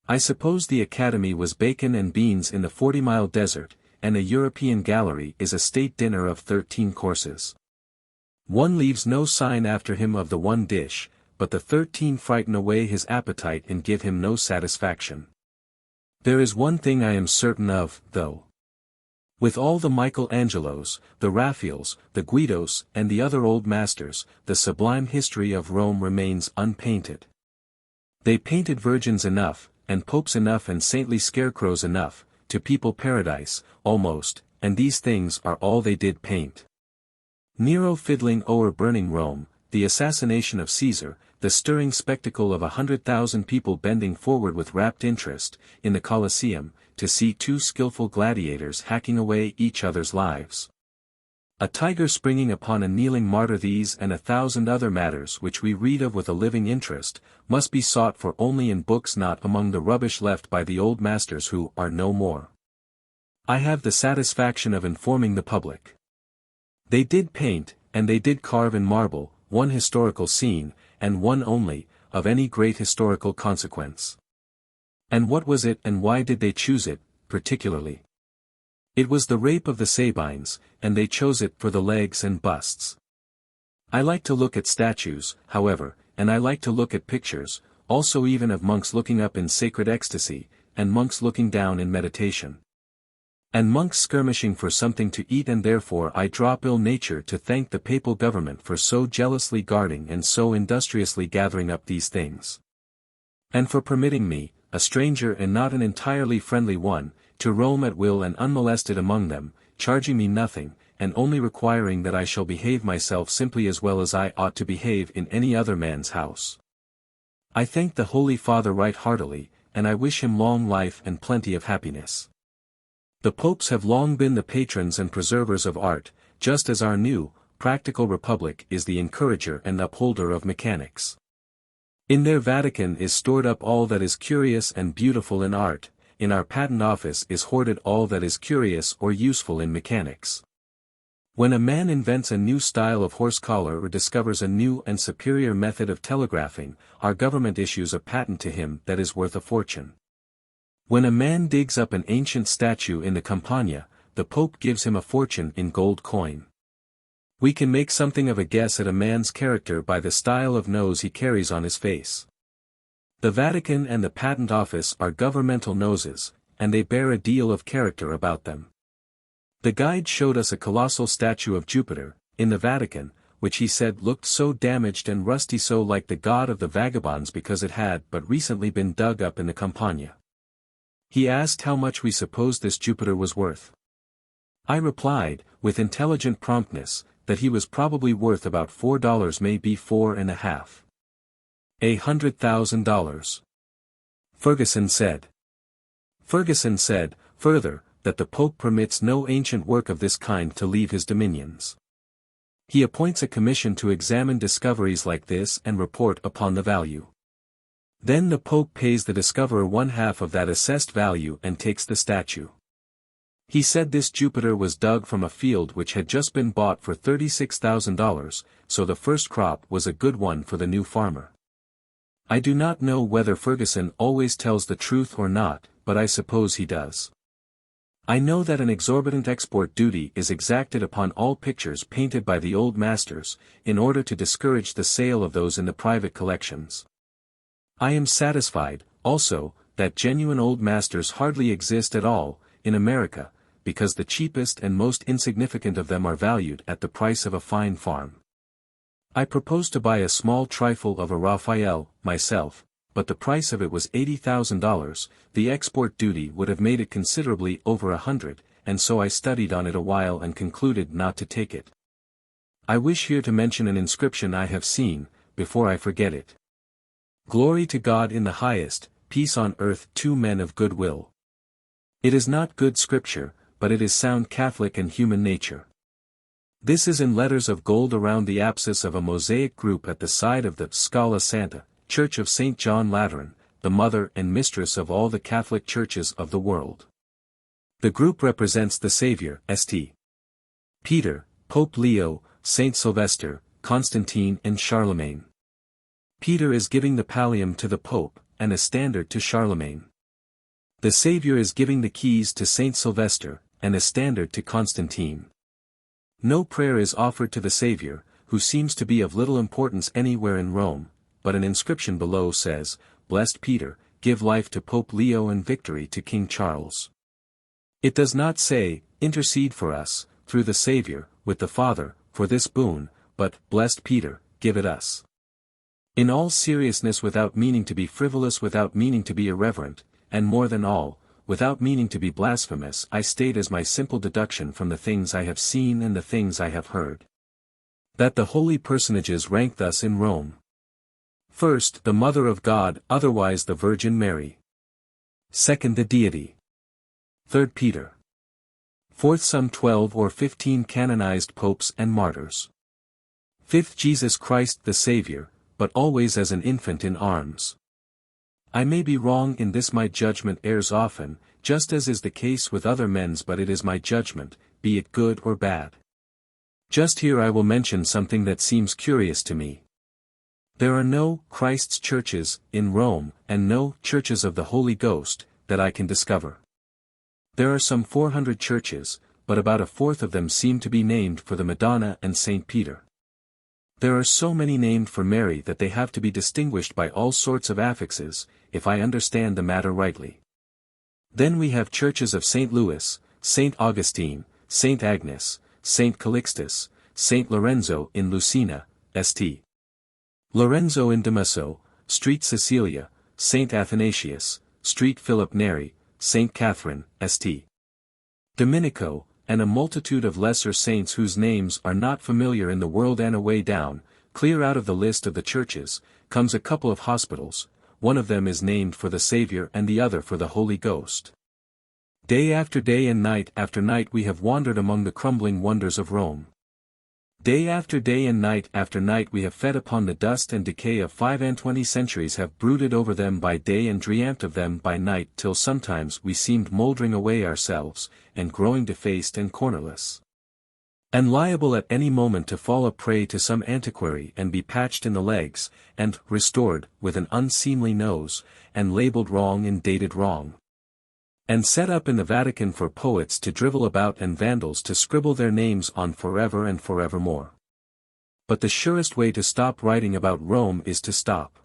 Speaker 1: I suppose the Academy was bacon and beans in the 40-mile desert, and a European gallery is a state dinner of 13 courses. One leaves no sign after him of the one dish, but the 13 frighten away his appetite and give him no satisfaction. There is one thing I am certain of, though. With all the Michelangelos, the Raphaels, the Guidos and the other old masters, the sublime history of Rome remains unpainted. They painted virgins enough, and popes enough and saintly scarecrows enough, to people paradise, almost, and these things are all they did paint. Nero fiddling o'er burning Rome, the assassination of Caesar, the stirring spectacle of 100,000 people bending forward with rapt interest, in the Colosseum, to see two skillful gladiators hacking away each other's lives. A tiger springing upon a kneeling martyr, these and 1,000 other matters which we read of with a living interest, must be sought for only in books, not among the rubbish left by the old masters who are no more. I have the satisfaction of informing the public. They did paint, and they did carve in marble, one historical scene, and one only, of any great historical consequence. And what was it and why did they choose it, particularly? It was the rape of the Sabines, and they chose it for the legs and busts. I like to look at statues, however, and I like to look at pictures, also even of monks looking up in sacred ecstasy, and monks looking down in meditation. And monks skirmishing for something to eat, and therefore I drop ill nature to thank the papal government for so jealously guarding and so industriously gathering up these things. and for permitting me, a stranger and not an entirely friendly one, to roam at will and unmolested among them, charging me nothing, and only requiring that I shall behave myself simply as well as I ought to behave in any other man's house. I thank the Holy Father right heartily, and I wish him long life and plenty of happiness. The popes have long been the patrons and preservers of art, just as our new, practical republic is the encourager and upholder of mechanics. In their Vatican is stored up all that is curious and beautiful in art, in our patent office is hoarded all that is curious or useful in mechanics. When a man invents a new style of horse collar or discovers a new and superior method of telegraphing, our government issues a patent to him that is worth a fortune. When a man digs up an ancient statue in the Campagna, the Pope gives him a fortune in gold coin. We can make something of a guess at a man's character by the style of nose he carries on his face. The Vatican and the Patent Office are governmental noses, and they bear a deal of character about them. The guide showed us a colossal statue of Jupiter, in the Vatican, which he said looked so damaged and rusty, so like the god of the vagabonds because it had but recently been dug up in the Campagna. He asked how much we supposed this Jupiter was worth. I replied, with intelligent promptness, that he was probably worth about $4, maybe $4.50. $100,000. Ferguson said, further, that the Pope permits no ancient work of this kind to leave his dominions. He appoints a commission to examine discoveries like this and report upon the value. Then the Pope pays the discoverer 1/2 of that assessed value and takes the statue. He said this Jupiter was dug from a field which had just been bought for $36,000, so the first crop was a good one for the new farmer. I do not know whether Ferguson always tells the truth or not, but I suppose he does. I know that an exorbitant export duty is exacted upon all pictures painted by the old masters, in order to discourage the sale of those in the private collections. I am satisfied, also, that genuine old masters hardly exist at all, in America, because the cheapest and most insignificant of them are valued at the price of a fine farm. I proposed to buy a small trifle of a Raphael, myself, but the price of it was $80,000, the export duty would have made it considerably over 100, and so I studied on it a while and concluded not to take it. I wish here to mention an inscription I have seen, before I forget it. Glory to God in the highest, peace on earth, two men of good will. It is not good scripture, but it is sound Catholic and human nature. This is in letters of gold around the apsis of a mosaic group at the side of the Scala Santa, Church of St. John Lateran, the mother and mistress of all the Catholic churches of the world. The group represents the Savior, St. Peter, Pope Leo, Saint Sylvester, Constantine and Charlemagne. Peter is giving the pallium to the Pope, and a standard to Charlemagne. The Savior is giving the keys to Saint Sylvester, and a standard to Constantine. No prayer is offered to the Savior, who seems to be of little importance anywhere in Rome, but an inscription below says, Blessed Peter, give life to Pope Leo and victory to King Charles. It does not say, intercede for us, through the Savior, with the Father, for this boon, but, Blessed Peter, give it us. In all seriousness, without meaning to be frivolous, without meaning to be irreverent, and more than all, without meaning to be blasphemous, I state as my simple deduction from the things I have seen and the things I have heard, that the holy personages rank thus in Rome. First, the Mother of God, otherwise the Virgin Mary. Second, the Deity. Third, Peter. Fourth, some 12 or 15 canonized popes and martyrs. Fifth, Jesus Christ the Savior, but always as an infant in arms. I may be wrong in this, my judgment errs often, just as is the case with other men's, but it is my judgment, be it good or bad. Just here I will mention something that seems curious to me. There are no Christ's churches in Rome, and no churches of the Holy Ghost, that I can discover. There are some 400 churches, but about a fourth of them seem to be named for the Madonna and St. Peter. There are so many named for Mary that they have to be distinguished by all sorts of affixes, if I understand the matter rightly. Then we have churches of St. Louis, St. Augustine, St. Agnes, St. Calixtus, St. Lorenzo in Lucina, St. Lorenzo in Damaso, Street Cecilia, Saint Athanasius, Street Philip Neri, Saint Catherine, St. Domenico, and a multitude of lesser saints whose names are not familiar in the world, and away down, clear out of the list of the churches, comes a couple of hospitals, one of them is named for the Saviour and the other for the Holy Ghost. Day after day and night after night we have wandered among the crumbling wonders of Rome. Day after day and night after night we have fed upon the dust and decay of 25 centuries, have brooded over them by day and dreamt of them by night, till sometimes we seemed mouldering away ourselves, and growing defaced and cornerless, and liable at any moment to fall a prey to some antiquary and be patched in the legs, and restored with an unseemly nose, and labelled wrong and dated wrong, and set up in the Vatican for poets to drivel about and vandals to scribble their names on forever and forevermore. But the surest way to stop writing about Rome is to stop.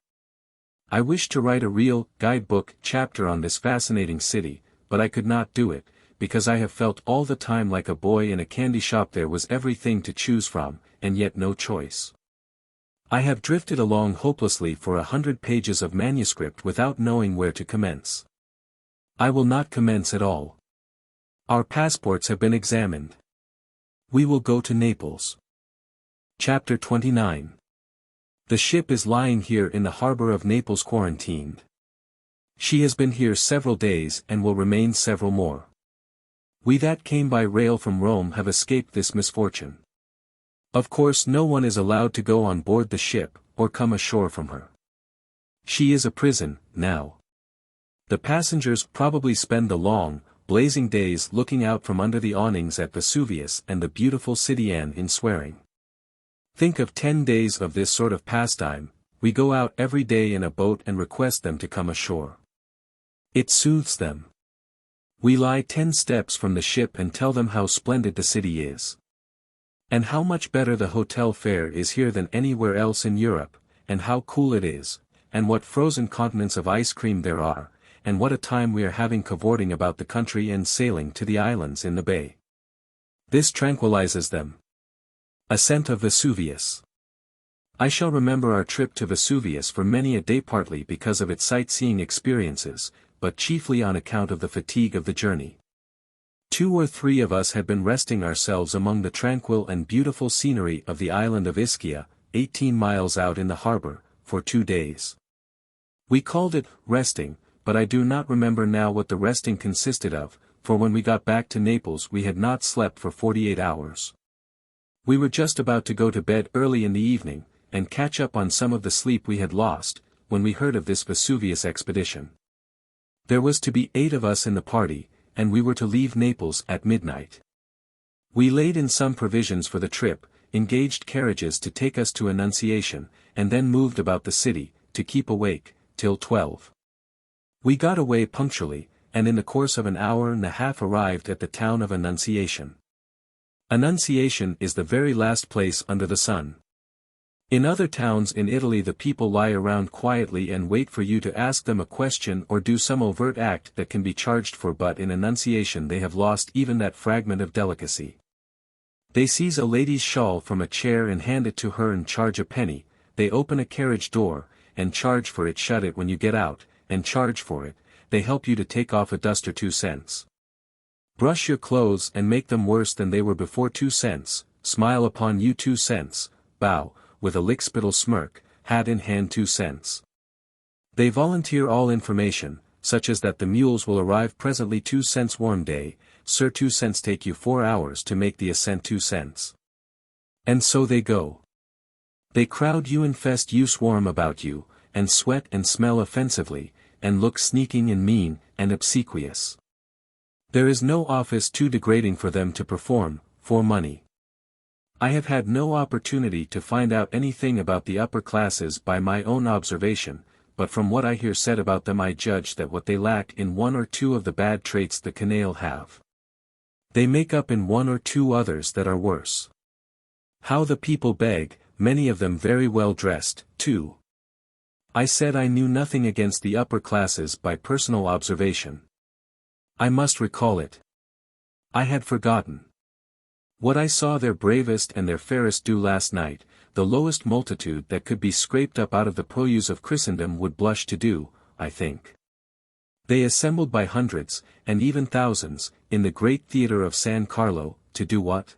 Speaker 1: I wished to write a real guidebook chapter on this fascinating city, but I could not do it, because I have felt all the time like a boy in a candy shop. There was everything to choose from, and yet no choice. I have drifted along hopelessly for 100 pages of manuscript without knowing where to commence. I will not commence at all. Our passports have been examined. We will go to Naples. Chapter 29. The ship is lying here in the harbor of Naples quarantined. She has been here several days and will remain several more. We that came by rail from Rome have escaped this misfortune. Of course no one is allowed to go on board the ship, or come ashore from her. She is a prison, now. The passengers probably spend the long, blazing days looking out from under the awnings at Vesuvius and the beautiful city in swearing. Think of 10 days of this sort of pastime. We go out every day in a boat and request them to come ashore. It soothes them. We lie 10 steps from the ship and tell them how splendid the city is, and how much better the hotel fare is here than anywhere else in Europe, and how cool it is, and what frozen continents of ice cream there are, and what a time we are having cavorting about the country and sailing to the islands in the bay. This tranquilizes them. Ascent of Vesuvius. I shall remember our trip to Vesuvius for many a day, partly because of its sightseeing experiences, but chiefly on account of the fatigue of the journey. 2 or 3 of us had been resting ourselves among the tranquil and beautiful scenery of the island of Ischia, 18 miles out in the harbor, for 2 days. We called it resting, but I do not remember now what the resting consisted of, for when we got back to Naples we had not slept for 48 hours. We were just about to go to bed early in the evening, and catch up on some of the sleep we had lost, when we heard of this Vesuvius expedition. There was to be 8 of us in the party, and we were to leave Naples at midnight. We laid in some provisions for the trip, engaged carriages to take us to Annunciation, and then moved about the city, to keep awake, till 12. We got away punctually, and in the course of an hour and a half arrived at the town of Annunciation. Annunciation is the very last place under the sun. In other towns in Italy the people lie around quietly and wait for you to ask them a question or do some overt act that can be charged for, but in Annunciation they have lost even that fragment of delicacy. They seize a lady's shawl from a chair and hand it to her and charge a penny. They open a carriage door, and charge for it, shut it when you get out, and charge for it. They help you to take off a dust or 2 cents. Brush your clothes and make them worse than they were before, 2 cents, smile upon you, 2 cents, bow, with a lickspittle smirk, hat in hand, 2 cents. They volunteer all information, such as that the mules will arrive presently, 2 cents, warm day, sir, 2 cents, take you 4 hours to make the ascent, 2 cents. And so they go. They crowd you, infest you, swarm about you, and sweat and smell offensively, and look sneaking and mean, and obsequious. There is no office too degrading for them to perform, for money. I have had no opportunity to find out anything about the upper classes by my own observation, but from what I hear said about them I judge that what they lack in 1 or 2 of the bad traits the canaille have, they make up in 1 or 2 others that are worse. How the people beg, many of them very well dressed, too. I said I knew nothing against the upper classes by personal observation. I must recall it. I had forgotten. What I saw their bravest and their fairest do last night, the lowest multitude that could be scraped up out of the purlieus of Christendom would blush to do. I think. They assembled by hundreds, and even thousands, in the great theater of San Carlo, to do what?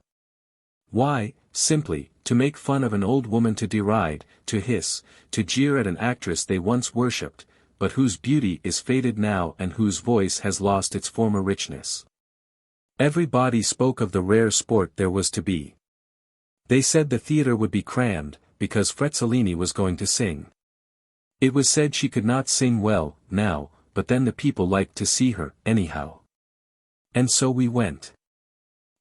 Speaker 1: Why, simply, to make fun of an old woman, to deride, to hiss, to jeer at an actress they once worshipped, but whose beauty is faded now and whose voice has lost its former richness. Everybody spoke of the rare sport there was to be. They said the theater would be crammed, because Frezzolini was going to sing. It was said she could not sing well, now, but then the people liked to see her, anyhow. And so we went.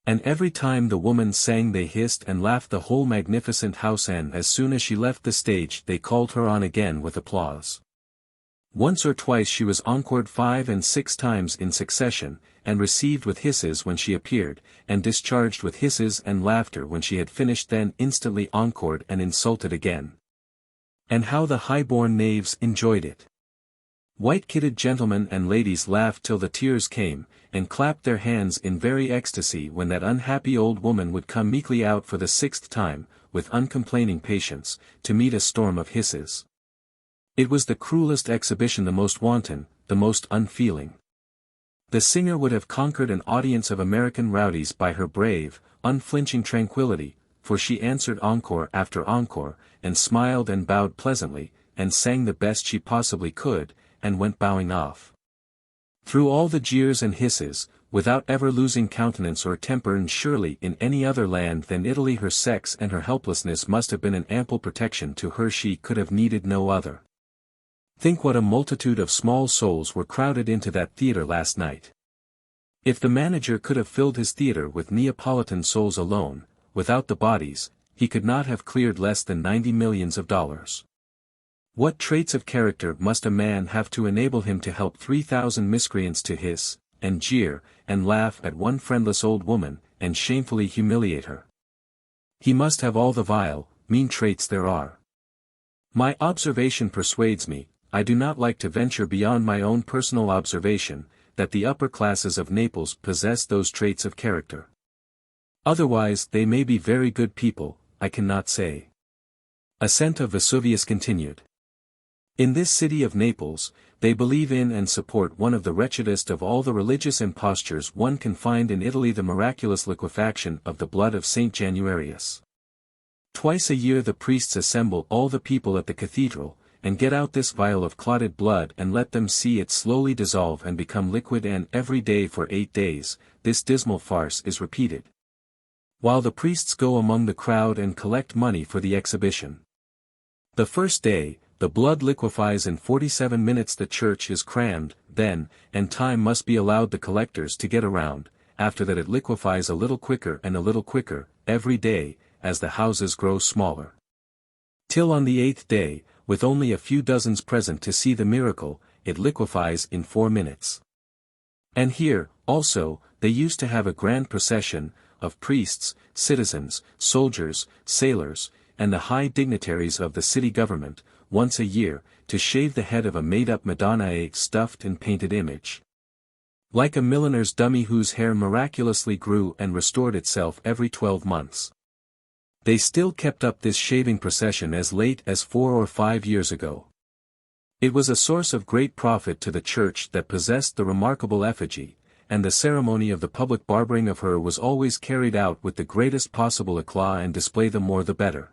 Speaker 1: And every time the woman sang they hissed and laughed the whole magnificent house, and as soon as she left the stage they called her on again with applause. Once or twice she was encored 5 and 6 times in succession, and received with hisses when she appeared, and discharged with hisses and laughter when she had finished, then instantly encored and insulted again. And how the high-born knaves enjoyed it! White-kidded gentlemen and ladies laughed till the tears came, and clapped their hands in very ecstasy when that unhappy old woman would come meekly out for the 6th time, with uncomplaining patience, to meet a storm of hisses. It was the cruelest exhibition, the most wanton, the most unfeeling. The singer would have conquered an audience of American rowdies by her brave, unflinching tranquility, for she answered encore after encore, and smiled and bowed pleasantly, and sang the best she possibly could, and went bowing off. Through all the jeers and hisses, without ever losing countenance or temper, and surely in any other land than Italy her sex and her helplessness must have been an ample protection to her, she could have needed no other. Think what a multitude of small souls were crowded into that theater last night. If the manager could have filled his theater with Neapolitan souls alone, without the bodies, he could not have cleared less than $90 millions. What traits of character must a man have to enable him to help 3,000 miscreants to hiss, and jeer, and laugh at one friendless old woman, and shamefully humiliate her? He must have all the vile, mean traits there are. My observation persuades me, I do not like to venture beyond my own personal observation, that the upper classes of Naples possess those traits of character. Otherwise they may be very good people, I cannot say. Ascent of Vesuvius continued. In this city of Naples, they believe in and support one of the wretchedest of all the religious impostures one can find in Italy, the miraculous liquefaction of the blood of Saint Januarius. Twice a year the priests assemble all the people at the cathedral, and get out this vial of clotted blood and let them see it slowly dissolve and become liquid, and every day for 8 days, this dismal farce is repeated. While the priests go among the crowd and collect money for the exhibition. The first day, the blood liquefies in 47 minutes, the church is crammed, then, and time must be allowed the collectors to get around, after that it liquefies a little quicker and a little quicker, every day, as the houses grow smaller. Till on the 8th day, with only a few dozens present to see the miracle, it liquefies in 4 minutes. And here, also, they used to have a grand procession, of priests, citizens, soldiers, sailors, and the high dignitaries of the city government, once a year, to shave the head of a made-up Madonna, a stuffed and painted image. Like a milliner's dummy whose hair miraculously grew and restored itself every 12 months. They still kept up this shaving procession as late as 4 or 5 years ago. It was a source of great profit to the church that possessed the remarkable effigy, and the ceremony of the public barbering of her was always carried out with the greatest possible éclat and display, the more the better.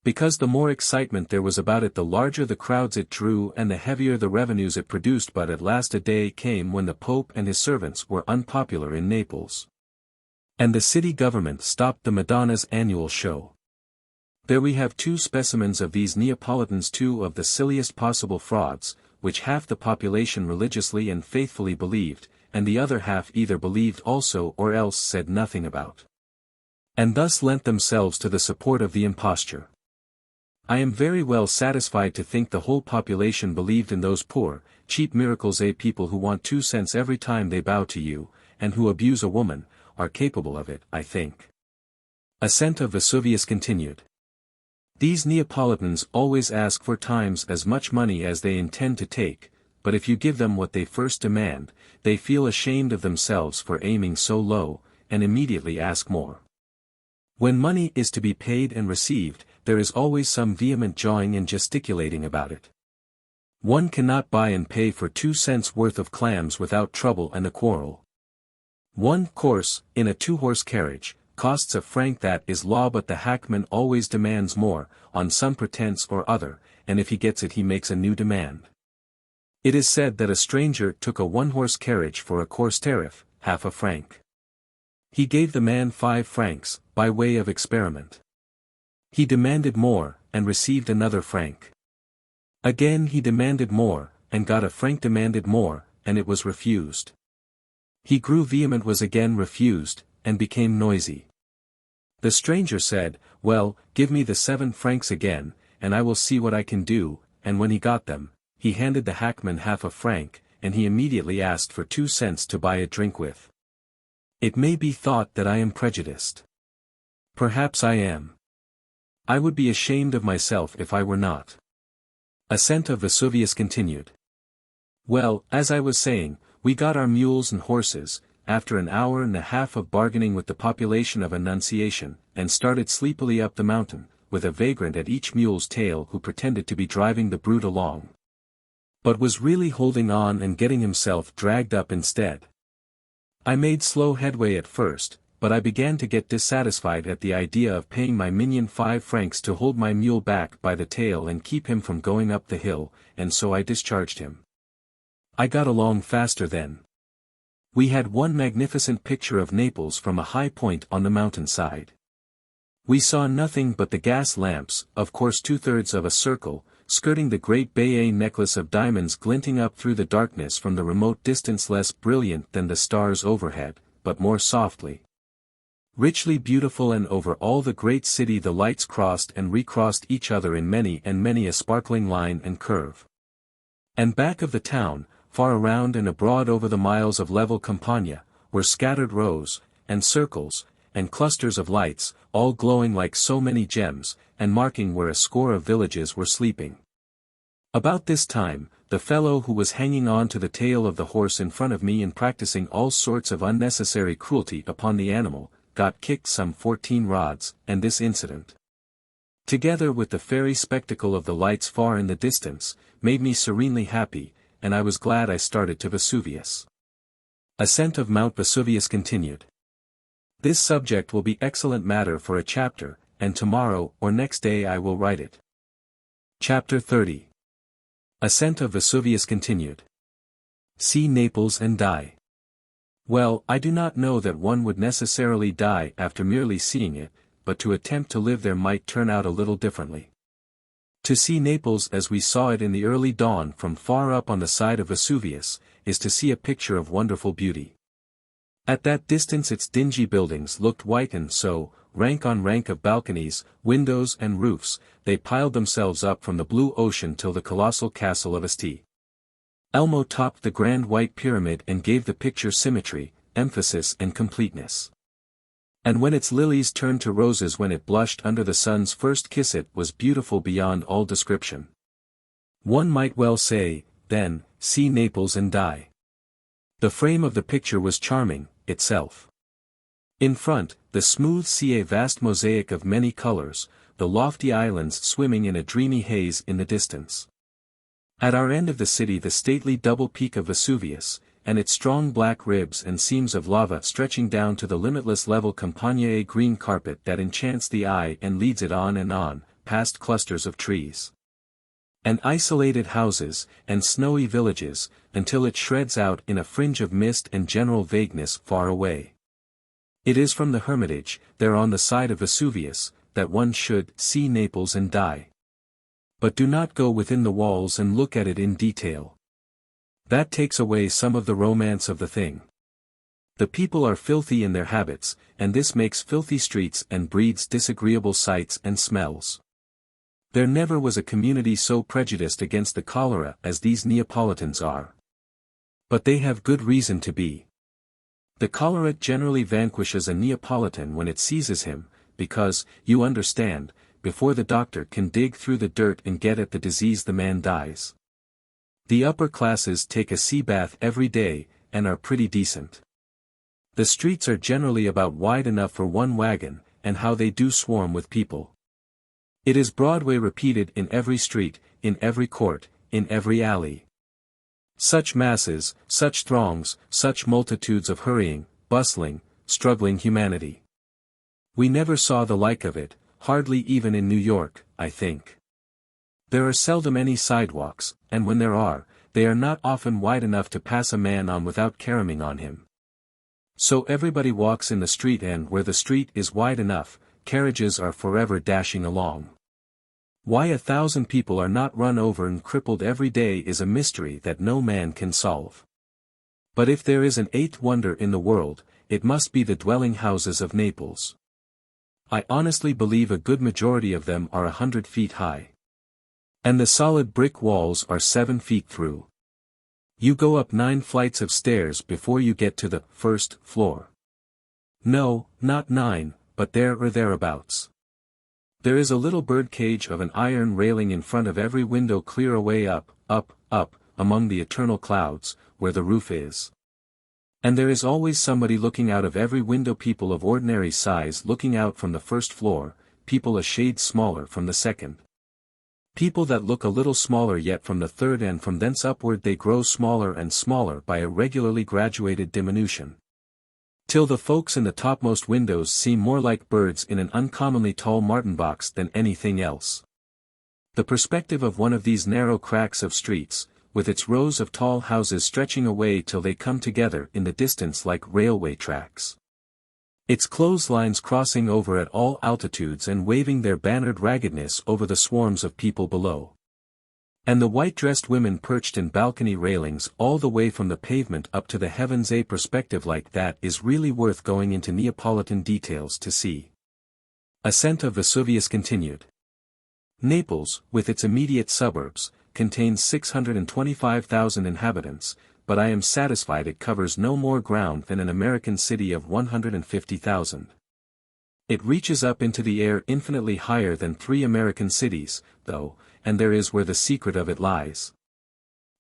Speaker 1: Because the more excitement there was about it, the larger the crowds it drew and the heavier the revenues it produced. But at last a day came when the Pope and his servants were unpopular in Naples. And the city government stopped the Madonna's annual show. There we have 2 specimens of these Neapolitans, 2 of the silliest possible frauds, which half the population religiously and faithfully believed, and the other half either believed also or else said nothing about. And thus lent themselves to the support of the imposture. I am very well satisfied to think the whole population believed in those poor, cheap miracles. People who want 2 cents every time they bow to you, and who abuse a woman, are capable of it, I think. Ascent of Vesuvius continued. These Neapolitans always ask 4 times as much money as they intend to take, but if you give them what they first demand, they feel ashamed of themselves for aiming so low, and immediately ask more. When money is to be paid and received, there is always some vehement jawing and gesticulating about it. One cannot buy and pay for 2 cents worth of clams without trouble and a quarrel. One course, in a 2-horse carriage, costs a franc. That is law, but the hackman always demands more, on some pretense or other, and if he gets it he makes a new demand. It is said that a stranger took a 1-horse carriage for a course tariff, half a franc. He gave the man 5 francs, by way of experiment. He demanded more, and received another franc. Again he demanded more, and got a franc. Demanded more, and it was refused. He grew vehement, was again refused, and became noisy. The stranger said, "Well, give me the 7 francs again, and I will see what I can do," and when he got them, he handed the hackman half a franc, and he immediately asked for 2 cents to buy a drink with. It may be thought that I am prejudiced. Perhaps I am. I would be ashamed of myself if I were not. Ascent of Vesuvius continued. Well, as I was saying, we got our mules and horses, after an hour and a half of bargaining with the population of Annunciation, and started sleepily up the mountain, with a vagrant at each mule's tail who pretended to be driving the brute along, but was really holding on and getting himself dragged up instead. I made slow headway at first, but I began to get dissatisfied at the idea of paying my minion 5 francs to hold my mule back by the tail and keep him from going up the hill, and so I discharged him. I got along faster then. We had one magnificent picture of Naples from a high point on the mountainside. We saw nothing but the gas lamps, of course 2/3 of a circle, skirting the great Bay necklace of diamonds glinting up through the darkness from the remote distance, less brilliant than the stars overhead, but more softly richly beautiful, and over all the great city the lights crossed and recrossed each other in many and many a sparkling line and curve. And back of the town, far around and abroad over the miles of level Campagna, were scattered rows, and circles, and clusters of lights, all glowing like so many gems, and marking where a score of villages were sleeping. About this time, the fellow who was hanging on to the tail of the horse in front of me and practicing all sorts of unnecessary cruelty upon the animal, got kicked some 14 rods, and this incident, together with the fairy spectacle of the lights far in the distance, made me serenely happy, and I was glad I started to Vesuvius. Ascent of Mount Vesuvius continued. This subject will be excellent matter for a chapter, and tomorrow or next day I will write it. Chapter 30. Ascent of Vesuvius continued. See Naples and die. Well, I do not know that one would necessarily die after merely seeing it, but to attempt to live there might turn out a little differently. To see Naples as we saw it in the early dawn from far up on the side of Vesuvius, is to see a picture of wonderful beauty. At that distance its dingy buildings looked white, and so, rank on rank of balconies, windows and roofs, they piled themselves up from the blue ocean till the colossal castle of St. Elmo topped the grand white pyramid and gave the picture symmetry, emphasis and completeness. And when its lilies turned to roses, when it blushed under the sun's first kiss, it was beautiful beyond all description. One might well say, then, see Naples and die. The frame of the picture was charming, itself. In front, the smooth sea, a vast mosaic of many colors, the lofty islands swimming in a dreamy haze in the distance. At our end of the city the stately double peak of Vesuvius, and its strong black ribs and seams of lava stretching down to the limitless level Campagna, a green carpet that enchants the eye and leads it on, past clusters of trees and isolated houses, and snowy villages, until it shreds out in a fringe of mist and general vagueness far away. It is from the Hermitage, there on the side of Vesuvius, that one should see Naples and die. But do not go within the walls and look at it in detail. That takes away some of the romance of the thing. The people are filthy in their habits, and this makes filthy streets and breeds disagreeable sights and smells. There never was a community so prejudiced against the cholera as these Neapolitans are. But they have good reason to be. The cholera generally vanquishes a Neapolitan when it seizes him, because, you understand, before the doctor can dig through the dirt and get at the disease the man dies. The upper classes take a sea bath every day, and are pretty decent. The streets are generally about wide enough for one wagon, and how they do swarm with people. It is Broadway repeated in every street, in every court, in every alley. Such masses, such throngs, such multitudes of hurrying, bustling, struggling humanity. We never saw the like of it, hardly even in New York, I think. There are seldom any sidewalks, and when there are, they are not often wide enough to pass a man on without caroming on him. So everybody walks in the street, and where the street is wide enough, carriages are forever dashing along. Why 1,000 people are not run over and crippled every day is a mystery that no man can solve. But if there is an eighth wonder in the world, it must be the dwelling houses of Naples. I honestly believe a good majority of them are 100 feet high. And the solid brick walls are 7 feet through. You go up 9 flights of stairs before you get to the first floor. No, not 9, but there or thereabouts. There is a little bird cage of an iron railing in front of every window, clear away up, among the eternal clouds, where the roof is. And there is always somebody looking out of every window, people of ordinary size looking out from the first floor, people a shade smaller from the second. People that look a little smaller yet from the third, and from thence upward they grow smaller and smaller by a regularly graduated diminution. Till the folks in the topmost windows seem more like birds in an uncommonly tall martin box than anything else. The perspective of one of these narrow cracks of streets, with its rows of tall houses stretching away till they come together in the distance like railway tracks. Its clotheslines crossing over at all altitudes and waving their bannered raggedness over the swarms of people below. And the white-dressed women perched in balcony railings all the way from the pavement up to the heavens. A perspective like that is really worth going into Neapolitan details to see. Ascent of Vesuvius continued. Naples, with its immediate suburbs, contains 625,000 inhabitants, but I am satisfied it covers no more ground than an American city of 150,000. It reaches up into the air infinitely higher than 3 American cities, though, and there is where the secret of it lies.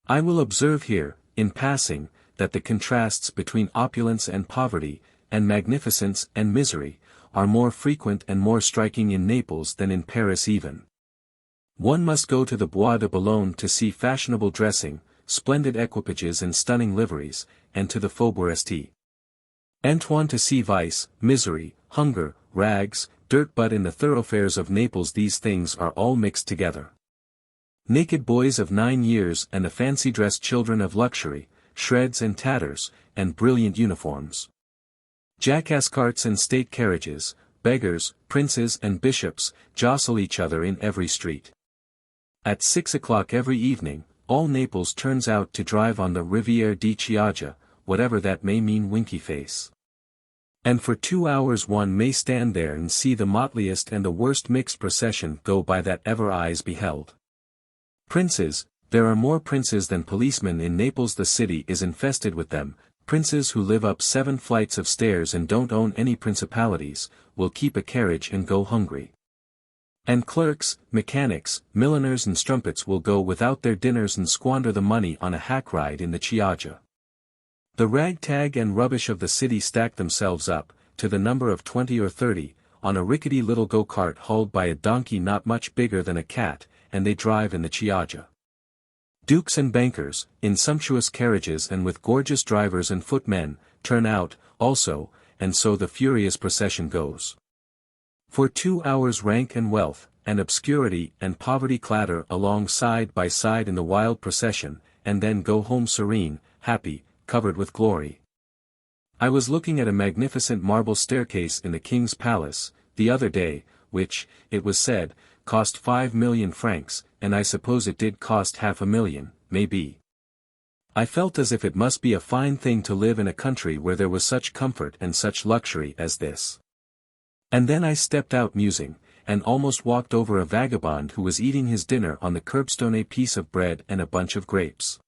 Speaker 1: I will observe here, in passing, that the contrasts between opulence and poverty, and magnificence and misery, are more frequent and more striking in Naples than in Paris even. One must go to the Bois de Boulogne to see fashionable dressing, splendid equipages and stunning liveries, and to the Faubourg St. Antoine to see vice, misery, hunger, rags, dirt, but in the thoroughfares of Naples these things are all mixed together. Naked boys of 9 years and the fancy-dressed children of luxury, shreds and tatters, and brilliant uniforms. Jackass carts and state carriages, beggars, princes and bishops, jostle each other in every street. At 6 o'clock every evening, all Naples turns out to drive on the Riviere di Chioggia, whatever that may mean, winky face. And for 2 hours one may stand there and see the motliest and the worst mixed procession go by that ever eyes beheld. Princes, there are more princes than policemen in Naples. The city is infested with them, princes who live up 7 flights of stairs and don't own any principalities, will keep a carriage and go hungry. And clerks, mechanics, milliners and strumpets will go without their dinners and squander the money on a hack ride in the Chioggia. The ragtag and rubbish of the city stack themselves up, to the number of 20 or 30, on a rickety little go-kart hauled by a donkey not much bigger than a cat, and they drive in the Chioggia. Dukes and bankers, in sumptuous carriages and with gorgeous drivers and footmen, turn out, also, and so the furious procession goes. For 2 hours rank and wealth, and obscurity and poverty clatter along side by side in the wild procession, and then go home serene, happy, covered with glory. I was looking at a magnificent marble staircase in the king's palace, the other day, which, it was said, cost 5 million francs, and I suppose it did cost 500,000, maybe. I felt as if it must be a fine thing to live in a country where there was such comfort and such luxury as this. And then I stepped out musing, and almost walked over a vagabond who was eating his dinner on the curbstone, a piece of bread and a bunch of grapes.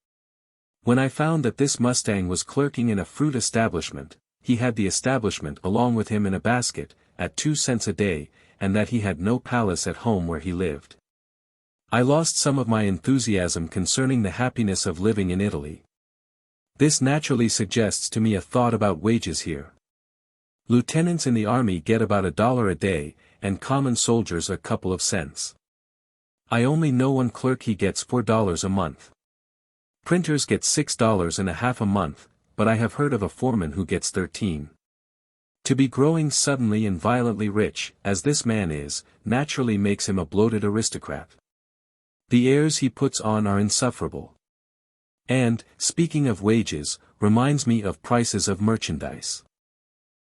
Speaker 1: When I found that this Mustang was clerking in a fruit establishment, he had the establishment along with him in a basket, at 2 cents a day, and that he had no palace at home where he lived. I lost some of my enthusiasm concerning the happiness of living in Italy. This naturally suggests to me a thought about wages here. Lieutenants in the army get about $1 a day, and common soldiers a couple of cents. I only know one clerk, he gets $4 a month. Printers get $6.50 a month, but I have heard of a foreman who gets 13. To be growing suddenly and violently rich, as this man is, naturally makes him a bloated aristocrat. The airs he puts on are insufferable. And, speaking of wages, reminds me of prices of merchandise.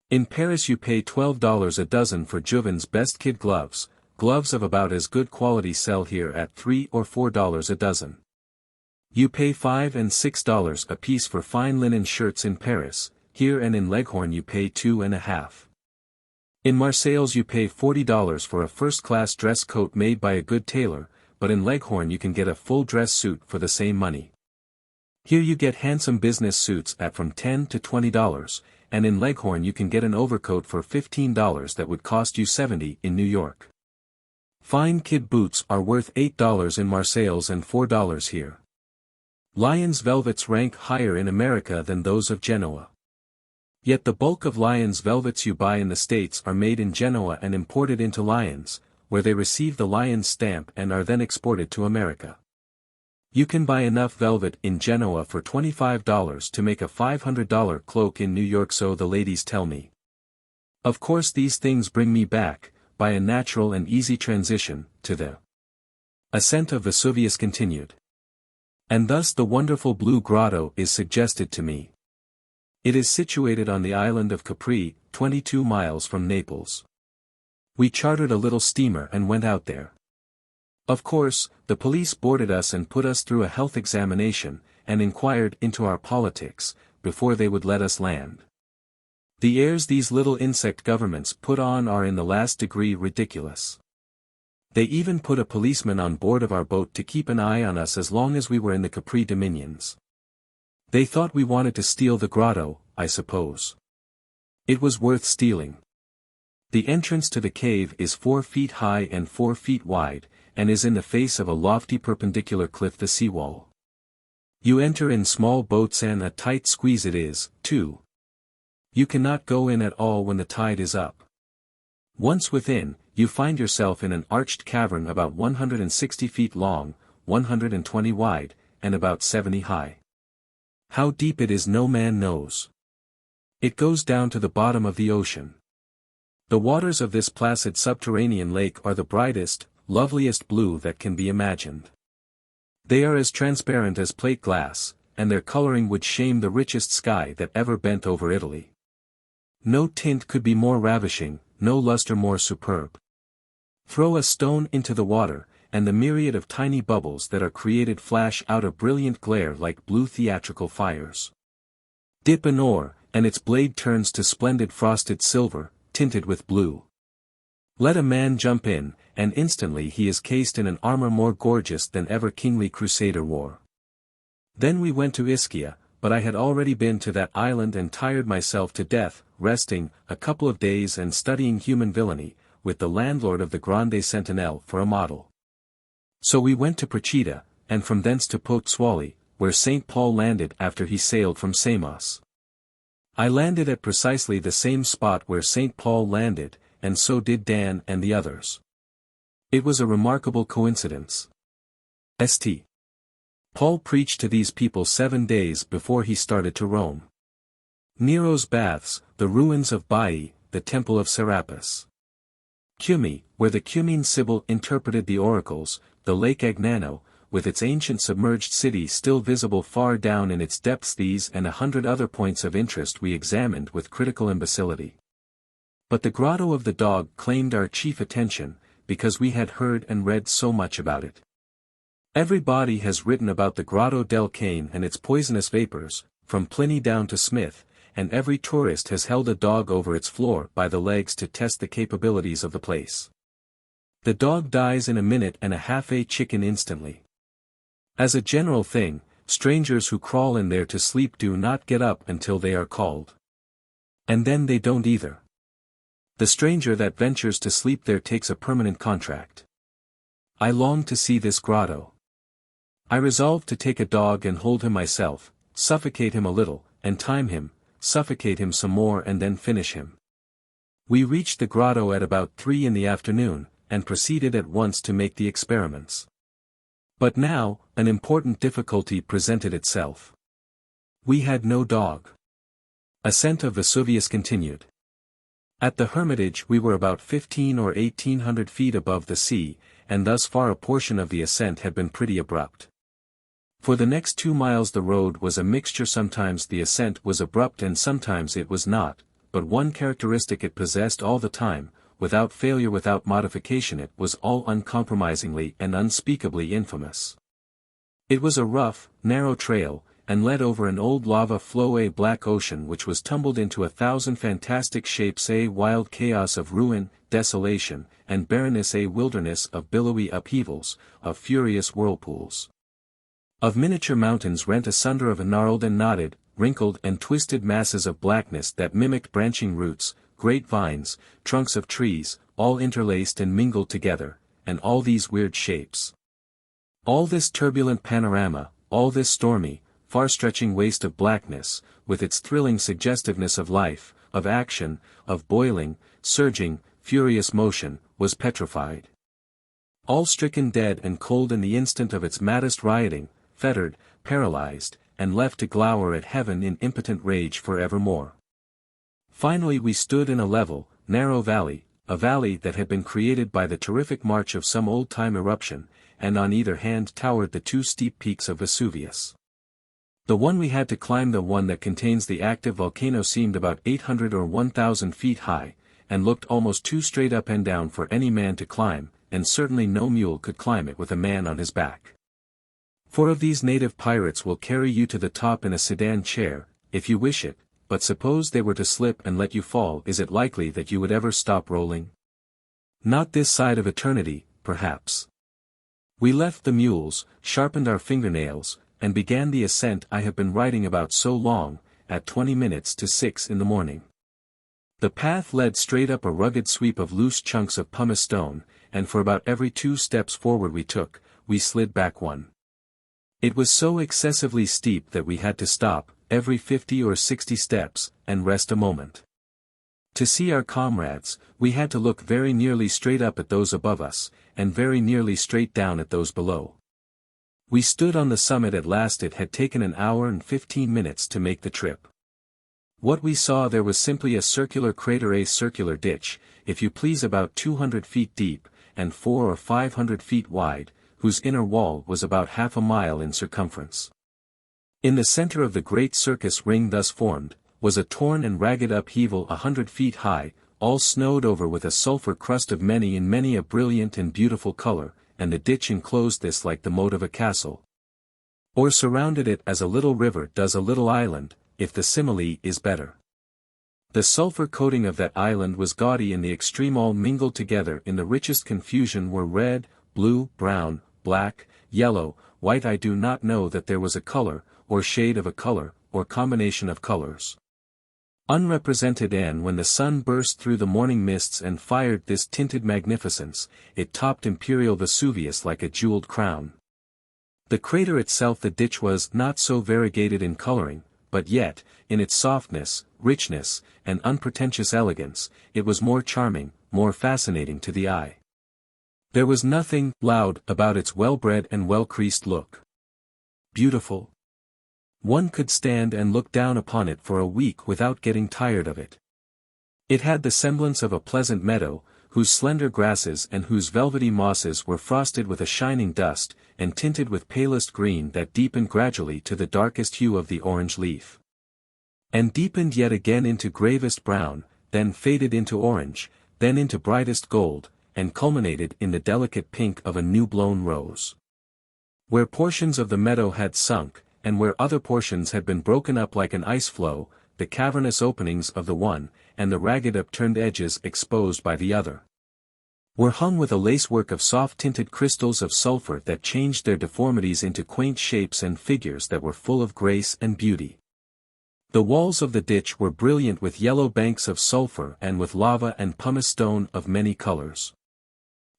Speaker 1: In Paris you pay $12 a dozen for Jouven's best kid gloves. Gloves of about as good quality sell here at $3 or $4 a dozen. You pay $5 and $6 a piece for fine linen shirts in Paris. Here and in Leghorn you pay $2.50. In Marseilles you pay $40 for a first-class dress coat made by a good tailor, but in Leghorn you can get a full dress suit for the same money. Here you get handsome business suits at from $10 to $20, and in Leghorn you can get an overcoat for $15 that would cost you $70 in New York. Fine kid boots are worth $8 in Marseilles and $4 here. Lyons velvets rank higher in America than those of Genoa. Yet the bulk of Lyons velvets you buy in the States are made in Genoa and imported into Lyons, where they receive the Lyons stamp and are then exported to America. You can buy enough velvet in Genoa for $25 to make a $500 cloak in New York, so the ladies tell me. Of course these things bring me back, by a natural and easy transition, to the ascent of Vesuvius continued. And thus the wonderful Blue Grotto is suggested to me. It is situated on the island of Capri, 22 miles from Naples. We chartered a little steamer and went out there. Of course, the police boarded us and put us through a health examination, and inquired into our politics, before they would let us land. The airs these little insect governments put on are in the last degree ridiculous. They even put a policeman on board of our boat to keep an eye on us as long as we were in the Capri dominions. They thought we wanted to steal the grotto, I suppose. It was worth stealing. The entrance to the cave is 4 feet high and 4 feet wide, and is in the face of a lofty perpendicular cliff, the seawall. You enter in small boats and a tight squeeze it is, too. You cannot go in at all when the tide is up. Once within, you find yourself in an arched cavern about 160 feet long, 120 wide, and about 70 high. How deep it is no man knows. It goes down to the bottom of the ocean. The waters of this placid subterranean lake are the brightest, loveliest blue that can be imagined. They are as transparent as plate glass, and their coloring would shame the richest sky that ever bent over Italy. No tint could be more ravishing, no luster more superb. Throw a stone into the water, and the myriad of tiny bubbles that are created flash out a brilliant glare like blue theatrical fires. Dip an oar, and its blade turns to splendid frosted silver, tinted with blue. Let a man jump in, and instantly he is cased in an armor more gorgeous than ever kingly crusader wore. Then we went to Ischia, but I had already been to that island and tired myself to death, resting a couple of days and studying human villainy, with the landlord of the Grande Sentinelle for a model. So we went to Procida, and from thence to Pozzuoli, where St. Paul landed after he sailed from Samos. I landed at precisely the same spot where St. Paul landed, and so did Dan and the others. It was a remarkable coincidence. St. Paul preached to these people 7 days before he started to Rome. Nero's baths, the ruins of Baiae, the temple of Serapis. Cumae, where the Cumene Sibyl interpreted the oracles, the lake Agnano, with its ancient submerged city still visible far down in its depths. These and 100 other points of interest we examined with critical imbecility. But the Grotto of the Dog claimed our chief attention, because we had heard and read so much about it. Everybody has written about the Grotto del Cane and its poisonous vapors, from Pliny down to Smith, and every tourist has held a dog over its floor by the legs to test the capabilities of the place. The dog dies in a minute and a half, a chicken instantly. As a general thing, strangers who crawl in there to sleep do not get up until they are called. And then they don't either. The stranger that ventures to sleep there takes a permanent contract. I long to see this grotto. I resolved to take a dog and hold him myself, suffocate him a little, and time him, suffocate him some more and then finish him. We reached the grotto at about 3 in the afternoon, and proceeded at once to make the experiments. But now, an important difficulty presented itself. We had no dog. Ascent of Vesuvius continued. At the Hermitage we were about 15 or 1800 feet above the sea, and thus far a portion of the ascent had been pretty abrupt. For the next 2 miles the road was a mixture, sometimes the ascent was abrupt and sometimes it was not, but one characteristic it possessed all the time, without failure, without modification, it was all uncompromisingly and unspeakably infamous. It was a rough, narrow trail, and led over an old lava flow, a black ocean which was tumbled into 1,000 fantastic shapes, a wild chaos of ruin, desolation, and barrenness, a wilderness of billowy upheavals, of furious whirlpools. Of miniature mountains rent asunder, of gnarled and knotted, wrinkled and twisted masses of blackness that mimicked branching roots, great vines, trunks of trees, all interlaced and mingled together, and all these weird shapes. All this turbulent panorama, all this stormy, far-stretching waste of blackness, with its thrilling suggestiveness of life, of action, of boiling, surging, furious motion, was petrified. All stricken dead and cold in the instant of its maddest rioting, fettered, paralyzed, and left to glower at heaven in impotent rage for evermore. Finally we stood in a level, narrow valley, a valley that had been created by the terrific march of some old-time eruption, and on either hand towered the 2 steep peaks of Vesuvius. The one we had to climb, the one that contains the active volcano, seemed about 800 or 1,000 feet high, and looked almost too straight up and down for any man to climb, and certainly no mule could climb it with a man on his back. 4 of these native pirates will carry you to the top in a sedan chair, if you wish it, but suppose they were to slip and let you fall, is it likely that you would ever stop rolling? Not this side of eternity, perhaps. We left the mules, sharpened our fingernails, and began the ascent I have been writing about so long, at 20 minutes to 6 in the morning. The path led straight up a rugged sweep of loose chunks of pumice stone, and for about every 2 steps forward we took, we slid back 1. It was so excessively steep that we had to stop, every 50 or 60 steps, and rest a moment. To see our comrades, we had to look very nearly straight up at those above us, and very nearly straight down at those below. We stood on the summit at last. It had taken an hour and 15 minutes to make the trip. What we saw there was simply a circular crater, a circular ditch, if you please, about 200 feet deep, and 400 or 500 feet wide, whose inner wall was about half a mile in circumference. In the center of the great circus ring thus formed, was a torn and ragged upheaval 100 feet high, all snowed over with a sulfur crust of many a brilliant and beautiful color, and the ditch enclosed this like the moat of a castle. Or surrounded it as a little river does a little island, if the simile is better. The sulfur coating of that island was gaudy in the extreme, all mingled together in the richest confusion were red, blue, brown, black, yellow, white. I do not know that there was a color, or shade of a color, or combination of colors unrepresented, and when the sun burst through the morning mists and fired this tinted magnificence, it topped imperial Vesuvius like a jeweled crown. The crater itself, the ditch, was not so variegated in coloring, but yet, in its softness, richness, and unpretentious elegance, it was more charming, more fascinating to the eye. There was nothing loud about its well-bred and well-creased look. Beautiful. One could stand and look down upon it for a week without getting tired of it. It had the semblance of a pleasant meadow, whose slender grasses and whose velvety mosses were frosted with a shining dust, and tinted with palest green that deepened gradually to the darkest hue of the orange leaf. And deepened yet again into gravest brown, then faded into orange, then into brightest gold, and culminated in the delicate pink of a new-blown rose. Where portions of the meadow had sunk, and where other portions had been broken up like an ice floe, the cavernous openings of the one, and the ragged upturned edges exposed by the other, were hung with a lacework of soft-tinted crystals of sulfur that changed their deformities into quaint shapes and figures that were full of grace and beauty. The walls of the ditch were brilliant with yellow banks of sulfur and with lava and pumice stone of many colors.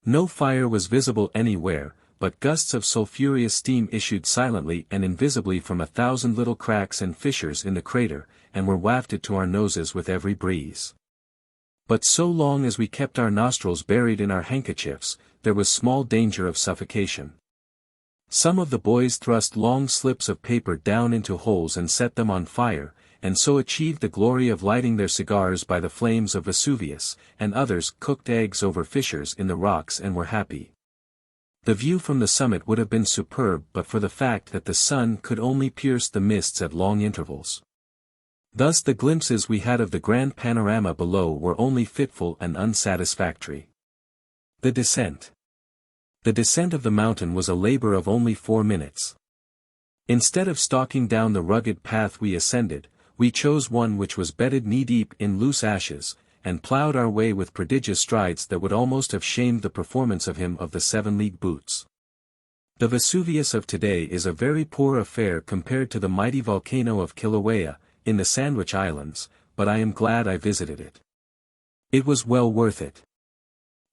Speaker 1: No fire was visible anywhere, but gusts of sulphurous steam issued silently and invisibly from 1,000 little cracks and fissures in the crater, and were wafted to our noses with every breeze. But so long as we kept our nostrils buried in our handkerchiefs, there was small danger of suffocation. Some of the boys thrust long slips of paper down into holes and set them on fire, and so achieved the glory of lighting their cigars by the flames of Vesuvius, and others cooked eggs over fissures in the rocks and were happy. The view from the summit would have been superb but for the fact that the sun could only pierce the mists at long intervals. Thus the glimpses we had of the grand panorama below were only fitful and unsatisfactory. The descent. The descent of the mountain was a labor of only 4 minutes. Instead of stalking down the rugged path we ascended, we chose one which was bedded knee-deep in loose ashes, and ploughed our way with prodigious strides that would almost have shamed the performance of him of the 7-league boots. The Vesuvius of today is a very poor affair compared to the mighty volcano of Kilauea, in the Sandwich Islands, but I am glad I visited it. It was well worth it.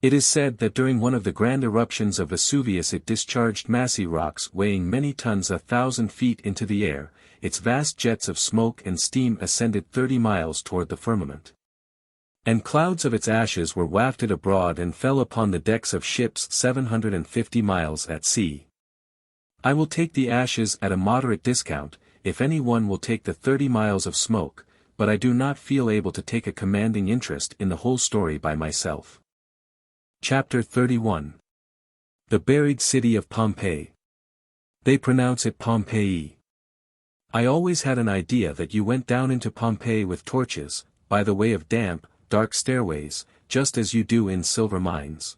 Speaker 1: It is said that during one of the grand eruptions of Vesuvius it discharged massy rocks weighing many tons 1,000 feet into the air, its vast jets of smoke and steam ascended 30 miles toward the firmament. And clouds of its ashes were wafted abroad and fell upon the decks of ships 750 miles at sea. I will take the ashes at a moderate discount, if any one will take the 30 miles of smoke, but I do not feel able to take a commanding interest in the whole story by myself. Chapter 31. The Buried City of Pompeii. They pronounce it Pompeii. I always had an idea that you went down into Pompeii with torches, by the way of damp, dark stairways, just as you do in silver mines.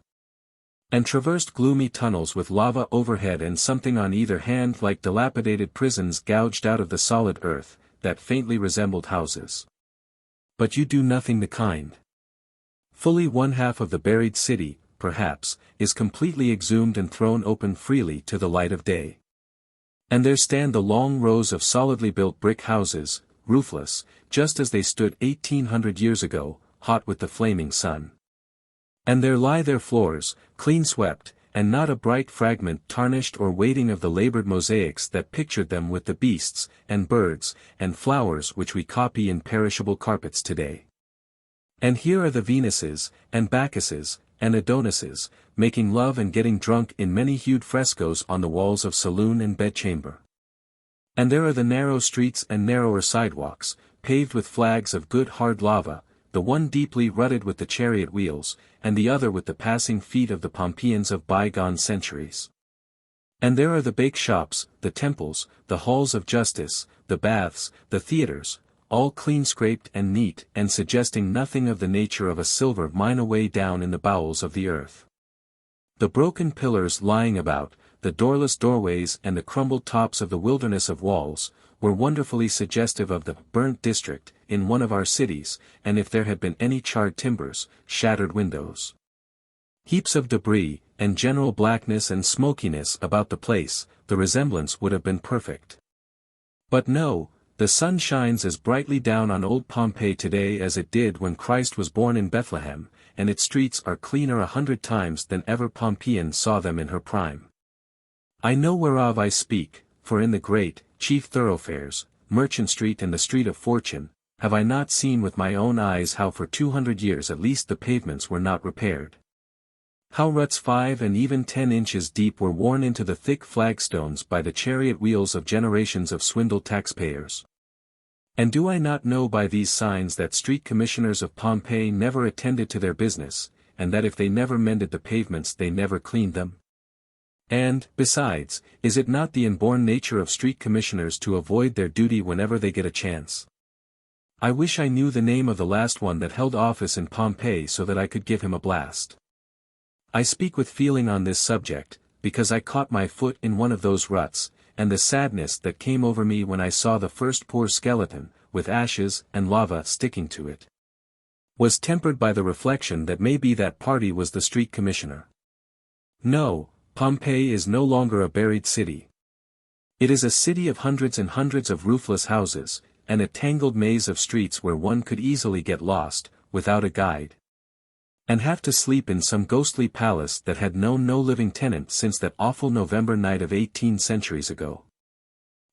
Speaker 1: And traversed gloomy tunnels with lava overhead and something on either hand like dilapidated prisons gouged out of the solid earth, that faintly resembled houses. But you do nothing the kind. Fully 1/2 of the buried city, perhaps, is completely exhumed and thrown open freely to the light of day. And there stand the long rows of solidly built brick houses, roofless, just as they stood 1800 years ago, hot with the flaming sun. And there lie their floors, clean swept, and not a bright fragment tarnished or waiting of the labored mosaics that pictured them with the beasts, and birds, and flowers which we copy in perishable carpets today. And here are the Venuses, and Bacchuses, and Adonises, making love and getting drunk in many-hued frescoes on the walls of saloon and bedchamber. And there are the narrow streets and narrower sidewalks, paved with flags of good hard lava, the one deeply rutted with the chariot wheels, and the other with the passing feet of the Pompeians of bygone centuries. And there are the bake shops, the temples, the halls of justice, the baths, the theatres, all clean-scraped and neat and suggesting nothing of the nature of a silver mine away down in the bowels of the earth. The broken pillars lying about, the doorless doorways and the crumbled tops of the wilderness of walls, were wonderfully suggestive of the burnt district in one of our cities, and if there had been any charred timbers, shattered windows, heaps of debris, and general blackness and smokiness about the place, the resemblance would have been perfect. But no, the sun shines as brightly down on old Pompeii today as it did when Christ was born in Bethlehem, and its streets are cleaner 100 times than ever Pompeian saw them in her prime. I know whereof I speak, for in the great, chief thoroughfares, Merchant Street and the Street of Fortune, have I not seen with my own eyes how for 200 years at least the pavements were not repaired. How ruts 5 and even 10 inches deep were worn into the thick flagstones by the chariot wheels of generations of swindled taxpayers. And do I not know by these signs that street commissioners of Pompeii never attended to their business, and that if they never mended the pavements they never cleaned them? And, besides, is it not the inborn nature of street commissioners to avoid their duty whenever they get a chance? I wish I knew the name of the last one that held office in Pompeii so that I could give him a blast. I speak with feeling on this subject, because I caught my foot in one of those ruts, and the sadness that came over me when I saw the first poor skeleton, with ashes and lava sticking to it, was tempered by the reflection that maybe that party was the street commissioner. No, Pompeii is no longer a buried city. It is a city of hundreds and hundreds of roofless houses, and a tangled maze of streets where one could easily get lost, without a guide, and have to sleep in some ghostly palace that had known no living tenant since that awful November night of 18 centuries ago.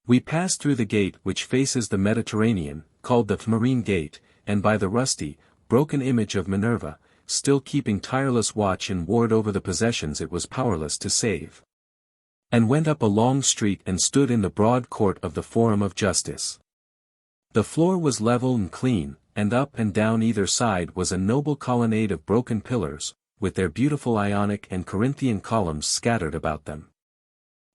Speaker 1: We passed through the gate which faces the Mediterranean, called the Marine Gate, and by the rusty, broken image of Minerva, still keeping tireless watch and ward over the possessions it was powerless to save. And went up a long street and stood in the broad court of the Forum of Justice. The floor was level and clean, and up and down either side was a noble colonnade of broken pillars, with their beautiful Ionic and Corinthian columns scattered about them.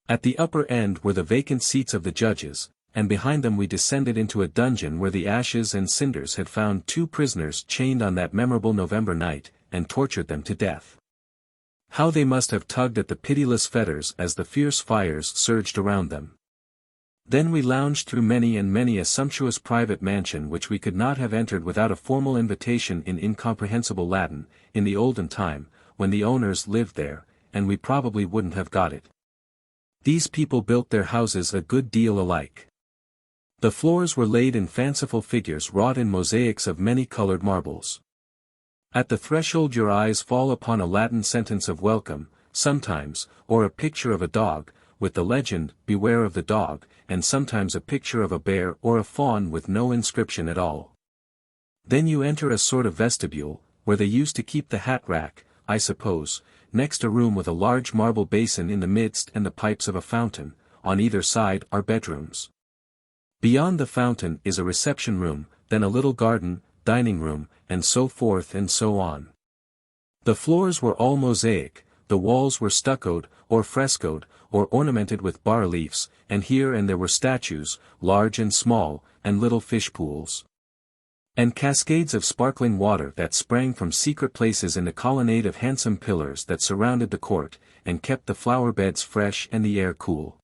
Speaker 1: At the upper end were the vacant seats of the judges, and behind them we descended into a dungeon where the ashes and cinders had found 2 prisoners chained on that memorable November night, and tortured them to death. How they must have tugged at the pitiless fetters as the fierce fires surged around them. Then we lounged through many and many a sumptuous private mansion which we could not have entered without a formal invitation in incomprehensible Latin, in the olden time, when the owners lived there, and we probably wouldn't have got it. These people built their houses a good deal alike. The floors were laid in fanciful figures wrought in mosaics of many-colored marbles. At the threshold your eyes fall upon a Latin sentence of welcome, sometimes, or a picture of a dog, with the legend, "Beware of the dog," and sometimes a picture of a bear or a fawn with no inscription at all. Then you enter a sort of vestibule, where they used to keep the hat rack, I suppose, next a room with a large marble basin in the midst and the pipes of a fountain. On either side are bedrooms. Beyond the fountain is a reception room, then a little garden, dining room, and so forth and so on. The floors were all mosaic, the walls were stuccoed, or frescoed, or ornamented with bas-reliefs, and here and there were statues, large and small, and little fish pools. And cascades of sparkling water that sprang from secret places in the colonnade of handsome pillars that surrounded the court, and kept the flower beds fresh and the air cool.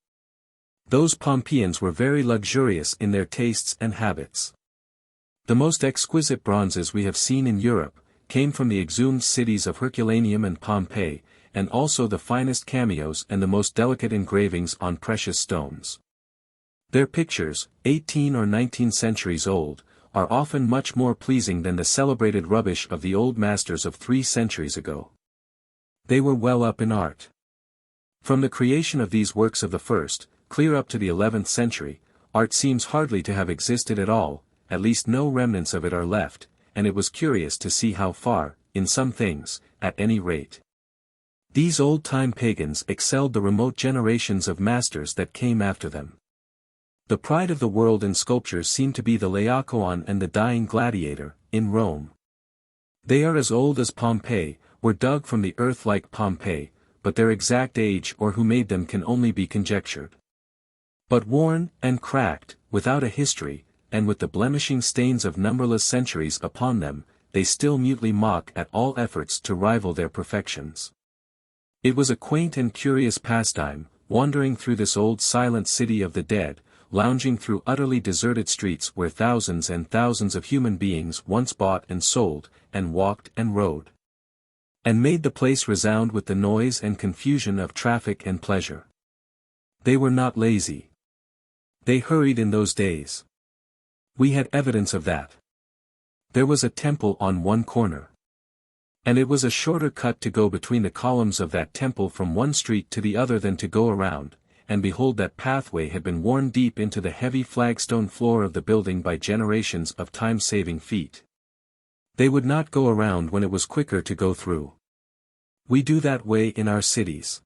Speaker 1: Those Pompeians were very luxurious in their tastes and habits. The most exquisite bronzes we have seen in Europe, came from the exhumed cities of Herculaneum and Pompeii, and also the finest cameos and the most delicate engravings on precious stones. Their pictures, 18 or 19 centuries old, are often much more pleasing than the celebrated rubbish of the old masters of 3 centuries ago. They were well up in art. From the creation of these works of the first, clear up to the 11th century, art seems hardly to have existed at all, at least no remnants of it are left, and it was curious to see how far, in some things, at any rate, these old-time pagans excelled the remote generations of masters that came after them. The pride of the world in sculpture seemed to be the Laocoon and the Dying Gladiator, in Rome. They are as old as Pompeii, were dug from the earth like Pompeii, but their exact age or who made them can only be conjectured. But worn, and cracked, without a history, and with the blemishing stains of numberless centuries upon them, they still mutely mock at all efforts to rival their perfections. It was a quaint and curious pastime, wandering through this old silent city of the dead, lounging through utterly deserted streets where thousands and thousands of human beings once bought and sold, and walked and rode, and made the place resound with the noise and confusion of traffic and pleasure. They were not lazy. They hurried in those days. We had evidence of that. There was a temple on one corner. And it was a shorter cut to go between the columns of that temple from one street to the other than to go around, and behold that pathway had been worn deep into the heavy flagstone floor of the building by generations of time-saving feet. They would not go around when it was quicker to go through. We do that way in our cities.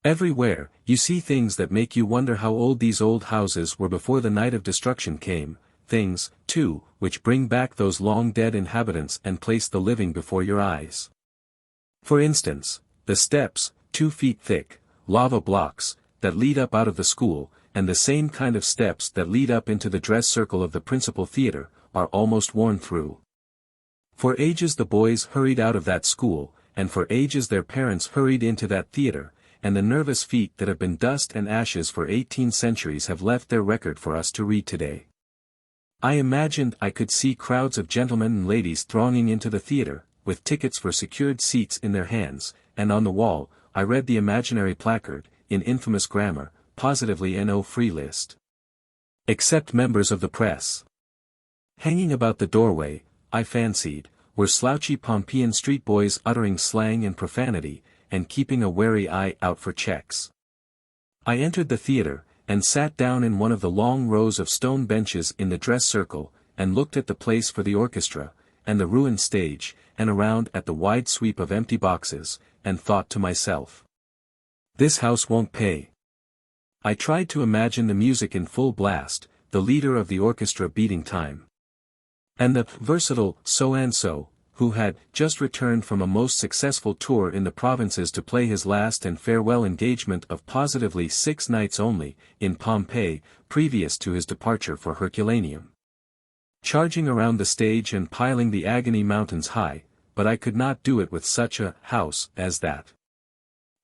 Speaker 1: Everywhere, you see things that make you wonder how old these old houses were before the night of destruction came, things, too, which bring back those long-dead inhabitants and place the living before your eyes. For instance, the steps, 2 feet thick, lava blocks, that lead up out of the school, and the same kind of steps that lead up into the dress circle of the principal theater, are almost worn through. For ages the boys hurried out of that school, and for ages their parents hurried into that theater, and the nervous feet that have been dust and ashes for 18 centuries have left their record for us to read today. I imagined I could see crowds of gentlemen and ladies thronging into the theater, with tickets for secured seats in their hands, and on the wall, I read the imaginary placard, in infamous grammar, positively no free list. Except members of the press. Hanging about the doorway, I fancied, were slouchy Pompeian street boys uttering slang and profanity, and keeping a wary eye out for checks. I entered the theater, and sat down in one of the long rows of stone benches in the dress circle, and looked at the place for the orchestra, and the ruined stage, and around at the wide sweep of empty boxes, and thought to myself, "This house won't pay." I tried to imagine the music in full blast, the leader of the orchestra beating time. And the versatile so-and-so, who had just returned from a most successful tour in the provinces to play his last and farewell engagement of positively 6 nights only, in Pompeii, previous to his departure for Herculaneum. Charging around the stage and piling the agony mountains high, but I could not do it with such a house as that.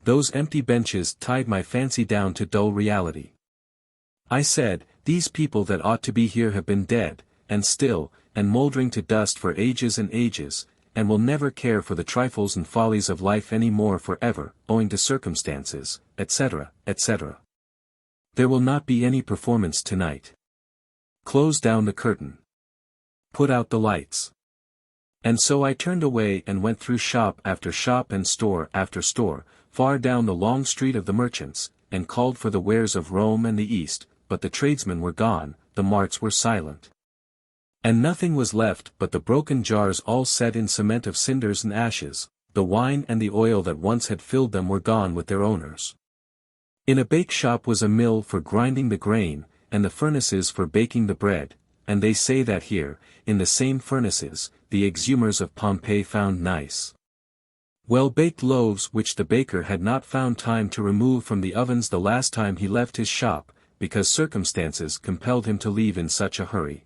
Speaker 1: Those empty benches tied my fancy down to dull reality. I said, these people that ought to be here have been dead, and still, and mouldering to dust for ages and ages, and will never care for the trifles and follies of life any more forever, owing to circumstances, etc., etc. There will not be any performance tonight. Close down the curtain. Put out the lights. And so I turned away and went through shop after shop and store after store, far down the long street of the merchants, and called for the wares of Rome and the East, but the tradesmen were gone, the marts were silent. And nothing was left but the broken jars all set in cement of cinders and ashes, the wine and the oil that once had filled them were gone with their owners. In a bake shop was a mill for grinding the grain, and the furnaces for baking the bread, and they say that here, in the same furnaces, the exhumers of Pompeii found nice, well-baked loaves which the baker had not found time to remove from the ovens the last time he left his shop, because circumstances compelled him to leave in such a hurry.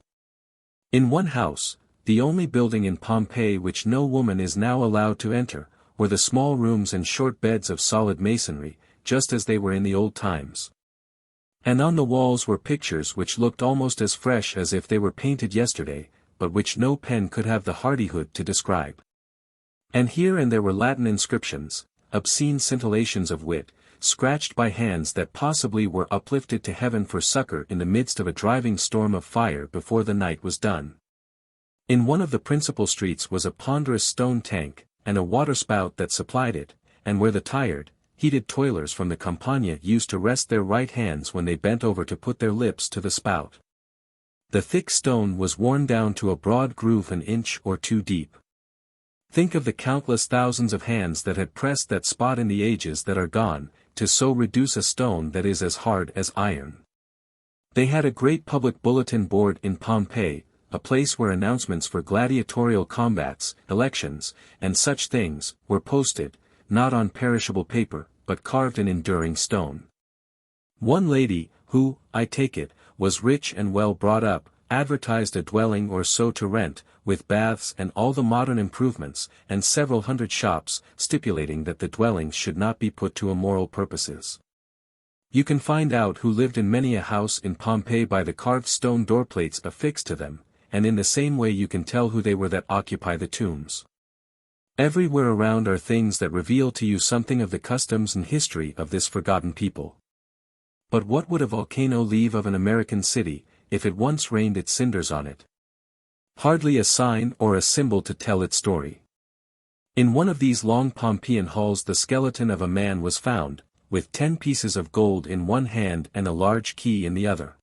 Speaker 1: In one house, the only building in Pompeii which no woman is now allowed to enter, were the small rooms and short beds of solid masonry, just as they were in the old times. And on the walls were pictures which looked almost as fresh as if they were painted yesterday, but which no pen could have the hardihood to describe. And here and there were Latin inscriptions, obscene scintillations of wit, scratched by hands that possibly were uplifted to heaven for succor in the midst of a driving storm of fire before the night was done. In one of the principal streets was a ponderous stone tank, and a waterspout that supplied it, and where the tired, heated toilers from the Campagna used to rest their right hands when they bent over to put their lips to the spout. The thick stone was worn down to a broad groove an inch or 2 deep. Think of the countless thousands of hands that had pressed that spot in the ages that are gone, to so reduce a stone that is as hard as iron. They had a great public bulletin board in Pompeii, a place where announcements for gladiatorial combats, elections, and such things, were posted, not on perishable paper, but carved in enduring stone. One lady, who, I take it, was rich and well brought up, advertised a dwelling or so to rent, with baths and all the modern improvements, and several hundred shops, stipulating that the dwellings should not be put to immoral purposes. You can find out who lived in many a house in Pompeii by the carved stone doorplates affixed to them, and in the same way you can tell who they were that occupy the tombs. Everywhere around are things that reveal to you something of the customs and history of this forgotten people. But what would a volcano leave of an American city, if it once rained its cinders on it? Hardly a sign or a symbol to tell its story. In one of these long Pompeian halls the skeleton of a man was found, with 10 pieces of gold in one hand and a large key in the other.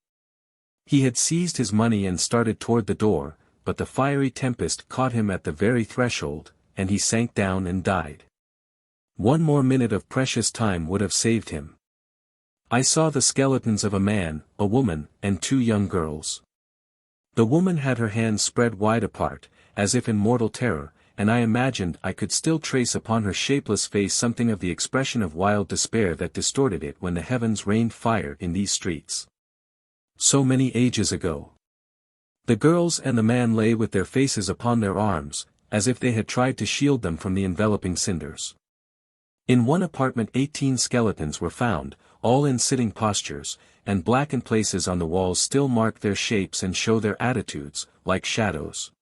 Speaker 1: He had seized his money and started toward the door, but the fiery tempest caught him at the very threshold, and he sank down and died. One more minute of precious time would have saved him. I saw the skeletons of a man, a woman, and 2 young girls. The woman had her hands spread wide apart, as if in mortal terror, and I imagined I could still trace upon her shapeless face something of the expression of wild despair that distorted it when the heavens rained fire in these streets. So many ages ago. The girls and the man lay with their faces upon their arms, as if they had tried to shield them from the enveloping cinders. In one apartment 18 skeletons were found, all in sitting postures, and blackened places on the walls still mark their shapes and show their attitudes, like shadows.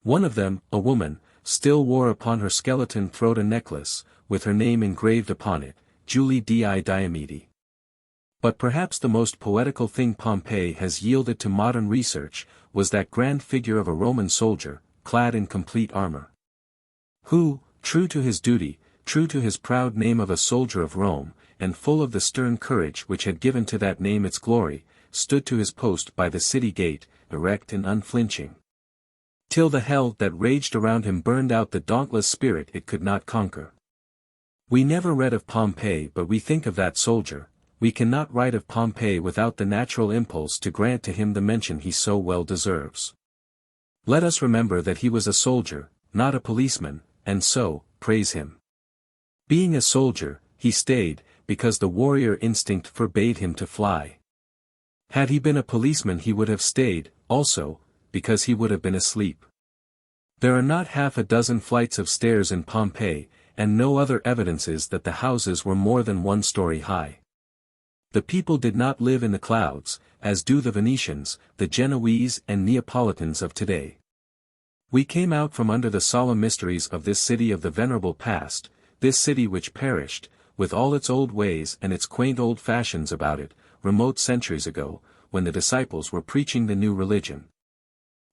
Speaker 1: One of them, a woman, still wore upon her skeleton throat a necklace, with her name engraved upon it, Julie di Diomede. But perhaps the most poetical thing Pompeii has yielded to modern research, was that grand figure of a Roman soldier, clad in complete armor. Who, true to his duty, true to his proud name of a soldier of Rome, and full of the stern courage which had given to that name its glory, stood to his post by the city gate, erect and unflinching. till the hell that raged around him burned out the dauntless spirit it could not conquer. We never read of Pompey, but we think of that soldier. We cannot write of Pompey without the natural impulse to grant to him the mention he so well deserves. Let us remember that he was a soldier, not a policeman, and so, praise him. Being a soldier, he stayed, because the warrior instinct forbade him to fly. Had he been a policeman he would have stayed, also, because he would have been asleep. There are not half a dozen flights of stairs in Pompeii, and no other evidences that the houses were more than 1 story high. The people did not live in the clouds, as do the Venetians, the Genoese and Neapolitans of today. We came out from under the solemn mysteries of this city of the venerable past, this city which perished, with all its old ways and its quaint old fashions about it, remote centuries ago, when the disciples were preaching the new religion,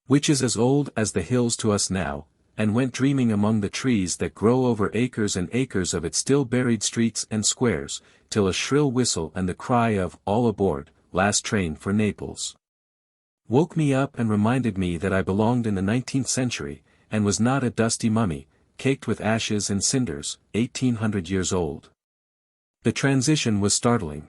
Speaker 1: which is as old as the hills to us now, and went dreaming among the trees that grow over acres and acres of its still buried streets and squares, till a shrill whistle and the cry of "All aboard, last train for Naples," woke me up and reminded me that I belonged in the 19th century, and was not a dusty mummy, caked with ashes and cinders, 1800 years old. The transition was startling.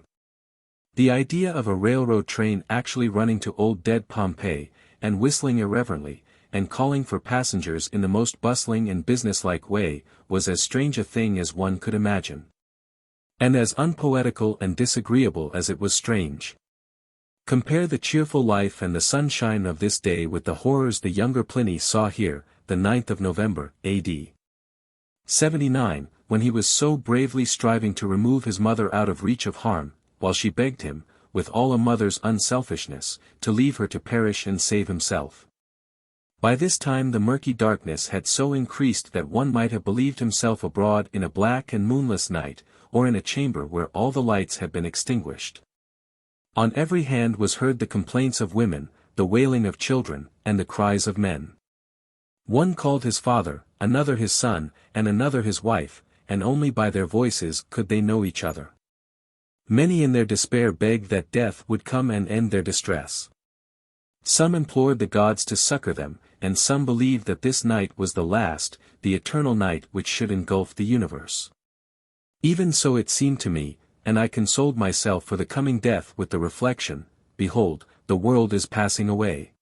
Speaker 1: The idea of a railroad train actually running to old dead Pompeii, and whistling irreverently, and calling for passengers in the most bustling and businesslike way, was as strange a thing as one could imagine. And as unpoetical and disagreeable as it was strange. Compare the cheerful life and the sunshine of this day with the horrors the younger Pliny saw here, the 9th of November, A.D. 79, when he was so bravely striving to remove his mother out of reach of harm, while she begged him, with all a mother's unselfishness, to leave her to perish and save himself. By this time the murky darkness had so increased that one might have believed himself abroad in a black and moonless night, or in a chamber where all the lights had been extinguished. On every hand was heard the complaints of women, the wailing of children, and the cries of men. One called his father, another his son, and another his wife, and only by their voices could they know each other. Many in their despair begged that death would come and end their distress. Some implored the gods to succor them, and some believed that this night was the last, the eternal night which should engulf the universe. Even so it seemed to me, and I consoled myself for the coming death with the reflection, behold, the world is passing away.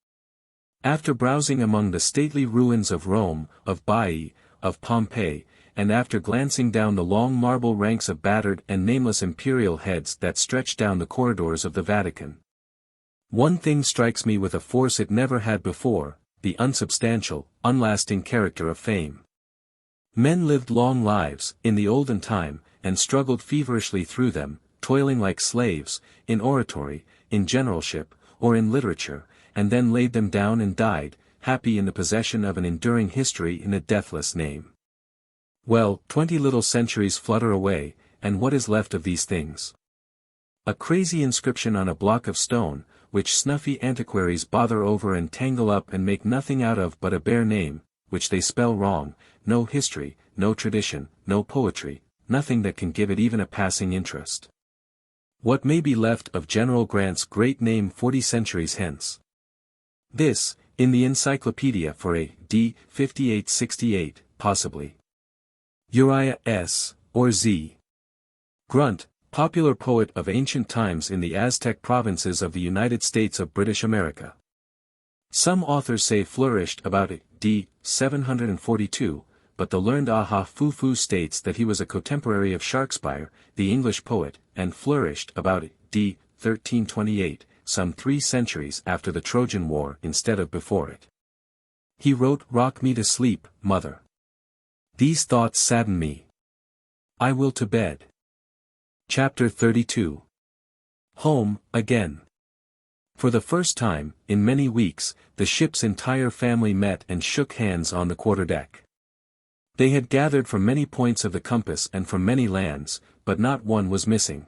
Speaker 1: After browsing among the stately ruins of Rome, of Baiae, of Pompeii, and after glancing down the long marble ranks of battered and nameless imperial heads that stretch down the corridors of the Vatican, one thing strikes me with a force it never had before, the unsubstantial, unlasting character of fame. Men lived long lives, in the olden time, and struggled feverishly through them, toiling like slaves, in oratory, in generalship, or in literature, and then laid them down and died, happy in the possession of an enduring history in a deathless name. Well, 20 little centuries flutter away, and what is left of these things? A crazy inscription on a block of stone, which snuffy antiquaries bother over and tangle up and make nothing out of but a bare name, which they spell wrong, no history, no tradition, no poetry, nothing that can give it even a passing interest. What may be left of General Grant's great name 40 centuries hence? This, in the encyclopedia for A.D. 5868, possibly. Uriah S. or Z. Grunt, popular poet of ancient times in the Aztec provinces of the United States of British America. Some authors say flourished about A.D. 742, but the learned Aha Fufu states that he was a contemporary of Shakespeare, the English poet, and flourished about A.D. 1328, some 3 centuries after the Trojan War instead of before it. He wrote "Rock me to sleep, mother. These thoughts sadden me. I will to bed." Chapter 32. Home, again. For the first time, in many weeks, the ship's entire family met and shook hands on the quarterdeck. They had gathered from many points of the compass and from many lands, but not one was missing.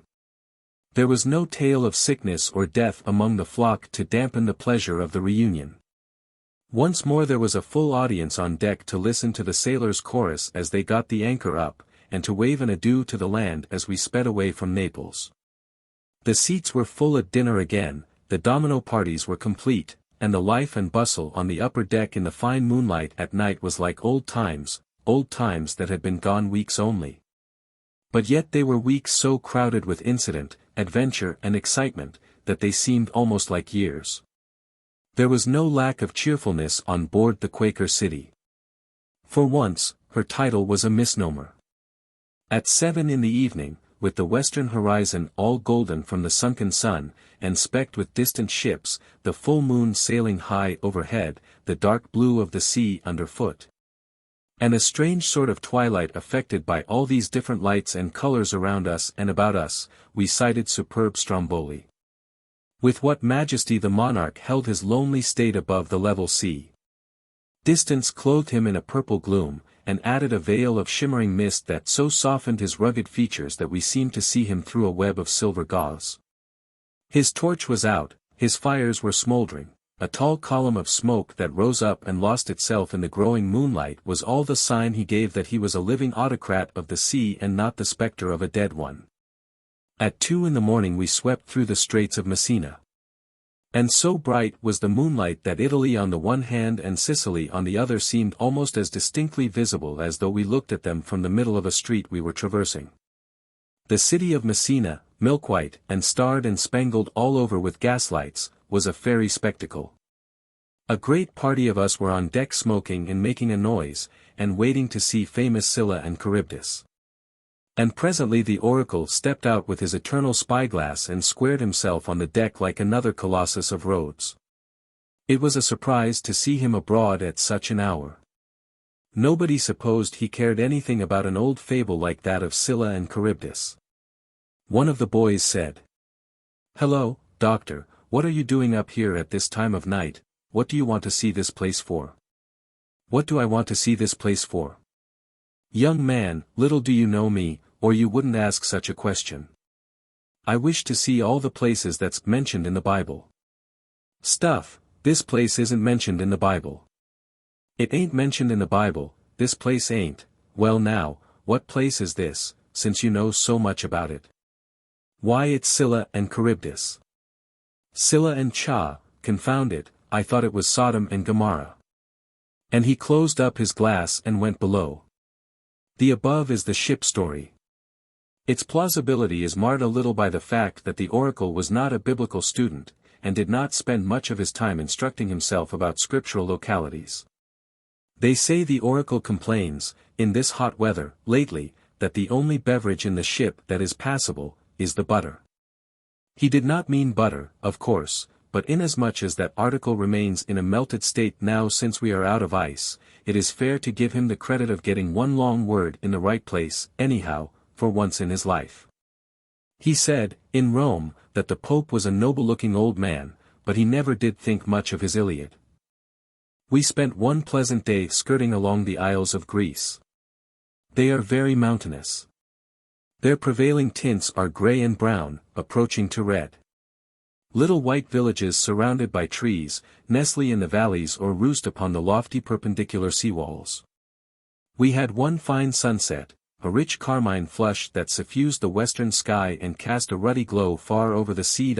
Speaker 1: There was no tale of sickness or death among the flock to dampen the pleasure of the reunion. Once more there was a full audience on deck to listen to the sailors' chorus as they got the anchor up, and to wave an adieu to the land as we sped away from Naples. The seats were full at dinner again, the domino parties were complete, and the life and bustle on the upper deck in the fine moonlight at night was like old times that had been gone weeks only. But yet they were weeks so crowded with incident, adventure and excitement, that they seemed almost like years. There was no lack of cheerfulness on board the Quaker City. For once, her title was a misnomer. At 7 in the evening, with the western horizon all golden from the sunken sun, and specked with distant ships, the full moon sailing high overhead, the dark blue of the sea underfoot, and a strange sort of twilight affected by all these different lights and colors around us and about us, we sighted superb Stromboli. With what majesty the monarch held his lonely state above the level sea. Distance clothed him in a purple gloom, and added a veil of shimmering mist that so softened his rugged features that we seemed to see him through a web of silver gauze. His torch was out, his fires were smoldering, a tall column of smoke that rose up and lost itself in the growing moonlight was all the sign he gave that he was a living autocrat of the sea and not the spectre of a dead one. At 2 in the morning we swept through the Straits of Messina. And so bright was the moonlight that Italy on the one hand and Sicily on the other seemed almost as distinctly visible as though we looked at them from the middle of a street we were traversing. The city of Messina, milk-white and starred and spangled all over with gaslights, was a fairy spectacle. A great party of us were on deck smoking and making a noise, and waiting to see famous Scylla and Charybdis. And presently the oracle stepped out with his eternal spyglass and squared himself on the deck like another Colossus of Rhodes. It was a surprise to see him abroad at such an hour. Nobody supposed he cared anything about an old fable like that of Scylla and Charybdis. One of the boys said, "Hello, doctor, what are you doing up here at this time of night? What do you want to see this place for?" "What do I want to see this place for? Young man, little do you know me, or you wouldn't ask such a question. I wish to see all the places that's mentioned in the Bible." "Stuff, this place isn't mentioned in the Bible." "It ain't mentioned in the Bible, this place ain't." "Well now, what place is this, since you know so much about it?" "Why it's Scylla and Charybdis." "Scylla and Cha, confound it, I thought it was Sodom and Gomorrah." And he closed up his glass and went below. The above is the ship story. Its plausibility is marred a little by the fact that the oracle was not a biblical student, and did not spend much of his time instructing himself about scriptural localities. They say the oracle complains, in this hot weather, lately, that the only beverage in the ship that is passable, is the butter. He did not mean butter, of course, but inasmuch as that article remains in a melted state now since we are out of ice, it is fair to give him the credit of getting one long word in the right place, anyhow, for once in his life. He said, in Rome, that the Pope was a noble-looking old man, but he never did think much of his Iliad. We spent one pleasant day skirting along the Isles of Greece. They are very mountainous. Their prevailing tints are grey and brown, approaching to red. Little white villages surrounded by trees, nestle in the valleys or roost upon the lofty perpendicular seawalls. We had one fine sunset, a rich carmine flush that suffused the western sky and cast a ruddy glow far over the sea.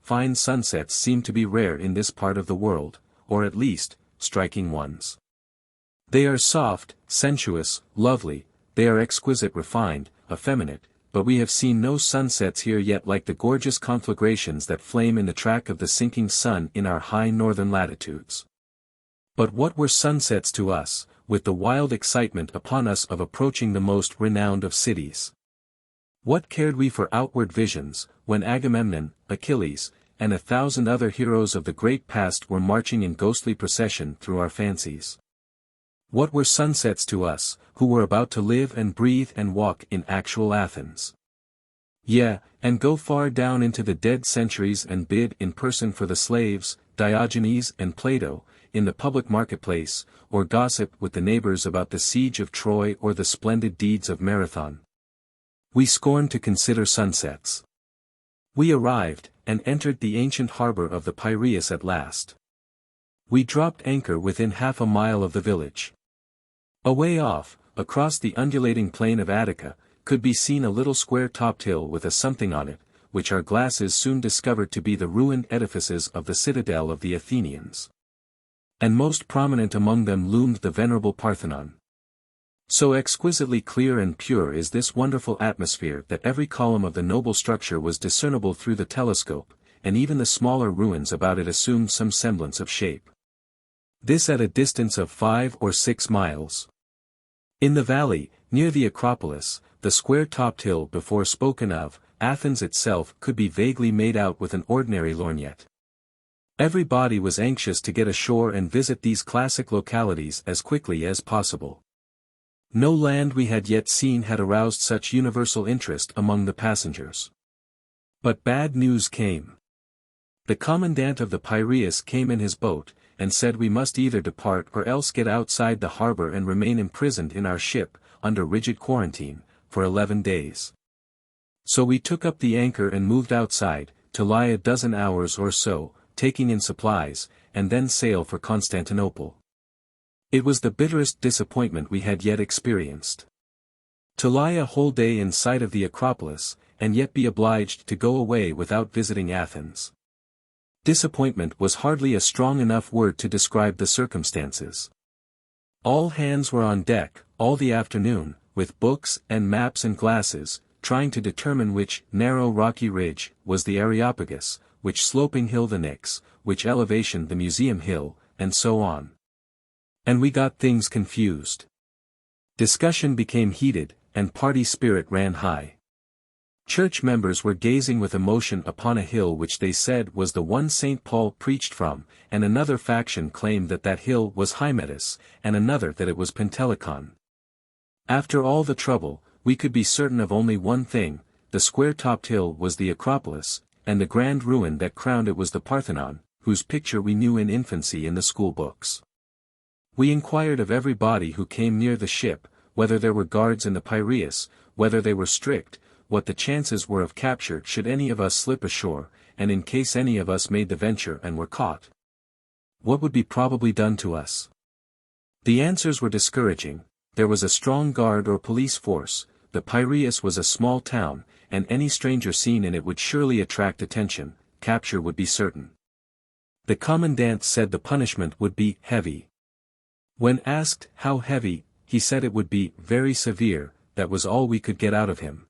Speaker 1: Fine sunsets seem to be rare in this part of the world, or at least, striking ones. They are soft, sensuous, lovely, they are exquisite, refined, effeminate, but we have seen no sunsets here yet like the gorgeous conflagrations that flame in the track of the sinking sun in our high northern latitudes. But what were sunsets to us, with the wild excitement upon us of approaching the most renowned of cities? What cared we for outward visions, when Agamemnon, Achilles, and 1,000 other heroes of the great past were marching in ghostly procession through our fancies? What were sunsets to us, who were about to live and breathe and walk in actual Athens? Yea, and go far down into the dead centuries and bid in person for the slaves, Diogenes and Plato, in the public marketplace, or gossip with the neighbors about the siege of Troy or the splendid deeds of Marathon. We scorn to consider sunsets. We arrived, and entered the ancient harbor of the Piraeus at last. We dropped anchor within half a mile of the village. Away off, across the undulating plain of Attica, could be seen a little square-topped hill with a something on it, which our glasses soon discovered to be the ruined edifices of the citadel of the Athenians. And most prominent among them loomed the venerable Parthenon. So exquisitely clear and pure is this wonderful atmosphere that every column of the noble structure was discernible through the telescope, and even the smaller ruins about it assumed some semblance of shape. This at a distance of 5 or 6 miles. In the valley, near the Acropolis, the square-topped hill before spoken of, Athens itself could be vaguely made out with an ordinary lorgnette. Everybody was anxious to get ashore and visit these classic localities as quickly as possible. No land we had yet seen had aroused such universal interest among the passengers. But bad news came. The commandant of the Piraeus came in his boat, and said we must either depart or else get outside the harbor and remain imprisoned in our ship, under rigid quarantine, for 11 days. So we took up the anchor and moved outside, to lie a dozen hours or so, taking in supplies, and then sail for Constantinople. It was the bitterest disappointment we had yet experienced. To lie a whole day in sight of the Acropolis, and yet be obliged to go away without visiting Athens. Disappointment was hardly a strong enough word to describe the circumstances. All hands were on deck, all the afternoon, with books and maps and glasses, trying to determine which narrow rocky ridge was the Areopagus, which sloping hill the Nix, which elevation the Museum Hill, and so on. And we got things confused. Discussion became heated, and party spirit ran high. Church members were gazing with emotion upon a hill which they said was the one St. Paul preached from, and another faction claimed that that hill was Hymettus, and another that it was Pentelicon. After all the trouble, we could be certain of only one thing: the square-topped hill was the Acropolis, and the grand ruin that crowned it was the Parthenon, whose picture we knew in infancy in the school books. We inquired of everybody who came near the ship, whether there were guards in the Piraeus, whether they were strict, what the chances were of capture should any of us slip ashore, and in case any of us made the venture and were caught, what would be probably done to us. The answers were discouraging. There was a strong guard or police force, the Piraeus was a small town, and any stranger seen in it would surely attract attention, capture would be certain. The commandant said the punishment would be heavy. When asked how heavy, he said it would be very severe. That was all we could get out of him.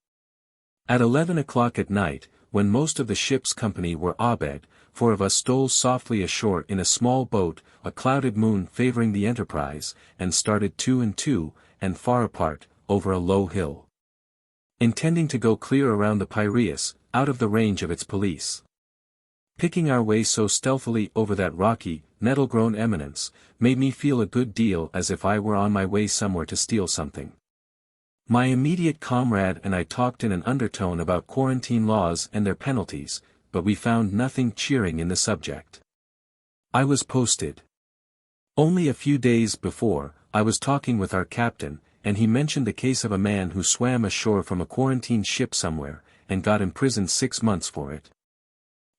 Speaker 1: At 11 o'clock at night, when most of the ship's company were abed, 4 of us stole softly ashore in a small boat, a clouded moon favoring the enterprise, and started 2 and 2, and far apart, over a low hill, intending to go clear around the Piraeus, out of the range of its police. Picking our way so stealthily over that rocky, nettle-grown eminence, made me feel a good deal as if I were on my way somewhere to steal something. My immediate comrade and I talked in an undertone about quarantine laws and their penalties, but we found nothing cheering in the subject. I was posted. Only a few days before, I was talking with our captain, and he mentioned the case of a man who swam ashore from a quarantined ship somewhere, and got imprisoned 6 months for it.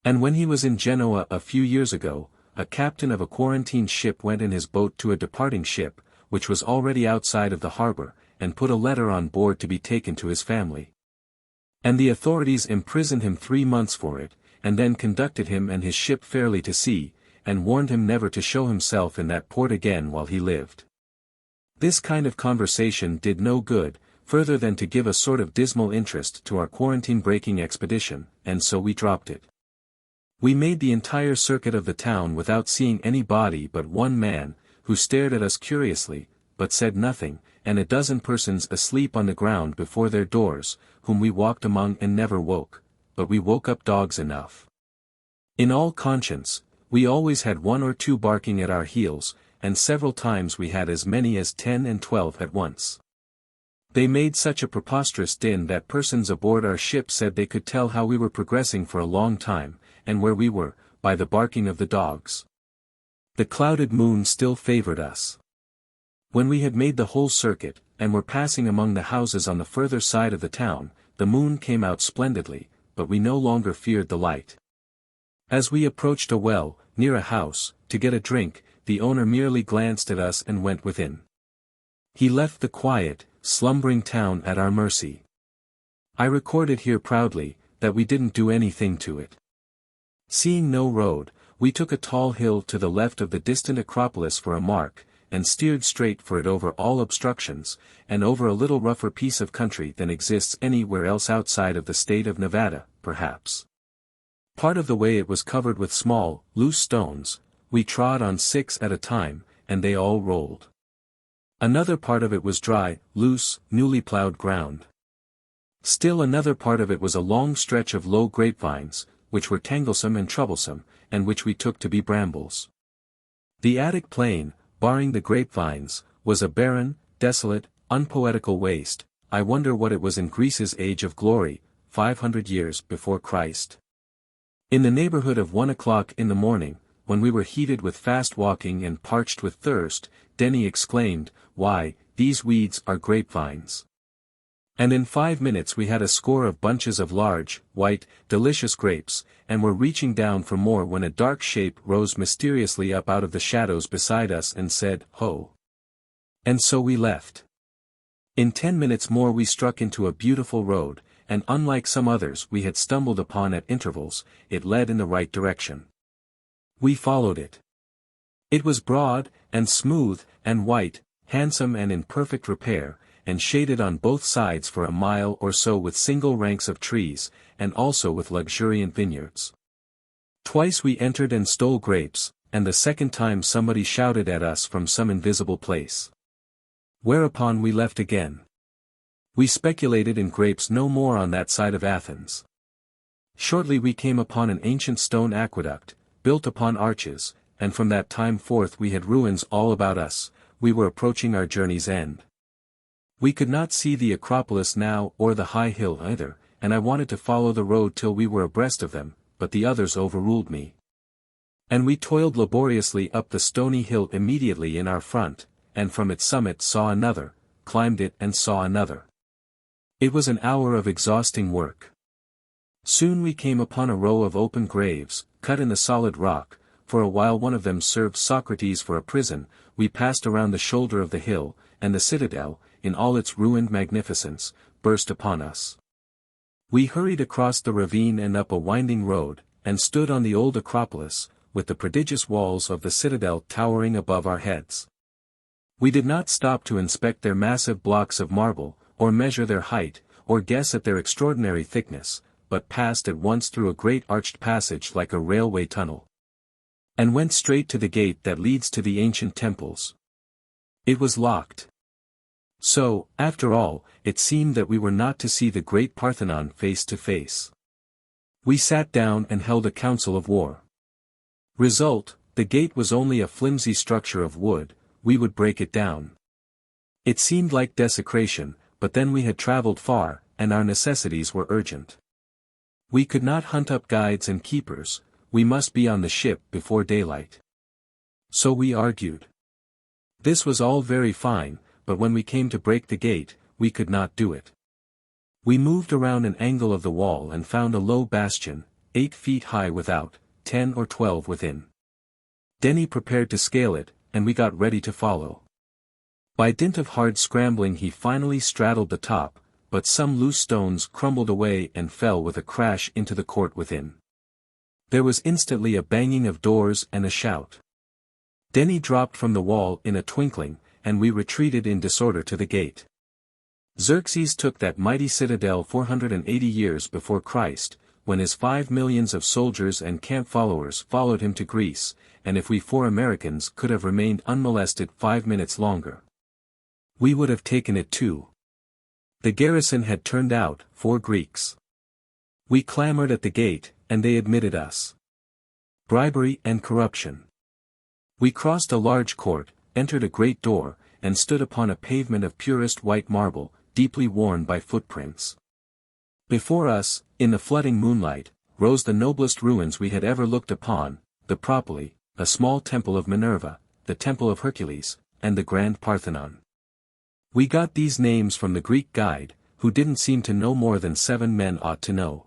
Speaker 1: And when he was in Genoa a few years ago, a captain of a quarantined ship went in his boat to a departing ship, which was already outside of the harbor, and put a letter on board to be taken to his family. And the authorities imprisoned him 3 months for it, and then conducted him and his ship fairly to sea, and warned him never to show himself in that port again while he lived. This kind of conversation did no good, further than to give a sort of dismal interest to our quarantine-breaking expedition, and so we dropped it. We made the entire circuit of the town without seeing anybody but one man, who stared at us curiously, but said nothing, and a dozen persons asleep on the ground before their doors, whom we walked among and never woke, but we woke up dogs enough. In all conscience, we always had 1 or 2 barking at our heels, and several times we had as many as 10 and 12 at once. They made such a preposterous din that persons aboard our ship said they could tell how we were progressing for a long time, and where we were, by the barking of the dogs. The clouded moon still favored us. When we had made the whole circuit, and were passing among the houses on the further side of the town, the moon came out splendidly, but we no longer feared the light. As we approached a well, near a house, to get a drink, the owner merely glanced at us and went within. He left the quiet, slumbering town at our mercy. I record it here proudly, that we didn't do anything to it. Seeing no road, we took a tall hill to the left of the distant Acropolis for a mark, and steered straight for it over all obstructions, and over a little rougher piece of country than exists anywhere else outside of the state of Nevada, perhaps. Part of the way it was covered with small, loose stones. We trod on 6 at a time, and they all rolled. Another part of it was dry, loose, newly plowed ground. Still another part of it was a long stretch of low grapevines, which were tanglesome and troublesome, and which we took to be brambles. The Attic plain, barring the grapevines, was a barren, desolate, unpoetical waste. I wonder what it was in Greece's age of glory, 500 years before Christ. In the neighborhood of 1 o'clock in the morning, when we were heated with fast walking and parched with thirst, Denny exclaimed, "Why, these weeds are grapevines." And in 5 minutes we had a score of bunches of large, white, delicious grapes, and were reaching down for more when a dark shape rose mysteriously up out of the shadows beside us and said, "Ho!" And so we left. In 10 minutes more we struck into a beautiful road, and unlike some others we had stumbled upon at intervals, it led in the right direction. We followed it. It was broad, and smooth, and white, handsome and in perfect repair, and shaded on both sides for a mile or so with single ranks of trees, and also with luxuriant vineyards. Twice we entered and stole grapes, and the second time somebody shouted at us from some invisible place. Whereupon we left again. We speculated in grapes no more on that side of Athens. Shortly we came upon an ancient stone aqueduct, built upon arches, and from that time forth we had ruins all about us. We were approaching our journey's end. We could not see the Acropolis now or the high hill either, and I wanted to follow the road till we were abreast of them, but the others overruled me. And we toiled laboriously up the stony hill immediately in our front, and from its summit saw another, climbed it and saw another. It was an hour of exhausting work. Soon we came upon a row of open graves, cut in the solid rock. For a while one of them served Socrates for a prison. We passed around the shoulder of the hill, and the citadel, in all its ruined magnificence, burst upon us. We hurried across the ravine and up a winding road, and stood on the old Acropolis, with the prodigious walls of the citadel towering above our heads. We did not stop to inspect their massive blocks of marble, or measure their height, or guess at their extraordinary thickness, but passed at once through a great arched passage like a railway tunnel, and went straight to the gate that leads to the ancient temples. It was locked. So, after all, it seemed that we were not to see the great Parthenon face to face. We sat down and held a council of war. Result, the gate was only a flimsy structure of wood. We would break it down. It seemed like desecration, but then we had traveled far, and our necessities were urgent. We could not hunt up guides and keepers. We must be on the ship before daylight. So we argued. This was all very fine, but when we came to break the gate, we could not do it. We moved around an angle of the wall and found a low bastion, 8 feet high without, 10 or 12 within. Denny prepared to scale it, and we got ready to follow. By dint of hard scrambling he finally straddled the top, but some loose stones crumbled away and fell with a crash into the court within. There was instantly a banging of doors and a shout. Denny dropped from the wall in a twinkling, and we retreated in disorder to the gate. Xerxes took that mighty citadel 480 years before Christ, when his 5 millions of soldiers and camp followers followed him to Greece, and if we 4 Americans could have remained unmolested 5 minutes longer, we would have taken it too. The garrison had turned out 4 Greeks. We clamored at the gate, and they admitted us. Bribery and corruption. We crossed a large court, entered a great door, and stood upon a pavement of purest white marble, deeply worn by footprints. Before us, in the flooding moonlight, rose the noblest ruins we had ever looked upon, the Propylae, a small temple of Minerva, the temple of Hercules, and the grand Parthenon. We got these names from the Greek guide, who didn't seem to know more than 7 men ought to know.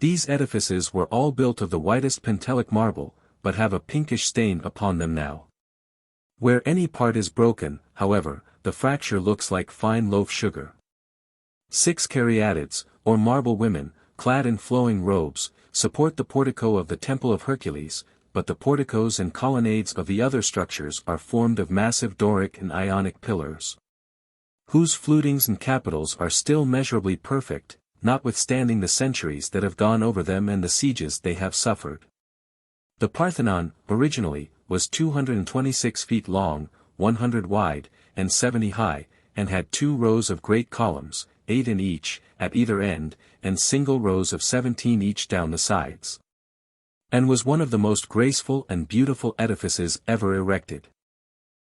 Speaker 1: These edifices were all built of the whitest Pentelic marble, but have a pinkish stain upon them now. Where any part is broken, however, the fracture looks like fine loaf sugar. 6 caryatids, or marble women, clad in flowing robes, support the portico of the Temple of Hercules, but the porticos and colonnades of the other structures are formed of massive Doric and Ionic pillars, whose flutings and capitals are still measurably perfect, notwithstanding the centuries that have gone over them and the sieges they have suffered. The Parthenon, originally, was 226 feet long, 100 wide, and 70 high, and had 2 rows of great columns, 8 in each, at either end, and single rows of 17 each down the sides, and was one of the most graceful and beautiful edifices ever erected.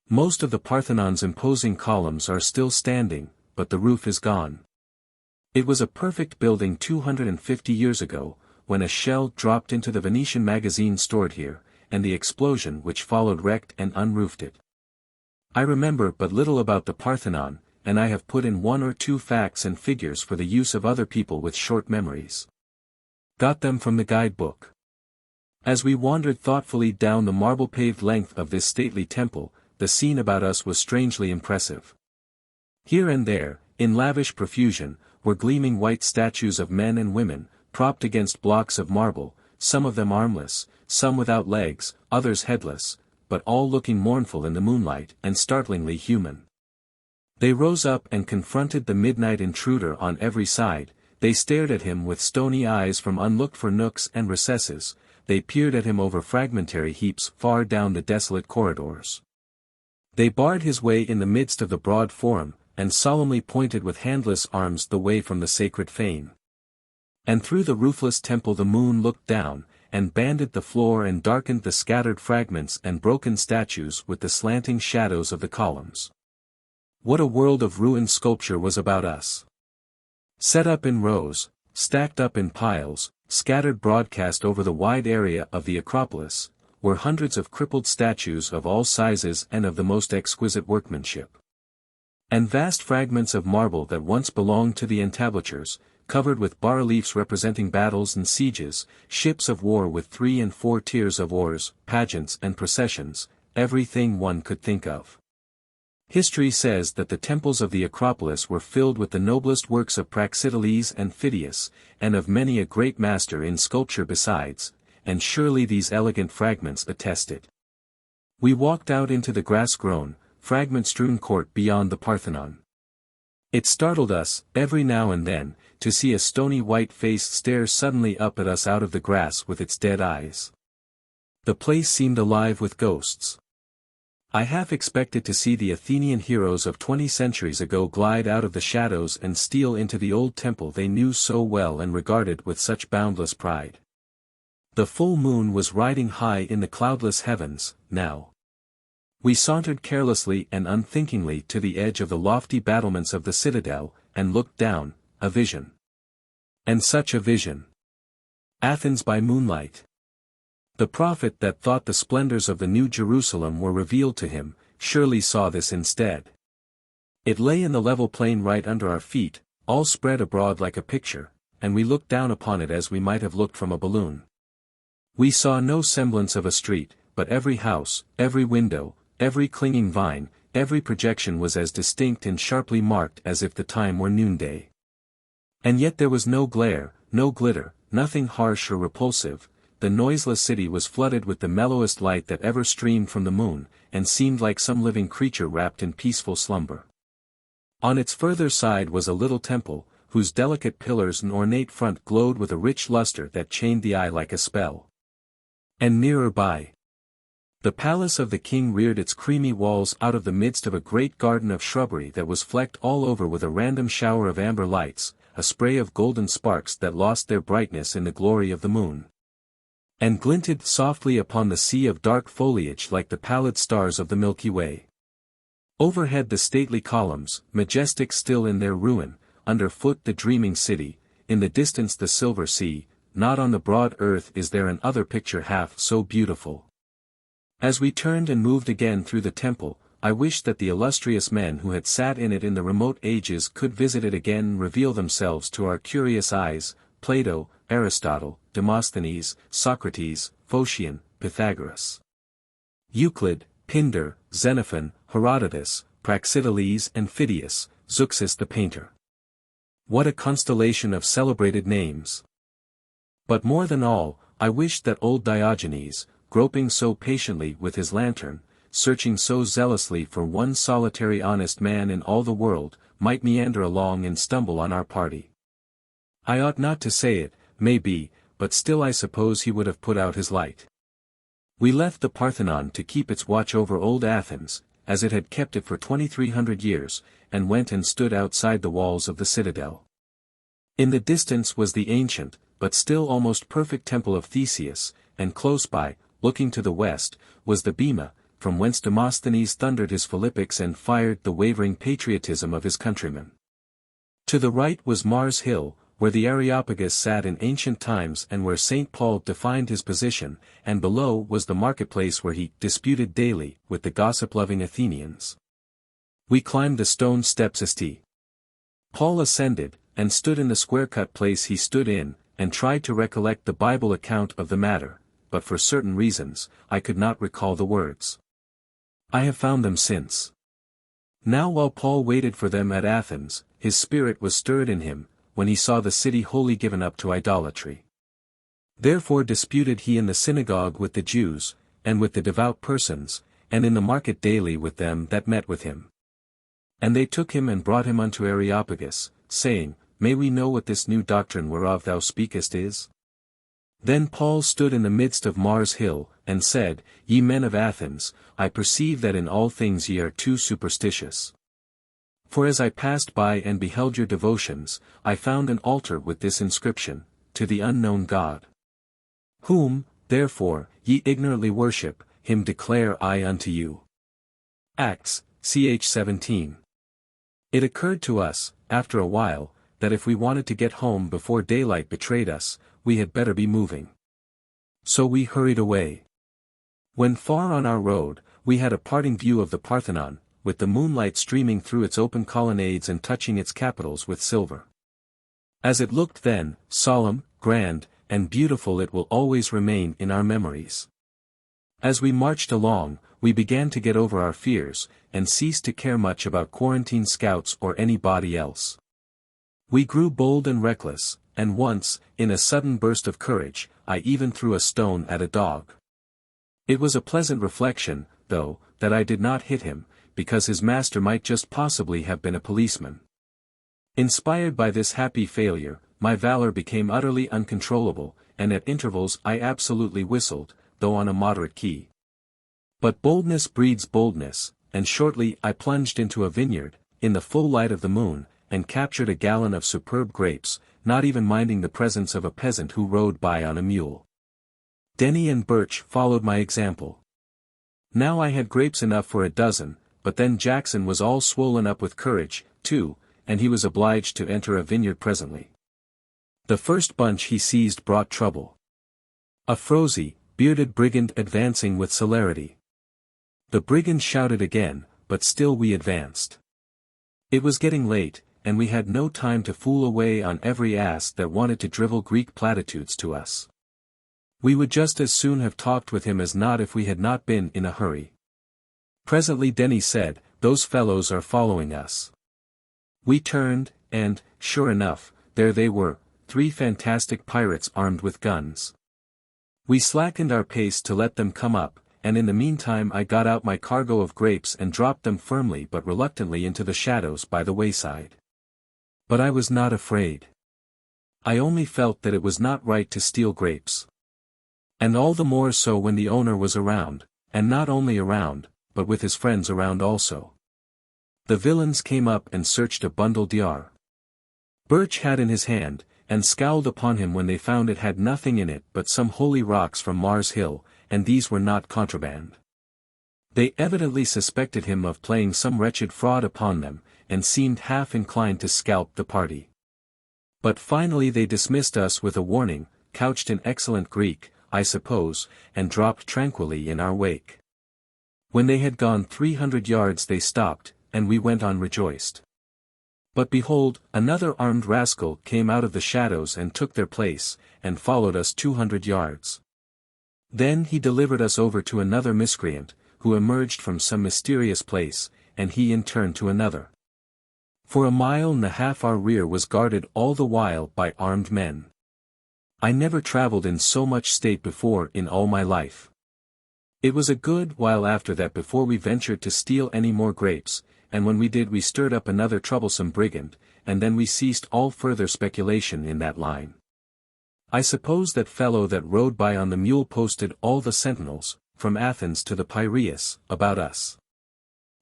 Speaker 1: Most of the Parthenon's imposing columns are still standing, but the roof is gone. It was a perfect building 250 years ago, when a shell dropped into the Venetian magazine stored here, and the explosion which followed wrecked and unroofed it. I remember but little about the Parthenon, and I have put in 1 or 2 facts and figures for the use of other people with short memories. Got them from the guidebook. As we wandered thoughtfully down the marble-paved length of this stately temple, the scene about us was strangely impressive. Here and there, in lavish profusion, were gleaming white statues of men and women, propped against blocks of marble, some of them armless, some without legs, others headless, but all looking mournful in the moonlight and startlingly human. They rose up and confronted the midnight intruder on every side, they stared at him with stony eyes from unlooked-for nooks and recesses, they peered at him over fragmentary heaps far down the desolate corridors. They barred his way in the midst of the broad forum, and solemnly pointed with handless arms the way from the sacred fane. And through the roofless temple the moon looked down, and banded the floor and darkened the scattered fragments and broken statues with the slanting shadows of the columns. What a world of ruined sculpture was about us! Set up in rows, stacked up in piles, scattered broadcast over the wide area of the Acropolis, were hundreds of crippled statues of all sizes and of the most exquisite workmanship. And vast fragments of marble that once belonged to the entablatures, covered with bas-reliefs representing battles and sieges, ships of war with 3 and 4 tiers of oars, pageants and processions, everything one could think of. History says that the temples of the Acropolis were filled with the noblest works of Praxiteles and Phidias, and of many a great master in sculpture besides, and surely these elegant fragments attest it. We walked out into the grass-grown, fragment-strewn court beyond the Parthenon. It startled us, every now and then, to see a stony white face stare suddenly up at us out of the grass with its dead eyes. The place seemed alive with ghosts. I half expected to see the Athenian heroes of 20 centuries ago glide out of the shadows and steal into the old temple they knew so well and regarded with such boundless pride. The full moon was riding high in the cloudless heavens, now. We sauntered carelessly and unthinkingly to the edge of the lofty battlements of the citadel, and looked down, a vision. And such a vision! Athens by moonlight. The prophet that thought the splendors of the New Jerusalem were revealed to him, surely saw this instead. It lay in the level plain right under our feet, all spread abroad like a picture, and we looked down upon it as we might have looked from a balloon. We saw no semblance of a street, but every house, every window, every clinging vine, every projection was as distinct and sharply marked as if the time were noonday. And yet there was no glare, no glitter, nothing harsh or repulsive. The noiseless city was flooded with the mellowest light that ever streamed from the moon, and seemed like some living creature wrapped in peaceful slumber. On its further side was a little temple, whose delicate pillars and ornate front glowed with a rich luster that chained the eye like a spell. And nearer by, the palace of the king reared its creamy walls out of the midst of a great garden of shrubbery that was flecked all over with a random shower of amber lights, a spray of golden sparks that lost their brightness in the glory of the moon, and glinted softly upon the sea of dark foliage like the pallid stars of the Milky Way. Overhead the stately columns, majestic still in their ruin, underfoot the dreaming city, in the distance the silver sea, not on the broad earth is there an other picture half so beautiful. As we turned and moved again through the temple, I wished that the illustrious men who had sat in it in the remote ages could visit it again and reveal themselves to our curious eyes, Plato, Aristotle, Demosthenes, Socrates, Phocion, Pythagoras, Euclid, Pindar, Xenophon, Herodotus, Praxiteles and Phidias, Zeuxis the painter. What a constellation of celebrated names! But more than all, I wished that old Diogenes, groping so patiently with his lantern, searching so zealously for one solitary honest man in all the world, might meander along and stumble on our party. I ought not to say it, may be, but still I suppose he would have put out his light. We left the Parthenon to keep its watch over old Athens, as it had kept it for 2300 years, and went and stood outside the walls of the citadel. In the distance was the ancient, but still almost perfect temple of Theseus, and close by, looking to the west, was the Bema, from whence Demosthenes thundered his Philippics and fired the wavering patriotism of his countrymen. To the right was Mars Hill, where the Areopagus sat in ancient times and where St. Paul defined his position, and below was the marketplace where he disputed daily with the gossip-loving Athenians. We climbed the stone steps st. Paul ascended, and stood in the square-cut place he stood in, and tried to recollect the Bible account of the matter, but for certain reasons, I could not recall the words. I have found them since. Now while Paul waited for them at Athens, his spirit was stirred in him, when he saw the city wholly given up to idolatry. Therefore disputed he in the synagogue with the Jews, and with the devout persons, and in the market daily with them that met with him. And they took him and brought him unto Areopagus, saying, May we know what this new doctrine whereof thou speakest is? Then Paul stood in the midst of Mars Hill, and said, Ye men of Athens, I perceive that in all things ye are too superstitious. For as I passed by and beheld your devotions, I found an altar with this inscription, To the unknown God. Whom, therefore, ye ignorantly worship, him declare I unto you. Acts, ch. 17. It occurred to us, after a while, that if we wanted to get home before daylight betrayed us, we had better be moving. So we hurried away. When far on our road, we had a parting view of the Parthenon, with the moonlight streaming through its open colonnades and touching its capitals with silver. As it looked then, solemn, grand, and beautiful it will always remain in our memories. As we marched along, we began to get over our fears, and ceased to care much about quarantine scouts or anybody else. We grew bold and reckless, and once, in a sudden burst of courage, I even threw a stone at a dog. It was a pleasant reflection, though, that I did not hit him, because his master might just possibly have been a policeman. Inspired by this happy failure, my valor became utterly uncontrollable, and at intervals I absolutely whistled, though on a moderate key. But boldness breeds boldness, and shortly I plunged into a vineyard, in the full light of the moon, and captured a gallon of superb grapes, not even minding the presence of a peasant who rode by on a mule. Denny and Birch followed my example. Now I had grapes enough for a dozen, but then Jackson was all swollen up with courage, too, and he was obliged to enter a vineyard presently. The first bunch he seized brought trouble. A frowsy, bearded brigand advancing with celerity. The brigand shouted again, but still we advanced. It was getting late, and we had no time to fool away on every ass that wanted to drivel Greek platitudes to us. We would just as soon have talked with him as not if we had not been in a hurry. Presently Denny said, Those fellows are following us. We turned, and, sure enough, there they were, 3 fantastic pirates armed with guns. We slackened our pace to let them come up, and in the meantime I got out my cargo of grapes and dropped them firmly but reluctantly into the shadows by the wayside. But I was not afraid. I only felt that it was not right to steal grapes. And all the more so when the owner was around, and not only around, but with his friends around also. The villains came up and searched a bundle d'or. Birch had in his hand, and scowled upon him when they found it had nothing in it but some holy rocks from Mars Hill, and these were not contraband. They evidently suspected him of playing some wretched fraud upon them, and seemed half inclined to scalp the party. But finally they dismissed us with a warning, couched in excellent Greek, I suppose, and dropped tranquilly in our wake. When they had gone 300 yards they stopped, and we went on rejoiced. But behold, another armed rascal came out of the shadows and took their place, and followed us 200 yards. Then he delivered us over to another miscreant, who emerged from some mysterious place, and he in turn to another. For a mile and a half our rear was guarded all the while by armed men. I never traveled in so much state before in all my life. It was a good while after that before we ventured to steal any more grapes, and when we did we stirred up another troublesome brigand, and then we ceased all further speculation in that line. I suppose that fellow that rode by on the mule posted all the sentinels, from Athens to the Piraeus, about us.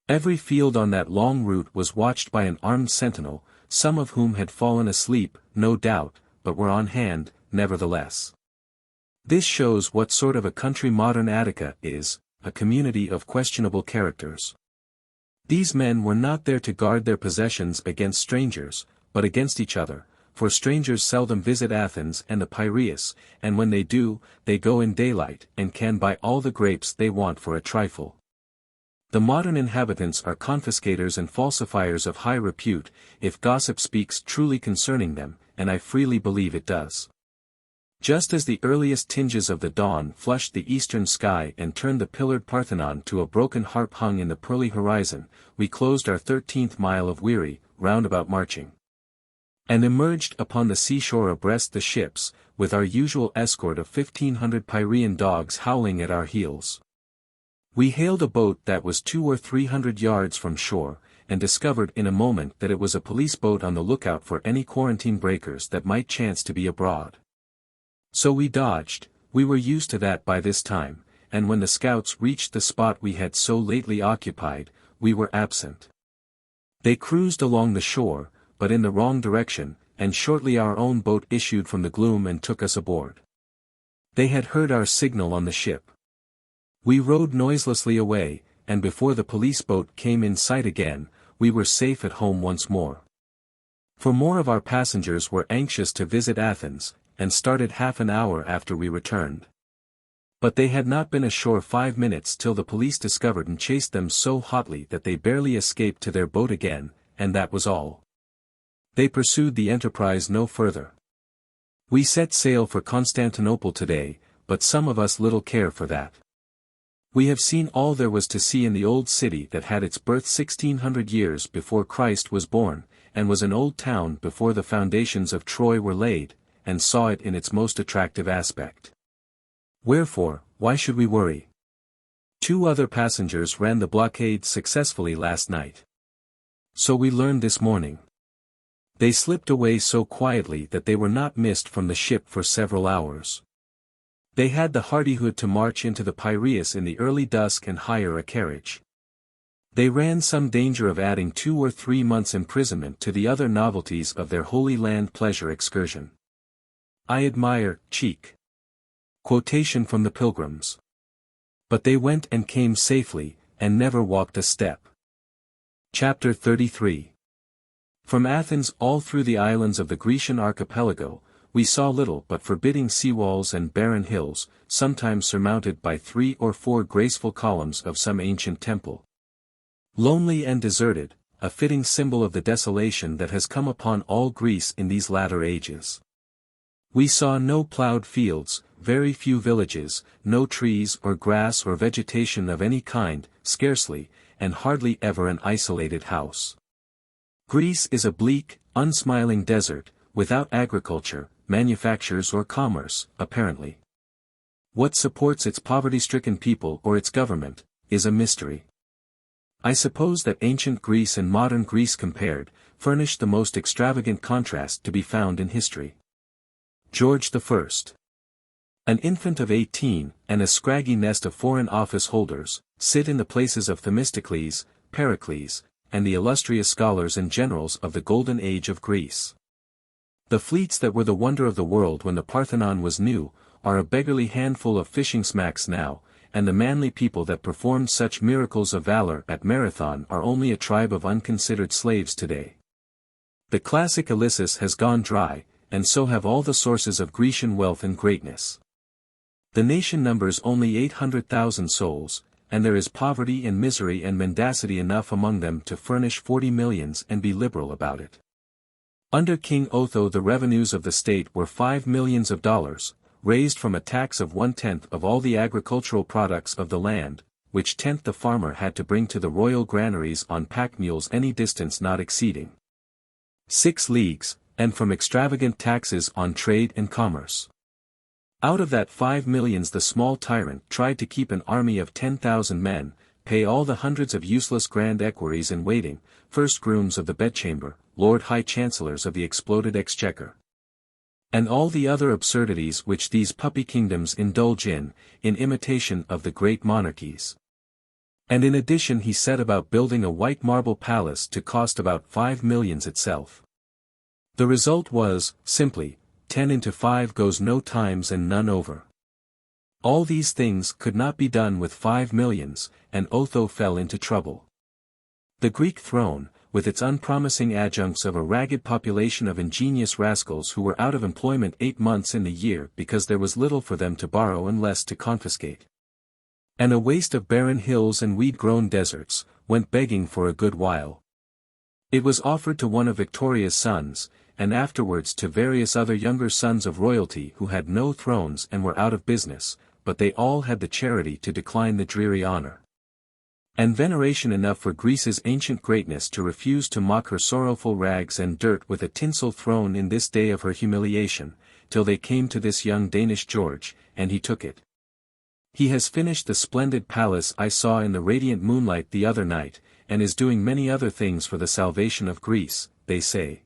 Speaker 1: Every field on that long route was watched by an armed sentinel, some of whom had fallen asleep, no doubt, but were on hand, nevertheless. This shows what sort of a country modern Attica is, a community of questionable characters. These men were not there to guard their possessions against strangers, but against each other, for strangers seldom visit Athens and the Piraeus, and when they do, they go in daylight and can buy all the grapes they want for a trifle. The modern inhabitants are confiscators and falsifiers of high repute, if gossip speaks truly concerning them, and I freely believe it does. Just as the earliest tinges of the dawn flushed the eastern sky and turned the pillared Parthenon to a broken harp hung in the pearly horizon, we closed our 13th mile of weary, roundabout marching, and emerged upon the seashore abreast the ships, with our usual escort of 1,500 Piraean dogs howling at our heels. We hailed a boat that was 200 or 300 yards from shore, and discovered in a moment that it was a police boat on the lookout for any quarantine breakers that might chance to be abroad. So we dodged, we were used to that by this time, and when the scouts reached the spot we had so lately occupied, we were absent. They cruised along the shore, but in the wrong direction, and shortly our own boat issued from the gloom and took us aboard. They had heard our signal on the ship. We rowed noiselessly away, and before the police boat came in sight again, we were safe at home once more. For more of our passengers were anxious to visit Athens, and started half an hour after we returned. But they had not been ashore 5 minutes till the police discovered and chased them so hotly that they barely escaped to their boat again, and that was all. They pursued the enterprise no further. We set sail for Constantinople today, but some of us little care for that. We have seen all there was to see in the old city that had its birth 1600 years before Christ was born, and was an old town before the foundations of Troy were laid, and saw it in its most attractive aspect. Wherefore, why should we worry? 2 other passengers ran the blockade successfully last night. So we learned this morning. They slipped away so quietly that they were not missed from the ship for several hours. They had the hardihood to march into the Piraeus in the early dusk and hire a carriage. They ran some danger of adding 2 or 3 months' imprisonment to the other novelties of their Holy Land pleasure excursion. I admire, cheek. Quotation from the Pilgrims. But they went and came safely, and never walked a step. Chapter 33. From Athens all through the islands of the Grecian archipelago, we saw little but forbidding seawalls and barren hills, sometimes surmounted by 3 or 4 graceful columns of some ancient temple. Lonely and deserted, a fitting symbol of the desolation that has come upon all Greece in these latter ages. We saw no plowed fields, very few villages, no trees or grass or vegetation of any kind, scarcely, and hardly ever an isolated house. Greece is a bleak, unsmiling desert, without agriculture, manufactures or commerce, apparently. What supports its poverty-stricken people or its government, is a mystery. I suppose that ancient Greece and modern Greece compared, furnish the most extravagant contrast to be found in history. George I. An infant of 18, and a scraggy nest of foreign office holders, sit in the places of Themistocles, Pericles, and the illustrious scholars and generals of the golden age of Greece. The fleets that were the wonder of the world when the Parthenon was new, are a beggarly handful of fishing smacks now, and the manly people that performed such miracles of valor at Marathon are only a tribe of unconsidered slaves today. The classic Ilyssus has gone dry, and so have all the sources of Grecian wealth and greatness. The nation numbers only 800,000 souls, and there is poverty and misery and mendacity enough among them to furnish 40 millions and be liberal about it. Under King Otho the revenues of the state were $5 millions, raised from a tax of 1/10 of all the agricultural products of the land, which 10th the farmer had to bring to the royal granaries on pack mules any distance not exceeding 6 leagues, and from extravagant taxes on trade and commerce. Out of that 5 millions the small tyrant tried to keep an army of 10,000 men, pay all the hundreds of useless grand equerries in waiting, first grooms of the bedchamber, Lord High Chancellors of the exploded exchequer, and all the other absurdities which these puppy kingdoms indulge in imitation of the great monarchies. And in addition he set about building a white marble palace to cost about 5 millions itself. The result was, simply, 10 into 5 goes no times and none over. All these things could not be done with 5 millions, and Otho fell into trouble. The Greek throne, with its unpromising adjuncts of a ragged population of ingenious rascals who were out of employment 8 months in the year because there was little for them to borrow and less to confiscate, and a waste of barren hills and weed-grown deserts, went begging for a good while. It was offered to one of Victoria's sons, and afterwards to various other younger sons of royalty who had no thrones and were out of business, but they all had the charity to decline the dreary honor, and veneration enough for Greece's ancient greatness to refuse to mock her sorrowful rags and dirt with a tinsel throne in this day of her humiliation, till they came to this young Danish George, and he took it. He has finished the splendid palace I saw in the radiant moonlight the other night, and is doing many other things for the salvation of Greece, they say.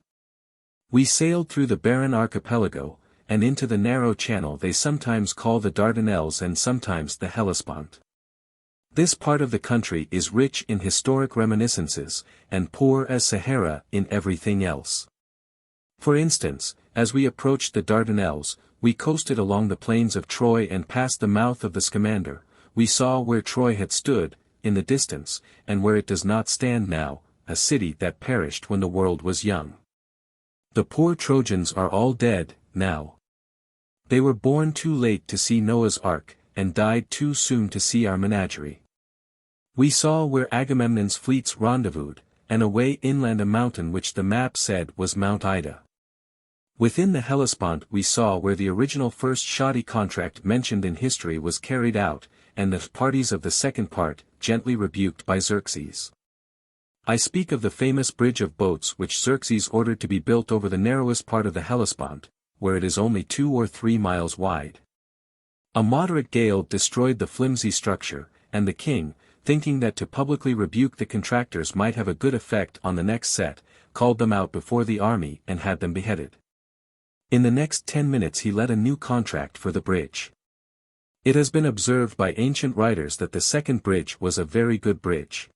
Speaker 1: We sailed through the barren archipelago, and into the narrow channel they sometimes call the Dardanelles and sometimes the Hellespont. This part of the country is rich in historic reminiscences, and poor as Sahara in everything else. For instance, as we approached the Dardanelles, we coasted along the plains of Troy and past the mouth of the Scamander. We saw where Troy had stood, in the distance, and where it does not stand now, a city that perished when the world was young. The poor Trojans are all dead, now. They were born too late to see Noah's Ark, and died too soon to see our menagerie. We saw where Agamemnon's fleets rendezvoused, and away inland a mountain which the map said was Mount Ida. Within the Hellespont we saw where the original first shoddy contract mentioned in history was carried out, and the parties of the second part, gently rebuked by Xerxes. I speak of the famous bridge of boats which Xerxes ordered to be built over the narrowest part of the Hellespont, where it is only 2 or 3 miles wide. A moderate gale destroyed the flimsy structure, and the king, thinking that to publicly rebuke the contractors might have a good effect on the next set, called them out before the army and had them beheaded. In the next 10 minutes he let a new contract for the bridge. It has been observed by ancient writers that the second bridge was a very good bridge.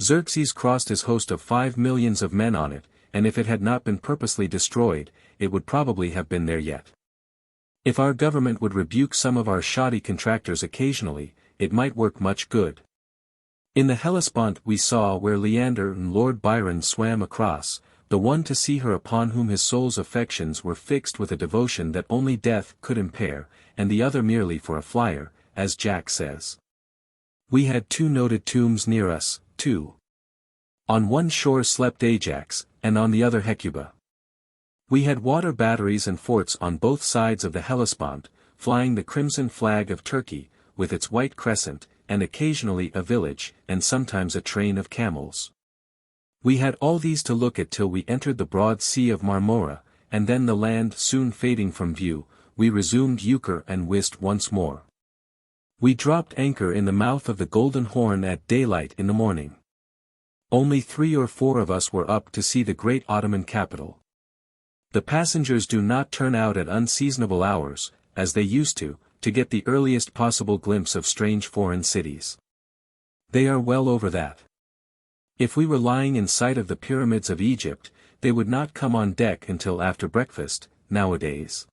Speaker 1: Xerxes crossed his host of 5 millions of men on it, and if it had not been purposely destroyed, it would probably have been there yet. If our government would rebuke some of our shoddy contractors occasionally, it might work much good. In the Hellespont we saw where Leander and Lord Byron swam across, the one to see her upon whom his soul's affections were fixed with a devotion that only death could impair, and the other merely for a flyer, as Jack says. We had 2 noted tombs near us, too. On one shore slept Ajax, and on the other Hecuba. We had water batteries and forts on both sides of the Hellespont, flying the crimson flag of Turkey, with its white crescent, and occasionally a village, and sometimes a train of camels. We had all these to look at till we entered the broad sea of Marmora, and then the land soon fading from view, we resumed Euchre and whist once more. We dropped anchor in the mouth of the Golden Horn at daylight in the morning. Only 3 or 4 of us were up to see the great Ottoman capital. The passengers do not turn out at unseasonable hours, as they used to get the earliest possible glimpse of strange foreign cities. They are well over that. If we were lying in sight of the pyramids of Egypt, they would not come on deck until after breakfast, nowadays.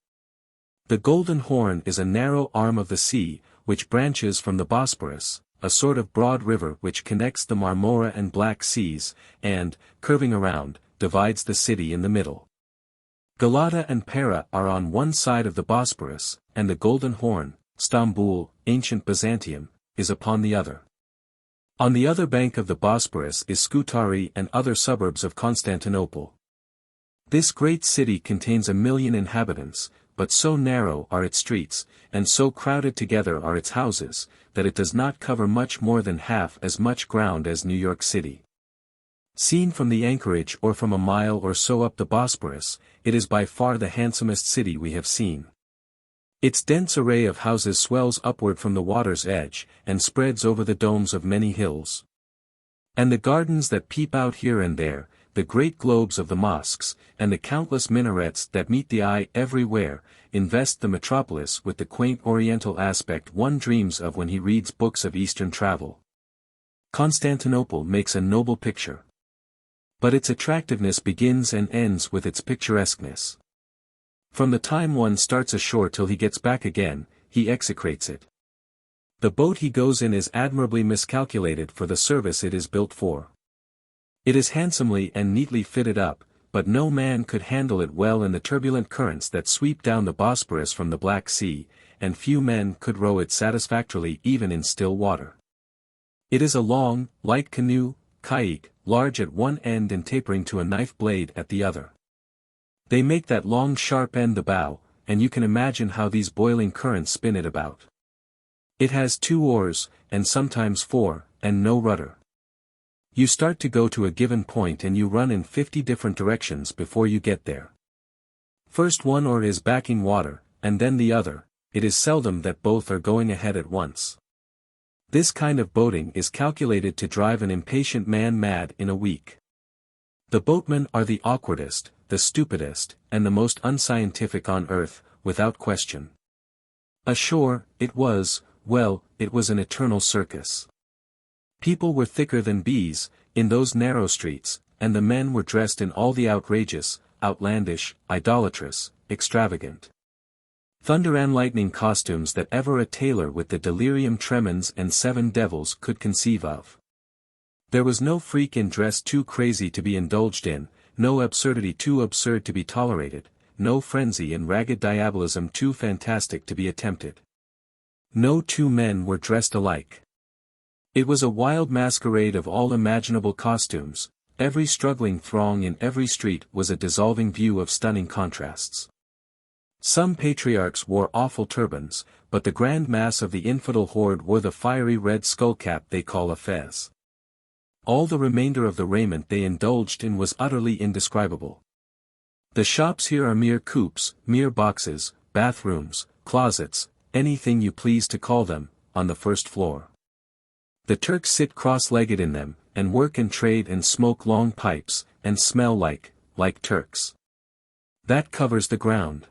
Speaker 1: The Golden Horn is a narrow arm of the sea, which branches from the Bosporus, a sort of broad river which connects the Marmora and Black Seas, and, curving around, divides the city in the middle. Galata and Pera are on one side of the Bosporus, and the Golden Horn, Stambul, ancient Byzantium, is upon the other. On the other bank of the Bosporus is Scutari and other suburbs of Constantinople. This great city contains 1 million inhabitants, but so narrow are its streets, and so crowded together are its houses, that it does not cover much more than half as much ground as New York City. Seen from the anchorage or from a mile or so up the Bosporus, it is by far the handsomest city we have seen. Its dense array of houses swells upward from the water's edge, and spreads over the domes of many hills. And the gardens that peep out here and there, the great globes of the mosques, and the countless minarets that meet the eye everywhere, invest the metropolis with the quaint oriental aspect one dreams of when he reads books of Eastern travel. Constantinople makes a noble picture. But its attractiveness begins and ends with its picturesqueness. From the time one starts ashore till he gets back again, he execrates it. The boat he goes in is admirably miscalculated for the service it is built for. It is handsomely and neatly fitted up, but no man could handle it well in the turbulent currents that sweep down the Bosporus from the Black Sea, and few men could row it satisfactorily even in still water. It is a long, light canoe, kayak, large at one end and tapering to a knife blade at the other. They make that long sharp end the bow, and you can imagine how these boiling currents spin it about. It has 2 oars, and sometimes 4, and no rudder. You start to go to a given point and you run in 50 different directions before you get there. First one oar is backing water, and then the other. It is seldom that both are going ahead at once. This kind of boating is calculated to drive an impatient man mad in a week. The boatmen are the awkwardest, the stupidest, and the most unscientific on earth, without question. Ashore, it was an eternal circus. People were thicker than bees, in those narrow streets, and the men were dressed in all the outrageous, outlandish, idolatrous, extravagant, thunder and lightning costumes that ever a tailor with the delirium tremens and 7 devils could conceive of. There was no freak in dress too crazy to be indulged in, no absurdity too absurd to be tolerated, no frenzy in ragged diabolism too fantastic to be attempted. No 2 men were dressed alike. It was a wild masquerade of all imaginable costumes. Every struggling throng in every street was a dissolving view of stunning contrasts. Some patriarchs wore awful turbans, but the grand mass of the infidel horde wore the fiery red skullcap they call a fez. All the remainder of the raiment they indulged in was utterly indescribable. The shops here are mere coops, mere boxes, bathrooms, closets, anything you please to call them, on the first floor. The Turks sit cross-legged in them, and work and trade and smoke long pipes, and smell like Turks. That covers the ground.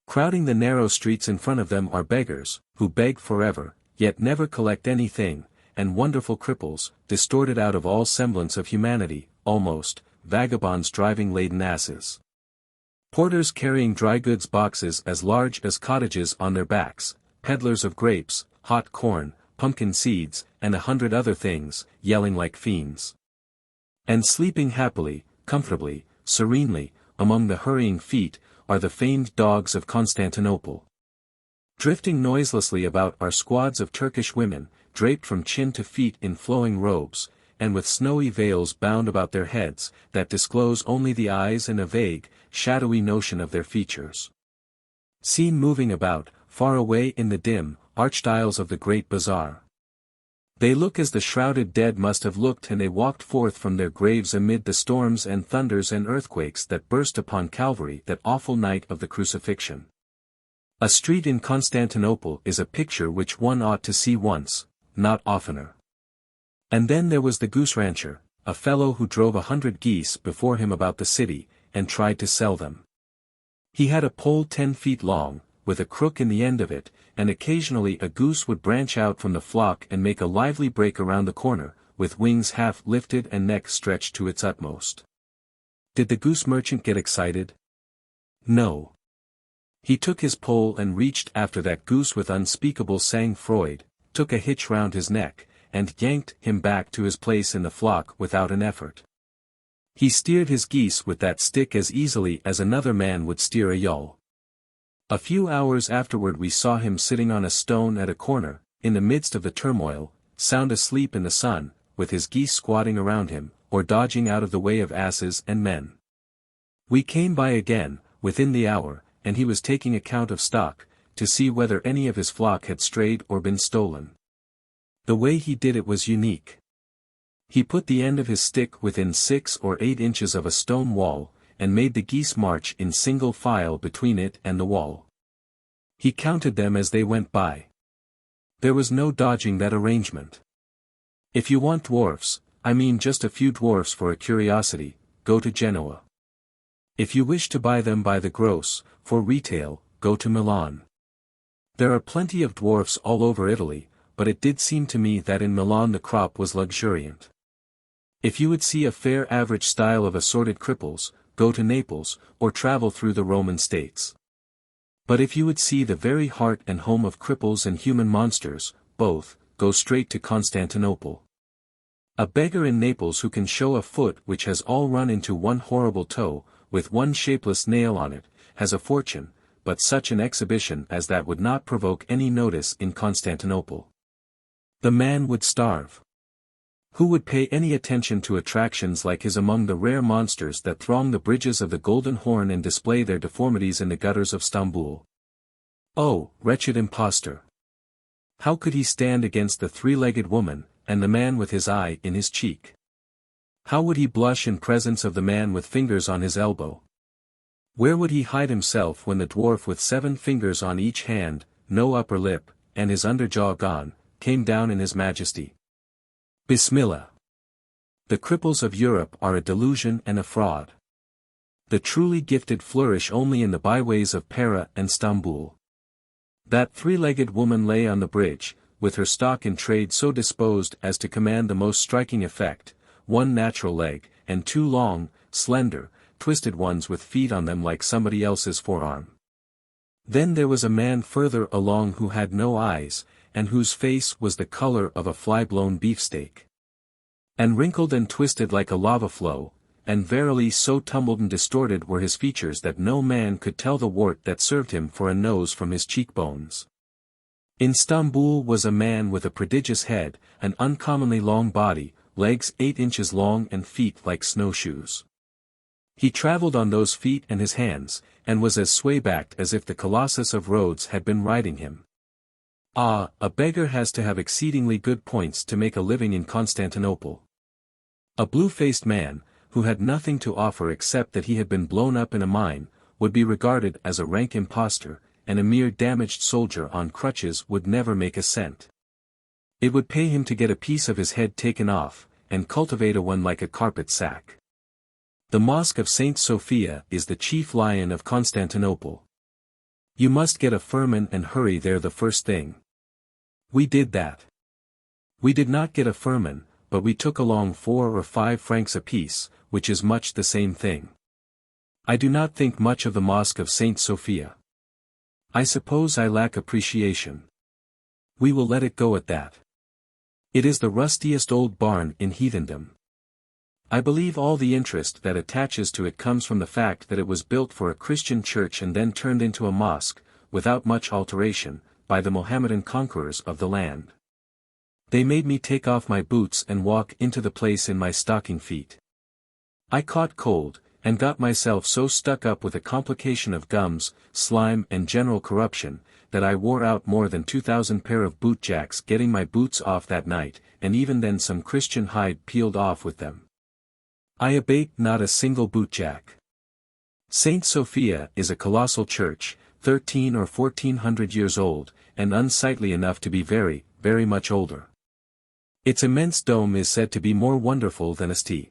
Speaker 1: Crowding the narrow streets in front of them are beggars, who beg forever, yet never collect anything, and wonderful cripples, distorted out of all semblance of humanity, almost, vagabonds driving laden asses. Porters carrying dry goods boxes as large as cottages on their backs, peddlers of grapes, hot corn, pumpkin seeds, and 100 other things, yelling like fiends. And sleeping happily, comfortably, serenely, among the hurrying feet, are the famed dogs of Constantinople. Drifting noiselessly about are squads of Turkish women, draped from chin to feet in flowing robes, and with snowy veils bound about their heads, that disclose only the eyes and a vague, shadowy notion of their features. Seen moving about, far away in the dim, arched aisles of the great bazaar. They look as the shrouded dead must have looked and they walked forth from their graves amid the storms and thunders and earthquakes that burst upon Calvary that awful night of the crucifixion. A street in Constantinople is a picture which one ought to see once, not oftener. And then there was the goose rancher, a fellow who drove 100 geese before him about the city, and tried to sell them. He had a pole 10 feet long, with a crook in the end of it, and occasionally a goose would branch out from the flock and make a lively break around the corner, with wings half lifted and neck stretched to its utmost. Did the goose merchant get excited? No. He took his pole and reached after that goose with unspeakable sang-froid, took a hitch round his neck, and yanked him back to his place in the flock without an effort. He steered his geese with that stick as easily as another man would steer a yawl. A few hours afterward we saw him sitting on a stone at a corner, in the midst of the turmoil, sound asleep in the sun, with his geese squatting around him, or dodging out of the way of asses and men. We came by again, within the hour, and he was taking account of stock, to see whether any of his flock had strayed or been stolen. The way he did it was unique. He put the end of his stick within 6 or 8 inches of a stone wall, and made the geese march in single file between it and the wall. He counted them as they went by. There was no dodging that arrangement. If you want dwarfs, I mean just a few dwarfs for a curiosity, go to Genoa. If you wish to buy them by the gross, for retail, go to Milan. There are plenty of dwarfs all over Italy, but it did seem to me that in Milan the crop was luxuriant. If you would see a fair average style of assorted cripples, go to Naples, or travel through the Roman states. But if you would see the very heart and home of cripples and human monsters, both, go straight to Constantinople. A beggar in Naples who can show a foot which has all run into one horrible toe, with one shapeless nail on it, has a fortune, but such an exhibition as that would not provoke any notice in Constantinople. The man would starve. Who would pay any attention to attractions like his among the rare monsters that throng the bridges of the Golden Horn and display their deformities in the gutters of Stamboul? Oh, wretched impostor! How could he stand against the three-legged woman, and the man with his eye in his cheek? How would he blush in presence of the man with fingers on his elbow? Where would he hide himself when the dwarf with 7 fingers on each hand, no upper lip, and his underjaw gone, came down in his majesty? Bismillah! The cripples of Europe are a delusion and a fraud. The truly gifted flourish only in the byways of Pera and Stamboul. That three-legged woman lay on the bridge, with her stock in trade so disposed as to command the most striking effect, one natural leg, and 2 long, slender, twisted ones with feet on them like somebody else's forearm. Then there was a man further along who had no eyes, and whose face was the color of a fly-blown beefsteak. And wrinkled and twisted like a lava flow, and verily so tumbled and distorted were his features that no man could tell the wart that served him for a nose from his cheekbones. In Stamboul was a man with a prodigious head, an uncommonly long body, legs 8 inches long and feet like snowshoes. He travelled on those feet and his hands, and was as sway-backed as if the Colossus of Rhodes had been riding him. Ah, a beggar has to have exceedingly good points to make a living in Constantinople. A blue-faced man, who had nothing to offer except that he had been blown up in a mine, would be regarded as a rank impostor, and a mere damaged soldier on crutches would never make a cent. It would pay him to get a piece of his head taken off, and cultivate a one like a carpet sack. The Mosque of Saint Sophia is the chief lion of Constantinople. You must get a firman and hurry there the first thing. We did that. We did not get a firman, but we took along 4 or 5 francs apiece, which is much the same thing. I do not think much of the Mosque of Saint Sophia. I suppose I lack appreciation. We will let it go at that. It is the rustiest old barn in heathendom. I believe all the interest that attaches to it comes from the fact that it was built for a Christian church and then turned into a mosque, without much alteration, by the Mohammedan conquerors of the land. They made me take off my boots and walk into the place in my stocking feet. I caught cold, and got myself so stuck up with a complication of gums, slime and general corruption, that I wore out more than 2,000 pair of bootjacks getting my boots off that night, and even then some Christian hide peeled off with them. I abate not a single bootjack. Saint Sophia is a colossal church, 13 or 1400 years old, and unsightly enough to be very, very much older. Its immense dome is said to be more wonderful than St.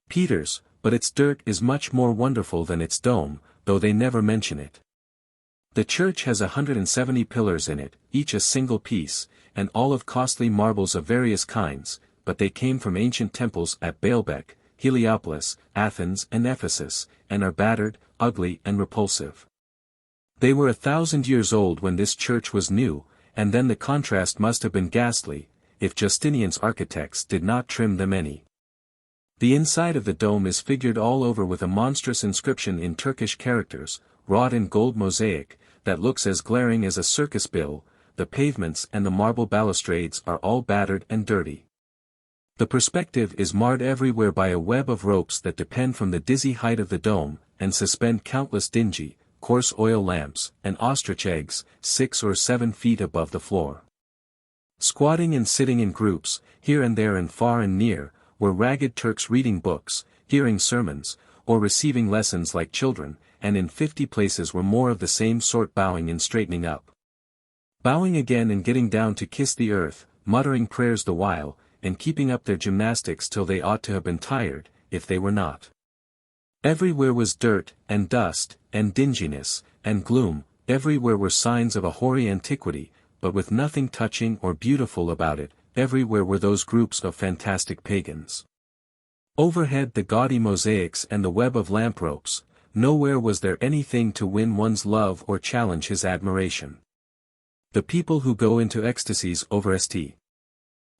Speaker 1: Peter's, but its dirt is much more wonderful than its dome, though they never mention it. The church has 170 pillars in it, each a single piece, and all of costly marbles of various kinds, but they came from ancient temples at Baalbek, Heliopolis, Athens and Ephesus, and are battered, ugly and repulsive. They were 1,000 years old when this church was new, and then the contrast must have been ghastly, if Justinian's architects did not trim them any. The inside of the dome is figured all over with a monstrous inscription in Turkish characters, wrought in gold mosaic, that looks as glaring as a circus bill. The pavements and the marble balustrades are all battered and dirty. The perspective is marred everywhere by a web of ropes that depend from the dizzy height of the dome, and suspend countless dingy, coarse oil lamps, and ostrich eggs, 6 or 7 feet above the floor. Squatting and sitting in groups, here and there and far and near, were ragged Turks reading books, hearing sermons, or receiving lessons like children, and in 50 places were more of the same sort, bowing and straightening up. Bowing again and getting down to kiss the earth, muttering prayers the while, and keeping up their gymnastics till they ought to have been tired, if they were not. Everywhere was dirt, and dust, and dinginess, and gloom, everywhere were signs of a hoary antiquity, but with nothing touching or beautiful about it, everywhere were those groups of fantastic pagans. Overhead the gaudy mosaics and the web of lamp ropes, nowhere was there anything to win one's love or challenge his admiration. The people who go into ecstasies over St.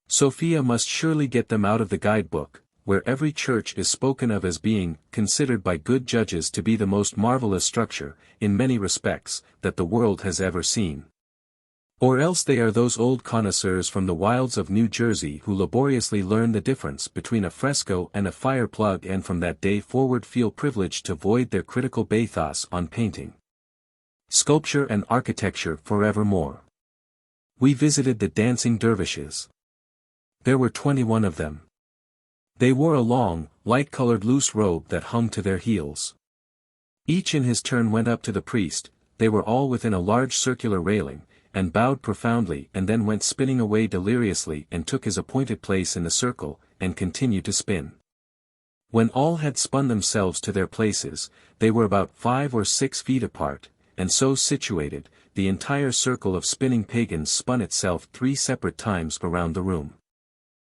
Speaker 1: Sophia must surely get them out of the guidebook, where every church is spoken of as being considered by good judges to be the most marvelous structure, in many respects, that the world has ever seen. Or else they are those old connoisseurs from the wilds of New Jersey who laboriously learn the difference between a fresco and a fire plug, and from that day forward feel privileged to void their critical bathos on painting, sculpture and architecture forevermore. We visited the dancing dervishes. There were 21 of them. They wore a long, light-colored loose robe that hung to their heels. Each in his turn went up to the priest, they were all within a large circular railing, and bowed profoundly, and then went spinning away deliriously and took his appointed place in the circle, and continued to spin. When all had spun themselves to their places, they were about 5 or 6 feet apart, and so situated, the entire circle of spinning pagans spun itself 3 separate times around the room.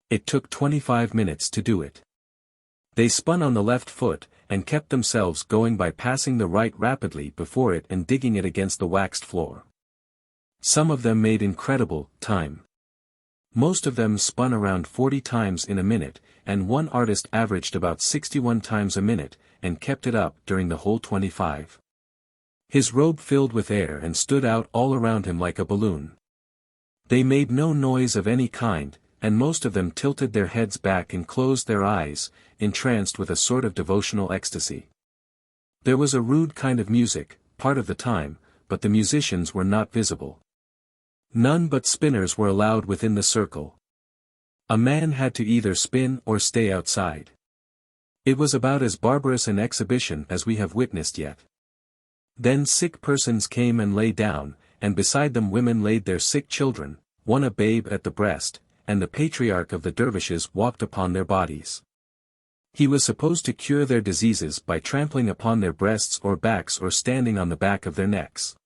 Speaker 1: It took 25 minutes to do it. They spun on the left foot, and kept themselves going by passing the right rapidly before it and digging it against the waxed floor. Some of them made incredible time. Most of them spun around 40 times in a minute, and one artist averaged about 61 times a minute, and kept it up during the whole 25. His robe filled with air and stood out all around him like a balloon. They made no noise of any kind, and most of them tilted their heads back and closed their eyes, entranced with a sort of devotional ecstasy. There was a rude kind of music, part of the time, but the musicians were not visible. None but spinners were allowed within the circle. A man had to either spin or stay outside. It was about as barbarous an exhibition as we have witnessed yet. Then sick persons came and lay down, and beside them women laid their sick children, one a babe at the breast, and the patriarch of the dervishes walked upon their bodies. He was supposed to cure their diseases by trampling upon their breasts or backs or standing on the back of their necks.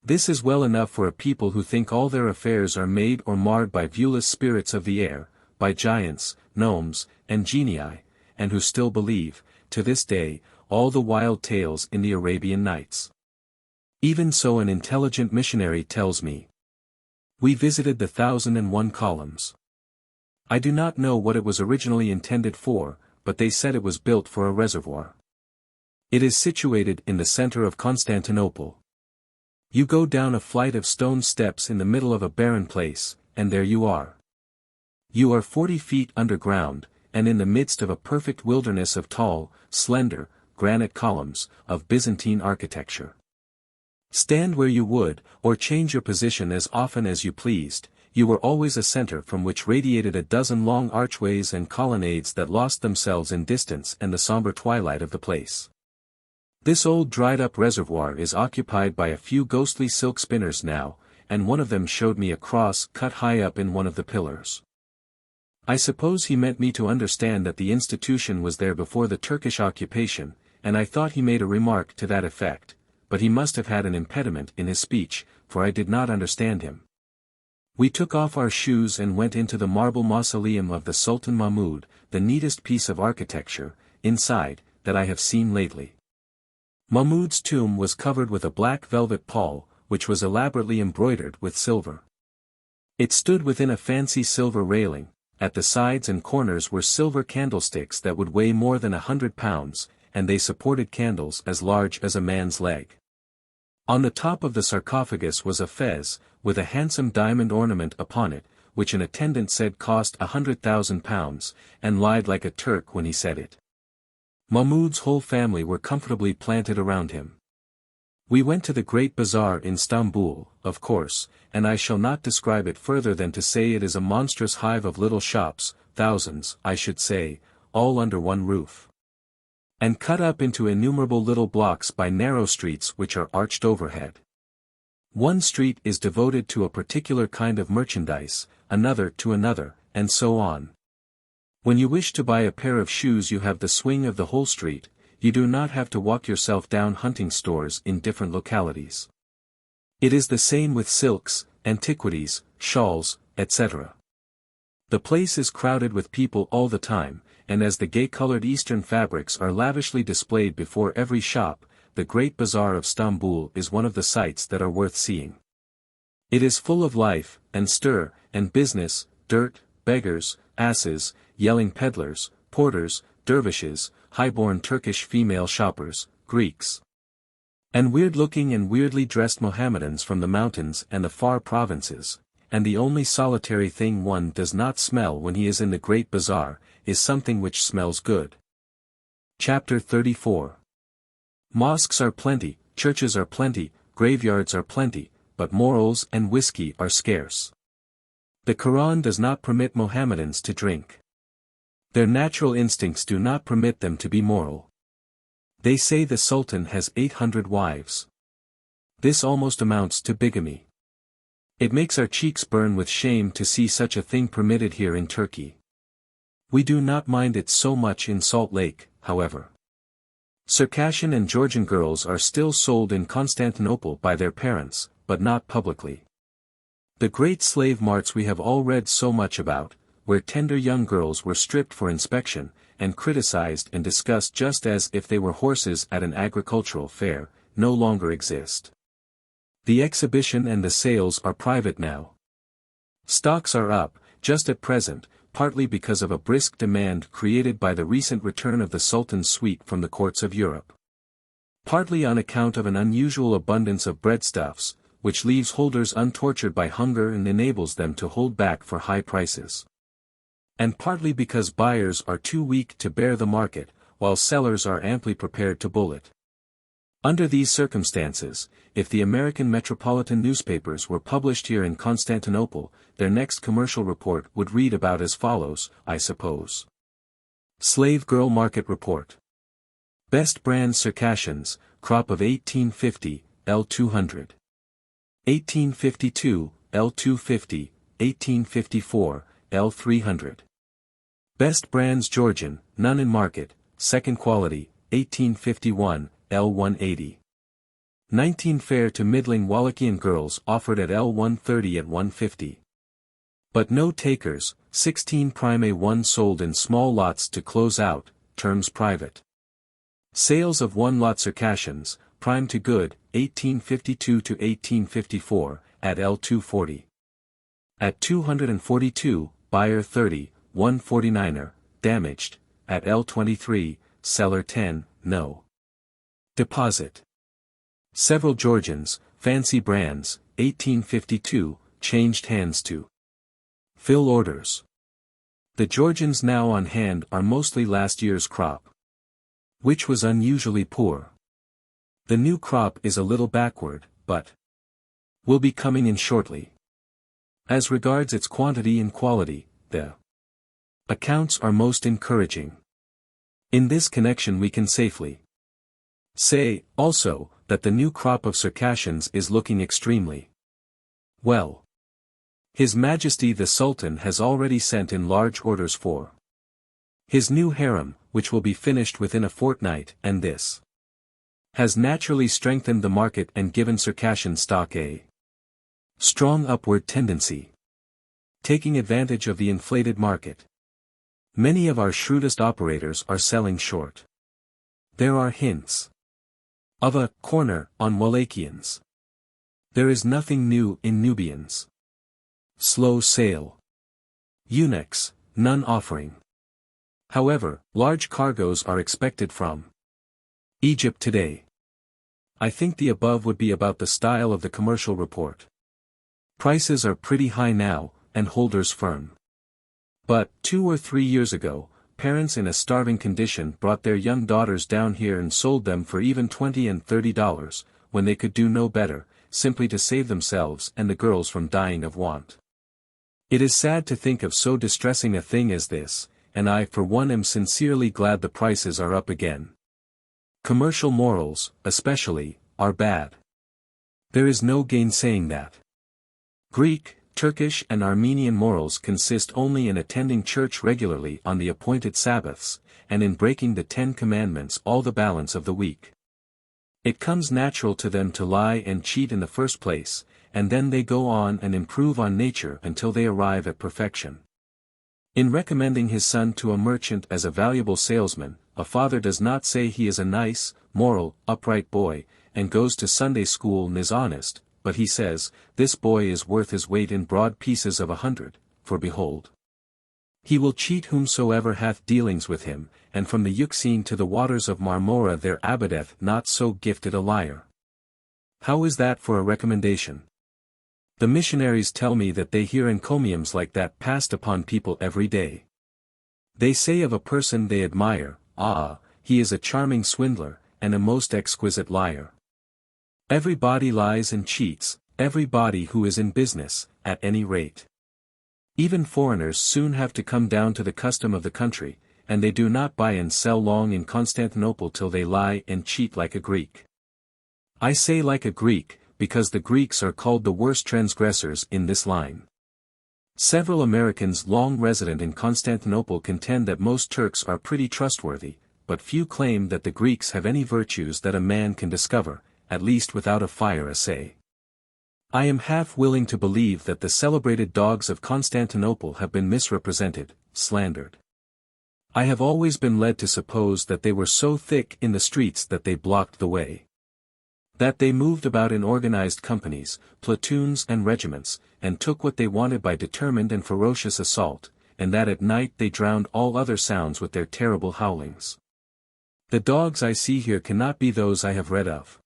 Speaker 1: This is well enough for a people who think all their affairs are made or marred by viewless spirits of the air, by giants, gnomes, and genii, and who still believe, to this day, all the wild tales in the Arabian Nights. Even so an intelligent missionary tells me. We visited the 1001 columns. I do not know what it was originally intended for, but they said it was built for a reservoir. It is situated in the center of Constantinople. You go down a flight of stone steps in the middle of a barren place, and there you are. You are 40 feet underground, and in the midst of a perfect wilderness of tall, slender, granite columns, of Byzantine architecture. Stand where you would, or change your position as often as you pleased, you were always a center from which radiated a dozen long archways and colonnades that lost themselves in distance and the somber twilight of the place. This old dried-up reservoir is occupied by a few ghostly silk spinners now, and one of them showed me a cross cut high up in one of the pillars. I suppose he meant me to understand that the institution was there before the Turkish occupation, and I thought he made a remark to that effect, but he must have had an impediment in his speech, for I did not understand him. We took off our shoes and went into the marble mausoleum of the Sultan Mahmud, the neatest piece of architecture, inside, that I have seen lately. Mahmud's tomb was covered with a black velvet pall, which was elaborately embroidered with silver. It stood within a fancy silver railing, at the sides and corners were silver candlesticks that would weigh more than 100 pounds, and they supported candles as large as a man's leg. On the top of the sarcophagus was a fez, with a handsome diamond ornament upon it, which an attendant said cost 100,000 pounds, and lied like a Turk when he said it. Mahmud's whole family were comfortably planted around him. We went to the great bazaar in Stamboul, of course, and I shall not describe it further than to say it is a monstrous hive of little shops, thousands, I should say, all under one roof. and cut up into innumerable little blocks by narrow streets which are arched overhead. One street is devoted to a particular kind of merchandise, another to another, and so on. When you wish to buy a pair of shoes you have the swing of the whole street, you do not have to walk yourself down hunting stores in different localities. It is the same with silks, antiquities, shawls, etc. The place is crowded with people all the time, and as the gay-colored Eastern fabrics are lavishly displayed before every shop, the Great Bazaar of Stamboul is one of the sights that are worth seeing. It is full of life, and stir, and business, dirt, beggars, asses, yelling peddlers, porters, dervishes, high-born Turkish female shoppers, Greeks, and weird-looking and weirdly dressed Mohammedans from the mountains and the far provinces, and the only solitary thing one does not smell when he is in the Great Bazaar, is something which smells good. Chapter 34. Mosques are plenty, churches are plenty, graveyards are plenty, but morals and whiskey are scarce. The Quran does not permit Mohammedans to drink. Their natural instincts do not permit them to be moral. They say the Sultan has 800 wives. This almost amounts to bigamy. It makes our cheeks burn with shame to see such a thing permitted here in Turkey. We do not mind it so much in Salt Lake, however. Circassian and Georgian girls are still sold in Constantinople by their parents, but not publicly. The great slave marts we have all read so much about, where tender young girls were stripped for inspection, and criticized and discussed just as if they were horses at an agricultural fair, no longer exist. The exhibition and the sales are private now. Stocks are up, just at present, partly because of a brisk demand created by the recent return of the Sultan's suite from the courts of Europe. Partly on account of an unusual abundance of breadstuffs, which leaves holders untortured by hunger and enables them to hold back for high prices. And partly because buyers are too weak to bear the market, while sellers are amply prepared to bull it. Under these circumstances, if the American metropolitan newspapers were published here in Constantinople, their next commercial report would read about as follows, I suppose. Slave Girl Market Report. Best Brand Circassians, crop of 1850, L200. 1852, L250, 1854, L300. Best Brands Georgian, none in market, second quality, 1851, L180. 19 fair to middling Wallachian girls offered at L130 at 150. But no takers, 16 prime A1 sold in small lots to close out, terms private. Sales of one lot Circassians, prime to good, 1852 to 1854, at L240. At 242, buyer 30, 149er, damaged, at L23, seller 10, no. Deposit. Several Georgians, fancy brands, 1852, changed hands to fill orders. The Georgians now on hand are mostly last year's crop, which was unusually poor. The new crop is a little backward, but will be coming in shortly. As regards its quantity and quality, the accounts are most encouraging. In this connection we can safely say, also, that the new crop of Circassians is looking extremely well. His Majesty the Sultan has already sent in large orders for his new harem, which will be finished within a fortnight, and this has naturally strengthened the market and given Circassian stock a strong upward tendency. Taking advantage of the inflated market, many of our shrewdest operators are selling short. There are hints of a corner on Wallachians. There is nothing new in Nubians. Slow sale. Eunuchs, none offering. However, large cargoes are expected from Egypt today. I think the above would be about the style of the commercial report. Prices are pretty high now, and holders firm. But, 2 or 3 years ago, parents in a starving condition brought their young daughters down here and sold them for even $20 and $30, when they could do no better, simply to save themselves and the girls from dying of want. It is sad to think of so distressing a thing as this, and I for one am sincerely glad the prices are up again. Commercial morals, especially, are bad. There is no gainsaying that. Greek, Turkish and Armenian morals consist only in attending church regularly on the appointed Sabbaths, and in breaking the 10 Commandments all the balance of the week. It comes natural to them to lie and cheat in the first place, and then they go on and improve on nature until they arrive at perfection. In recommending his son to a merchant as a valuable salesman, a father does not say he is a nice, moral, upright boy, and goes to Sunday school and is honest, but he says, this boy is worth his weight in broad pieces of 100, for behold, he will cheat whomsoever hath dealings with him, and from the Euxine to the waters of Marmora there abideth not so gifted a liar. How is that for a recommendation? The missionaries tell me that they hear encomiums like that passed upon people every day. They say of a person they admire, ah, he is a charming swindler, and a most exquisite liar. Everybody lies and cheats, everybody who is in business, at any rate. Even foreigners soon have to come down to the custom of the country, and they do not buy and sell long in Constantinople till they lie and cheat like a Greek. I say like a Greek, because the Greeks are called the worst transgressors in this line. Several Americans long resident in Constantinople contend that most Turks are pretty trustworthy, but few claim that the Greeks have any virtues that a man can discover, at least without a fire assay. I am half willing to believe that the celebrated dogs of Constantinople have been misrepresented, slandered. I have always been led to suppose that they were so thick in the streets that they blocked the way. That they moved about in organized companies, platoons and regiments, and took what they wanted by determined and ferocious assault, and that at night they drowned all other sounds with their terrible howlings. The dogs I see here cannot be those I have read of.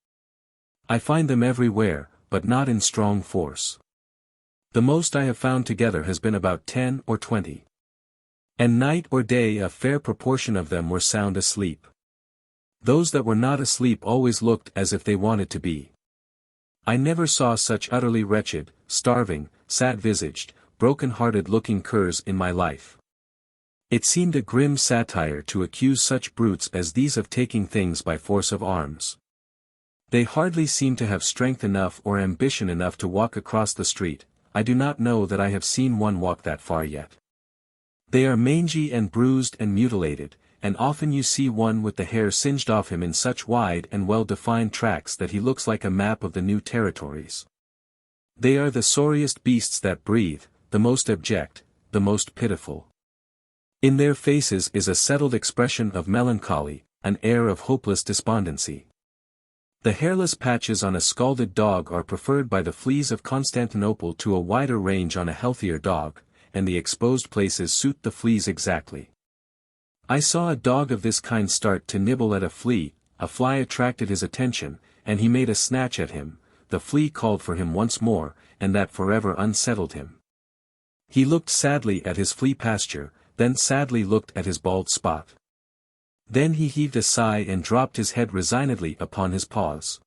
Speaker 1: I find them everywhere, but not in strong force. The most I have found together has been about 10 or 20. And night or day a fair proportion of them were sound asleep. Those that were not asleep always looked as if they wanted to be. I never saw such utterly wretched, starving, sad-visaged, broken-hearted looking curs in my life. It seemed a grim satire to accuse such brutes as these of taking things by force of arms. They hardly seem to have strength enough or ambition enough to walk across the street. I do not know that I have seen one walk that far yet. They are mangy and bruised and mutilated, and often you see one with the hair singed off him in such wide and well-defined tracks that he looks like a map of the new territories. They are the sorriest beasts that breathe, the most abject, the most pitiful. In their faces is a settled expression of melancholy, an air of hopeless despondency. The hairless patches on a scalded dog are preferred by the fleas of Constantinople to a wider range on a healthier dog, and the exposed places suit the fleas exactly. I saw a dog of this kind start to nibble at a fly attracted his attention, and he made a snatch at him, the flea called for him once more, and that forever unsettled him. He looked sadly at his flea pasture, then sadly looked at his bald spot. Then he heaved a sigh and dropped his head resignedly upon his paws.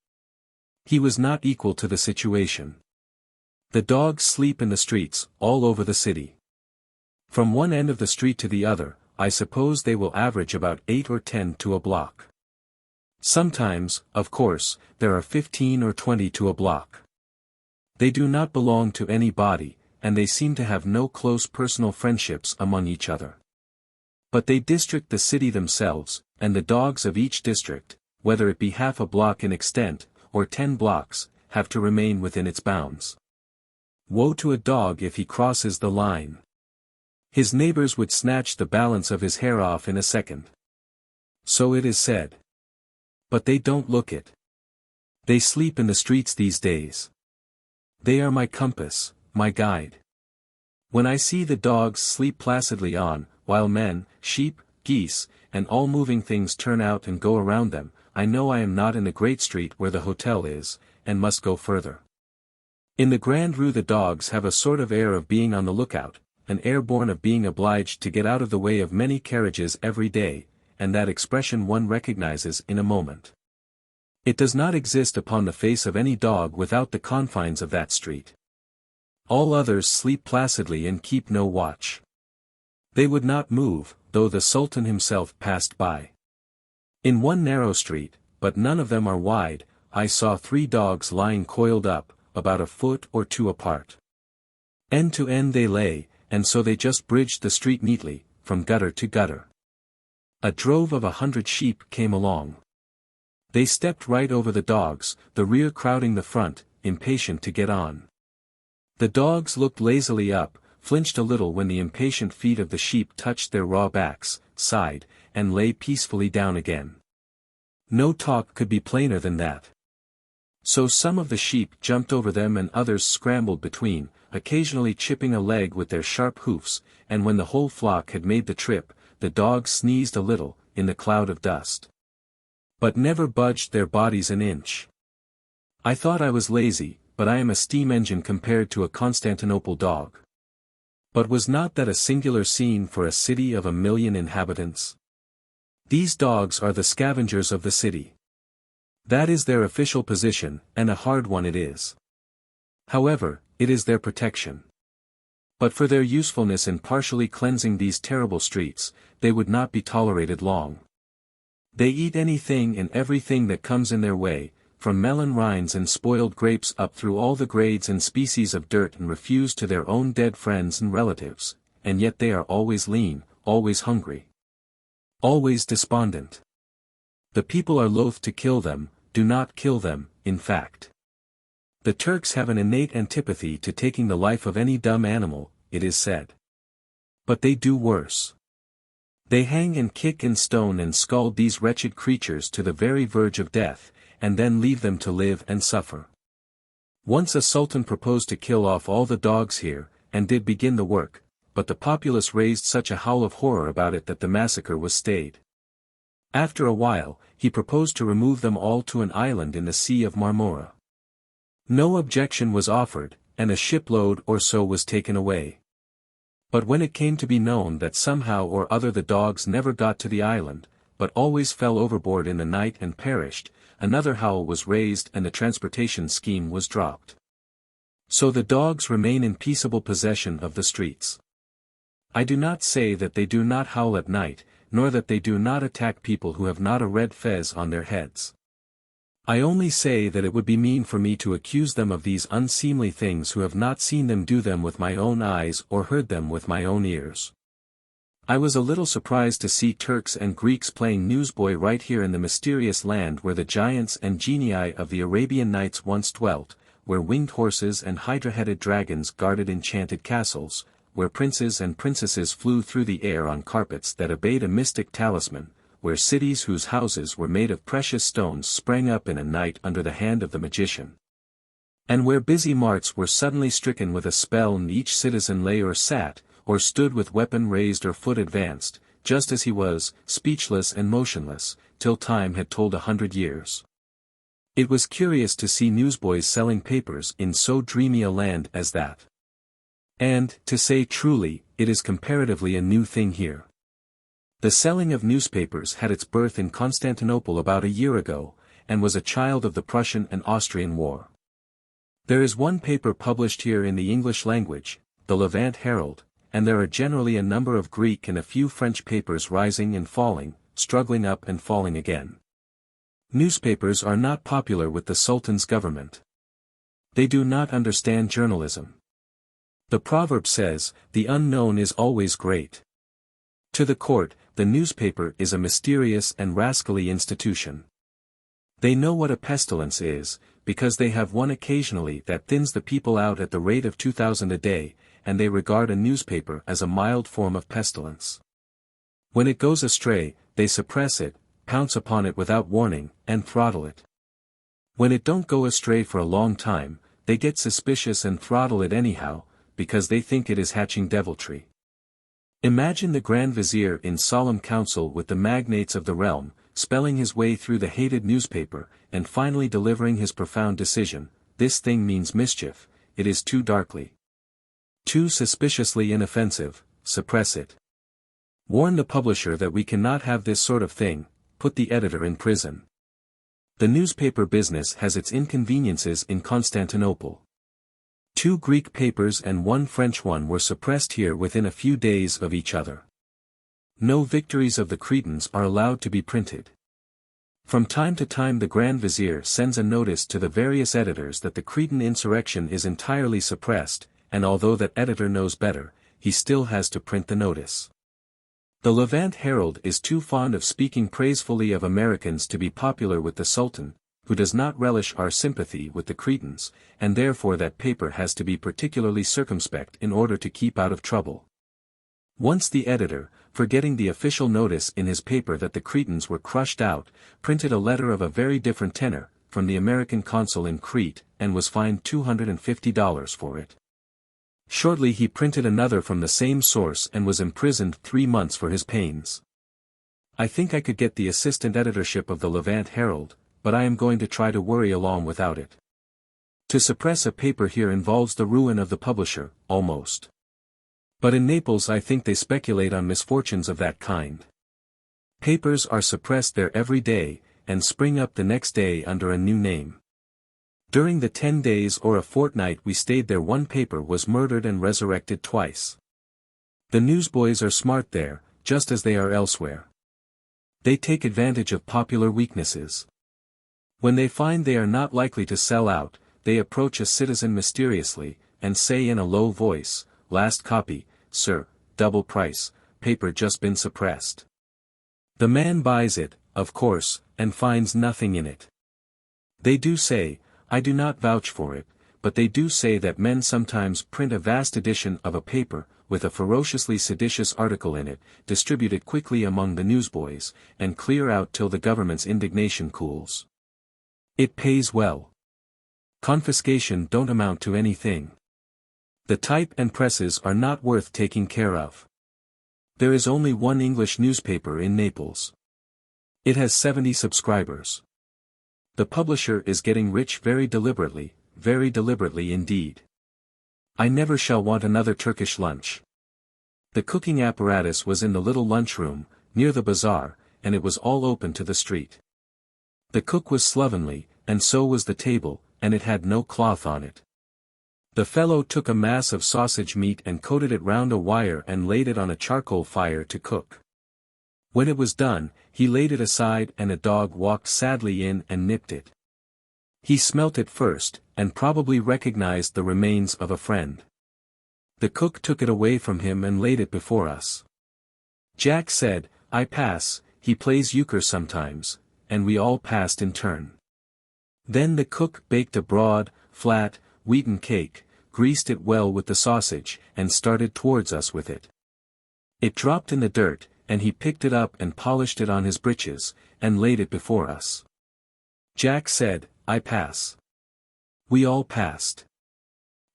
Speaker 1: He was not equal to the situation. The dogs sleep in the streets, all over the city. From one end of the street to the other, I suppose they will average about 8 or 10 to a block. Sometimes, of course, there are 15 or 20 to a block. They do not belong to any body, and they seem to have no close personal friendships among each other. But they district the city themselves, and the dogs of each district, whether it be half a block in extent, or 10 blocks, have to remain within its bounds. Woe to a dog if he crosses the line. His neighbors would snatch the balance of his hair off in a second. So it is said. But they don't look it. They sleep in the streets these days. They are my compass, my guide. When I see the dogs sleep placidly on, while men, sheep, geese, and all moving things turn out and go around them, I know I am not in the great street where the hotel is, and must go further. In the Grand Rue the dogs have a sort of air of being on the lookout, an air born of being obliged to get out of the way of many carriages every day, and that expression one recognizes in a moment. It does not exist upon the face of any dog without the confines of that street. All others sleep placidly and keep no watch. They would not move, though the Sultan himself passed by. In one narrow street, but none of them are wide. I saw 3 dogs lying coiled up, about a foot or 2 apart. End to end they lay, and so they just bridged the street neatly, from gutter to gutter. A drove of 100 sheep came along. They stepped right over the dogs, the rear crowding the front, impatient to get on. The dogs looked lazily up, flinched a little when the impatient feet of the sheep touched their raw backs, sighed, and lay peacefully down again. No talk could be plainer than that. So some of the sheep jumped over them and others scrambled between, occasionally chipping a leg with their sharp hoofs, and when the whole flock had made the trip, the dogs sneezed a little, in the cloud of dust. But never budged their bodies an inch. I thought I was lazy, but I am a steam engine compared to a Constantinople dog. But was not that a singular scene for a city of 1 million inhabitants? These dogs are the scavengers of the city. That is their official position, and a hard one it is. However, it is their protection. But for their usefulness in partially cleansing these terrible streets, they would not be tolerated long. They eat anything and everything that comes in their way, from melon rinds and spoiled grapes up through all the grades and species of dirt, and refuse to their own dead friends and relatives, and yet they are always lean, always hungry, always despondent. The people are loath to kill them, do not kill them, in fact. The Turks have an innate antipathy to taking the life of any dumb animal, it is said. But they do worse. They hang and kick and stone and scald these wretched creatures to the very verge of death, and then leave them to live and suffer. Once a sultan proposed to kill off all the dogs here, and did begin the work, but the populace raised such a howl of horror about it that the massacre was stayed. After a while, he proposed to remove them all to an island in the Sea of Marmora. No objection was offered, and a shipload or so was taken away. But when it came to be known that somehow or other the dogs never got to the island, but always fell overboard in the night and perished, another howl was raised and the transportation scheme was dropped. So the dogs remain in peaceable possession of the streets. I do not say that they do not howl at night, nor that they do not attack people who have not a red fez on their heads. I only say that it would be mean for me to accuse them of these unseemly things who have not seen them do them with my own eyes or heard them with my own ears. I was a little surprised to see Turks and Greeks playing newsboy right here in the mysterious land where the giants and genii of the Arabian Nights once dwelt, where winged horses and hydra-headed dragons guarded enchanted castles, where princes and princesses flew through the air on carpets that obeyed a mystic talisman, where cities whose houses were made of precious stones sprang up in a night under the hand of the magician. And where busy marts were suddenly stricken with a spell and each citizen lay or sat, or stood with weapon raised or foot advanced, just as he was, speechless and motionless, till time had told 100 years. It was curious to see newsboys selling papers in so dreamy a land as that. And, to say truly, it is comparatively a new thing here. The selling of newspapers had its birth in Constantinople about a year ago, and was a child of the Prussian and Austrian War. There is one paper published here in the English language, the Levant Herald, and there are generally a number of Greek and a few French papers rising and falling, struggling up and falling again. Newspapers are not popular with the Sultan's government. They do not understand journalism. The proverb says, "The unknown is always great." To the court, the newspaper is a mysterious and rascally institution. They know what a pestilence is, because they have one occasionally that thins the people out at the rate of 2,000 a day, and they regard a newspaper as a mild form of pestilence. When it goes astray, they suppress it, pounce upon it without warning, and throttle it. When it don't go astray for a long time, they get suspicious and throttle it anyhow, because they think it is hatching deviltry. Imagine the Grand Vizier in solemn council with the magnates of the realm, spelling his way through the hated newspaper, and finally delivering his profound decision: "This thing means mischief, it is too darkly, too suspiciously inoffensive, suppress it. Warn the publisher that we cannot have this sort of thing, put the editor in prison." The newspaper business has its inconveniences in Constantinople. 2 Greek papers and 1 French one were suppressed here within a few days of each other. No victories of the Cretans are allowed to be printed. From time to time the Grand Vizier sends a notice to the various editors that the Cretan insurrection is entirely suppressed, and although that editor knows better, he still has to print the notice. The Levant Herald is too fond of speaking praisefully of Americans to be popular with the Sultan, who does not relish our sympathy with the Cretans, and therefore that paper has to be particularly circumspect in order to keep out of trouble. Once the editor, forgetting the official notice in his paper that the Cretans were crushed out, printed a letter of a very different tenor, from the American consul in Crete, and was fined $250 for it. Shortly he printed another from the same source and was imprisoned 3 months for his pains. I think I could get the assistant editorship of the Levant Herald, but I am going to try to worry along without it. To suppress a paper here involves the ruin of the publisher, almost. But in Naples I think they speculate on misfortunes of that kind. Papers are suppressed there every day, and spring up the next day under a new name. During the 10 days or a fortnight we stayed there one paper was murdered and resurrected twice. The newsboys are smart there, just as they are elsewhere. They take advantage of popular weaknesses. When they find they are not likely to sell out, they approach a citizen mysteriously, and say in a low voice, "Last copy, sir, double price, paper just been suppressed." The man buys it, of course, and finds nothing in it. They do say, I do not vouch for it, but they do say that men sometimes print a vast edition of a paper, with a ferociously seditious article in it, distribute it quickly among the newsboys, and clear out till the government's indignation cools. It pays well. Confiscation don't amount to anything. The type and presses are not worth taking care of. There is only one English newspaper in Naples. It has 70 subscribers. The publisher is getting rich very deliberately indeed. I never shall want another Turkish lunch. The cooking apparatus was in the little lunchroom, near the bazaar, and it was all open to the street. The cook was slovenly, and so was the table, and it had no cloth on it. The fellow took a mass of sausage meat and coated it round a wire and laid it on a charcoal fire to cook. When it was done, he laid it aside and a dog walked sadly in and nipped it. He smelt it first, and probably recognized the remains of a friend. The cook took it away from him and laid it before us. Jack said, I pass, he plays euchre sometimes, and we all passed in turn. Then the cook baked a broad, flat, wheaten cake, greased it well with the sausage, and started towards us with it. It dropped in the dirt, and he picked it up and polished it on his breeches, and laid it before us. Jack said, I pass. We all passed.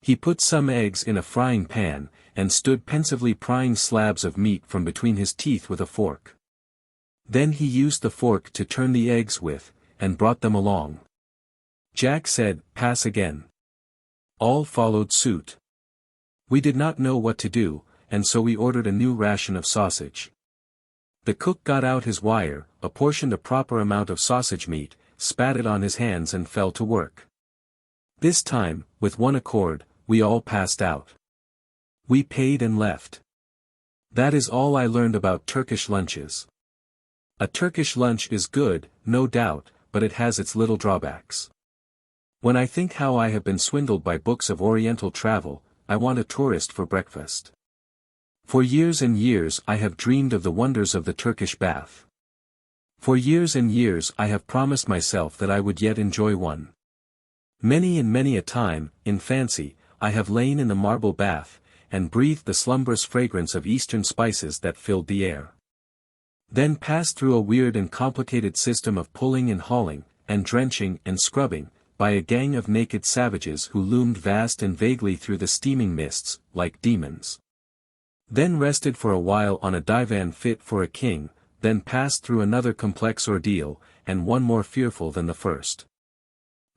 Speaker 1: He put some eggs in a frying pan, and stood pensively prying slabs of meat from between his teeth with a fork. Then he used the fork to turn the eggs with, and brought them along. Jack said, pass again. All followed suit. We did not know what to do, and so we ordered a new ration of sausage. The cook got out his wire, apportioned a proper amount of sausage meat, spat it on his hands and fell to work. This time, with one accord, we all passed out. We paid and left. That is all I learned about Turkish lunches. A Turkish lunch is good, no doubt, but it has its little drawbacks. When I think how I have been swindled by books of Oriental travel, I want a tourist for breakfast. For years and years I have dreamed of the wonders of the Turkish bath. For years and years I have promised myself that I would yet enjoy one. Many and many a time, in fancy, I have lain in the marble bath, and breathed the slumberous fragrance of Eastern spices that filled the air. Then passed through a weird and complicated system of pulling and hauling, and drenching and scrubbing, by a gang of naked savages who loomed vast and vaguely through the steaming mists, like demons. Then rested for a while on a divan fit for a king, then passed through another complex ordeal, and one more fearful than the first.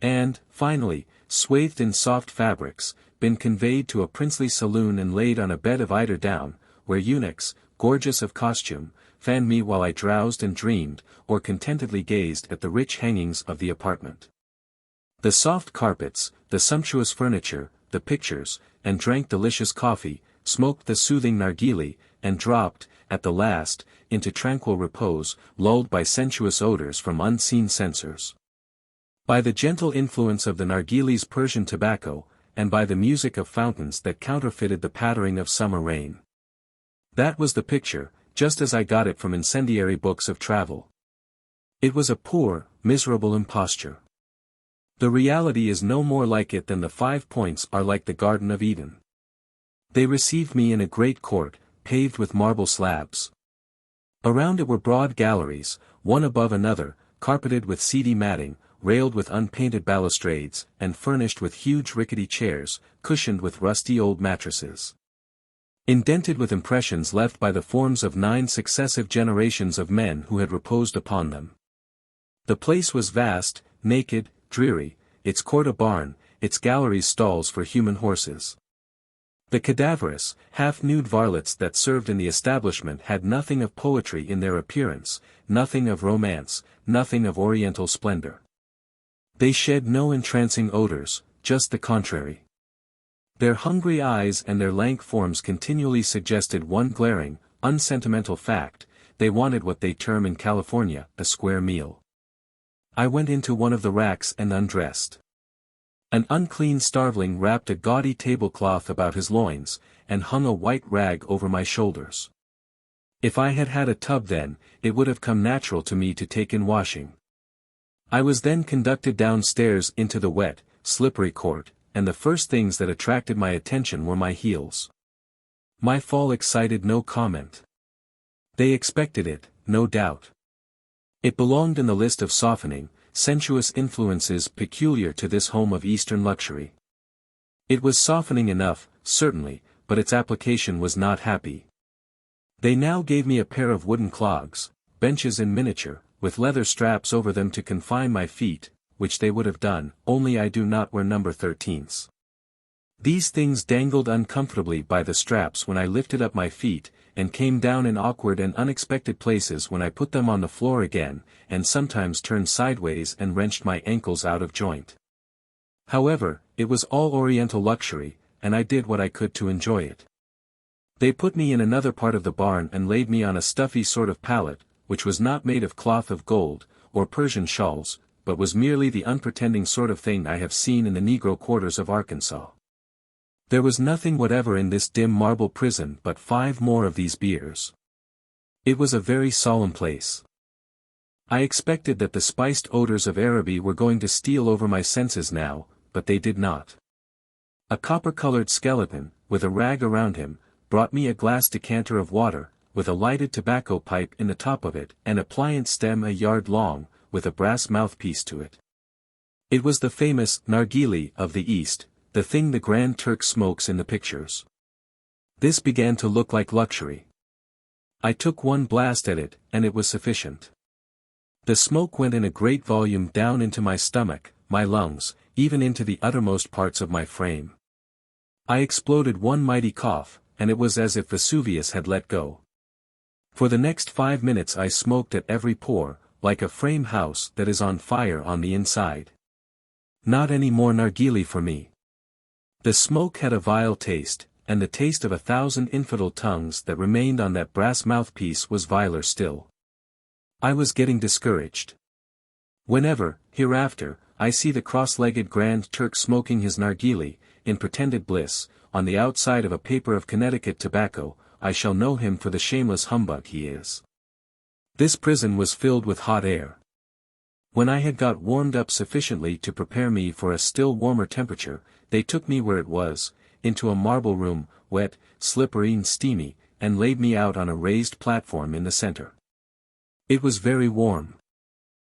Speaker 1: And, finally, swathed in soft fabrics, been conveyed to a princely saloon and laid on a bed of eider down, where eunuchs, gorgeous of costume, fanned me while I drowsed and dreamed, or contentedly gazed at the rich hangings of the apartment. The soft carpets, the sumptuous furniture, the pictures, and drank delicious coffee, smoked the soothing narghili, and dropped, at the last, into tranquil repose, lulled by sensuous odors from unseen censers. By the gentle influence of the narghile's Persian tobacco, and by the music of fountains that counterfeited the pattering of summer rain. That was the picture, just as I got it from incendiary books of travel. It was a poor, miserable imposture. The reality is no more like it than the 5 points are like the Garden of Eden. They received me in a great court, paved with marble slabs. Around it were broad galleries, one above another, carpeted with seedy matting, railed with unpainted balustrades, and furnished with huge rickety chairs, cushioned with rusty old mattresses. Indented with impressions left by the forms of 9 successive generations of men who had reposed upon them. The place was vast, naked, dreary, its court a barn, its galleries stalls for human horses. The cadaverous, half-nude varlets that served in the establishment had nothing of poetry in their appearance, nothing of romance, nothing of oriental splendor. They shed no entrancing odors, just the contrary. Their hungry eyes and their lank forms continually suggested one glaring, unsentimental fact: they wanted what they term in California a square meal. I went into one of the racks and undressed. An unclean starveling wrapped a gaudy tablecloth about his loins, and hung a white rag over my shoulders. If I had had a tub then, it would have come natural to me to take in washing. I was then conducted downstairs into the wet, slippery court, and the first things that attracted my attention were my heels. My fall excited no comment. They expected it, no doubt. It belonged in the list of softening, sensuous influences peculiar to this home of Eastern luxury. It was softening enough, certainly, but its application was not happy. They now gave me a pair of wooden clogs, benches in miniature, with leather straps over them to confine my feet, which they would have done, only I do not wear number 13s. These things dangled uncomfortably by the straps when I lifted up my feet, and came down in awkward and unexpected places when I put them on the floor again, and sometimes turned sideways and wrenched my ankles out of joint. However, it was all Oriental luxury, and I did what I could to enjoy it. They put me in another part of the barn and laid me on a stuffy sort of pallet, which was not made of cloth of gold, or Persian shawls, but was merely the unpretending sort of thing I have seen in the Negro quarters of Arkansas. There was nothing whatever in this dim marble prison but 5 more of these biers. It was a very solemn place. I expected that the spiced odors of Araby were going to steal over my senses now, but they did not. A copper-colored skeleton, with a rag around him, brought me a glass decanter of water, with a lighted tobacco pipe in the top of it and a pliant stem a yard long, with a brass mouthpiece to it. It was the famous narghile of the East, the thing the Grand Turk smokes in the pictures. This began to look like luxury. I took one blast at it, and it was sufficient. The smoke went in a great volume down into my stomach, my lungs, even into the uttermost parts of my frame. I exploded one mighty cough, and it was as if Vesuvius had let go. For the next 5 minutes I smoked at every pore, like a frame house that is on fire on the inside. Not any more narghile for me. The smoke had a vile taste, and the taste of 1,000 infidel tongues that remained on that brass mouthpiece was viler still. I was getting discouraged. Whenever, hereafter, I see the cross-legged Grand Turk smoking his narghile, in pretended bliss, on the outside of a paper of Connecticut tobacco, I shall know him for the shameless humbug he is. This prison was filled with hot air. When I had got warmed up sufficiently to prepare me for a still warmer temperature, they took me where it was, into a marble room, wet, slippery and steamy, and laid me out on a raised platform in the center. It was very warm.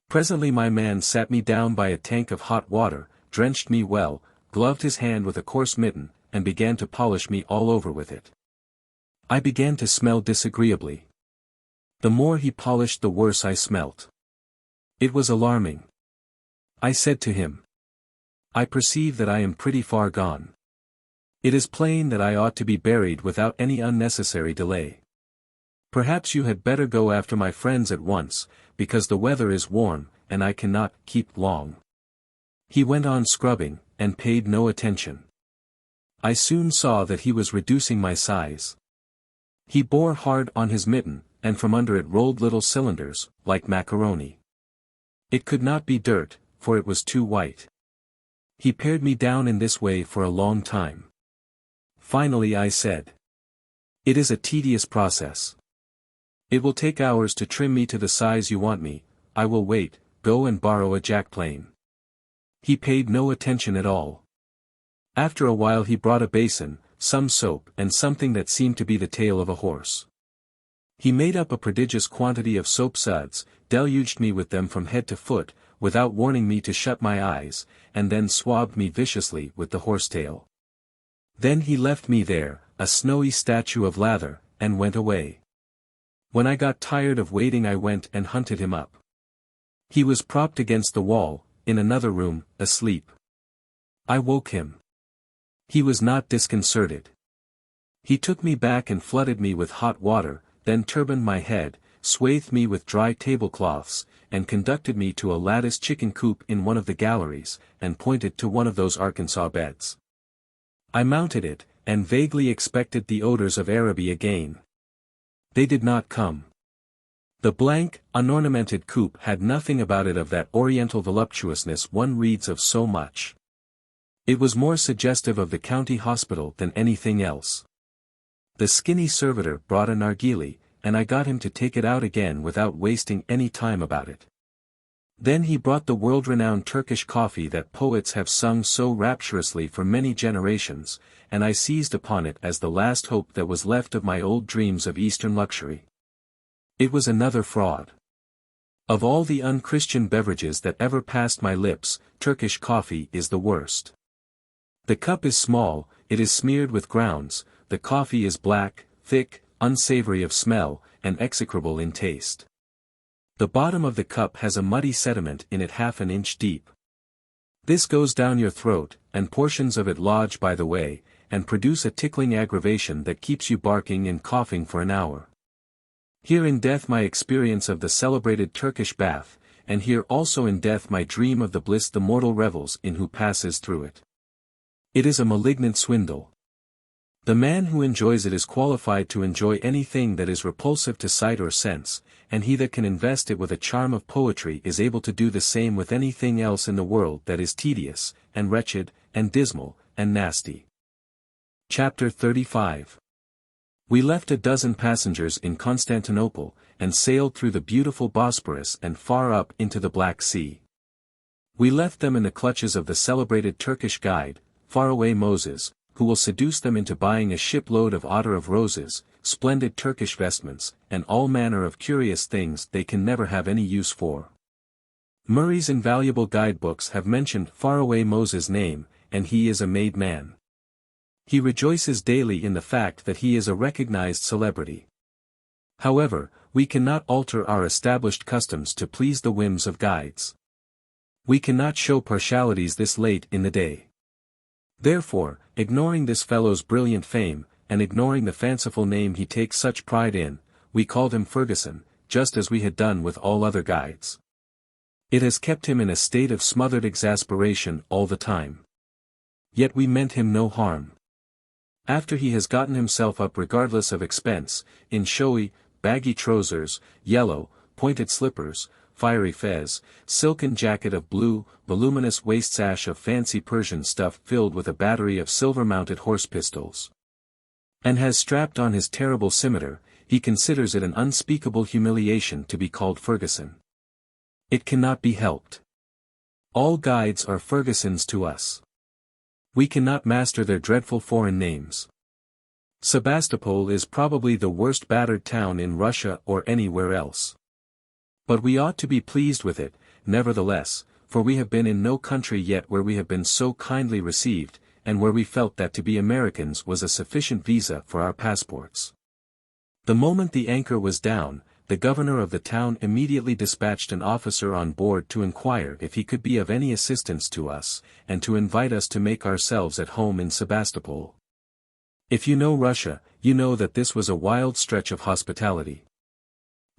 Speaker 1: Presently my man sat me down by a tank of hot water, drenched me well, gloved his hand with a coarse mitten, and began to polish me all over with it. I began to smell disagreeably. The more he polished the worse I smelt. It was alarming. I said to him, "I perceive that I am pretty far gone. It is plain that I ought to be buried without any unnecessary delay. Perhaps you had better go after my friends at once, because the weather is warm, and I cannot keep long." He went on scrubbing, and paid no attention. I soon saw that he was reducing my size. He bore hard on his mitten, and from under it rolled little cylinders, like macaroni. It could not be dirt, for it was too white. He pared me down in this way for a long time. Finally I said, "It is a tedious process. It will take hours to trim me to the size you want me. I will wait, go and borrow a jackplane." He paid no attention at all. After a while he brought a basin, some soap and something that seemed to be the tail of a horse. He made up a prodigious quantity of soap suds, deluged me with them from head to foot, without warning me to shut my eyes, and then swabbed me viciously with the horsetail. Then he left me there, a snowy statue of lather, and went away. When I got tired of waiting I went and hunted him up. He was propped against the wall, in another room, asleep. I woke him. He was not disconcerted. He took me back and flooded me with hot water, then turbaned my head, swathed me with dry tablecloths, and conducted me to a lattice chicken coop in one of the galleries, and pointed to one of those Arkansas beds. I mounted it, and vaguely expected the odors of Araby again. They did not come. The blank, unornamented coop had nothing about it of that oriental voluptuousness one reads of so much. It was more suggestive of the county hospital than anything else. The skinny servitor brought a narghili, and I got him to take it out again without wasting any time about it. Then he brought the world-renowned Turkish coffee that poets have sung so rapturously for many generations, and I seized upon it as the last hope that was left of my old dreams of Eastern luxury. It was another fraud. Of all the unchristian beverages that ever passed my lips, Turkish coffee is the worst. The cup is small, it is smeared with grounds, the coffee is black, thick, unsavory of smell, and execrable in taste. The bottom of the cup has a muddy sediment in it half an inch deep. This goes down your throat, and portions of it lodge by the way, and produce a tickling aggravation that keeps you barking and coughing for an hour. Here in death my experience of the celebrated Turkish bath, and here also in death my dream of the bliss the mortal revels in who passes through it. It is a malignant swindle. The man who enjoys it is qualified to enjoy anything that is repulsive to sight or sense, and he that can invest it with a charm of poetry is able to do the same with anything else in the world that is tedious, and wretched, and dismal, and nasty. Chapter 35. We left a dozen passengers in Constantinople, and sailed through the beautiful Bosporus and far up into the Black Sea. We left them in the clutches of the celebrated Turkish guide, Faraway Moses, who will seduce them into buying a shipload of ottar of roses, splendid Turkish vestments, and all manner of curious things they can never have any use for. Murray's invaluable guidebooks have mentioned Faraway Moses' name, and he is a made man. He rejoices daily in the fact that he is a recognized celebrity. However, we cannot alter our established customs to please the whims of guides. We cannot show partialities this late in the day. Therefore, ignoring this fellow's brilliant fame, and ignoring the fanciful name he takes such pride in, we called him Ferguson, just as we had done with all other guides. It has kept him in a state of smothered exasperation all the time. Yet we meant him no harm. After he has gotten himself up regardless of expense, in showy, baggy trousers, yellow, pointed slippers, fiery fez, silken jacket of blue, voluminous waist sash of fancy Persian stuff filled with a battery of silver-mounted horse pistols, and has strapped on his terrible scimitar, he considers it an unspeakable humiliation to be called Ferguson. It cannot be helped. All guides are Fergusons to us. We cannot master their dreadful foreign names. Sebastopol is probably the worst battered town in Russia or anywhere else. But we ought to be pleased with it, nevertheless, for we have been in no country yet where we have been so kindly received, and where we felt that to be Americans was a sufficient visa for our passports. The moment the anchor was down, the governor of the town immediately dispatched an officer on board to inquire if he could be of any assistance to us, and to invite us to make ourselves at home in Sebastopol. If you know Russia, you know that this was a wild stretch of hospitality.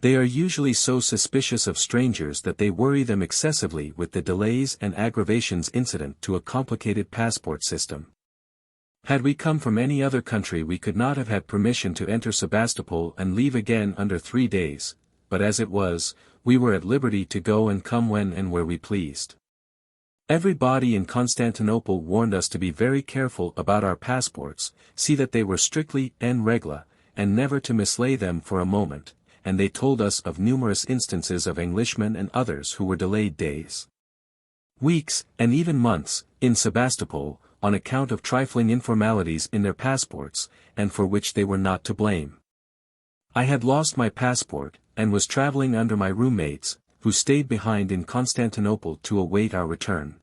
Speaker 1: They are usually so suspicious of strangers that they worry them excessively with the delays and aggravations incident to a complicated passport system. Had we come from any other country we could not have had permission to enter Sebastopol and leave again under 3 days, but as it was, we were at liberty to go and come when and where we pleased. Everybody in Constantinople warned us to be very careful about our passports, see that they were strictly en règle, and never to mislay them for a moment, and they told us of numerous instances of Englishmen and others who were delayed days, weeks, and even months, in Sebastopol, on account of trifling informalities in their passports, and for which they were not to blame. I had lost my passport, and was traveling under my roommates, who stayed behind in Constantinople to await our return.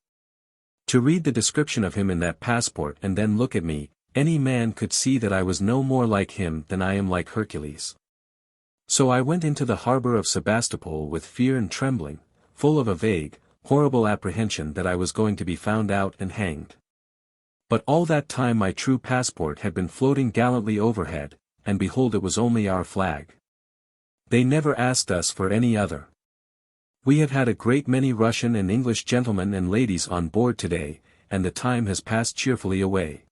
Speaker 1: To read the description of him in that passport and then look at me, any man could see that I was no more like him than I am like Hercules. So I went into the harbor of Sebastopol with fear and trembling, full of a vague, horrible apprehension that I was going to be found out and hanged. But all that time my true passport had been floating gallantly overhead, and behold it was only our flag. They never asked us for any other. We have had a great many Russian and English gentlemen and ladies on board today, and the time has passed cheerfully away.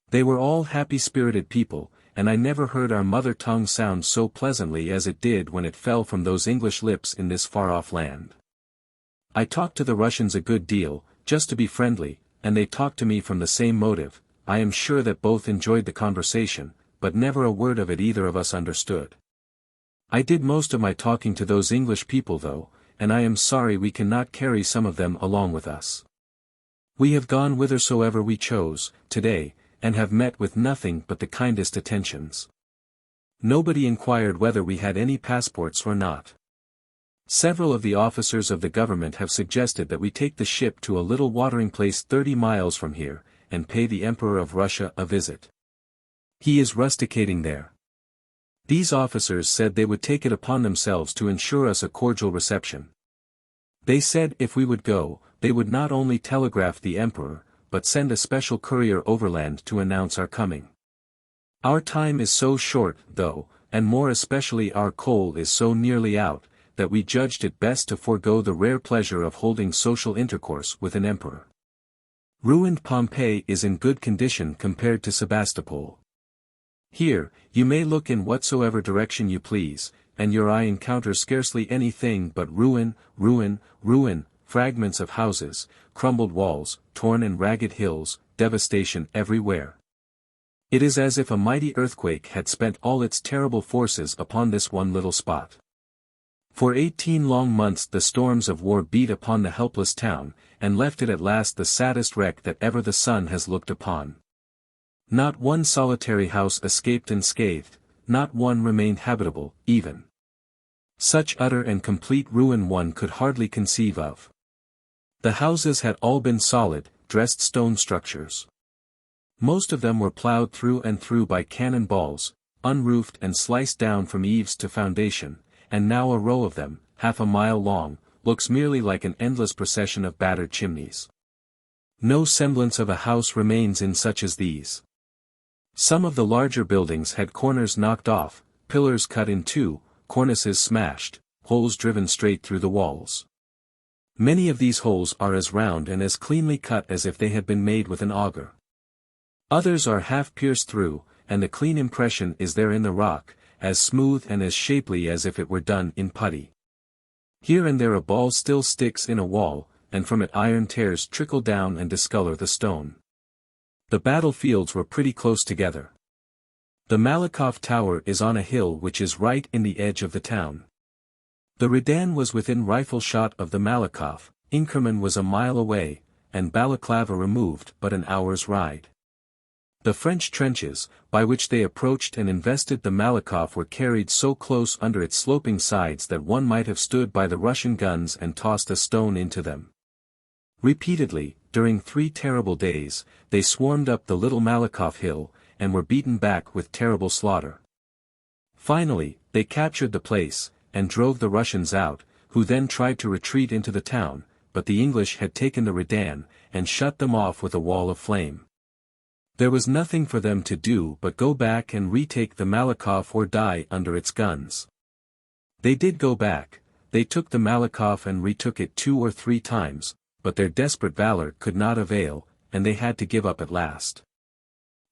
Speaker 1: They were all happy-spirited people, and I never heard our mother tongue sound so pleasantly as it did when it fell from those English lips in this far-off land. I talked to the Russians a good deal, just to be friendly, and they talked to me from the same motive. I am sure that both enjoyed the conversation, but never a word of it either of us understood. I did most of my talking to those English people though, and I am sorry we cannot carry some of them along with us. We have gone whithersoever we chose, today, and have met with nothing but the kindest attentions. Nobody inquired whether we had any passports or not. Several of the officers of the government have suggested that we take the ship to a little watering place 30 miles from here, and pay the Emperor of Russia a visit. He is rusticating there. These officers said they would take it upon themselves to ensure us a cordial reception. They said if we would go, they would not only telegraph the Emperor, but send a special courier overland to announce our coming. Our time is so short, though, and more especially our coal is so nearly out, that we judged it best to forego the rare pleasure of holding social intercourse with an emperor. Ruined Pompeii is in good condition compared to Sebastopol. Here, you may look in whatsoever direction you please, and your eye encounters scarcely anything but ruin, ruin, ruin, fragments of houses, crumbled walls, torn and ragged hills, devastation everywhere. It is as if a mighty earthquake had spent all its terrible forces upon this one little spot. For 18 long months the storms of war beat upon the helpless town, and left it at last the saddest wreck that ever the sun has looked upon. Not one solitary house escaped unscathed, not one remained habitable, even. Such utter and complete ruin one could hardly conceive of. The houses had all been solid, dressed stone structures. Most of them were plowed through and through by cannon balls, unroofed and sliced down from eaves to foundation, and now a row of them, half a mile long, looks merely like an endless procession of battered chimneys. No semblance of a house remains in such as these. Some of the larger buildings had corners knocked off, pillars cut in two, cornices smashed, holes driven straight through the walls. Many of these holes are as round and as cleanly cut as if they had been made with an auger. Others are half pierced through, and the clean impression is there in the rock, as smooth and as shapely as if it were done in putty. Here and there a ball still sticks in a wall, and from it iron tears trickle down and discolor the stone. The battlefields were pretty close together. The Malakoff Tower is on a hill which is right in the edge of the town. The Redan was within rifle shot of the Malakoff, Inkerman was a mile away, and Balaclava removed but an hour's ride. The French trenches, by which they approached and invested the Malakoff were carried so close under its sloping sides that one might have stood by the Russian guns and tossed a stone into them. Repeatedly, during 3 terrible days, they swarmed up the little Malakoff hill, and were beaten back with terrible slaughter. Finally, they captured the place, and drove the Russians out, who then tried to retreat into the town, but the English had taken the Redan, and shut them off with a wall of flame. There was nothing for them to do but go back and retake the Malakoff or die under its guns. They did go back, they took the Malakoff and retook it 2 or 3 times, but their desperate valor could not avail, and they had to give up at last.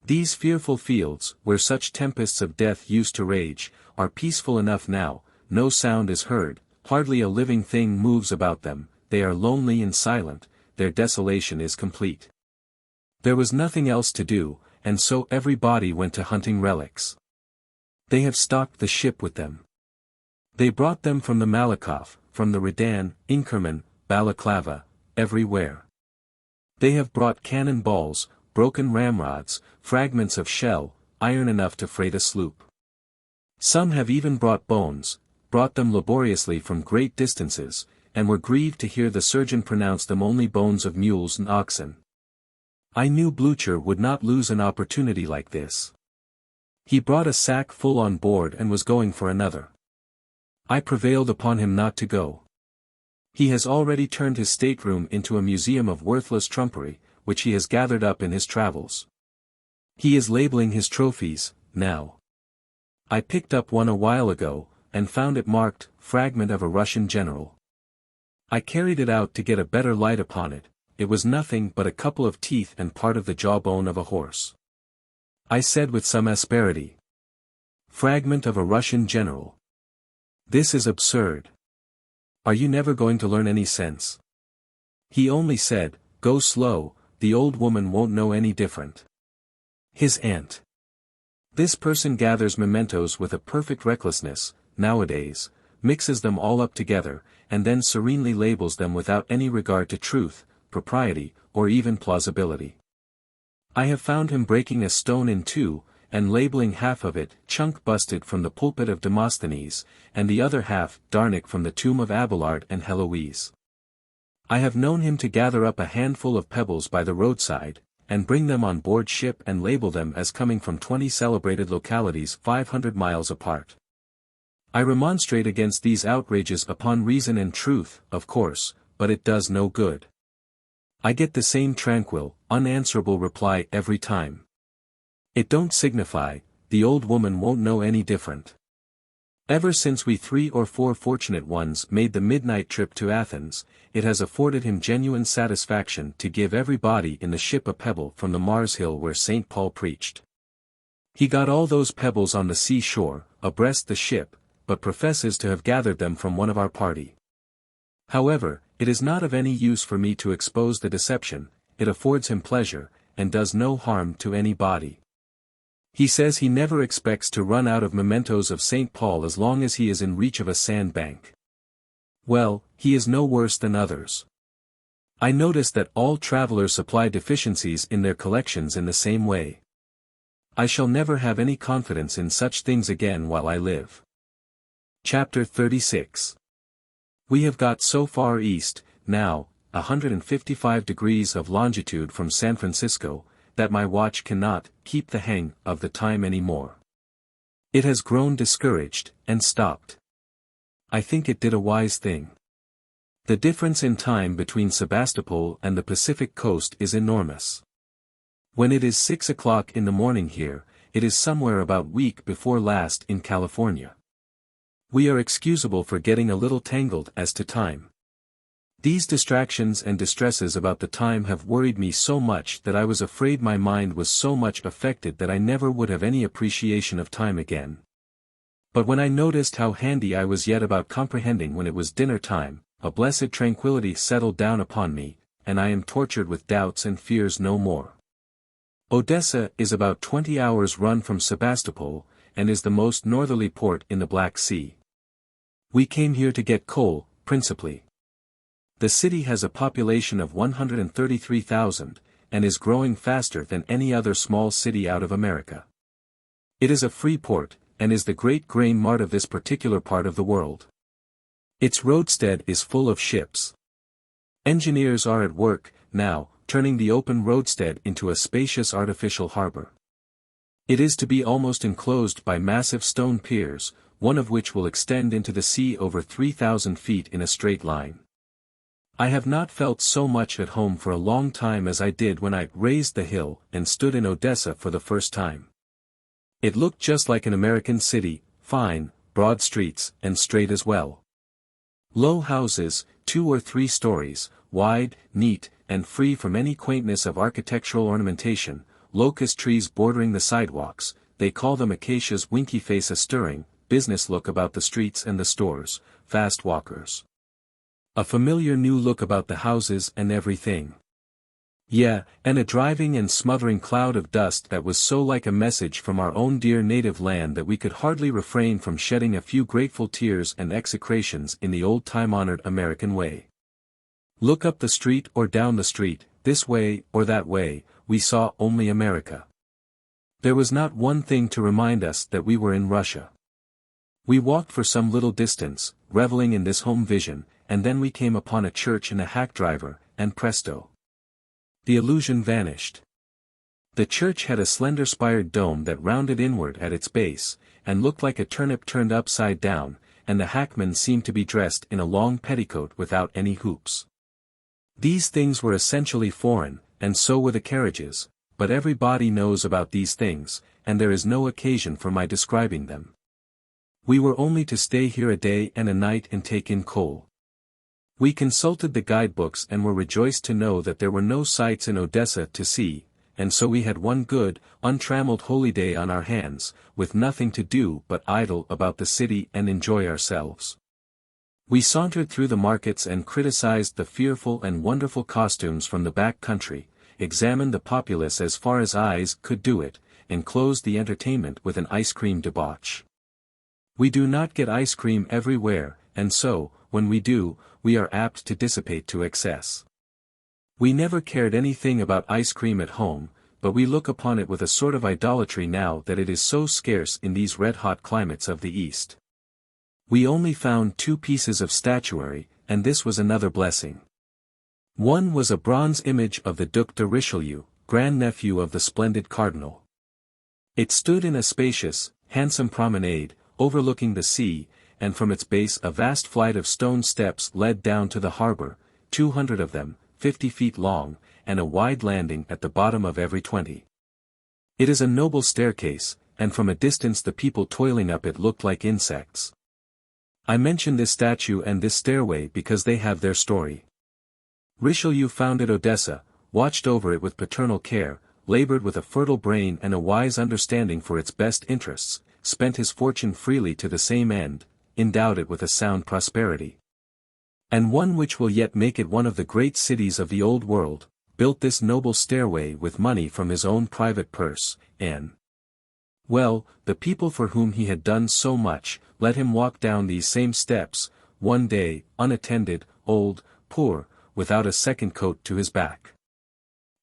Speaker 1: These fearful fields, where such tempests of death used to rage, are peaceful enough now, no sound is heard, hardly a living thing moves about them, they are lonely and silent, their desolation is complete. There was nothing else to do, and so everybody went to hunting relics. They have stocked the ship with them. They brought them from the Malakoff, from the Redan, Inkerman, Balaclava, everywhere. They have brought cannon balls, broken ramrods, fragments of shell, iron enough to freight a sloop. Some have even brought bones, brought them laboriously from great distances, and were grieved to hear the surgeon pronounce them only bones of mules and oxen. I knew Blucher would not lose an opportunity like this. He brought a sack full on board and was going for another. I prevailed upon him not to go. He has already turned his stateroom into a museum of worthless trumpery, which he has gathered up in his travels. He is labeling his trophies, now. I picked up one a while ago, and found it marked, "Fragment of a Russian General." I carried it out to get a better light upon it. It was nothing but a couple of teeth and part of the jawbone of a horse. I said with some asperity, "Fragment of a Russian general. This is absurd. Are you never going to learn any sense?" He only said, "Go slow, the old woman won't know any different." His aunt. This person gathers mementos with a perfect recklessness, nowadays, mixes them all up together, and then serenely labels them without any regard to truth, propriety, or even plausibility. I have found him breaking a stone in two, and labeling half of it, "Chunk busted from the pulpit of Demosthenes," and the other half, "Darnick from the tomb of Abelard and Heloise." I have known him to gather up a handful of pebbles by the roadside, and bring them on board ship and label them as coming from 20 celebrated localities 500 miles apart. I remonstrate against these outrages upon reason and truth, of course, but it does no good. I get the same tranquil, unanswerable reply every time. "It don't signify, the old woman won't know any different." Ever since we 3 or 4 fortunate ones made the midnight trip to Athens, it has afforded him genuine satisfaction to give everybody in the ship a pebble from the Mars Hill where St. Paul preached. He got all those pebbles on the sea-shore, abreast the ship, but professes to have gathered them from one of our party. However, it is not of any use for me to expose the deception, it affords him pleasure, and does no harm to any body. He says he never expects to run out of mementos of St. Paul as long as he is in reach of a sandbank. Well, he is no worse than others. I notice that all travelers supply deficiencies in their collections in the same way. I shall never have any confidence in such things again while I live. Chapter 36. We have got so far east, now, 155 degrees of longitude from San Francisco, that my watch cannot keep the hang of the time any more. It has grown discouraged, and stopped. I think it did a wise thing. The difference in time between Sebastopol and the Pacific coast is enormous. When it is 6 o'clock in the morning here, it is somewhere about week before last in California. We are excusable for getting a little tangled as to time. These distractions and distresses about the time have worried me so much that I was afraid my mind was so much affected that I never would have any appreciation of time again. But when I noticed how handy I was yet about comprehending when it was dinner time, a blessed tranquility settled down upon me, and I am tortured with doubts and fears no more. Odessa is about 20 hours' run from Sebastopol, and is the most northerly port in the Black Sea. We came here to get coal, principally. The city has a population of 133,000, and is growing faster than any other small city out of America. It is a free port, and is the great grain mart of this particular part of the world. Its roadstead is full of ships. Engineers are at work, now, turning the open roadstead into a spacious artificial harbor. It is to be almost enclosed by massive stone piers, one of which will extend into the sea over 3,000 feet in a straight line. I have not felt so much at home for a long time as I did when I raised the hill and stood in Odessa for the first time. It looked just like an American city, fine, broad streets, and straight as well. Low houses, 2 or 3 stories, wide, neat, and free from any quaintness of architectural ornamentation, locust trees bordering the sidewalks, they call them acacias, winky face, a stirring, business look about the streets and the stores, fast walkers. A familiar new look about the houses and everything. Yeah, and a driving and smothering cloud of dust that was so like a message from our own dear native land that we could hardly refrain from shedding a few grateful tears and execrations in the old time-honored American way. Look up the street or down the street, this way or that way, we saw only America. There was not one thing to remind us that we were in Russia. We walked for some little distance, reveling in this home vision, and then we came upon a church and a hack driver, and presto! The illusion vanished. The church had a slender spired dome that rounded inward at its base, and looked like a turnip turned upside down, and the hackman seemed to be dressed in a long petticoat without any hoops. These things were essentially foreign, and so were the carriages, but everybody knows about these things, and there is no occasion for my describing them. We were only to stay here a day and a night and take in coal. We consulted the guidebooks and were rejoiced to know that there were no sights in Odessa to see, and so we had one good, untrammeled holiday on our hands, with nothing to do but idle about the city and enjoy ourselves. We sauntered through the markets and criticized the fearful and wonderful costumes from the back country, examined the populace as far as eyes could do it, and closed the entertainment with an ice cream debauch. We do not get ice cream everywhere, and so, when we do, we are apt to dissipate to excess. We never cared anything about ice cream at home, but we look upon it with a sort of idolatry now that it is so scarce in these red-hot climates of the East. We only found 2 pieces of statuary, and this was another blessing. One was a bronze image of the Duc de Richelieu, grandnephew of the splendid cardinal. It stood in a spacious, handsome promenade, overlooking the sea, and from its base a vast flight of stone steps led down to the harbor, 200 of them, 50 feet long, and a wide landing at the bottom of every 20. It is a noble staircase, and from a distance the people toiling up it looked like insects. I mention this statue and this stairway because they have their story. Richelieu founded Odessa, watched over it with paternal care, labored with a fertile brain and a wise understanding for its best interests, spent his fortune freely to the same end, endowed it with a sound prosperity. And one which will yet make it one of the great cities of the old world, built this noble stairway with money from his own private purse, and well, the people for whom he had done so much, let him walk down these same steps, one day, unattended, old, poor, without a second coat to his back.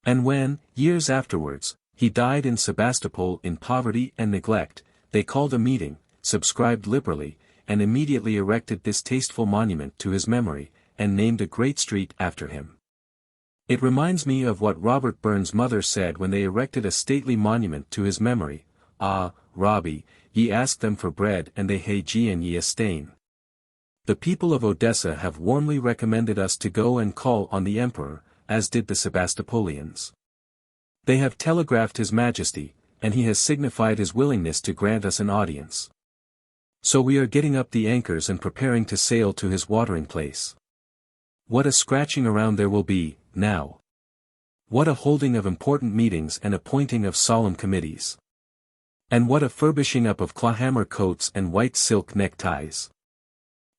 Speaker 1: And when, years afterwards, he died in Sebastopol in poverty and neglect, they called a meeting, subscribed liberally, and immediately erected this tasteful monument to his memory, and named a great street after him. It reminds me of what Robert Burns' mother said when they erected a stately monument to his memory, "Ah, Robbie, ye ask them for bread and they hae gi'en ye a stain." The people of Odessa have warmly recommended us to go and call on the Emperor, as did the Sebastopolians. They have telegraphed His Majesty, and he has signified his willingness to grant us an audience. So we are getting up the anchors and preparing to sail to his watering place. What a scratching around there will be, now! What a holding of important meetings and appointing of solemn committees! And what a furbishing up of clawhammer coats and white silk neckties!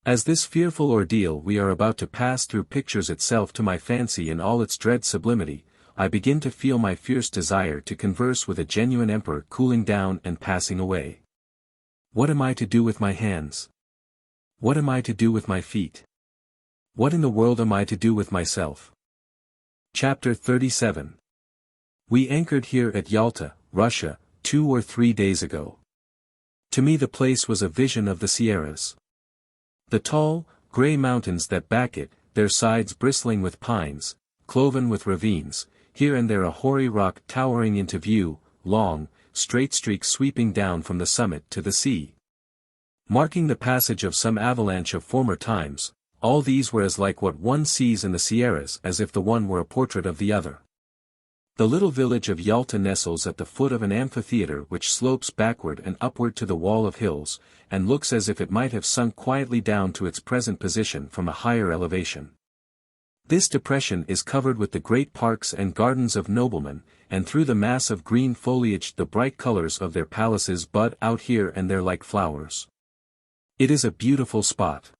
Speaker 1: As this fearful ordeal we are about to pass through pictures itself to my fancy in all its dread sublimity, I begin to feel my fierce desire to converse with a genuine emperor cooling down and passing away. What am I to do with my hands? What am I to do with my feet? What in the world am I to do with myself? Chapter 37. We anchored here at Yalta, Russia, 2 or 3 days ago. To me the place was a vision of the Sierras. The tall, grey mountains that back it, their sides bristling with pines, cloven with ravines, here and there a hoary rock towering into view, long, straight streaks sweeping down from the summit to the sea. Marking the passage of some avalanche of former times, all these were as like what one sees in the Sierras as if the one were a portrait of the other. The little village of Yalta nestles at the foot of an amphitheater which slopes backward and upward to the wall of hills, and looks as if it might have sunk quietly down to its present position from a higher elevation. This depression is covered with the great parks and gardens of noblemen, and through the mass of green foliage the bright colors of their palaces bud out here and there like flowers. It is a beautiful spot.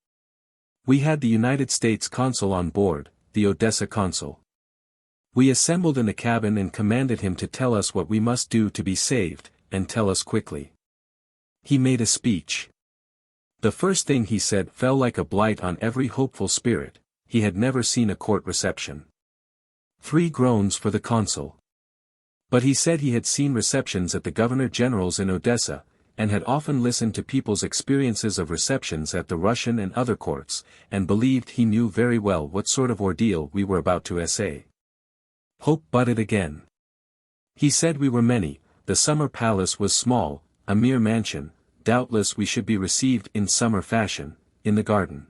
Speaker 1: We had the United States consul on board, the Odessa consul. We assembled in the cabin and commanded him to tell us what we must do to be saved, and tell us quickly. He made a speech. The first thing he said fell like a blight on every hopeful spirit. He had never seen a court reception. 3 groans for the consul. But he said he had seen receptions at the Governor-General's in Odessa, and had often listened to people's experiences of receptions at the Russian and other courts, and believed he knew very well what sort of ordeal we were about to essay. Hope budded again. He said we were many, the summer palace was small, a mere mansion, doubtless we should be received in summer fashion, in the garden.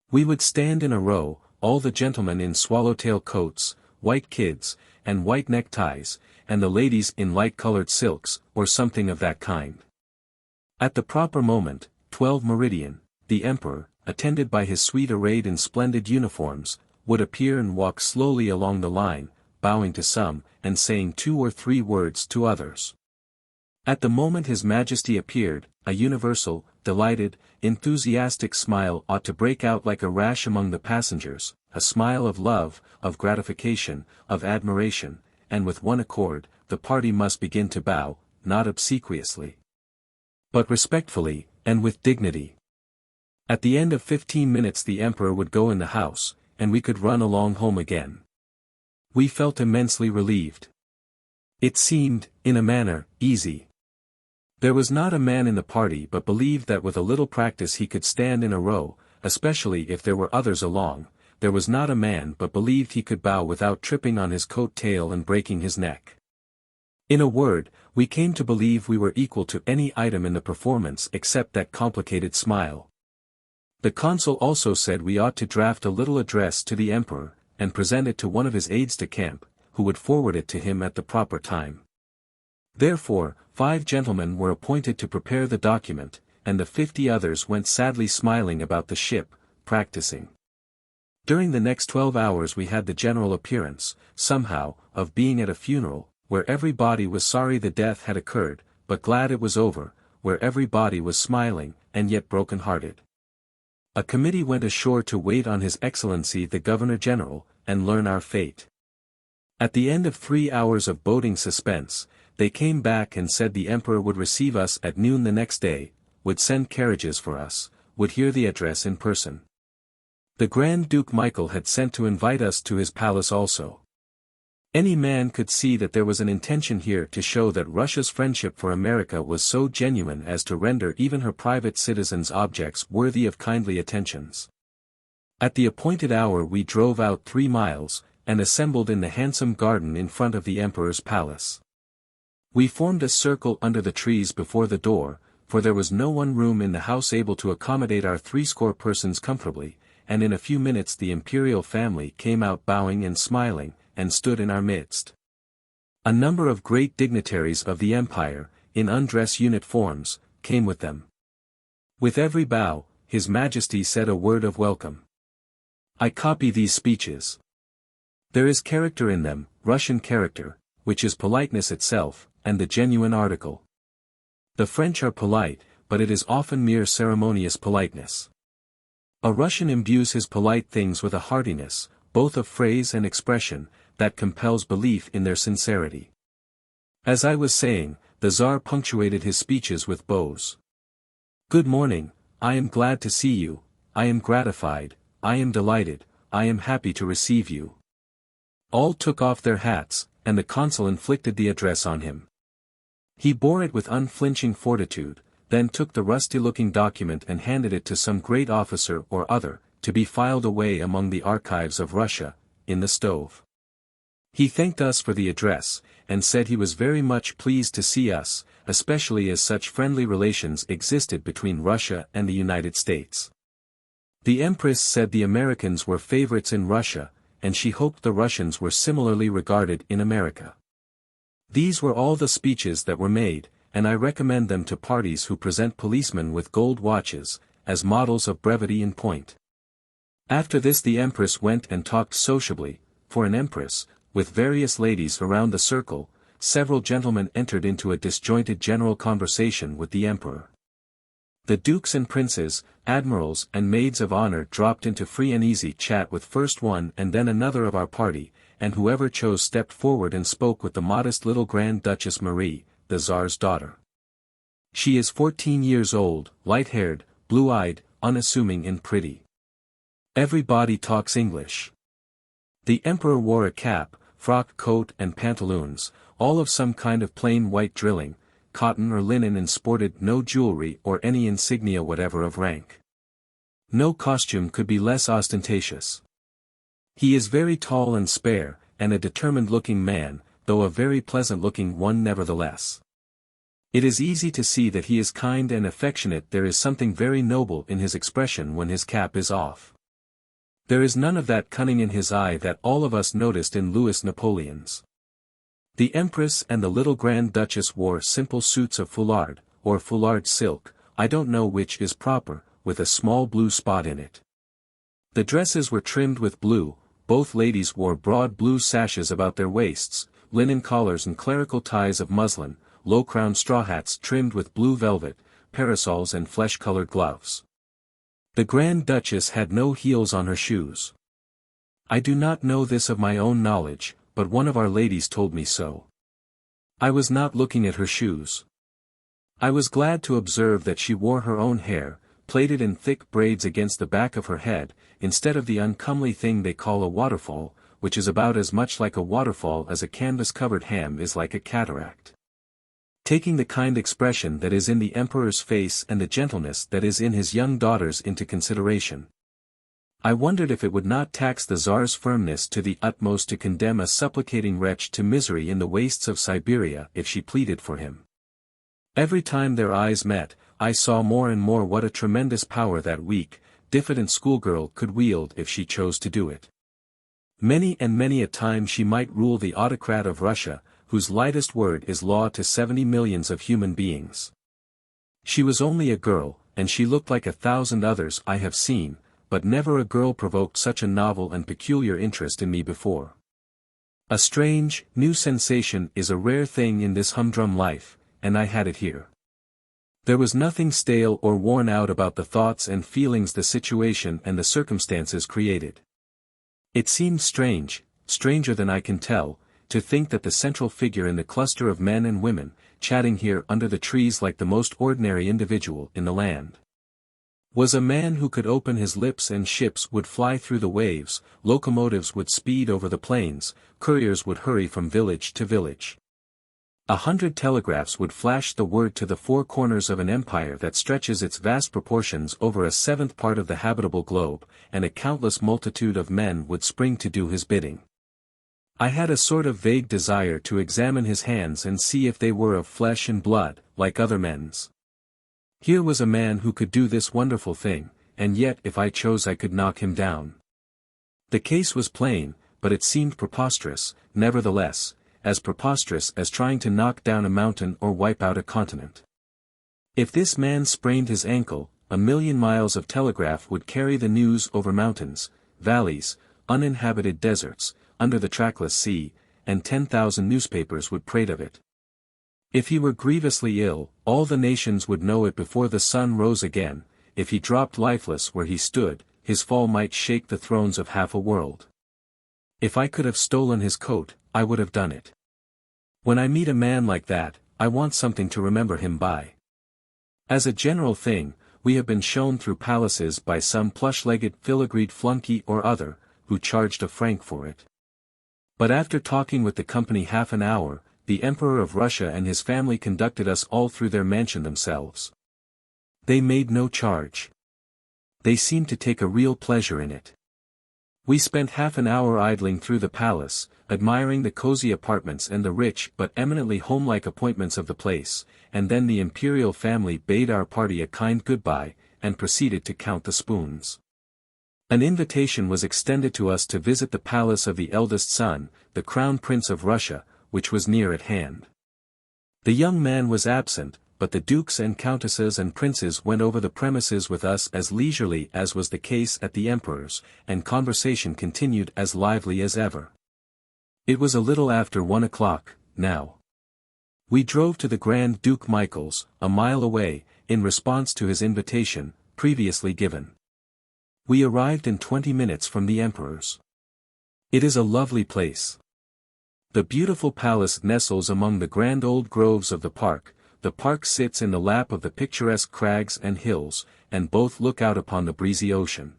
Speaker 1: We would stand in a row, all the gentlemen in swallowtail coats, white kids, and white neckties, and the ladies in light-colored silks, or something of that kind. At the proper moment, 12 meridian, the emperor, attended by his suite arrayed in splendid uniforms, would appear and walk slowly along the line, bowing to some, and saying 2 or 3 words to others. At the moment His Majesty appeared, a universal, delighted, enthusiastic smile ought to break out like a rash among the passengers, a smile of love, of gratification, of admiration, and with one accord, the party must begin to bow, not obsequiously, but respectfully, and with dignity. At the end of 15 minutes the emperor would go in the house, and we could run along home again. We felt immensely relieved. It seemed, in a manner, easy. There was not a man in the party but believed that with a little practice he could stand in a row, especially if there were others along. There was not a man but believed he could bow without tripping on his coat tail and breaking his neck. In a word, we came to believe we were equal to any item in the performance except that complicated smile. The consul also said we ought to draft a little address to the emperor, and present it to one of his aides-de-camp, who would forward it to him at the proper time. Therefore, 5 gentlemen were appointed to prepare the document, and the 50 others went sadly smiling about the ship, practicing. During the next 12 hours we had the general appearance, somehow, of being at a funeral, where everybody was sorry the death had occurred, but glad it was over, where everybody was smiling, and yet broken-hearted. A committee went ashore to wait on His Excellency the Governor-General, and learn our fate. At the end of 3 hours of boding suspense, they came back and said the emperor would receive us at noon the next day, would send carriages for us, would hear the address in person. The Grand Duke Michael had sent to invite us to his palace also. Any man could see that there was an intention here to show that Russia's friendship for America was so genuine as to render even her private citizens objects worthy of kindly attentions. At the appointed hour we drove out 3 miles, and assembled in the handsome garden in front of the emperor's palace. We formed a circle under the trees before the door, for there was no one room in the house able to accommodate our 60 persons comfortably, and in a few minutes the imperial family came out bowing and smiling, and stood in our midst. A number of great dignitaries of the empire, in undress uniforms, came with them. With every bow, His Majesty said a word of welcome. I copy these speeches. There is character in them, Russian character, which is politeness itself, and the genuine article. The French are polite, but it is often mere ceremonious politeness. A Russian imbues his polite things with a heartiness, both of phrase and expression, that compels belief in their sincerity. As I was saying, the Tsar punctuated his speeches with bows. Good morning, I am glad to see you, I am gratified, I am delighted, I am happy to receive you. All took off their hats, and the consul inflicted the address on him. He bore it with unflinching fortitude, then took the rusty-looking document and handed it to some great officer or other, to be filed away among the archives of Russia, in the stove. He thanked us for the address, and said he was very much pleased to see us, especially as such friendly relations existed between Russia and the United States. The Empress said the Americans were favorites in Russia, and she hoped the Russians were similarly regarded in America. These were all the speeches that were made, and I recommend them to parties who present policemen with gold watches, as models of brevity in point. After this the Empress went and talked sociably, for an Empress, with various ladies around the circle, several gentlemen entered into a disjointed general conversation with the emperor. The dukes and princes, admirals and maids of honor dropped into free and easy chat with first one and then another of our party, and whoever chose stepped forward and spoke with the modest little Grand Duchess Marie, the Tsar's daughter. She is 14 years old, light-haired, blue-eyed, unassuming and pretty. Everybody talks English. The emperor wore a cap, frock coat and pantaloons, all of some kind of plain white drilling, cotton or linen, and sported no jewelry or any insignia whatever of rank. No costume could be less ostentatious. He is very tall and spare, and a determined-looking man, though a very pleasant-looking one nevertheless. It is easy to see that he is kind and affectionate. There is something very noble in his expression when his cap is off. There is none of that cunning in his eye that all of us noticed in Louis Napoleon's. The Empress and the little Grand Duchess wore simple suits of foulard, or foulard silk, I don't know which is proper, with a small blue spot in it. The dresses were trimmed with blue, both ladies wore broad blue sashes about their waists, linen collars and clerical ties of muslin, low-crowned straw hats trimmed with blue velvet, parasols and flesh-colored gloves. The Grand Duchess had no heels on her shoes. I do not know this of my own knowledge, but one of our ladies told me so. I was not looking at her shoes. I was glad to observe that she wore her own hair, plaited in thick braids against the back of her head, instead of the uncomely thing they call a waterfall, which is about as much like a waterfall as a canvas-covered ham is like a cataract. Taking the kind expression that is in the emperor's face and the gentleness that is in his young daughters into consideration, I wondered if it would not tax the Tsar's firmness to the utmost to condemn a supplicating wretch to misery in the wastes of Siberia if she pleaded for him. Every time their eyes met, I saw more and more what a tremendous power that weak, diffident schoolgirl could wield if she chose to do it. Many and many a time she might rule the autocrat of Russia, whose lightest word is law to 70 millions of human beings. She was only a girl, and she looked like 1,000 others I have seen, but never a girl provoked such a novel and peculiar interest in me before. A strange, new sensation is a rare thing in this humdrum life, and I had it here. There was nothing stale or worn out about the thoughts and feelings the situation and the circumstances created. It seemed strange, stranger than I can tell, to think that the central figure in the cluster of men and women, chatting here under the trees like the most ordinary individual in the land, was a man who could open his lips and ships would fly through the waves, locomotives would speed over the plains, couriers would hurry from village to village. 100 telegraphs would flash the word to the four corners of an empire that stretches its vast proportions over a seventh part of the habitable globe, and a countless multitude of men would spring to do his bidding. I had a sort of vague desire to examine his hands and see if they were of flesh and blood, like other men's. Here was a man who could do this wonderful thing, and yet if I chose I could knock him down. The case was plain, but it seemed preposterous, nevertheless, as preposterous as trying to knock down a mountain or wipe out a continent. If this man sprained his ankle, 1,000,000 miles of telegraph would carry the news over mountains, valleys, uninhabited deserts, under the trackless sea, and 10,000 newspapers would prate of it. If he were grievously ill, all the nations would know it before the sun rose again. If he dropped lifeless where he stood, his fall might shake the thrones of half a world. If I could have stolen his coat, I would have done it. When I meet a man like that, I want something to remember him by. As a general thing, we have been shown through palaces by some plush-legged filigreed flunky or other, who charged a franc for it. But after talking with the company half an hour, the Emperor of Russia and his family conducted us all through their mansion themselves. They made no charge. They seemed to take a real pleasure in it. We spent half an hour idling through the palace, admiring the cozy apartments and the rich but eminently homelike appointments of the place, and then the imperial family bade our party a kind goodbye, and proceeded to count the spoons. An invitation was extended to us to visit the palace of the eldest son, the Crown Prince of Russia, which was near at hand. The young man was absent, but the dukes and countesses and princes went over the premises with us as leisurely as was the case at the emperor's, and conversation continued as lively as ever. It was a little after 1 o'clock, now. We drove to the Grand Duke Michael's, a mile away, in response to his invitation, previously given. We arrived in 20 minutes from the Emperor's. It is a lovely place. The beautiful palace nestles among the grand old groves of the park sits in the lap of the picturesque crags and hills, and both look out upon the breezy ocean.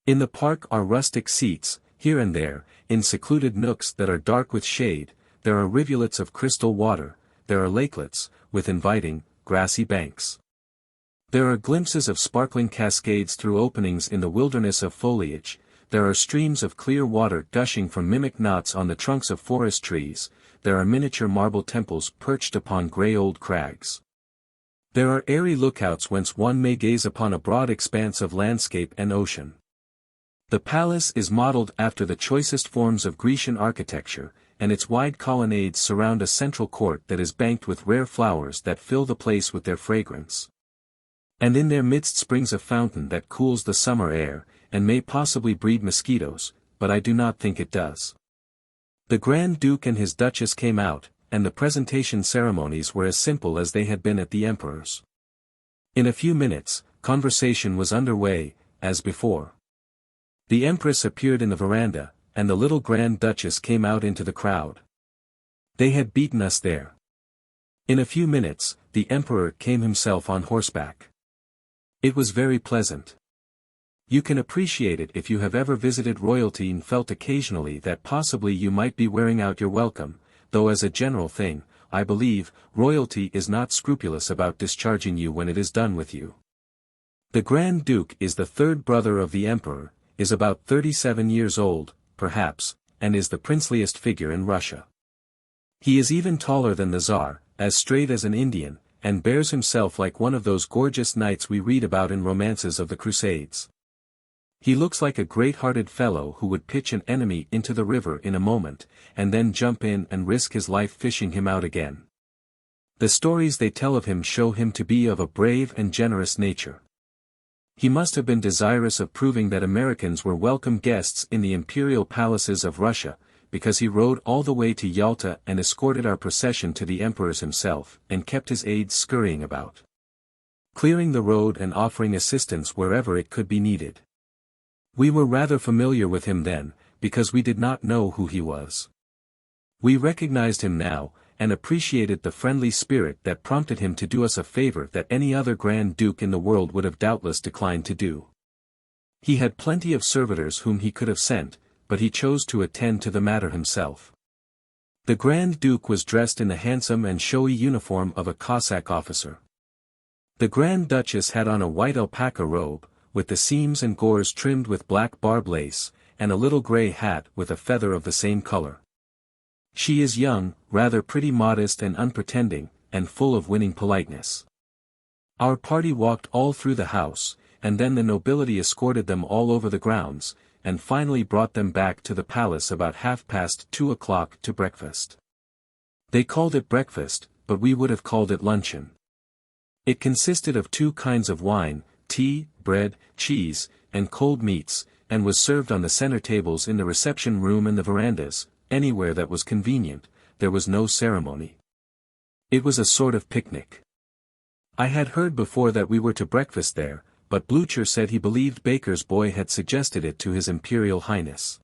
Speaker 1: In the park are rustic seats, here and there, in secluded nooks that are dark with shade, there are rivulets of crystal water, there are lakelets, with inviting, grassy banks. There are glimpses of sparkling cascades through openings in the wilderness of foliage, there are streams of clear water gushing from mimic knots on the trunks of forest trees, there are miniature marble temples perched upon grey old crags. There are airy lookouts whence one may gaze upon a broad expanse of landscape and ocean. The palace is modelled after the choicest forms of Grecian architecture, and its wide colonnades surround a central court that is banked with rare flowers that fill the place with their fragrance. And in their midst springs a fountain that cools the summer air, and may possibly breed mosquitoes, but I do not think it does. The Grand Duke and his Duchess came out, and the presentation ceremonies were as simple as they had been at the Emperor's. In a few minutes, conversation was under way, as before. The Empress appeared in the veranda, and the little Grand Duchess came out into the crowd. They had beaten us there. In a few minutes, the Emperor came himself on horseback. It was very pleasant. You can appreciate it if you have ever visited royalty and felt occasionally that possibly you might be wearing out your welcome, though as a general thing, I believe, royalty is not scrupulous about discharging you when it is done with you. The Grand Duke is the third brother of the Emperor, is about 37 years old, perhaps, and is the princeliest figure in Russia. He is even taller than the Tsar, as straight as an Indian, and bears himself like one of those gorgeous knights we read about in romances of the Crusades. He looks like a great-hearted fellow who would pitch an enemy into the river in a moment, and then jump in and risk his life fishing him out again. The stories they tell of him show him to be of a brave and generous nature. He must have been desirous of proving that Americans were welcome guests in the imperial palaces of Russia, because he rode all the way to Yalta and escorted our procession to the Emperor's himself, and kept his aides scurrying about, clearing the road and offering assistance wherever it could be needed. We were rather familiar with him then, because we did not know who he was. We recognized him now, and appreciated the friendly spirit that prompted him to do us a favor that any other Grand Duke in the world would have doubtless declined to do. He had plenty of servitors whom he could have sent, but he chose to attend to the matter himself. The Grand Duke was dressed in the handsome and showy uniform of a Cossack officer. The Grand Duchess had on a white alpaca robe, with the seams and gores trimmed with black barb lace, and a little grey hat with a feather of the same color. She is young, rather pretty, modest and unpretending, and full of winning politeness. Our party walked all through the house, and then the nobility escorted them all over the grounds, and finally brought them back to the palace about 2:30 to breakfast. They called it breakfast, but we would have called it luncheon. It consisted of 2 kinds of wine, tea, bread, cheese, and cold meats, and was served on the center tables in the reception room and the verandas, anywhere that was convenient. There was no ceremony. It was a sort of picnic. I had heard before that we were to breakfast there, but Blucher said he believed Baker's boy had suggested it to His Imperial Highness.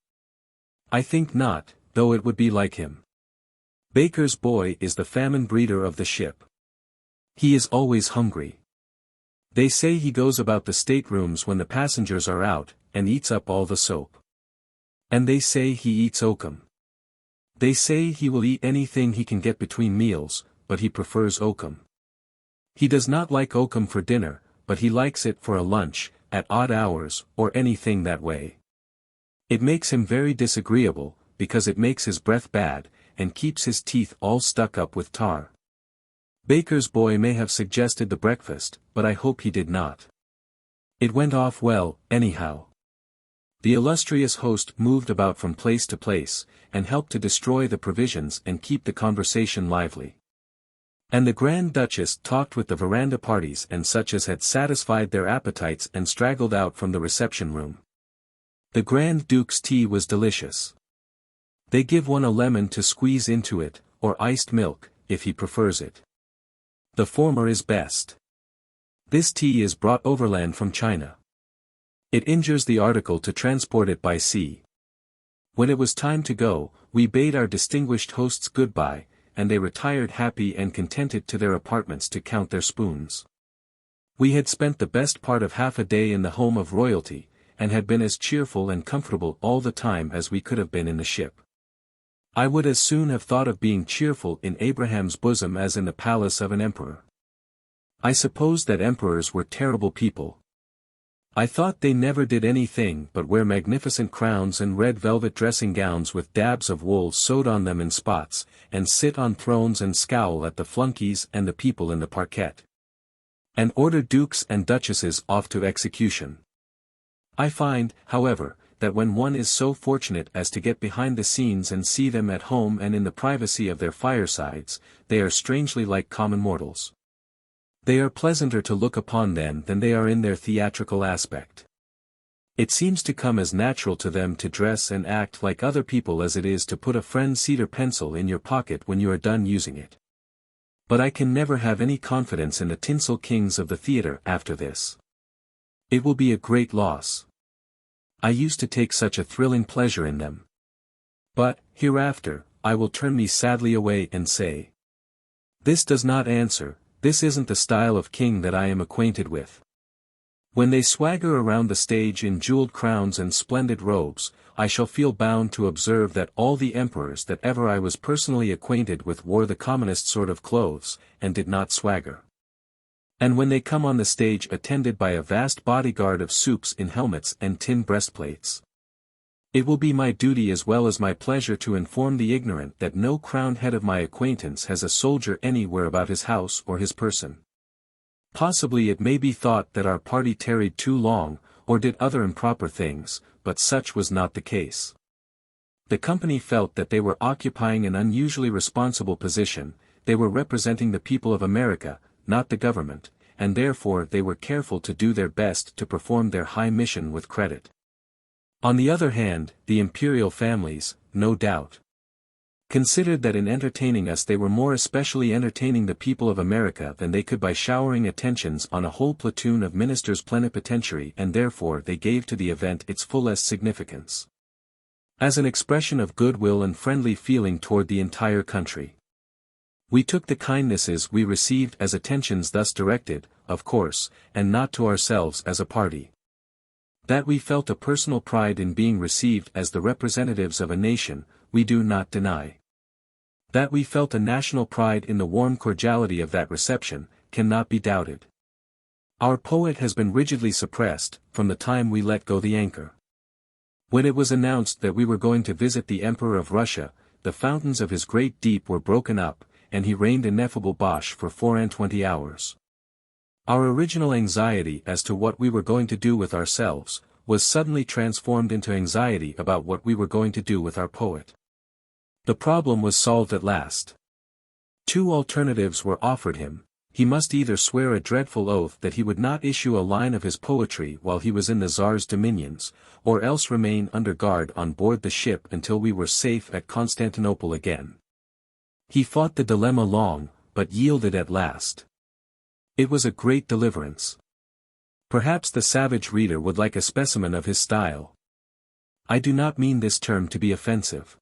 Speaker 1: I think not, though it would be like him. Baker's boy is the famine breeder of the ship. He is always hungry. They say he goes about the staterooms when the passengers are out, and eats up all the soap. And they say he eats oakum. They say he will eat anything he can get between meals, but he prefers oakum. He does not like oakum for dinner, but he likes it for a lunch, at odd hours, or anything that way. It makes him very disagreeable, because it makes his breath bad, and keeps his teeth all stuck up with tar. Baker's boy may have suggested the breakfast, but I hope he did not. It went off well, anyhow. The illustrious host moved about from place to place, and helped to destroy the provisions and keep the conversation lively. And the Grand Duchess talked with the veranda parties and such as had satisfied their appetites and straggled out from the reception room. The Grand Duke's tea was delicious. They give one a lemon to squeeze into it, or iced milk, if he prefers it. The former is best. This tea is brought overland from China. It injures the article to transport it by sea. When it was time to go, we bade our distinguished hosts goodbye, and they retired happy and contented to their apartments to count their spoons. We had spent the best part of half a day in the home of royalty, and had been as cheerful and comfortable all the time as we could have been in the ship. I would as soon have thought of being cheerful in Abraham's bosom as in the palace of an emperor. I supposed that emperors were terrible people. I thought they never did anything but wear magnificent crowns and red velvet dressing gowns with dabs of wool sewed on them in spots, and sit on thrones and scowl at the flunkies and the people in the parquet. And order dukes and duchesses off to execution. I find, however, that when one is so fortunate as to get behind the scenes and see them at home and in the privacy of their firesides, they are strangely like common mortals. They are pleasanter to look upon then than they are in their theatrical aspect. It seems to come as natural to them to dress and act like other people as it is to put a friend's cedar pencil in your pocket when you are done using it. But I can never have any confidence in the tinsel kings of the theatre after this. It will be a great loss. I used to take such a thrilling pleasure in them. But, hereafter, I will turn me sadly away and say, this does not answer, this isn't the style of king that I am acquainted with. When they swagger around the stage in jeweled crowns and splendid robes, I shall feel bound to observe that all the emperors that ever I was personally acquainted with wore the commonest sort of clothes, and did not swagger. And when they come on the stage attended by a vast bodyguard of supes in helmets and tin breastplates, it will be my duty as well as my pleasure to inform the ignorant that no crowned head of my acquaintance has a soldier anywhere about his house or his person. Possibly it may be thought that our party tarried too long, or did other improper things, but such was not the case. The company felt that they were occupying an unusually responsible position, they were representing the people of America, not the government, and therefore they were careful to do their best to perform their high mission with credit. On the other hand, the imperial families, no doubt, considered that in entertaining us they were more especially entertaining the people of America than they could by showering attentions on a whole platoon of ministers plenipotentiary, and therefore they gave to the event its fullest significance, as an expression of goodwill and friendly feeling toward the entire country. We took the kindnesses we received as attentions thus directed, of course, and not to ourselves as a party. That we felt a personal pride in being received as the representatives of a nation, we do not deny. That we felt a national pride in the warm cordiality of that reception, cannot be doubted. Our poet has been rigidly suppressed, from the time we let go the anchor. When it was announced that we were going to visit the Emperor of Russia, the fountains of his great deep were broken up, and he rained ineffable bosh for 24 hours. Our original anxiety as to what we were going to do with ourselves, was suddenly transformed into anxiety about what we were going to do with our poet. The problem was solved at last. Two alternatives were offered him: he must either swear a dreadful oath that he would not issue a line of his poetry while he was in the Tsar's dominions, or else remain under guard on board the ship until we were safe at Constantinople again. He fought the dilemma long, but yielded at last. It was a great deliverance. Perhaps the savage reader would like a specimen of his style. I do not mean this term to be offensive.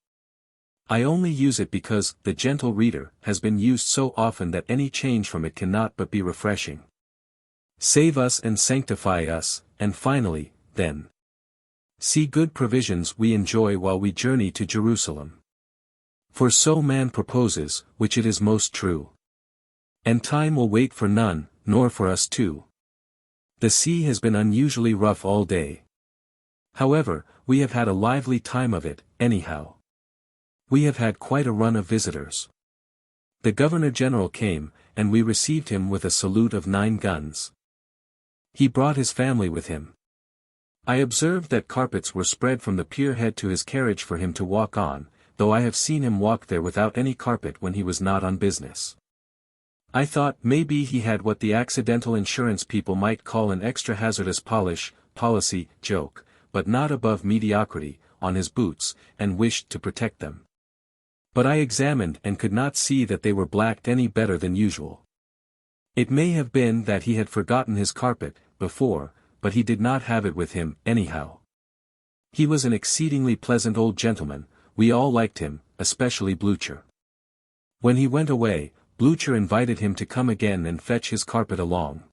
Speaker 1: I only use it because the gentle reader has been used so often that any change from it cannot but be refreshing. Save us and sanctify us, and finally, then, see good provisions we enjoy while we journey to Jerusalem. For so man proposes, which it is most true. And time will wait for none, nor for us too. The sea has been unusually rough all day. However, we have had a lively time of it, anyhow. We have had quite a run of visitors. The Governor-General came, and we received him with a salute of 9 guns. He brought his family with him. I observed that carpets were spread from the pier head to his carriage for him to walk on, though I have seen him walk there without any carpet when he was not on business. I thought maybe he had what the accidental insurance people might call an extra hazardous policy joke, but not above mediocrity, on his boots, and wished to protect them. But I examined and could not see that they were blacked any better than usual. It may have been that he had forgotten his carpet, before, but he did not have it with him, anyhow. He was an exceedingly pleasant old gentleman, we all liked him, especially Blucher. When he went away, Blucher invited him to come again and fetch his carpet along.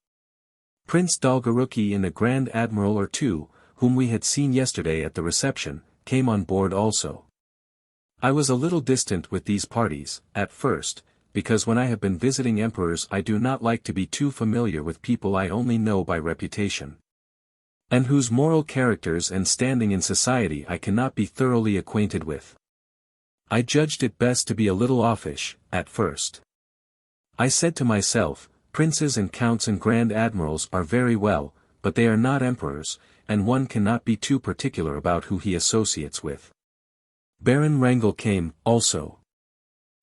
Speaker 1: Prince Dolgoruki and a Grand Admiral or two, whom we had seen yesterday at the reception, came on board also. I was a little distant with these parties, at first, because when I have been visiting emperors I do not like to be too familiar with people I only know by reputation, and whose moral characters and standing in society I cannot be thoroughly acquainted with. I judged it best to be a little offish, at first. I said to myself, princes and counts and grand admirals are very well, but they are not emperors, and one cannot be too particular about who he associates with. Baron Wrangel came, also.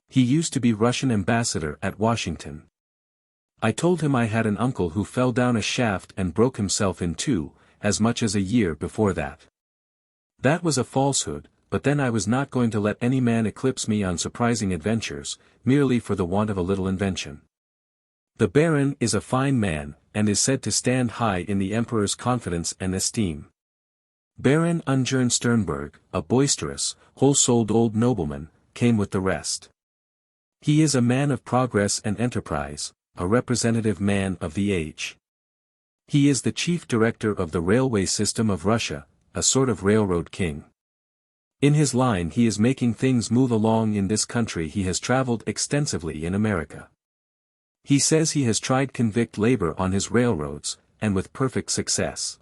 Speaker 1: He used to be Russian ambassador at Washington. I told him I had an uncle who fell down a shaft and broke himself in two, as much as a year before that. That was a falsehood, but then I was not going to let any man eclipse me on surprising adventures, merely for the want of a little invention. The Baron is a fine man, and is said to stand high in the Emperor's confidence and esteem. Baron Ungern Sternberg, a boisterous, whole-souled old nobleman, came with the rest. He is a man of progress and enterprise, a representative man of the age. He is the chief director of the railway system of Russia, a sort of railroad king. In his line he is making things move along in this country. He has traveled extensively in America. He says he has tried convict labor on his railroads, and with perfect success.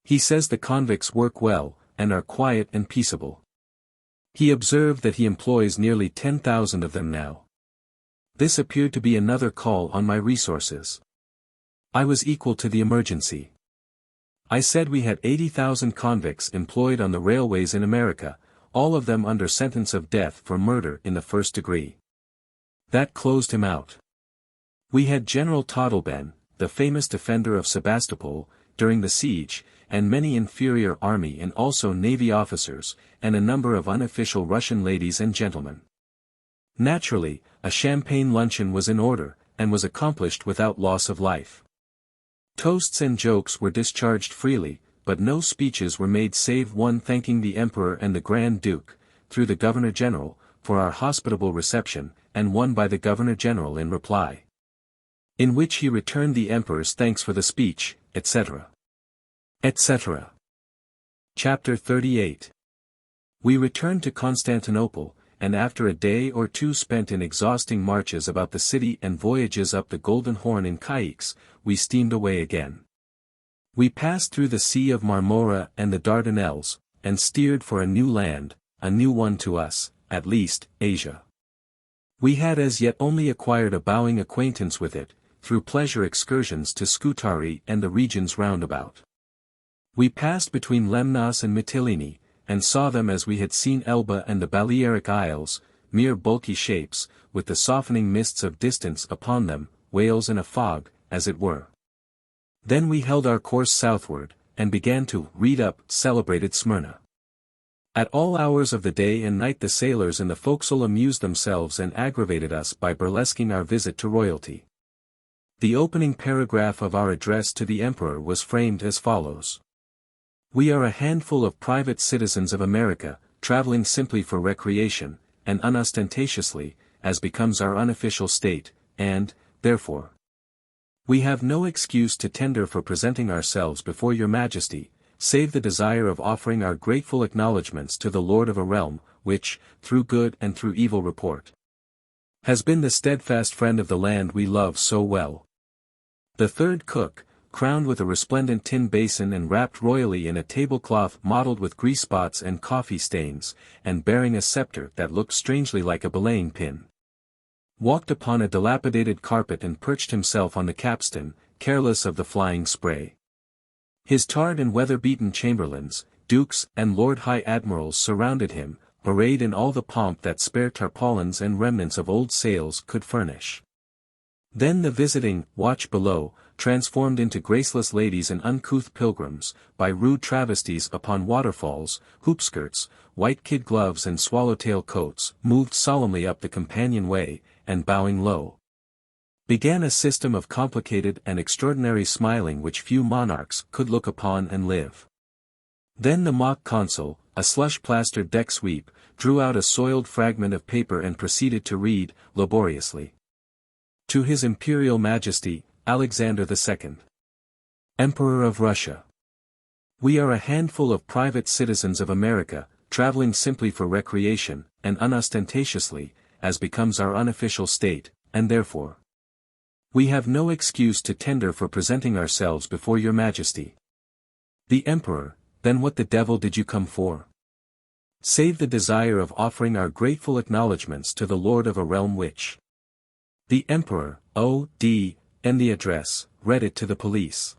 Speaker 1: He says the convicts work well, and are quiet and peaceable. He observed that he employs nearly 10,000 of them now. This appeared to be another call on my resources. I was equal to the emergency. I said we had 80,000 convicts employed on the railways in America, all of them under sentence of death for murder in the first degree. That closed him out. We had General Todleben, the famous defender of Sebastopol, during the siege, and many inferior army and also navy officers, and a number of unofficial Russian ladies and gentlemen. Naturally, a champagne luncheon was in order, and was accomplished without loss of life. Toasts and jokes were discharged freely, but no speeches were made save one thanking the Emperor and the Grand Duke, through the Governor-General, for our hospitable reception, and one by the Governor-General in reply, in which he returned the Emperor's thanks for the speech, etc. etc. Chapter 38. We returned to Constantinople, and after a day or two spent in exhausting marches about the city and voyages up the Golden Horn in caiques, we steamed away again. We passed through the Sea of Marmora and the Dardanelles, and steered for a new land, a new one to us, at least, Asia. We had as yet only acquired a bowing acquaintance with it, through pleasure excursions to Scutari and the regions round about. We passed between Lemnos and Mytilene, and saw them as we had seen Elba and the Balearic Isles, mere bulky shapes, with the softening mists of distance upon them, whales in a fog, as it were. Then we held our course southward, and began to read up celebrated Smyrna. At all hours of the day and night the sailors in the forecastle amused themselves and aggravated us by burlesquing our visit to royalty. The opening paragraph of our address to the Emperor was framed as follows. We are a handful of private citizens of America, traveling simply for recreation, and unostentatiously, as becomes our unofficial state, and, therefore, we have no excuse to tender for presenting ourselves before your Majesty, save the desire of offering our grateful acknowledgments to the Lord of a realm, which, through good and through evil report, has been the steadfast friend of the land we love so well. The third cook, crowned with a resplendent tin basin and wrapped royally in a tablecloth mottled with grease spots and coffee stains, and bearing a scepter that looked strangely like a belaying pin, walked upon a dilapidated carpet and perched himself on the capstan, careless of the flying spray. His tarred and weather-beaten chamberlains, dukes and lord high admirals surrounded him, arrayed in all the pomp that spare tarpaulins and remnants of old sails could furnish. Then the visiting watch below transformed into graceless ladies and uncouth pilgrims, by rude travesties upon waterfalls, hoopskirts, white kid gloves and swallowtail coats, moved solemnly up the companion-way, and bowing low, began a system of complicated and extraordinary smiling which few monarchs could look upon and live. Then the mock consul, a slush-plastered deck sweep, drew out a soiled fragment of paper and proceeded to read, laboriously. To His Imperial Majesty, Alexander II, Emperor of Russia. We are a handful of private citizens of America, traveling simply for recreation, and unostentatiously, as becomes our unofficial state, and therefore we have no excuse to tender for presenting ourselves before your Majesty. The Emperor, then what the devil did you come for? Save the desire of offering our grateful acknowledgments to the Lord of a realm which. The Emperor, O.D., and the address, read it to the police.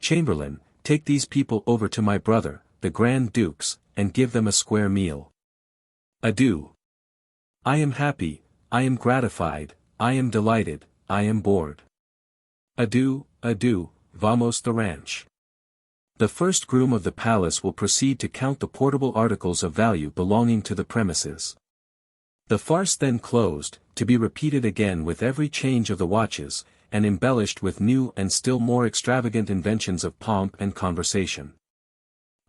Speaker 1: Chamberlain, take these people over to my brother, the Grand Dukes, and give them a square meal. Adieu. I am happy, I am gratified, I am delighted, I am bored. Adieu, adieu, vamos the ranch. The first groom of the palace will proceed to count the portable articles of value belonging to the premises. The farce then closed, to be repeated again with every change of the watches, and embellished with new and still more extravagant inventions of pomp and conversation.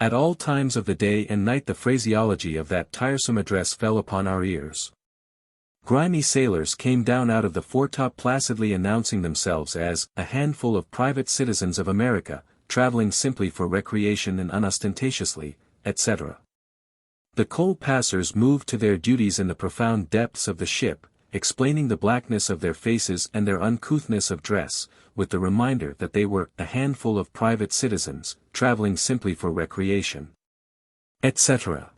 Speaker 1: At all times of the day and night the phraseology of that tiresome address fell upon our ears. Grimy sailors came down out of the foretop placidly announcing themselves as a handful of private citizens of America, traveling simply for recreation and unostentatiously, etc. The coal passers moved to their duties in the profound depths of the ship, explaining the blackness of their faces and their uncouthness of dress, with the reminder that they were a handful of private citizens, traveling simply for recreation, etc.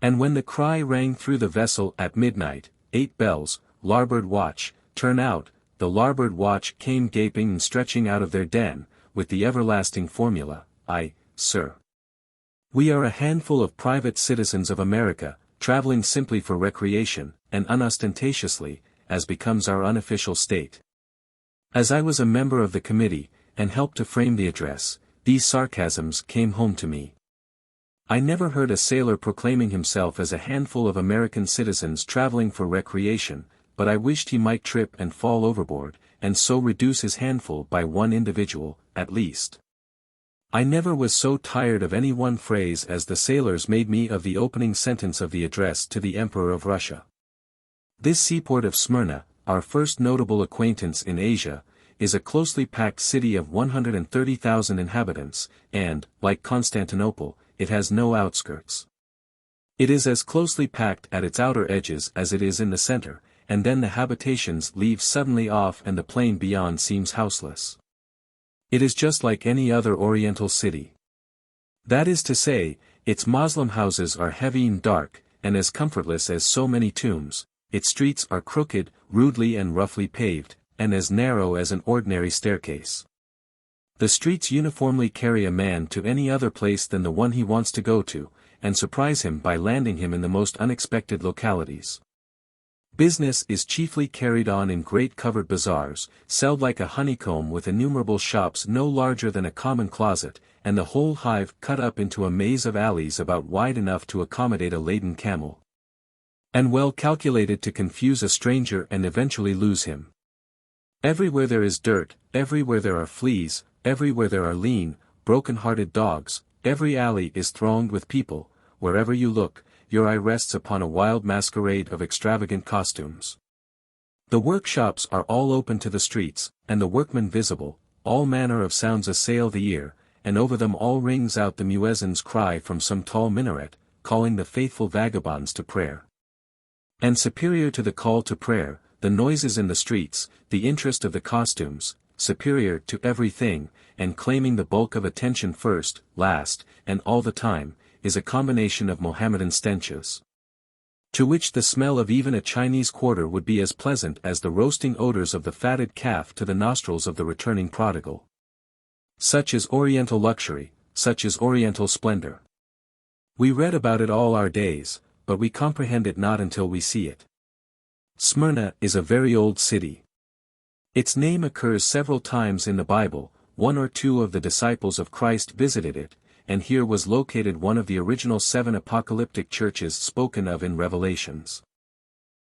Speaker 1: And when the cry rang through the vessel at midnight, 8 bells, larboard watch, turn out, the larboard watch came gaping and stretching out of their den, with the everlasting formula, "Aye, sir. We are a handful of private citizens of America, traveling simply for recreation, and unostentatiously, as becomes our unofficial state." As I was a member of the committee, and helped to frame the address, these sarcasms came home to me. I never heard a sailor proclaiming himself as a handful of American citizens traveling for recreation, but I wished he might trip and fall overboard, and so reduce his handful by one individual, at least. I never was so tired of any one phrase as the sailors made me of the opening sentence of the address to the Emperor of Russia. This seaport of Smyrna, our first notable acquaintance in Asia, is a closely packed city of 130,000 inhabitants, and, like Constantinople, it has no outskirts. It is as closely packed at its outer edges as it is in the center, and then the habitations leave suddenly off and the plain beyond seems houseless. It is just like any other Oriental city. That is to say, its Moslem houses are heavy and dark, and as comfortless as so many tombs, its streets are crooked, rudely and roughly paved, and as narrow as an ordinary staircase. The streets uniformly carry a man to any other place than the one he wants to go to, and surprise him by landing him in the most unexpected localities. Business is chiefly carried on in great covered bazaars, celled like a honeycomb with innumerable shops no larger than a common closet, and the whole hive cut up into a maze of alleys about wide enough to accommodate a laden camel, and well calculated to confuse a stranger and eventually lose him. Everywhere there is dirt, everywhere there are fleas, everywhere there are lean, broken-hearted dogs, every alley is thronged with people, wherever you look, your eye rests upon a wild masquerade of extravagant costumes. The workshops are all open to the streets, and the workmen visible, all manner of sounds assail the ear, and over them all rings out the muezzin's cry from some tall minaret, calling the faithful vagabonds to prayer. And superior to the call to prayer, the noises in the streets, the interest of the costumes, superior to everything, and claiming the bulk of attention first, last, and all the time, is a combination of Mohammedan stenches, to which the smell of even a Chinese quarter would be as pleasant as the roasting odors of the fatted calf to the nostrils of the returning prodigal. Such is Oriental luxury, such is Oriental splendor. We read about it all our days, but we comprehend it not until we see it. Smyrna is a very old city. Its name occurs several times in the Bible. One or two of the disciples of Christ visited it, and here was located one of the original 7 apocalyptic churches spoken of in Revelations.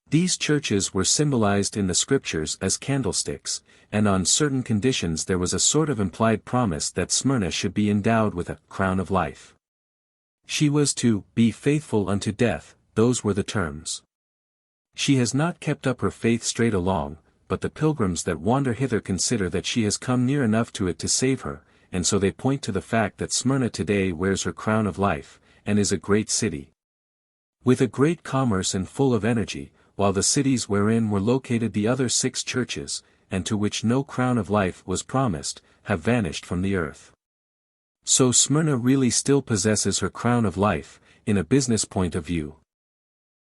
Speaker 1: These churches were symbolized in the scriptures as candlesticks, and on certain conditions there was a sort of implied promise that Smyrna should be endowed with a crown of life. She was to be faithful unto death, those were the terms. She has not kept up her faith straight along, but the pilgrims that wander hither consider that she has come near enough to it to save her, and so they point to the fact that Smyrna today wears her crown of life, and is a great city, with a great commerce and full of energy, while the cities wherein were located the other 6 churches, and to which no crown of life was promised, have vanished from the earth. So Smyrna really still possesses her crown of life, in a business point of view.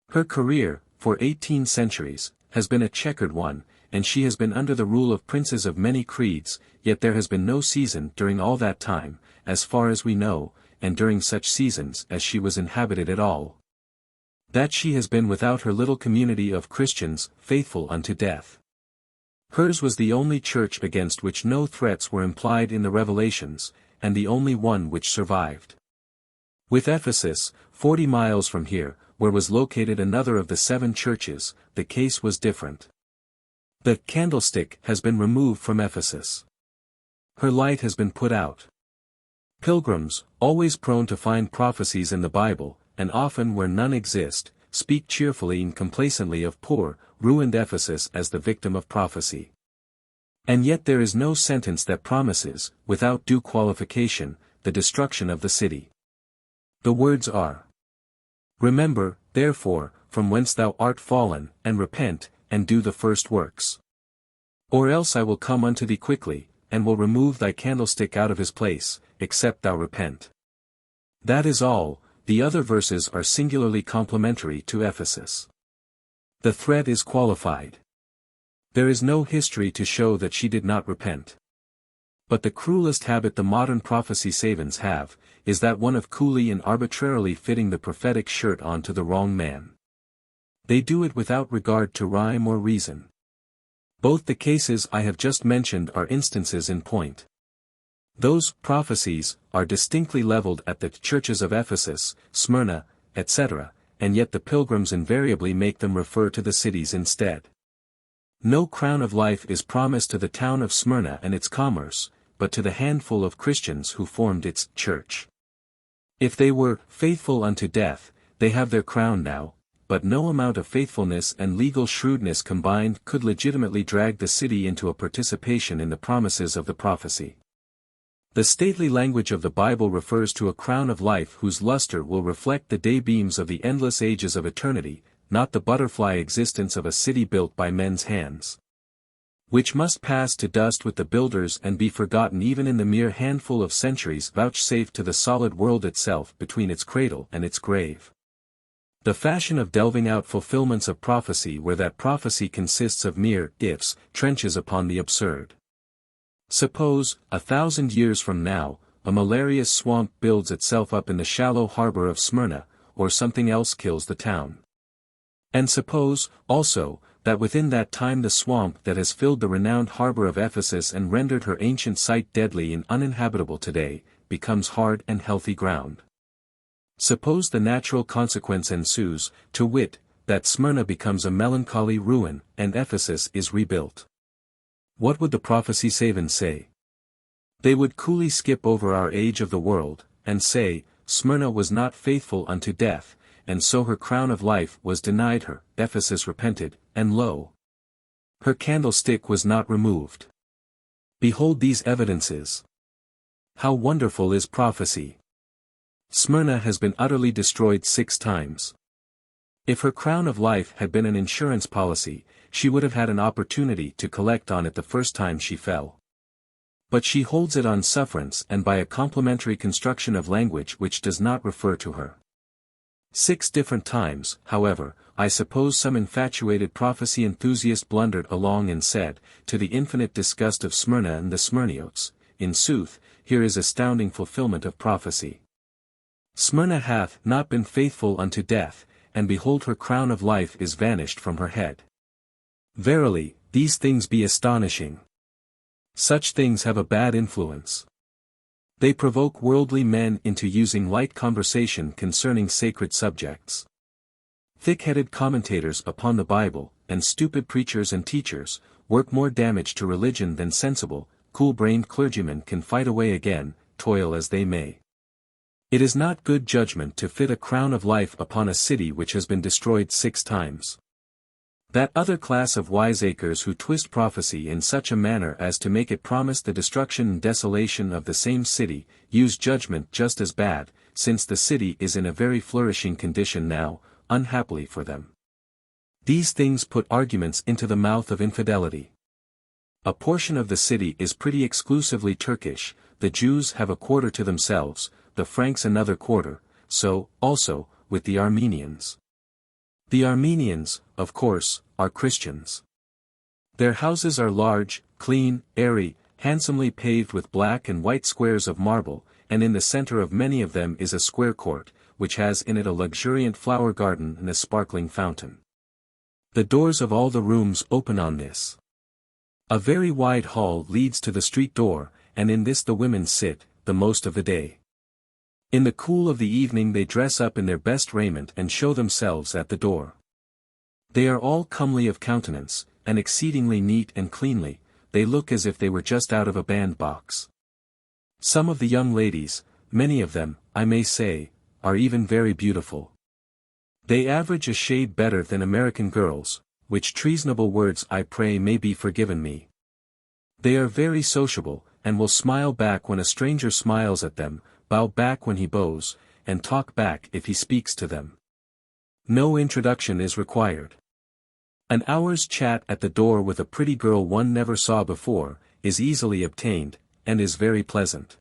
Speaker 1: Her career, for 18 centuries, has been a checkered one, and she has been under the rule of princes of many creeds, yet there has been no season during all that time, as far as we know, and during such seasons as she was inhabited at all, that she has been without her little community of Christians, faithful unto death. Hers was the only church against which no threats were implied in the Revelations, and the only one which survived. With Ephesus, 40 miles from here, where was located another of the 7 churches, the case was different. The candlestick has been removed from Ephesus. Her light has been put out. Pilgrims, always prone to find prophecies in the Bible, and often where none exist, speak cheerfully and complacently of poor, ruined Ephesus as the victim of prophecy. And yet there is no sentence that promises, without due qualification, the destruction of the city. The words are, "Remember, therefore, from whence thou art fallen, and repent, and do the first works. Or else I will come unto thee quickly, and will remove thy candlestick out of his place, except thou repent." That is all. The other verses are singularly complimentary to Ephesus. The threat is qualified. There is no history to show that she did not repent. But the cruelest habit the modern prophecy savants have, is that one of coolly and arbitrarily fitting the prophetic shirt onto the wrong man. They do it without regard to rhyme or reason. Both the cases I have just mentioned are instances in point. Those prophecies are distinctly leveled at the churches of Ephesus, Smyrna, etc., and yet the pilgrims invariably make them refer to the cities instead. No crown of life is promised to the town of Smyrna and its commerce, but to the handful of Christians who formed its church. If they were faithful unto death, they have their crown now, but no amount of faithfulness and legal shrewdness combined could legitimately drag the city into a participation in the promises of the prophecy. The stately language of the Bible refers to a crown of life whose luster will reflect the day-beams of the endless ages of eternity, not the butterfly existence of a city built by men's hands, which must pass to dust with the builders and be forgotten even in the mere handful of centuries vouchsafed to the solid world itself between its cradle and its grave. The fashion of delving out fulfillments of prophecy where that prophecy consists of mere ifs trenches upon the absurd. Suppose, 1,000 years from now, a malarious swamp builds itself up in the shallow harbor of Smyrna, or something else kills the town. And suppose, also, that within that time the swamp that has filled the renowned harbor of Ephesus and rendered her ancient site deadly and uninhabitable today, becomes hard and healthy ground. Suppose the natural consequence ensues, to wit, that Smyrna becomes a melancholy ruin, and Ephesus is rebuilt. What would the prophecy savants say? They would coolly skip over our age of the world, and say, Smyrna was not faithful unto death, and so her crown of life was denied her. Ephesus repented, and lo! Her candlestick was not removed. Behold these evidences. How wonderful is prophecy! Smyrna has been utterly destroyed 6 times. If her crown of life had been an insurance policy, she would have had an opportunity to collect on it the first time she fell. But she holds it on sufferance and by a complementary construction of language which does not refer to her. 6 different times, however, I suppose some infatuated prophecy enthusiast blundered along and said, to the infinite disgust of Smyrna and the Smyrniotes, in sooth, here is astounding fulfillment of prophecy. Smyrna hath not been faithful unto death, and behold her crown of life is vanished from her head. Verily, these things be astonishing. Such things have a bad influence. They provoke worldly men into using light conversation concerning sacred subjects. Thick-headed commentators upon the Bible, and stupid preachers and teachers, work more damage to religion than sensible, cool-brained clergymen can fight away again, toil as they may. It is not good judgment to fit a crown of life upon a city which has been destroyed 6 times. That other class of wiseacres who twist prophecy in such a manner as to make it promise the destruction and desolation of the same city, use judgment just as bad, since the city is in a very flourishing condition now, unhappily for them. These things put arguments into the mouth of infidelity. A portion of the city is pretty exclusively Turkish, the Jews have a quarter to themselves, the Franks another quarter, so, also, with the Armenians. The Armenians, of course, are Christians. Their houses are large, clean, airy, handsomely paved with black and white squares of marble, and in the center of many of them is a square court, which has in it a luxuriant flower garden and a sparkling fountain. The doors of all the rooms open on this. A very wide hall leads to the street door, and in this the women sit, the most of the day. In the cool of the evening they dress up in their best raiment and show themselves at the door. They are all comely of countenance, and exceedingly neat and cleanly, they look as if they were just out of a bandbox. Some of the young ladies, many of them, I may say, are even very beautiful. They average a shade better than American girls, which treasonable words I pray may be forgiven me. They are very sociable, and will smile back when a stranger smiles at them, bow back when he bows, and talk back if he speaks to them. No introduction is required. An hour's chat at the door with a pretty girl one never saw before, is easily obtained, and is very pleasant.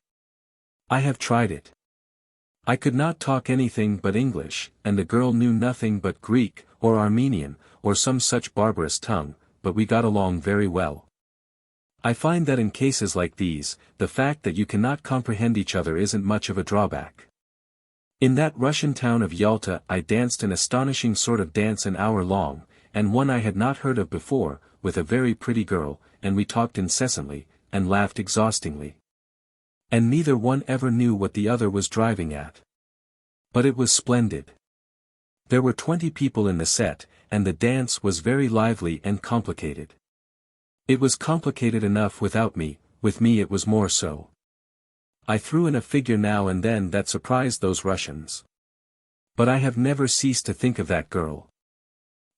Speaker 1: I have tried it. I could not talk anything but English, and the girl knew nothing but Greek, or Armenian, or some such barbarous tongue, but we got along very well. I find that in cases like these, the fact that you cannot comprehend each other isn't much of a drawback. In that Russian town of Yalta I danced an astonishing sort of dance an hour long, and one I had not heard of before, with a very pretty girl, and we talked incessantly, and laughed exhaustingly. And neither one ever knew what the other was driving at. But it was splendid. There were 20 people in the set, and the dance was very lively and complicated. It was complicated enough without me, with me it was more so. I threw in a figure now and then that surprised those Russians. But I have never ceased to think of that girl.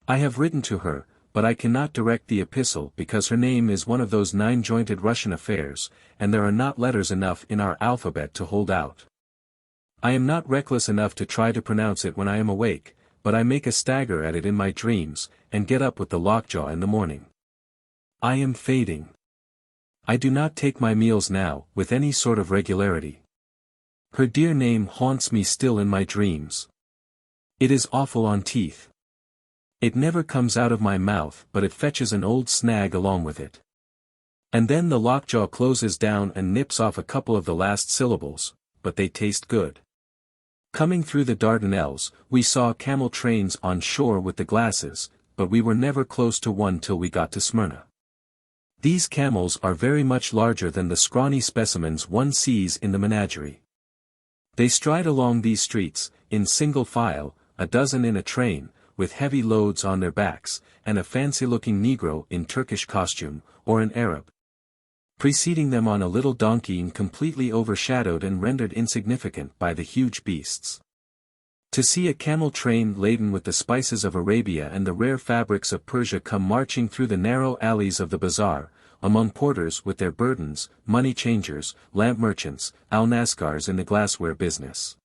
Speaker 1: I have written to her, but I cannot direct the epistle because her name is one of those 9-jointed Russian affairs, and there are not letters enough in our alphabet to hold out. I am not reckless enough to try to pronounce it when I am awake, but I make a stagger at it in my dreams, and get up with the lockjaw in the morning. I am fading. I do not take my meals now, with any sort of regularity. Her dear name haunts me still in my dreams. It is awful on teeth. It never comes out of my mouth but it fetches an old snag along with it. And then the lockjaw closes down and nips off a couple of the last syllables, but they taste good. Coming through the Dardanelles, we saw camel trains on shore with the glasses, but we were never close to one till we got to Smyrna. These camels are very much larger than the scrawny specimens one sees in the menagerie. They stride along these streets, in single file, a dozen in a train, with heavy loads on their backs, and a fancy-looking Negro in Turkish costume, or an Arab, preceding them on a little donkey and completely overshadowed and rendered insignificant by the huge beasts. To see a camel train laden with the spices of Arabia and the rare fabrics of Persia come marching through the narrow alleys of the bazaar, among porters with their burdens, money changers, lamp merchants, al-naskars in the glassware business,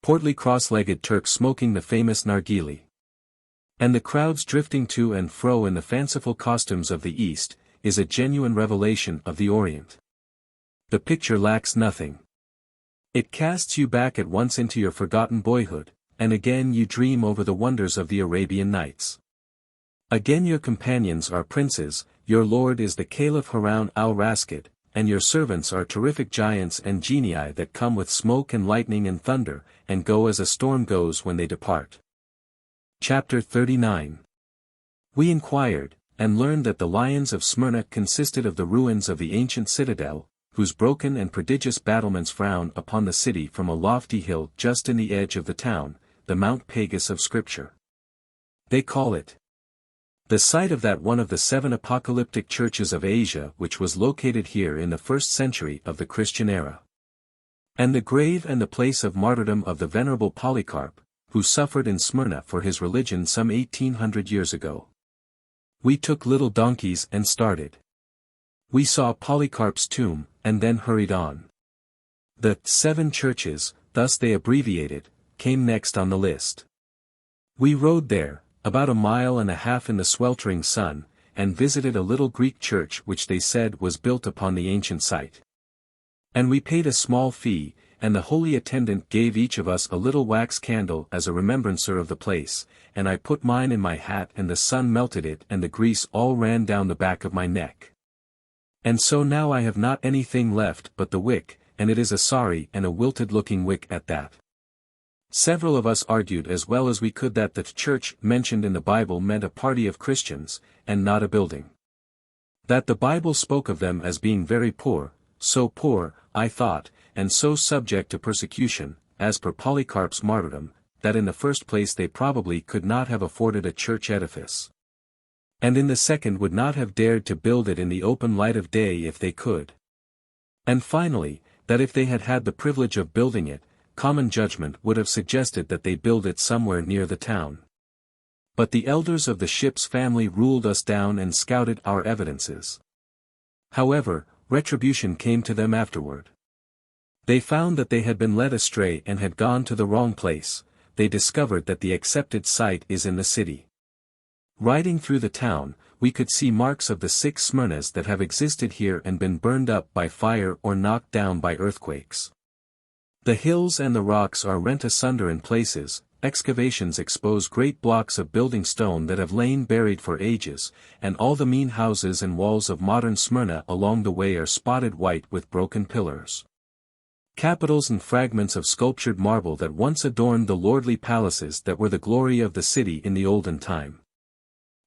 Speaker 1: portly cross-legged Turks smoking the famous narghili, and the crowds drifting to and fro in the fanciful costumes of the East, is a genuine revelation of the Orient. The picture lacks nothing. It casts you back at once into your forgotten boyhood, and again you dream over the wonders of the Arabian Nights. Again your companions are princes, your lord is the Caliph Harun al-Rashid, and your servants are terrific giants and genii that come with smoke and lightning and thunder, and go as a storm goes when they depart. Chapter 39. We inquired, and learned that the lions of Smyrna consisted of the ruins of the ancient citadel, whose broken and prodigious battlements frown upon the city from a lofty hill just in the edge of the town, the Mount Pagus of Scripture. They call it the site of that one of the 7 apocalyptic churches of Asia which was located here in the 1st century of the Christian era. And the grave and the place of martyrdom of the venerable Polycarp, who suffered in Smyrna for his religion some 1800 years ago. We took little donkeys and started. We saw Polycarp's tomb, and then hurried on. The 7 churches, thus they abbreviated, came next on the list. We rode there, about 1.5 miles in the sweltering sun, and visited a little Greek church which they said was built upon the ancient site. And we paid a small fee, and the holy attendant gave each of us a little wax candle as a remembrancer of the place, and I put mine in my hat and the sun melted it and the grease all ran down the back of my neck. And so now I have not anything left but the wick, and it is a sorry and a wilted-looking wick at that. Several of us argued as well as we could that the church mentioned in the Bible meant a party of Christians, and not a building. That the Bible spoke of them as being very poor, so poor, I thought, and so subject to persecution, as per Polycarp's martyrdom, that in the first place they probably could not have afforded a church edifice. And in the second would not have dared to build it in the open light of day if they could. And finally, that if they had had the privilege of building it, common judgment would have suggested that they build it somewhere near the town. But the elders of the ship's family ruled us down and scouted our evidences. However, retribution came to them afterward. They found that they had been led astray and had gone to the wrong place. They discovered that the accepted site is in the city. Riding through the town, we could see marks of the 6 Smyrnas that have existed here and been burned up by fire or knocked down by earthquakes. The hills and the rocks are rent asunder in places, excavations expose great blocks of building stone that have lain buried for ages, and all the mean houses and walls of modern Smyrna along the way are spotted white with broken pillars. Capitals and fragments of sculptured marble that once adorned the lordly palaces that were the glory of the city in the olden time.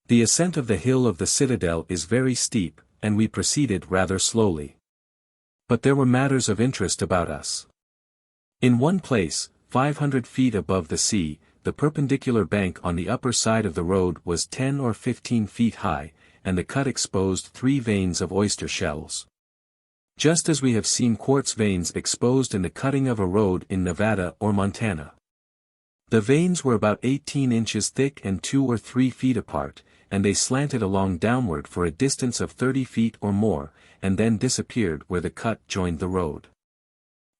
Speaker 1: The ascent of the hill of the citadel is very steep, and we proceeded rather slowly. But there were matters of interest about us. In one place, 500 feet above the sea, the perpendicular bank on the upper side of the road was 10 or 15 feet high, and the cut exposed 3 veins of oyster shells. Just as we have seen quartz veins exposed in the cutting of a road in Nevada or Montana. The veins were about 18 inches thick and 2 or 3 feet apart, and they slanted along downward for a distance of 30 feet or more, and then disappeared where the cut joined the road.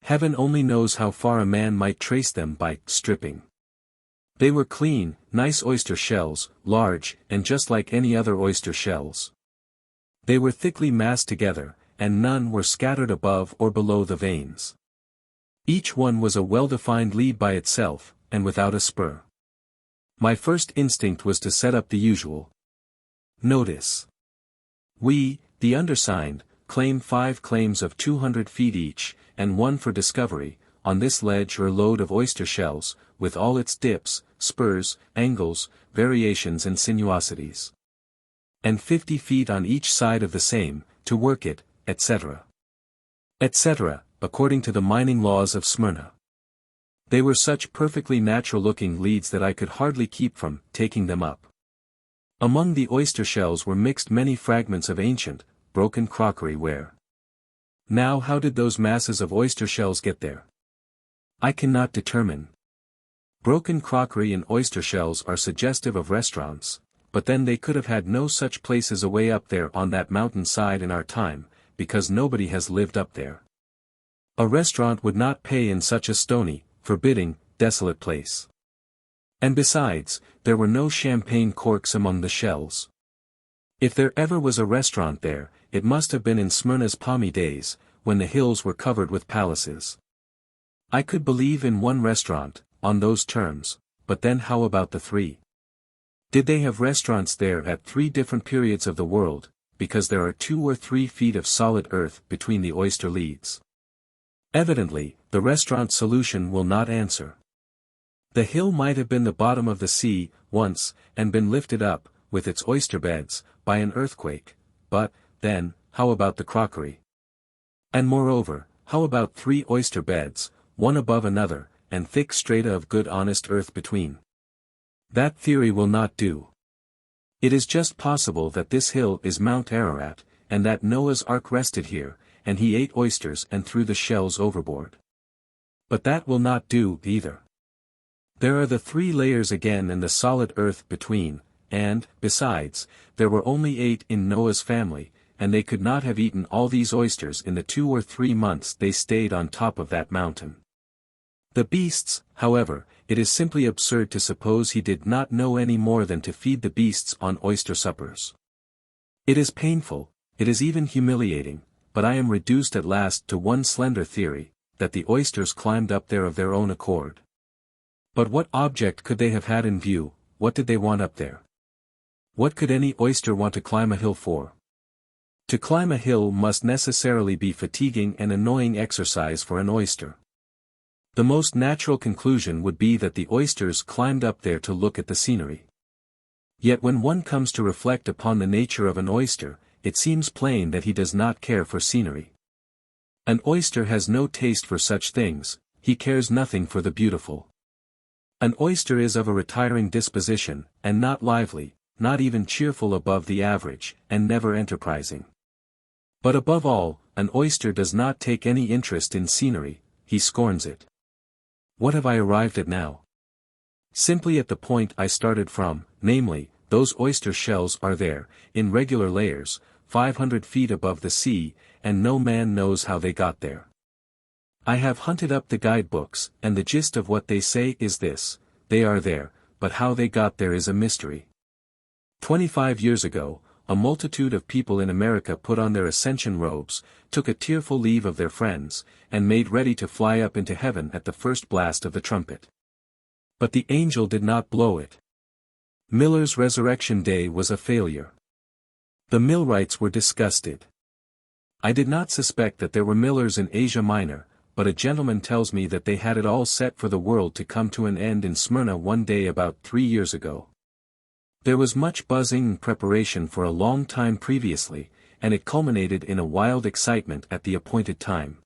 Speaker 1: Heaven only knows how far a man might trace them by stripping. They were clean, nice oyster shells, large, and just like any other oyster shells. They were thickly massed together, and none were scattered above or below the veins. Each one was a well-defined lead by itself, and without a spur. My first instinct was to set up the usual notice. We, the undersigned, claim 5 claims of 200 feet each, and 1 for discovery, on this ledge or lode of oyster shells, with all its dips, spurs, angles, variations and sinuosities. And 50 feet on each side of the same, to work it, etc. etc., according to the mining laws of Smyrna. They were such perfectly natural-looking leads that I could hardly keep from taking them up. Among the oyster shells were mixed many fragments of ancient, broken crockery ware. Now how did those masses of oyster shells get there? I cannot determine. Broken crockery and oyster shells are suggestive of restaurants, but then they could have had no such places away up there on that mountain side in our time, because nobody has lived up there. A restaurant would not pay in such a stony, forbidding, desolate place. And besides, there were no champagne corks among the shells. If there ever was a restaurant there, it must have been in Smyrna's palmy days, when the hills were covered with palaces. I could believe in one restaurant, on those terms, but then how about the 3? Did they have restaurants there at 3 different periods of the world, because there are 2 or 3 feet of solid earth between the oyster leads? Evidently, the restaurant solution will not answer. The hill might have been the bottom of the sea, once, and been lifted up, with its oyster beds, by an earthquake, but, then, how about the crockery? And moreover, how about 3 oyster beds, one above another, and thick strata of good honest earth between? That theory will not do. It is just possible that this hill is Mount Ararat, and that Noah's Ark rested here, and he ate oysters and threw the shells overboard. But that will not do, either. There are the 3 layers again and the solid earth between, and, besides, there were only 8 in Noah's family, and they could not have eaten all these oysters in the 2 or 3 months they stayed on top of that mountain. The beasts, however, it is simply absurd to suppose he did not know any more than to feed the beasts on oyster suppers. It is painful, it is even humiliating, but I am reduced at last to one slender theory, that the oysters climbed up there of their own accord. But what object could they have had in view? What did they want up there? What could any oyster want to climb a hill for? To climb a hill must necessarily be fatiguing and annoying exercise for an oyster. The most natural conclusion would be that the oysters climbed up there to look at the scenery. Yet when one comes to reflect upon the nature of an oyster, it seems plain that he does not care for scenery. An oyster has no taste for such things, he cares nothing for the beautiful. An oyster is of a retiring disposition, and not lively, not even cheerful above the average, and never enterprising. But above all, an oyster does not take any interest in scenery, he scorns it. What have I arrived at now? Simply at the point I started from, namely, those oyster shells are there, in regular layers, 500 feet above the sea, and no man knows how they got there. I have hunted up the guidebooks, and the gist of what they say is this: they are there, but how they got there is a mystery. 25 years ago, a multitude of people in America put on their ascension robes, took a tearful leave of their friends, and made ready to fly up into heaven at the first blast of the trumpet. But the angel did not blow it. Miller's resurrection day was a failure. The millwrights were disgusted. I did not suspect that there were millers in Asia Minor, but a gentleman tells me that they had it all set for the world to come to an end in Smyrna one day about 3 years ago. There was much buzzing and preparation for a long time previously, and it culminated in a wild excitement at the appointed time.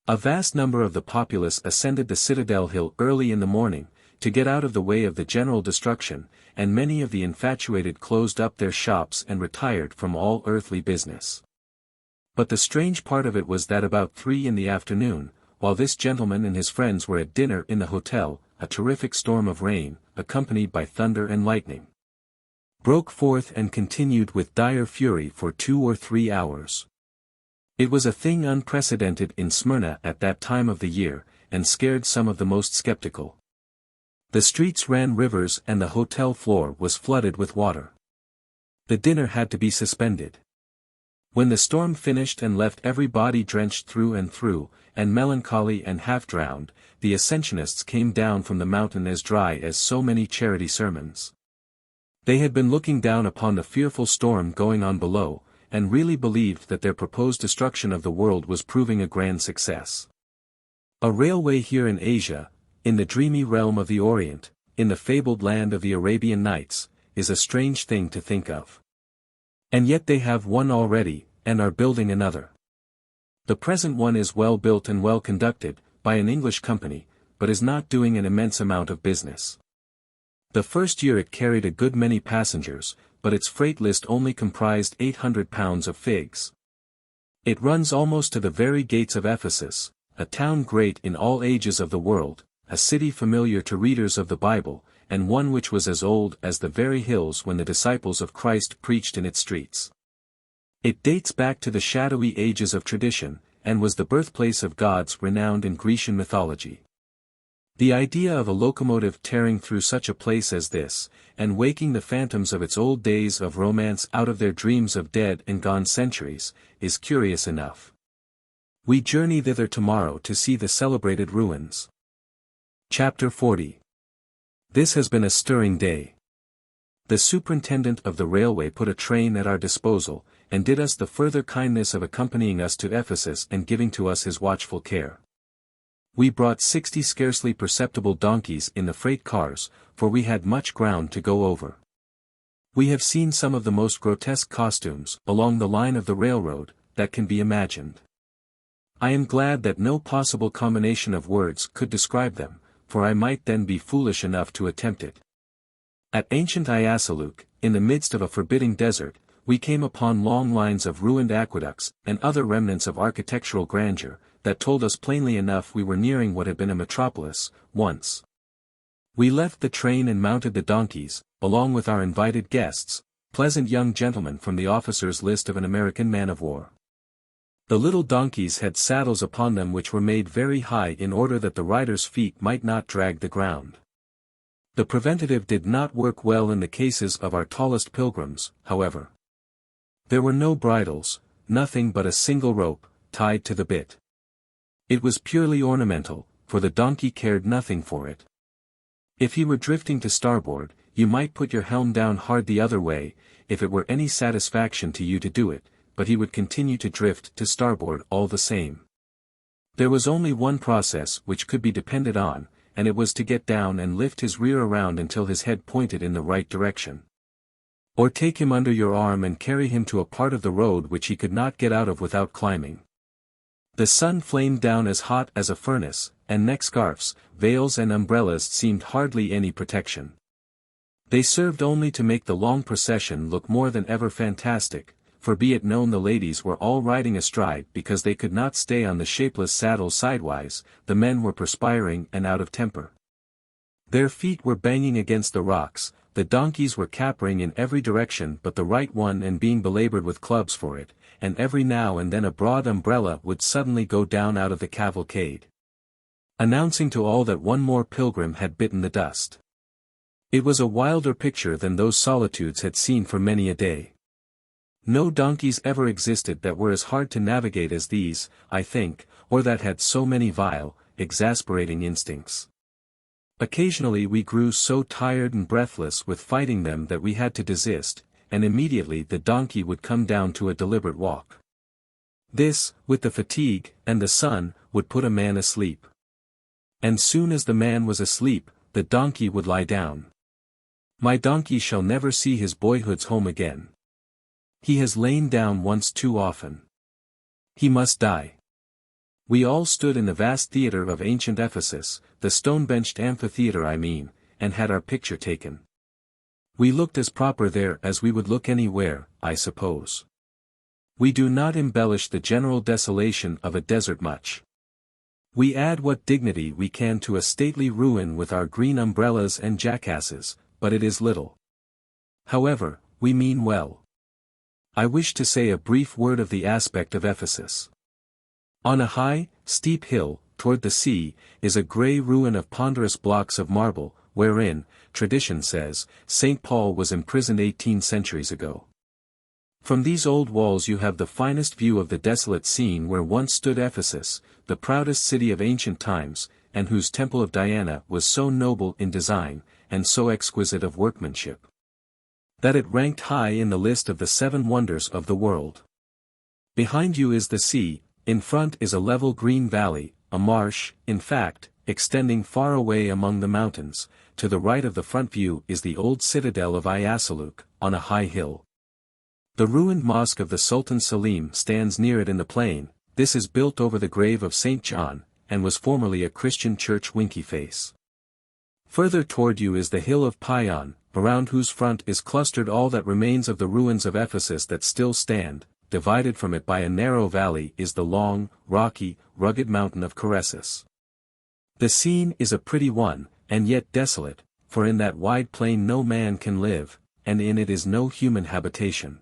Speaker 1: A vast number of the populace ascended the Citadel Hill early in the morning, to get out of the way of the general destruction, and many of the infatuated closed up their shops and retired from all earthly business. But the strange part of it was that about 3 in the afternoon, while this gentleman and his friends were at dinner in the hotel, a terrific storm of rain, accompanied by thunder and lightning, broke forth and continued with dire fury for 2 or 3 hours. It was a thing unprecedented in Smyrna at that time of the year, and scared some of the most skeptical. The streets ran rivers and the hotel floor was flooded with water. The dinner had to be suspended. When the storm finished and left everybody drenched through, and melancholy and half-drowned, the ascensionists came down from the mountain as dry as so many charity sermons. They had been looking down upon the fearful storm going on below, and really believed that their proposed destruction of the world was proving a grand success. A railway here in Asia, in the dreamy realm of the Orient, in the fabled land of the Arabian Nights, is a strange thing to think of. And yet they have one already, and are building another. The present one is well built and well conducted, by an English company, but is not doing an immense amount of business. The first year it carried a good many passengers, but its freight list only comprised 800 pounds of figs. It runs almost to the very gates of Ephesus, a town great in all ages of the world, a city familiar to readers of the Bible, and one which was as old as the very hills when the disciples of Christ preached in its streets. It dates back to the shadowy ages of tradition, and was the birthplace of gods renowned in Grecian mythology. The idea of a locomotive tearing through such a place as this, and waking the phantoms of its old days of romance out of their dreams of dead and gone centuries, is curious enough. We journey thither tomorrow to see the celebrated ruins. Chapter 40. This has been a stirring day. The superintendent of the railway put a train at our disposal, and did us the further kindness of accompanying us to Ephesus and giving to us his watchful care. We brought 60 scarcely perceptible donkeys in the freight cars, for we had much ground to go over. We have seen some of the most grotesque costumes, along the line of the railroad, that can be imagined. I am glad that no possible combination of words could describe them, for I might then be foolish enough to attempt it. At ancient Ayasaluk, in the midst of a forbidding desert, we came upon long lines of ruined aqueducts, and other remnants of architectural grandeur, that told us plainly enough we were nearing what had been a metropolis, once. We left the train and mounted the donkeys, along with our invited guests, pleasant young gentlemen from the officers' list of an American man-of-war. The little donkeys had saddles upon them which were made very high in order that the riders' feet might not drag the ground. The preventative did not work well in the cases of our tallest pilgrims, however. There were no bridles, nothing but a single rope, tied to the bit. It was purely ornamental, for the donkey cared nothing for it. If he were drifting to starboard, you might put your helm down hard the other way, if it were any satisfaction to you to do it, but he would continue to drift to starboard all the same. There was only one process which could be depended on, and it was to get down and lift his rear around until his head pointed in the right direction. Or take him under your arm and carry him to a part of the road which he could not get out of without climbing. The sun flamed down as hot as a furnace, and neck scarfs, veils and umbrellas seemed hardly any protection. They served only to make the long procession look more than ever fantastic, for be it known the ladies were all riding astride because they could not stay on the shapeless saddles sidewise, the men were perspiring and out of temper. Their feet were banging against the rocks, the donkeys were capering in every direction but the right one and being belabored with clubs for it, and every now and then a broad umbrella would suddenly go down out of the cavalcade, announcing to all that one more pilgrim had bitten the dust. It was a wilder picture than those solitudes had seen for many a day. No donkeys ever existed that were as hard to navigate as these, I think, or that had so many vile, exasperating instincts. Occasionally we grew so tired and breathless with fighting them that we had to desist, and immediately the donkey would come down to a deliberate walk. This, with the fatigue, and the sun, would put a man asleep. And soon as the man was asleep, the donkey would lie down. My donkey shall never see his boyhood's home again. He has lain down once too often. He must die. We all stood in the vast theatre of ancient Ephesus, the stone-benched amphitheatre I mean, and had our picture taken. We looked as proper there as we would look anywhere, I suppose. We do not embellish the general desolation of a desert much. We add what dignity we can to a stately ruin with our green umbrellas and jackasses, but it is little. However, we mean well. I wish to say a brief word of the aspect of Ephesus. On a high, steep hill, toward the sea, is a grey ruin of ponderous blocks of marble, wherein, tradition says, St. Paul was imprisoned 18 centuries ago. From these old walls you have the finest view of the desolate scene where once stood Ephesus, the proudest city of ancient times, and whose temple of Diana was so noble in design, and so exquisite of workmanship, that it ranked high in the list of the 7 wonders of the world. Behind you is the sea, in front is a level green valley, a marsh, in fact, extending far away among the mountains. To the right of the front view is the old citadel of Ayasaluk, on a high hill. The ruined mosque of the Sultan Selim stands near it in the plain. This is built over the grave of St. John, and was formerly a Christian church winky face. Further toward you is the hill of Pion, around whose front is clustered all that remains of the ruins of Ephesus that still stand. Divided from it by a narrow valley is the long, rocky, rugged mountain of Coressus. The scene is a pretty one, and yet desolate, for in that wide plain no man can live, and in it is no human habitation.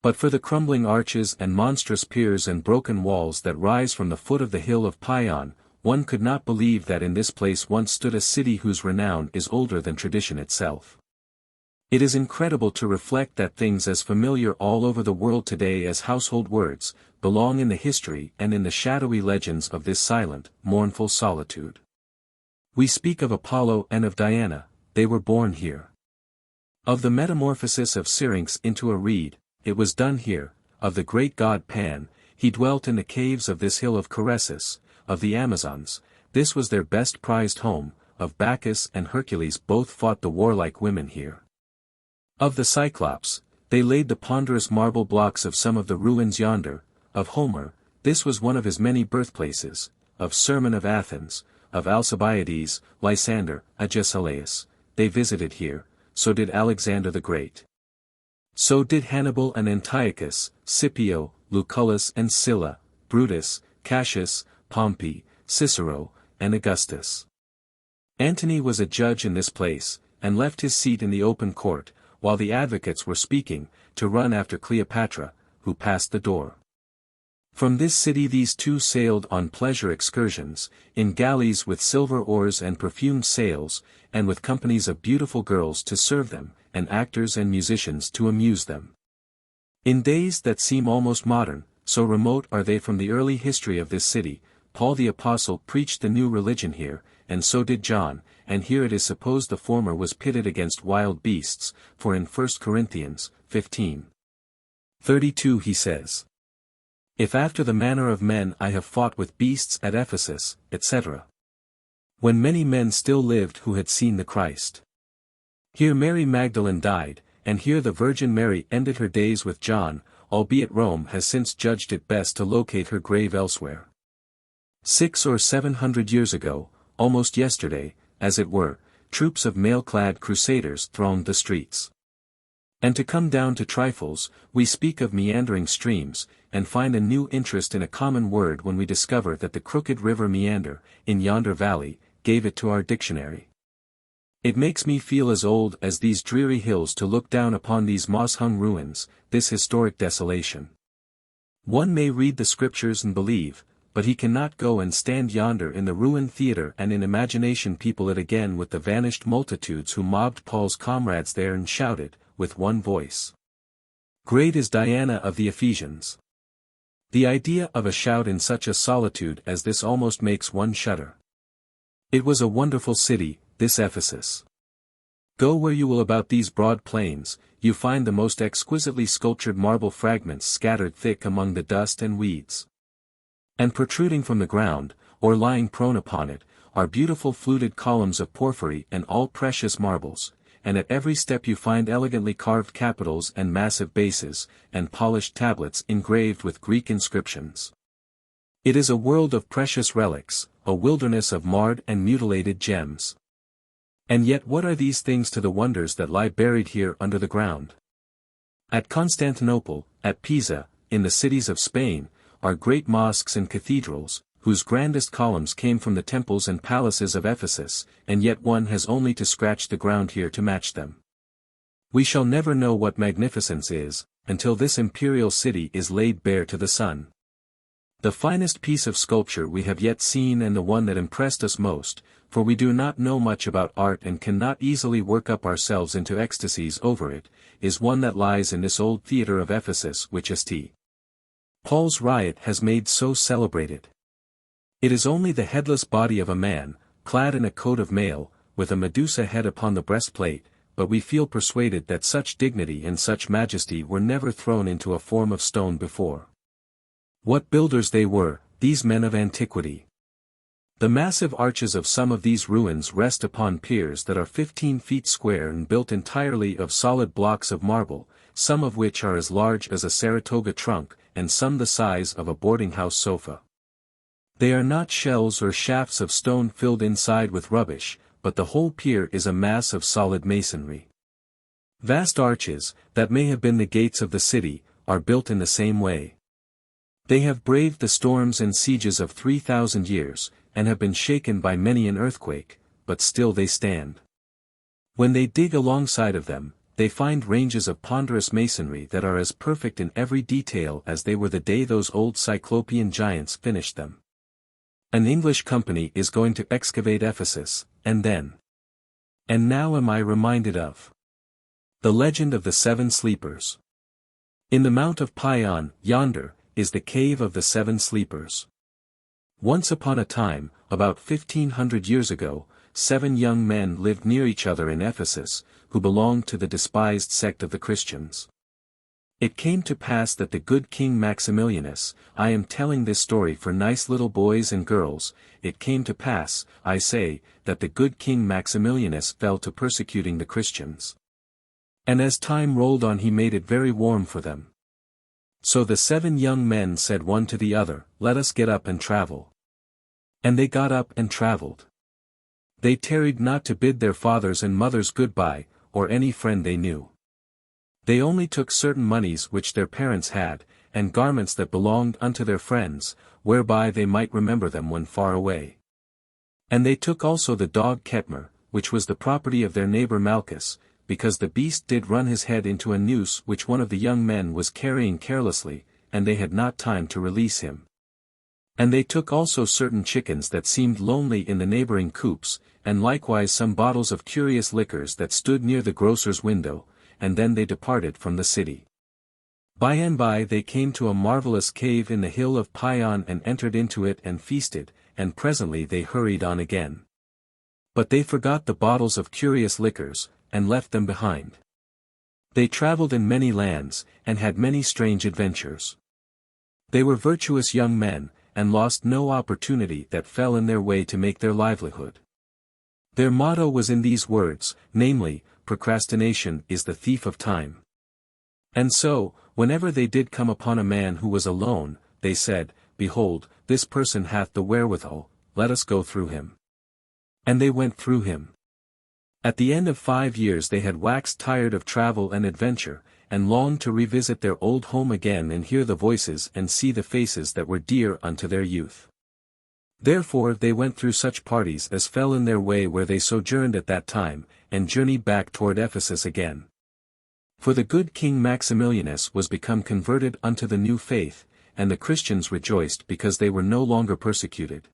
Speaker 1: But for the crumbling arches and monstrous piers and broken walls that rise from the foot of the hill of Pion, one could not believe that in this place once stood a city whose renown is older than tradition itself. It is incredible to reflect that things as familiar all over the world today as household words, belong in the history and in the shadowy legends of this silent, mournful solitude. We speak of Apollo and of Diana, they were born here. Of the metamorphosis of Syrinx into a reed, it was done here. Of the great god Pan, he dwelt in the caves of this hill of Coressus. Of the Amazons, this was their best prized home. Of Bacchus and Hercules, both fought the warlike women here. Of the Cyclops, they laid the ponderous marble blocks of some of the ruins yonder. Of Homer, this was one of his many birthplaces. Of Sermon of Athens, of Alcibiades, Lysander, Agesilaus, they visited here. So did Alexander the Great. So did Hannibal and Antiochus, Scipio, Lucullus and Sylla, Brutus, Cassius, Pompey, Cicero, and Augustus. Antony was a judge in this place, and left his seat in the open court, while the advocates were speaking, to run after Cleopatra, who passed the door. From this city these two sailed on pleasure excursions, in galleys with silver oars and perfumed sails, and with companies of beautiful girls to serve them, and actors and musicians to amuse them. In days that seem almost modern, so remote are they from the early history of this city, Paul the Apostle preached the new religion here, and so did John, and here it is supposed the former was pitted against wild beasts, for in 1 Corinthians 15:32 he says, "If after the manner of men I have fought with beasts at Ephesus, etc." When many men still lived who had seen the Christ. Here Mary Magdalene died, and here the Virgin Mary ended her days with John, albeit Rome has since judged it best to locate her grave elsewhere. 600 or 700 years ago, almost yesterday, as it were, troops of mail-clad crusaders thronged the streets. And to come down to trifles, we speak of meandering streams, and find a new interest in a common word when we discover that the crooked river Meander, in yonder valley, gave it to our dictionary. It makes me feel as old as these dreary hills to look down upon these moss-hung ruins, this historic desolation. One may read the scriptures and believe, but he cannot go and stand yonder in the ruined theatre and in imagination people it again with the vanished multitudes who mobbed Paul's comrades there and shouted, with one voice, "Great is Diana of the Ephesians." The idea of a shout in such a solitude as this almost makes one shudder. It was a wonderful city, this Ephesus. Go where you will about these broad plains, you find the most exquisitely sculptured marble fragments scattered thick among the dust and weeds. And protruding from the ground, or lying prone upon it, are beautiful fluted columns of porphyry and all precious marbles, and at every step you find elegantly carved capitals and massive bases, and polished tablets engraved with Greek inscriptions. It is a world of precious relics, a wilderness of marred and mutilated gems. And yet what are these things to the wonders that lie buried here under the ground? At Constantinople, at Pisa, in the cities of Spain, are great mosques and cathedrals, whose grandest columns came from the temples and palaces of Ephesus, and yet one has only to scratch the ground here to match them. We shall never know what magnificence is, until this imperial city is laid bare to the sun. The finest piece of sculpture we have yet seen and the one that impressed us most, for we do not know much about art and cannot easily work up ourselves into ecstasies over it, is one that lies in this old theatre of Ephesus which St. Paul's riot has made so celebrated. It is only the headless body of a man, clad in a coat of mail, with a Medusa head upon the breastplate, but we feel persuaded that such dignity and such majesty were never thrown into a form of stone before. What builders they were, these men of antiquity! The massive arches of some of these ruins rest upon piers that are 15 feet square and built entirely of solid blocks of marble, some of which are as large as a Saratoga trunk, and some the size of a boarding-house sofa. They are not shells or shafts of stone filled inside with rubbish, but the whole pier is a mass of solid masonry. Vast arches, that may have been the gates of the city, are built in the same way. They have braved the storms and sieges of 3,000 years, and have been shaken by many an earthquake, but still they stand. When they dig alongside of them, they find ranges of ponderous masonry that are as perfect in every detail as they were the day those old Cyclopean giants finished them. An English company is going to excavate Ephesus, and then. And now am I reminded of the legend of the 7 sleepers. In the Mount of Pion, yonder, is the cave of the 7 sleepers. Once upon a time, about 1500 years ago, 7 young men lived near each other in Ephesus, who belonged to the despised sect of the Christians. It came to pass that the good King Maximilianus, I am telling this story for nice little boys and girls, it came to pass, I say, that the good King Maximilianus fell to persecuting the Christians. And as time rolled on he made it very warm for them. So the 7 young men said one to the other, "Let us get up and travel." And they got up and travelled. They tarried not to bid their fathers and mothers goodbye, or any friend they knew. They only took certain moneys which their parents had, and garments that belonged unto their friends, whereby they might remember them when far away. And they took also the dog Ketmer, which was the property of their neighbor Malchus, because the beast did run his head into a noose which one of the young men was carrying carelessly, and they had not time to release him. And they took also certain chickens that seemed lonely in the neighboring coops, and likewise some bottles of curious liquors that stood near the grocer's window, and then they departed from the city. By and by they came to a marvelous cave in the hill of Pion and entered into it and feasted, and presently they hurried on again. But they forgot the bottles of curious liquors, and left them behind. They travelled in many lands, and had many strange adventures. They were virtuous young men, and lost no opportunity that fell in their way to make their livelihood. Their motto was in these words, namely, procrastination is the thief of time. And so, whenever they did come upon a man who was alone, they said, "Behold, this person hath the wherewithal, let us go through him." And they went through him. At the end of 5 years they had waxed tired of travel and adventure, and longed to revisit their old home again and hear the voices and see the faces that were dear unto their youth. Therefore they went through such parties as fell in their way where they sojourned at that time, and journeyed back toward Ephesus again. For the good King Maximilianus was become converted unto the new faith, and the Christians rejoiced because they were no longer persecuted.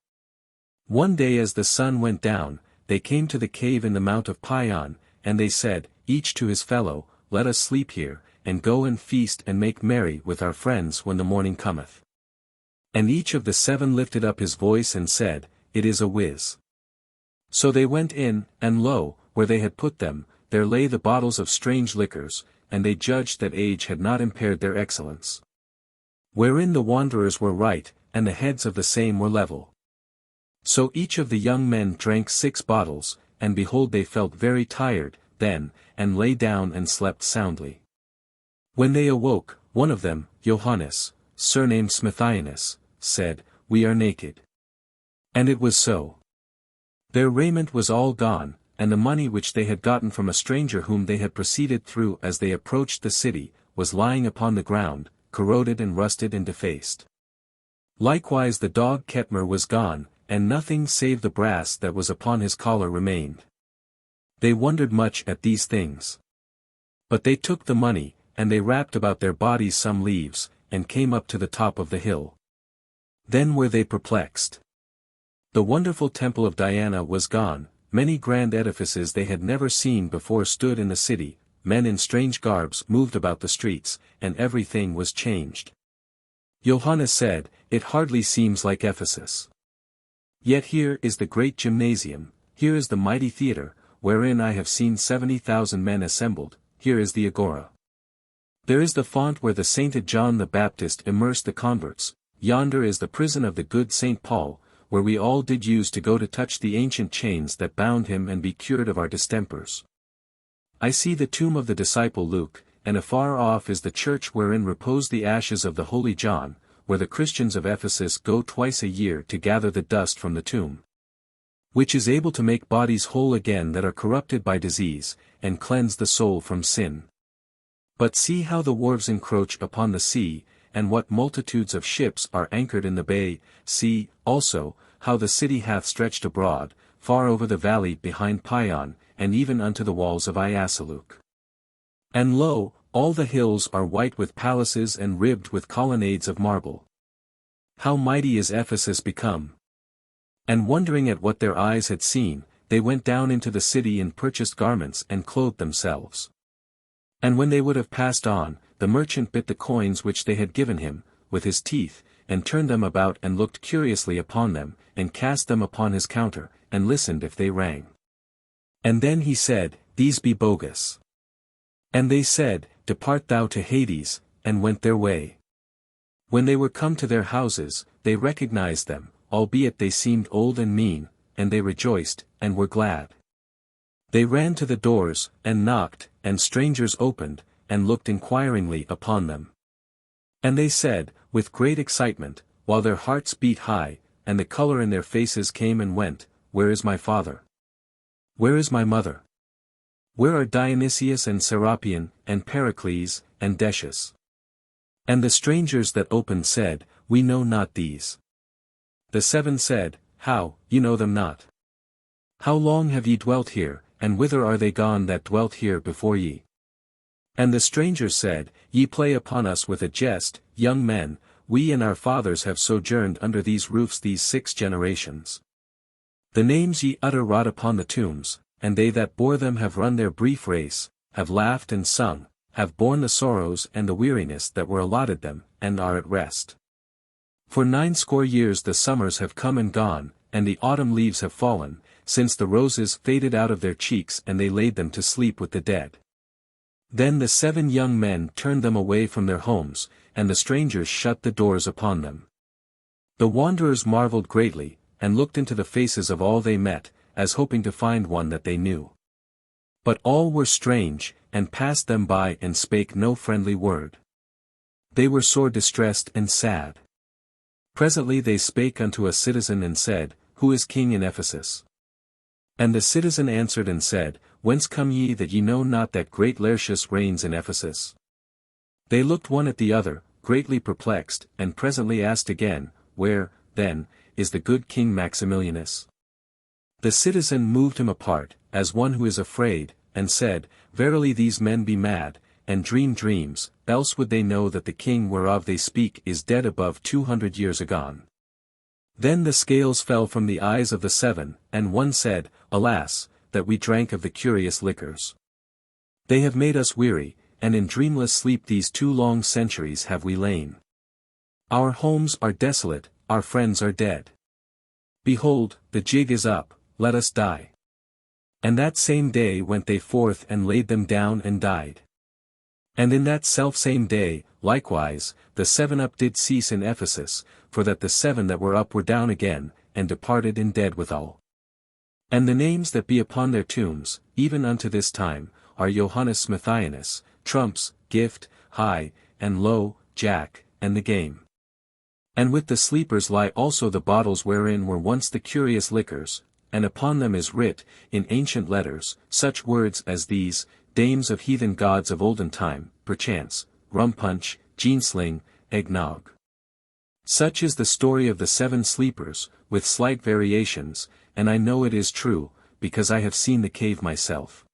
Speaker 1: One day as the sun went down, they came to the cave in the Mount of Pion, and they said, each to his fellow, "Let us sleep here, and go and feast and make merry with our friends when the morning cometh." And each of the 7 lifted up his voice and said, "It is a whiz." So they went in, and lo, where they had put them, there lay the bottles of strange liquors, and they judged that age had not impaired their excellence. Wherein the wanderers were right, and the heads of the same were level. So each of the young men drank 6 bottles, and behold they felt very tired, then, and lay down and slept soundly. When they awoke, one of them, Johannes, surnamed Smithianus, said, "We are naked." And it was so. Their raiment was all gone, and the money which they had gotten from a stranger whom they had proceeded through as they approached the city, was lying upon the ground, corroded and rusted and defaced. Likewise the dog Ketmer was gone, and nothing save the brass that was upon his collar remained. They wondered much at these things. But they took the money, and they wrapped about their bodies some leaves, and came up to the top of the hill. Then were they perplexed. The wonderful temple of Diana was gone, many grand edifices they had never seen before stood in the city, men in strange garbs moved about the streets, and everything was changed. Johannes said, "It hardly seems like Ephesus. Yet here is the great gymnasium, here is the mighty theatre, wherein I have seen 70,000 men assembled, here is the agora. There is the font where the sainted John the Baptist immersed the converts, yonder is the prison of the good St. Paul, where we all did use to go to touch the ancient chains that bound him and be cured of our distempers. I see the tomb of the disciple Luke, and afar off is the church wherein repose the ashes of the holy John, where the Christians of Ephesus go twice a year to gather the dust from the tomb, which is able to make bodies whole again that are corrupted by disease, and cleanse the soul from sin. But see how the wharves encroach upon the sea, and what multitudes of ships are anchored in the bay. See, also, how the city hath stretched abroad, far over the valley behind Pion, and even unto the walls of Iasaluk. And lo, all the hills are white with palaces and ribbed with colonnades of marble. How mighty is Ephesus become!" And wondering at what their eyes had seen, they went down into the city and purchased garments and clothed themselves. And when they would have passed on, the merchant bit the coins which they had given him, with his teeth, and turned them about and looked curiously upon them, and cast them upon his counter, and listened if they rang. And then he said, "These be bogus." And they said, "Depart thou to Hades," and went their way. When they were come to their houses, they recognized them, albeit they seemed old and mean, and they rejoiced, and were glad. They ran to the doors, and knocked, and strangers opened, and looked inquiringly upon them. And they said, with great excitement, while their hearts beat high, and the color in their faces came and went, Where is my father? Where is my mother? Where are Dionysius and Serapion, and Pericles, and Decius? And the strangers that opened said, We know not these. The 7 said, How, ye know them not? How long have ye dwelt here, and whither are they gone that dwelt here before ye? And the strangers said, Ye play upon us with a jest, young men, we and our fathers have sojourned under these roofs these 6 generations. The names ye utter rot upon the tombs, and they that bore them have run their brief race, have laughed and sung, have borne the sorrows and the weariness that were allotted them, and are at rest. For 90 years the summers have come and gone, and the autumn leaves have fallen, since the roses faded out of their cheeks and they laid them to sleep with the dead. Then the 7 young men turned them away from their homes, and the strangers shut the doors upon them. The wanderers marveled greatly, and looked into the faces of all they met, as hoping to find one that they knew. But all were strange, and passed them by and spake no friendly word. They were sore distressed and sad. Presently they spake unto a citizen and said, Who is king in Ephesus? And the citizen answered and said, Whence come ye that ye know not that great Laertius reigns in Ephesus? They looked one at the other, greatly perplexed, and presently asked again, Where, then, is the good King Maximilianus? The citizen moved him apart, as one who is afraid, and said, Verily these men be mad, and dream dreams, else would they know that the king whereof they speak is dead above 200 years agone. Then the scales fell from the eyes of the 7, and one said, Alas, that we drank of the curious liquors. They have made us weary, and in dreamless sleep these 2 long centuries have we lain. Our homes are desolate, our friends are dead. Behold, the jig is up, let us die. And that same day went they forth and laid them down and died. And in that selfsame day, likewise, the 7 up did cease in Ephesus, for that the 7 that were up were down again, and departed in dead withal. And the names that be upon their tombs, even unto this time, are Johannes Smithianus, Trumps, Gift, High, and Low, Jack, and the Game. And with the sleepers lie also the bottles wherein were once the curious liquors, and upon them is writ, in ancient letters, such words as these, Dames of heathen gods of olden time, perchance, rum punch, gin-sling, eggnog. Such is the story of the 7 sleepers, with slight variations, and I know it is true, because I have seen the cave myself.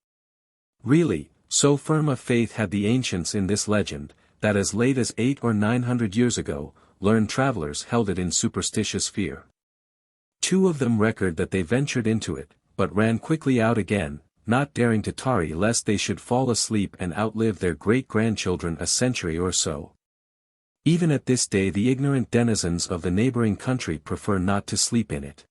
Speaker 1: Really, so firm a faith had the ancients in this legend, that as late as 800 or 900 years ago, learned travelers held it in superstitious fear. 2 of them record that they ventured into it, but ran quickly out again, not daring to tarry lest they should fall asleep and outlive their great-grandchildren a century or so. Even at this day the ignorant denizens of the neighboring country prefer not to sleep in it.